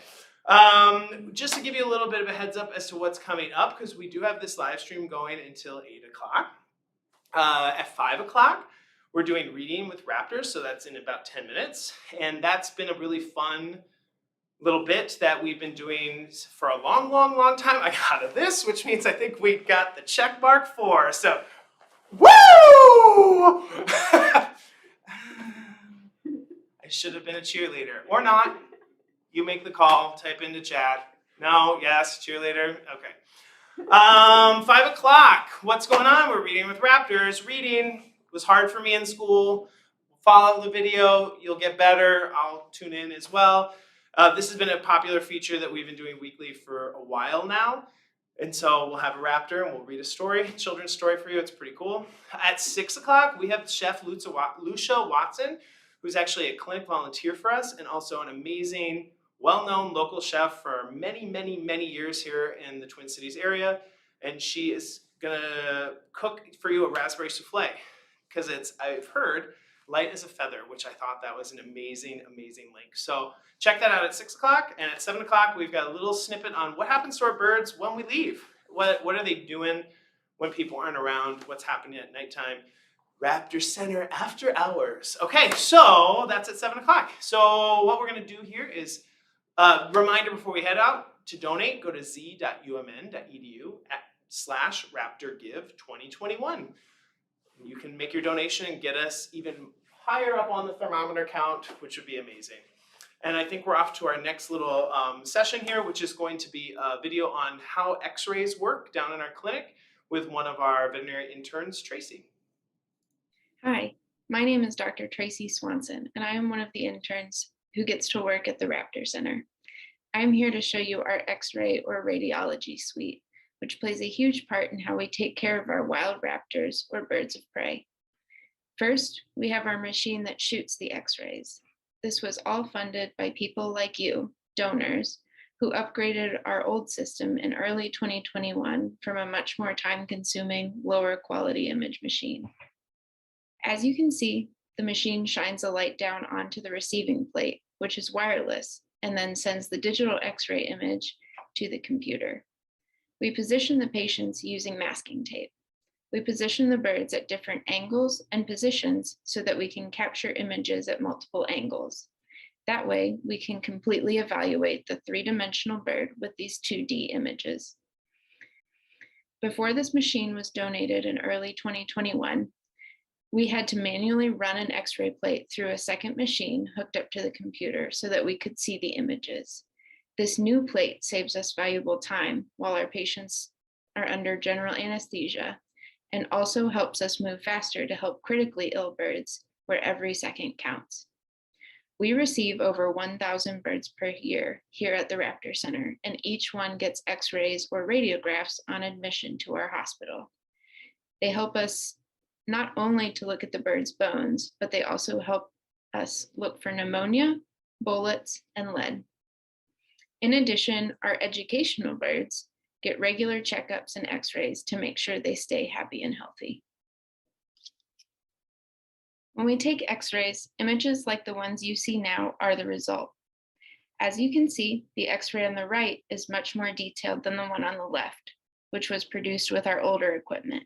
Just to give you a little bit of a heads up as to what's coming up, because we do have this live stream going until 8 o'clock. At 5 o'clock, we're doing reading with Raptors, so that's in about 10 minutes. And that's been a really fun little bit that we've been doing for a long, long, long time. I got a this, which means I think we got the check mark for. So, woo! I should have been a cheerleader, or not. You make the call, type into chat. No, yes, cheerleader, okay. 5 o'clock, what's going on? We're reading with Raptors. Reading was hard for me in school. Follow the video, you'll get better. I'll tune in as well. This has been a popular feature that we've been doing weekly for a while now. And so we'll have a raptor and we'll read a story, children's story for you. It's pretty cool. At 6 o'clock, we have Chef Lucia Watson, who's actually a clinic volunteer for us and also an amazing, well-known local chef for many, many, many years here in the Twin Cities area. And she is gonna cook for you a raspberry souffle, because it's, I've heard, light as a feather, which I thought that was an amazing, amazing link. So check that out at 6 o'clock. And at 7 o'clock, we've got a little snippet on what happens to our birds when we leave. What are they doing when people aren't around? What's happening at nighttime? Raptor Center after hours. Okay, so that's at 7 o'clock. So what we're gonna do here is reminder before we head out, to donate, go to z.umn.edu /RaptorGive 2021. You can make your donation and get us even higher up on the thermometer count, which would be amazing. And I think we're off to our next little session here, which is going to be a video on how x-rays work down in our clinic with one of our veterinary interns, Tracy. Hi, my name is Dr. Tracy Swanson, and I am one of the interns who gets to work at the Raptor Center. I am here to show you our X-ray or radiology suite, which plays a huge part in how we take care of our wild raptors or birds of prey. First, we have our machine that shoots the X-rays. This was all funded by people like you, donors, who upgraded our old system in early 2021 from a much more time-consuming, lower quality image machine. As you can see, the machine shines a light down onto the receiving plate, which is wireless, and then sends the digital X-ray image to the computer. We position the patients using masking tape. We position the birds at different angles and positions so that we can capture images at multiple angles. That way, we can completely evaluate the three-dimensional bird with these 2D images. Before this machine was donated in early 2021, we had to manually run an X-ray plate through a second machine hooked up to the computer so that we could see the images. This new plate saves us valuable time while our patients are under general anesthesia, and also helps us move faster to help critically ill birds where every second counts. We receive over 1,000 birds per year here at the Raptor Center, and each one gets X-rays or radiographs on admission to our hospital. They help us not only to look at the bird's bones, but they also help us look for pneumonia, bullets, and lead. In addition, our educational birds get regular checkups and x-rays to make sure they stay happy and healthy. When we take x-rays, images like the ones you see now are the result. As you can see, the x-ray on the right is much more detailed than the one on the left, which was produced with our older equipment.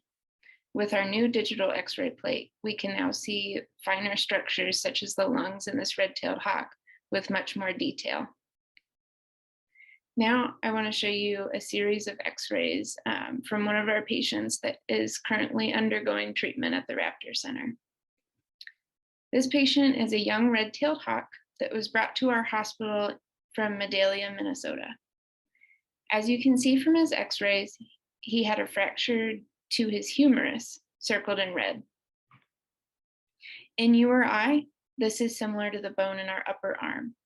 With our new digital x-ray plate, we can now see finer structures such as the lungs in this red-tailed hawk with much more detail. Now I want to show you a series of x-rays from one of our patients that is currently undergoing treatment at the Raptor Center. This patient is a young red-tailed hawk that was brought to our hospital from Medalia, Minnesota. As you can see from his x-rays, he had a fracture to his humerus, circled in red. In you or I, this is similar to the bone in our upper arm.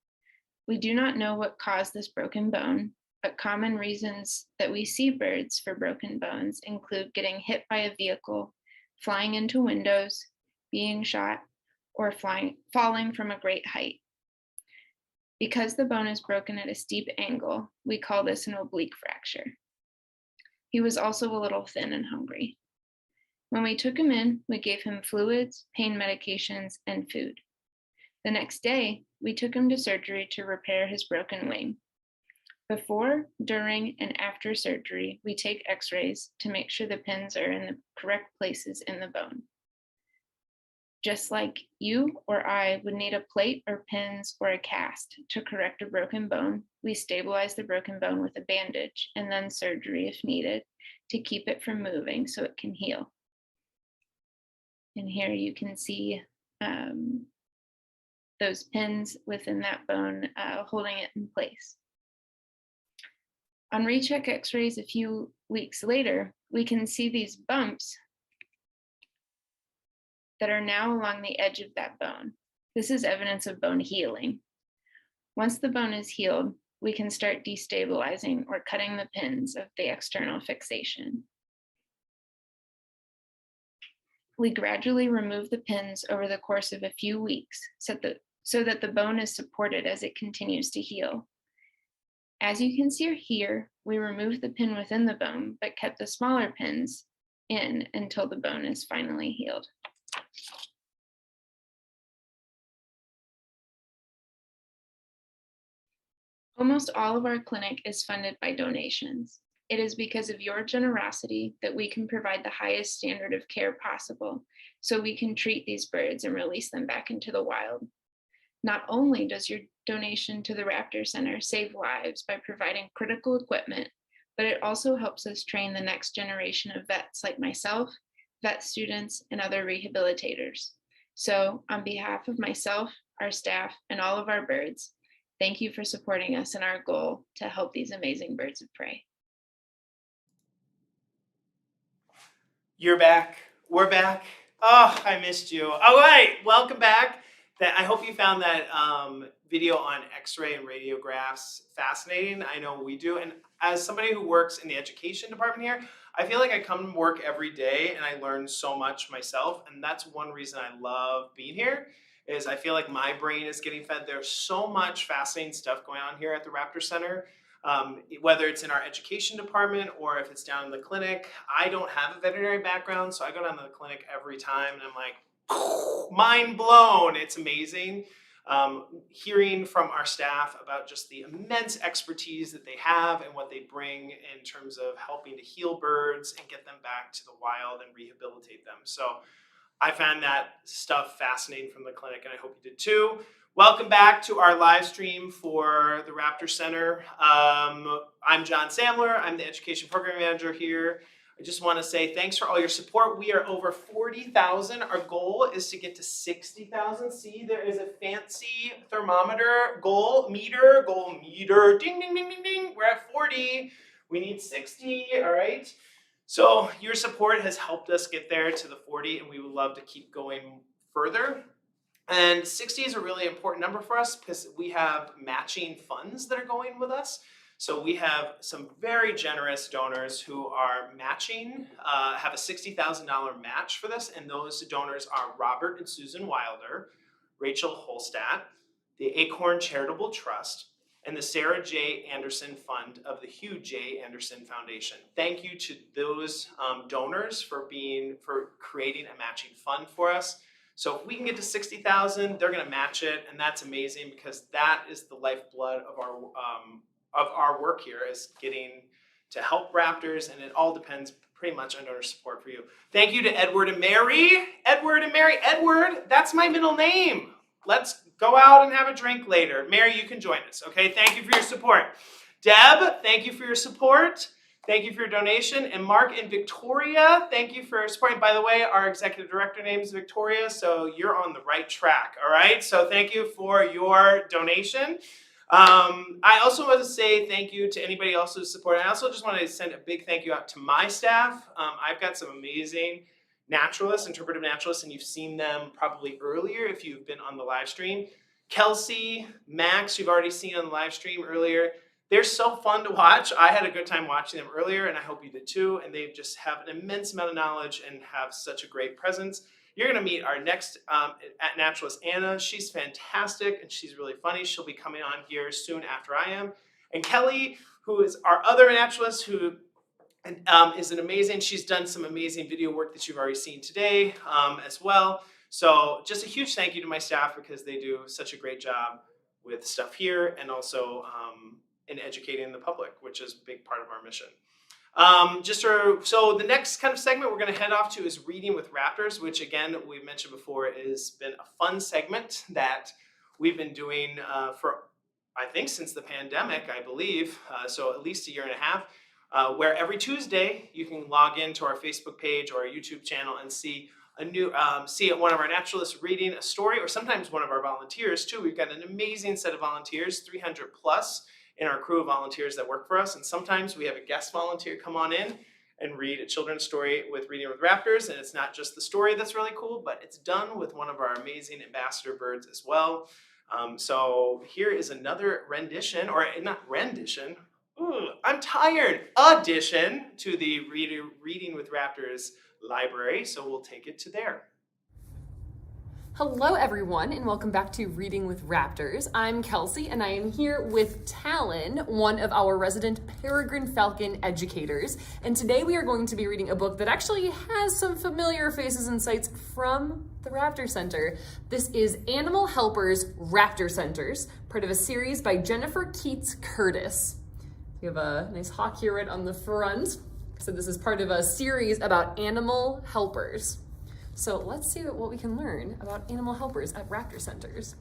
We do not know what caused this broken bone, but common reasons that we see birds for broken bones include getting hit by a vehicle, flying into windows, being shot, or falling from a great height. Because the bone is broken at a steep angle, we call this an oblique fracture. He was also a little thin and hungry. When we took him in, we gave him fluids, pain medications, and food. The next day, we took him to surgery to repair his broken wing. Before, during, and after surgery, we take x-rays to make sure the pins are in the correct places in the bone. Just like you or I would need a plate or pins or a cast to correct a broken bone, we stabilize the broken bone with a bandage and then surgery if needed to keep it from moving so it can heal. And here you can see those pins within that bone holding it in place. On recheck x-rays a few weeks later, we can see these bumps that are now along the edge of that bone. This is evidence of bone healing. Once the bone is healed, we can start destabilizing or cutting the pins of the external fixation. We gradually remove the pins over the course of a few weeks so that the bone is supported as it continues to heal. As you can see here, we remove the pin within the bone, but kept the smaller pins in until the bone is finally healed. Almost all of our clinic is funded by donations. It is because of your generosity that we can provide the highest standard of care possible, so we can treat these birds and release them back into the wild. Not only does your donation to the Raptor Center save lives by providing critical equipment, but it also helps us train the next generation of vets like myself, vet students, and other rehabilitators. So on behalf of myself, our staff, and all of our birds, thank you for supporting us in our goal to help these amazing birds of prey. You're back. We're back. Oh, I missed you. All right, welcome back. I hope you found that video on X-ray and radiographs fascinating. I know we do. And as somebody who works in the education department here, I feel like I come to work every day and I learn so much myself. And that's one reason I love being here, is I feel like my brain is getting fed. There's so much fascinating stuff going on here at the Raptor Center. Whether it's in our education department or if it's down in the clinic. I don't have a veterinary background, so I go down to the clinic every time and I'm like, mind blown. It's amazing. Hearing from our staff about just the immense expertise that they have and what they bring in terms of helping to heal birds and get them back to the wild and rehabilitate them. So I found that stuff fascinating from the clinic, and I hope you did too. Welcome back to our live stream for the Raptor Center. I'm John Samler. I'm the Education Program Manager here. I just want to say thanks for all your support. We are over 40,000. Our goal is to get to 60,000. See, there is a fancy thermometer, goal meter, ding, ding, ding, ding, ding. We're at 40. We need 60, all right? So your support has helped us get there to the 40, and we would love to keep going further. And 60 is a really important number for us because we have matching funds that are going with us. So we have some very generous donors who are matching, have a $60,000 match for this, and those donors are Robert and Susan Wilder, Rachel Holstat, the Acorn Charitable Trust, and the Sarah J. Anderson Fund of the Hugh J. Anderson Foundation. Thank you to those donors for creating a matching fund for us. So if we can get to 60,000, they're going to match it, and that's amazing because that is the lifeblood of our work here, is getting to help raptors, and it all depends pretty much on donor support for you. Thank you to Edward and Mary. Edward and Mary. Edward, that's my middle name. Let's go out and have a drink later. Mary, you can join us, okay? Thank you for your support. Deb, thank you for your support. Thank you for your donation. And Mark and Victoria, thank you for supporting. By the way, our executive director name is Victoria, so you're on the right track, all right? So thank you for your donation. I also want to say thank you to anybody else who's supporting. I also just want to send a big thank you out to my staff. I've got some amazing naturalists, interpretive naturalists, and you've seen them probably earlier if you've been on the live stream. Kelsey, Max, you've already seen on the live stream earlier. They're so fun to watch. I had a good time watching them earlier, and I hope you did too. And they just have an immense amount of knowledge and have such a great presence. You're going to meet our next naturalist, Anna. She's fantastic, and she's really funny. She'll be coming on here soon after I am. And Kelly, who is our other naturalist, who is an amazing, she's done some amazing video work that you've already seen today as well. So just a huge thank you to my staff because they do such a great job with stuff here and also in educating the public, which is a big part of our mission. So the next kind of segment we're going to head off to is Reading with Raptors, which again, we've mentioned before, has been a fun segment that we've been doing for, I think, since the pandemic, I believe, so at least a year and a half. Where every Tuesday you can log into our Facebook page or our YouTube channel and see one of our naturalists reading a story, or sometimes one of our volunteers too. We've got an amazing set of volunteers, 300 plus in our crew of volunteers that work for us, and sometimes we have a guest volunteer come on in and read a children's story with Reading with Raptors, and it's not just the story that's really cool, but it's done with one of our amazing ambassador birds as well. So here is another rendition, or not rendition, I'm tired, addition to the Reading with Raptors library, so we'll take it to there. Hello everyone, and welcome back to Reading with Raptors. I'm Kelsey, and I am here with Talon, one of our resident peregrine falcon educators. And today we are going to be reading a book that actually has some familiar faces and sights from the Raptor Center. This is Animal Helpers Raptor Centers, part of a series by Jennifer Keats Curtis. We have a nice hawk here right on the front. So this is part of a series about animal helpers. So let's see what we can learn about animal helpers at Raptor Centers.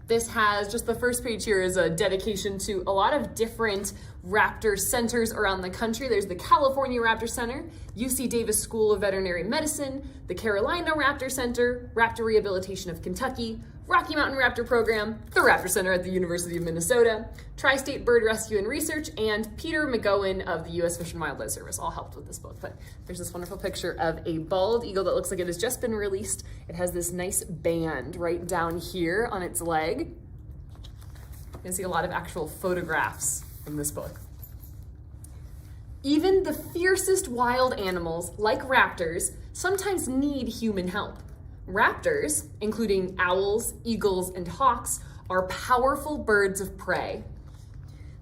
This has, just the first page here is a dedication to a lot of different raptor centers around the country. There's the California Raptor Center, UC Davis School of Veterinary Medicine, the Carolina Raptor Center, Raptor Rehabilitation of Kentucky, Rocky Mountain Raptor Program, the Raptor Center at the University of Minnesota, Tri-State Bird Rescue and Research, and Peter McGowan of the U.S. Fish and Wildlife Service all helped with this book. But there's this wonderful picture of a bald eagle that looks like it has just been released. It has this nice band right down here on its leg. You can see a lot of actual photographs in this book. Even the fiercest wild animals, like raptors, sometimes need human help. Raptors, including owls, eagles, and hawks, are powerful birds of prey.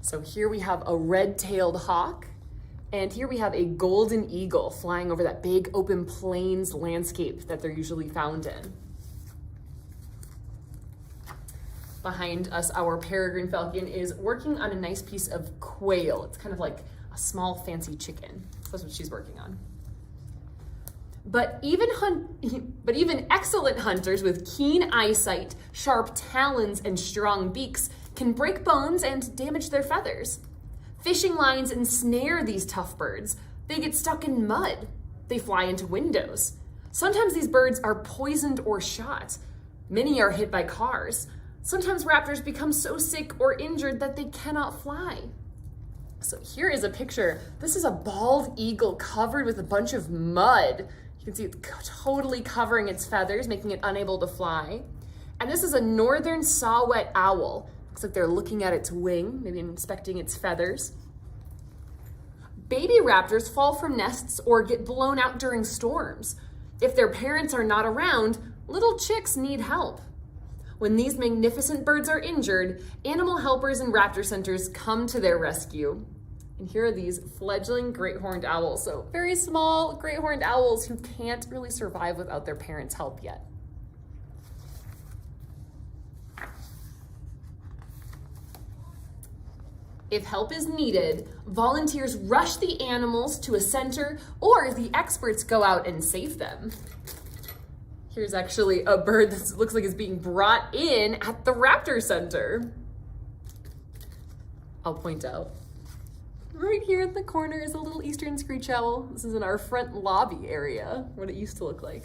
So here we have a red-tailed hawk, and here we have a golden eagle flying over that big open plains landscape that they're usually found in. Behind us, our peregrine falcon is working on a nice piece of quail. It's kind of like a small fancy chicken. That's what she's working on. But even excellent hunters with keen eyesight, sharp talons, and strong beaks can break bones and damage their feathers. Fishing lines ensnare these tough birds. They get stuck in mud. They fly into windows. Sometimes these birds are poisoned or shot. Many are hit by cars. Sometimes raptors become so sick or injured that they cannot fly. So here is a picture. This is a bald eagle covered with a bunch of mud. You can see it totally covering its feathers, making it unable to fly. And this is a northern saw-whet owl. Looks Looks like they're looking at its wing, maybe inspecting its feathers. Baby raptors fall from nests or get blown out during storms. If their parents are not around, little chicks need help. When these magnificent birds are injured, animal helpers and raptor centers come to their rescue. And here are these fledgling great horned owls. So very small great horned owls who can't really survive without their parents' help yet. If help is needed, volunteers rush the animals to a center, or the experts go out and save them. Here's actually a bird that looks like it's being brought in at the Raptor Center. I'll point out. Right here in the corner is a little eastern screech owl. This is in our front lobby area, what it used to look like.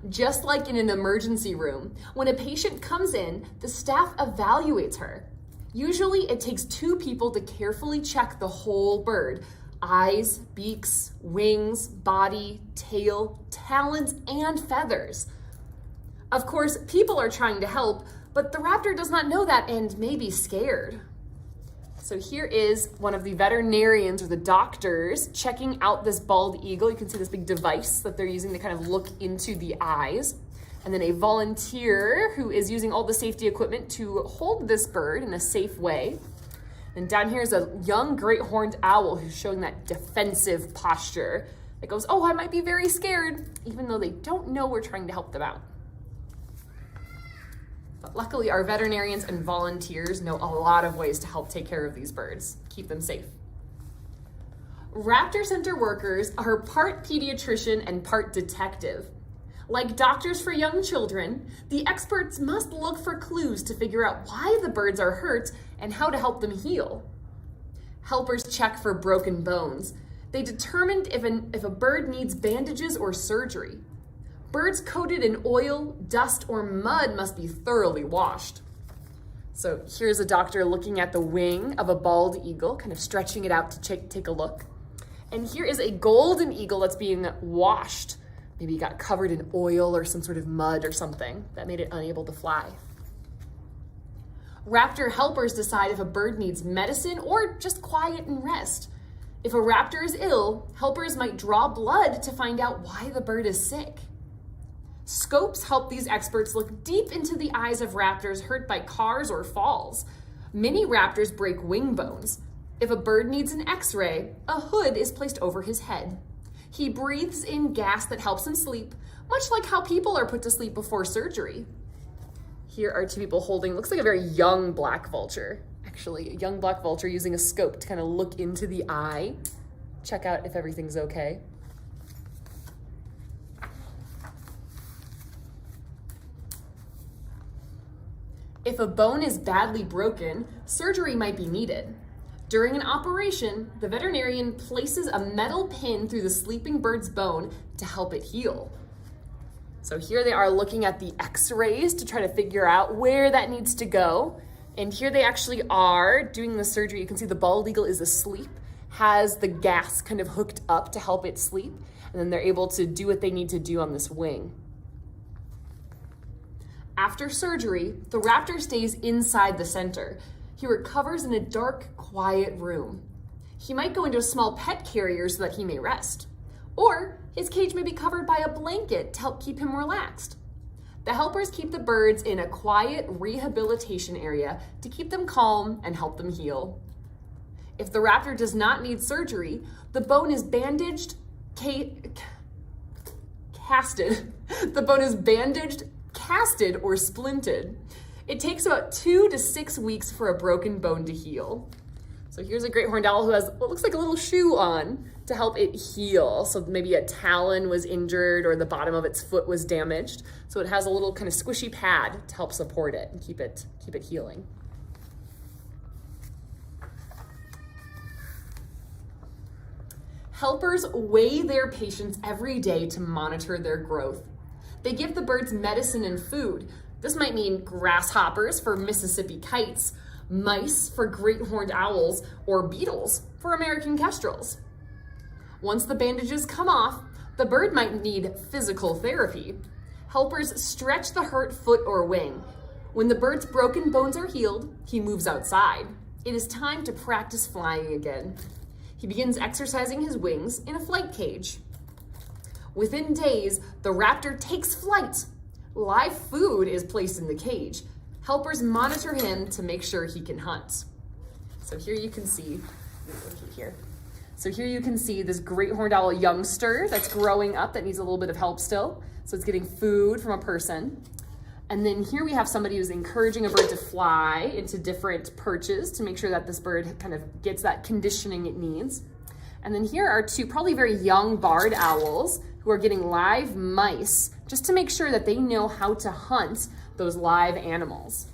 Just like in an emergency room, when a patient comes in, the staff evaluates her. Usually it takes 2 people to carefully check the whole bird. Eyes, beaks, wings, body, tail, talons, and feathers. Of course, people are trying to help, but the raptor does not know that and may be scared. So here is one of the veterinarians or the doctors checking out this bald eagle. You can see this big device that they're using to kind of look into the eyes. And then a volunteer who is using all the safety equipment to hold this bird in a safe way. And down here is a young great horned owl who's showing that defensive posture. It goes, oh, I might be very scared, even though they don't know we're trying to help them out. But luckily, our veterinarians and volunteers know a lot of ways to help take care of these birds, keep them safe. Raptor Center workers are part pediatrician and part detective. Like doctors for young children, the experts must look for clues to figure out why the birds are hurt and how to help them heal. Helpers check for broken bones. They determined if a bird needs bandages or surgery. Birds coated in oil, dust, or mud must be thoroughly washed. So here's a doctor looking at the wing of a bald eagle, kind of stretching it out to take a look. And here is a golden eagle that's being washed. Maybe it got covered in oil or some sort of mud or something that made it unable to fly. Raptor helpers decide if a bird needs medicine or just quiet and rest. If a raptor is ill, helpers might draw blood to find out why the bird is sick. Scopes help these experts look deep into the eyes of raptors hurt by cars or falls. Many raptors break wing bones. If a bird needs an X-ray, a hood is placed over his head. He breathes in gas that helps him sleep, much like how people are put to sleep before surgery. Here are 2 people holding, looks like a very young black vulture. Actually, a young black vulture using a scope to kind of look into the eye, check out if everything's okay. If a bone is badly broken, surgery might be needed. During an operation, the veterinarian places a metal pin through the sleeping bird's bone to help it heal. So here they are looking at the x-rays to try to figure out where that needs to go. And here they actually are doing the surgery. You can see the bald eagle is asleep, has the gas kind of hooked up to help it sleep, and then they're able to do what they need to do on this wing. After surgery, the raptor stays inside the center. He recovers in a dark, quiet room. He might go into a small pet carrier so that he may rest. Or his cage may be covered by a blanket to help keep him relaxed. The helpers keep the birds in a quiet rehabilitation area to keep them calm and help them heal. If the raptor does not need surgery, the bone is bandaged, casted. The bone is bandaged, casted, or splinted. It takes about 2 to 6 weeks for a broken bone to heal. So here's a great horned owl who has what looks like a little shoe on to help it heal. So maybe a talon was injured or the bottom of its foot was damaged. So it has a little kind of squishy pad to help support it and keep it healing. Helpers weigh their patients every day to monitor their growth. They give the birds medicine and food. This might mean grasshoppers for Mississippi kites, mice for great horned owls, or beetles for American kestrels. Once the bandages come off, the bird might need physical therapy. Helpers stretch the hurt foot or wing. When the bird's broken bones are healed, he moves outside. It is time to practice flying again. He begins exercising his wings in a flight cage. Within days, the raptor takes flight. Live food is placed in the cage. Helpers monitor him to make sure he can hunt. So here you can see, here you can see this great horned owl youngster that's growing up that needs a little bit of help still. So it's getting food from a person. And then here we have somebody who's encouraging a bird to fly into different perches to make sure that this bird kind of gets that conditioning it needs. And then here are two probably very young barred owls who are getting live mice just to make sure that they know how to hunt those live animals.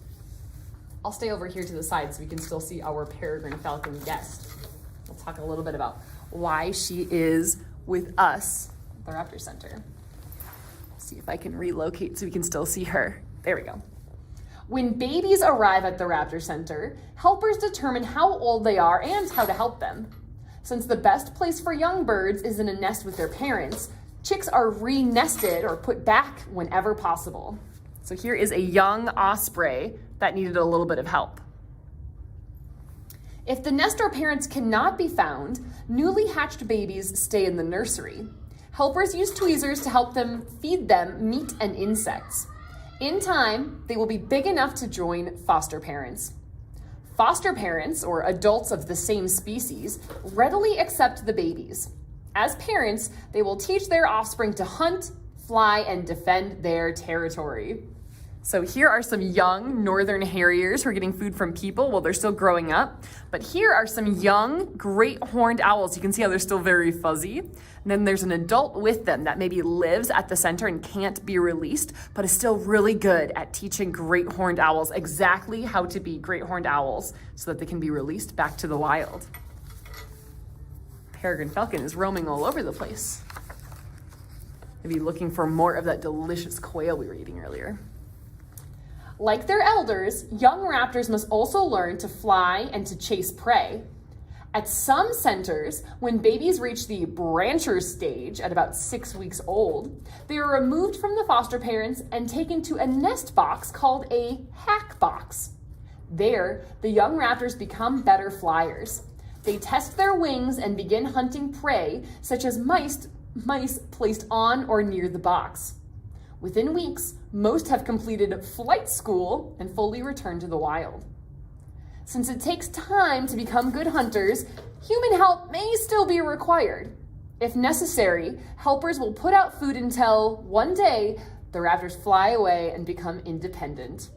I'll stay over here to the side so we can still see our peregrine falcon guest. We'll talk a little bit about why she is with us at the Raptor Center. See if I can relocate so we can still see her. There we go. When babies arrive at the Raptor Center, helpers determine how old they are and how to help them. Since the best place for young birds is in a nest with their parents, chicks are re-nested or put back whenever possible. So here is a young osprey that needed a little bit of help. If the nest or parents cannot be found, newly hatched babies stay in the nursery. Helpers use tweezers to help them feed them meat and insects. In time, they will be big enough to join foster parents. Foster parents, or adults of the same species, readily accept the babies. As parents, they will teach their offspring to hunt, fly, and defend their territory. So here are some young northern harriers who are getting food from people while they're still growing up. But here are some young great horned owls. You can see how they're still very fuzzy. And then there's an adult with them that maybe lives at the center and can't be released, but is still really good at teaching great horned owls exactly how to be great horned owls so that they can be released back to the wild. Peregrine falcon is roaming all over the place. Maybe looking for more of that delicious quail we were eating earlier. Like their elders, young raptors must also learn to fly and to chase prey. At some centers, when babies reach the brancher stage at about 6 weeks old, they are removed from the foster parents and taken to a nest box called a hack box. There, the young raptors become better flyers. They test their wings and begin hunting prey, such as mice placed on or near the box. Within weeks, most have completed flight school and fully returned to the wild. Since it takes time to become good hunters, human help may still be required. If necessary, helpers will put out food until one day the raptors fly away and become independent.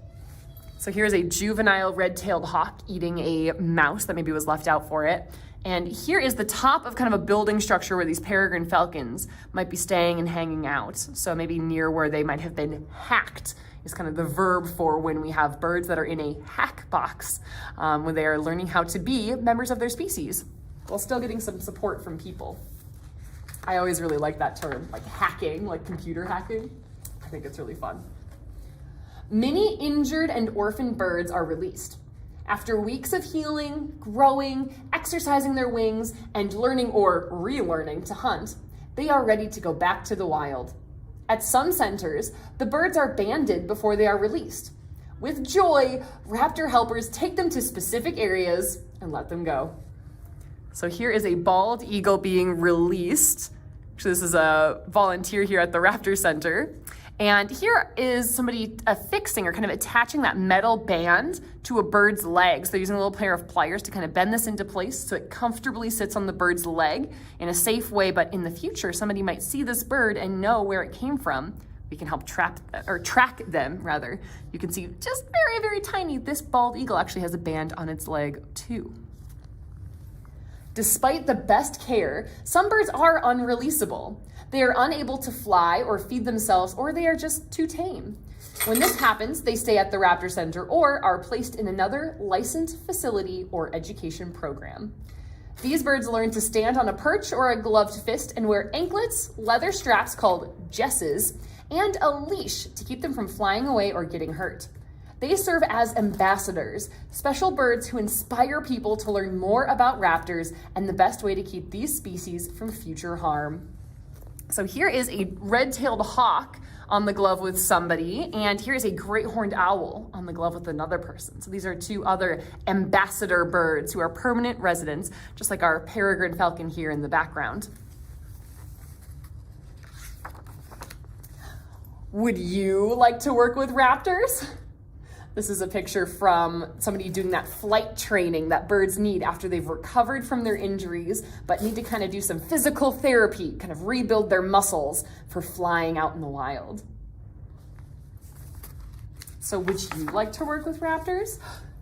So here's a juvenile red-tailed hawk eating a mouse that maybe was left out for it. And here is the top of kind of a building structure where these peregrine falcons might be staying and hanging out. So maybe near where they might have been hacked is kind of the verb for when we have birds that are in a hack box, when they are learning how to be members of their species, while still getting some support from people. I always really like that term, like hacking, like computer hacking. I think it's really fun. Many injured and orphaned birds are released. After weeks of healing, growing, exercising their wings, and learning or relearning to hunt, they are ready to go back to the wild. At some centers, the birds are banded before they are released. With joy, raptor helpers take them to specific areas and let them go. So here is a bald eagle being released. Actually, this is a volunteer here at the Raptor Center. And here is somebody affixing or kind of attaching that metal band to a bird's leg. So they're using a little pair of pliers to kind of bend this into place so it comfortably sits on the bird's leg in a safe way. But in the future, somebody might see this bird and know where it came from. We can help track them, rather. You can see just very, very tiny, this bald eagle actually has a band on its leg too. Despite the best care, some birds are unreleasable. They are unable to fly or feed themselves, or they are just too tame. When this happens, they stay at the Raptor Center or are placed in another licensed facility or education program. These birds learn to stand on a perch or a gloved fist and wear anklets, leather straps called jesses, and a leash to keep them from flying away or getting hurt. They serve as ambassadors, special birds who inspire people to learn more about raptors and the best way to keep these species from future harm. So here is a red-tailed hawk on the glove with somebody, and here's a great horned owl on the glove with another person. So these are two other ambassador birds who are permanent residents, just like our peregrine falcon here in the background. Would you like to work with raptors? This is a picture from somebody doing that flight training that birds need after they've recovered from their injuries, but need to kind of do some physical therapy, kind of rebuild their muscles for flying out in the wild. So would you like to work with raptors?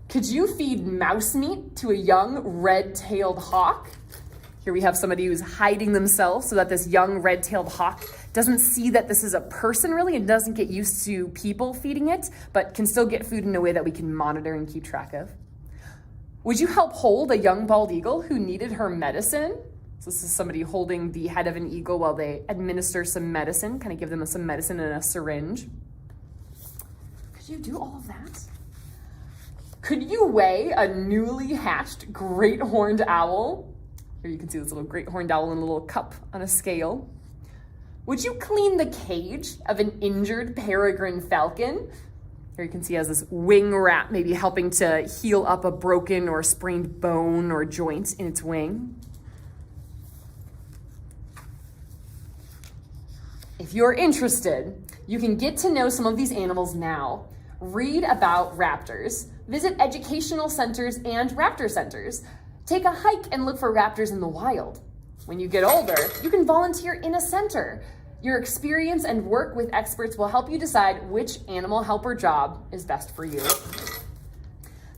Could you feed mouse meat to a young red-tailed hawk? Here we have somebody who's hiding themselves so that this young red-tailed hawk doesn't see that this is a person really and doesn't get used to people feeding it, but can still get food in a way that we can monitor and keep track of. Would you help hold a young bald eagle who needed her medicine? So this is somebody holding the head of an eagle while they administer some medicine, kind of give them some medicine in a syringe. Could you do all of that? Could you weigh a newly hatched great horned owl? Here you can see this little great horned owl in a little cup on a scale. Would you clean the cage of an injured peregrine falcon? Here you can see it has this wing wrap, maybe helping to heal up a broken or sprained bone or joint in its wing. If you're interested, you can get to know some of these animals now. Read about raptors, visit educational centers and raptor centers, take a hike and look for raptors in the wild. When you get older, you can volunteer in a center. Your experience and work with experts will help you decide which animal helper job is best for you.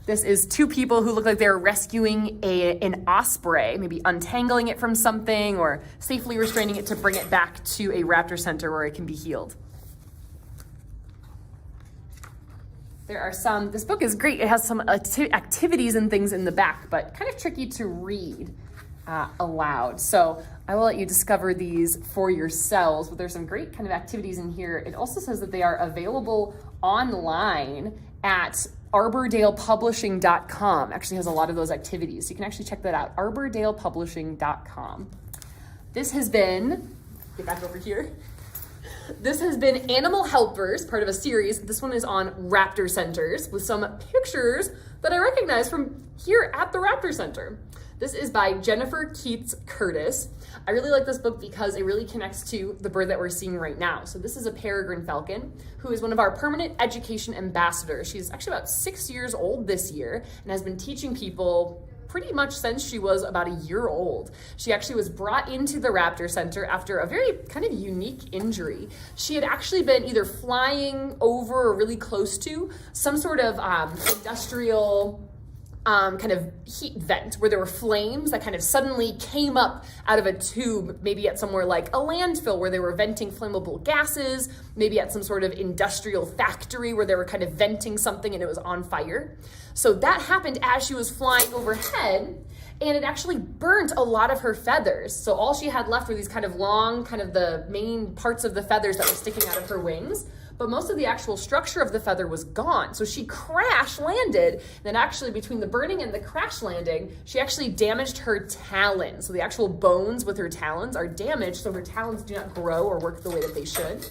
This is two people who look like they're rescuing an osprey, maybe untangling it from something or safely restraining it to bring it back to a raptor center where it can be healed. There are some, this book is great. It has some activities and things in the back, but kind of tricky to read aloud. So I will let you discover these for yourselves, but there's some great kind of activities in here. It also says that they are available online at arbordalepublishing.com. Actually has a lot of those activities. So you can actually check that out, arbordalepublishing.com. This has been, get back over here. This has been Animal Helpers, part of a series. This one is on raptor centers with some pictures that I recognize from here at the Raptor Center. This is by Jennifer Keats Curtis. I really like this book because it really connects to the bird that we're seeing right now. So this is a peregrine falcon who is one of our permanent education ambassadors. She's actually about 6 years old this year and has been teaching people pretty much since she was about a year old. She actually was brought into the Raptor Center after a very kind of unique injury. She had actually been either flying over or really close to some sort of industrial kind of heat vent where there were flames that kind of suddenly came up out of a tube, maybe at somewhere like a landfill where they were venting flammable gases, maybe at some sort of industrial factory where they were kind of venting something and it was on fire. So that happened as she was flying overhead, and it actually burnt a lot of her feathers. So all she had left were these kind of long, kind of the main parts of the feathers that were sticking out of her wings. But most of the actual structure of the feather was gone. So she crash landed. Then actually between the burning and the crash landing, she actually damaged her talons. So the actual bones with her talons are damaged, so her talons do not grow or work the way that they should.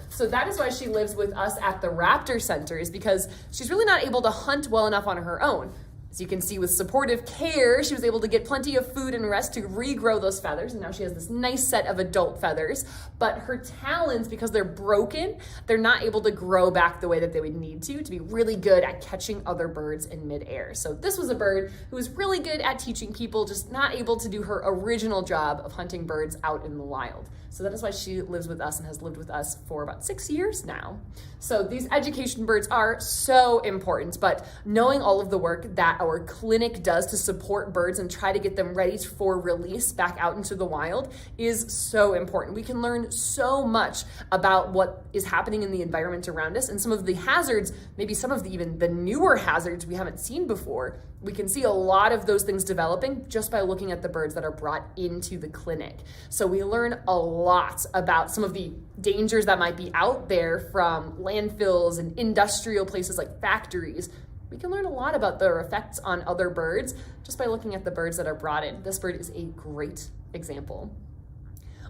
So that is why she lives with us at the Raptor Center, is because she's really not able to hunt well enough on her own. As you can see, with supportive care, she was able to get plenty of food and rest to regrow those feathers, and now she has this nice set of adult feathers. But her talons, because they're broken, they're not able to grow back the way that they would need to be really good at catching other birds in midair. So this was a bird who was really good at teaching people, just not able to do her original job of hunting birds out in the wild. So that is why she lives with us and has lived with us for about 6 years now. So these education birds are so important, but knowing all of the work that our clinic does to support birds and try to get them ready for release back out into the wild is so important. We can learn so much about what is happening in the environment around us and some of the hazards, maybe some of even the newer hazards we haven't seen before. We can see a lot of those things developing just by looking at the birds that are brought into the clinic. So we learn a lot about some of the dangers that might be out there from landfills and industrial places like factories. We can learn a lot about their effects on other birds just by looking at the birds that are brought in. This bird is a great example.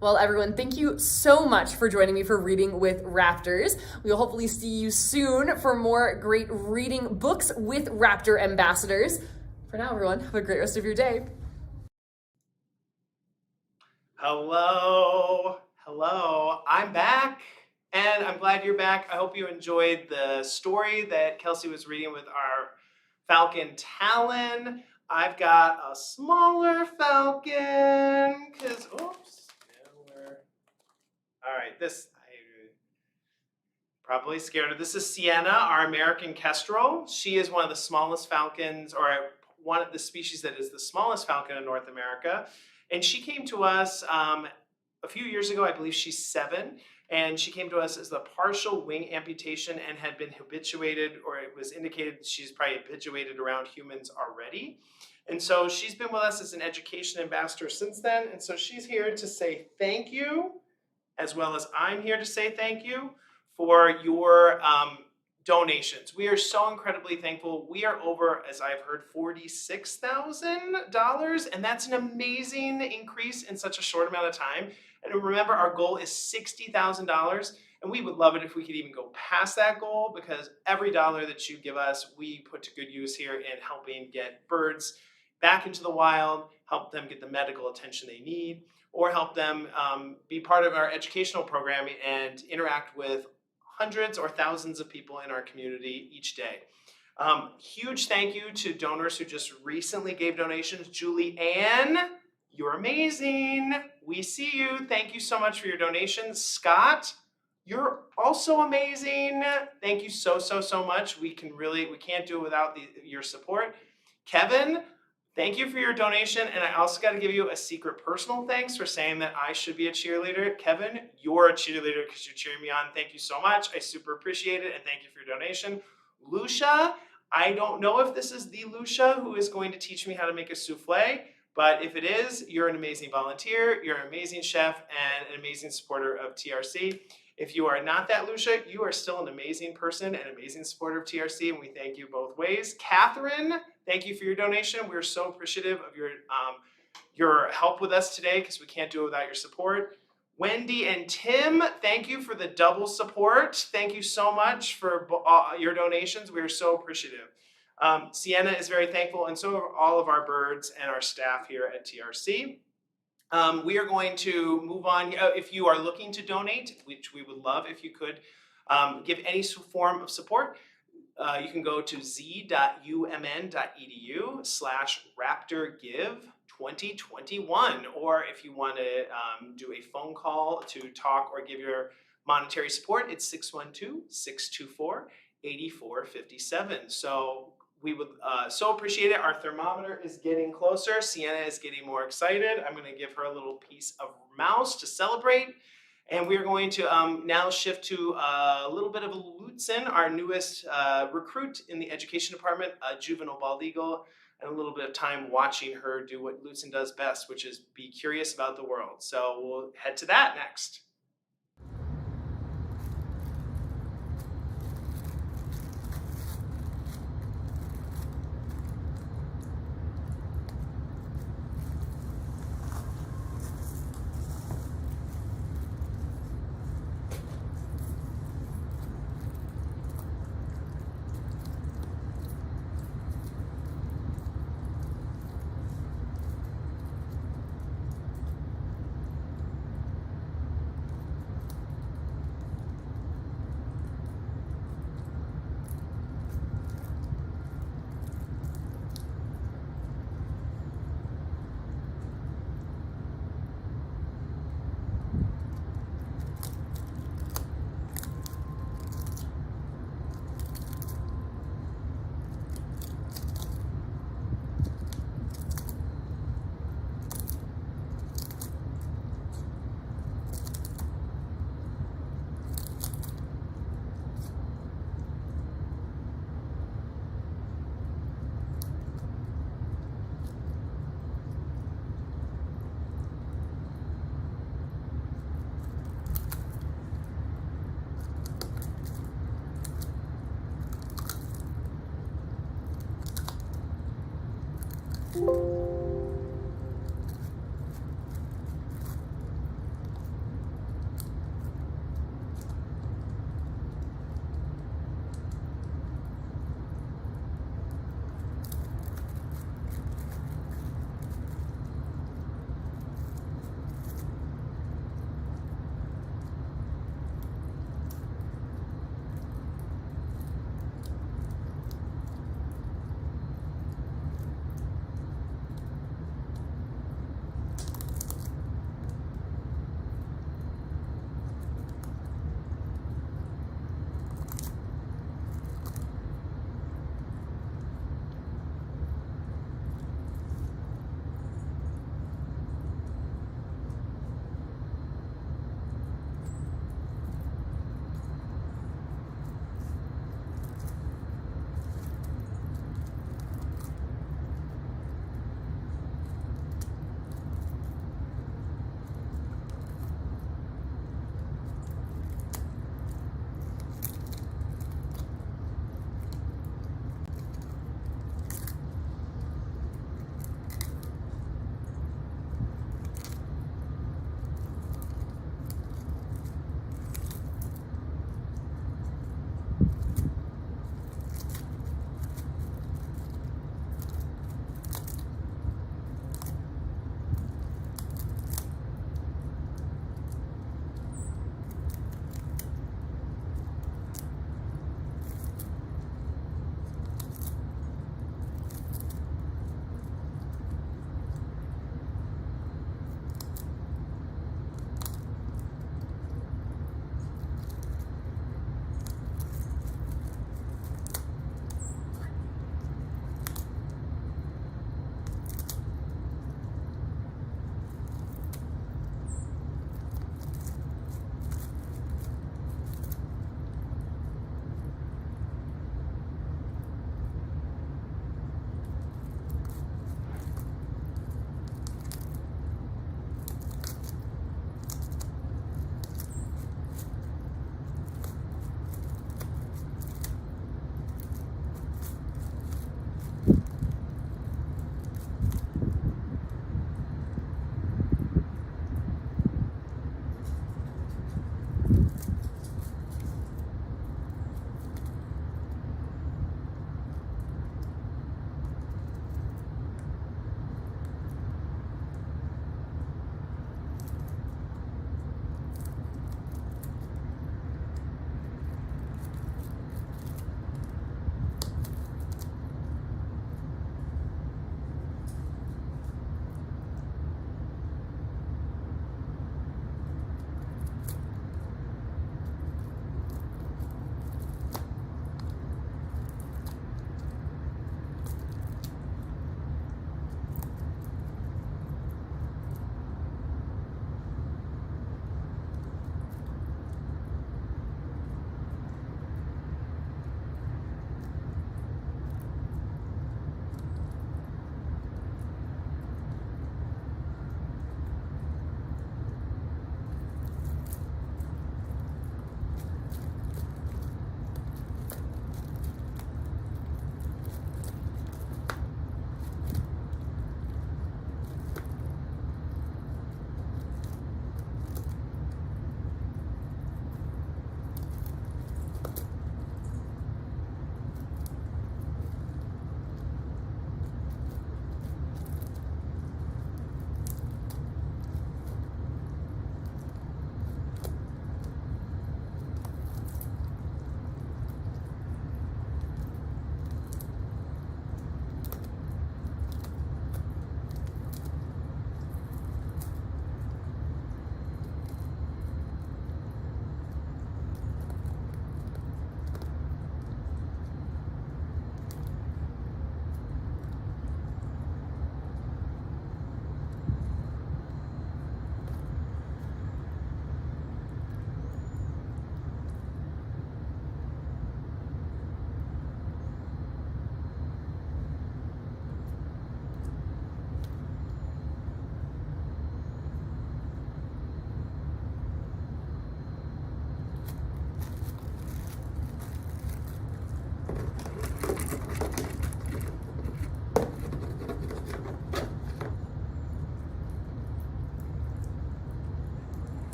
Well, everyone, thank you so much for joining me for Reading with Raptors. We will hopefully see you soon for more great reading books with Raptor ambassadors. For now, everyone, have a great rest of your day. Hello, I'm back, and I'm glad you're back. I hope you enjoyed the story that Kelsey was reading with our falcon Talon. I've got a smaller falcon, because, oops, all right, I'm probably scared of. This is Sienna, our American kestrel. She is one of the smallest falcons, or one of the species that is the smallest falcon in North America. And she came to us a few years ago. I believe she's 7, and she came to us as a partial wing amputation and had been habituated, or it was indicated she's probably habituated around humans already. And so she's been with us as an education ambassador since then. And so she's here to say thank you, as well as I'm here to say thank you for your donations. We are so incredibly thankful. We are over, as I've heard, $46,000, and that's an amazing increase in such a short amount of time. And remember, our goal is $60,000, and we would love it if we could even go past that goal, because every dollar that you give us, we put to good use here in helping get birds back into the wild, help them get the medical attention they need, or help them be part of our educational program and interact with hundreds or thousands of people in our community each day. Huge thank you to donors who just recently gave donations. Julie Ann, you're amazing. We see you. Thank you so much for your donations. Scott, you're also amazing. Thank you so much. We can't do it without your support. Kevin, thank you for your donation, and I also got to give you a secret personal thanks for saying that I should be a cheerleader. Kevin, you're a cheerleader because you're cheering me on. Thank you so much. I super appreciate it, and thank you for your donation. Lucia, I don't know if this is the Lucia who is going to teach me how to make a souffle, but if it is, you're an amazing volunteer, you're an amazing chef, and an amazing supporter of TRC. If you are not that Lucia, you are still an amazing person and amazing supporter of TRC, and we thank you both ways. Catherine, thank you for your donation. We're so appreciative of your help with us today, because we can't do it without your support. Wendy and Tim, thank you for the double support. Thank you so much for your donations. We are so appreciative. Sienna is very thankful, and so are all of our birds and our staff here at TRC. We are going to move on. If you are looking to donate, which we would love if you could give any form of support, you can go to z.umn.edu/RaptorGive2021, or if you want to do a phone call to talk or give your monetary support, it's 612-624-8457. So we would so appreciate it. Our thermometer is getting closer. Sienna is getting more excited. I'm going to give her a little piece of mouse to celebrate. And we're going to now shift to a little bit of a Lutzen, our newest recruit in the education department, a juvenile bald eagle, and a little bit of time watching her do what Lutzen does best, which is be curious about the world. So we'll head to that next.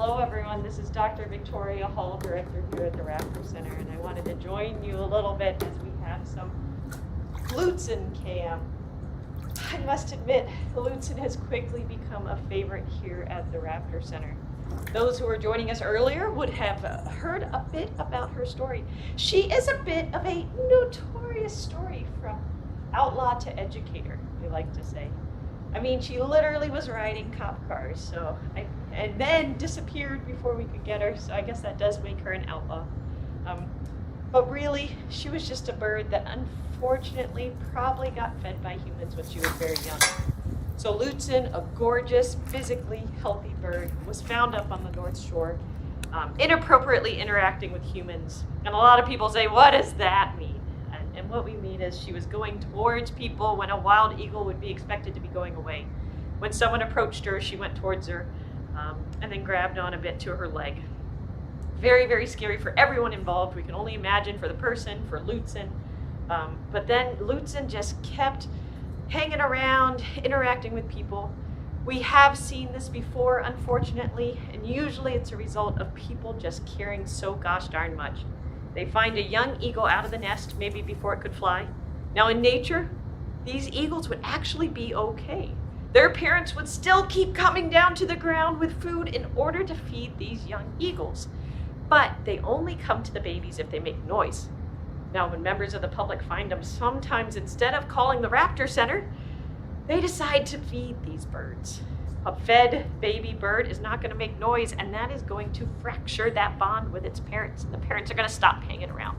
Hello everyone, this is Dr. Victoria Hall, Director here at the Raptor Center, and I wanted to join you a little bit as we have some Lutzen cam. I must admit, Lutzen has quickly become a favorite here at the Raptor Center. Those who were joining us earlier would have heard a bit about her story. She is a bit of a notorious story from outlaw to educator, we like to say. I mean, she literally was riding cop cars, and then disappeared before we could get her, so I guess that does make her an outlaw. But really, she was just a bird that unfortunately probably got fed by humans when she was very young. So Lutzen, a gorgeous, physically healthy bird, was found up on the North Shore, inappropriately interacting with humans. And a lot of people say, what does that mean? And what we mean is she was going towards people when a wild eagle would be expected to be going away. When someone approached her, she went towards her and then grabbed on a bit to her leg. Very, very scary for everyone involved. We can only imagine for the person, for Lutzen. But then Lutzen just kept hanging around, interacting with people. We have seen this before, unfortunately, and usually it's a result of people just caring so gosh darn much. They find a young eagle out of the nest, maybe before it could fly. Now in nature, these eagles would actually be okay. Their parents would still keep coming down to the ground with food in order to feed these young eagles. But they only come to the babies if they make noise. Now when members of the public find them, sometimes instead of calling the Raptor Center, they decide to feed these birds. A fed baby bird is not going to make noise, and that is going to fracture that bond with its parents, and the parents are going to stop hanging around.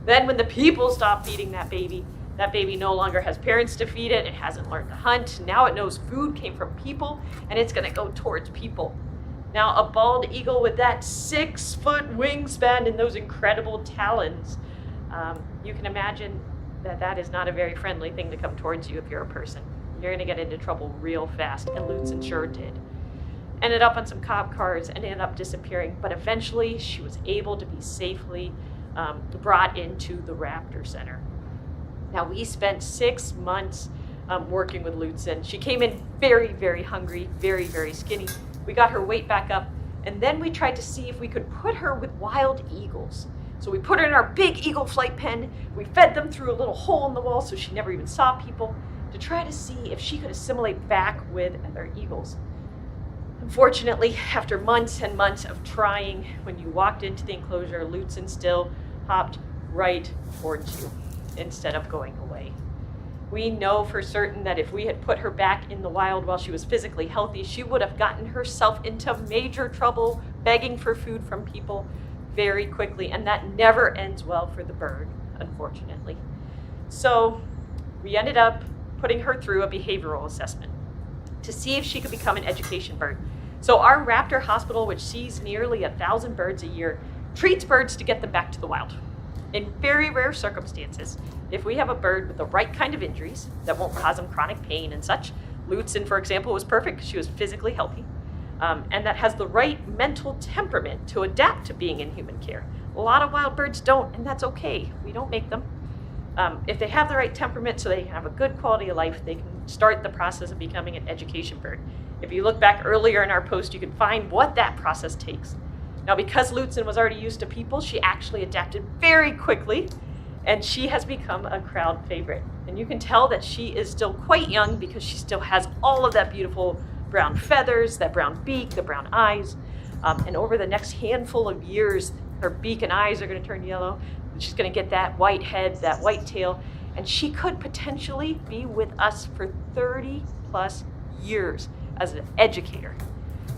Then when the people stop feeding that baby no longer has parents to feed it, it hasn't learned to hunt, now it knows food came from people, and it's going to go towards people. Now a bald eagle with that 6-foot wingspan and those incredible talons, you can imagine that that is not a very friendly thing to come towards you if you're a person. You're gonna get into trouble real fast, and Lutzen sure did. Ended up on some cop cars and ended up disappearing, but eventually she was able to be safely brought into the Raptor Center. Now we spent 6 months working with Lutzen. She came in very, very hungry, very, very skinny. We got her weight back up, and then we tried to see if we could put her with wild eagles. So we put her in our big eagle flight pen. We fed them through a little hole in the wall so she never even saw people, to try to see if she could assimilate back with other eagles. Unfortunately, after months and months of trying, when you walked into the enclosure, Lutzen still hopped right towards you instead of going away. We know for certain that if we had put her back in the wild while she was physically healthy, she would have gotten herself into major trouble, begging for food from people very quickly, and that never ends well for the bird, unfortunately. So we ended up putting her through a behavioral assessment to see if she could become an education bird. So our Raptor Hospital, which sees nearly 1,000 birds a year, treats birds to get them back to the wild. In very rare circumstances, if we have a bird with the right kind of injuries that won't cause them chronic pain and such, Lutzen, for example, was perfect because she was physically healthy, and that has the right mental temperament to adapt to being in human care. A lot of wild birds don't, and that's okay. We don't make them. If they have the right temperament so they can have a good quality of life, they can start the process of becoming an education bird. If you look back earlier in our post, you can find what that process takes. Now, because Lutzen was already used to people, she actually adapted very quickly, and she has become a crowd favorite. And you can tell that she is still quite young because she still has all of that beautiful brown feathers, that brown beak, the brown eyes. And over the next handful of years, her beak and eyes are going to turn yellow. She's going to get that white head, that white tail, and she could potentially be with us for 30 plus years as an educator.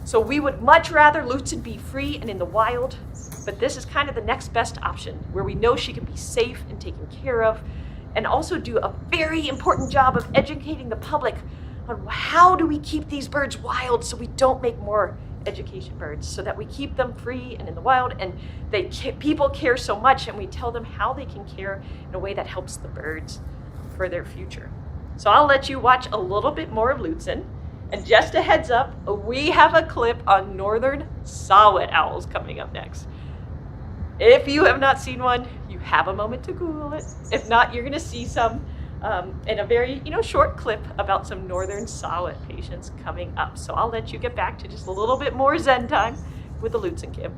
So we would much rather Lutzen be free and in the wild, but this is kind of the next best option where we know she can be safe and taken care of, and also do a very important job of educating the public on how do we keep these birds wild so we don't make more education birds, so that we keep them free and in the wild, and people care so much, and we tell them how they can care in a way that helps the birds for their future. So I'll let you watch a little bit more of Lutzen, and just a heads up, we have a clip on northern saw-whet owls coming up next. If you have not seen one, you have a moment to Google it. If not, you're gonna see some in a very short clip about some northern saw-whet patients coming up. So I'll let you get back to just a little bit more Zen time with the Lutzen kit.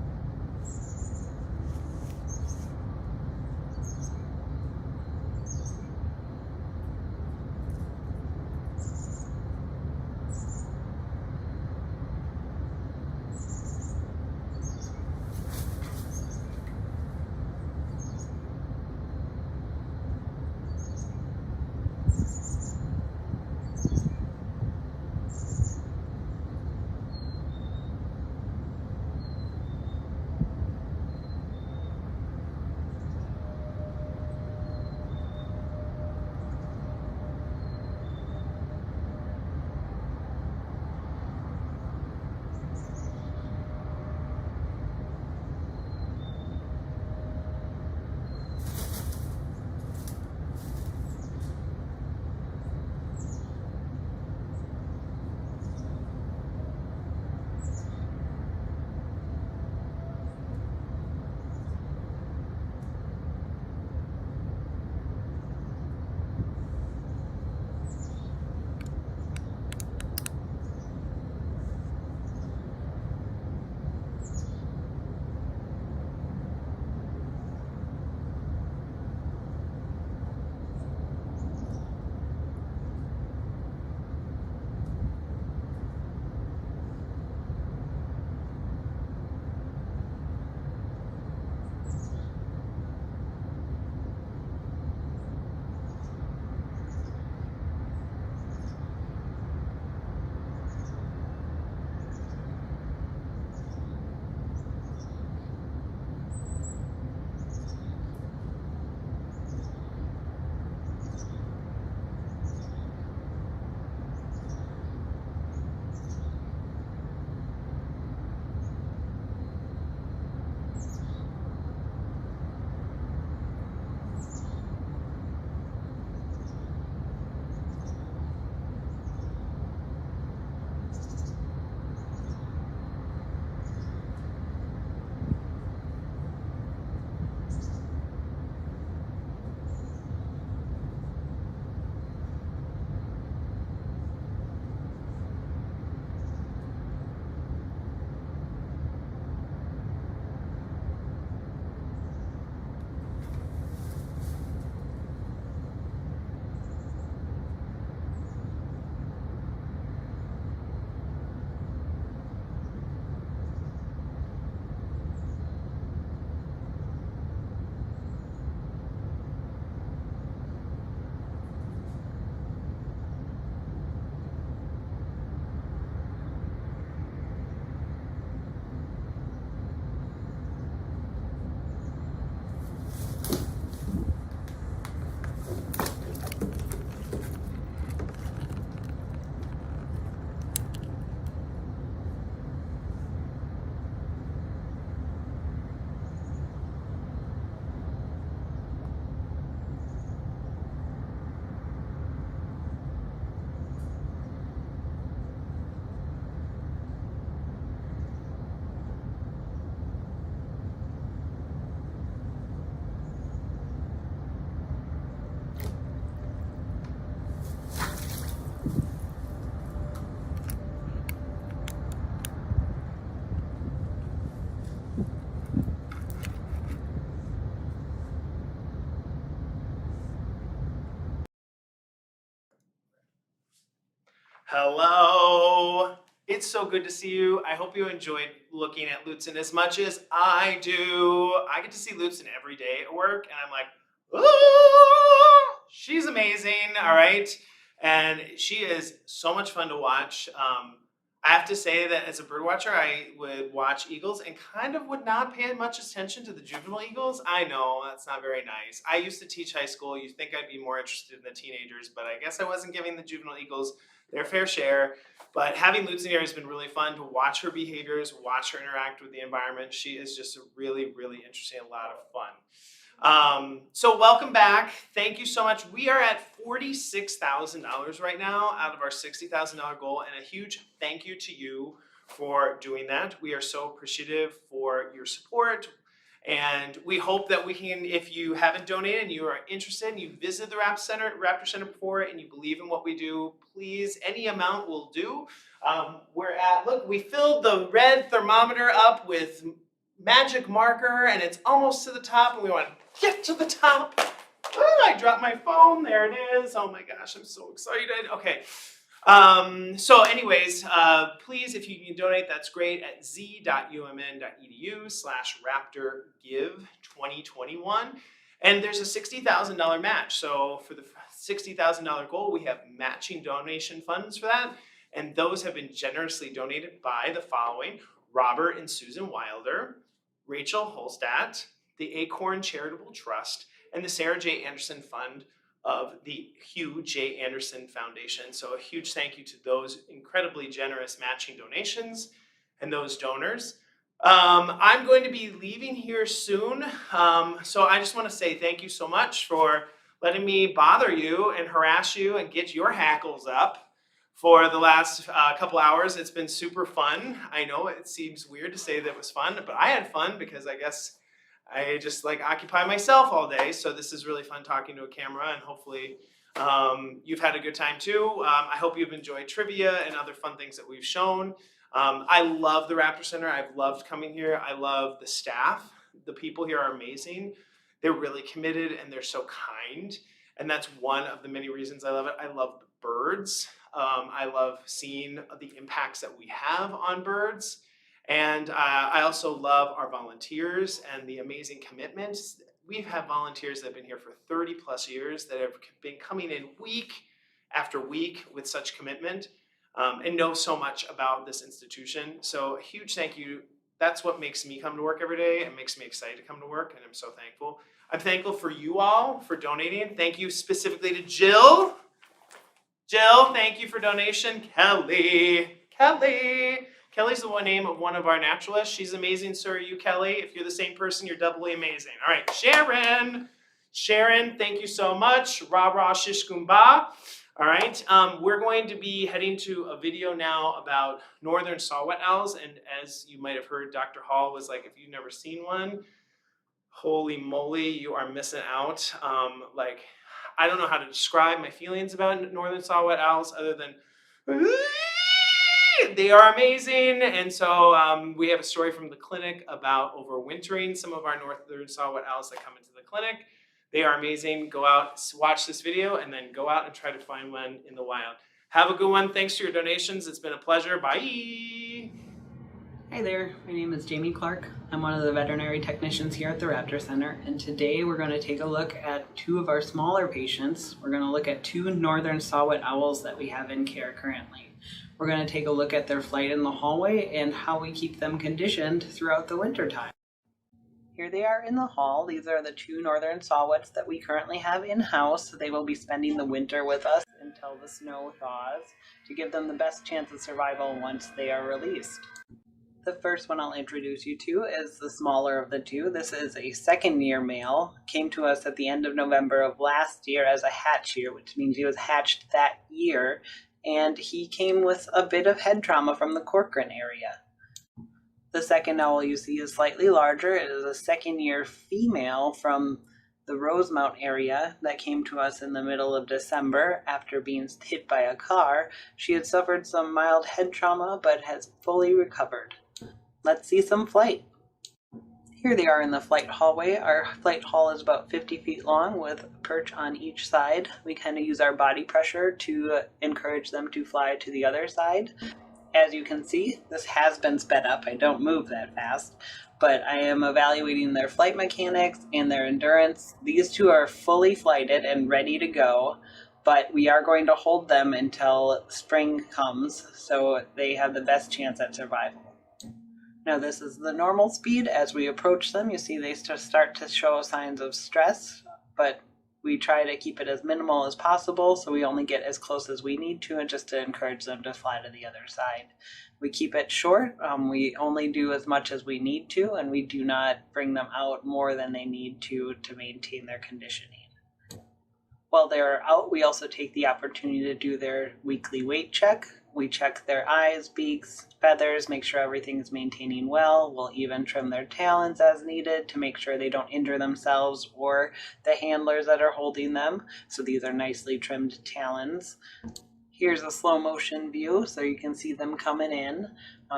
Hello. It's so good to see you. I hope you enjoyed looking at Lutzen as much as I do. I get to see Lutzen every day at work, and I'm like, oh, she's amazing, all right? And she is so much fun to watch. I have to say that as a bird watcher, I would watch eagles and kind of would not pay much attention to the juvenile eagles. I know, that's not very nice. I used to teach high school. You'd think I'd be more interested in the teenagers, but I guess I wasn't giving the juvenile eagles their fair share. But having Lutzen here has been really fun to watch her behaviors, watch her interact with the environment. She is just really, really interesting, a lot of fun. So welcome back. Thank you so much. We are at $46,000 right now out of our $60,000 goal, and a huge thank you to you for doing that. We are so appreciative for your support And we hope that we can, if you haven't donated and you are interested and you visited the Raptor Center before and you believe in what we do, please, any amount will do. Look, we filled the red thermometer up with magic marker and it's almost to the top and we want to get to the top. I dropped my phone, there it is. Oh my gosh, I'm so excited. Okay. So anyways, please, if you can donate, that's great at z.umn.edu/raptorgive2021. And there's a $60,000 match. So for the $60,000 goal, we have matching donation funds for that. And those have been generously donated by the following: Robert and Susan Wilder, Rachel Holstadt, the Acorn Charitable Trust, and the Sarah J. Anderson Fund of the Hugh J. Anderson Foundation. So a huge thank you to those incredibly generous matching donations and those donors. I'm going to be leaving here soon. So I just want to say thank you so much for letting me bother you and harass you and get your hackles up for the last couple hours. It's been super fun. I know it seems weird to say that it was fun, but I had fun because I guess I just occupy myself all day. So this is really fun talking to a camera, and hopefully you've had a good time too. I hope you've enjoyed trivia and other fun things that we've shown. I love the Raptor Center. I've loved coming here. I love the staff. The people here are amazing. They're really committed and they're so kind. And that's one of the many reasons I love it. I love the birds. I love seeing the impacts that we have on birds. And I also love our volunteers and the amazing commitments. We've had volunteers that have been here for 30 plus years that have been coming in week after week with such commitment and know so much about this institution. So a huge thank you. That's what makes me come to work every day and makes me excited to come to work, and I'm so thankful. I'm thankful for you all for donating. Thank you specifically to Jill. Jill, thank you for donation. Kelly's the name of one of our naturalists. She's amazing, so are you, Kelly. If you're the same person, you're doubly amazing. All right, Sharon, thank you so much. Ra shish kumbah. All right, we're going to be heading to a video now about northern saw-whet owls. And as you might have heard, Dr. Hall was like, if you've never seen one, holy moly, you are missing out. I don't know how to describe my feelings about northern saw-whet owls other than they are amazing. And so we have a story from the clinic about overwintering some of our northern saw-whet owls that come into the clinic. They are amazing. Go out, watch this video, and then go out and try to find one in the wild. Have a good one. Thanks to your donations. It's been a pleasure. Bye. Hi there, my name is Jamie Clark. I'm one of the veterinary technicians here at the Raptor Center, and today we're going to take a look at two of our smaller patients. We're going to look at two northern saw-whet owls that we have in care currently. We're going to take a look at their flight in the hallway and how we keep them conditioned throughout the winter time. Here they are in the hall. These are the two northern saw-whets that we currently have in-house. They will be spending the winter with us until the snow thaws to give them the best chance of survival once they are released. The first one I'll introduce you to is the smaller of the two. This is a second-year male. Came to us at the end of November of last year as a hatch year, which means he was hatched that year. And he came with a bit of head trauma from the Corcoran area. The second owl you see is slightly larger. It is a second-year female from the Rosemount area that came to us in the middle of December after being hit by a car. She had suffered some mild head trauma but has fully recovered. Let's see some flight. Here they are in the flight hallway. Our flight hall is about 50 feet long with a perch on each side. We kind of use our body pressure to encourage them to fly to the other side. As you can see, this has been sped up. I don't move that fast, but I am evaluating their flight mechanics and their endurance. These two are fully flighted and ready to go, but we are going to hold them until spring comes so they have the best chance at survival. Now this is the normal speed. As we approach them, you see they start to show signs of stress, but we try to keep it as minimal as possible so we only get as close as we need to and just to encourage them to fly to the other side. We keep it short. We only do as much as we need to, and we do not bring them out more than they need to maintain their conditioning. While they're out, we also take the opportunity to do their weekly weight check. We check their eyes, beaks, feathers, make sure everything's maintaining well. We'll even trim their talons as needed to make sure they don't injure themselves or the handlers that are holding them. So these are nicely trimmed talons. Here's a slow motion view so you can see them coming in.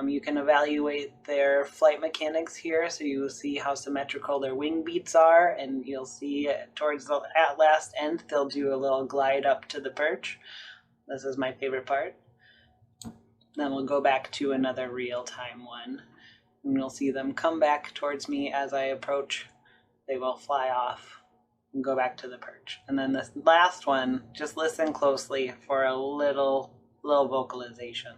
You can evaluate their flight mechanics here, so you will see how symmetrical their wing beats are, and you'll see towards the last end they'll do a little glide up to the perch. This is my favorite part. Then we'll go back to another real-time one, and you'll see them come back towards me as I approach. They will fly off and go back to the perch. And then this last one, just listen closely for a little vocalization.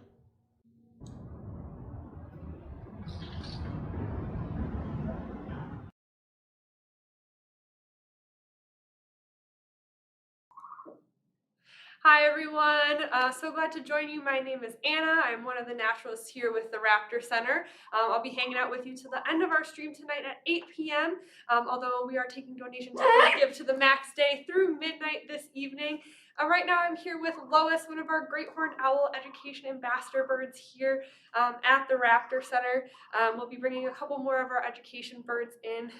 Hi everyone, so glad to join you. My name is Anna. I'm one of the naturalists here with the Raptor Center. I'll be hanging out with you till the end of our stream tonight at 8 p.m. Although we are taking donations to give to the Max Day through midnight this evening. Right now I'm here with Lois, one of our Great Horned Owl Education Ambassador birds here at the Raptor Center. We'll be bringing a couple more of our education birds in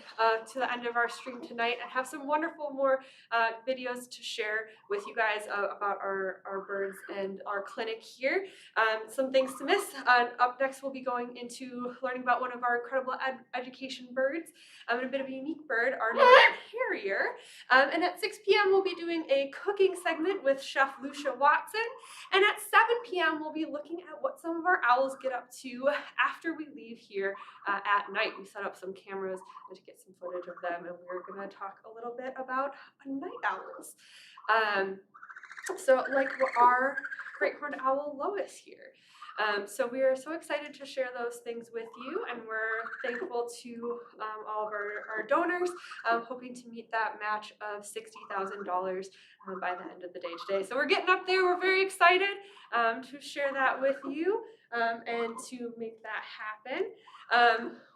to the end of our stream tonight and have some wonderful more videos to share with you guys about our birds and our clinic here. Some things to miss. Up next we'll be going into learning about one of our incredible education birds and a bit of a unique bird, our Northern Harrier. And at 6 p.m. we'll be doing a cooking segment with Chef Lucia Watson. And at 7 p.m. we'll be looking at what some of our owls get up to after we leave here at night. We set up some cameras to get some footage of them, and we're going to talk a little bit about night owls. So like our Great Horned Owl Lois here. So we are so excited to share those things with you, and we're thankful to all of our donors, hoping to meet that match of $60,000 by the end of the day today. So we're getting up there. We're very excited to share that with you and to make that happen.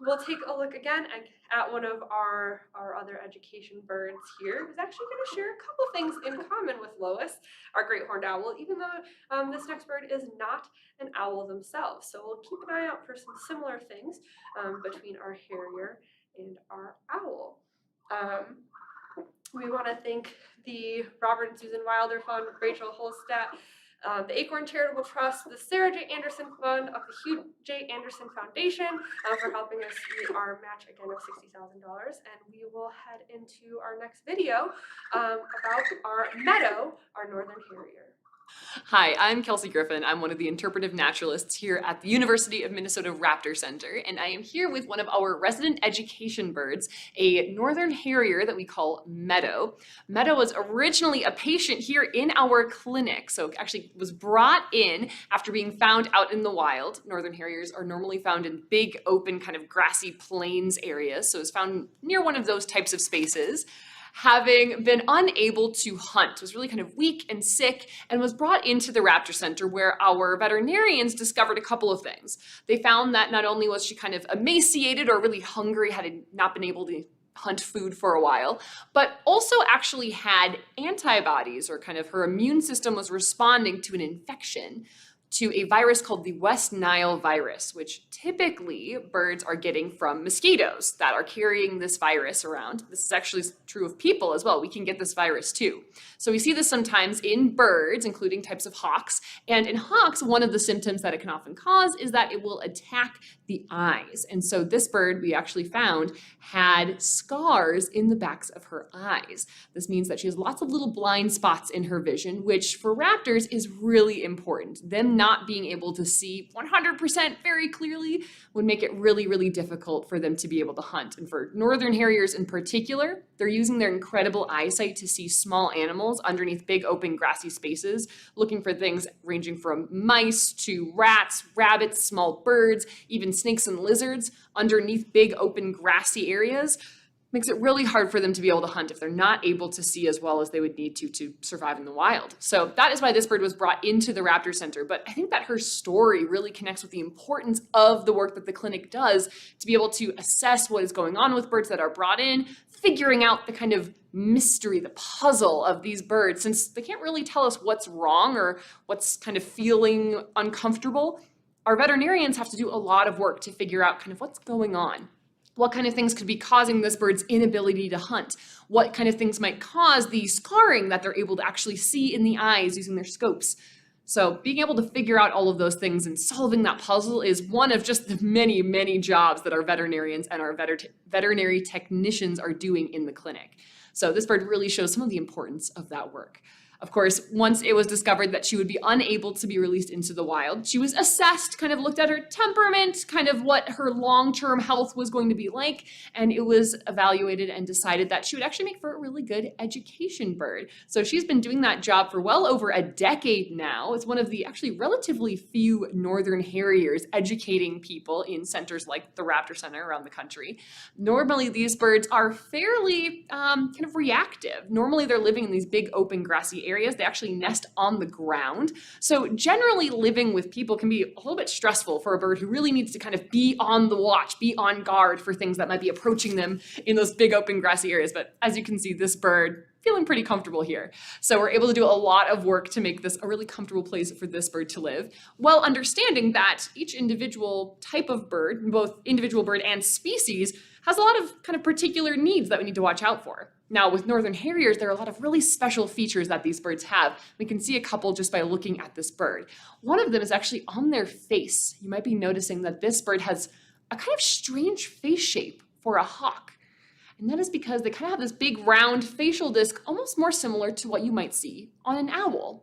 We'll take a look again at one of our other education birds here, who's actually going to share a couple things in common with Lois, our Great Horned Owl, even though this next bird is not an owl themselves. So we'll keep an eye out for some similar things between our harrier and our owl. We want to thank the Robert and Susan Wilder Fund, Rachel Holstadt, the Acorn Charitable Trust, the Sarah J. Anderson Fund of the Hugh J. Anderson Foundation for helping us meet our match again of $60,000. And we will head into our next video about our Meadow, our Northern Harrier. Hi, I'm Kelsey Griffin. I'm one of the interpretive naturalists here at the University of Minnesota Raptor Center, and I am here with one of our resident education birds, a Northern Harrier that we call Meadow. Meadow was originally a patient here in our clinic, so actually was brought in after being found out in the wild. Northern Harriers are normally found in big, open, kind of grassy plains areas, so it's found near one of those types of spaces. Having been unable to hunt, was really kind of weak and sick, and was brought into the Raptor Center where our veterinarians discovered a couple of things. They found that not only was she kind of emaciated or really hungry, had not been able to hunt food for a while, but also actually had antibodies, or kind of her immune system was responding to an infection, to a virus called the West Nile virus, which typically birds are getting from mosquitoes that are carrying this virus around. This is actually true of people as well. We can get this virus too. So we see this sometimes in birds, including types of hawks. And in hawks, one of the symptoms that it can often cause is that it will attack the eyes. And so this bird we actually found had scars in the backs of her eyes. This means that she has lots of little blind spots in her vision, which for raptors is really important. Them not being able to see 100% very clearly would make it really, really difficult for them to be able to hunt. And for Northern Harriers in particular, they're using their incredible eyesight to see small animals underneath big open grassy spaces, looking for things ranging from mice to rats, rabbits, small birds, even snakes and lizards underneath big open grassy areas. makes it really hard for them to be able to hunt if they're not able to see as well as they would need to survive in the wild. So that is why this bird was brought into the Raptor Center. But I think that her story really connects with the importance of the work that the clinic does to be able to assess what is going on with birds that are brought in, figuring out the kind of mystery, the puzzle of these birds, since they can't really tell us what's wrong or what's kind of feeling uncomfortable. Our veterinarians have to do a lot of work to figure out kind of what's going on. What kind of things could be causing this bird's inability to hunt? What kind of things might cause the scarring that they're able to actually see in the eyes using their scopes? So being able to figure out all of those things and solving that puzzle is one of just the many, many jobs that our veterinarians and our veterinary technicians are doing in the clinic. So this bird really shows some of the importance of that work. Of course, once it was discovered that she would be unable to be released into the wild, she was assessed, kind of looked at her temperament, kind of what her long-term health was going to be like, and it was evaluated and decided that she would actually make for a really good education bird. So she's been doing that job for well over a decade now. It's one of the actually relatively few northern harriers educating people in centers like the Raptor Center around the country. Normally, these birds are fairly kind of reactive. Normally, they're living in these big open grassy areas. They actually nest on the ground. So generally living with people can be a little bit stressful for a bird who really needs to kind of be on the watch, be on guard for things that might be approaching them in those big open grassy areas. But as you can see, this bird feeling pretty comfortable here. So we're able to do a lot of work to make this a really comfortable place for this bird to live, while understanding that each individual type of bird, both individual bird and species, has a lot of kind of particular needs that we need to watch out for. Now, with northern harriers, there are a lot of really special features that these birds have. We can see a couple just by looking at this bird. One of them is actually on their face. You might be noticing that this bird has a kind of strange face shape for a hawk. And that is because they kind of have this big round facial disc, almost more similar to what you might see on an owl.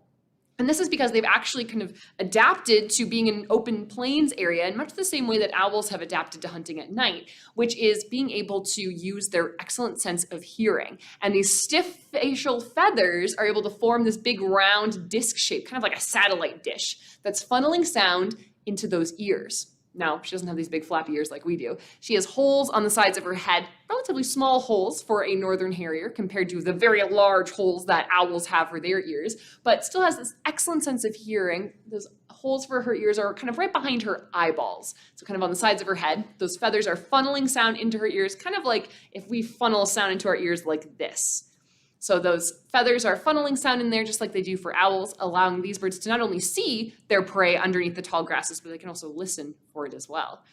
And this is because they've actually kind of adapted to being in an open plains area in much the same way that owls have adapted to hunting at night, which is being able to use their excellent sense of hearing. And these stiff facial feathers are able to form this big round disc shape, kind of like a satellite dish, that's funneling sound into those ears. Now, she doesn't have these big flappy ears like we do. She has holes on the sides of her head, relatively small holes for a northern harrier compared to the very large holes that owls have for their ears, but still has this excellent sense of hearing. Those holes for her ears are kind of right behind her eyeballs, so kind of on the sides of her head. Those feathers are funneling sound into her ears, kind of like if we funnel sound into our ears like this. So those feathers are funneling sound in there just like they do for owls, allowing these birds to not only see their prey underneath the tall grasses, but they can also listen for it as well.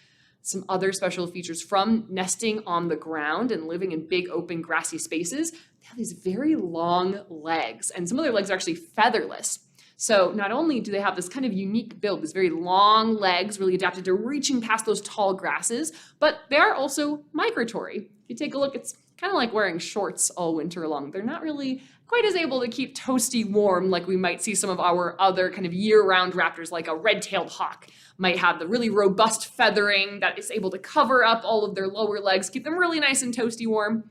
Some other special features from nesting on the ground and living in big open grassy spaces, they have these very long legs, and some of their legs are actually featherless. So not only do they have this kind of unique build, these very long legs really adapted to reaching past those tall grasses, but they are also migratory. If you take a look, it's kind of like wearing shorts all winter long. They're not really quite as able to keep toasty warm like we might see some of our other kind of year-round raptors, like a red-tailed hawk might have the really robust feathering that is able to cover up all of their lower legs, keep them really nice and toasty warm.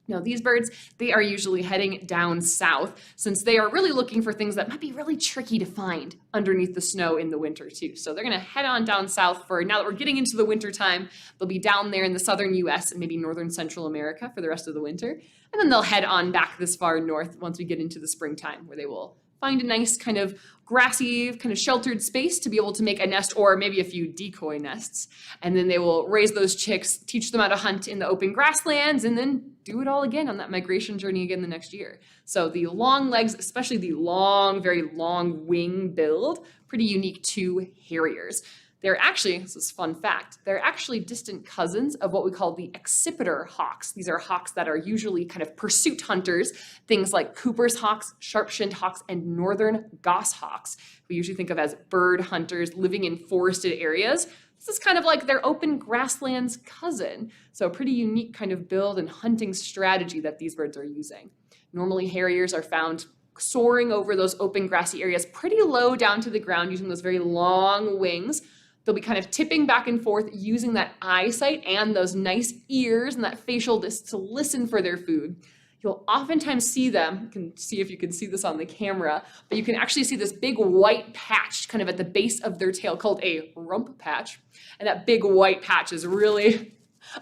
Now, these birds, they are usually heading down south since they are really looking for things that might be really tricky to find underneath the snow in the winter too. So they're gonna head on down south for, now that we're getting into the winter time, they'll be down there in the southern US and maybe northern Central America for the rest of the winter. And then they'll head on back this far north once we get into the springtime, where they will find a nice kind of grassy, kind of sheltered space to be able to make a nest or maybe a few decoy nests. And then they will raise those chicks, teach them how to hunt in the open grasslands, and then do it all again on that migration journey again the next year. So the long legs, especially the long, very long wing build, pretty unique to harriers. They're actually, this is a fun fact, they're actually distant cousins of what we call the accipiter hawks. These are hawks that are usually kind of pursuit hunters, things like Cooper's hawks, sharp-shinned hawks, and northern goshawks. We usually think of as bird hunters living in forested areas. This is kind of like their open grasslands cousin. So a pretty unique kind of build and hunting strategy that these birds are using. Normally, harriers are found soaring over those open grassy areas pretty low down to the ground using those very long wings. They'll be kind of tipping back and forth using that eyesight and those nice ears and that facial disc to listen for their food. You'll oftentimes see them, you can see if you can see this on the camera, but you can actually see this big white patch kind of at the base of their tail called a rump patch. And that big white patch is really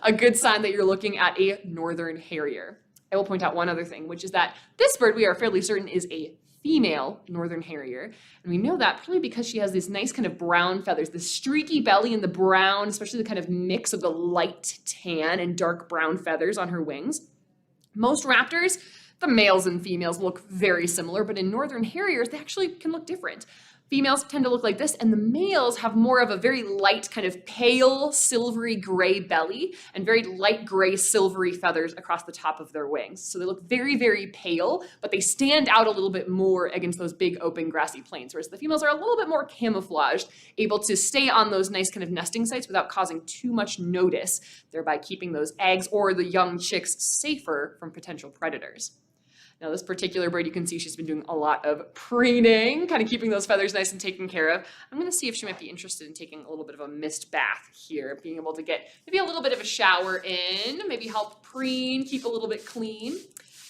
a good sign that you're looking at a northern harrier. I will point out one other thing, which is that this bird we are fairly certain is a female northern harrier. And we know that probably because she has these nice kind of brown feathers, the streaky belly and the brown, especially the kind of mix of the light tan and dark brown feathers on her wings. Most raptors, the males and females look very similar, but in northern harriers, they actually can look different. Females tend to look like this, and the males have more of a very light, kind of pale, silvery gray belly and very light gray, silvery feathers across the top of their wings. So they look very, very pale, but they stand out a little bit more against those big open grassy plains, whereas the females are a little bit more camouflaged, able to stay on those nice kind of nesting sites without causing too much notice, thereby keeping those eggs or the young chicks safer from potential predators. Now this particular bird, you can see she's been doing a lot of preening, kind of keeping those feathers nice and taken care of. I'm gonna see if she might be interested in taking a little bit of a mist bath here, being able to get maybe a little bit of a shower in, maybe help preen, keep a little bit clean.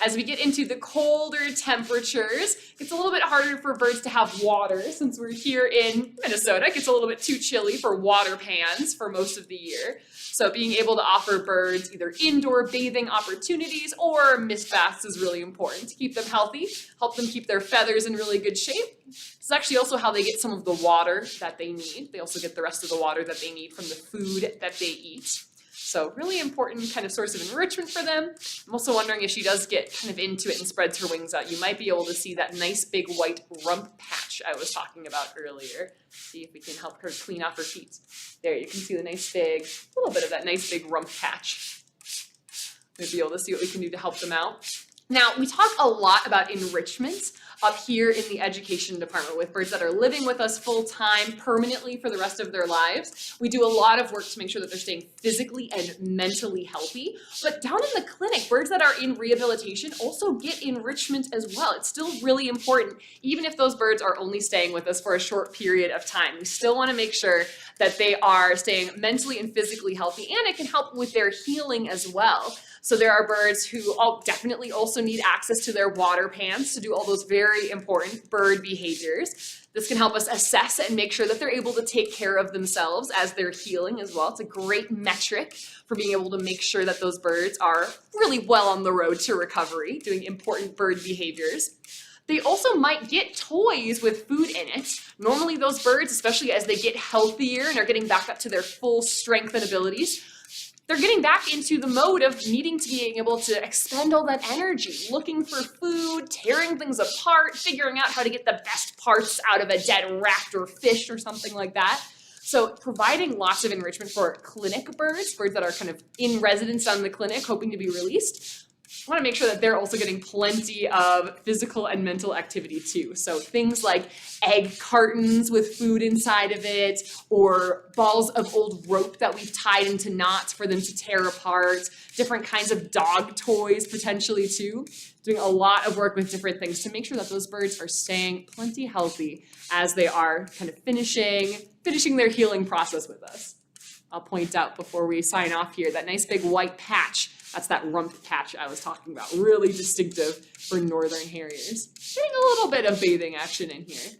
As we get into the colder temperatures, it's a little bit harder for birds to have water since we're here in Minnesota. It gets a little bit too chilly for water pans for most of the year. So being able to offer birds either indoor bathing opportunities or mist baths is really important to keep them healthy, help them keep their feathers in really good shape. This is actually also how they get some of the water that they need. They also get the rest of the water that they need from the food that they eat. So really important kind of source of enrichment for them. I'm also wondering if she does get kind of into it and spreads her wings out, you might be able to see that nice big white rump patch I was talking about earlier. See if we can help her clean off her feet. There, you can see the nice big, little bit of that nice big rump patch. We'll be able to see what we can do to help them out. Now, we talk a lot about enrichment up here in the education department with birds that are living with us full time, permanently for the rest of their lives. We do a lot of work to make sure that they're staying physically and mentally healthy. But down in the clinic, birds that are in rehabilitation also get enrichment as well. It's still really important, even if those birds are only staying with us for a short period of time. We still want to make sure that they are staying mentally and physically healthy, and it can help with their healing as well. So there are birds who definitely also need access to their water pans to do all those very important bird behaviors. This can help us assess and make sure that they're able to take care of themselves as they're healing as well. It's a great metric for being able to make sure that those birds are really well on the road to recovery, doing important bird behaviors. They also might get toys with food in it. Normally those birds, especially as they get healthier and are getting back up to their full strength and abilities, they're getting back into the mode of needing to be able to expend all that energy, looking for food, tearing things apart, figuring out how to get the best parts out of a dead rat or fish or something like that. So providing lots of enrichment for clinic birds, birds that are kind of in residence on the clinic, hoping to be released. I want to make sure that they're also getting plenty of physical and mental activity too. So things like egg cartons with food inside of it, or balls of old rope that we've tied into knots for them to tear apart, different kinds of dog toys potentially too. Doing a lot of work with different things to make sure that those birds are staying plenty healthy as they are kind of finishing their healing process with us. I'll point out before we sign off here, that nice big white patch. That's that rump patch I was talking about. Really distinctive for northern harriers. Getting a little bit of bathing action in here.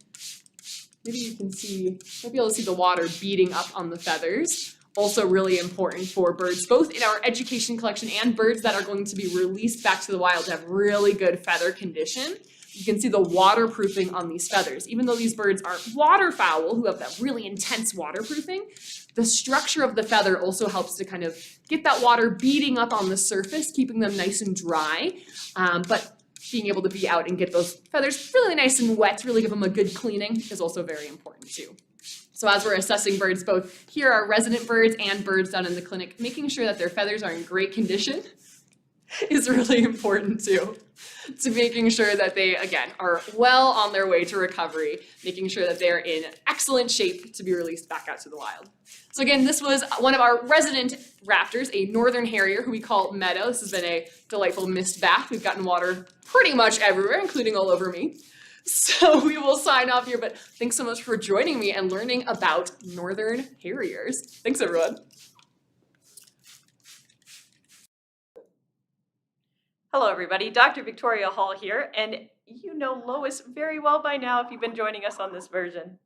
Maybe you can see, might be able to see the water beating up on the feathers. Also really important for birds, both in our education collection and birds that are going to be released back to the wild to have really good feather condition. You can see the waterproofing on these feathers. Even though these birds aren't waterfowl who have that really intense waterproofing, the structure of the feather also helps to kind of get that water beating up on the surface, keeping them nice and dry, but being able to be out and get those feathers really nice and wet, really give them a good cleaning is also very important too. So as we're assessing birds, both here are resident birds and birds down in the clinic, making sure that their feathers are in great condition is really important too. To making sure that they, again, are well on their way to recovery, making sure that they're in excellent shape to be released back out to the wild. So again, this was one of our resident raptors, a northern harrier who we call Meadow. This has been a delightful mist bath. We've gotten water pretty much everywhere, including all over me. So we will sign off here, but thanks so much for joining me and learning about northern harriers. Thanks, everyone. Hello, everybody. Dr. Victoria Hall here, and you know Lois very well by now if you've been joining us on this version.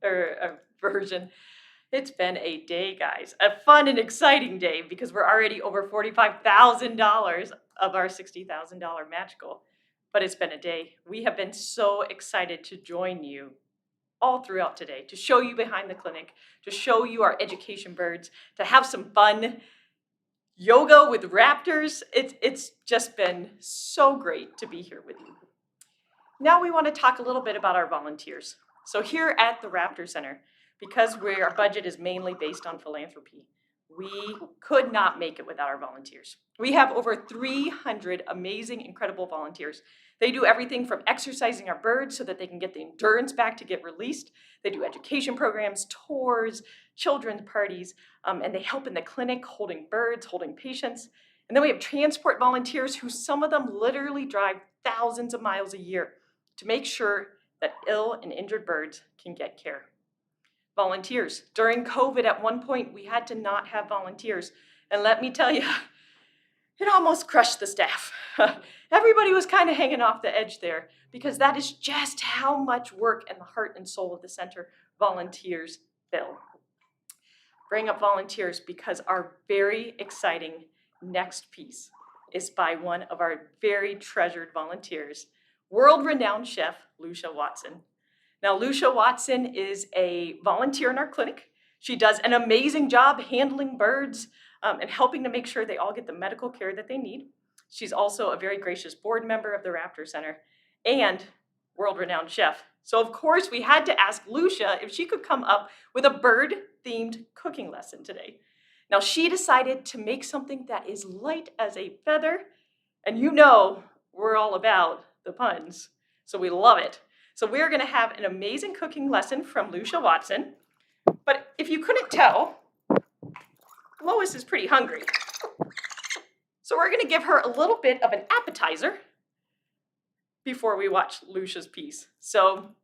It's been a day, guys. A fun and exciting day because we're already over $45,000 of our $60,000 match goal. But it's been a day. We have been so excited to join you all throughout today, to show you behind the clinic, to show you our education birds, to have some fun yoga with raptors. It's just been so great to be here with you. Now we want to talk a little bit about our volunteers. So here at the Raptor Center, because our budget is mainly based on philanthropy, we could not make it without our volunteers. We have over 300 amazing, incredible volunteers. They do everything from exercising our birds so that they can get the endurance back to get released. They do education programs, tours, children's parties, and they help in the clinic holding birds, holding patients. And then we have transport volunteers who some of them literally drive thousands of miles a year to make sure that ill and injured birds can get care. Volunteers. During COVID, at one point, we had to not have volunteers. And let me tell you, it almost crushed the staff. Everybody was kind of hanging off the edge there because that is just how much work and the heart and soul of the center volunteers fill. Bring up volunteers because our very exciting next piece is by one of our very treasured volunteers, world-renowned Chef Lucia Watson. Now, Lucia Watson is a volunteer in our clinic. She does an amazing job handling birds and helping to make sure they all get the medical care that they need. She's also a very gracious board member of the Raptor Center and world-renowned chef. So, of course, we had to ask Lucia if she could come up with a bird-themed cooking lesson today. Now, she decided to make something that is light as a feather, and you know we're all about the puns, so we love it. So we're going to have an amazing cooking lesson from Lucia Watson. But if you couldn't tell, Lois is pretty hungry. So we're going to give her a little bit of an appetizer before we watch Lucia's piece. So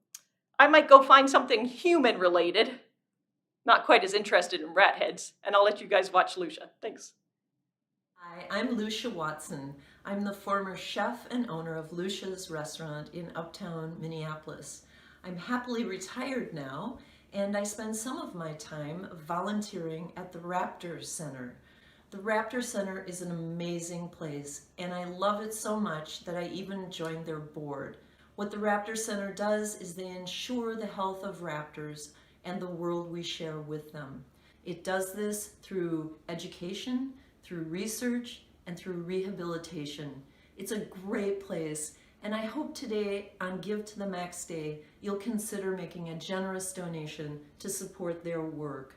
I might go find something human related, not quite as interested in rat heads, and I'll let you guys watch Lucia. Thanks. Hi, I'm Lucia Watson. I'm the former chef and owner of Lucia's restaurant in Uptown, Minneapolis. I'm happily retired now, and I spend some of my time volunteering at the Raptor Center. The Raptor Center is an amazing place, and I love it so much that I even joined their board. What the Raptor Center does is they ensure the health of raptors and the world we share with them. It does this through education, through research, and through rehabilitation. It's a great place, and I hope today on Give to the Max Day, you'll consider making a generous donation to support their work.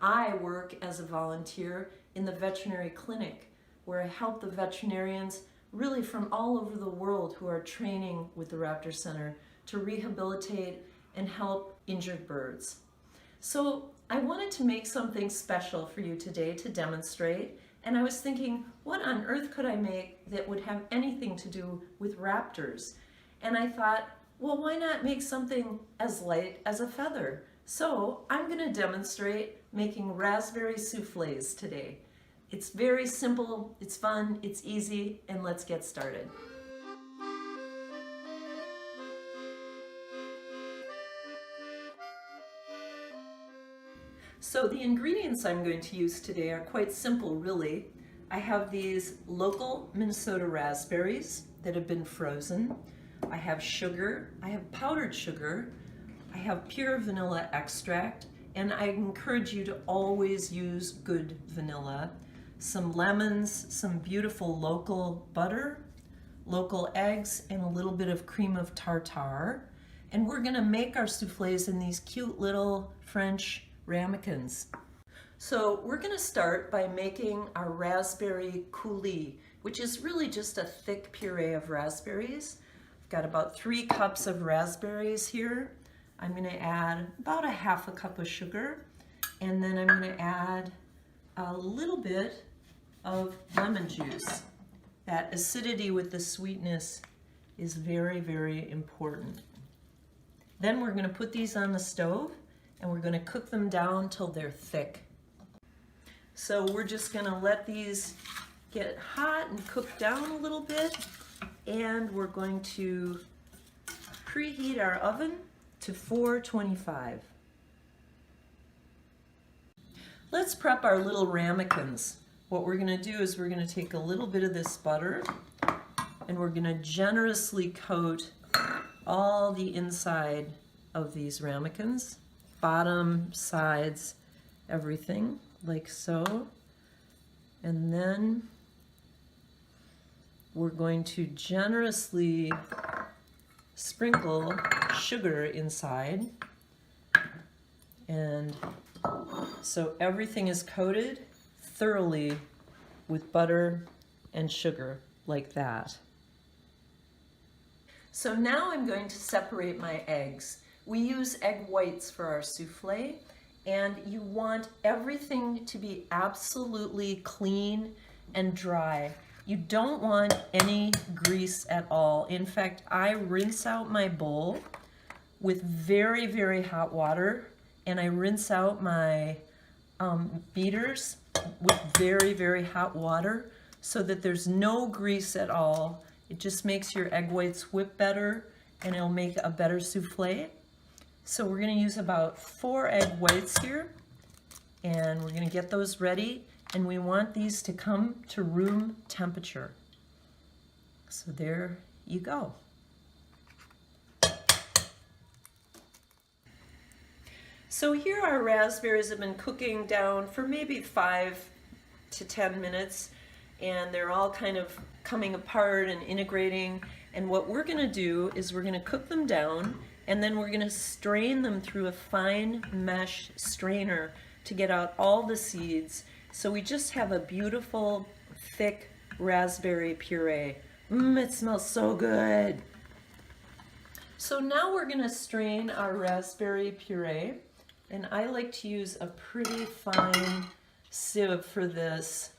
I work as a volunteer in the veterinary clinic, where I help the veterinarians really from all over the world who are training with the Raptor Center to rehabilitate and help injured birds. So I wanted to make something special for you today to demonstrate. And I was thinking, what on earth could I make that would have anything to do with raptors? And I thought, well, why not make something as light as a feather? So I'm going to demonstrate making raspberry soufflés today. It's very simple, it's fun, it's easy, and let's get started. So the ingredients I'm going to use today are quite simple, really. I have these local Minnesota raspberries that have been frozen. I have sugar, I have powdered sugar, I have pure vanilla extract, and I encourage you to always use good vanilla. Some lemons, some beautiful local butter, local eggs, and a little bit of cream of tartare. And we're gonna make our soufflés in these cute little French ramekins. So we're going to start by making our raspberry coulis, which is really just a thick puree of raspberries. I've got about 3 cups of raspberries here. I'm going to add about a ½ cup of sugar, and then I'm going to add a little bit of lemon juice. That acidity with the sweetness is very, very important. Then we're going to put these on the stove, and we're going to cook them down till they're thick. So we're just going to let these get hot and cook down a little bit, and we're going to preheat our oven to 425. Let's prep our little ramekins. What we're gonna do is we're gonna take a little bit of this butter and we're gonna generously coat all the inside of these ramekins, bottom, sides, everything, like so. And then we're going to generously sprinkle sugar inside. And so everything is coated thoroughly with butter and sugar, like that. So now I'm going to separate my eggs. We use egg whites for our souffle, and you want everything to be absolutely clean and dry. You don't want any grease at all. In fact, I rinse out my bowl with very, very hot water, and I rinse out my beaters with very, very hot water so that there's no grease at all. It just makes your egg whites whip better, and it'll make a better souffle. So we're gonna use about 4 egg whites here, and we're gonna get those ready, and we want these to come to room temperature. So there you go. So here our raspberries have been cooking down for maybe 5 to 10 minutes, and they're all kind of coming apart and integrating. And what we're gonna do is we're gonna cook them down, and then we're gonna strain them through a fine mesh strainer to get out all the seeds. So we just have a beautiful, thick raspberry puree. It smells so good. So now we're gonna strain our raspberry puree, and I like to use a pretty fine sieve for this.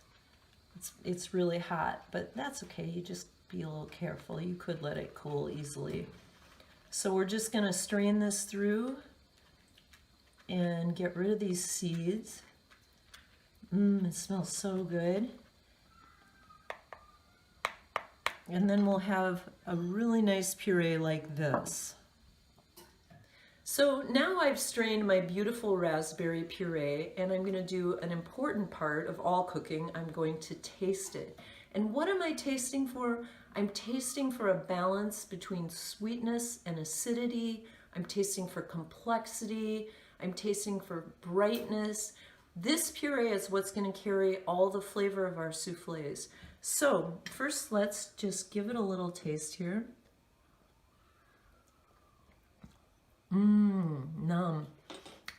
It's really hot, but that's okay. You just be a little careful. You could let it cool easily. So we're just gonna strain this through and get rid of these seeds. It smells so good. And then we'll have a really nice puree like this. So now I've strained my beautiful raspberry puree, and I'm gonna do an important part of all cooking. I'm going to taste it. And what am I tasting for? I'm tasting for a balance between sweetness and acidity. I'm tasting for complexity. I'm tasting for brightness. This puree is what's gonna carry all the flavor of our soufflés. So first, let's just give it a little taste here. Nom.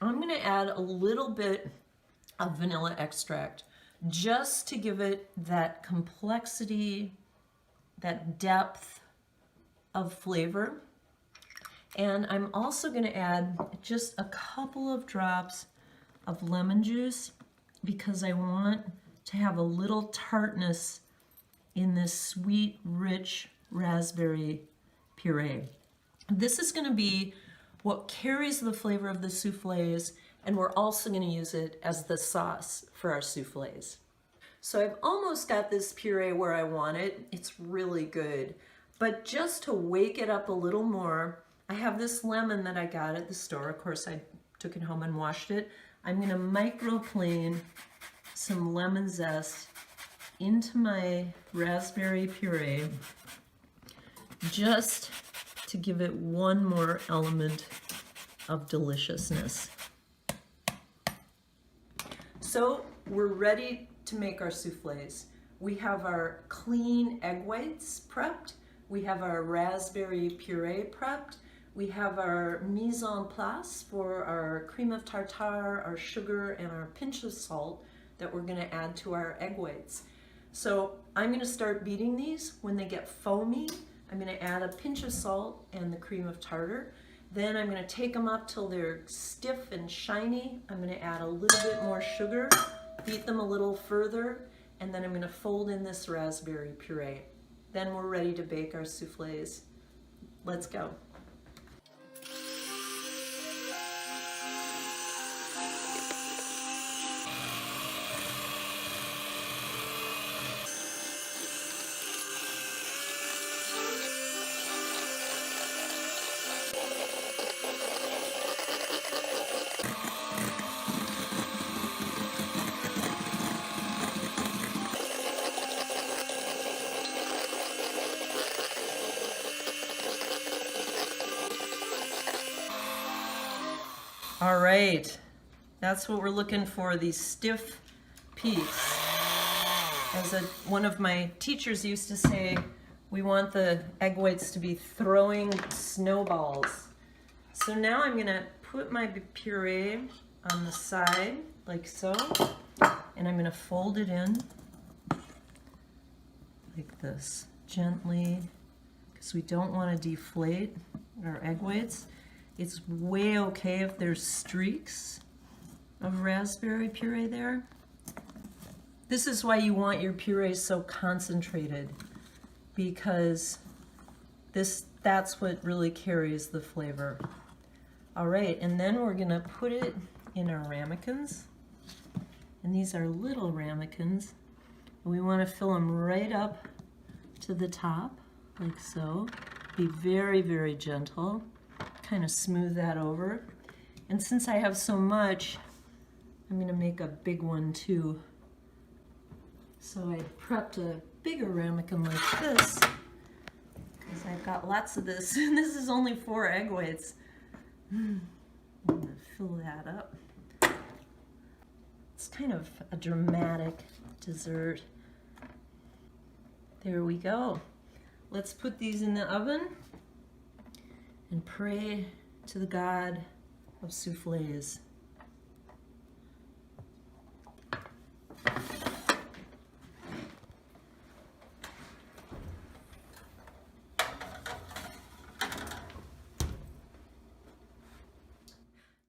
I'm gonna add a little bit of vanilla extract just to give it that complexity, that depth of flavor. And I'm also gonna add just a couple of drops of lemon juice because I want to have a little tartness in this sweet, rich raspberry puree. This is gonna be what carries the flavor of the soufflés, and we're also gonna use it as the sauce for our soufflés. So I've almost got this puree where I want it. It's really good. But just to wake it up a little more, I have this lemon that I got at the store. Of course, I took it home and washed it. I'm gonna microplane some lemon zest into my raspberry puree just to give it one more element of deliciousness. So we're ready to make our soufflés. We have our clean egg whites prepped. We have our raspberry puree prepped. We have our mise en place for our cream of tartare, our sugar, and our pinch of salt that we're gonna add to our egg whites. So I'm gonna start beating these. When they get foamy, I'm gonna add a pinch of salt and the cream of tartar. Then I'm gonna take them up till they're stiff and shiny. I'm gonna add a little bit more sugar, beat them a little further, and then I'm gonna fold in this raspberry puree. Then we're ready to bake our soufflés. Let's go. All right, that's what we're looking for, these stiff peaks. As one of my teachers used to say, we want the egg whites to be throwing snowballs. So now I'm gonna put my puree on the side, like so, and I'm gonna fold it in like this, gently, because we don't want to deflate our egg whites. It's way okay if there's streaks of raspberry puree there. This is why you want your puree so concentrated, because that's what really carries the flavor. All right, and then we're gonna put it in our ramekins. And these are little ramekins. We want to fill them right up to the top, like so. Be very, very gentle. Kind of smooth that over. And since I have so much, I'm going to make a big one too. So I prepped a bigger ramekin like this, because I've got lots of this. And this is only 4 egg whites. I'm going to fill that up. It's kind of a dramatic dessert. There we go. Let's put these in the oven and pray to the God of soufflés.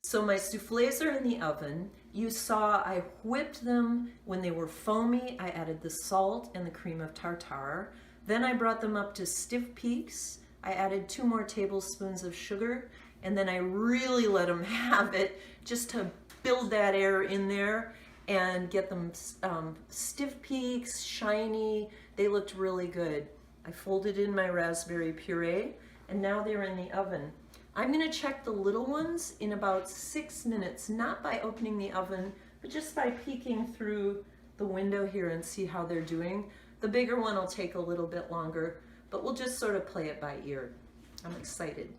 So my soufflés are in the oven. You saw I whipped them when they were foamy. I added the salt and the cream of tartare. Then I brought them up to stiff peaks. I added 2 more tablespoons of sugar, and then I really let them have it just to build that air in there and get them stiff peaks, shiny. They looked really good. I folded in my raspberry puree, and now they're in the oven. I'm gonna check the little ones in about 6 minutes, not by opening the oven, but just by peeking through the window here and see how they're doing. The bigger one will take a little bit longer, but we'll just sort of play it by ear. I'm excited.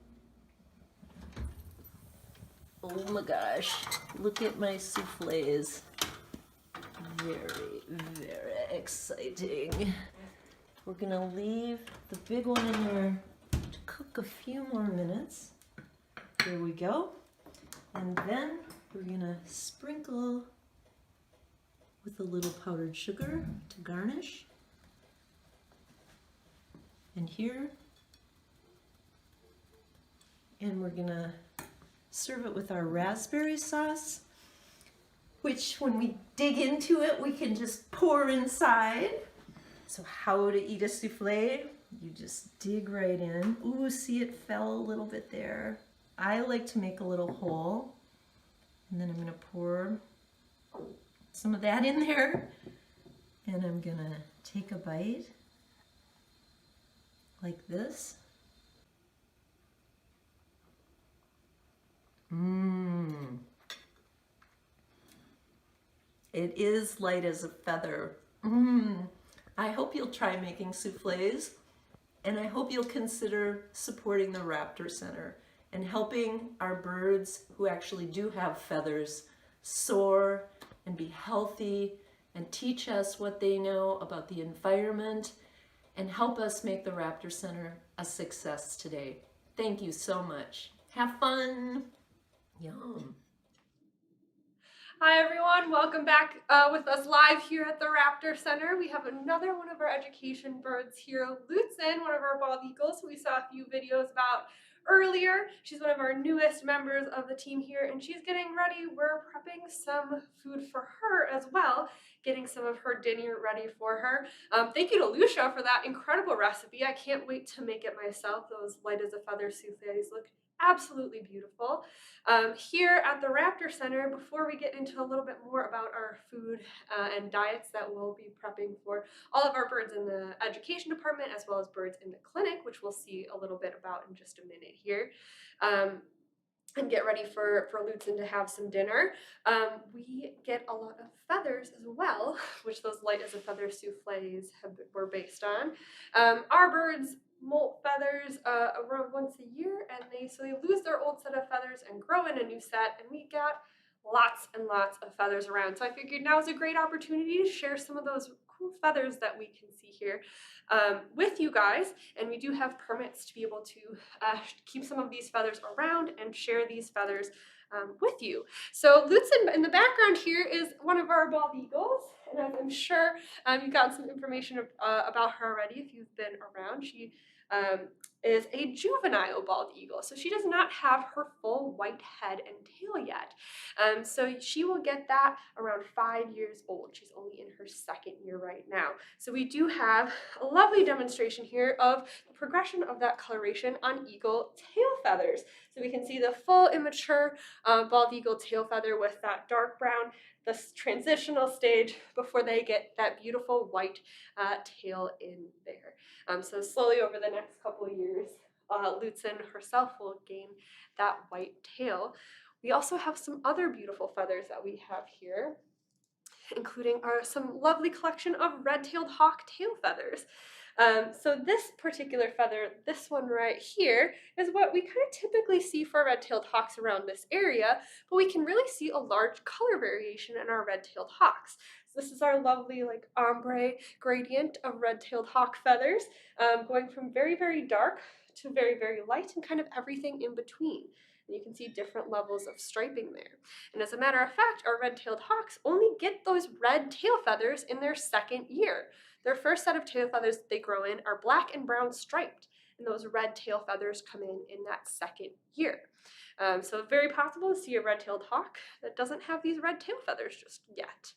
Oh my gosh, look at my soufflés. Very, very exciting. We're gonna leave the big one in there to cook a few more minutes. There we go. And then we're gonna sprinkle with a little powdered sugar to garnish. And here. And we're gonna serve it with our raspberry sauce, which when we dig into it, we can just pour inside. So how to eat a soufflé? You just dig right in. Ooh, see, it fell a little bit there. I like to make a little hole, and then I'm gonna pour some of that in there, and I'm gonna take a bite like this. Mmm. It is light as a feather. Mmm. I hope you'll try making soufflés, and I hope you'll consider supporting the Raptor Center and helping our birds who actually do have feathers soar and be healthy and teach us what they know about the environment and help us make the Raptor Center a success today. Thank you so much. Have fun. Yum. Hi everyone, welcome back with us live here at the Raptor Center. We have another one of our education birds here, Lutzen, one of our bald eagles who we saw a few videos about earlier. She's one of our newest members of the team here, and she's getting ready. We're prepping some food for her as well, getting some of her dinner ready for her. Thank you to Lucia for that incredible recipe. I can't wait to make it myself. Those light as a feather soufflés look absolutely beautiful. Here at the Raptor Center, before we get into a little bit more about our food and diets that we'll be prepping for all of our birds in the education department, as well as birds in the clinic, which we'll see a little bit about in just a minute here, and get ready for Lutzen to have some dinner. We get a lot of feathers as well, which those light as a feather soufflés were based on. Our birds molt feathers around once a year, and they lose their old set of feathers feathers and grow in a new set, and we got lots and lots of feathers around. So I figured now is a great opportunity to share some of those cool feathers that we can see here with you guys. And we do have permits to be able to keep some of these feathers around and share these feathers with you. So Lutzen in the background here is one of our bald eagles, and I'm sure you've gotten some information about her already if you've been around. She is a juvenile bald eagle, so she does not have her full white head and tail yet. So she will get that around 5 years old. She's only in her 2nd year right now. So we do have a lovely demonstration here of the progression of that coloration on eagle tail feathers. So we can see the full immature bald eagle tail feather with that dark brown, the transitional stage before they get that beautiful white tail in there. So slowly over the next couple of years, Lutzen herself will gain that white tail. We also have some other beautiful feathers that we have here, including some lovely collection of red-tailed hawk tail feathers. So this particular feather, this one right here, is what we kind of typically see for red-tailed hawks around this area, but we can really see a large color variation in our red-tailed hawks. So this is our lovely like ombre gradient of red-tailed hawk feathers, going from very, very dark to very, very light and kind of everything in between. And you can see different levels of striping there. And as a matter of fact, our red-tailed hawks only get those red tail feathers in their 2nd year. Their first set of tail feathers that they grow in are black and brown striped, and those red tail feathers come in that 2nd year. So very possible to see a red-tailed hawk that doesn't have these red tail feathers just yet.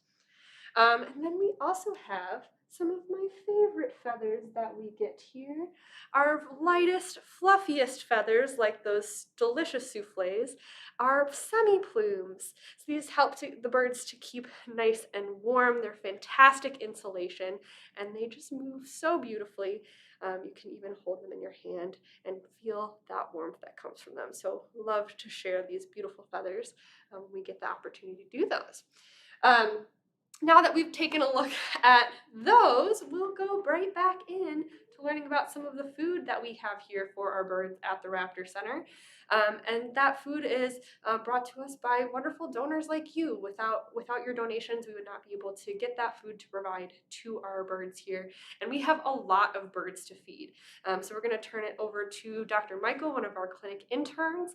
And then we also have some of my favorite feathers that we get here. Our lightest, fluffiest feathers, like those delicious souffles, are semi-plumes. So these help the birds to keep nice and warm. They're fantastic insulation, and they just move so beautifully. You can even hold them in your hand and feel that warmth that comes from them. So love to share these beautiful feathers when we get the opportunity to do those. Now that we've taken a look at those, we'll go right back in to learning about some of the food that we have here for our birds at the Raptor Center. And that food is brought to us by wonderful donors like you. Without your donations, we would not be able to get that food to provide to our birds here. And we have a lot of birds to feed. So we're going to turn it over to Dr. Michael, one of our clinic interns,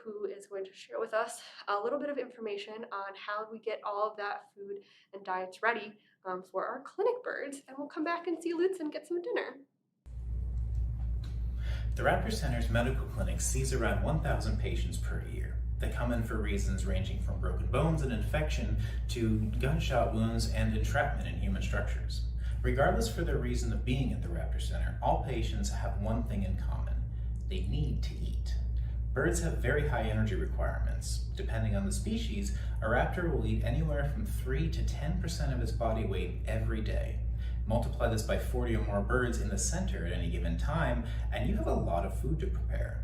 who is going to share with us a little bit of information on how we get all of that food and diets ready for our clinic birds. And we'll come back and see Lutzen get some dinner. The Raptor Center's medical clinic sees around 1,000 patients per year. They come in for reasons ranging from broken bones and infection to gunshot wounds and entrapment in human structures. Regardless for their reason of being at the Raptor Center, all patients have one thing in common: they need to eat. Birds have very high energy requirements. Depending on the species, a raptor will eat anywhere from 3 to 10% of its body weight every day. Multiply this by 40 or more birds in the center at any given time, and you have a lot of food to prepare.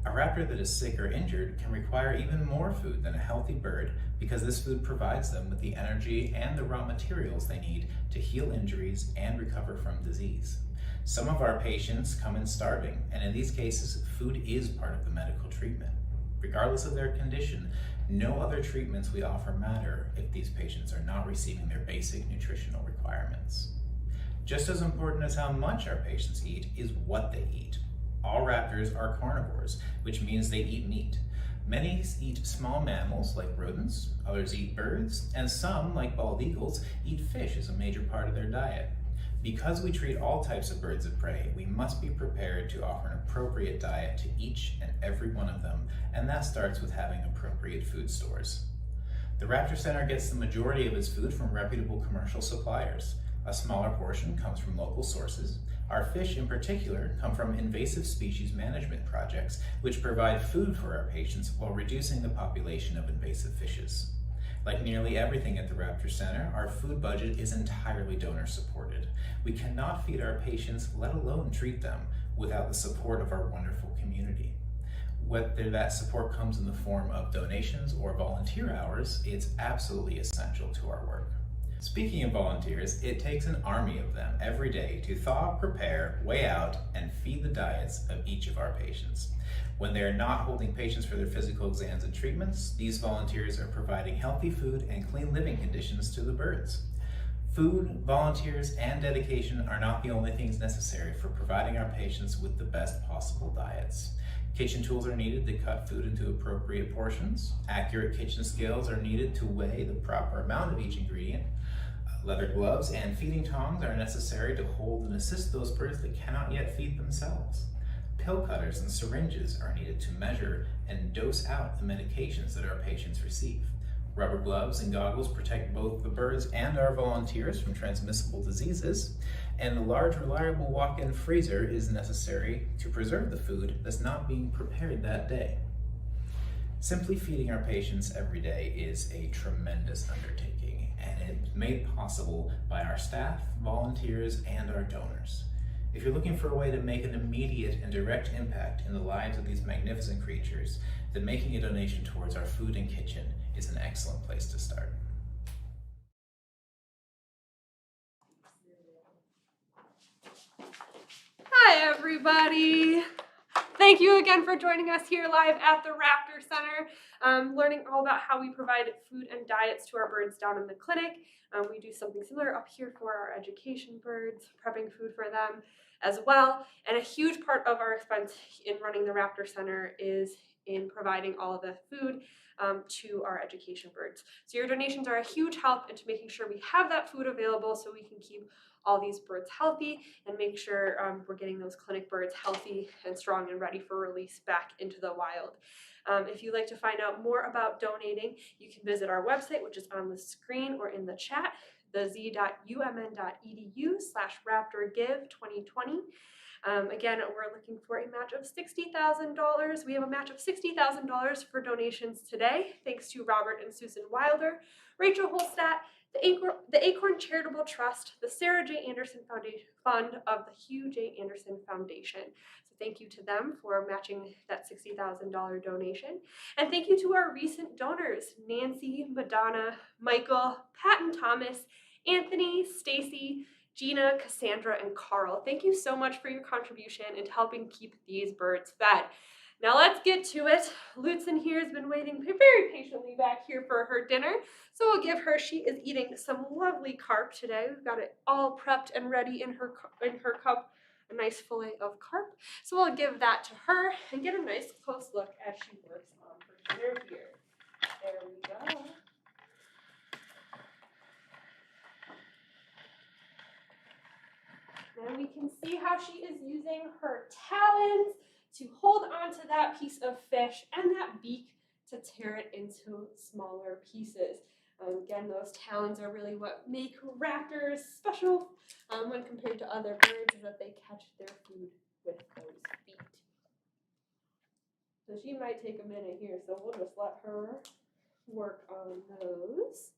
A raptor that is sick or injured can require even more food than a healthy bird because this food provides them with the energy and the raw materials they need to heal injuries and recover from disease. Some of our patients come in starving, and in these cases, food is part of the medical treatment. Regardless of their condition, no other treatments we offer matter if these patients are not receiving their basic nutritional requirements. Just as important as how much our patients eat is what they eat. All raptors are carnivores, which means they eat meat. Many eat small mammals like rodents, others eat birds, and some, like bald eagles, eat fish as a major part of their diet. Because we treat all types of birds of prey, we must be prepared to offer an appropriate diet to each and every one of them, and that starts with having appropriate food stores. The Raptor Center gets the majority of its food from reputable commercial suppliers. A smaller portion comes from local sources. Our fish in particular come from invasive species management projects, which provide food for our patients while reducing the population of invasive fishes. Like nearly everything at the Raptor Center, our food budget is entirely donor supported. We cannot feed our patients, let alone treat them, without the support of our wonderful community. Whether that support comes in the form of donations or volunteer hours, it's absolutely essential to our work. Speaking of volunteers, it takes an army of them every day to thaw, prepare, weigh out, and feed the diets of each of our patients. When they are not holding patients for their physical exams and treatments, these volunteers are providing healthy food and clean living conditions to the birds. Food, volunteers, and dedication are not the only things necessary for providing our patients with the best possible diets. Kitchen tools are needed to cut food into appropriate portions. Accurate kitchen scales are needed to weigh the proper amount of each ingredient. Leather gloves and feeding tongs are necessary to hold and assist those birds that cannot yet feed themselves. Pill cutters and syringes are needed to measure and dose out the medications that our patients receive. Rubber gloves and goggles protect both the birds and our volunteers from transmissible diseases, and a large, reliable walk-in freezer is necessary to preserve the food that's not being prepared that day. Simply feeding our patients every day is a tremendous undertaking, and it's made possible by our staff, volunteers, and our donors. If you're looking for a way to make an immediate and direct impact in the lives of these magnificent creatures, then making a donation towards our food and kitchen is an excellent place to start. Hi, everybody. Thank you again for joining us here live at the Raptor Center, learning all about how we provide food and diets to our birds down in the clinic. We do something similar up here for our education birds, prepping food for them as well. And a huge part of our expense in running the Raptor Center is in providing all of the food to our education birds. So your donations are a huge help into making sure we have that food available so we can keep all these birds healthy and make sure we're getting those clinic birds healthy and strong and ready for release back into the wild. If you'd like to find out more about donating, you can visit our website, which is on the screen or in the chat, the z.umn.edu/raptorgive2020. Again, we're looking for a match of $60,000. We have a match of $60,000 for donations today, thanks to Robert and Susan Wilder, Rachel Holstat, the Acorn Charitable Trust, the Sarah J. Anderson Foundation Fund of the Hugh J. Anderson Foundation. So thank you to them for matching that $60,000 donation. And thank you to our recent donors, Nancy, Madonna, Michael, Patton Thomas, Anthony, Stacy, Gina, Cassandra, and Carl. Thank you so much for your contribution and helping keep these birds fed. Now let's get to it. Lutzen here has been waiting very patiently back here for her dinner. So we'll give her, she is eating some lovely carp today. We've got it all prepped and ready in her cup, a nice fillet of carp. So we'll give that to her and get a nice close look as she works on her dinner here. There we go. And we can see how she is using her talons to hold onto that piece of fish and that beak to tear it into smaller pieces. Again, those talons are really what make raptors special when compared to other birds, is that they catch their food with those feet. So she might take a minute here, so we'll just let her work on those.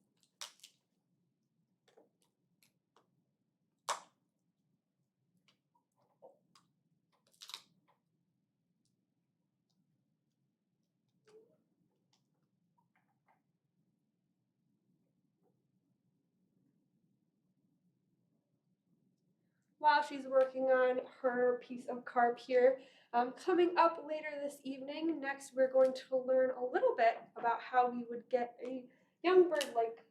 While she's working on her piece of carp here, coming up later this evening, next we're going to learn a little bit about how we would get a young bird like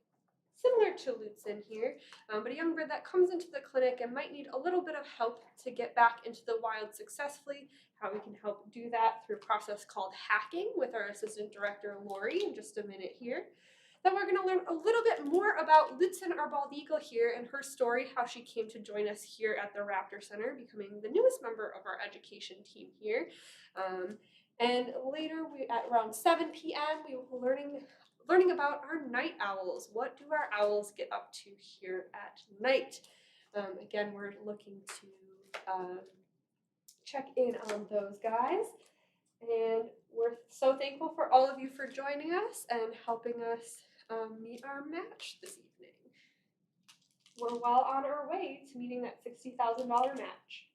similar to Lutzen here, but a young bird that comes into the clinic and might need a little bit of help to get back into the wild successfully, how we can help do that through a process called hacking with our assistant director, Lori, in just a minute here. Then we're going to learn a little bit more about Lutzen, our bald eagle here, and her story, how she came to join us here at the Raptor Center, becoming the newest member of our education team here. And later, at around 7 p.m., we will be learning about our night owls. What do our owls get up to here at night? Again, we're looking to check in on those guys. And we're so thankful for all of you for joining us and helping us meet our match this evening. We're well on our way to meeting that $60,000 match.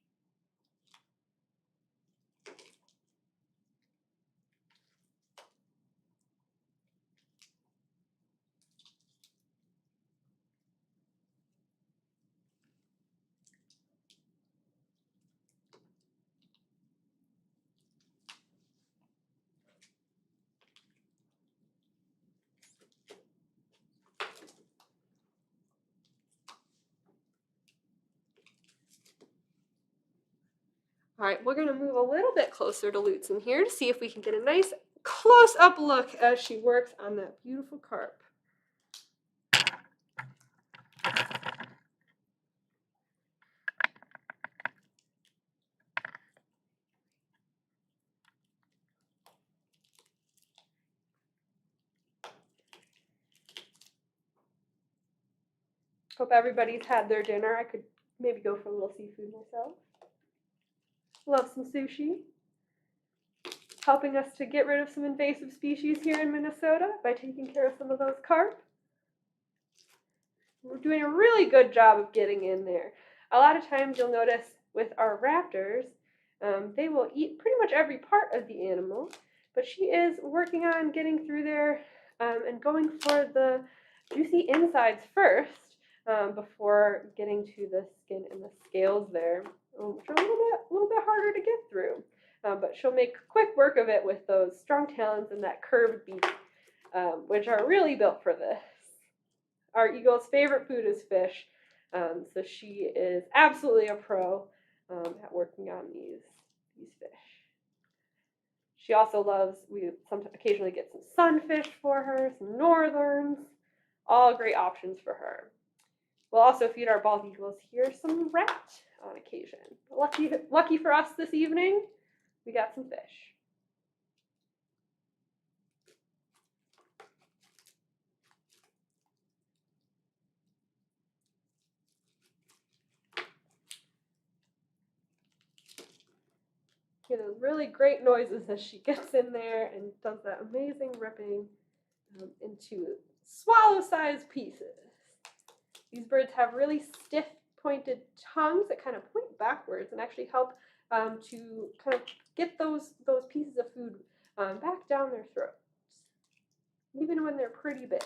All right, we're gonna move a little bit closer to Lutzen here to see if we can get a nice close-up look as she works on that beautiful carp. Hope everybody's had their dinner. I could maybe go for a little seafood myself. Love some sushi. Helping us to get rid of some invasive species here in Minnesota by taking care of some of those carp. We're doing a really good job of getting in there. A lot of times you'll notice with our raptors, they will eat pretty much every part of the animal, but she is working on getting through there and going for the juicy insides first before getting to the skin and the scales there, which are a little bit harder to get through. But she'll make quick work of it with those strong talons and that curved beak, which are really built for this. Our eagle's favorite food is fish, so she is absolutely a pro at working on these fish. She also loves, we occasionally get some sunfish for her, some northerns, all great options for her. We'll also feed our bald eagles here some rat on occasion. Lucky for us this evening, we got some fish. Hear those really great noises as she gets in there and does that amazing ripping into swallow-sized pieces. These birds have really stiff, pointed tongues that kind of point backwards and actually help to kind of get those pieces of food back down their throats, even when they're pretty big.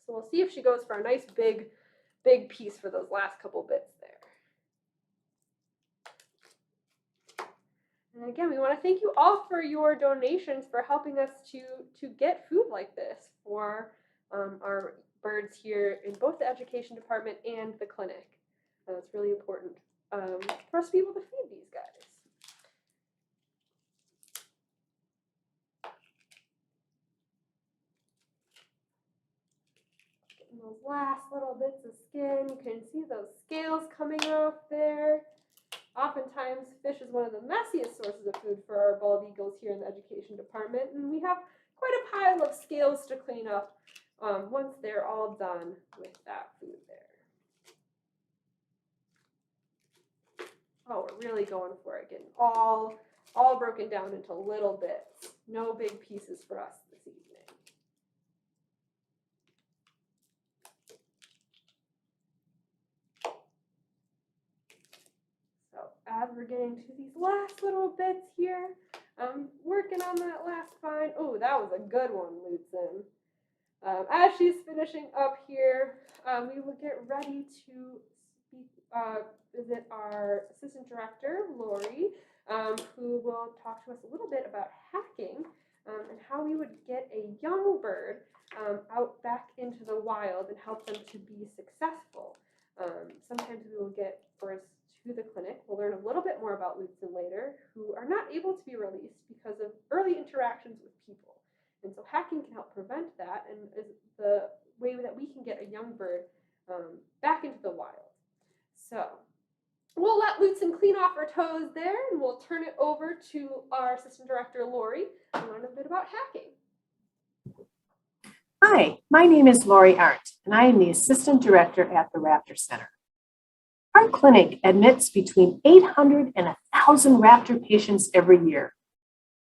So we'll see if she goes for a nice big piece for those last couple bits there. And again, we want to thank you all for your donations for helping us to get food like this for our birds here in both the education department and the clinic. It's really important for us to be able to feed these guys. Getting those last little bits of skin, you can see those scales coming off there. Oftentimes, fish is one of the messiest sources of food for our bald eagles here in the education department, and we have quite a pile of scales to clean up once they're all done with that food there. Oh, we're really going for it, getting all broken down into little bits. No big pieces for us this evening. As we're getting to these last little bits here, working on that last find. Oh, that was a good one, Lutzen. As she's finishing up here, we will get ready to visit our assistant director, Lori, who will talk to us a little bit about hacking and how we would get a young bird out back into the wild and help them to be successful. Sometimes we will get birds to the clinic. We'll learn a little bit more about Lutzen later, who are not able to be released because of early interactions with people. And so hacking can help prevent that and is the way that we can get a young bird back into the wild. So we'll let Lutzen clean off her toes there, and we'll turn it over to our assistant director, Lori, and learn a bit about hacking. Hi, my name is Lori Arndt, and I am the assistant director at the Raptor Center. Our clinic admits between 800 and 1,000 raptor patients every year.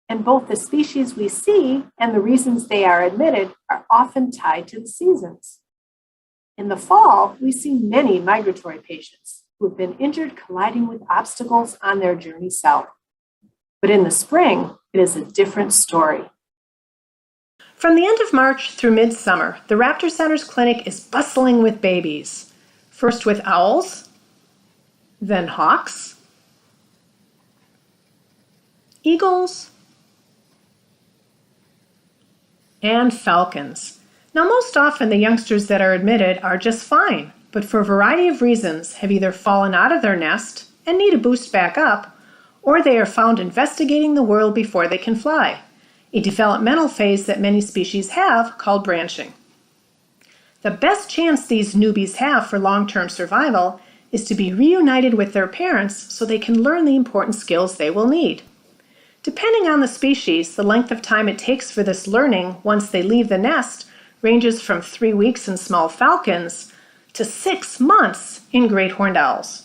And both the species we see and the reasons they are admitted are often tied to the seasons. In the fall, we see many migratory patients who have been injured colliding with obstacles on their journey south. But in the spring, it is a different story. From the end of March through midsummer, the Raptor Center's clinic is bustling with babies. First with owls, then hawks, eagles, and falcons. Now, most often the youngsters that are admitted are just fine, but for a variety of reasons have either fallen out of their nest and need a boost back up, or they are found investigating the world before they can fly, a developmental phase that many species have called branching. The best chance these newbies have for long-term survival is to be reunited with their parents so they can learn the important skills they will need. Depending on the species, the length of time it takes for this learning once they leave the nest ranges from 3 weeks in small falcons to 6 months in great horned owls.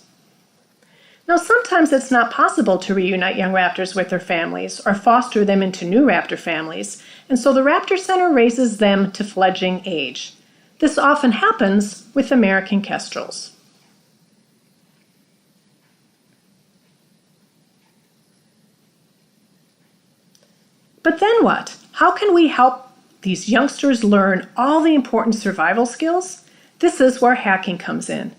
Now, sometimes it's not possible to reunite young raptors with their families or foster them into new raptor families, and so the Raptor Center raises them to fledgling age. This often happens with American kestrels. But then what? How can we help these youngsters learn all the important survival skills? This is where hacking comes in.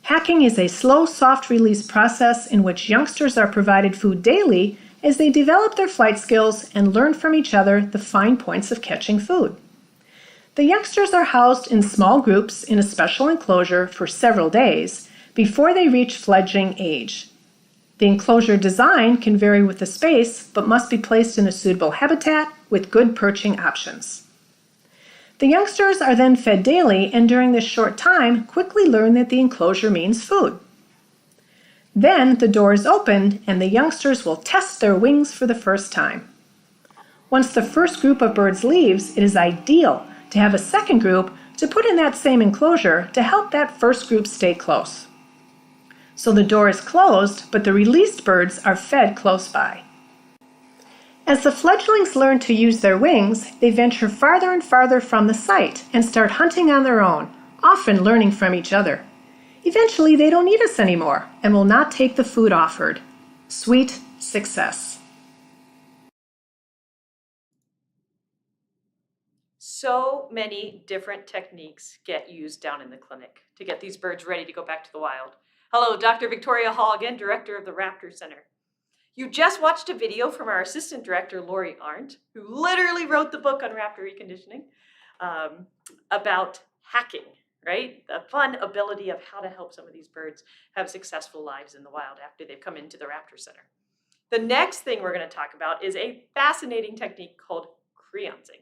Hacking is a slow, soft release process in which youngsters are provided food daily as they develop their flight skills and learn from each other the fine points of catching food. The youngsters are housed in small groups in a special enclosure for several days before they reach fledgling age. The enclosure design can vary with the space, but must be placed in a suitable habitat with good perching options. The youngsters are then fed daily and during this short time quickly learn that the enclosure means food. Then the door is opened and the youngsters will test their wings for the first time. Once the first group of birds leaves, it is ideal to have a second group to put in that same enclosure to help that first group stay close. So the door is closed, but the released birds are fed close by. As the fledglings learn to use their wings, they venture farther and farther from the site and start hunting on their own, often learning from each other. Eventually, they don't need us anymore and will not take the food offered. Sweet success. So many different techniques get used down in the clinic to get these birds ready to go back to the wild. Hello, Dr. Victoria Hall again, Director of the Raptor Center. You just watched a video from our Assistant Director, Lori Arndt, who literally wrote the book on raptor reconditioning, about hacking, right? The fun ability of how to help some of these birds have successful lives in the wild after they've come into the Raptor Center. The next thing we're going to talk about is a fascinating technique called creancing.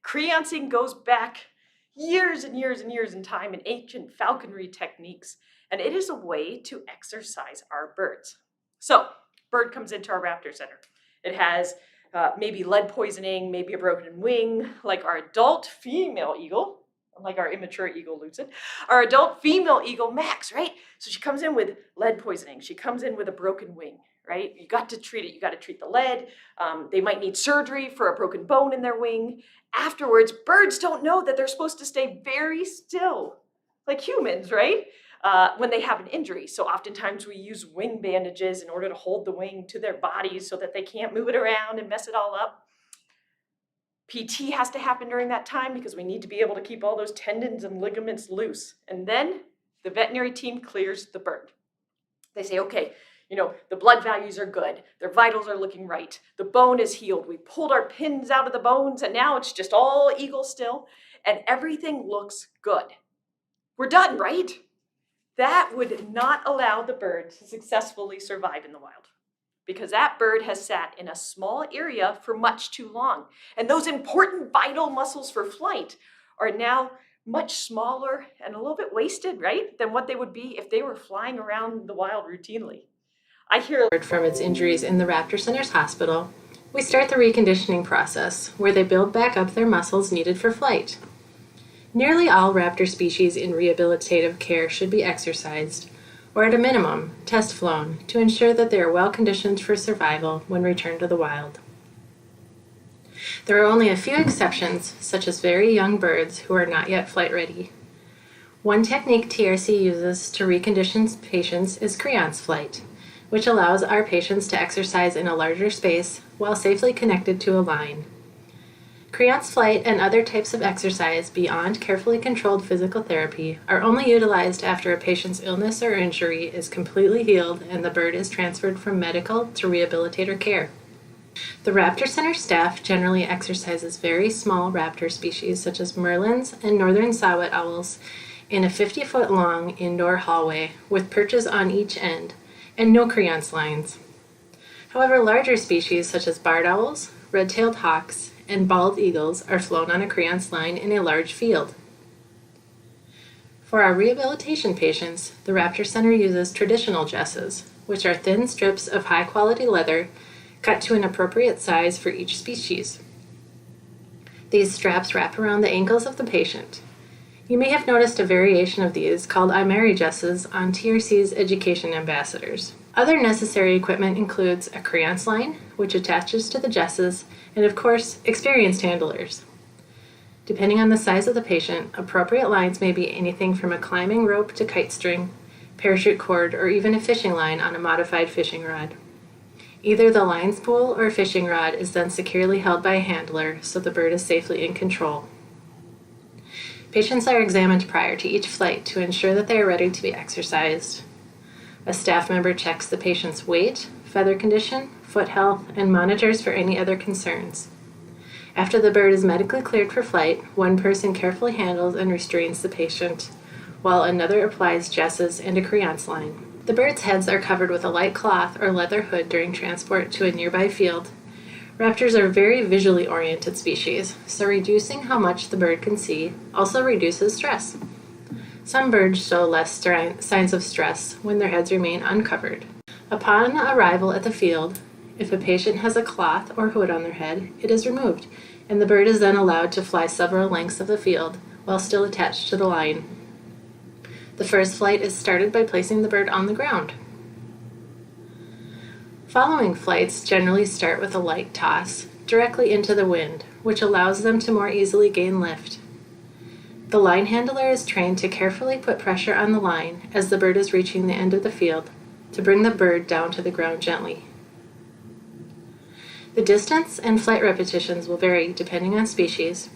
Creancing goes back years and years and years in time in ancient falconry techniques, and it is a way to exercise our birds. So, bird comes into our Raptor Center. It has maybe lead poisoning, maybe a broken wing, like our adult female eagle, like our immature eagle Lucid, our adult female eagle Max, right? So she comes in with lead poisoning. She comes in with a broken wing, right? You got to treat it. You got to treat the lead. They might need surgery for a broken bone in their wing. Afterwards, birds don't know that they're supposed to stay very still, like humans, right? When they have an injury. So oftentimes we use wing bandages in order to hold the wing to their bodies so that they can't move it around and mess it all up. PT has to happen during that time because we need to be able to keep all those tendons and ligaments loose. And then the veterinary team clears the bird. They say, okay, the blood values are good. Their vitals are looking right. The bone is healed. We pulled our pins out of the bones and now it's just all eagle still and everything looks good. We're done, right? That would not allow the bird to successfully survive in the wild because that bird has sat in a small area for much too long. And those important vital muscles for flight are now much smaller and a little bit wasted, right, than what they would be if they were flying around the wild routinely. I hear from its injuries in the Raptor Center's hospital, we start the reconditioning process where they build back up their muscles needed for flight. Nearly all raptor species in rehabilitative care should be exercised, or at a minimum, test flown, to ensure that they are well conditioned for survival when returned to the wild. There are only a few exceptions, such as very young birds who are not yet flight ready. One technique TRC uses to recondition patients is creance flight, which allows our patients to exercise in a larger space while safely connected to a line. Creance flight and other types of exercise beyond carefully controlled physical therapy are only utilized after a patient's illness or injury is completely healed and the bird is transferred from medical to rehabilitator care. The Raptor Center staff generally exercises very small raptor species such as merlins and northern saw-whet owls in a 50-foot-long indoor hallway with perches on each end and no creance lines. However, larger species such as barred owls, red-tailed hawks, and bald eagles are flown on a creance line in a large field. For our rehabilitation patients, the Raptor Center uses traditional jesses, which are thin strips of high-quality leather cut to an appropriate size for each species. These straps wrap around the ankles of the patient. You may have noticed a variation of these called Imari jesses on TRC's education ambassadors. Other necessary equipment includes a creance line, which attaches to the jesses, and of course, experienced handlers. Depending on the size of the patient, appropriate lines may be anything from a climbing rope to kite string, parachute cord, or even a fishing line on a modified fishing rod. Either the line spool or fishing rod is then securely held by a handler so the bird is safely in control. Patients are examined prior to each flight to ensure that they are ready to be exercised. A staff member checks the patient's weight, feather condition, foot health, and monitors for any other concerns. After the bird is medically cleared for flight, one person carefully handles and restrains the patient, while another applies jesses and a creance line. The birds' heads are covered with a light cloth or leather hood during transport to a nearby field. Raptors are very visually oriented species, so reducing how much the bird can see also reduces stress. Some birds show less signs of stress when their heads remain uncovered. Upon arrival at the field, if a patient has a cloth or hood on their head, it is removed, and the bird is then allowed to fly several lengths of the field while still attached to the line. The first flight is started by placing the bird on the ground. Following flights generally start with a light toss directly into the wind, which allows them to more easily gain lift. The line handler is trained to carefully put pressure on the line as the bird is reaching the end of the field to bring the bird down to the ground gently. The distance and flight repetitions will vary depending on species,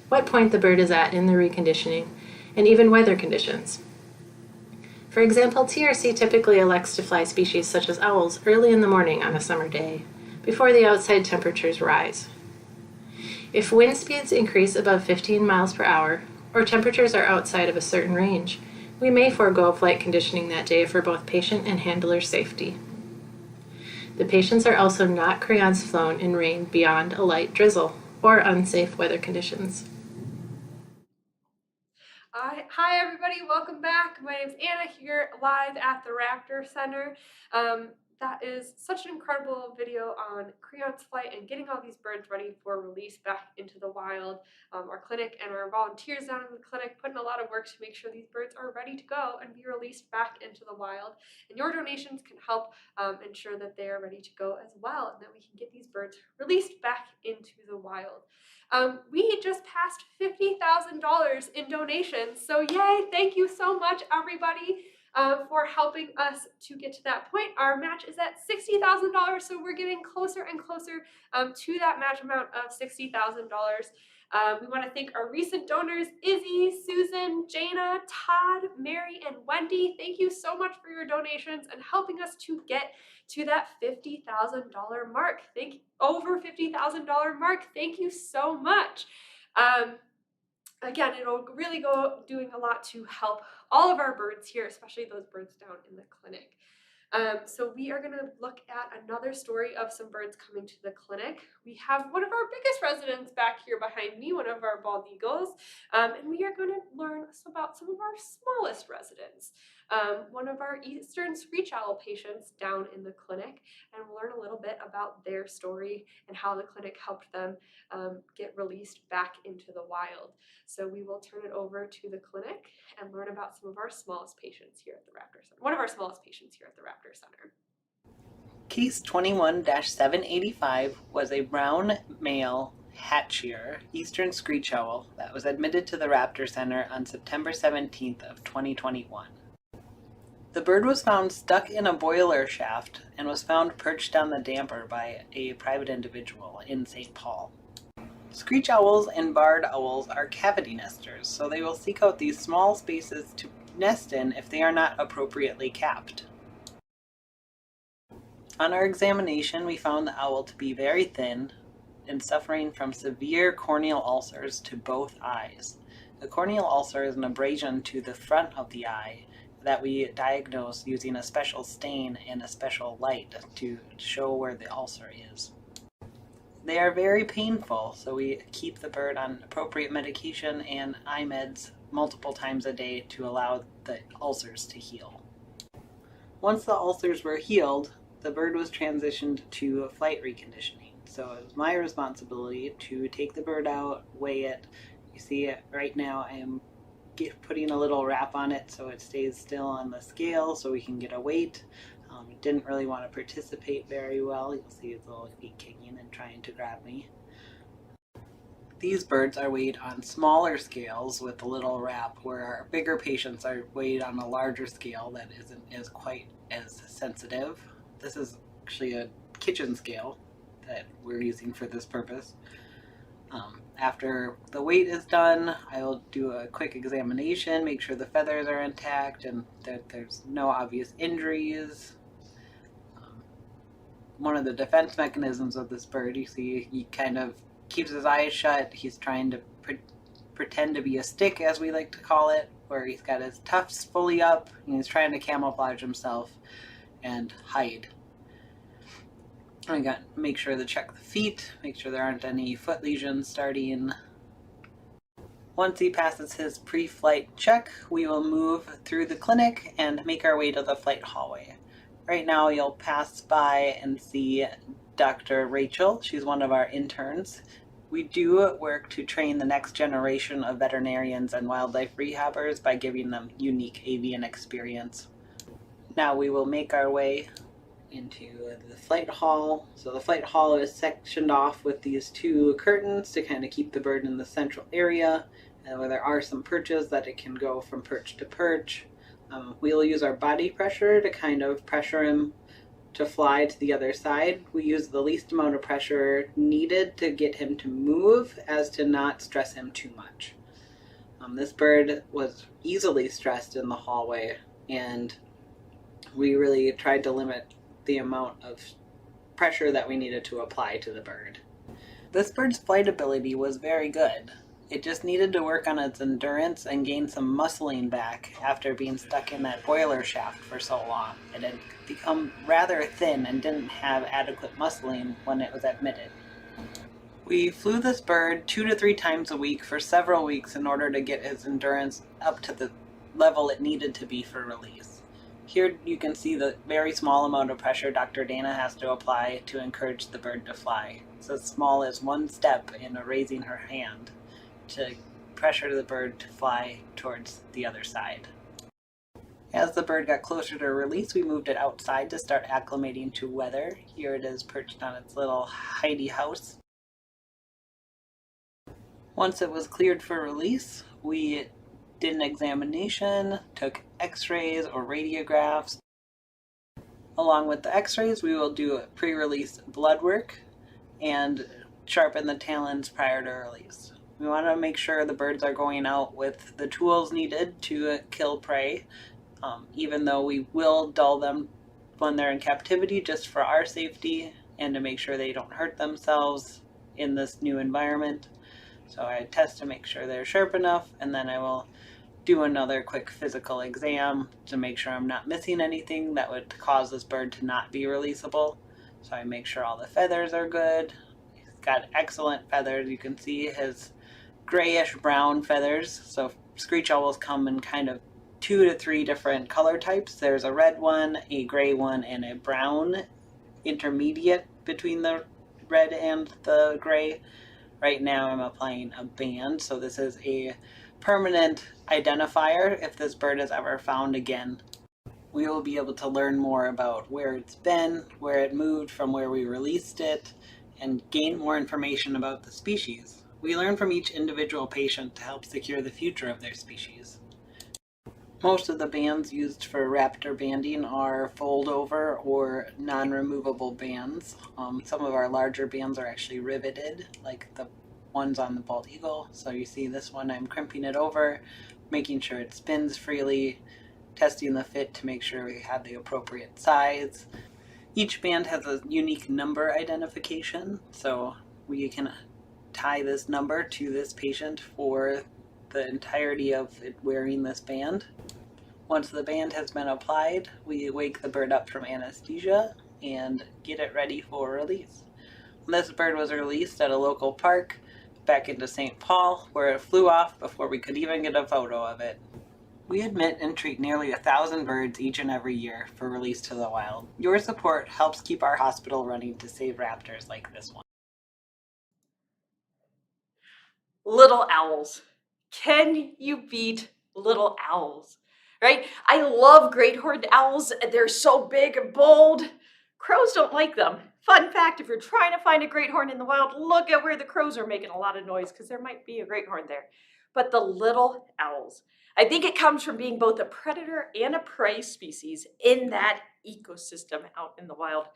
what point the bird is at in the reconditioning, and even weather conditions. For example, TRC typically elects to fly species such as owls early in the morning on a summer day, before the outside temperatures rise. If wind speeds increase above 15 miles per hour, or temperatures are outside of a certain range, we may forego flight conditioning that day for both patient and handler safety. The patients are also not creance flown in rain beyond a light drizzle or unsafe weather conditions. Hi everybody, welcome back. My name's Anna here live at the Raptor Center. That is such an incredible video on creance flight and getting all these birds ready for release back into the wild. Our clinic and our volunteers down in the clinic put in a lot of work to make sure these birds are ready to go and be released back into the wild. And your donations can help ensure that they are ready to go as well and that we can get these birds released back into the wild. We just passed $50,000 in donations, so yay, thank you so much everybody for helping us to get to that point. Our match is at $60,000, so we're getting closer and closer to that match amount of $60,000. We want to thank our recent donors, Izzy, Susan, Jana, Todd, Mary, and Wendy. Thank you so much for your donations and helping us to get to that $50,000 mark. Over $50,000 mark. Thank you so much. Again, it'll really go doing a lot to help all of our birds here, especially those birds down in the clinic. So we are going to look at another story of some birds coming to the clinic. We have one of our biggest residents back here behind me, one of our bald eagles, and we are going to learn about some of our smallest residents. One of our eastern screech owl patients down in the clinic, and we'll learn a little bit about their story and how the clinic helped them get released back into the wild. So we will turn it over to the clinic and learn about some of our smallest patients here at the Raptor Center. One of our smallest patients here at the Raptor Center. Case 21-785 was a brown male hat-shearer eastern screech owl that was admitted to the Raptor Center on September 17th of 2021. The bird was found stuck in a boiler shaft and was found perched on the damper by a private individual in St. Paul. Screech owls and barred owls are cavity nesters, so they will seek out these small spaces to nest in if they are not appropriately capped. On our examination, we found the owl to be very thin and suffering from severe corneal ulcers to both eyes. The corneal ulcer is an abrasion to the front of the eye that we diagnose using a special stain and a special light to show where the ulcer is. They are very painful, so we keep the bird on appropriate medication and eye meds multiple times a day to allow the ulcers to heal. Once the ulcers were healed, the bird was transitioned to flight reconditioning. So it was my responsibility to take the bird out, weigh it. You see right now I am putting a little wrap on it so it stays still on the scale so we can get a weight. It didn't really want to participate very well. You'll see its little feet kicking and trying to grab me. These birds are weighed on smaller scales with a little wrap, where our bigger patients are weighed on a larger scale that isn't as quite as sensitive. This is actually a kitchen scale that we're using for this purpose. After the weight is done, I will do a quick examination, make sure the feathers are intact and that there's no obvious injuries. One of the defense mechanisms of this bird, you see he kind of keeps his eyes shut. He's trying to pretend to be a stick, as we like to call it, where he's got his tufts fully up and he's trying to camouflage himself and hide. I got to make sure to check the feet, make sure there aren't any foot lesions starting. Once he passes his pre-flight check, we will move through the clinic and make our way to the flight hallway. Right now you'll pass by and see Dr. Rachel. She's one of our interns. We do work to train the next generation of veterinarians and wildlife rehabbers by giving them unique avian experience. Now we will make our way into the flight hall. So the flight hall is sectioned off with these two curtains to kind of keep the bird in the central area, where there are some perches that it can go from perch to perch. We'll use our body pressure to kind of pressure him to fly to the other side. We use the least amount of pressure needed to get him to move as to not stress him too much. This bird was easily stressed in the hallway, and we really tried to limit the amount of pressure that we needed to apply to the bird. This bird's flight ability was very good. It just needed to work on its endurance and gain some muscling back after being stuck in that boiler shaft for so long. It had become rather thin and didn't have adequate muscling when it was admitted. We flew this bird 2 to 3 times a week for several weeks in order to get its endurance up to the level it needed to be for release. Here you can see the very small amount of pressure Dr. Dana has to apply to encourage the bird to fly. It's as small as 1 step in raising her hand to pressure the bird to fly towards the other side. As the bird got closer to release, we moved it outside to start acclimating to weather. Here it is perched on its little hidey house. Once it was cleared for release, we did an examination, took x-rays or radiographs. Along with the x-rays, we will do a pre-release blood work and sharpen the talons prior to release. We want to make sure the birds are going out with the tools needed to kill prey, even though we will dull them when they're in captivity just for our safety and to make sure they don't hurt themselves in this new environment. So I test to make sure they're sharp enough, and then I will do another quick physical exam to make sure I'm not missing anything that would cause this bird to not be releasable. So I make sure all the feathers are good. He's got excellent feathers. You can see his grayish brown feathers. So screech owls come in kind of 2 to 3 different color types. There's a red one, a gray one, and a brown intermediate between the red and the gray. Right now I'm applying a band, so this is a permanent identifier. If this bird is ever found again, we will be able to learn more about where it's been, where it moved from where we released it, and gain more information about the species. We learn from each individual patient to help secure the future of their species. Most of the bands used for raptor banding are fold-over or non-removable bands. Some of our larger bands are actually riveted, like the ones on the bald eagle. So you see this one, I'm crimping it over, making sure it spins freely, testing the fit to make sure we have the appropriate size. Each band has a unique number identification, so we can tie this number to this patient for the entirety of it wearing this band. Once the band has been applied, we wake the bird up from anesthesia and get it ready for release. This bird was released at a local park back into St. Paul, where it flew off before we could even get a photo of it. We admit and treat nearly 1,000 birds each and every year for release to the wild. Your support helps keep our hospital running to save raptors like this one. Little owls. Can you beat little owls? Right? I love great horned owls. They're so big and bold. Crows don't like them. Fun fact, if you're trying to find a great horn in the wild, look at where the crows are making a lot of noise because there might be a great horn there. But the little owls, I think it comes from being both a predator and a prey species in that ecosystem out in the wild.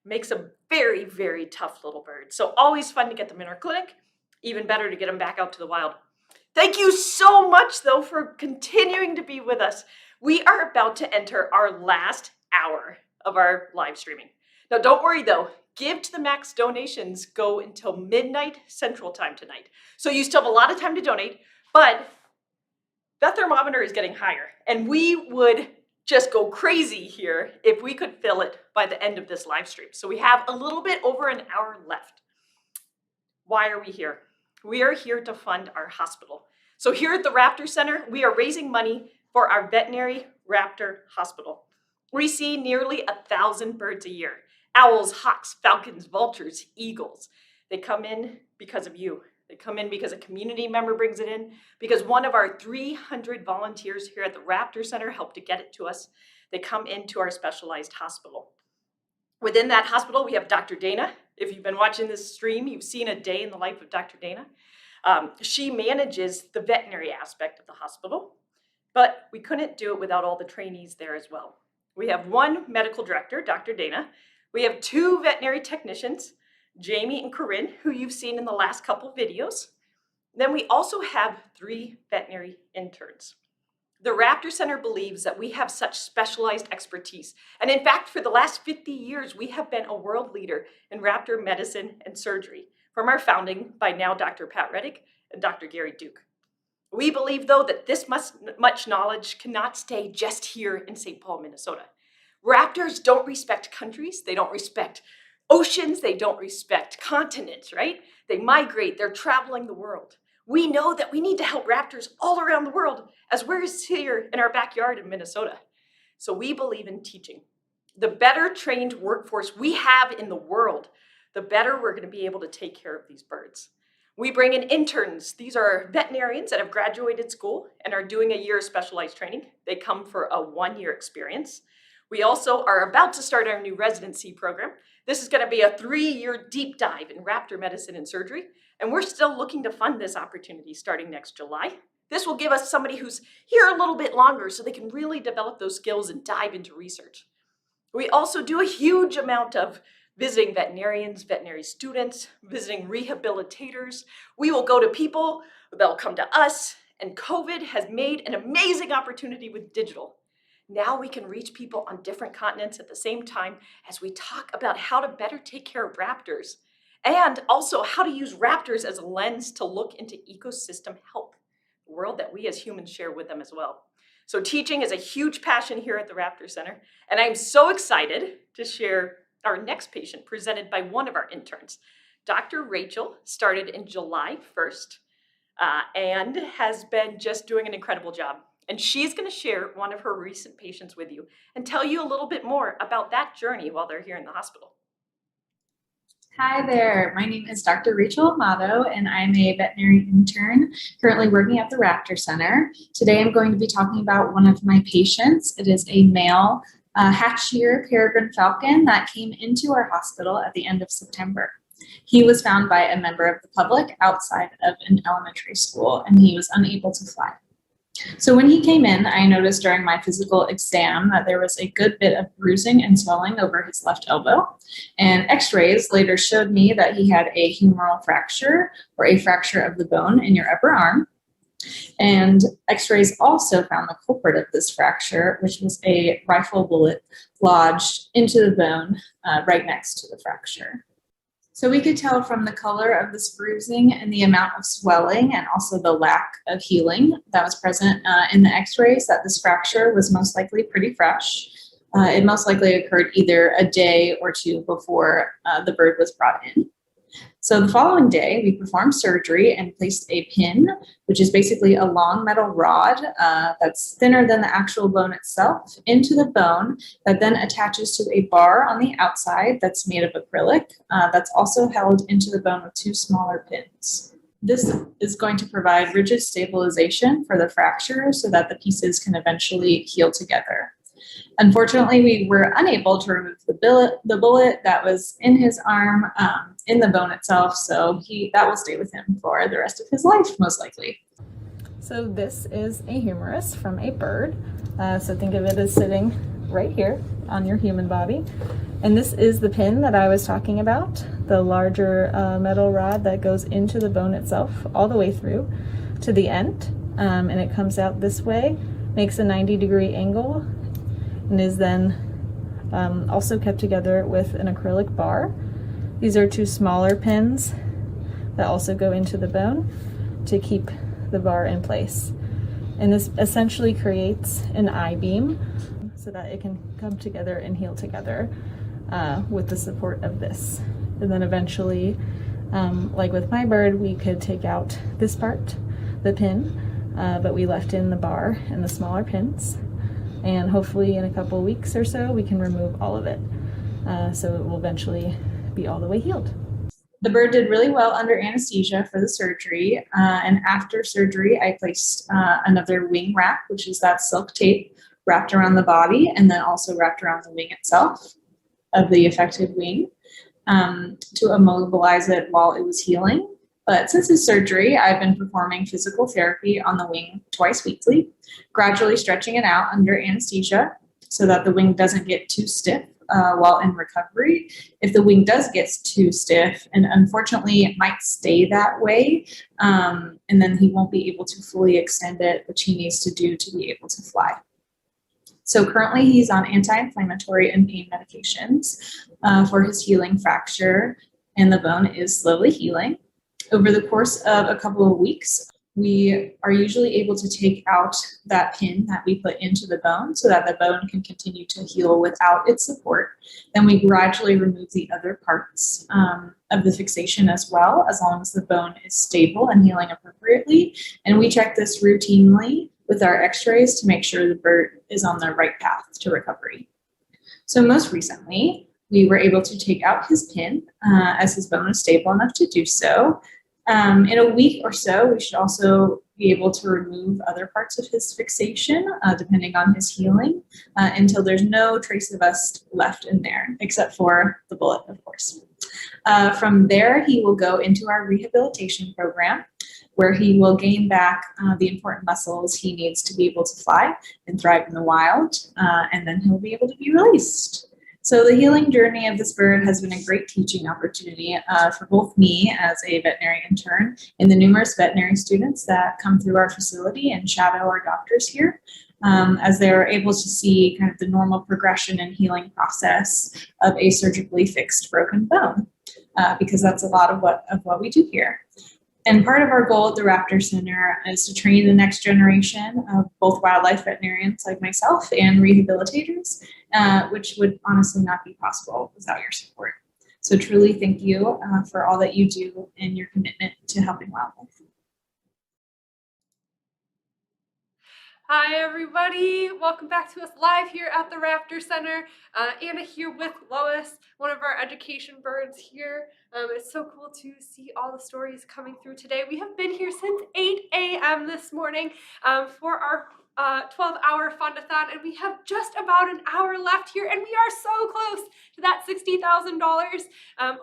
Makes them very, very tough little birds. So always fun to get them in our clinic. Even better to get them back out to the wild. Thank you so much, though, for continuing to be with us. We are about to enter our last hour of our live streaming. Now, don't worry, though. Give to the Max donations go until midnight Central Time tonight. So you still have a lot of time to donate, but the thermometer is getting higher, and we would just go crazy here if we could fill it by the end of this live stream. So we have a little bit over an hour left. Why are we here? We are here to fund our hospital. So here at the Raptor Center, we are raising money for our veterinary raptor hospital. We see nearly 1,000 birds a year. Owls, hawks, falcons, vultures, eagles. They come in because of you. They come in because a community member brings it in, because one of our 300 volunteers here at the Raptor Center helped to get it to us. They come into our specialized hospital. Within that hospital, we have Dr. Dana. If you've been watching this stream, you've seen a day in the life of Dr. Dana. She manages the veterinary aspect of the hospital, but we couldn't do it without all the trainees there as well. We have one medical director, Dr. Dana. We have 2 veterinary technicians, Jamie and Corinne, who you've seen in the last couple videos. Then we also have 3 veterinary interns. The Raptor Center believes that we have such specialized expertise. And in fact, for the last 50 years, we have been a world leader in raptor medicine and surgery, from our founding by now Dr. Pat Reddick and Dr. Gary Duke. We believe, though, that this much knowledge cannot stay just here in St. Paul, Minnesota. Raptors don't respect countries. They don't respect oceans. They don't respect continents, right? They migrate. They're traveling the world. We know that we need to help raptors all around the world, as we're here in our backyard in Minnesota. So we believe in teaching. The better trained workforce we have in the world, the better we're going to be able to take care of these birds. We bring in interns. These are veterinarians that have graduated school and are doing a year of specialized training. They come for a 1-year experience. We also are about to start our new residency program. This is going to be a 3-year deep dive in raptor medicine and surgery, and we're still looking to fund this opportunity starting next July. This will give us somebody who's here a little bit longer so they can really develop those skills and dive into research. We also do a huge amount of visiting veterinarians, veterinary students, visiting rehabilitators. We will go to people, they'll come to us, and COVID has made an amazing opportunity with digital. Now we can reach people on different continents at the same time as we talk about how to better take care of raptors, and also how to use raptors as a lens to look into ecosystem health, the world that we as humans share with them as well. So teaching is a huge passion here at the Raptor Center, and I'm so excited to share our next patient presented by one of our interns. Dr. Rachel started in July 1st and has been just doing an incredible job. And she's going to share one of her recent patients with you and tell you a little bit more about that journey while they're here in the hospital. Hi there, my name is Dr. Rachel Amato, and I'm a veterinary intern currently working at the Raptor Center. Today I'm going to be talking about one of my patients. It is a male hatch-year peregrine falcon that came into our hospital at the end of September. He was found by a member of the public outside of an elementary school, and he was unable to fly. So when he came in, I noticed during my physical exam that there was a good bit of bruising and swelling over his left elbow. And x-rays later showed me that he had a humeral fracture, or a fracture of the bone in your upper arm. And x-rays also found the culprit of this fracture, which was a rifle bullet lodged into the bone right next to the fracture. So we could tell from the color of this bruising and the amount of swelling and also the lack of healing that was present in the x-rays that this fracture was most likely pretty fresh. It most likely occurred either a day or two before the bird was brought in. So the following day, we performed surgery and placed a pin, which is basically a long metal rod that's thinner than the actual bone itself, into the bone that then attaches to a bar on the outside that's made of acrylic that's also held into the bone with two smaller pins. This is going to provide rigid stabilization for the fracture so that the pieces can eventually heal together. Unfortunately, we were unable to remove the bullet that was in his arm, in the bone itself, so that will stay with him for the rest of his life, most likely. So this is a humerus from a bird. So think of it as sitting right here on your human body. And this is the pin that I was talking about, the larger metal rod that goes into the bone itself all the way through to the end. And it comes out this way, makes a 90-degree angle, and is then also kept together with an acrylic bar. These are two smaller pins that also go into the bone to keep the bar in place. And this essentially creates an I-beam so that it can come together and heal together with the support of this. And then eventually, like with my bird, we could take out this part, the pin, but we left in the bar and the smaller pins. And hopefully in a couple weeks or so, we can remove all of it. So it will eventually be all the way healed. The bird did really well under anesthesia for the surgery. And after surgery, I placed another wing wrap, which is that silk tape wrapped around the body and then also wrapped around the wing itself of the affected wing to immobilize it while it was healing. But since his surgery, I've been performing physical therapy on the wing twice weekly, gradually stretching it out under anesthesia so that the wing doesn't get too stiff while in recovery. If the wing does get too stiff, and unfortunately it might stay that way, and then he won't be able to fully extend it, which he needs to do to be able to fly. So currently he's on anti-inflammatory and pain medications for his healing fracture, and the bone is slowly healing. Over the course of a couple of weeks, we are usually able to take out that pin that we put into the bone so that the bone can continue to heal without its support. Then we gradually remove the other parts of the fixation as well, as long as the bone is stable and healing appropriately. And we check this routinely with our x-rays to make sure the bird is on the right path to recovery. So most recently, we were able to take out his pin as his bone is stable enough to do so. In a week or so, we should also be able to remove other parts of his fixation, depending on his healing, until there's no trace of us left in there, except for the bullet, of course. From there, he will go into our rehabilitation program, where he will gain back the important muscles he needs to be able to fly and thrive in the wild, and then he'll be able to be released. So the healing journey of this bird has been a great teaching opportunity for both me as a veterinary intern and the numerous veterinary students that come through our facility and shadow our doctors here, as they're able to see kind of the normal progression and healing process of a surgically fixed broken bone, because that's a lot of what we do here. And part of our goal at the Raptor Center is to train the next generation of both wildlife veterinarians like myself and rehabilitators, which would honestly not be possible without your support. So truly thank you for all that you do and your commitment to helping wildlife. Hi everybody, welcome back to us live here at the Raptor Center. Anna here with Lois, one of our education birds here. It's so cool to see all the stories coming through today. We have been here since 8 a.m. this morning for our 12-hour fundathon, and we have just about an hour left here, and we are so close to that $60,000.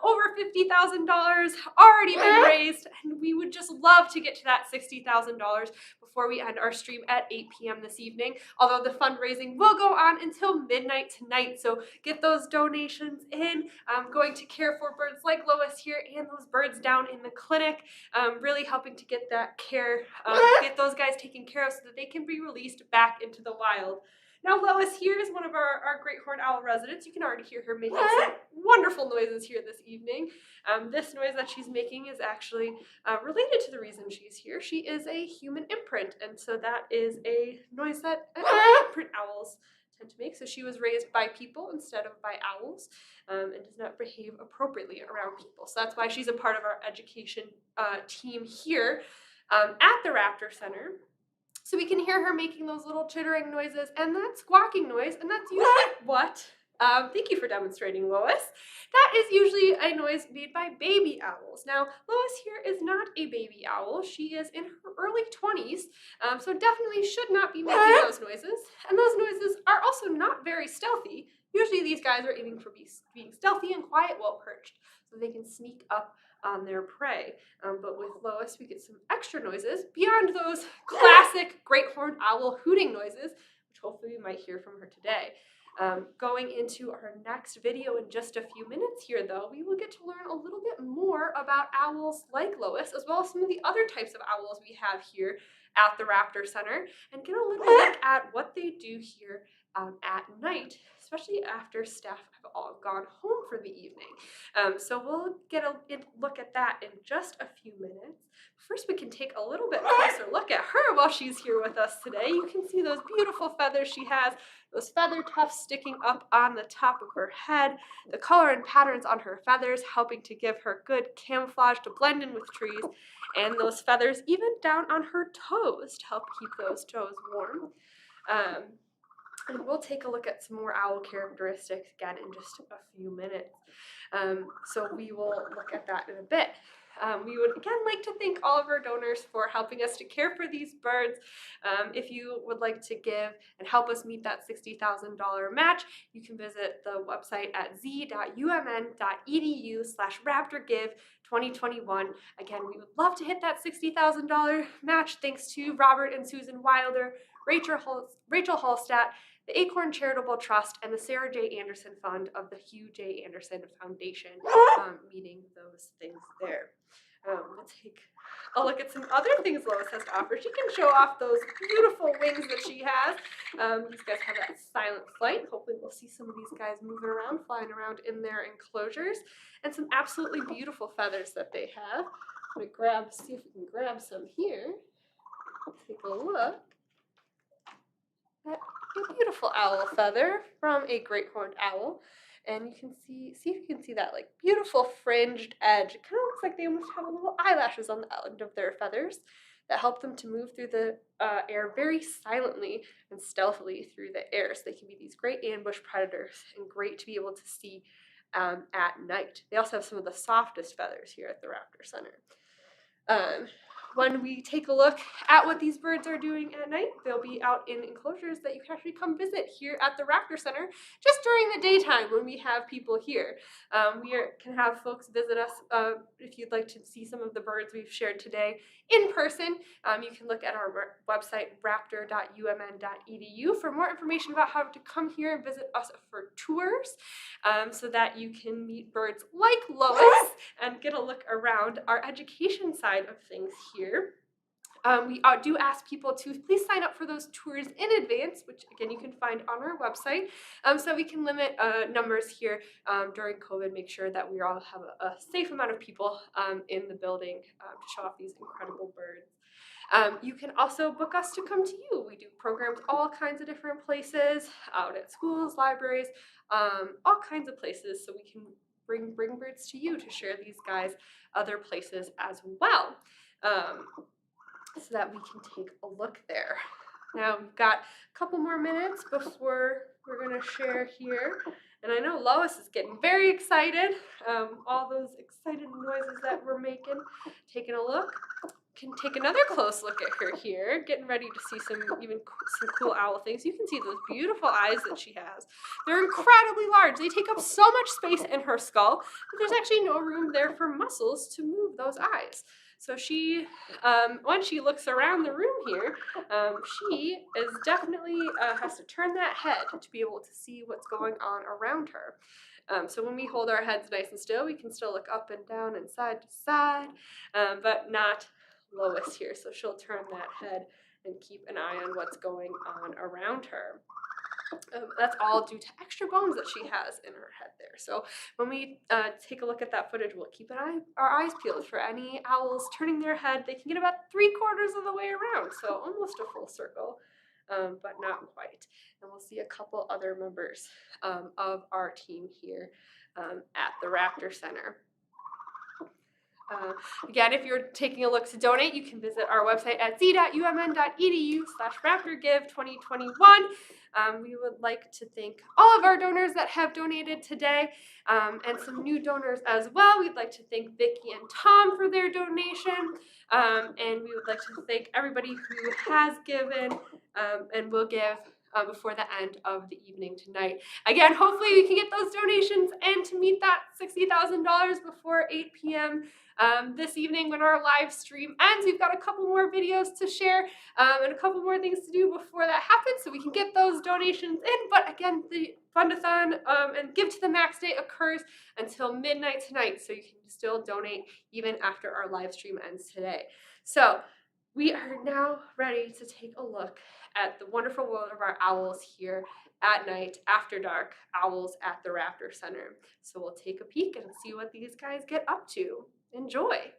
Over $50,000 already been raised, and we would just love to get to that $60,000 before we end our stream at 8 p.m. this evening, although the fundraising will go on until midnight tonight, so get those donations in, going to care for birds like Lois here and those birds down in the clinic, really helping to get that care, get those guys taken care of so that they can be released back into the wild. Now Lois here is one of our great horned owl residents. You can already hear her making some wonderful noises here this evening. This noise that she's making is actually related to the reason she's here. She is a human imprint, and so that is a noise that imprint owls tend to make. So she was raised by people instead of by owls, and does not behave appropriately around people. So that's why she's a part of our education team here at the Raptor Center. So we can hear her making those little chittering noises and that squawking noise, and that's usually what, thank you for demonstrating, Lois. That is usually a noise made by baby owls. Now, Lois here is not a baby owl. She is in her early 20s, so definitely should not be making those noises. And those noises are also not very stealthy. Usually these guys are aiming for being stealthy and quiet while perched, so they can sneak up on their prey. But with Lois, we get some extra noises beyond those classic great horned owl hooting noises, which hopefully we might hear from her today. Going into our next video in just a few minutes here, though, we will get to learn a little bit more about owls like Lois, as well as some of the other types of owls we have here at the Raptor Center, and get a little look at what they do here at night, especially after staff have all gone home for the evening. So we'll get a look at that in just a few minutes. First, we can take a little bit closer look at her while she's here with us today. You can see those beautiful feathers she has, those feather tufts sticking up on the top of her head, the color and patterns on her feathers helping to give her good camouflage to blend in with trees, and those feathers even down on her toes to help keep those toes warm. And we'll take a look at some more owl characteristics again in just a few minutes. So we will look at that in a bit. We would again like to thank all of our donors for helping us to care for these birds. If you would like to give and help us meet that $60,000 match, you can visit the website at z.umn.edu/raptorgive2021. Again, we would love to hit that $60,000 match thanks to Robert and Susan Wilder, Rachel Hallstatt, the Acorn Charitable Trust, and the Sarah J. Anderson Fund of the Hugh J. Anderson Foundation, meeting those things there. We'll take a look at some other things Lois has to offer. She can show off those beautiful wings that she has. These guys have that silent flight. Hopefully we'll see some of these guys moving around, flying around in their enclosures, and some absolutely beautiful feathers that they have. I'm gonna see if we can grab some here. Take a look. That a beautiful owl feather from a great horned owl, and you can see if you can see that like beautiful fringed edge. It kind of looks like they almost have little eyelashes on the end of their feathers that help them to move through the air very silently and stealthily through the air. So they can be these great ambush predators and great to be able to see at night. They also have some of the softest feathers here at the Raptor Center. When we take a look at what these birds are doing at night, they'll be out in enclosures that you can actually come visit here at the Raptor Center just during the daytime when we have people here. We can have folks visit us if you'd like to see some of the birds we've shared today in person. You can look at our website, raptor.umn.edu, for more information about how to come here and visit us for tours, so that you can meet birds like Lois and get a look around our education side of things here. We do ask people to please sign up for those tours in advance, which again you can find on our website, so we can limit numbers here during COVID, make sure that we all have a safe amount of people in the building to show off these incredible birds. You can also book us to come to you. We do programs all kinds of different places, out at schools, libraries, all kinds of places, so we can bring birds to you to share these guys other places as well. So that we can take a look there. Now we've got a couple more minutes before we're going to share here. And I know Lois is getting very excited. All those excited noises that we're making. Taking a look. Can take another close look at her here, getting ready to see some cool owl things. You can see those beautiful eyes that she has. They're incredibly large. They take up so much space in her skull, but there's actually no room there for muscles to move those eyes. So she, when she looks around the room here, she is definitely has to turn that head to be able to see what's going on around her. So when we hold our heads nice and still, we can still look up and down and side to side, but not Lois here. So she'll turn that head and keep an eye on what's going on around her. That's all due to extra bones that she has in her head there. So when we take a look at that footage, we'll keep our eyes peeled for any owls turning their head. They can get about 3/4 of the way around, so almost a full circle, but not quite. And we'll see a couple other members of our team here at the Raptor Center. Again, if you're taking a look to donate, you can visit our website at z.umn.edu/raptorgive2021. We would like to thank all of our donors that have donated today, and some new donors as well. We'd like to thank Vicki and Tom for their donation, and we would like to thank everybody who has given and will give before the end of the evening tonight. Again, hopefully we can get those donations in to meet that $60,000 before 8 p.m. This evening when our live stream ends. We've got a couple more videos to share and a couple more things to do before that happens so we can get those donations in. But again, the fundathon and Give to the Max Day occurs until midnight tonight, so you can still donate even after our live stream ends today. So we are now ready to take a look at the wonderful world of our owls here at night, after dark, owls at the Raptor Center. So we'll take a peek and see what these guys get up to. Enjoy.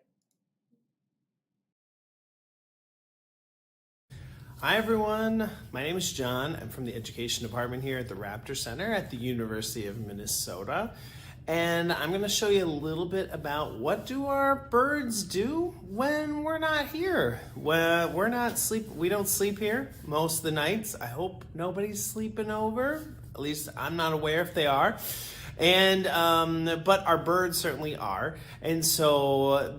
Hi everyone, my name is John. I'm from the Education Department here at the Raptor Center at the University of Minnesota. And I'm gonna show you a little bit about what do our birds do when we're not here. Well, we don't sleep here most of the nights. I hope nobody's sleeping over. At least I'm not aware if they are. And but our birds certainly are. And so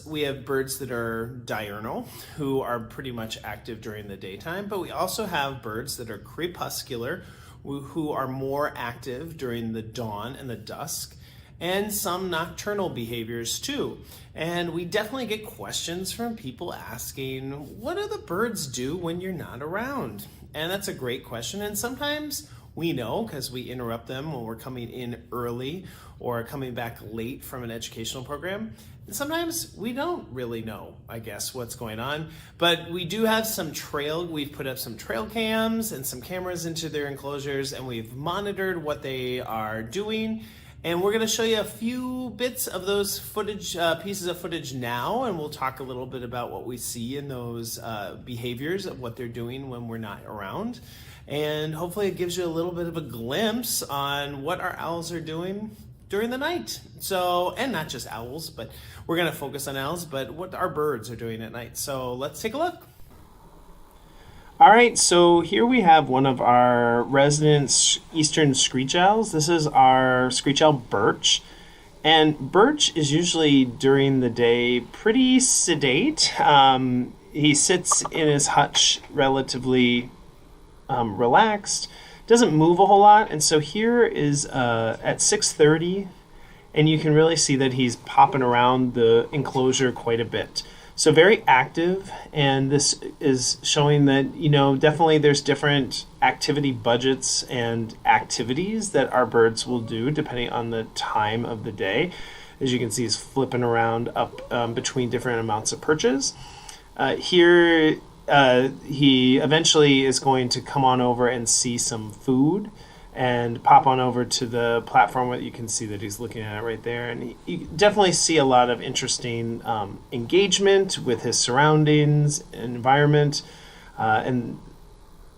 we have birds that are diurnal, who are pretty much active during the daytime, but we also have birds that are crepuscular, who are more active during the dawn and the dusk, and some nocturnal behaviors too. And we definitely get questions from people asking, what do the birds do when you're not around? And that's a great question. And sometimes we know because we interrupt them when we're coming in early or coming back late from an educational program. And sometimes we don't really know, I guess, what's going on. But we do have we've put up some trail cams and some cameras into their enclosures, and we've monitored what they are doing. And we're gonna show you a few bits of those pieces of footage now, and we'll talk a little bit about what we see in those behaviors of what they're doing when we're not around. And hopefully it gives you a little bit of a glimpse on what our owls are doing during the night. So, and not just owls, but we're gonna focus on owls, but what our birds are doing at night. So let's take a look. All right, so here we have one of our resident eastern screech owls. This is our screech owl, Birch. And Birch is usually during the day pretty sedate. He sits in his hutch relatively relaxed, doesn't move a whole lot. And so here is at 6:30, and you can really see that he's popping around the enclosure quite a bit. So very active, and this is showing that, definitely there's different activity budgets and activities that our birds will do depending on the time of the day. As you can see, he's flipping around up between different amounts of perches. Here, he eventually is going to come on over and see some food and pop on over to the platform where you can see that he's looking at it right there. And you definitely see a lot of interesting engagement with his surroundings and environment, and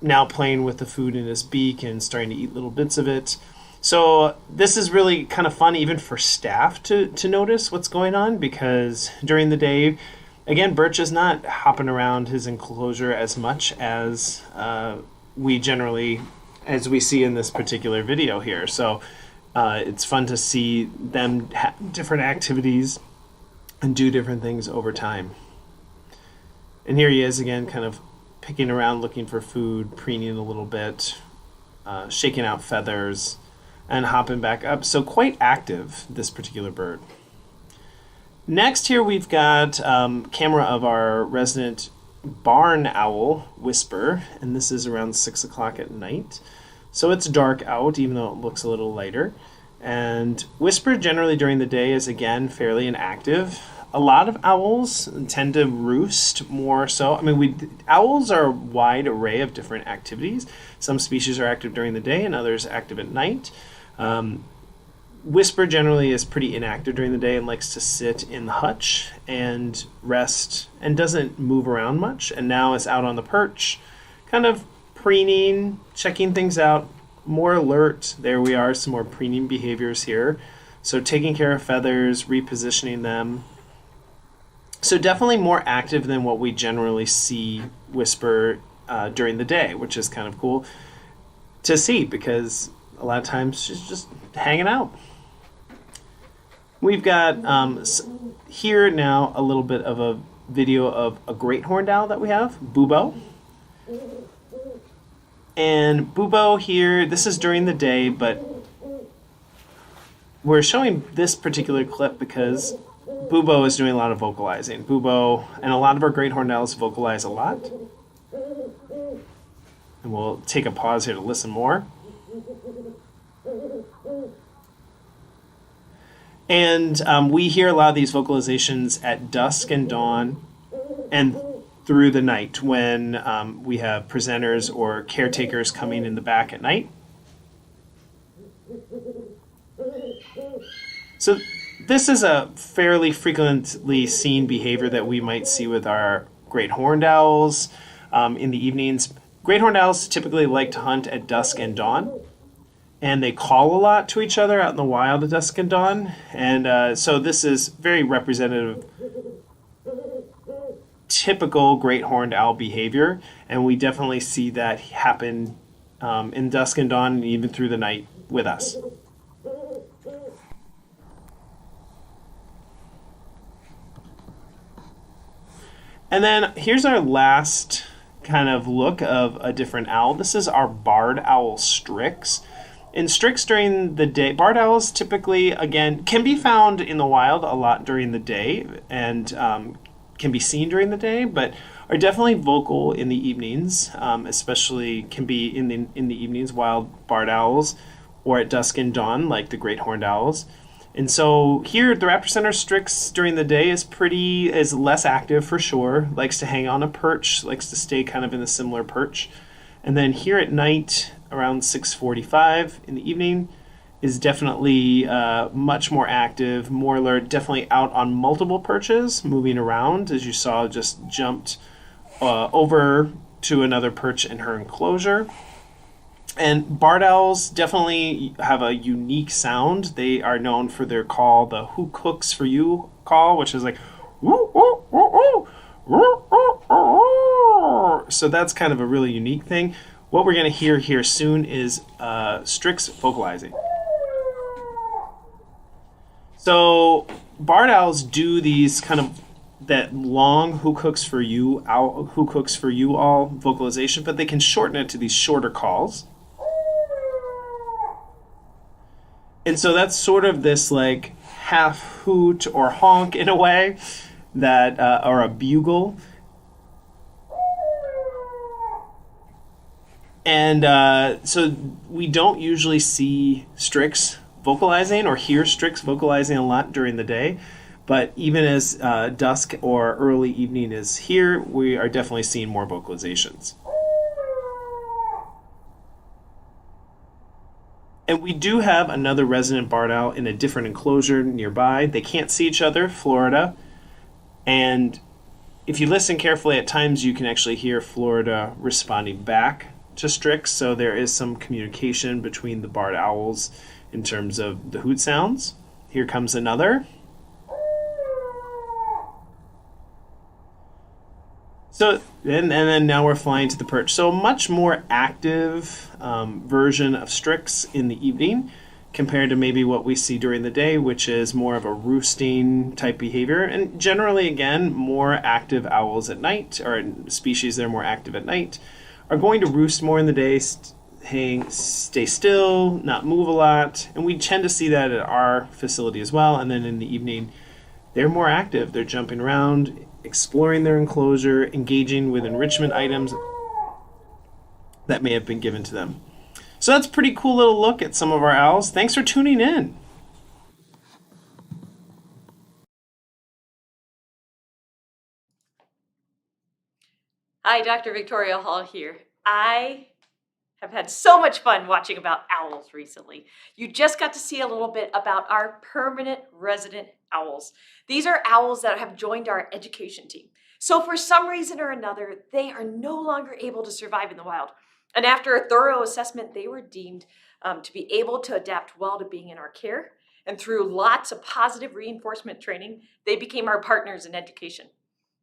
now playing with the food in his beak and starting to eat little bits of it. So this is really kind of fun even for staff to notice what's going on, because during the day, again, Birch is not hopping around his enclosure as much as as we see in this particular video here. So it's fun to see them have different activities and do different things over time. And here he is again, kind of picking around, looking for food, preening a little bit, shaking out feathers, and hopping back up. So quite active, this particular bird. Next here we've got camera of our resident barn owl, Whisper, and this is around 6 o'clock at night. So it's dark out, even though it looks a little lighter. And Whisper generally during the day is again fairly inactive. A lot of owls tend to roost more so. I mean, owls are a wide array of different activities. Some species are active during the day and others active at night. Whisper generally is pretty inactive during the day and likes to sit in the hutch and rest and doesn't move around much. And now is out on the perch, kind of preening, checking things out, more alert. There we are, some more preening behaviors here. So taking care of feathers, repositioning them. So definitely more active than what we generally see Whisper during the day, which is kind of cool to see because a lot of times she's just hanging out. We've got here now a little bit of a video of a great horned owl that we have, Bubo. And Bubo here, this is during the day, but we're showing this particular clip because Bubo is doing a lot of vocalizing. Bubo and a lot of our great horned owls vocalize a lot. And we'll take a pause here to listen more. And we hear a lot of these vocalizations at dusk and dawn and through the night when we have presenters or caretakers coming in the back at night. So this is a fairly frequently seen behavior that we might see with our great horned owls in the evenings. Great horned owls typically like to hunt at dusk and dawn, and they call a lot to each other out in the wild at dusk and dawn. And so this is very representative, typical great horned owl behavior, and we definitely see that happen in dusk and dawn and even through the night with us. And then here's our last kind of look of a different owl. This is our barred owl Strix. In Strix during the day, barred owls typically, again, can be found in the wild a lot during the day and can be seen during the day, but are definitely vocal in the evenings, especially can be in the evenings, wild barred owls, or at dusk and dawn, like the great horned owls. And so here at the Raptor Center, Strix during the day is less active for sure, likes to hang on a perch, likes to stay kind of in a similar perch. And then here at night, around 6:45 in the evening, is definitely much more active, more alert, definitely out on multiple perches, moving around, as you saw, just jumped over to another perch in her enclosure. And barred owls definitely have a unique sound. They are known for their call, the "Who Cooks for You" call, which is like woo, woo, woo, woo, woo, woo, woo. So that's kind of a really unique thing. What we're going to hear here soon is Strix vocalizing. So barred owls do these kind of that long "Who Cooks for You" owl, "Who Cooks for You" all vocalization, but they can shorten it to these shorter calls. And so that's sort of this like half hoot or honk in a way, that or a bugle. And so we don't usually see Strix vocalizing or hear Strix vocalizing a lot during the day, but even as dusk or early evening is here, we are definitely seeing more vocalizations. And we do have another resident barred owl in a different enclosure nearby. They can't see each other, Florida. And if you listen carefully, at times you can actually hear Florida responding back to Strix. So there is some communication between the barred owls in terms of the hoot sounds. Here comes another. So, and then now we're flying to the perch. So a much more active version of Strix in the evening compared to maybe what we see during the day, which is more of a roosting type behavior. And generally, again, more active owls at night, or species that are more active at night, are going to roost more in the day, stay still, not move a lot. And we tend to see that at our facility as well. And then in the evening, they're more active. They're jumping around, exploring their enclosure, engaging with enrichment items that may have been given to them. So that's a pretty cool little look at some of our owls. Thanks for tuning in. Hi, Dr. Victoria Hall here. I have had so much fun watching about owls recently. You just got to see a little bit about our permanent resident owls. These are owls that have joined our education team. So for some reason or another, they are no longer able to survive in the wild. And after a thorough assessment, they were deemed to be able to adapt well to being in our care. And through lots of positive reinforcement training, they became our partners in education.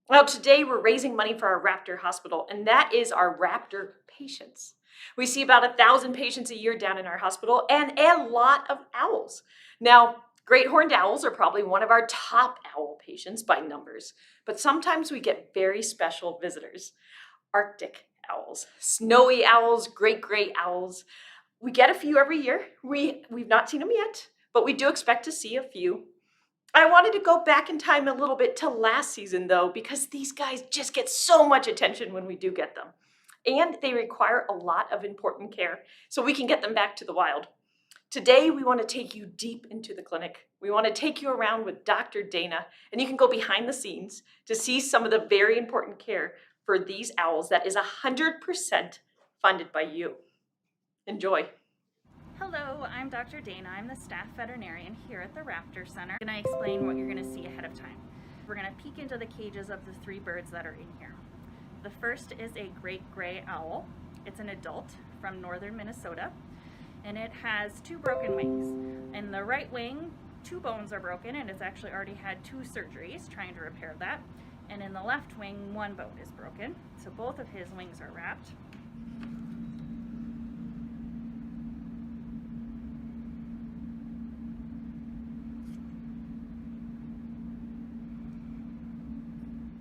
Well, today we're raising money for our Raptor Hospital, and that is our Raptor patients. We see about 1,000 patients a year down in our hospital and a lot of owls. Now, great horned owls are probably one of our top owl patients by numbers, but sometimes we get very special visitors. Arctic owls, snowy owls, great gray owls. We get a few every year. We've not seen them yet, but we do expect to see a few. I wanted to go back in time a little bit to last season though, because these guys just get so much attention when we do get them. And they require a lot of important care so we can get them back to the wild. Today, we want to take you deep into the clinic. We want to take you around with Dr. Dana, and you can go behind the scenes to see some of the very important care for these owls that is 100% funded by you. Enjoy. Hello, I'm Dr. Dana. I'm the staff veterinarian here at the Raptor Center. I'm going to explain what you're going to see ahead of time. We're going to peek into the cages of the 3 birds that are in here. The first is a great gray owl. It's an adult from northern Minnesota, and it has 2 broken wings. In the right wing, 2 bones are broken, and it's actually already had 2 surgeries trying to repair that. And in the left wing, 1 bone is broken, so both of his wings are wrapped.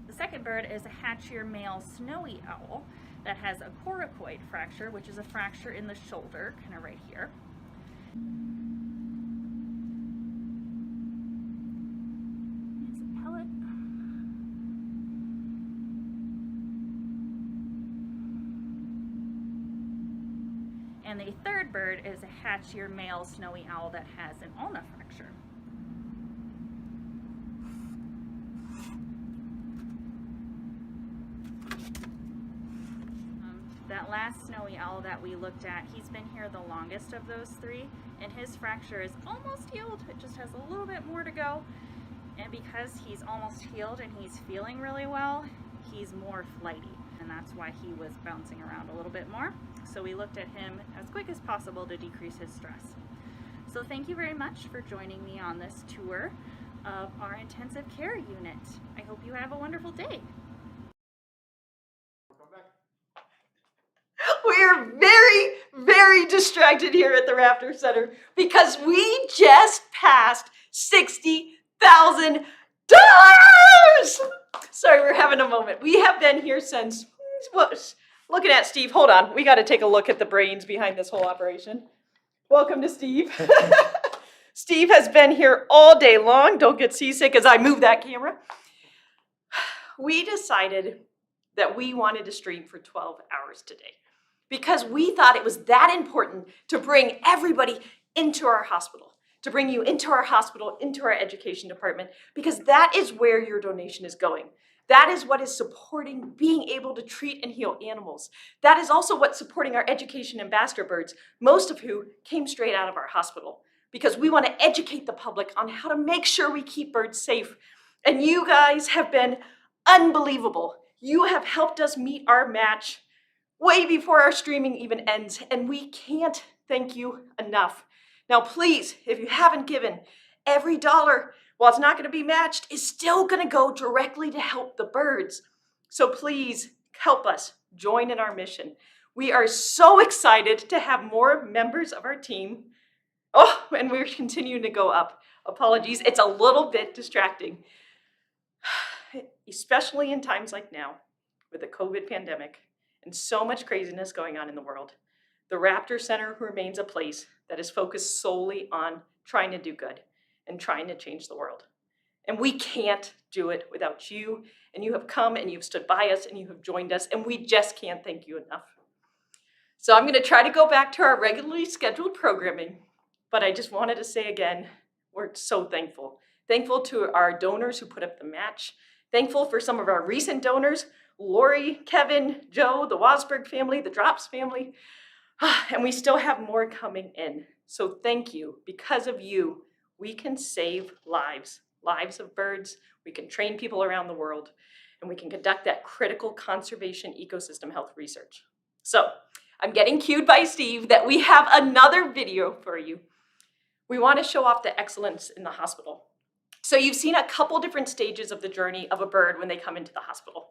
The second bird is a hatchier male snowy owl that has a coracoid fracture, which is a fracture in the shoulder, kind of right here. It's a pellet. And the third bird is a hatchier male snowy owl that has an ulna fracture. That last snowy owl that we looked at, he's been here the longest of those 3, and his fracture is almost healed. It just has a little bit more to go. And because he's almost healed and he's feeling really well, he's more flighty, and that's why he was bouncing around a little bit more. So we looked at him as quick as possible to decrease his stress. So thank you very much for joining me on this tour of our intensive care unit. I hope you have a wonderful day. We are very, very distracted here at the Raptor Center because we just passed $60,000. Sorry, we're having a moment. We have been here since, looking at Steve, hold on. We got to take a look at the brains behind this whole operation. Welcome to Steve. Steve has been here all day long. Don't get seasick as I move that camera. We decided that we wanted to stream for 12 hours today, because we thought it was that important to bring everybody into our hospital, to bring you into our hospital, into our education department, because that is where your donation is going. That is what is supporting being able to treat and heal animals. That is also what's supporting our education ambassador birds, most of who came straight out of our hospital, because we want to educate the public on how to make sure we keep birds safe. And you guys have been unbelievable. You have helped us meet our match way before our streaming even ends, and we can't thank you enough. Now, please, if you haven't given, every dollar, while it's not going to be matched, is still going to go directly to help the birds. So please help us join in our mission. We are so excited to have more members of our team. Oh, and we're continuing to go up. Apologies, it's a little bit distracting, especially in times like now with the COVID pandemic and so much craziness going on in the world. The Raptor Center remains a place that is focused solely on trying to do good and trying to change the world. And we can't do it without you. And you have come and you've stood by us and you have joined us, and we just can't thank you enough. So I'm going to try to go back to our regularly scheduled programming, but I just wanted to say again, we're so thankful. Thankful to our donors who put up the match. Thankful for some of our recent donors, Lori, Kevin, Joe, the Wasberg family, the Drops family, and we still have more coming in. So thank you. Because of you, we can save lives of birds. We can train people around the world, and we can conduct that critical conservation ecosystem health research. So I'm getting cued by Steve that we have another video for you. We want to show off the excellence in the hospital. So you've seen a couple different stages of the journey of a bird when they come into the hospital.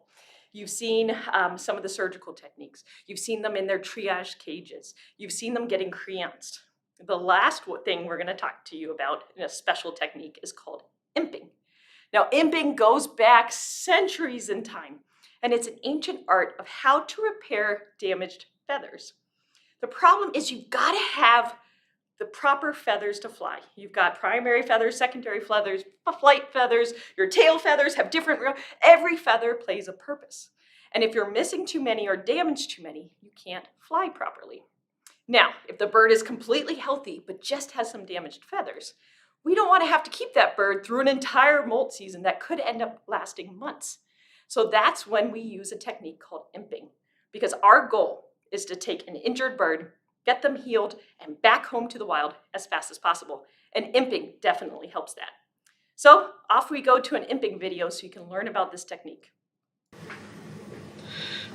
You've seen some of the surgical techniques. You've seen them in their triage cages. You've seen them getting creanced. The last thing we're going to talk to you about in a special technique is called imping. Now, imping goes back centuries in time, and it's an ancient art of how to repair damaged feathers. The problem is you've got to have the proper feathers to fly. You've got primary feathers, secondary feathers, flight feathers, your tail feathers have different, every feather plays a purpose. And if you're missing too many or damaged too many, you can't fly properly. Now, if the bird is completely healthy, but just has some damaged feathers, we don't want to have to keep that bird through an entire molt season that could end up lasting months. So that's when we use a technique called imping, because our goal is to take an injured bird, get them healed, and back home to the wild as fast as possible. And imping definitely helps that. So off we go to an imping video so you can learn about this technique.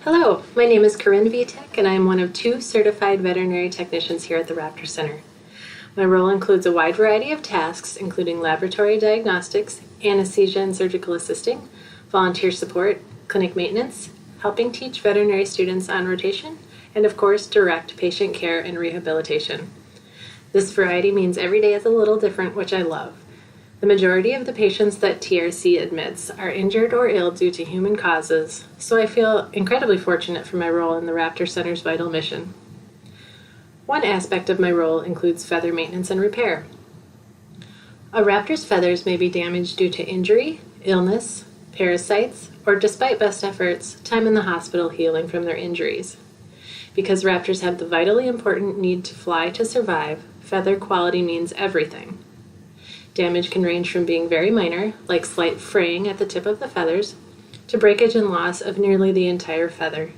Hello, my name is Corinne Vitek, and I am one of 2 certified veterinary technicians here at the Raptor Center. My role includes a wide variety of tasks, including laboratory diagnostics, anesthesia and surgical assisting, volunteer support, clinic maintenance, helping teach veterinary students on rotation, and of course, direct patient care and rehabilitation. This variety means every day is a little different, which I love. The majority of the patients that TRC admits are injured or ill due to human causes, so I feel incredibly fortunate for my role in the Raptor Center's vital mission. One aspect of my role includes feather maintenance and repair. A raptor's feathers may be damaged due to injury, illness, parasites, or despite best efforts, time in the hospital healing from their injuries. Because raptors have the vitally important need to fly to survive, feather quality means everything. Damage can range from being very minor, like slight fraying at the tip of the feathers, to breakage and loss of nearly the entire feather.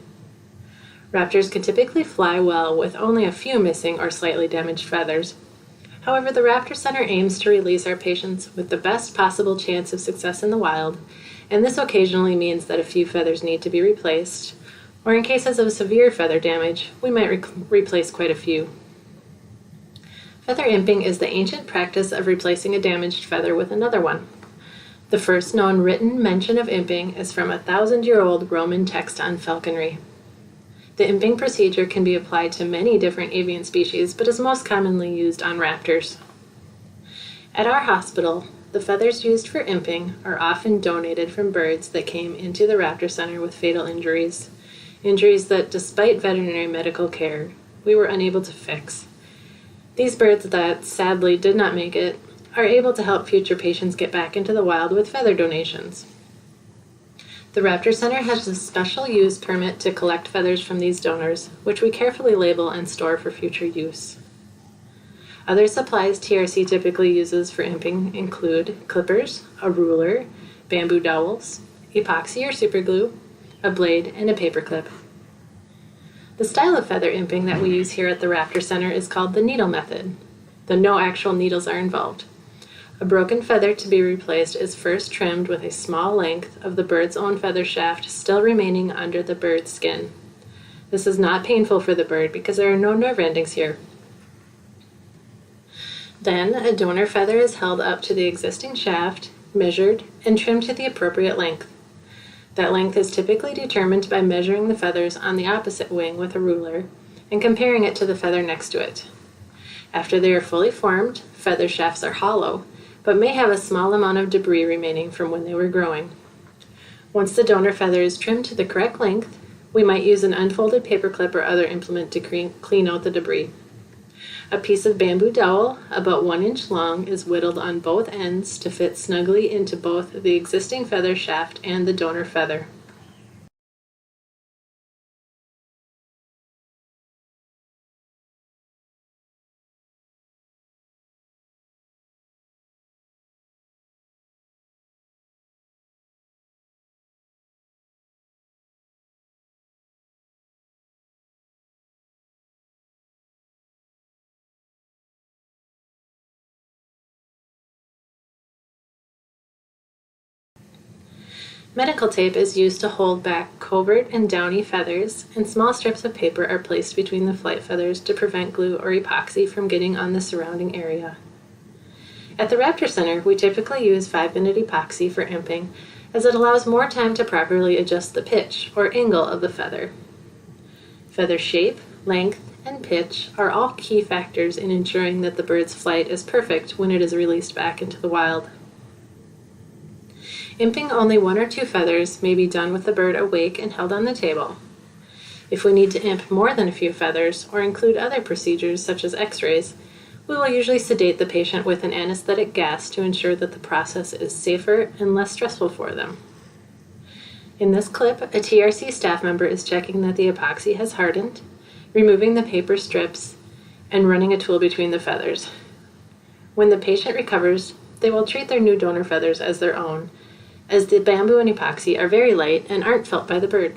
Raptors can typically fly well with only a few missing or slightly damaged feathers. However, the Raptor Center aims to release our patients with the best possible chance of success in the wild, and this occasionally means that a few feathers need to be replaced, or in cases of severe feather damage, we might replace quite a few. Feather imping is the ancient practice of replacing a damaged feather with another one. The first known written mention of imping is from a 1,000-year-old Roman text on falconry. The imping procedure can be applied to many different avian species, but is most commonly used on raptors. At our hospital, the feathers used for imping are often donated from birds that came into the Raptor Center with fatal injuries that, despite veterinary medical care, we were unable to fix. These birds that sadly did not make it are able to help future patients get back into the wild with feather donations. The Raptor Center has a special use permit to collect feathers from these donors, which we carefully label and store for future use. Other supplies TRC typically uses for imping include clippers, a ruler, bamboo dowels, epoxy or superglue, a blade, and a paper clip. The style of feather imping that we use here at the Raptor Center is called the needle method, though no actual needles are involved. A broken feather to be replaced is first trimmed with a small length of the bird's own feather shaft still remaining under the bird's skin. This is not painful for the bird because there are no nerve endings here. Then, a donor feather is held up to the existing shaft, measured, and trimmed to the appropriate length. That length is typically determined by measuring the feathers on the opposite wing with a ruler and comparing it to the feather next to it. After they are fully formed, feather shafts are hollow, but may have a small amount of debris remaining from when they were growing. Once the donor feather is trimmed to the correct length, we might use an unfolded paper clip or other implement to clean out the debris. A piece of bamboo dowel, about 1 inch long, is whittled on both ends to fit snugly into both the existing feather shaft and the donor feather. Medical tape is used to hold back covert and downy feathers, and small strips of paper are placed between the flight feathers to prevent glue or epoxy from getting on the surrounding area. At the Raptor Center, we typically use 5-minute epoxy for imping, as it allows more time to properly adjust the pitch or angle of the feather. Feather shape, length, and pitch are all key factors in ensuring that the bird's flight is perfect when it is released back into the wild. Imping only 1 or 2 feathers may be done with the bird awake and held on the table. If we need to imp more than a few feathers or include other procedures such as x-rays, we will usually sedate the patient with an anesthetic gas to ensure that the process is safer and less stressful for them. In this clip, a TRC staff member is checking that the epoxy has hardened, removing the paper strips, and running a tool between the feathers. When the patient recovers, they will treat their new donor feathers as their own, as the bamboo and epoxy are very light and aren't felt by the bird.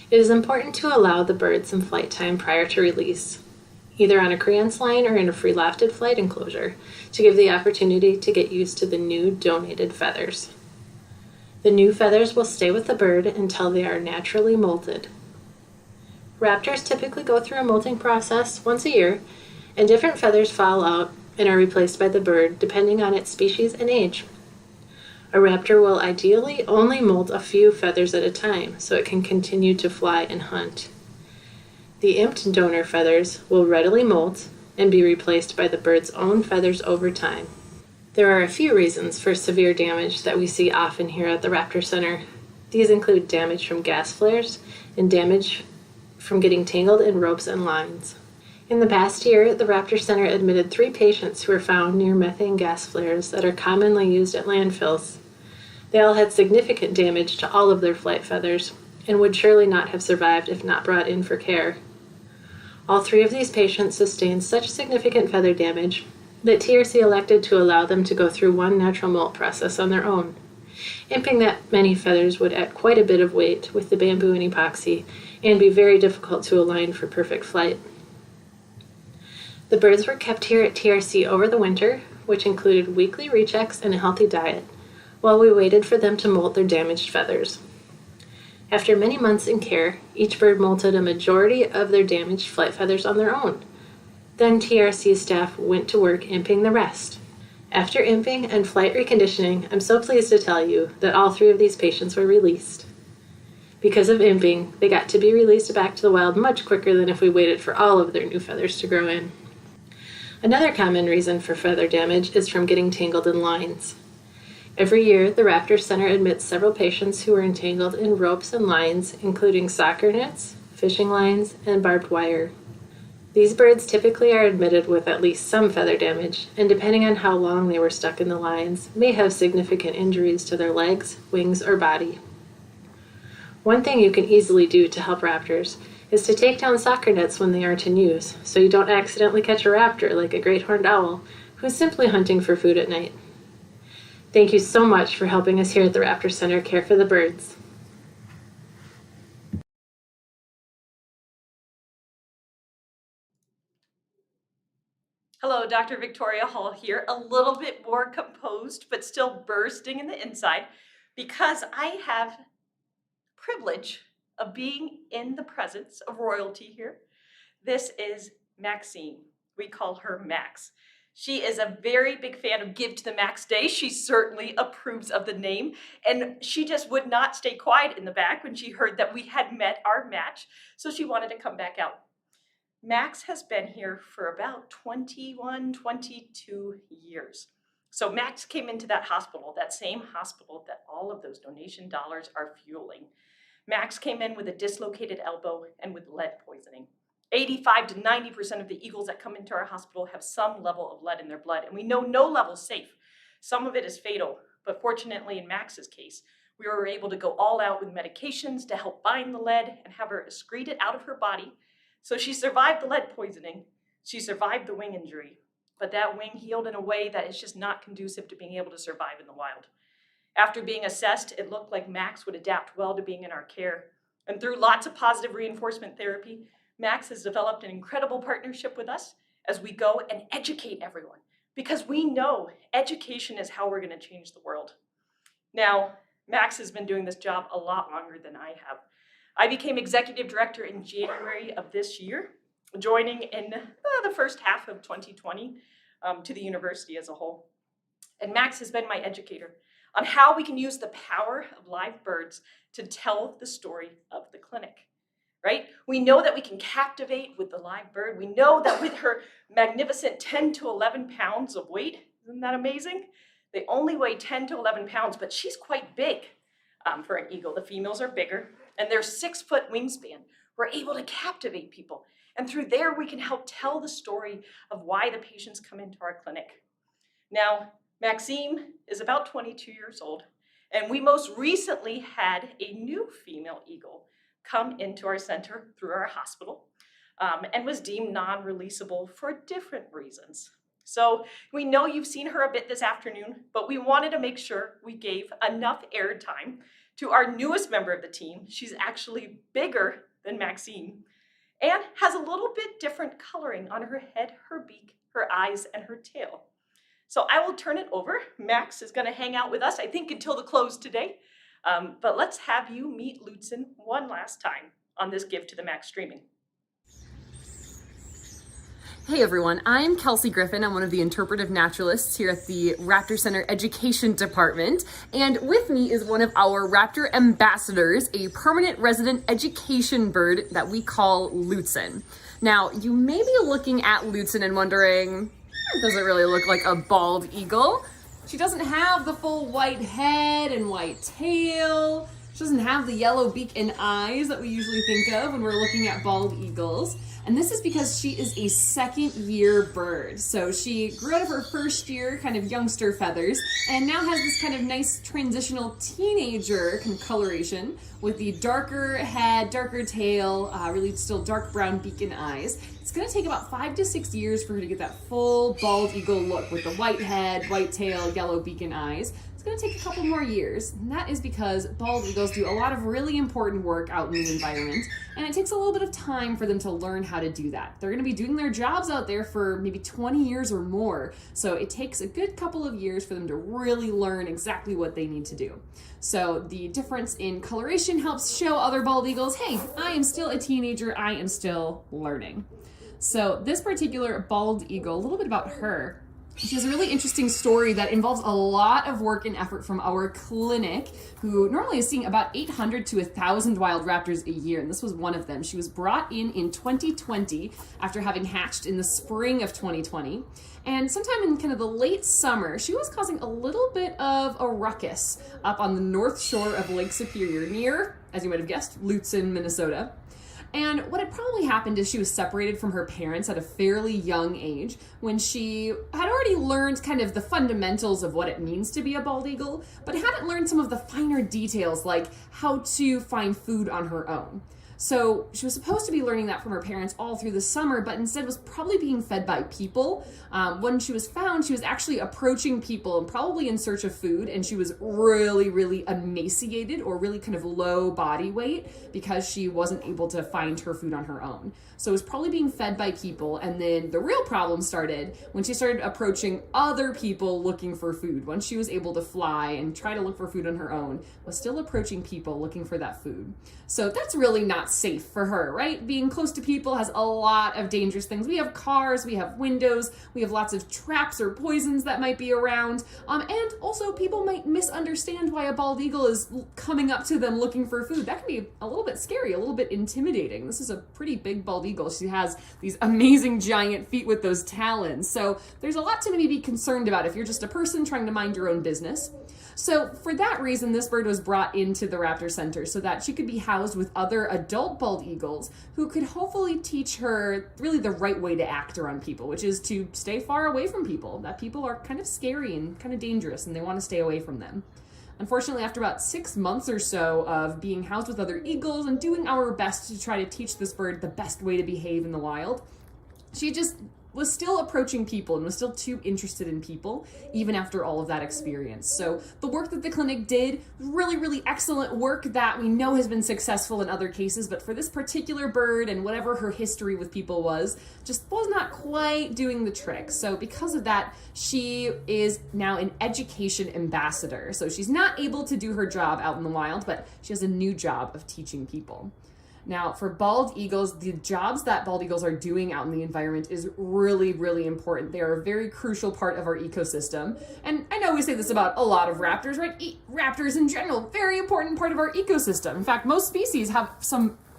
It is important to allow the bird some flight time prior to release, either on a creance line or in a free lofted flight enclosure, to give the opportunity to get used to the new donated feathers. The new feathers will stay with the bird until they are naturally molted. Raptors typically go through a molting process once a year, and different feathers fall out and are replaced by the bird depending on its species and age. A raptor will ideally only molt a few feathers at a time so it can continue to fly and hunt. The imped donor feathers will readily molt and be replaced by the bird's own feathers over time. There are a few reasons for severe damage that we see often here at the Raptor Center. These include damage from gas flares and damage from getting tangled in ropes and lines. In the past year, the Raptor Center admitted 3 patients who were found near methane gas flares that are commonly used at landfills. They all had significant damage to all of their flight feathers and would surely not have survived if not brought in for care. All 3 of these patients sustained such significant feather damage that TRC elected to allow them to go through one natural molt process on their own. Imping that many feathers would add quite a bit of weight with the bamboo and epoxy and be very difficult to align for perfect flight. The birds were kept here at TRC over the winter, which included weekly rechecks and a healthy diet, while we waited for them to molt their damaged feathers. After many months in care, each bird molted a majority of their damaged flight feathers on their own. Then TRC staff went to work imping the rest. After imping and flight reconditioning, I'm so pleased to tell you that all 3 of these patients were released. Because of imping, they got to be released back to the wild much quicker than if we waited for all of their new feathers to grow in. Another common reason for feather damage is from getting tangled in lines. Every year, the Raptor Center admits several patients who are entangled in ropes and lines, including soccer nets, fishing lines, and barbed wire. These birds typically are admitted with at least some feather damage, and depending on how long they were stuck in the lines, may have significant injuries to their legs, wings, or body. One thing you can easily do to help raptors is to take down soccer nets when they aren't in use, so you don't accidentally catch a raptor like a great horned owl who's simply hunting for food at night. Thank you so much for helping us here at the Raptor Center care for the birds. Hello, Dr. Victoria Hall here, a little bit more composed, but still bursting in the inside, because I have privilege of being in the presence of royalty here. This is Maxine. We call her Max. She is a very big fan of Give to the Max Day. She certainly approves of the name, and she just would not stay quiet in the back when she heard that we had met our match, so she wanted to come back out. Max has been here for about 21, 22 years. So Max came into that hospital, that same hospital that all of those donation dollars are fueling. Max came in with a dislocated elbow and with lead poisoning. 85 to 90% of the eagles that come into our hospital have some level of lead in their blood, and we know no level is safe. Some of it is fatal, but fortunately in Max's case, we were able to go all out with medications to help bind the lead and have her excrete it out of her body. So she survived the lead poisoning, she survived the wing injury, but that wing healed in a way that is just not conducive to being able to survive in the wild. After being assessed, it looked like Max would adapt well to being in our care. And through lots of positive reinforcement therapy, Max has developed an incredible partnership with us as we go and educate everyone, because we know education is how we're going to change the world. Now, Max has been doing this job a lot longer than I have. I became executive director in January of this year, joining in the first half of 2020 to the university as a whole. And Max has been my educator on how we can use the power of live birds to tell the story of the clinic, right? We know that we can captivate with the live bird. We know that with her magnificent 10 to 11 pounds of weight, isn't that amazing? They only weigh 10 to 11 pounds, but she's quite big for an eagle. The females are bigger, and their 6-foot wingspan. We're able to captivate people. And through there, we can help tell the story of why the patients come into our clinic. Now, Maxime is about 22 years old, and we most recently had a new female eagle come into our center through our hospital and was deemed non-releasable for different reasons. So we know you've seen her a bit this afternoon, but we wanted to make sure we gave enough airtime to our newest member of the team. She's actually bigger than Maxime and has a little bit different coloring on her head, her beak, her eyes, and her tail. So I will turn it over. Max is going to hang out with us, I think, until the close today. But let's have you meet Lutzen one last time on this Give to the Max streaming. Hey everyone, I'm Kelsey Griffin. I'm one of the interpretive naturalists here at the Raptor Center Education Department. And with me is one of our Raptor ambassadors, a permanent resident education bird that we call Lutzen. Now, you may be looking at Lutzen and wondering, does it really look like a bald eagle? She doesn't have the full white head and white tail. She doesn't have the yellow beak and eyes that we usually think of when we're looking at bald eagles. And this is because she is a second-year bird. So she grew out of her first year kind of youngster feathers and now has this kind of nice transitional teenager kind of coloration with the darker head, darker tail, really still dark brown beak and eyes. It's gonna take about 5 to 6 years for her to get that full bald eagle look with the white head, white tail, yellow beak and eyes. It's gonna take a couple more years, and that is because bald eagles do a lot of really important work out in the environment, and it takes a little bit of time for them to learn how to do that. They're gonna be doing their jobs out there for maybe 20 years or more, so it takes a good couple of years for them to really learn exactly what they need to do. So the difference in coloration helps show other bald eagles, hey, I am still a teenager, I am still learning. So this particular bald eagle, a little bit about her. She has a really interesting story that involves a lot of work and effort from our clinic, who normally is seeing about 800 to 1,000 wild raptors a year, and this was one of them. She was brought in 2020 after having hatched in the spring of 2020. And sometime in kind of the late summer, she was causing a little bit of a ruckus up on the north shore of Lake Superior near, as you might have guessed, Lutzen, Minnesota. And what had probably happened is she was separated from her parents at a fairly young age when she had already learned kind of the fundamentals of what it means to be a bald eagle, but hadn't learned some of the finer details like how to find food on her own. So she was supposed to be learning that from her parents all through the summer, but instead was probably being fed by people. When she was found, she was actually approaching people and probably in search of food, and she was really, really emaciated or really kind of low body weight because she wasn't able to find her food on her own. So it was probably being fed by people, and then the real problem started when she started approaching other people looking for food. Once she was able to fly and try to look for food on her own, was still approaching people looking for that food. So that's really not safe for her, right? Being close to people has a lot of dangerous things. We have cars, we have windows, we have lots of traps or poisons that might be around. And also people might misunderstand why a bald eagle is coming up to them looking for food. That can be a little bit scary, a little bit intimidating. This is a pretty big bald eagle. She has these amazing giant feet with those talons. So there's a lot to maybe be concerned about if you're just a person trying to mind your own business. So for that reason, this bird was brought into the Raptor Center so that she could be housed with other adult bald eagles who could hopefully teach her really the right way to act around people, which is to stay far away from people. That people are kind of scary and kind of dangerous and they want to stay away from them. Unfortunately, after about 6 months or so of being housed with other eagles and doing our best to try to teach this bird the best way to behave in the wild, she just was still approaching people and was still too interested in people, even after all of that experience. So the work that the clinic did, really, really excellent work that we know has been successful in other cases, but for this particular bird and whatever her history with people was, just was not quite doing the trick. So because of that, she is now an education ambassador. So she's not able to do her job out in the wild, but she has a new job of teaching people. Now, for bald eagles, the jobs that bald eagles are doing out in the environment is really, really important. They are a very crucial part of our ecosystem. And I know we say this about a lot of raptors, right? Raptors in general, very important part of our ecosystem. In fact, most species have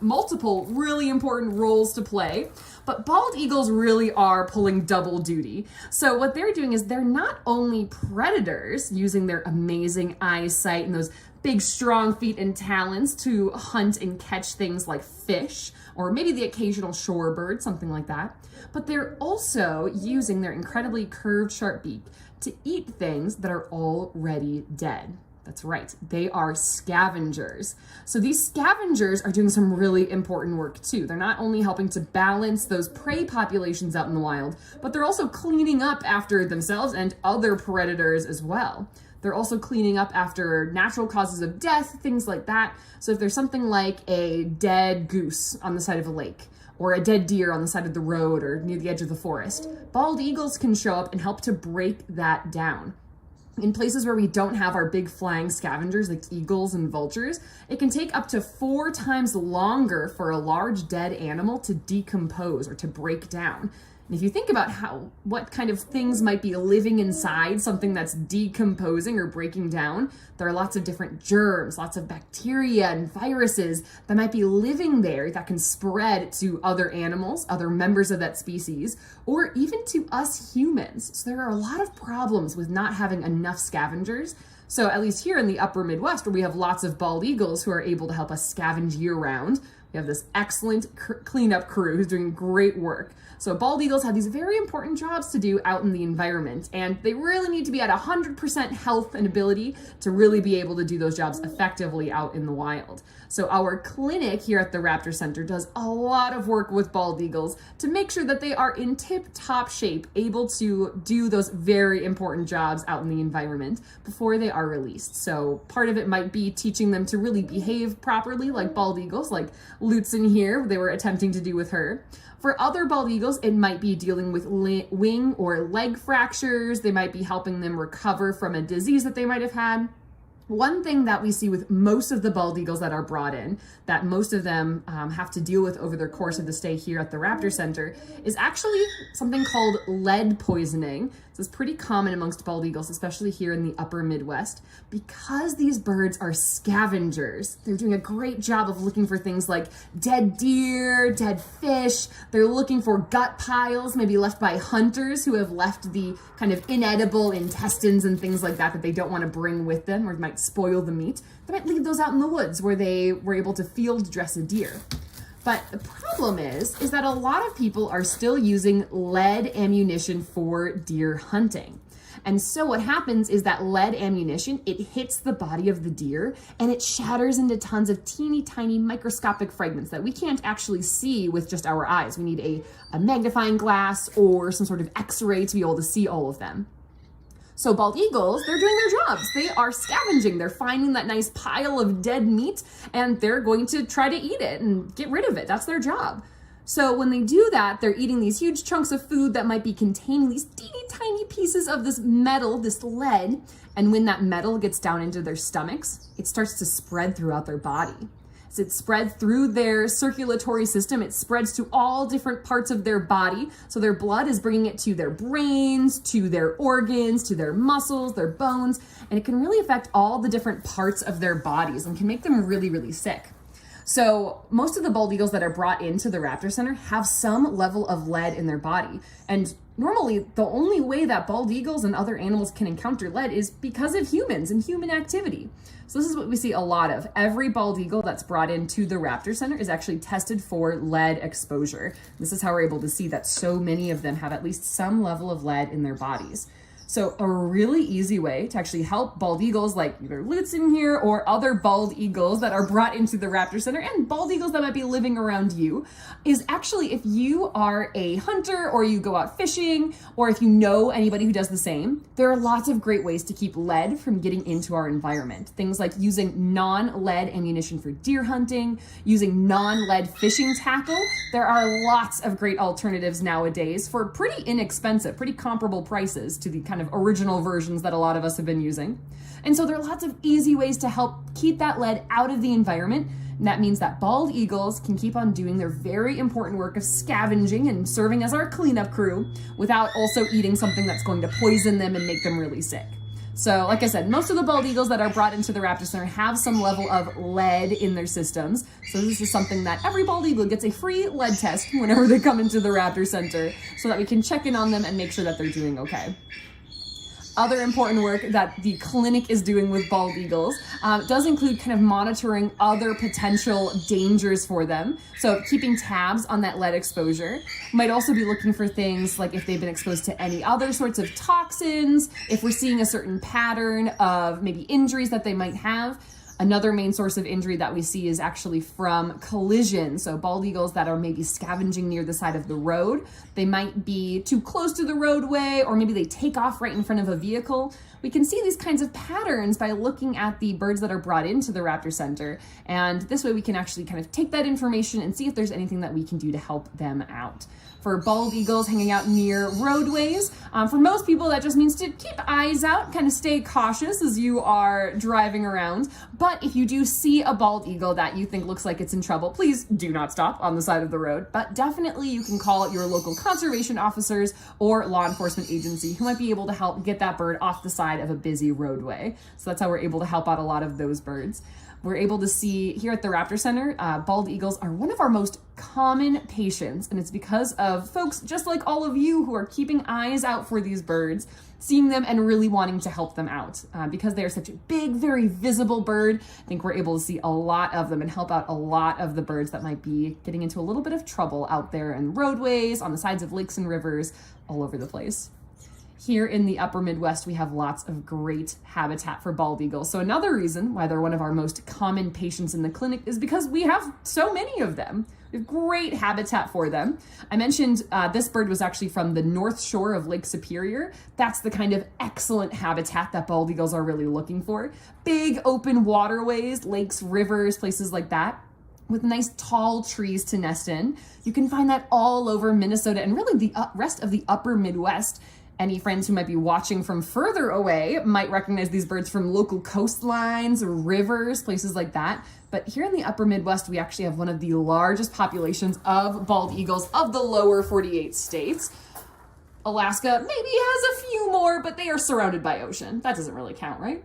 multiple really important roles to play, but bald eagles really are pulling double duty. So what they're doing is they're not only predators using their amazing eyesight and those big strong feet and talons to hunt and catch things like fish or maybe the occasional shorebird, something like that, but they're also using their incredibly curved sharp beak to eat things that are already dead. That's right, they are scavengers. So these scavengers are doing some really important work too. They're not only helping to balance those prey populations out in the wild, but they're also cleaning up after themselves and other predators as well. They're also cleaning up after natural causes of death, things like that. So if there's something like a dead goose on the side of a lake, or a dead deer on the side of the road or near the edge of the forest, bald eagles can show up and help to break that down. In places where we don't have our big flying scavengers like eagles and vultures, it can take up to 4 times longer for a large dead animal to decompose or to break down. And if you think about what kind of things might be living inside something that's decomposing or breaking down, there are lots of different germs, lots of bacteria and viruses that might be living there that can spread to other animals, other members of that species, or even to us humans. So there are a lot of problems with not having enough scavengers. So at least here in the upper Midwest, where we have lots of bald eagles who are able to help us scavenge year round, we have this excellent cleanup crew who's doing great work. So bald eagles have these very important jobs to do out in the environment, and they really need to be at 100% health and ability to really be able to do those jobs effectively out in the wild. So our clinic here at the Raptor Center does a lot of work with bald eagles to make sure that they are in tip-top shape, able to do those very important jobs out in the environment before they are released. So part of it might be teaching them to really behave properly like bald eagles, like Lutzen here, they were attempting to do with her. For other bald eagles, it might be dealing with wing or leg fractures. They might be helping them recover from a disease that they might have had. One thing that we see with most of the bald eagles that are brought in, that most of them have to deal with over the course of the stay here at the Raptor Center, is actually something called lead poisoning. This is pretty common amongst bald eagles, especially here in the upper Midwest. Because these birds are scavengers, they're doing a great job of looking for things like dead deer, dead fish. They're looking for gut piles, maybe left by hunters who have left the kind of inedible intestines and things like that that they don't want to bring with them or might spoil the meat. They might leave those out in the woods where they were able to field dress a deer. But the problem is that a lot of people are still using lead ammunition for deer hunting. And so what happens is that lead ammunition, it hits the body of the deer and it shatters into tons of teeny tiny microscopic fragments that we can't actually see with just our eyes. We need a magnifying glass or some sort of x-ray to be able to see all of them. So bald eagles, they're doing their jobs. They are scavenging. They're finding that nice pile of dead meat and they're going to try to eat it and get rid of it. That's their job. So when they do that, they're eating these huge chunks of food that might be containing these teeny tiny pieces of this metal, this lead. And when that metal gets down into their stomachs, it starts to spread throughout their body. As it spreads through their circulatory system, it spreads to all different parts of their body. So their blood is bringing it to their brains, to their organs, to their muscles, their bones, and it can really affect all the different parts of their bodies and can make them really, really sick. So most of the bald eagles that are brought into the Raptor Center have some level of lead in their body. And normally the only way that bald eagles and other animals can encounter lead is because of humans and human activity. So this is what we see a lot of. Every bald eagle that's brought into the Raptor Center is actually tested for lead exposure. This is how we're able to see that so many of them have at least some level of lead in their bodies. So a really easy way to actually help bald eagles like either Lutzen here or other bald eagles that are brought into the Raptor Center and bald eagles that might be living around you is actually if you are a hunter or you go out fishing or if you know anybody who does the same, there are lots of great ways to keep lead from getting into our environment. Things like using non-lead ammunition for deer hunting, using non-lead fishing tackle. There are lots of great alternatives nowadays for pretty inexpensive, pretty comparable prices to the kind of original versions that a lot of us have been using. And so there are lots of easy ways to help keep that lead out of the environment. And that means that bald eagles can keep on doing their very important work of scavenging and serving as our cleanup crew without also eating something that's going to poison them and make them really sick. So like I said, most of the bald eagles that are brought into the Raptor Center have some level of lead in their systems. So this is something that every bald eagle gets a free lead test whenever they come into the Raptor Center so that we can check in on them and make sure that they're doing okay. Other important work that the clinic is doing with bald eagles does include kind of monitoring other potential dangers for them. So keeping tabs on that lead exposure. Might also be looking for things like if they've been exposed to any other sorts of toxins, if we're seeing a certain pattern of maybe injuries that they might have. Another main source of injury that we see is actually from collision. So bald eagles that are maybe scavenging near the side of the road, they might be too close to the roadway, or maybe they take off right in front of a vehicle. We can see these kinds of patterns by looking at the birds that are brought into the Raptor Center. And this way we can actually kind of take that information and see if there's anything that we can do to help them out. For bald eagles hanging out near roadways, for most people that just means to keep eyes out, kind of stay cautious as you are driving around. But if you do see a bald eagle that you think looks like it's in trouble, please do not stop on the side of the road. But definitely you can call your local conservation officers or law enforcement agency who might be able to help get that bird off the side of a busy roadway. So that's how we're able to help out a lot of those birds. We're able to see here at the Raptor Center, bald eagles are one of our most common patients, and it's because of folks just like all of you who are keeping eyes out for these birds, seeing them and really wanting to help them out. Because they are such a big, very visible bird, I think we're able to see a lot of them and help out a lot of the birds that might be getting into a little bit of trouble out there in roadways, on the sides of lakes and rivers, all over the place. Here in the upper Midwest, we have lots of great habitat for bald eagles. So another reason why they're one of our most common patients in the clinic is because we have so many of them. We have great habitat for them. I mentioned this bird was actually from the north shore of Lake Superior. That's the kind of excellent habitat that bald eagles are really looking for. Big open waterways, lakes, rivers, places like that, with nice tall trees to nest in. You can find that all over Minnesota and really the rest of the upper Midwest. Any friends who might be watching from further away might recognize these birds from local coastlines, rivers, places like that. But here in the upper Midwest, we actually have one of the largest populations of bald eagles of the lower 48 states. Alaska maybe has a few more, but they are surrounded by ocean. That doesn't really count, right?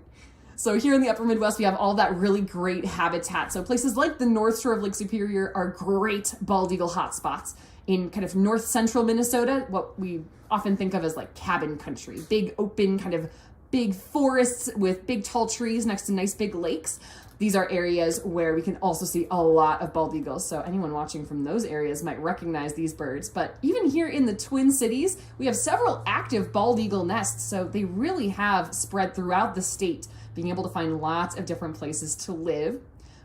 So here in the upper Midwest, we have all that really great habitat. So places like the north shore of Lake Superior are great bald eagle hotspots. In kind of north central Minnesota, what we often think of as like cabin country, big open kind of big forests with big tall trees next to nice big lakes. These are areas where we can also see a lot of bald eagles. So anyone watching from those areas might recognize these birds. But even here in the Twin Cities, we have several active bald eagle nests. So they really have spread throughout the state, being able to find lots of different places to live.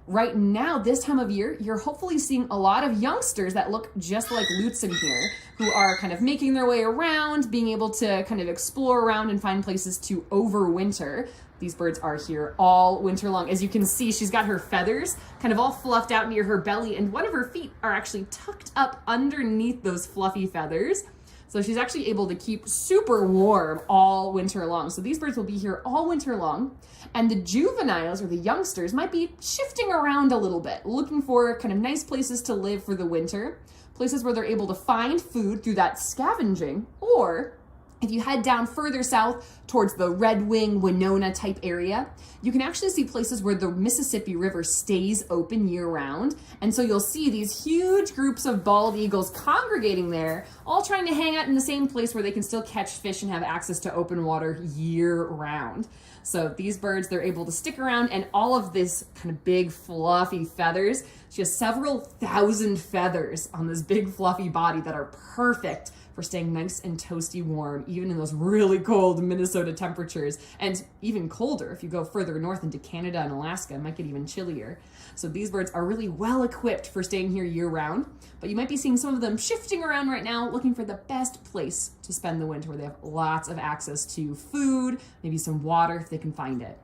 Right now, this time of year, you're hopefully seeing a lot of youngsters that look just like Lutzen here, who are kind of making their way around, being able to kind of explore around and find places to overwinter. These birds are here all winter long. As you can see, she's got her feathers kind of all fluffed out near her belly, and one of her feet are actually tucked up underneath those fluffy feathers. So she's actually able to keep super warm all winter long. So these birds will be here all winter long. And the juveniles or the youngsters might be shifting around a little bit, looking for kind of nice places to live for the winter, places where they're able to find food through that scavenging. Or if you head down further south towards the Red Wing, Winona type area, you can actually see places where the Mississippi River stays open year round. And so you'll see these huge groups of bald eagles congregating there, all trying to hang out in the same place where they can still catch fish and have access to open water year round. So these birds, they're able to stick around, and all of this kind of big fluffy feathers, she has several thousand feathers on this big fluffy body that are perfect for staying nice and toasty warm, even in those really cold Minnesota temperatures, and even colder if you go further north into Canada and Alaska. It might get even chillier. So these birds are really well equipped for staying here year round, but you might be seeing some of them shifting around right now, looking for the best place to spend the winter where they have lots of access to food, maybe some water if they can find it.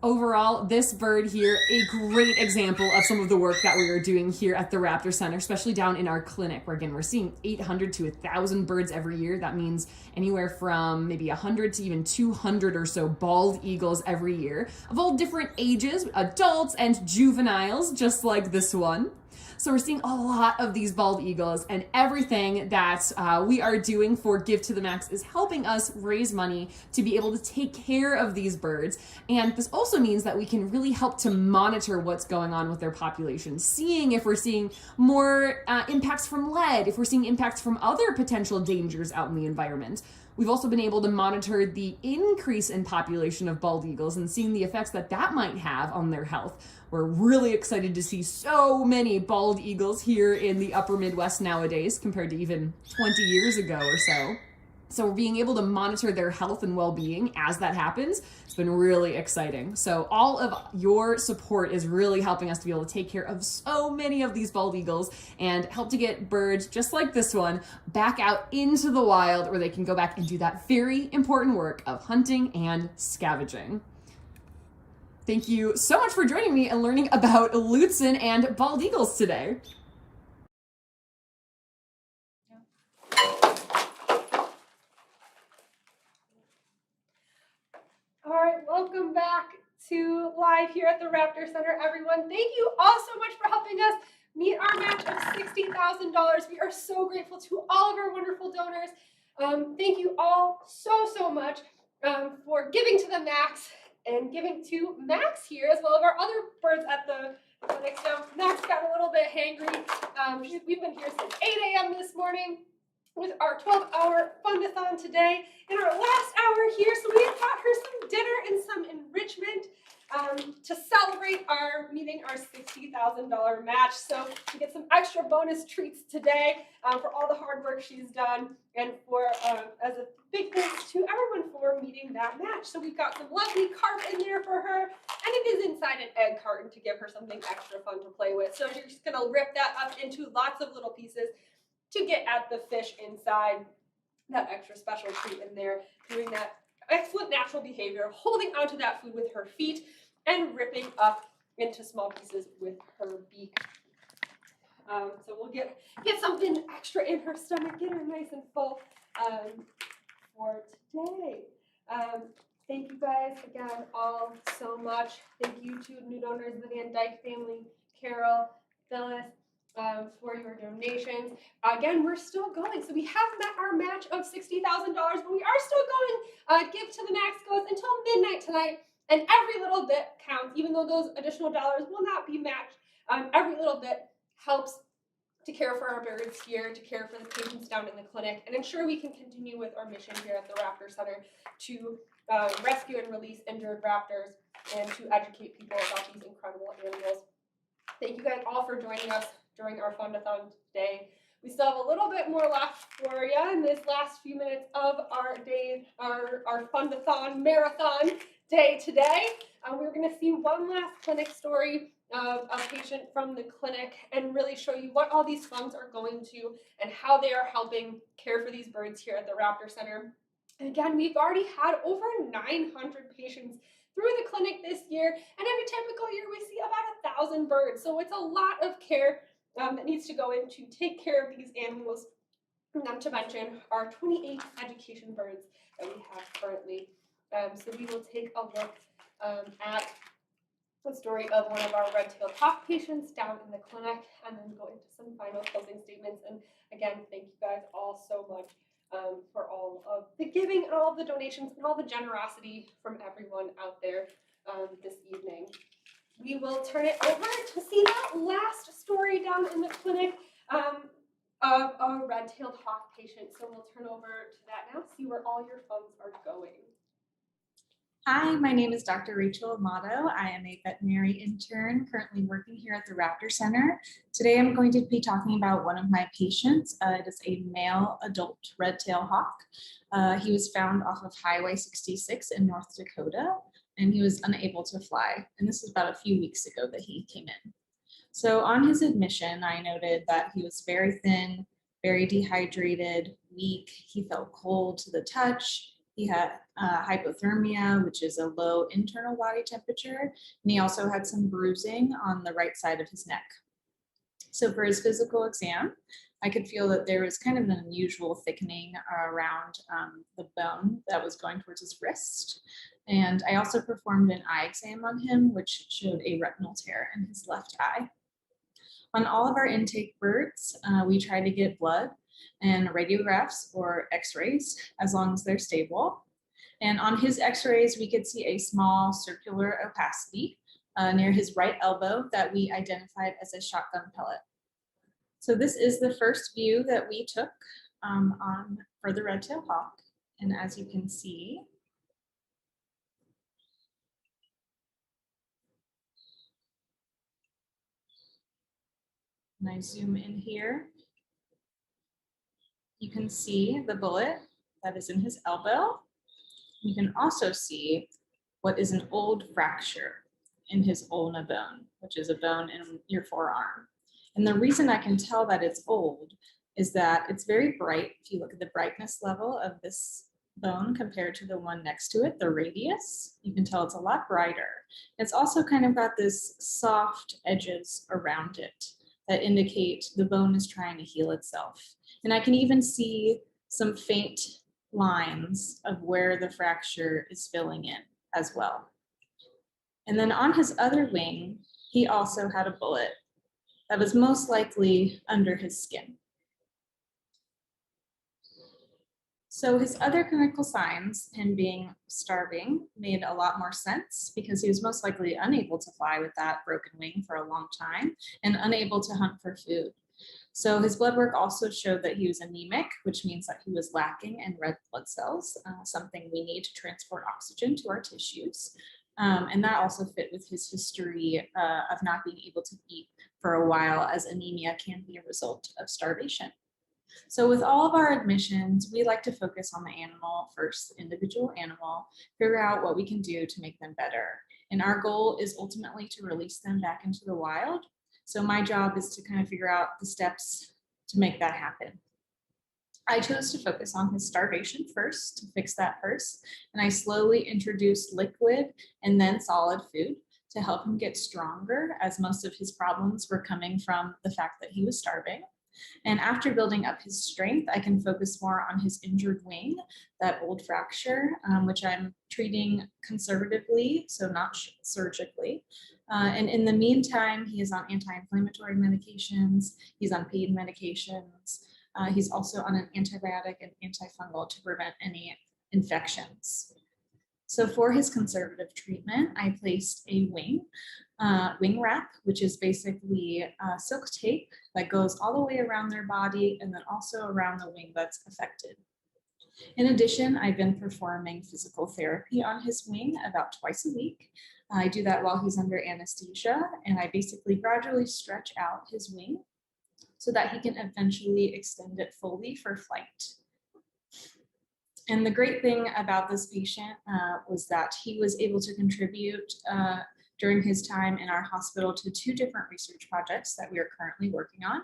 Overall, this bird here, a great example of some of the work that we are doing here at the Raptor Center, especially down in our clinic, where again, we're seeing 800 to 1,000 birds every year. That means anywhere from maybe 100 to even 200 or so bald eagles every year of all different ages, adults and juveniles, just like this one. So we're seeing a lot of these bald eagles, and everything that we are doing for Give to the Max is helping us raise money to be able to take care of these birds. And this also means that we can really help to monitor what's going on with their population, seeing if we're seeing more impacts from lead, if we're seeing impacts from other potential dangers out in the environment. We've also been able to monitor the increase in population of bald eagles and seeing the effects that that might have on their health. We're really excited to see so many bald eagles here in the upper Midwest nowadays compared to even 20 years ago or so. So being able to monitor their health and well-being as that happens, it's been really exciting. So all of your support is really helping us to be able to take care of so many of these bald eagles and help to get birds just like this one back out into the wild where they can go back and do that very important work of hunting and scavenging. Thank you so much for joining me and learning about Lutzen and bald eagles today. All right, welcome back to live here at the Raptor Center, everyone. Thank you all so much for helping us meet our match of $60,000. We are so grateful to all of our wonderful donors. Thank you all so much for giving to the Max and giving to Max here, as well as our other birds at the clinic. So Max got a little bit hangry. We've been here since 8 a.m. this morning with our 12-hour fundathon today in our last hour here. So we got her some dinner and some enrichment to celebrate our meeting our $60,000 match. So she gets some extra bonus treats today for all the hard work she's done and for as a big thanks to everyone for meeting that match. So we've got some lovely carp in there for her, and it is inside an egg carton to give her something extra fun to play with. So you're just gonna rip that up into lots of little pieces to get at the fish inside, that extra special treat in there, doing that excellent natural behavior, holding onto that food with her feet and ripping up into small pieces with her beak. So we'll get something extra in her stomach, get her nice and full for today. Thank you guys again all so much. Thank you to new donors, the Van Dyke family, Carol, Phyllis, for your donations. Again, we're still going. So we have met our match of $60,000, but we are still going. Give to the Max goes until midnight tonight, and every little bit counts, even though those additional dollars will not be matched. Every little bit helps to care for our birds here, to care for the patients down in the clinic, and ensure we can continue with our mission here at the Raptor Center to rescue and release injured raptors and to educate people about these incredible animals. Thank you guys all for joining us during our fundathon today. We still have a little bit more left for you in this last few minutes of our day, our fundathon marathon day today. We're going to see one last clinic story of a patient from the clinic and really show you what all these funds are going to and how they are helping care for these birds here at the Raptor Center. And again, we've already had over 900 patients through the clinic this year, and in a typical year we see about 1,000 birds. So it's a lot of care that needs to go in to take care of these animals, not to mention our 28 education birds that we have currently. So we will take a look at the story of one of our red-tailed hawk patients down in the clinic, and then go into some final closing statements. And again, thank you guys all so much for all of the giving and all of the donations and all the generosity from everyone out there this evening. We will turn it over to see that last story down in the clinic of a red-tailed hawk patient. So we'll turn over to that now, see where all your funds are going. Hi, my name is Dr. Rachel Amato. I am a veterinary intern currently working here at the Raptor Center. Today I'm going to be talking about one of my patients. It is a male adult red-tailed hawk. He was found off of Highway 66 in North Dakota, and he was unable to fly. And this was about a few weeks ago that he came in. So on his admission, I noted that he was very thin, very dehydrated, weak. He felt cold to the touch. He had hypothermia, which is a low internal body temperature, and he also had some bruising on the right side of his neck. So for his physical exam, I could feel that there was kind of an unusual thickening around the bone that was going towards his wrist. And I also performed an eye exam on him, which showed a retinal tear in his left eye. On all of our intake birds, we try to get blood and radiographs or x-rays as long as they're stable. And on his x-rays, we could see a small circular opacity near his right elbow that we identified as a shotgun pellet. So this is the first view that we took for the red-tailed hawk. And as you can see, and I zoom in here, you can see the bullet that is in his elbow. You can also see what is an old fracture in his ulna bone, which is a bone in your forearm. And the reason I can tell that it's old is that it's very bright. If you look at the brightness level of this bone compared to the one next to it, the radius, you can tell it's a lot brighter. It's also kind of got this soft edges around it that indicate the bone is trying to heal itself. And I can even see some faint lines of where the fracture is filling in as well. And then on his other wing, he also had a bullet that was most likely under his skin. So his other clinical signs, him being starving, made a lot more sense because he was most likely unable to fly with that broken wing for a long time and unable to hunt for food. So his blood work also showed that he was anemic, which means that he was lacking in red blood cells, something we need to transport oxygen to our tissues. And that also fit with his history of not being able to eat for a while, as anemia can be a result of starvation. So with all of our admissions, we like to focus on the animal first, the individual animal, figure out what we can do to make them better. And our goal is ultimately to release them back into the wild. So my job is to kind of figure out the steps to make that happen. I chose to focus on his starvation first, to fix that first, and I slowly introduced liquid and then solid food to help him get stronger, as most of his problems were coming from the fact that he was starving. And after building up his strength, I can focus more on his injured wing, that old fracture, which I'm treating conservatively, so not surgically. And in the meantime, he is on anti-inflammatory medications, he's on pain medications, he's also on an antibiotic and antifungal to prevent any infections. So for his conservative treatment, I placed a wing wrap, which is basically silk tape that goes all the way around their body and then also around the wing that's affected. In addition, I've been performing physical therapy on his wing about twice a week. I do that while he's under anesthesia, and I basically gradually stretch out his wing so that he can eventually extend it fully for flight. And the great thing about this patient was that he was able to contribute during his time in our hospital to 2 different research projects that we are currently working on.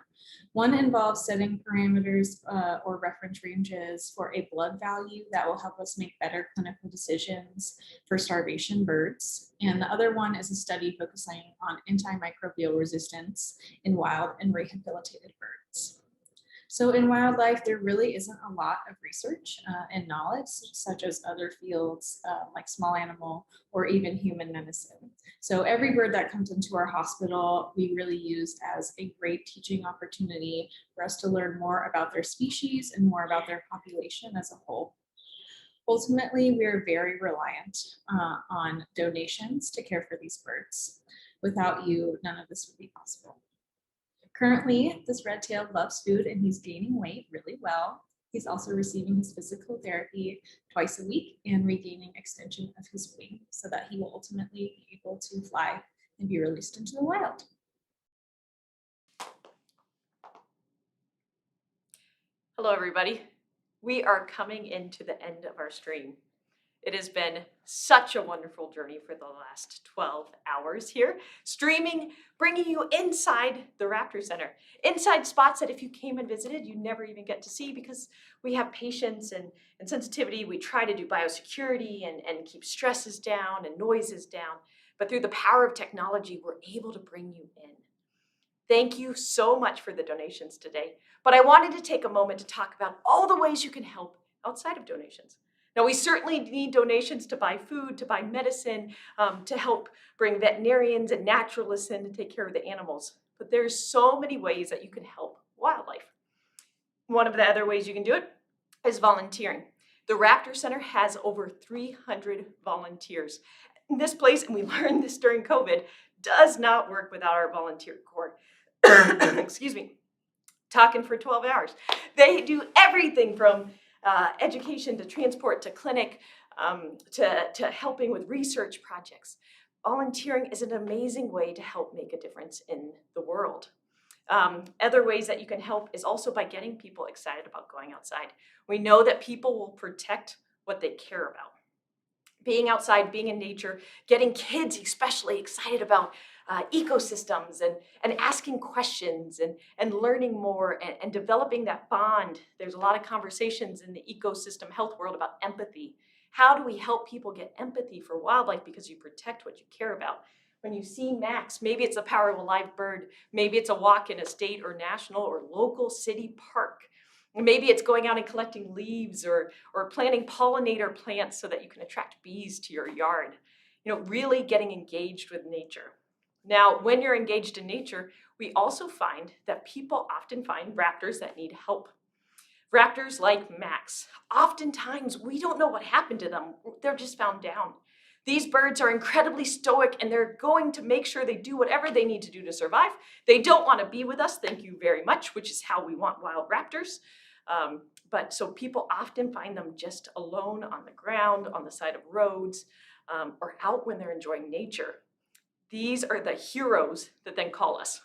One involves setting parameters or reference ranges for a blood value that will help us make better clinical decisions for starvation birds. And the other one is a study focusing on antimicrobial resistance in wild and rehabilitated birds. So in wildlife, there really isn't a lot of research and knowledge, such as other fields like small animal or even human medicine. So every bird that comes into our hospital, we really use as a great teaching opportunity for us to learn more about their species and more about their population as a whole. Ultimately, we are very reliant on donations to care for these birds. Without you, none of this would be possible. Currently, this red-tailed loves food and he's gaining weight really well. He's also receiving his physical therapy twice a week and regaining extension of his wing so that he will ultimately be able to fly and be released into the wild. Hello, everybody. We are coming into the end of our stream. It has been such a wonderful journey for the last 12 hours here, streaming, bringing you inside the Raptor Center, inside spots that if you came and visited, you never even get to see because we have patience and sensitivity. We try to do biosecurity and keep stresses down and noises down, but through the power of technology, we're able to bring you in. Thank you so much for the donations today, but I wanted to take a moment to talk about all the ways you can help outside of donations. Now, we certainly need donations to buy food, to buy medicine, to help bring veterinarians and naturalists in to take care of the animals. But there's so many ways that you can help wildlife. One of the other ways you can do it is volunteering. The Raptor Center has over 300 volunteers. This place, and we learned this during COVID, does not work without our volunteer corps. Excuse me, talking for 12 hours. They do everything from education to transport to clinic to helping with research projects. Volunteering is an amazing way to help make a difference in the world. Other ways that you can help is also by getting people excited about going outside. We know that people will protect what they care about. Being outside, being in nature, getting kids especially excited about ecosystems and asking questions and learning more and developing that bond. There's a lot of conversations in the ecosystem health world about empathy. How do we help people get empathy for wildlife because you protect what you care about? When you see Max, maybe it's the power of a live bird, maybe it's a walk in a state or national or local city park. Maybe it's going out and collecting leaves or planting pollinator plants so that you can attract bees to your yard. You know, really getting engaged with nature. Now, when you're engaged in nature, we also find that people often find raptors that need help. Raptors like Max, oftentimes we don't know what happened to them. They're just found down. These birds are incredibly stoic and they're going to make sure they do whatever they need to do to survive. They don't want to be with us, thank you very much, which is how we want wild raptors. But so people often find them just alone on the ground, on the side of roads, or out when they're enjoying nature. These are the heroes that then call us.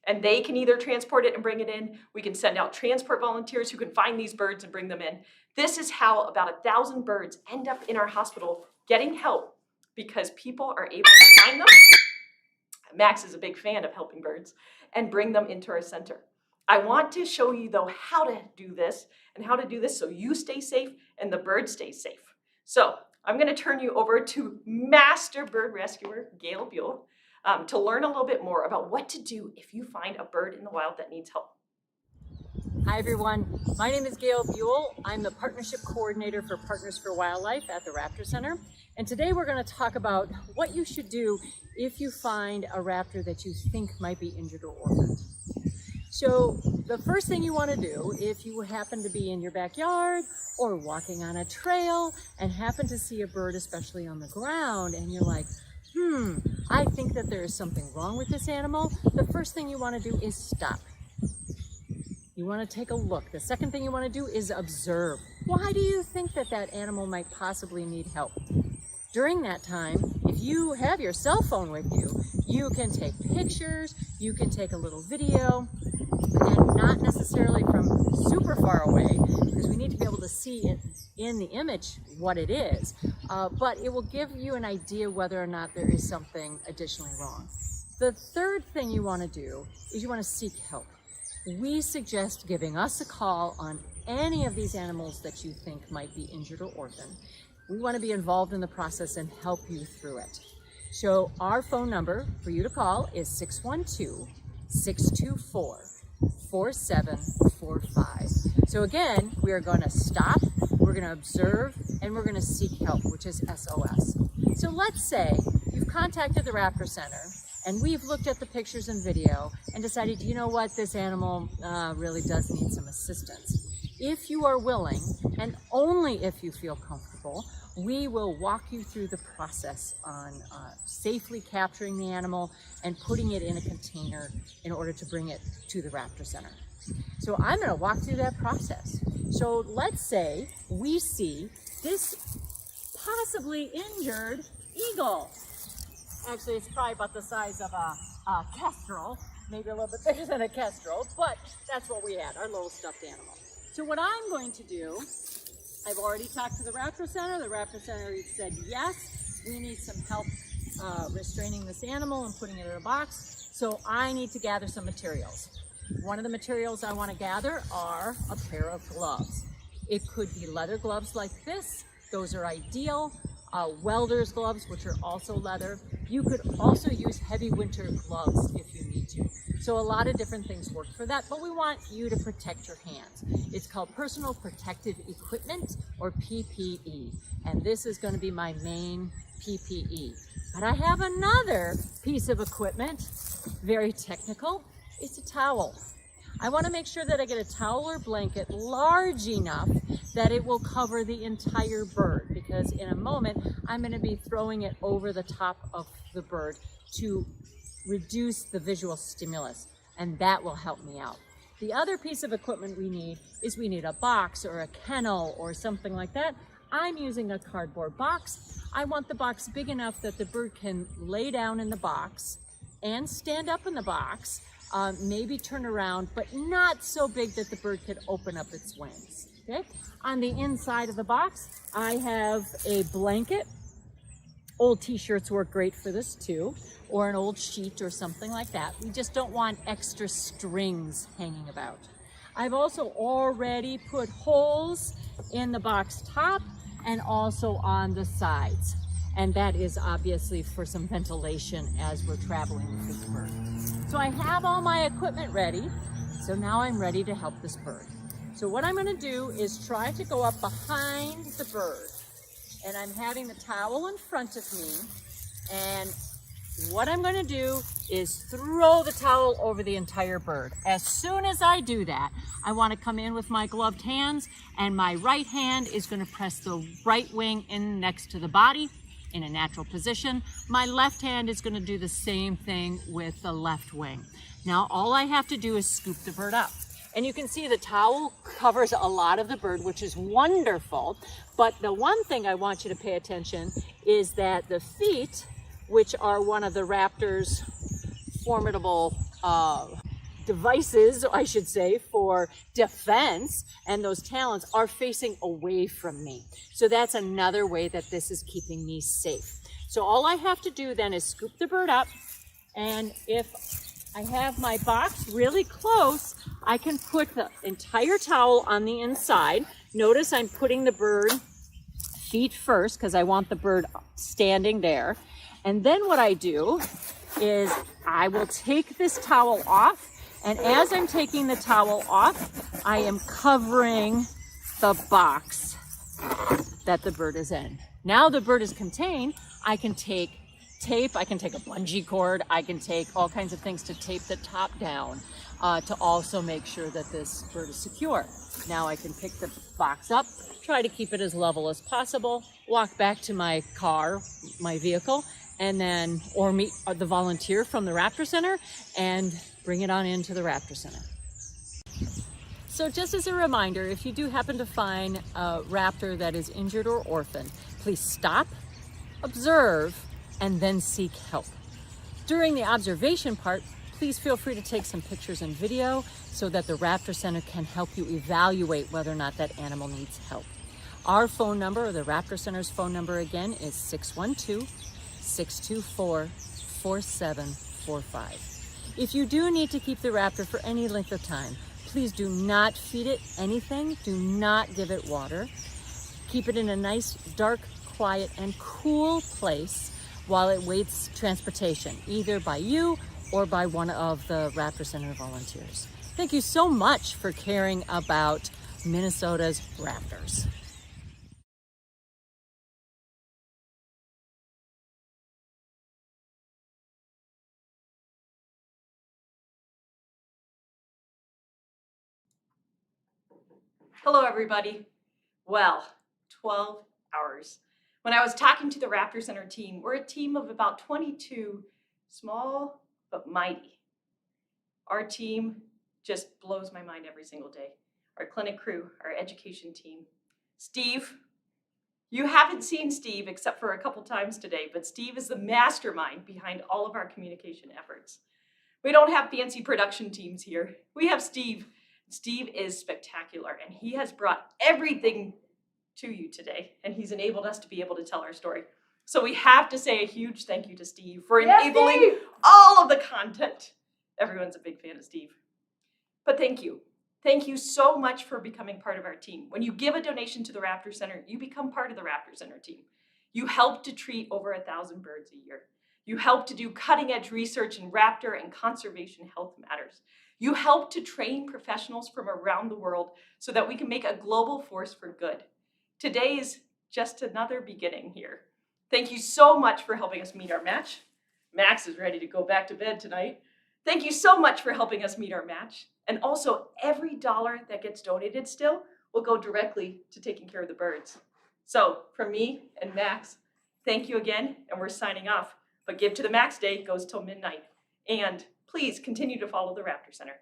And they can either transport it and bring it in. We can send out transport volunteers who can find these birds and bring them in. This is how about 1,000 birds end up in our hospital getting help because people are able to find them. Max is a big fan of helping birds and bring them into our center. I want to show you though how to do this and how to do this so you stay safe and the bird stays safe. So I'm going to turn you over to Master Bird Rescuer Gail Buell to learn a little bit more about what to do if you find a bird in the wild that needs help. Hi everyone, my name is Gail Buell. I'm the Partnership Coordinator for Partners for Wildlife at the Raptor Center. And today we're going to talk about what you should do if you find a raptor that you think might be injured or orphaned. So the first thing you want to do if you happen to be in your backyard or walking on a trail and happen to see a bird, especially on the ground, and you're like, I think that there is something wrong with this animal, the first thing you want to do is stop. You want to take a look. The second thing you want to do is observe. Why do you think that that animal might possibly need help? During that time, if you have your cell phone with you, you can take pictures, you can take a little video, and not necessarily from super far away, because we need to be able to see it in the image what it is, but it will give you an idea whether or not there is something additionally wrong. The third thing you want to do is you want to seek help. We suggest giving us a call on any of these animals that you think might be injured or orphaned. We want to be involved in the process and help you through it. So our phone number for you to call is 612-624-4745. So again, we are going to stop, we're going to observe, and we're going to seek help, which is SOS. So let's say you've contacted the Raptor Center and we've looked at the pictures and video and decided, you know what, this animal really does need some assistance. If you are willing, and only if you feel comfortable, we will walk you through the process on safely capturing the animal and putting it in a container in order to bring it to the Raptor Center. So I'm going to walk through that process. So let's say we see this possibly injured eagle. Actually, it's probably about the size of a kestrel, maybe a little bit bigger than a kestrel, but that's what we had, our little stuffed animal. So what I'm going to do, I've already talked to the Raptor Center. The Raptor Center said, yes, we need some help restraining this animal and putting it in a box. So I need to gather some materials. One of the materials I want to gather are a pair of gloves. It could be leather gloves like this. Those are ideal. Welder's gloves, which are also leather. You could also use heavy winter gloves if you need to. So a lot of different things work for that, but we want you to protect your hands. It's called Personal Protective Equipment, or PPE, and this is going to be my main PPE. But I have another piece of equipment, very technical. It's a towel. I want to make sure that I get a towel or blanket large enough that it will cover the entire bird, because in a moment I'm going to be throwing it over the top of the bird to reduce the visual stimulus, and that will help me out. The other piece of equipment we need a box or a kennel or something like that. I'm using a cardboard box. I want the box big enough that the bird can lay down in the box and stand up in the box, maybe turn around, but not so big that the bird could open up its wings. Okay? On the inside of the box, I have a blanket. Old t-shirts work great for this too, or an old sheet or something like that. We just don't want extra strings hanging about. I've also already put holes in the box top and also on the sides. And that is obviously for some ventilation as we're traveling with this bird. So I have all my equipment ready. So now I'm ready to help this bird. So what I'm going to do is try to go up behind the bird. And I'm having the towel in front of me. And what I'm going to do is throw the towel over the entire bird. As soon as I do that, I want to come in with my gloved hands, and my right hand is going to press the right wing in next to the body in a natural position. My left hand is going to do the same thing with the left wing. Now all I have to do is scoop the bird up. And you can see the towel covers a lot of the bird, which is wonderful. But the one thing I want you to pay attention is that the feet, which are one of the raptor's formidable devices, I should say, for defense, and those talons are facing away from me. So that's another way that this is keeping me safe. So all I have to do then is scoop the bird up, and if I have my box really close, I can put the entire towel on the inside. Notice I'm putting the bird feet first because I want the bird standing there. And then what I do is I will take this towel off, and as I'm taking the towel off, I am covering the box that the bird is in. Now the bird is contained. I can take tape, I can take a bungee cord, I can take all kinds of things to tape the top down to also make sure that this bird is secure. Now I can pick the box up, try to keep it as level as possible, walk back to my car, my vehicle, and then, or meet the volunteer from the Raptor Center and bring it on into the Raptor Center. So just as a reminder, if you do happen to find a raptor that is injured or orphaned, please stop, observe, and then seek help. During the observation part, please feel free to take some pictures and video so that the Raptor Center can help you evaluate whether or not that animal needs help. Our phone number, or the Raptor Center's phone number again, is 612-624-4745. If you do need to keep the raptor for any length of time, please do not feed it anything. Do not give it water. Keep it in a nice, dark, quiet, and cool place while it waits transportation, either by you or by one of the Raptor Center volunteers. Thank you so much for caring about Minnesota's raptors. Hello, everybody. Well, 12 hours. When I was talking to the Raptor Center team, we're a team of about 22, small but mighty. Our team just blows my mind every single day. Our clinic crew, our education team. Steve, you haven't seen Steve except for a couple times today, but Steve is the mastermind behind all of our communication efforts. We don't have fancy production teams here. We have Steve. Steve is spectacular, and he has brought everything to you today, and he's enabled us to be able to tell our story. So we have to say a huge thank you to Steve for enabling all of the content. Everyone's a big fan of Steve. But thank you. Thank you so much for becoming part of our team. When you give a donation to the Raptor Center, you become part of the Raptor Center team. You help to treat over 1,000 birds a year. You help to do cutting-edge research in raptor and conservation health matters. You help to train professionals from around the world so that we can make a global force for good. Today is just another beginning here. Thank you so much for helping us meet our match. Max is ready to go back to bed tonight. Thank you so much for helping us meet our match. And also, every dollar that gets donated still will go directly to taking care of the birds. So, from me and Max, thank you again, and we're signing off. But Give to the Max Day goes till midnight. And please continue to follow the Raptor Center.